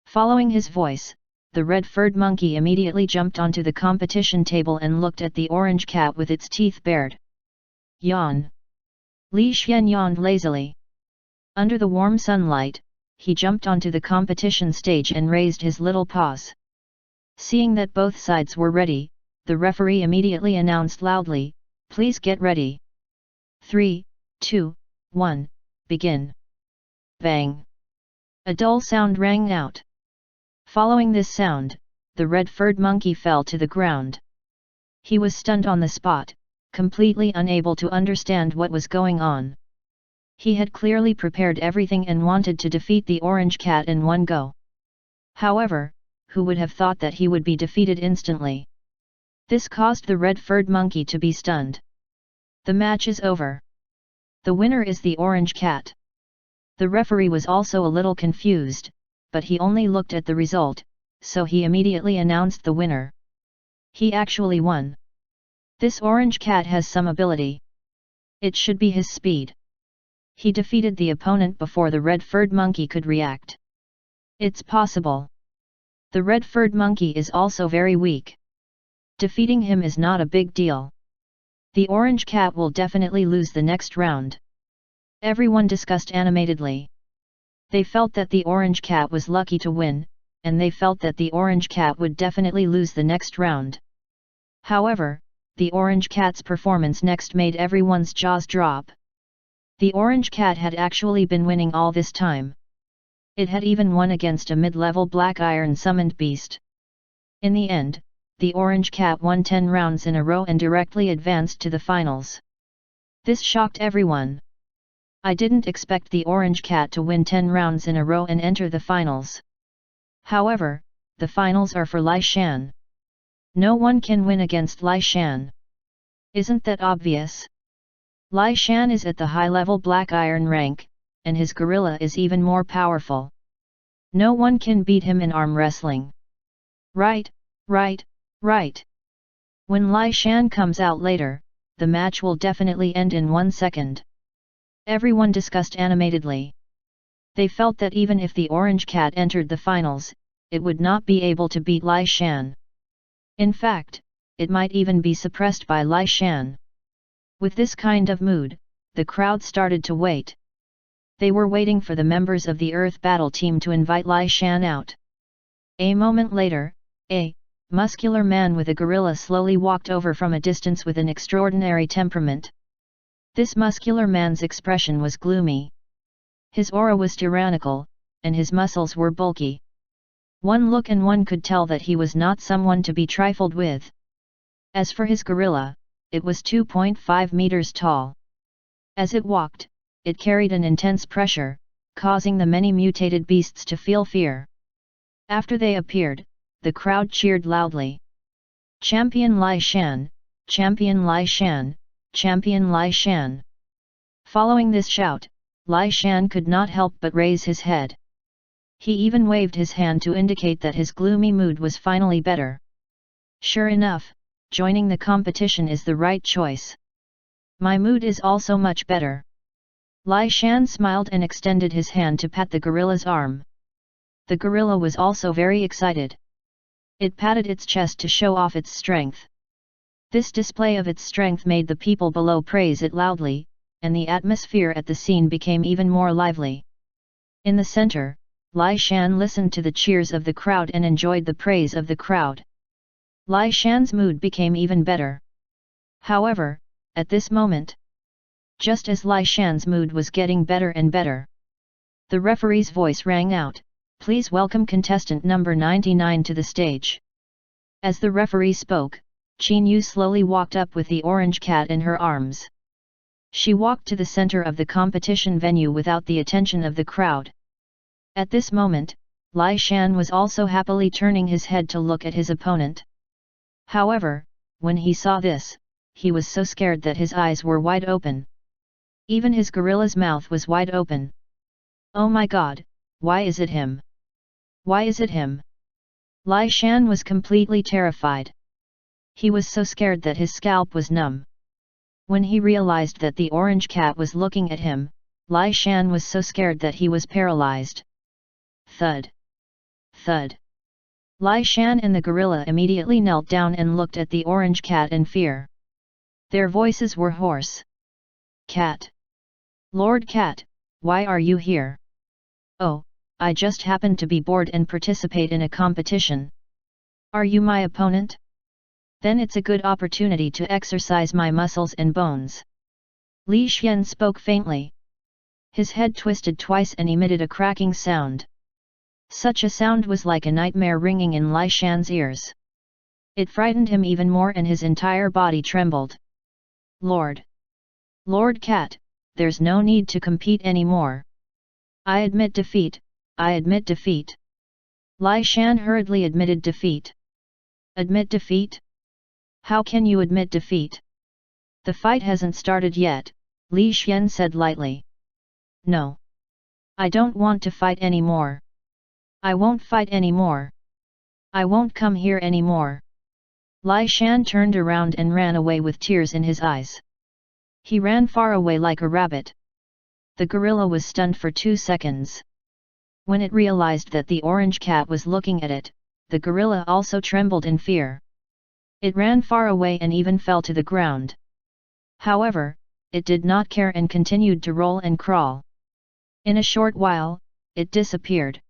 Speaker 1: Following his voice, the red-furred monkey immediately jumped onto the competition table and looked at the orange cat with its teeth bared. Yawn. Li Xian yawned lazily. Under the warm sunlight, he jumped onto the competition stage and raised his little paws. Seeing that both sides were ready, the referee immediately announced loudly, "Please get ready. 3, 2, 1, begin." Bang! A dull sound rang out. Following this sound, the red-furred monkey fell to the ground. He was stunned on the spot, completely unable to understand what was going on. He had clearly prepared everything and wanted to defeat the orange cat in one go. However, who would have thought that he would be defeated instantly? This caused the red-furred monkey to be stunned. The match is over. The winner is the orange cat. The referee was also a little confused, but he only looked at the result, so he immediately announced the winner. He actually won. This orange cat has some ability. It should be his speed. He defeated the opponent before the red-furred monkey could react. It's possible. The red-furred monkey is also very weak. Defeating him is not a big deal. The orange cat will definitely lose the next round. Everyone discussed animatedly. They felt that the orange cat was lucky to win, and they felt that the orange cat would definitely lose the next round. However, the orange cat's performance next made everyone's jaws drop. The orange cat had actually been winning all this time. It had even won against a mid-level black iron summoned beast. In the end, the orange cat won 10 rounds in a row and directly advanced to the finals. This shocked everyone. I didn't expect the orange cat to win 10 rounds in a row and enter the finals. However, the finals are for Li Shan. No one can win against Li Shan. Isn't that obvious? Li Shan is at the high-level black iron rank, and his gorilla is even more powerful. No one can beat him in arm wrestling. Right, right, right. When Li Shan comes out later, the match will definitely end in 1 second. Everyone discussed animatedly. They felt that even if the orange cat entered the finals, it would not be able to beat Li Shan. In fact, it might even be suppressed by Li Shan. With this kind of mood, the crowd started to wait. They were waiting for the members of the Earth Battle Team to invite Li Shan out. A moment later, a muscular man with a gorilla slowly walked over from a distance with an extraordinary temperament. This muscular man's expression was gloomy. His aura was tyrannical, and his muscles were bulky. One look and one could tell that he was not someone to be trifled with. As for his gorilla, it was 2.5 meters tall. As it walked, it carried an intense pressure, causing the many mutated beasts to feel fear. After they appeared, the crowd cheered loudly. "Champion Li Shan! Champion Li Shan! Champion Li Shan!" Following this shout, Li Shan could not help but raise his head. He even waved his hand to indicate that his gloomy mood was finally better. Sure enough, joining the competition is the right choice. My mood is also much better. Li Shan smiled and extended his hand to pat the gorilla's arm. The gorilla was also very excited. It patted its chest to show off its strength. This display of its strength made the people below praise it loudly, and the atmosphere at the scene became even more lively. In the center, Lai Shan listened to the cheers of the crowd and enjoyed the praise of the crowd. Lai Shan's mood became even better. However, at this moment, just as Lai Shan's mood was getting better and better, the referee's voice rang out, "Please welcome contestant number 99 to the stage." As the referee spoke, Qin Yu slowly walked up with the orange cat in her arms. She walked to the center of the competition venue without the attention of the crowd. At this moment, Lai Shan was also happily turning his head to look at his opponent. However, when he saw this, he was so scared that his eyes were wide open. Even his gorilla's mouth was wide open. "Oh my god, why is it him? Why is it him?" Lai Shan was completely terrified. He was so scared that his scalp was numb. When he realized that the orange cat was looking at him, Lai Shan was so scared that he was paralyzed. Thud! Thud! Lai Shan and the gorilla immediately knelt down and looked at the orange cat in fear. Their voices were hoarse. "Cat! Lord Cat, why are you here?" "Oh, I just happened to be bored and participate in a competition." "Are you my opponent? Then it's a good opportunity to exercise my muscles and bones." Li Xian spoke faintly. His head twisted twice and emitted a cracking sound. Such a sound was like a nightmare ringing in Lai Shan's ears. It frightened him even more and his entire body trembled. Lord Cat, there's no need to compete anymore. I admit defeat, I admit defeat." Lai Shan hurriedly admitted defeat. "Admit defeat? How can you admit defeat? The fight hasn't started yet," Li Xian said lightly. "No. I don't want to fight anymore. I won't fight anymore. I won't come here anymore." Lai Shan turned around and ran away with tears in his eyes. He ran far away like a rabbit. The gorilla was stunned for 2 seconds. When it realized that the orange cat was looking at it, the gorilla also trembled in fear. It ran far away and even fell to the ground. However, it did not care and continued to roll and crawl. In a short while, it disappeared.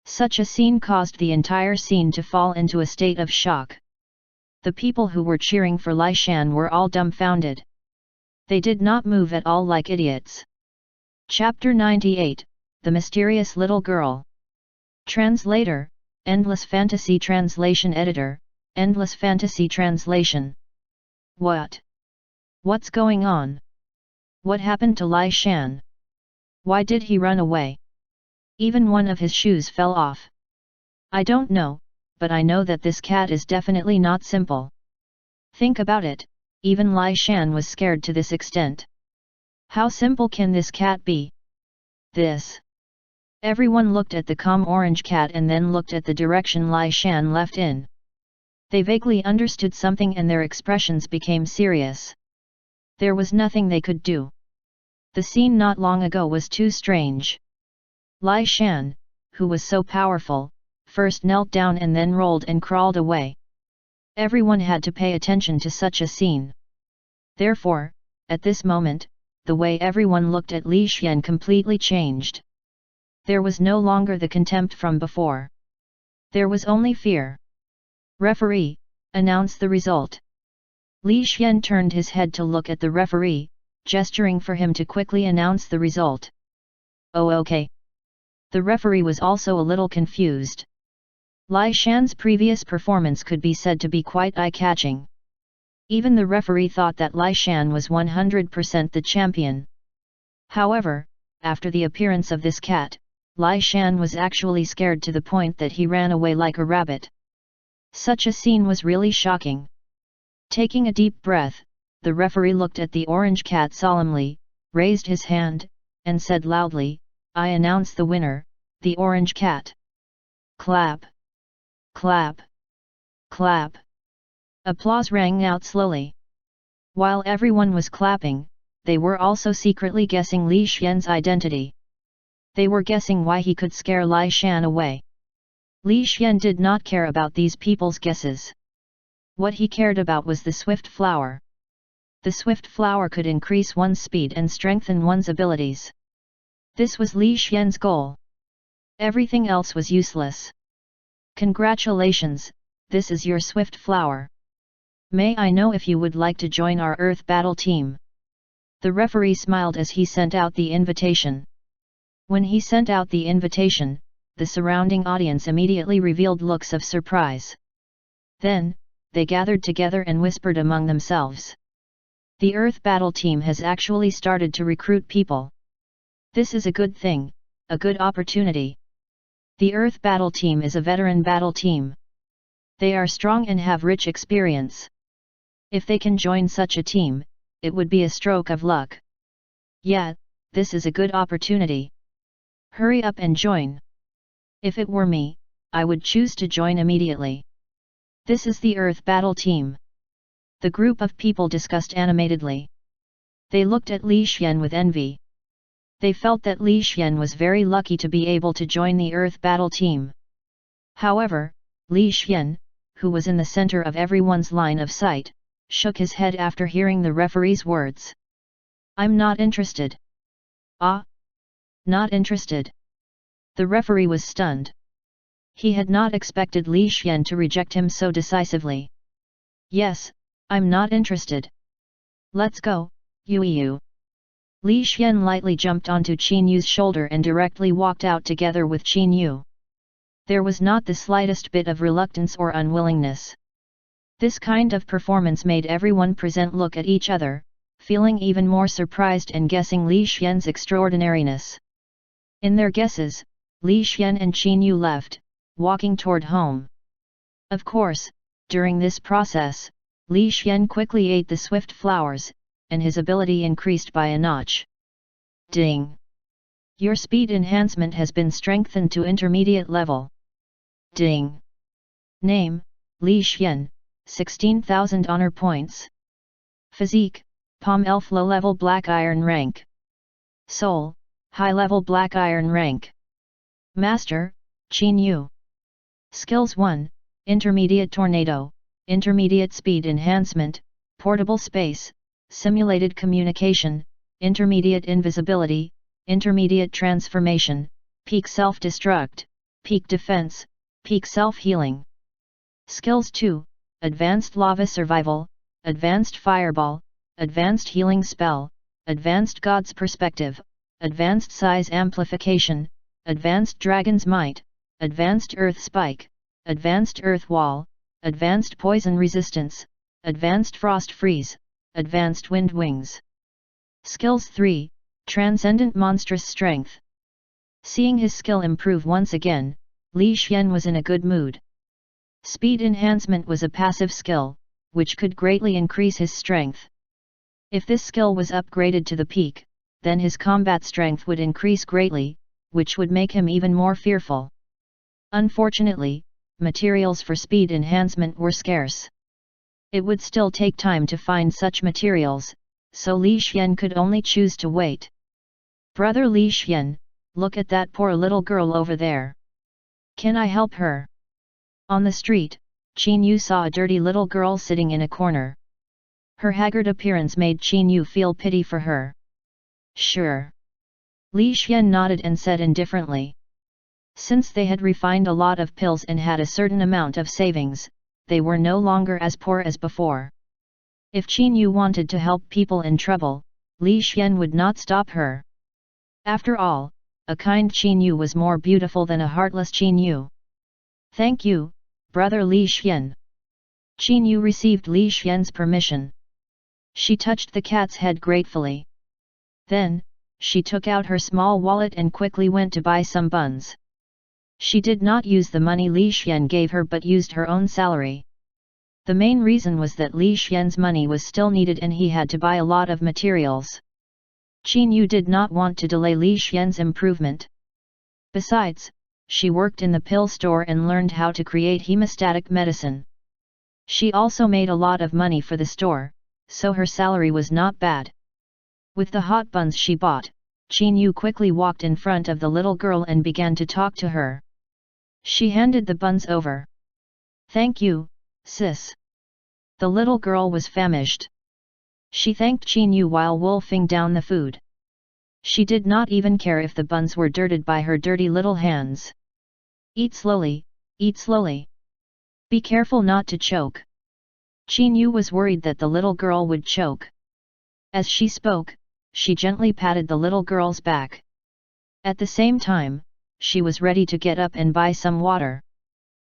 Speaker 1: Such a scene caused the entire scene to fall into a state of shock. The people who were cheering for Lai Shan were all dumbfounded. They did not move at all like idiots. Chapter 98, The Mysterious Little Girl. Translator, Endless Fantasy Translation Editor, Endless Fantasy Translation. What's going on? What happened to Lai Shan? Why did he run away? Even one of his shoes fell off. I don't know, but I know that this cat is definitely not simple. Think about it, even Lai Shan was scared to this extent. How simple can this cat be? This. Everyone looked at the calm orange cat and then looked at the direction Lai Shan left in. They vaguely understood something and their expressions became serious. There was nothing they could do. The scene not long ago was too strange. Lai Shan, who was so powerful, first knelt down and then rolled and crawled away. Everyone had to pay attention to such a scene. Therefore, at this moment, the way everyone looked at Li Xian completely changed. There was no longer the contempt from before. There was only fear. "Referee, announce the result." Li Xian turned his head to look at the referee, gesturing for him to quickly announce the result. "Oh, okay." The referee was also a little confused. Lai Shan's previous performance could be said to be quite eye-catching. Even the referee thought that Lai Shan was 100% the champion. However, after the appearance of this cat, Lai Shan was actually scared to the point that he ran away like a rabbit. Such a scene was really shocking. Taking a deep breath, the referee looked at the orange cat solemnly, raised his hand, and said loudly, "I announce the winner, the orange cat." Clap! Clap! Clap! Applause rang out slowly. While everyone was clapping, they were also secretly guessing Li Xian's identity. They were guessing why he could scare Lai Shan away. Li Xian did not care about these people's guesses. What he cared about was the swift flower. the swift flower could increase one's speed and strengthen one's abilities. This was Li Xian's goal. Everything else was useless. Congratulations, this is your swift flower. May I know if you would like to join our Earth battle team? The referee smiled as he sent out the invitation. When he sent out the invitation, the surrounding audience immediately revealed looks of surprise. Then, they gathered together and whispered among themselves. The Earth battle team has actually started to recruit people. This is a good thing, a good opportunity. The Earth battle team is a veteran battle team. They are strong and have rich experience. If they can join such a team, it would be a stroke of luck. Yeah, this is a good opportunity. Hurry up and join. If it were me, I would choose to join immediately. This is the Earth battle team. The group of people discussed animatedly. They looked at Li Xian with envy. They felt that Li Xian was very lucky to be able to join the Earth battle team. However, Li Xian, who was in the center of everyone's line of sight, shook his head after hearing the referee's words. I'm not interested. Ah? Not interested. The referee was stunned. He had not expected Li Xian to reject him so decisively. Yes, I'm not interested. Let's go, Yu. Li Xian lightly jumped onto Qin Yu's shoulder and directly walked out together with Qin Yu. There was not the slightest bit of reluctance or unwillingness. This kind of performance made everyone present look at each other, feeling even more surprised and guessing Li Xian's extraordinariness. In their guesses, Li Xian and Qin Yu left, walking toward home. Of course, during this process, Li Xian quickly ate the swift flowers, and his ability increased by a notch. Ding! Your speed enhancement has been strengthened to intermediate level. Ding! Name, Li Xian, 16,000 honor points. Physique, Palm Elf low-level Black Iron rank. Soul, high-level Black Iron rank. Master, Qin Yu. Skills 1, Intermediate Tornado, Intermediate Speed Enhancement, Portable Space, Simulated Communication, Intermediate Invisibility, Intermediate Transformation, Peak Self-Destruct, Peak Defense, Peak Self-Healing. Skills 2, Advanced Lava Survival, Advanced Fireball, Advanced Healing Spell, Advanced God's Perspective, Advanced Size Amplification, Advanced Dragon's Might, Advanced Earth Spike, Advanced Earth Wall, Advanced Poison Resistance, Advanced Frost Freeze, Advanced Wind Wings. Skills 3, Transcendent Monstrous Strength. Seeing his skill improve once again, Li Xian was in a good mood. Speed enhancement was a passive skill, which could greatly increase his strength. If this skill was upgraded to the peak, then his combat strength would increase greatly, which would make him even more fearful. Unfortunately, materials for speed enhancement were scarce. It would still take time to find such materials, so Li Xian could only choose to wait. Brother Li Xian, look at that poor little girl over there. Can I help her? On the street, Qin Yu saw a dirty little girl sitting in a corner. Her haggard appearance made Qin Yu feel pity for her. Sure. Li Xian nodded and said indifferently. Since they had refined a lot of pills and had a certain amount of savings, they were no longer as poor as before. If Qin Yu wanted to help people in trouble, Li Xian would not stop her. After all, a kind Qin Yu was more beautiful than a heartless Qin Yu. Thank you, brother Li Xian. Qin Yu received Li Xian's permission. She touched the cat's head gratefully. Then, she took out her small wallet and quickly went to buy some buns. She did not use the money Li Xian gave her but used her own salary. The main reason was that Li Xian's money was still needed and he had to buy a lot of materials. Qin Yu did not want to delay Li Xian's improvement. Besides, she worked in the pill store and learned how to create hemostatic medicine. She also made a lot of money for the store, so her salary was not bad. With the hot buns she bought, Qin Yu quickly walked in front of the little girl and began to talk to her. She handed the buns over. Thank you, sis. The little girl was famished. She thanked Qin Yu while wolfing down the food. She did not even care if the buns were dirted by her dirty little hands. Eat slowly, eat slowly. Be careful not to choke. Qin Yu was worried that the little girl would choke. As she spoke, she gently patted the little girl's back. At the same time, she was ready to get up and buy some water.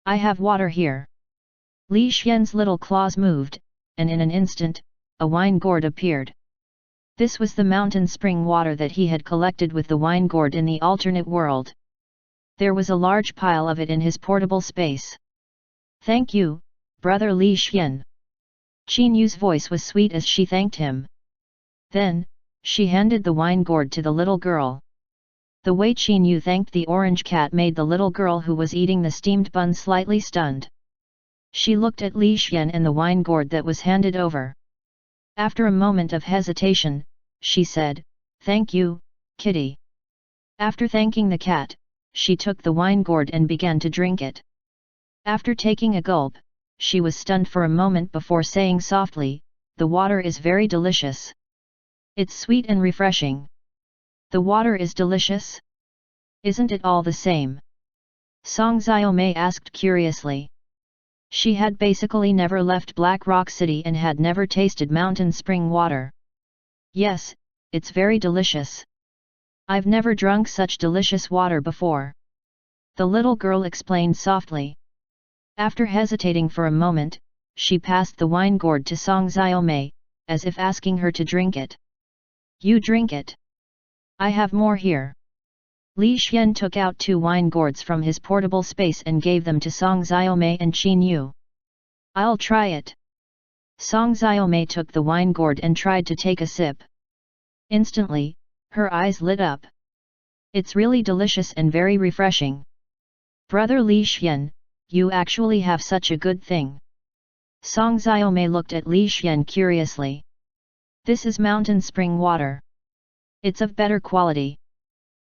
Speaker 1: I have water here. Li Xian's little claws moved, and in an instant, a wine gourd appeared. This was the mountain spring water that he had collected with the wine gourd in the alternate world. There was a large pile of it in his portable space. Thank you, brother Li Xian. Qin Yu's voice was sweet as she thanked him. Then, she handed the wine gourd to the little girl. The way Qin Yu thanked the orange cat made the little girl who was eating the steamed bun slightly stunned. She looked at Li Xian and the wine gourd that was handed over. After a moment of hesitation, she said, "Thank you, kitty." After thanking the cat, she took the wine gourd and began to drink it. After taking a gulp, she was stunned for a moment before saying softly, "The water is very delicious. It's sweet and refreshing." "The water is delicious? Isn't it all the same?" Song Xiaomei asked curiously. She had basically never left Black Rock City and had never tasted mountain spring water. "Yes, it's very delicious. I've never drunk such delicious water before," the little girl explained softly. After hesitating for a moment, she passed the wine gourd to Song Xiaomei, as if asking her to drink it. "You drink it. I have more here." Li Xian took out 2 wine gourds from his portable space and gave them to Song Xiaomei and Qin Yu. "I'll try it." Song Xiaomei took the wine gourd and tried to take a sip. Instantly, her eyes lit up. "It's really delicious and very refreshing. Brother Li Xian, you actually have such a good thing." Song Xiaomei looked at Li Xian curiously. "This is mountain spring water. It's of better quality.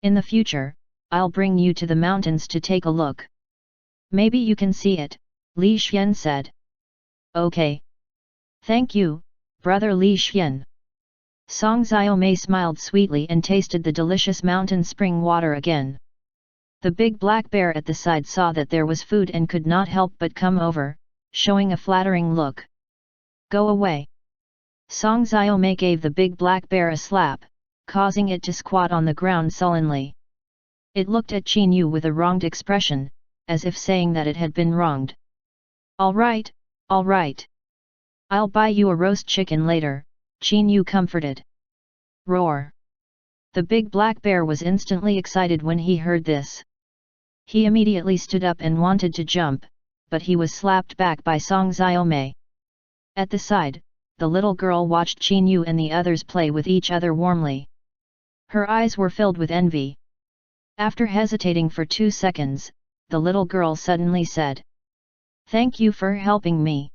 Speaker 1: In the future, I'll bring you to the mountains to take a look. Maybe you can see it," Li Xian said. "Okay. Thank you, brother Li Xian." Song Xiaomei smiled sweetly and tasted the delicious mountain spring water again. The big black bear at the side saw that there was food and could not help but come over, showing a flattering look. "Go away." Song Xiaomei gave the big black bear a slap, causing it to squat on the ground sullenly. It looked at Qin Yu with a wronged expression, as if saying that it had been wronged. All right. I'll buy you a roast chicken later," Qin Yu comforted. Roar! The big black bear was instantly excited when he heard this. He immediately stood up and wanted to jump, but he was slapped back by Song Xiaomei. At the side, the little girl watched Qin Yu and the others play with each other warmly. Her eyes were filled with envy. After hesitating for 2 seconds, the little girl suddenly said, "Thank you for helping me.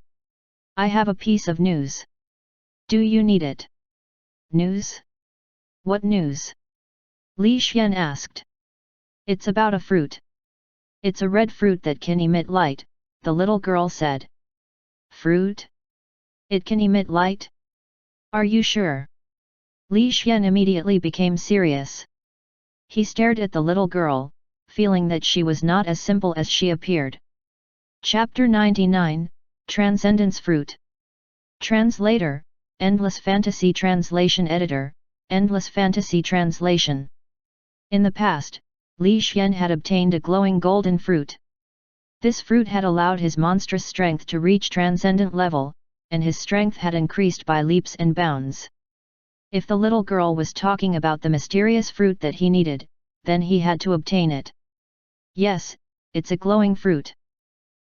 Speaker 1: I have a piece of news. Do you need it?" "News? What news?" Li Xian asked. "It's about a fruit. It's a red fruit that can emit light," the little girl said. "Fruit? It can emit light? Are you sure?" Li Xian immediately became serious. He stared at the little girl, feeling that she was not as simple as she appeared. Chapter 99, Transcendence Fruit. Translator, Endless Fantasy Translation Editor, Endless Fantasy Translation. In the past, Li Xian had obtained a glowing golden fruit. This fruit had allowed his monstrous strength to reach transcendent level, and his strength had increased by leaps and bounds. If the little girl was talking about the mysterious fruit that he needed, then he had to obtain it. "Yes, it's a glowing fruit.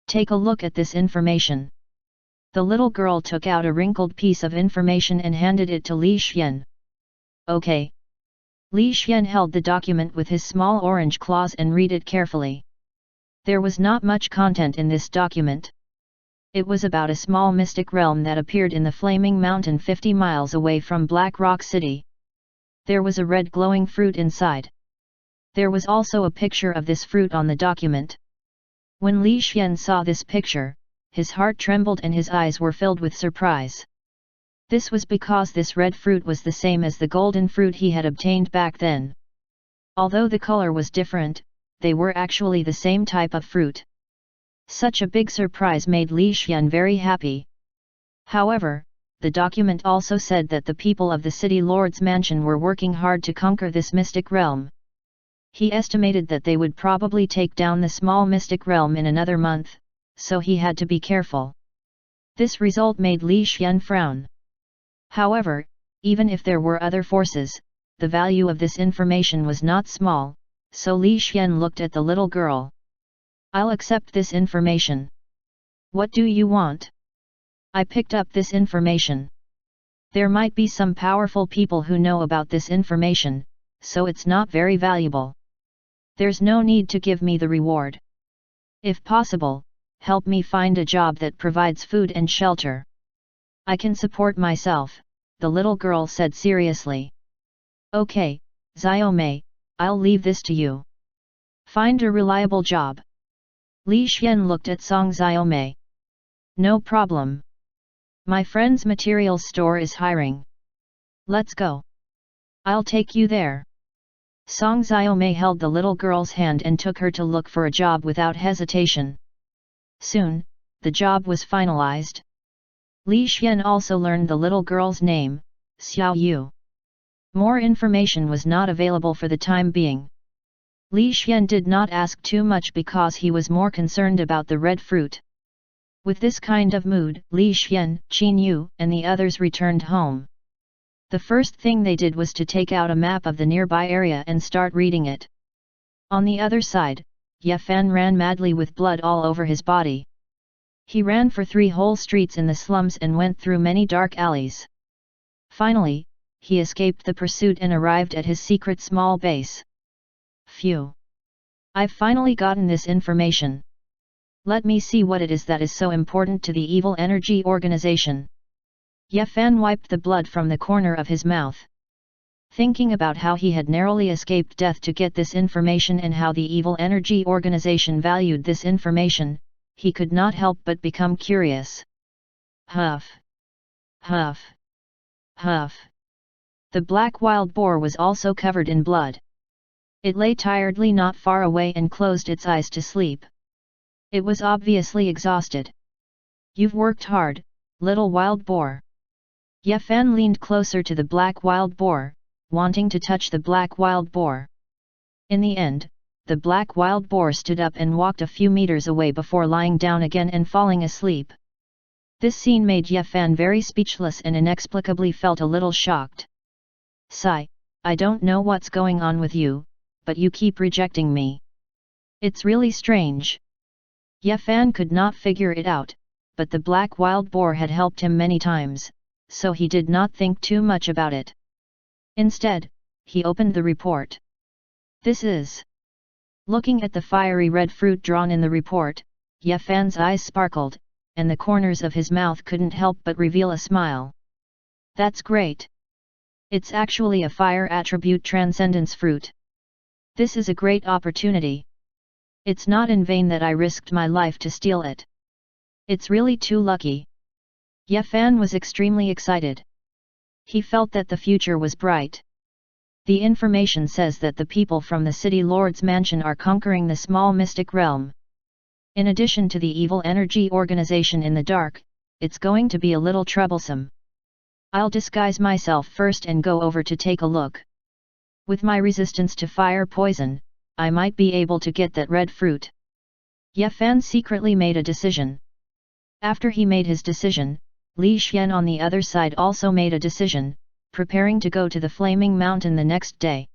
Speaker 1: Take a look at this information." The little girl took out a wrinkled piece of information and handed it to Li Xian. "Okay." Li Xian held the document with his small orange claws and read it carefully. There was not much content in this document. It was about a small mystic realm that appeared in the Flaming Mountain 50 miles away from Black Rock City. There was a red glowing fruit inside. There was also a picture of this fruit on the document. When Li Xian saw this picture, his heart trembled and his eyes were filled with surprise. This was because this red fruit was the same as the golden fruit he had obtained back then. Although the color was different, they were actually the same type of fruit. Such a big surprise made Li Xian very happy. However, the document also said that the people of the city lord's mansion were working hard to conquer this mystic realm. He estimated that they would probably take down the small mystic realm in another month, so he had to be careful. This result made Li Xian frown. However, even if there were other forces, the value of this information was not small, so Li Xian looked at the little girl. I'll accept this information. What do you want? I picked up this information. There might be some powerful people who know about this information, so it's not very valuable. There's no need to give me the reward. If possible, help me find a job that provides food and shelter. I can support myself, the little girl said seriously. Okay, Xiaomei, I'll leave this to you. Find a reliable job. Li Xian looked at Song Xiaomei. No problem. My friend's materials store is hiring. Let's go. I'll take you there. Song Xiaomei held the little girl's hand and took her to look for a job without hesitation. Soon, the job was finalized. Li Xian also learned the little girl's name, Xiao Yu. More information was not available for the time being. Li Xian did not ask too much because he was more concerned about the red fruit. With this kind of mood, Li Xian, Qin Yu, and the others returned home. The first thing they did was to take out a map of the nearby area and start reading it. On the other side, Ye Fan ran madly with blood all over his body. He ran for 3 whole streets in the slums and went through many dark alleys. Finally, he escaped the pursuit and arrived at his secret small base. Phew! I've finally gotten this information. Let me see what it is that is so important to the evil energy organization. Ye Fan wiped the blood from the corner of his mouth. Thinking about how he had narrowly escaped death to get this information and how the evil energy organization valued this information, he could not help but become curious. Huff! Huff! Huff! The black wild boar was also covered in blood. It lay tiredly not far away and closed its eyes to sleep. It was obviously exhausted. You've worked hard, little wild boar. Ye Fan leaned closer to the black wild boar, wanting to touch the black wild boar. In the end, the black wild boar stood up and walked a few meters away before lying down again and falling asleep. This scene made Ye Fan very speechless and inexplicably felt a little shocked. Sigh, I don't know what's going on with you, but you keep rejecting me. It's really strange. Ye Fan could not figure it out, but the black wild boar had helped him many times, so he did not think too much about it. Instead, he opened the report. This is... Looking at the fiery red fruit drawn in the report, Ye Fan's eyes sparkled, and the corners of his mouth couldn't help but reveal a smile. That's great! It's actually a fire attribute transcendence fruit. This is a great opportunity. It's not in vain that I risked my life to steal it. It's really too lucky. Ye Fan was extremely excited. He felt that the future was bright. The information says that the people from the city lord's mansion are conquering the small mystic realm. In addition to the evil energy organization in the dark, it's going to be a little troublesome. I'll disguise myself first and go over to take a look. With my resistance to fire poison, I might be able to get that red fruit. Ye Fan secretly made a decision. After he made his decision, Li Xian on the other side also made a decision, preparing to go to the Flaming Mountain the next day.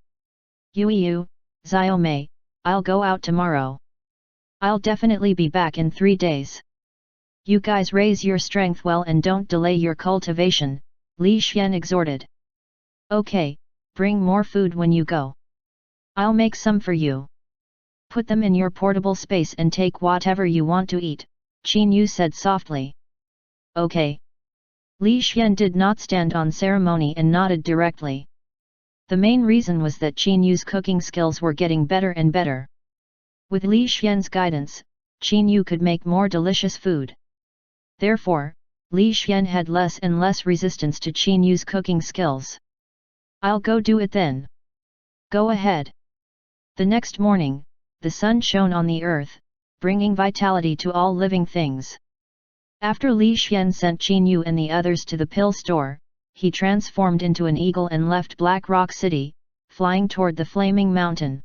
Speaker 1: Yu, Xiaomei, I'll go out tomorrow. I'll definitely be back in 3 days. You guys raise your strength well and don't delay your cultivation, Li Xian exhorted. Okay, bring more food when you go. I'll make some for you. Put them in your portable space and take whatever you want to eat, Qin Yu said softly. Okay. Li Xian did not stand on ceremony and nodded directly. The main reason was that Qin Yu's cooking skills were getting better and better. With Li Xian's guidance, Qin Yu could make more delicious food. Therefore, Li Xian had less and less resistance to Qin Yu's cooking skills. "I'll go do it then." "Go ahead." The next morning, the sun shone on the earth, bringing vitality to all living things. After Li Xian sent Qin Yu and the others to the pill store, he transformed into an eagle and left Black Rock City, flying toward the flaming mountain.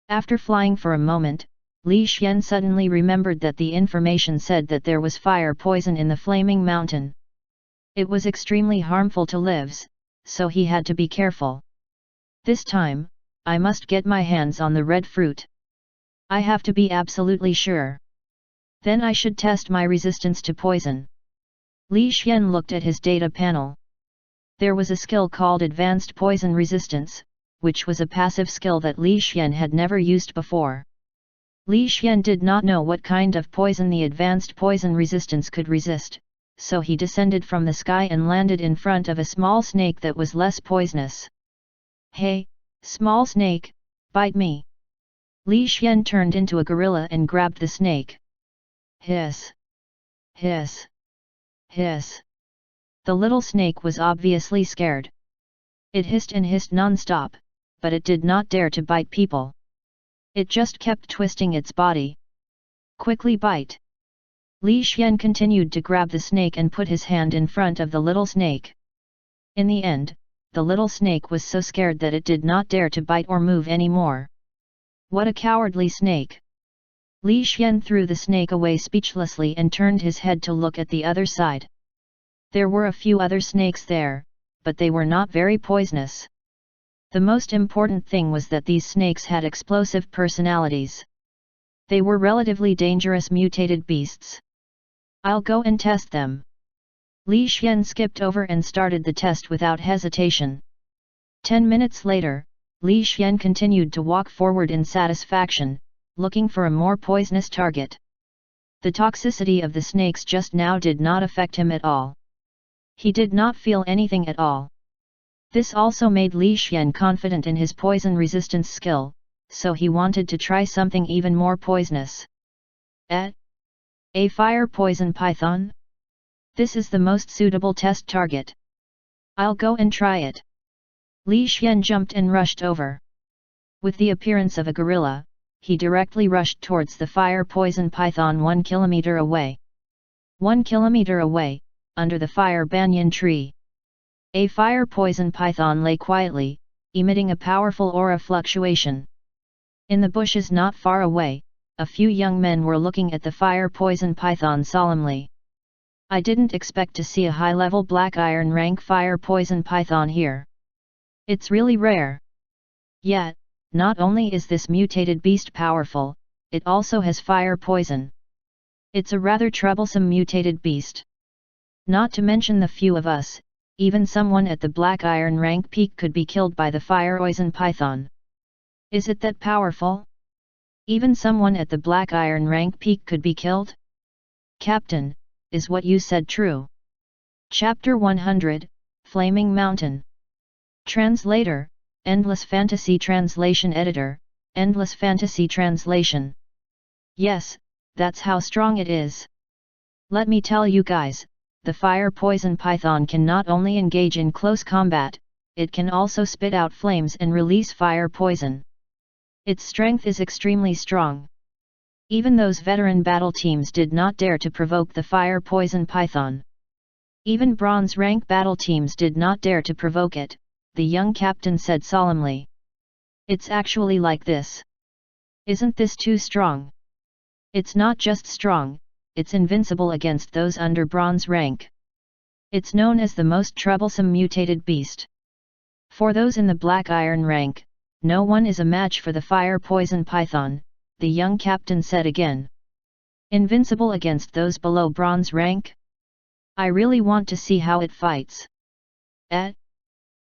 Speaker 1: After flying for a moment, Li Xian suddenly remembered that the information said that there was fire poison in the flaming mountain. It was extremely harmful to lives, so he had to be careful. "This time, I must get my hands on the red fruit. I have to be absolutely sure. Then I should test my resistance to poison." Li Xian looked at his data panel. There was a skill called Advanced Poison Resistance, which was a passive skill that Li Xian had never used before. Li Xian did not know what kind of poison the Advanced Poison Resistance could resist, so he descended from the sky and landed in front of a small snake that was less poisonous. "Hey, small snake, bite me!" Li Xian turned into a gorilla and grabbed the snake. Hiss! Hiss! Hiss! The little snake was obviously scared. It hissed and hissed non-stop, but it did not dare to bite people. It just kept twisting its body. "Quickly bite!" Li Xian continued to grab the snake and put his hand in front of the little snake. In the end, the little snake was so scared that it did not dare to bite or move anymore. "What a cowardly snake!" Li Xian threw the snake away speechlessly and turned his head to look at the other side. There were a few other snakes there, but they were not very poisonous. The most important thing was that these snakes had explosive personalities. They were relatively dangerous mutated beasts. "I'll go and test them." Li Xian skipped over and started the test without hesitation. 10 minutes later, Li Xian continued to walk forward in satisfaction, looking for a more poisonous target. The toxicity of the snakes just now did not affect him at all. He did not feel anything at all. This also made Li Xian confident in his poison resistance skill, so he wanted to try something even more poisonous. A fire poison python? This is the most suitable test target. I'll go and try it. Li Xian jumped and rushed over. With the appearance of a gorilla, he directly rushed towards the fire poison python 1 kilometer away. 1 kilometer away, under the fire banyan tree. A fire poison python lay quietly, emitting a powerful aura fluctuation. In the bushes not far away, a few young men were looking at the fire poison python solemnly. "I didn't expect to see a high-level black iron rank fire poison python here. It's really rare. Yet, not only is this mutated beast powerful, it also has fire poison. It's a rather troublesome mutated beast. Not to mention the few of us, even someone at the black iron rank peak could be killed by the fire poison python. Is it that powerful? Even someone at the black iron rank peak could be killed? Captain, is what you said true?" Chapter 100, Flaming Mountain. Translator, Endless Fantasy Translation Editor, Endless Fantasy Translation. Yes, that's how strong it is. Let me tell you guys, the fire poison python can not only engage in close combat, it can also spit out flames and release fire poison. Its strength is extremely strong. Even those veteran battle teams did not dare to provoke the fire poison python. Even bronze rank battle teams did not dare to provoke it, the young captain said solemnly. "It's actually like this. Isn't this too strong? It's not just strong, it's invincible against those under bronze rank. It's known as the most troublesome mutated beast. For those in the black iron rank, no one is a match for the fire poison python," the young captain said again. "Invincible against those below bronze rank? I really want to see how it fights."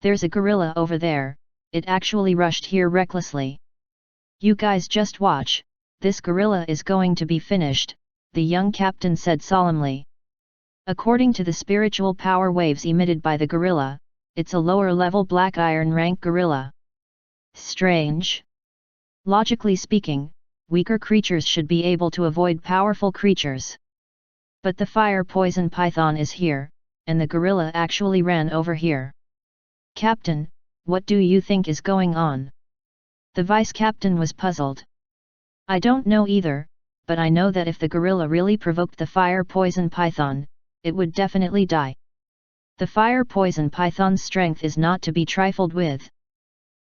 Speaker 1: There's a gorilla over there, it actually rushed here recklessly. "You guys just watch, this gorilla is going to be finished," the young captain said solemnly. According to the spiritual power waves emitted by the gorilla, it's a lower-level black iron rank gorilla. Strange. Logically speaking, weaker creatures should be able to avoid powerful creatures. But the fire poison python is here, and the gorilla actually ran over here. Captain, what do you think is going on? The vice-captain was puzzled. I don't know either, but I know that if the gorilla really provoked the fire poison python, it would definitely die. The fire poison python's strength is not to be trifled with.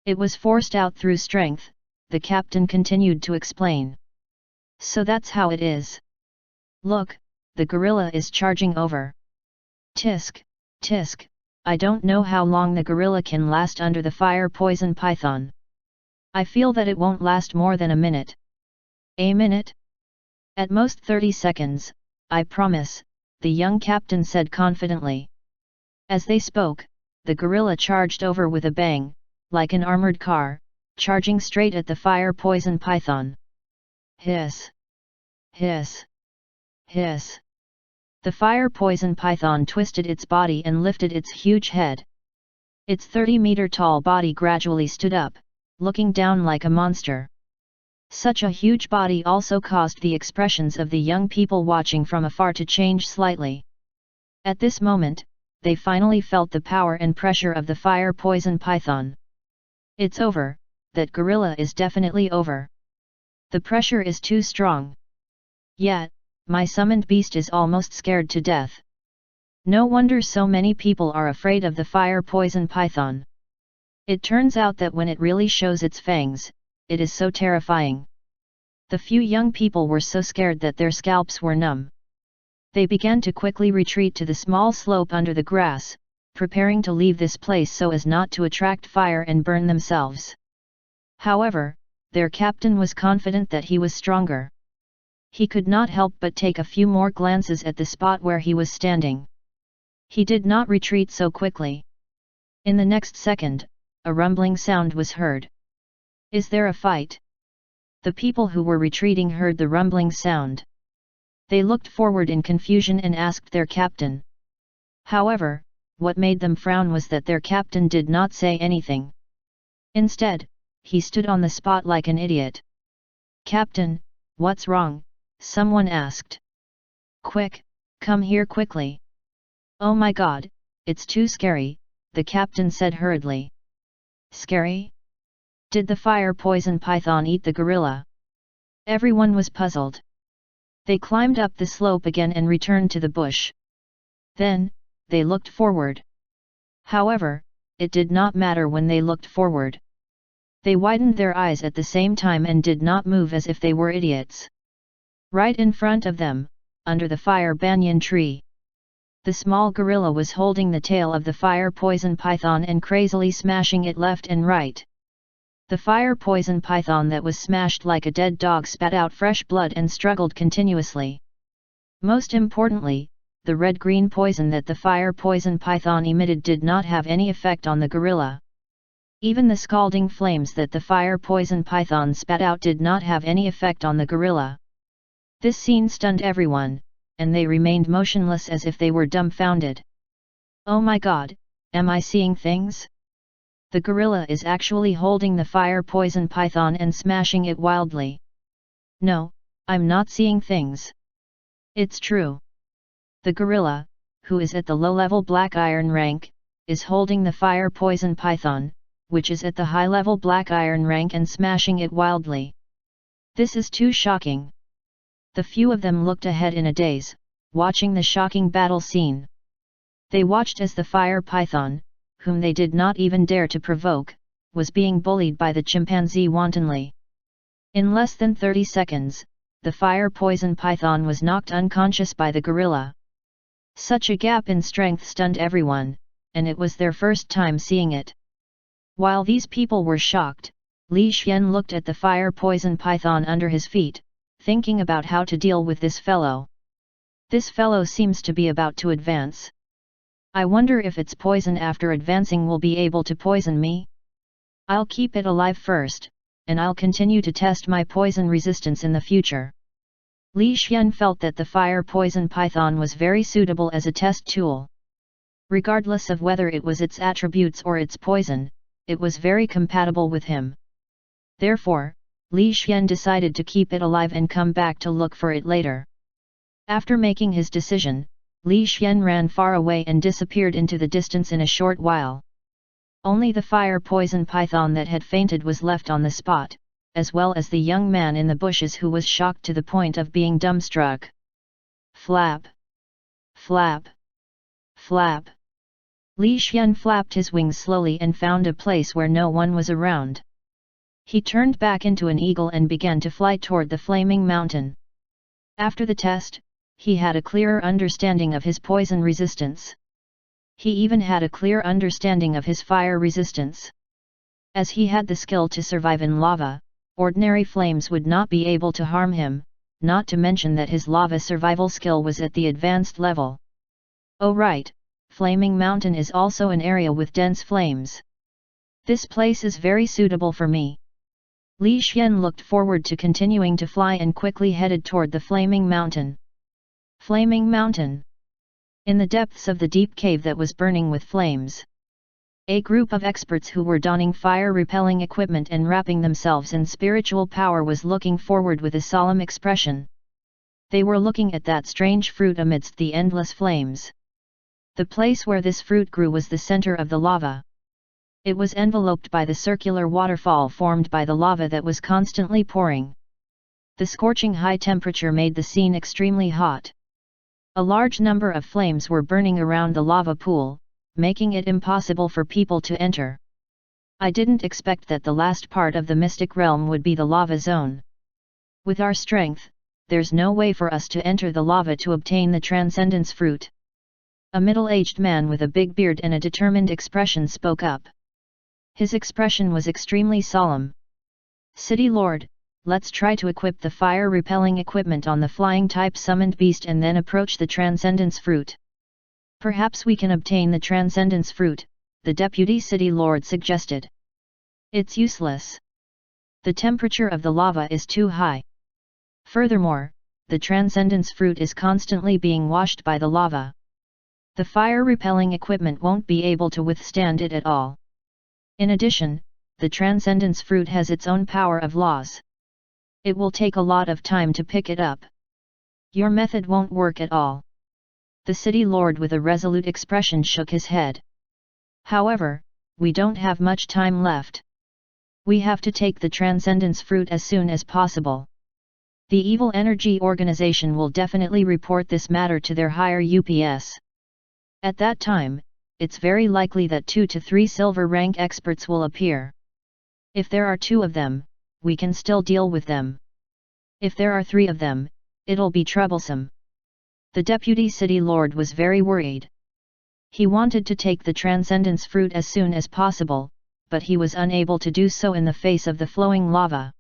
Speaker 1: It was forced out through strength, the captain continued to explain. So that's how it is. Look, the gorilla is charging over. Tisk, tisk, I don't know how long the gorilla can last under the fire poison python. I feel that it won't last more than a minute. A minute? At most 30 seconds, I promise, the young captain said confidently. As they spoke, the gorilla charged over with a bang, like an armored car, charging straight at the fire poison python. Hiss! Hiss! Hiss! The fire poison python twisted its body and lifted its huge head. Its 30-meter-tall body gradually stood up, looking down like a monster. Such a huge body also caused the expressions of the young people watching from afar to change slightly. At this moment, they finally felt the power and pressure of the fire poison python. It's over, that gorilla is definitely over. The pressure is too strong. Yet, my summoned beast is almost scared to death. No wonder so many people are afraid of the fire poison python. It turns out that when it really shows its fangs, it is so terrifying. The few young people were so scared that their scalps were numb. They began to quickly retreat to the small slope under the grass, preparing to leave this place so as not to attract fire and burn themselves. However, their captain was confident that he was stronger. He could not help but take a few more glances at the spot where he was standing. He did not retreat so quickly. In the next second, a rumbling sound was heard. Is there a fight? The people who were retreating heard the rumbling sound. They looked forward in confusion and asked their captain. However, what made them frown was that their captain did not say anything. Instead, he stood on the spot like an idiot. Captain, what's wrong? Someone asked. Quick, come here quickly. Oh my God, it's too scary, the captain said hurriedly. Scary? Did the fire poison python eat the gorilla? Everyone was puzzled. They climbed up the slope again and returned to the bush. Then, they looked forward. However, it did not matter when they looked forward. They widened their eyes at the same time and did not move as if they were idiots. Right in front of them, under the fire banyan tree, the small gorilla was holding the tail of the fire poison python and crazily smashing it left and right. The fire poison python that was smashed like a dead dog spat out fresh blood and struggled continuously. Most importantly, the red-green poison that the fire poison python emitted did not have any effect on the gorilla. Even the scalding flames that the fire poison python spat out did not have any effect on the gorilla. This scene stunned everyone, and they remained motionless as if they were dumbfounded. Oh my God, am I seeing things? The gorilla is actually holding the fire poison python and smashing it wildly. No, I'm not seeing things. It's true. The gorilla, who is at the low-level black iron rank, is holding the fire poison python, which is at the high-level black iron rank and smashing it wildly. This is too shocking. The few of them looked ahead in a daze, watching the shocking battle scene. They watched as the fire python, whom they did not even dare to provoke, was being bullied by the chimpanzee wantonly. In less than 30 seconds, the fire poison python was knocked unconscious by the gorilla. Such a gap in strength stunned everyone, and it was their first time seeing it. While these people were shocked, Li Xian looked at the fire poison python under his feet, thinking about how to deal with this fellow. This fellow seems to be about to advance. I wonder if its poison after advancing will be able to poison me? I'll keep it alive first, and I'll continue to test my poison resistance in the future. Li Xian felt that the fire poison python was very suitable as a test tool. Regardless of whether it was its attributes or its poison, it was very compatible with him. Therefore, Li Xian decided to keep it alive and come back to look for it later. After making his decision, Li Xian ran far away and disappeared into the distance in a short while. Only the fire poison python that had fainted was left on the spot, as well as the young man in the bushes who was shocked to the point of being dumbstruck. Flap! Flap! Flap! Li Xian flapped his wings slowly and found a place where no one was around. He turned back into an eagle and began to fly toward the flaming mountain. After the test, he had a clearer understanding of his poison resistance. He even had a clear understanding of his fire resistance. As he had the skill to survive in lava, ordinary flames would not be able to harm him, not to mention that his lava survival skill was at the advanced level. Oh right, Flaming Mountain is also an area with dense flames. This place is very suitable for me. Li Xian looked forward to continuing to fly and quickly headed toward the Flaming Mountain. Flaming Mountain. In the depths of the deep cave that was burning with flames, a group of experts who were donning fire-repelling equipment and wrapping themselves in spiritual power was looking forward with a solemn expression. They were looking at that strange fruit amidst the endless flames. The place where this fruit grew was the center of the lava. It was enveloped by the circular waterfall formed by the lava that was constantly pouring. The scorching high temperature made the scene extremely hot. A large number of flames were burning around the lava pool, making it impossible for people to enter. I didn't expect that the last part of the mystic realm would be the lava zone. With our strength, there's no way for us to enter the lava to obtain the transcendence fruit. A middle-aged man with a big beard and a determined expression spoke up. His expression was extremely solemn. City Lord, let's try to equip the fire-repelling equipment on the flying-type summoned beast and then approach the transcendence fruit. Perhaps we can obtain the transcendence fruit, the deputy city lord suggested. It's useless. The temperature of the lava is too high. Furthermore, the transcendence fruit is constantly being washed by the lava. The fire-repelling equipment won't be able to withstand it at all. In addition, the transcendence fruit has its own power of laws. It will take a lot of time to pick it up. Your method won't work at all. The city lord with a resolute expression shook his head. However, we don't have much time left. We have to take the transcendence fruit as soon as possible. The Evil Energy Organization will definitely report this matter to their higher UPS. At that time, it's very likely that 2 to 3 silver rank experts will appear. If there are 2 of them, we can still deal with them. If there are 3 of them, it'll be troublesome. The deputy city lord was very worried. He wanted to take the transcendence fruit as soon as possible, but he was unable to do so in the face of the flowing lava.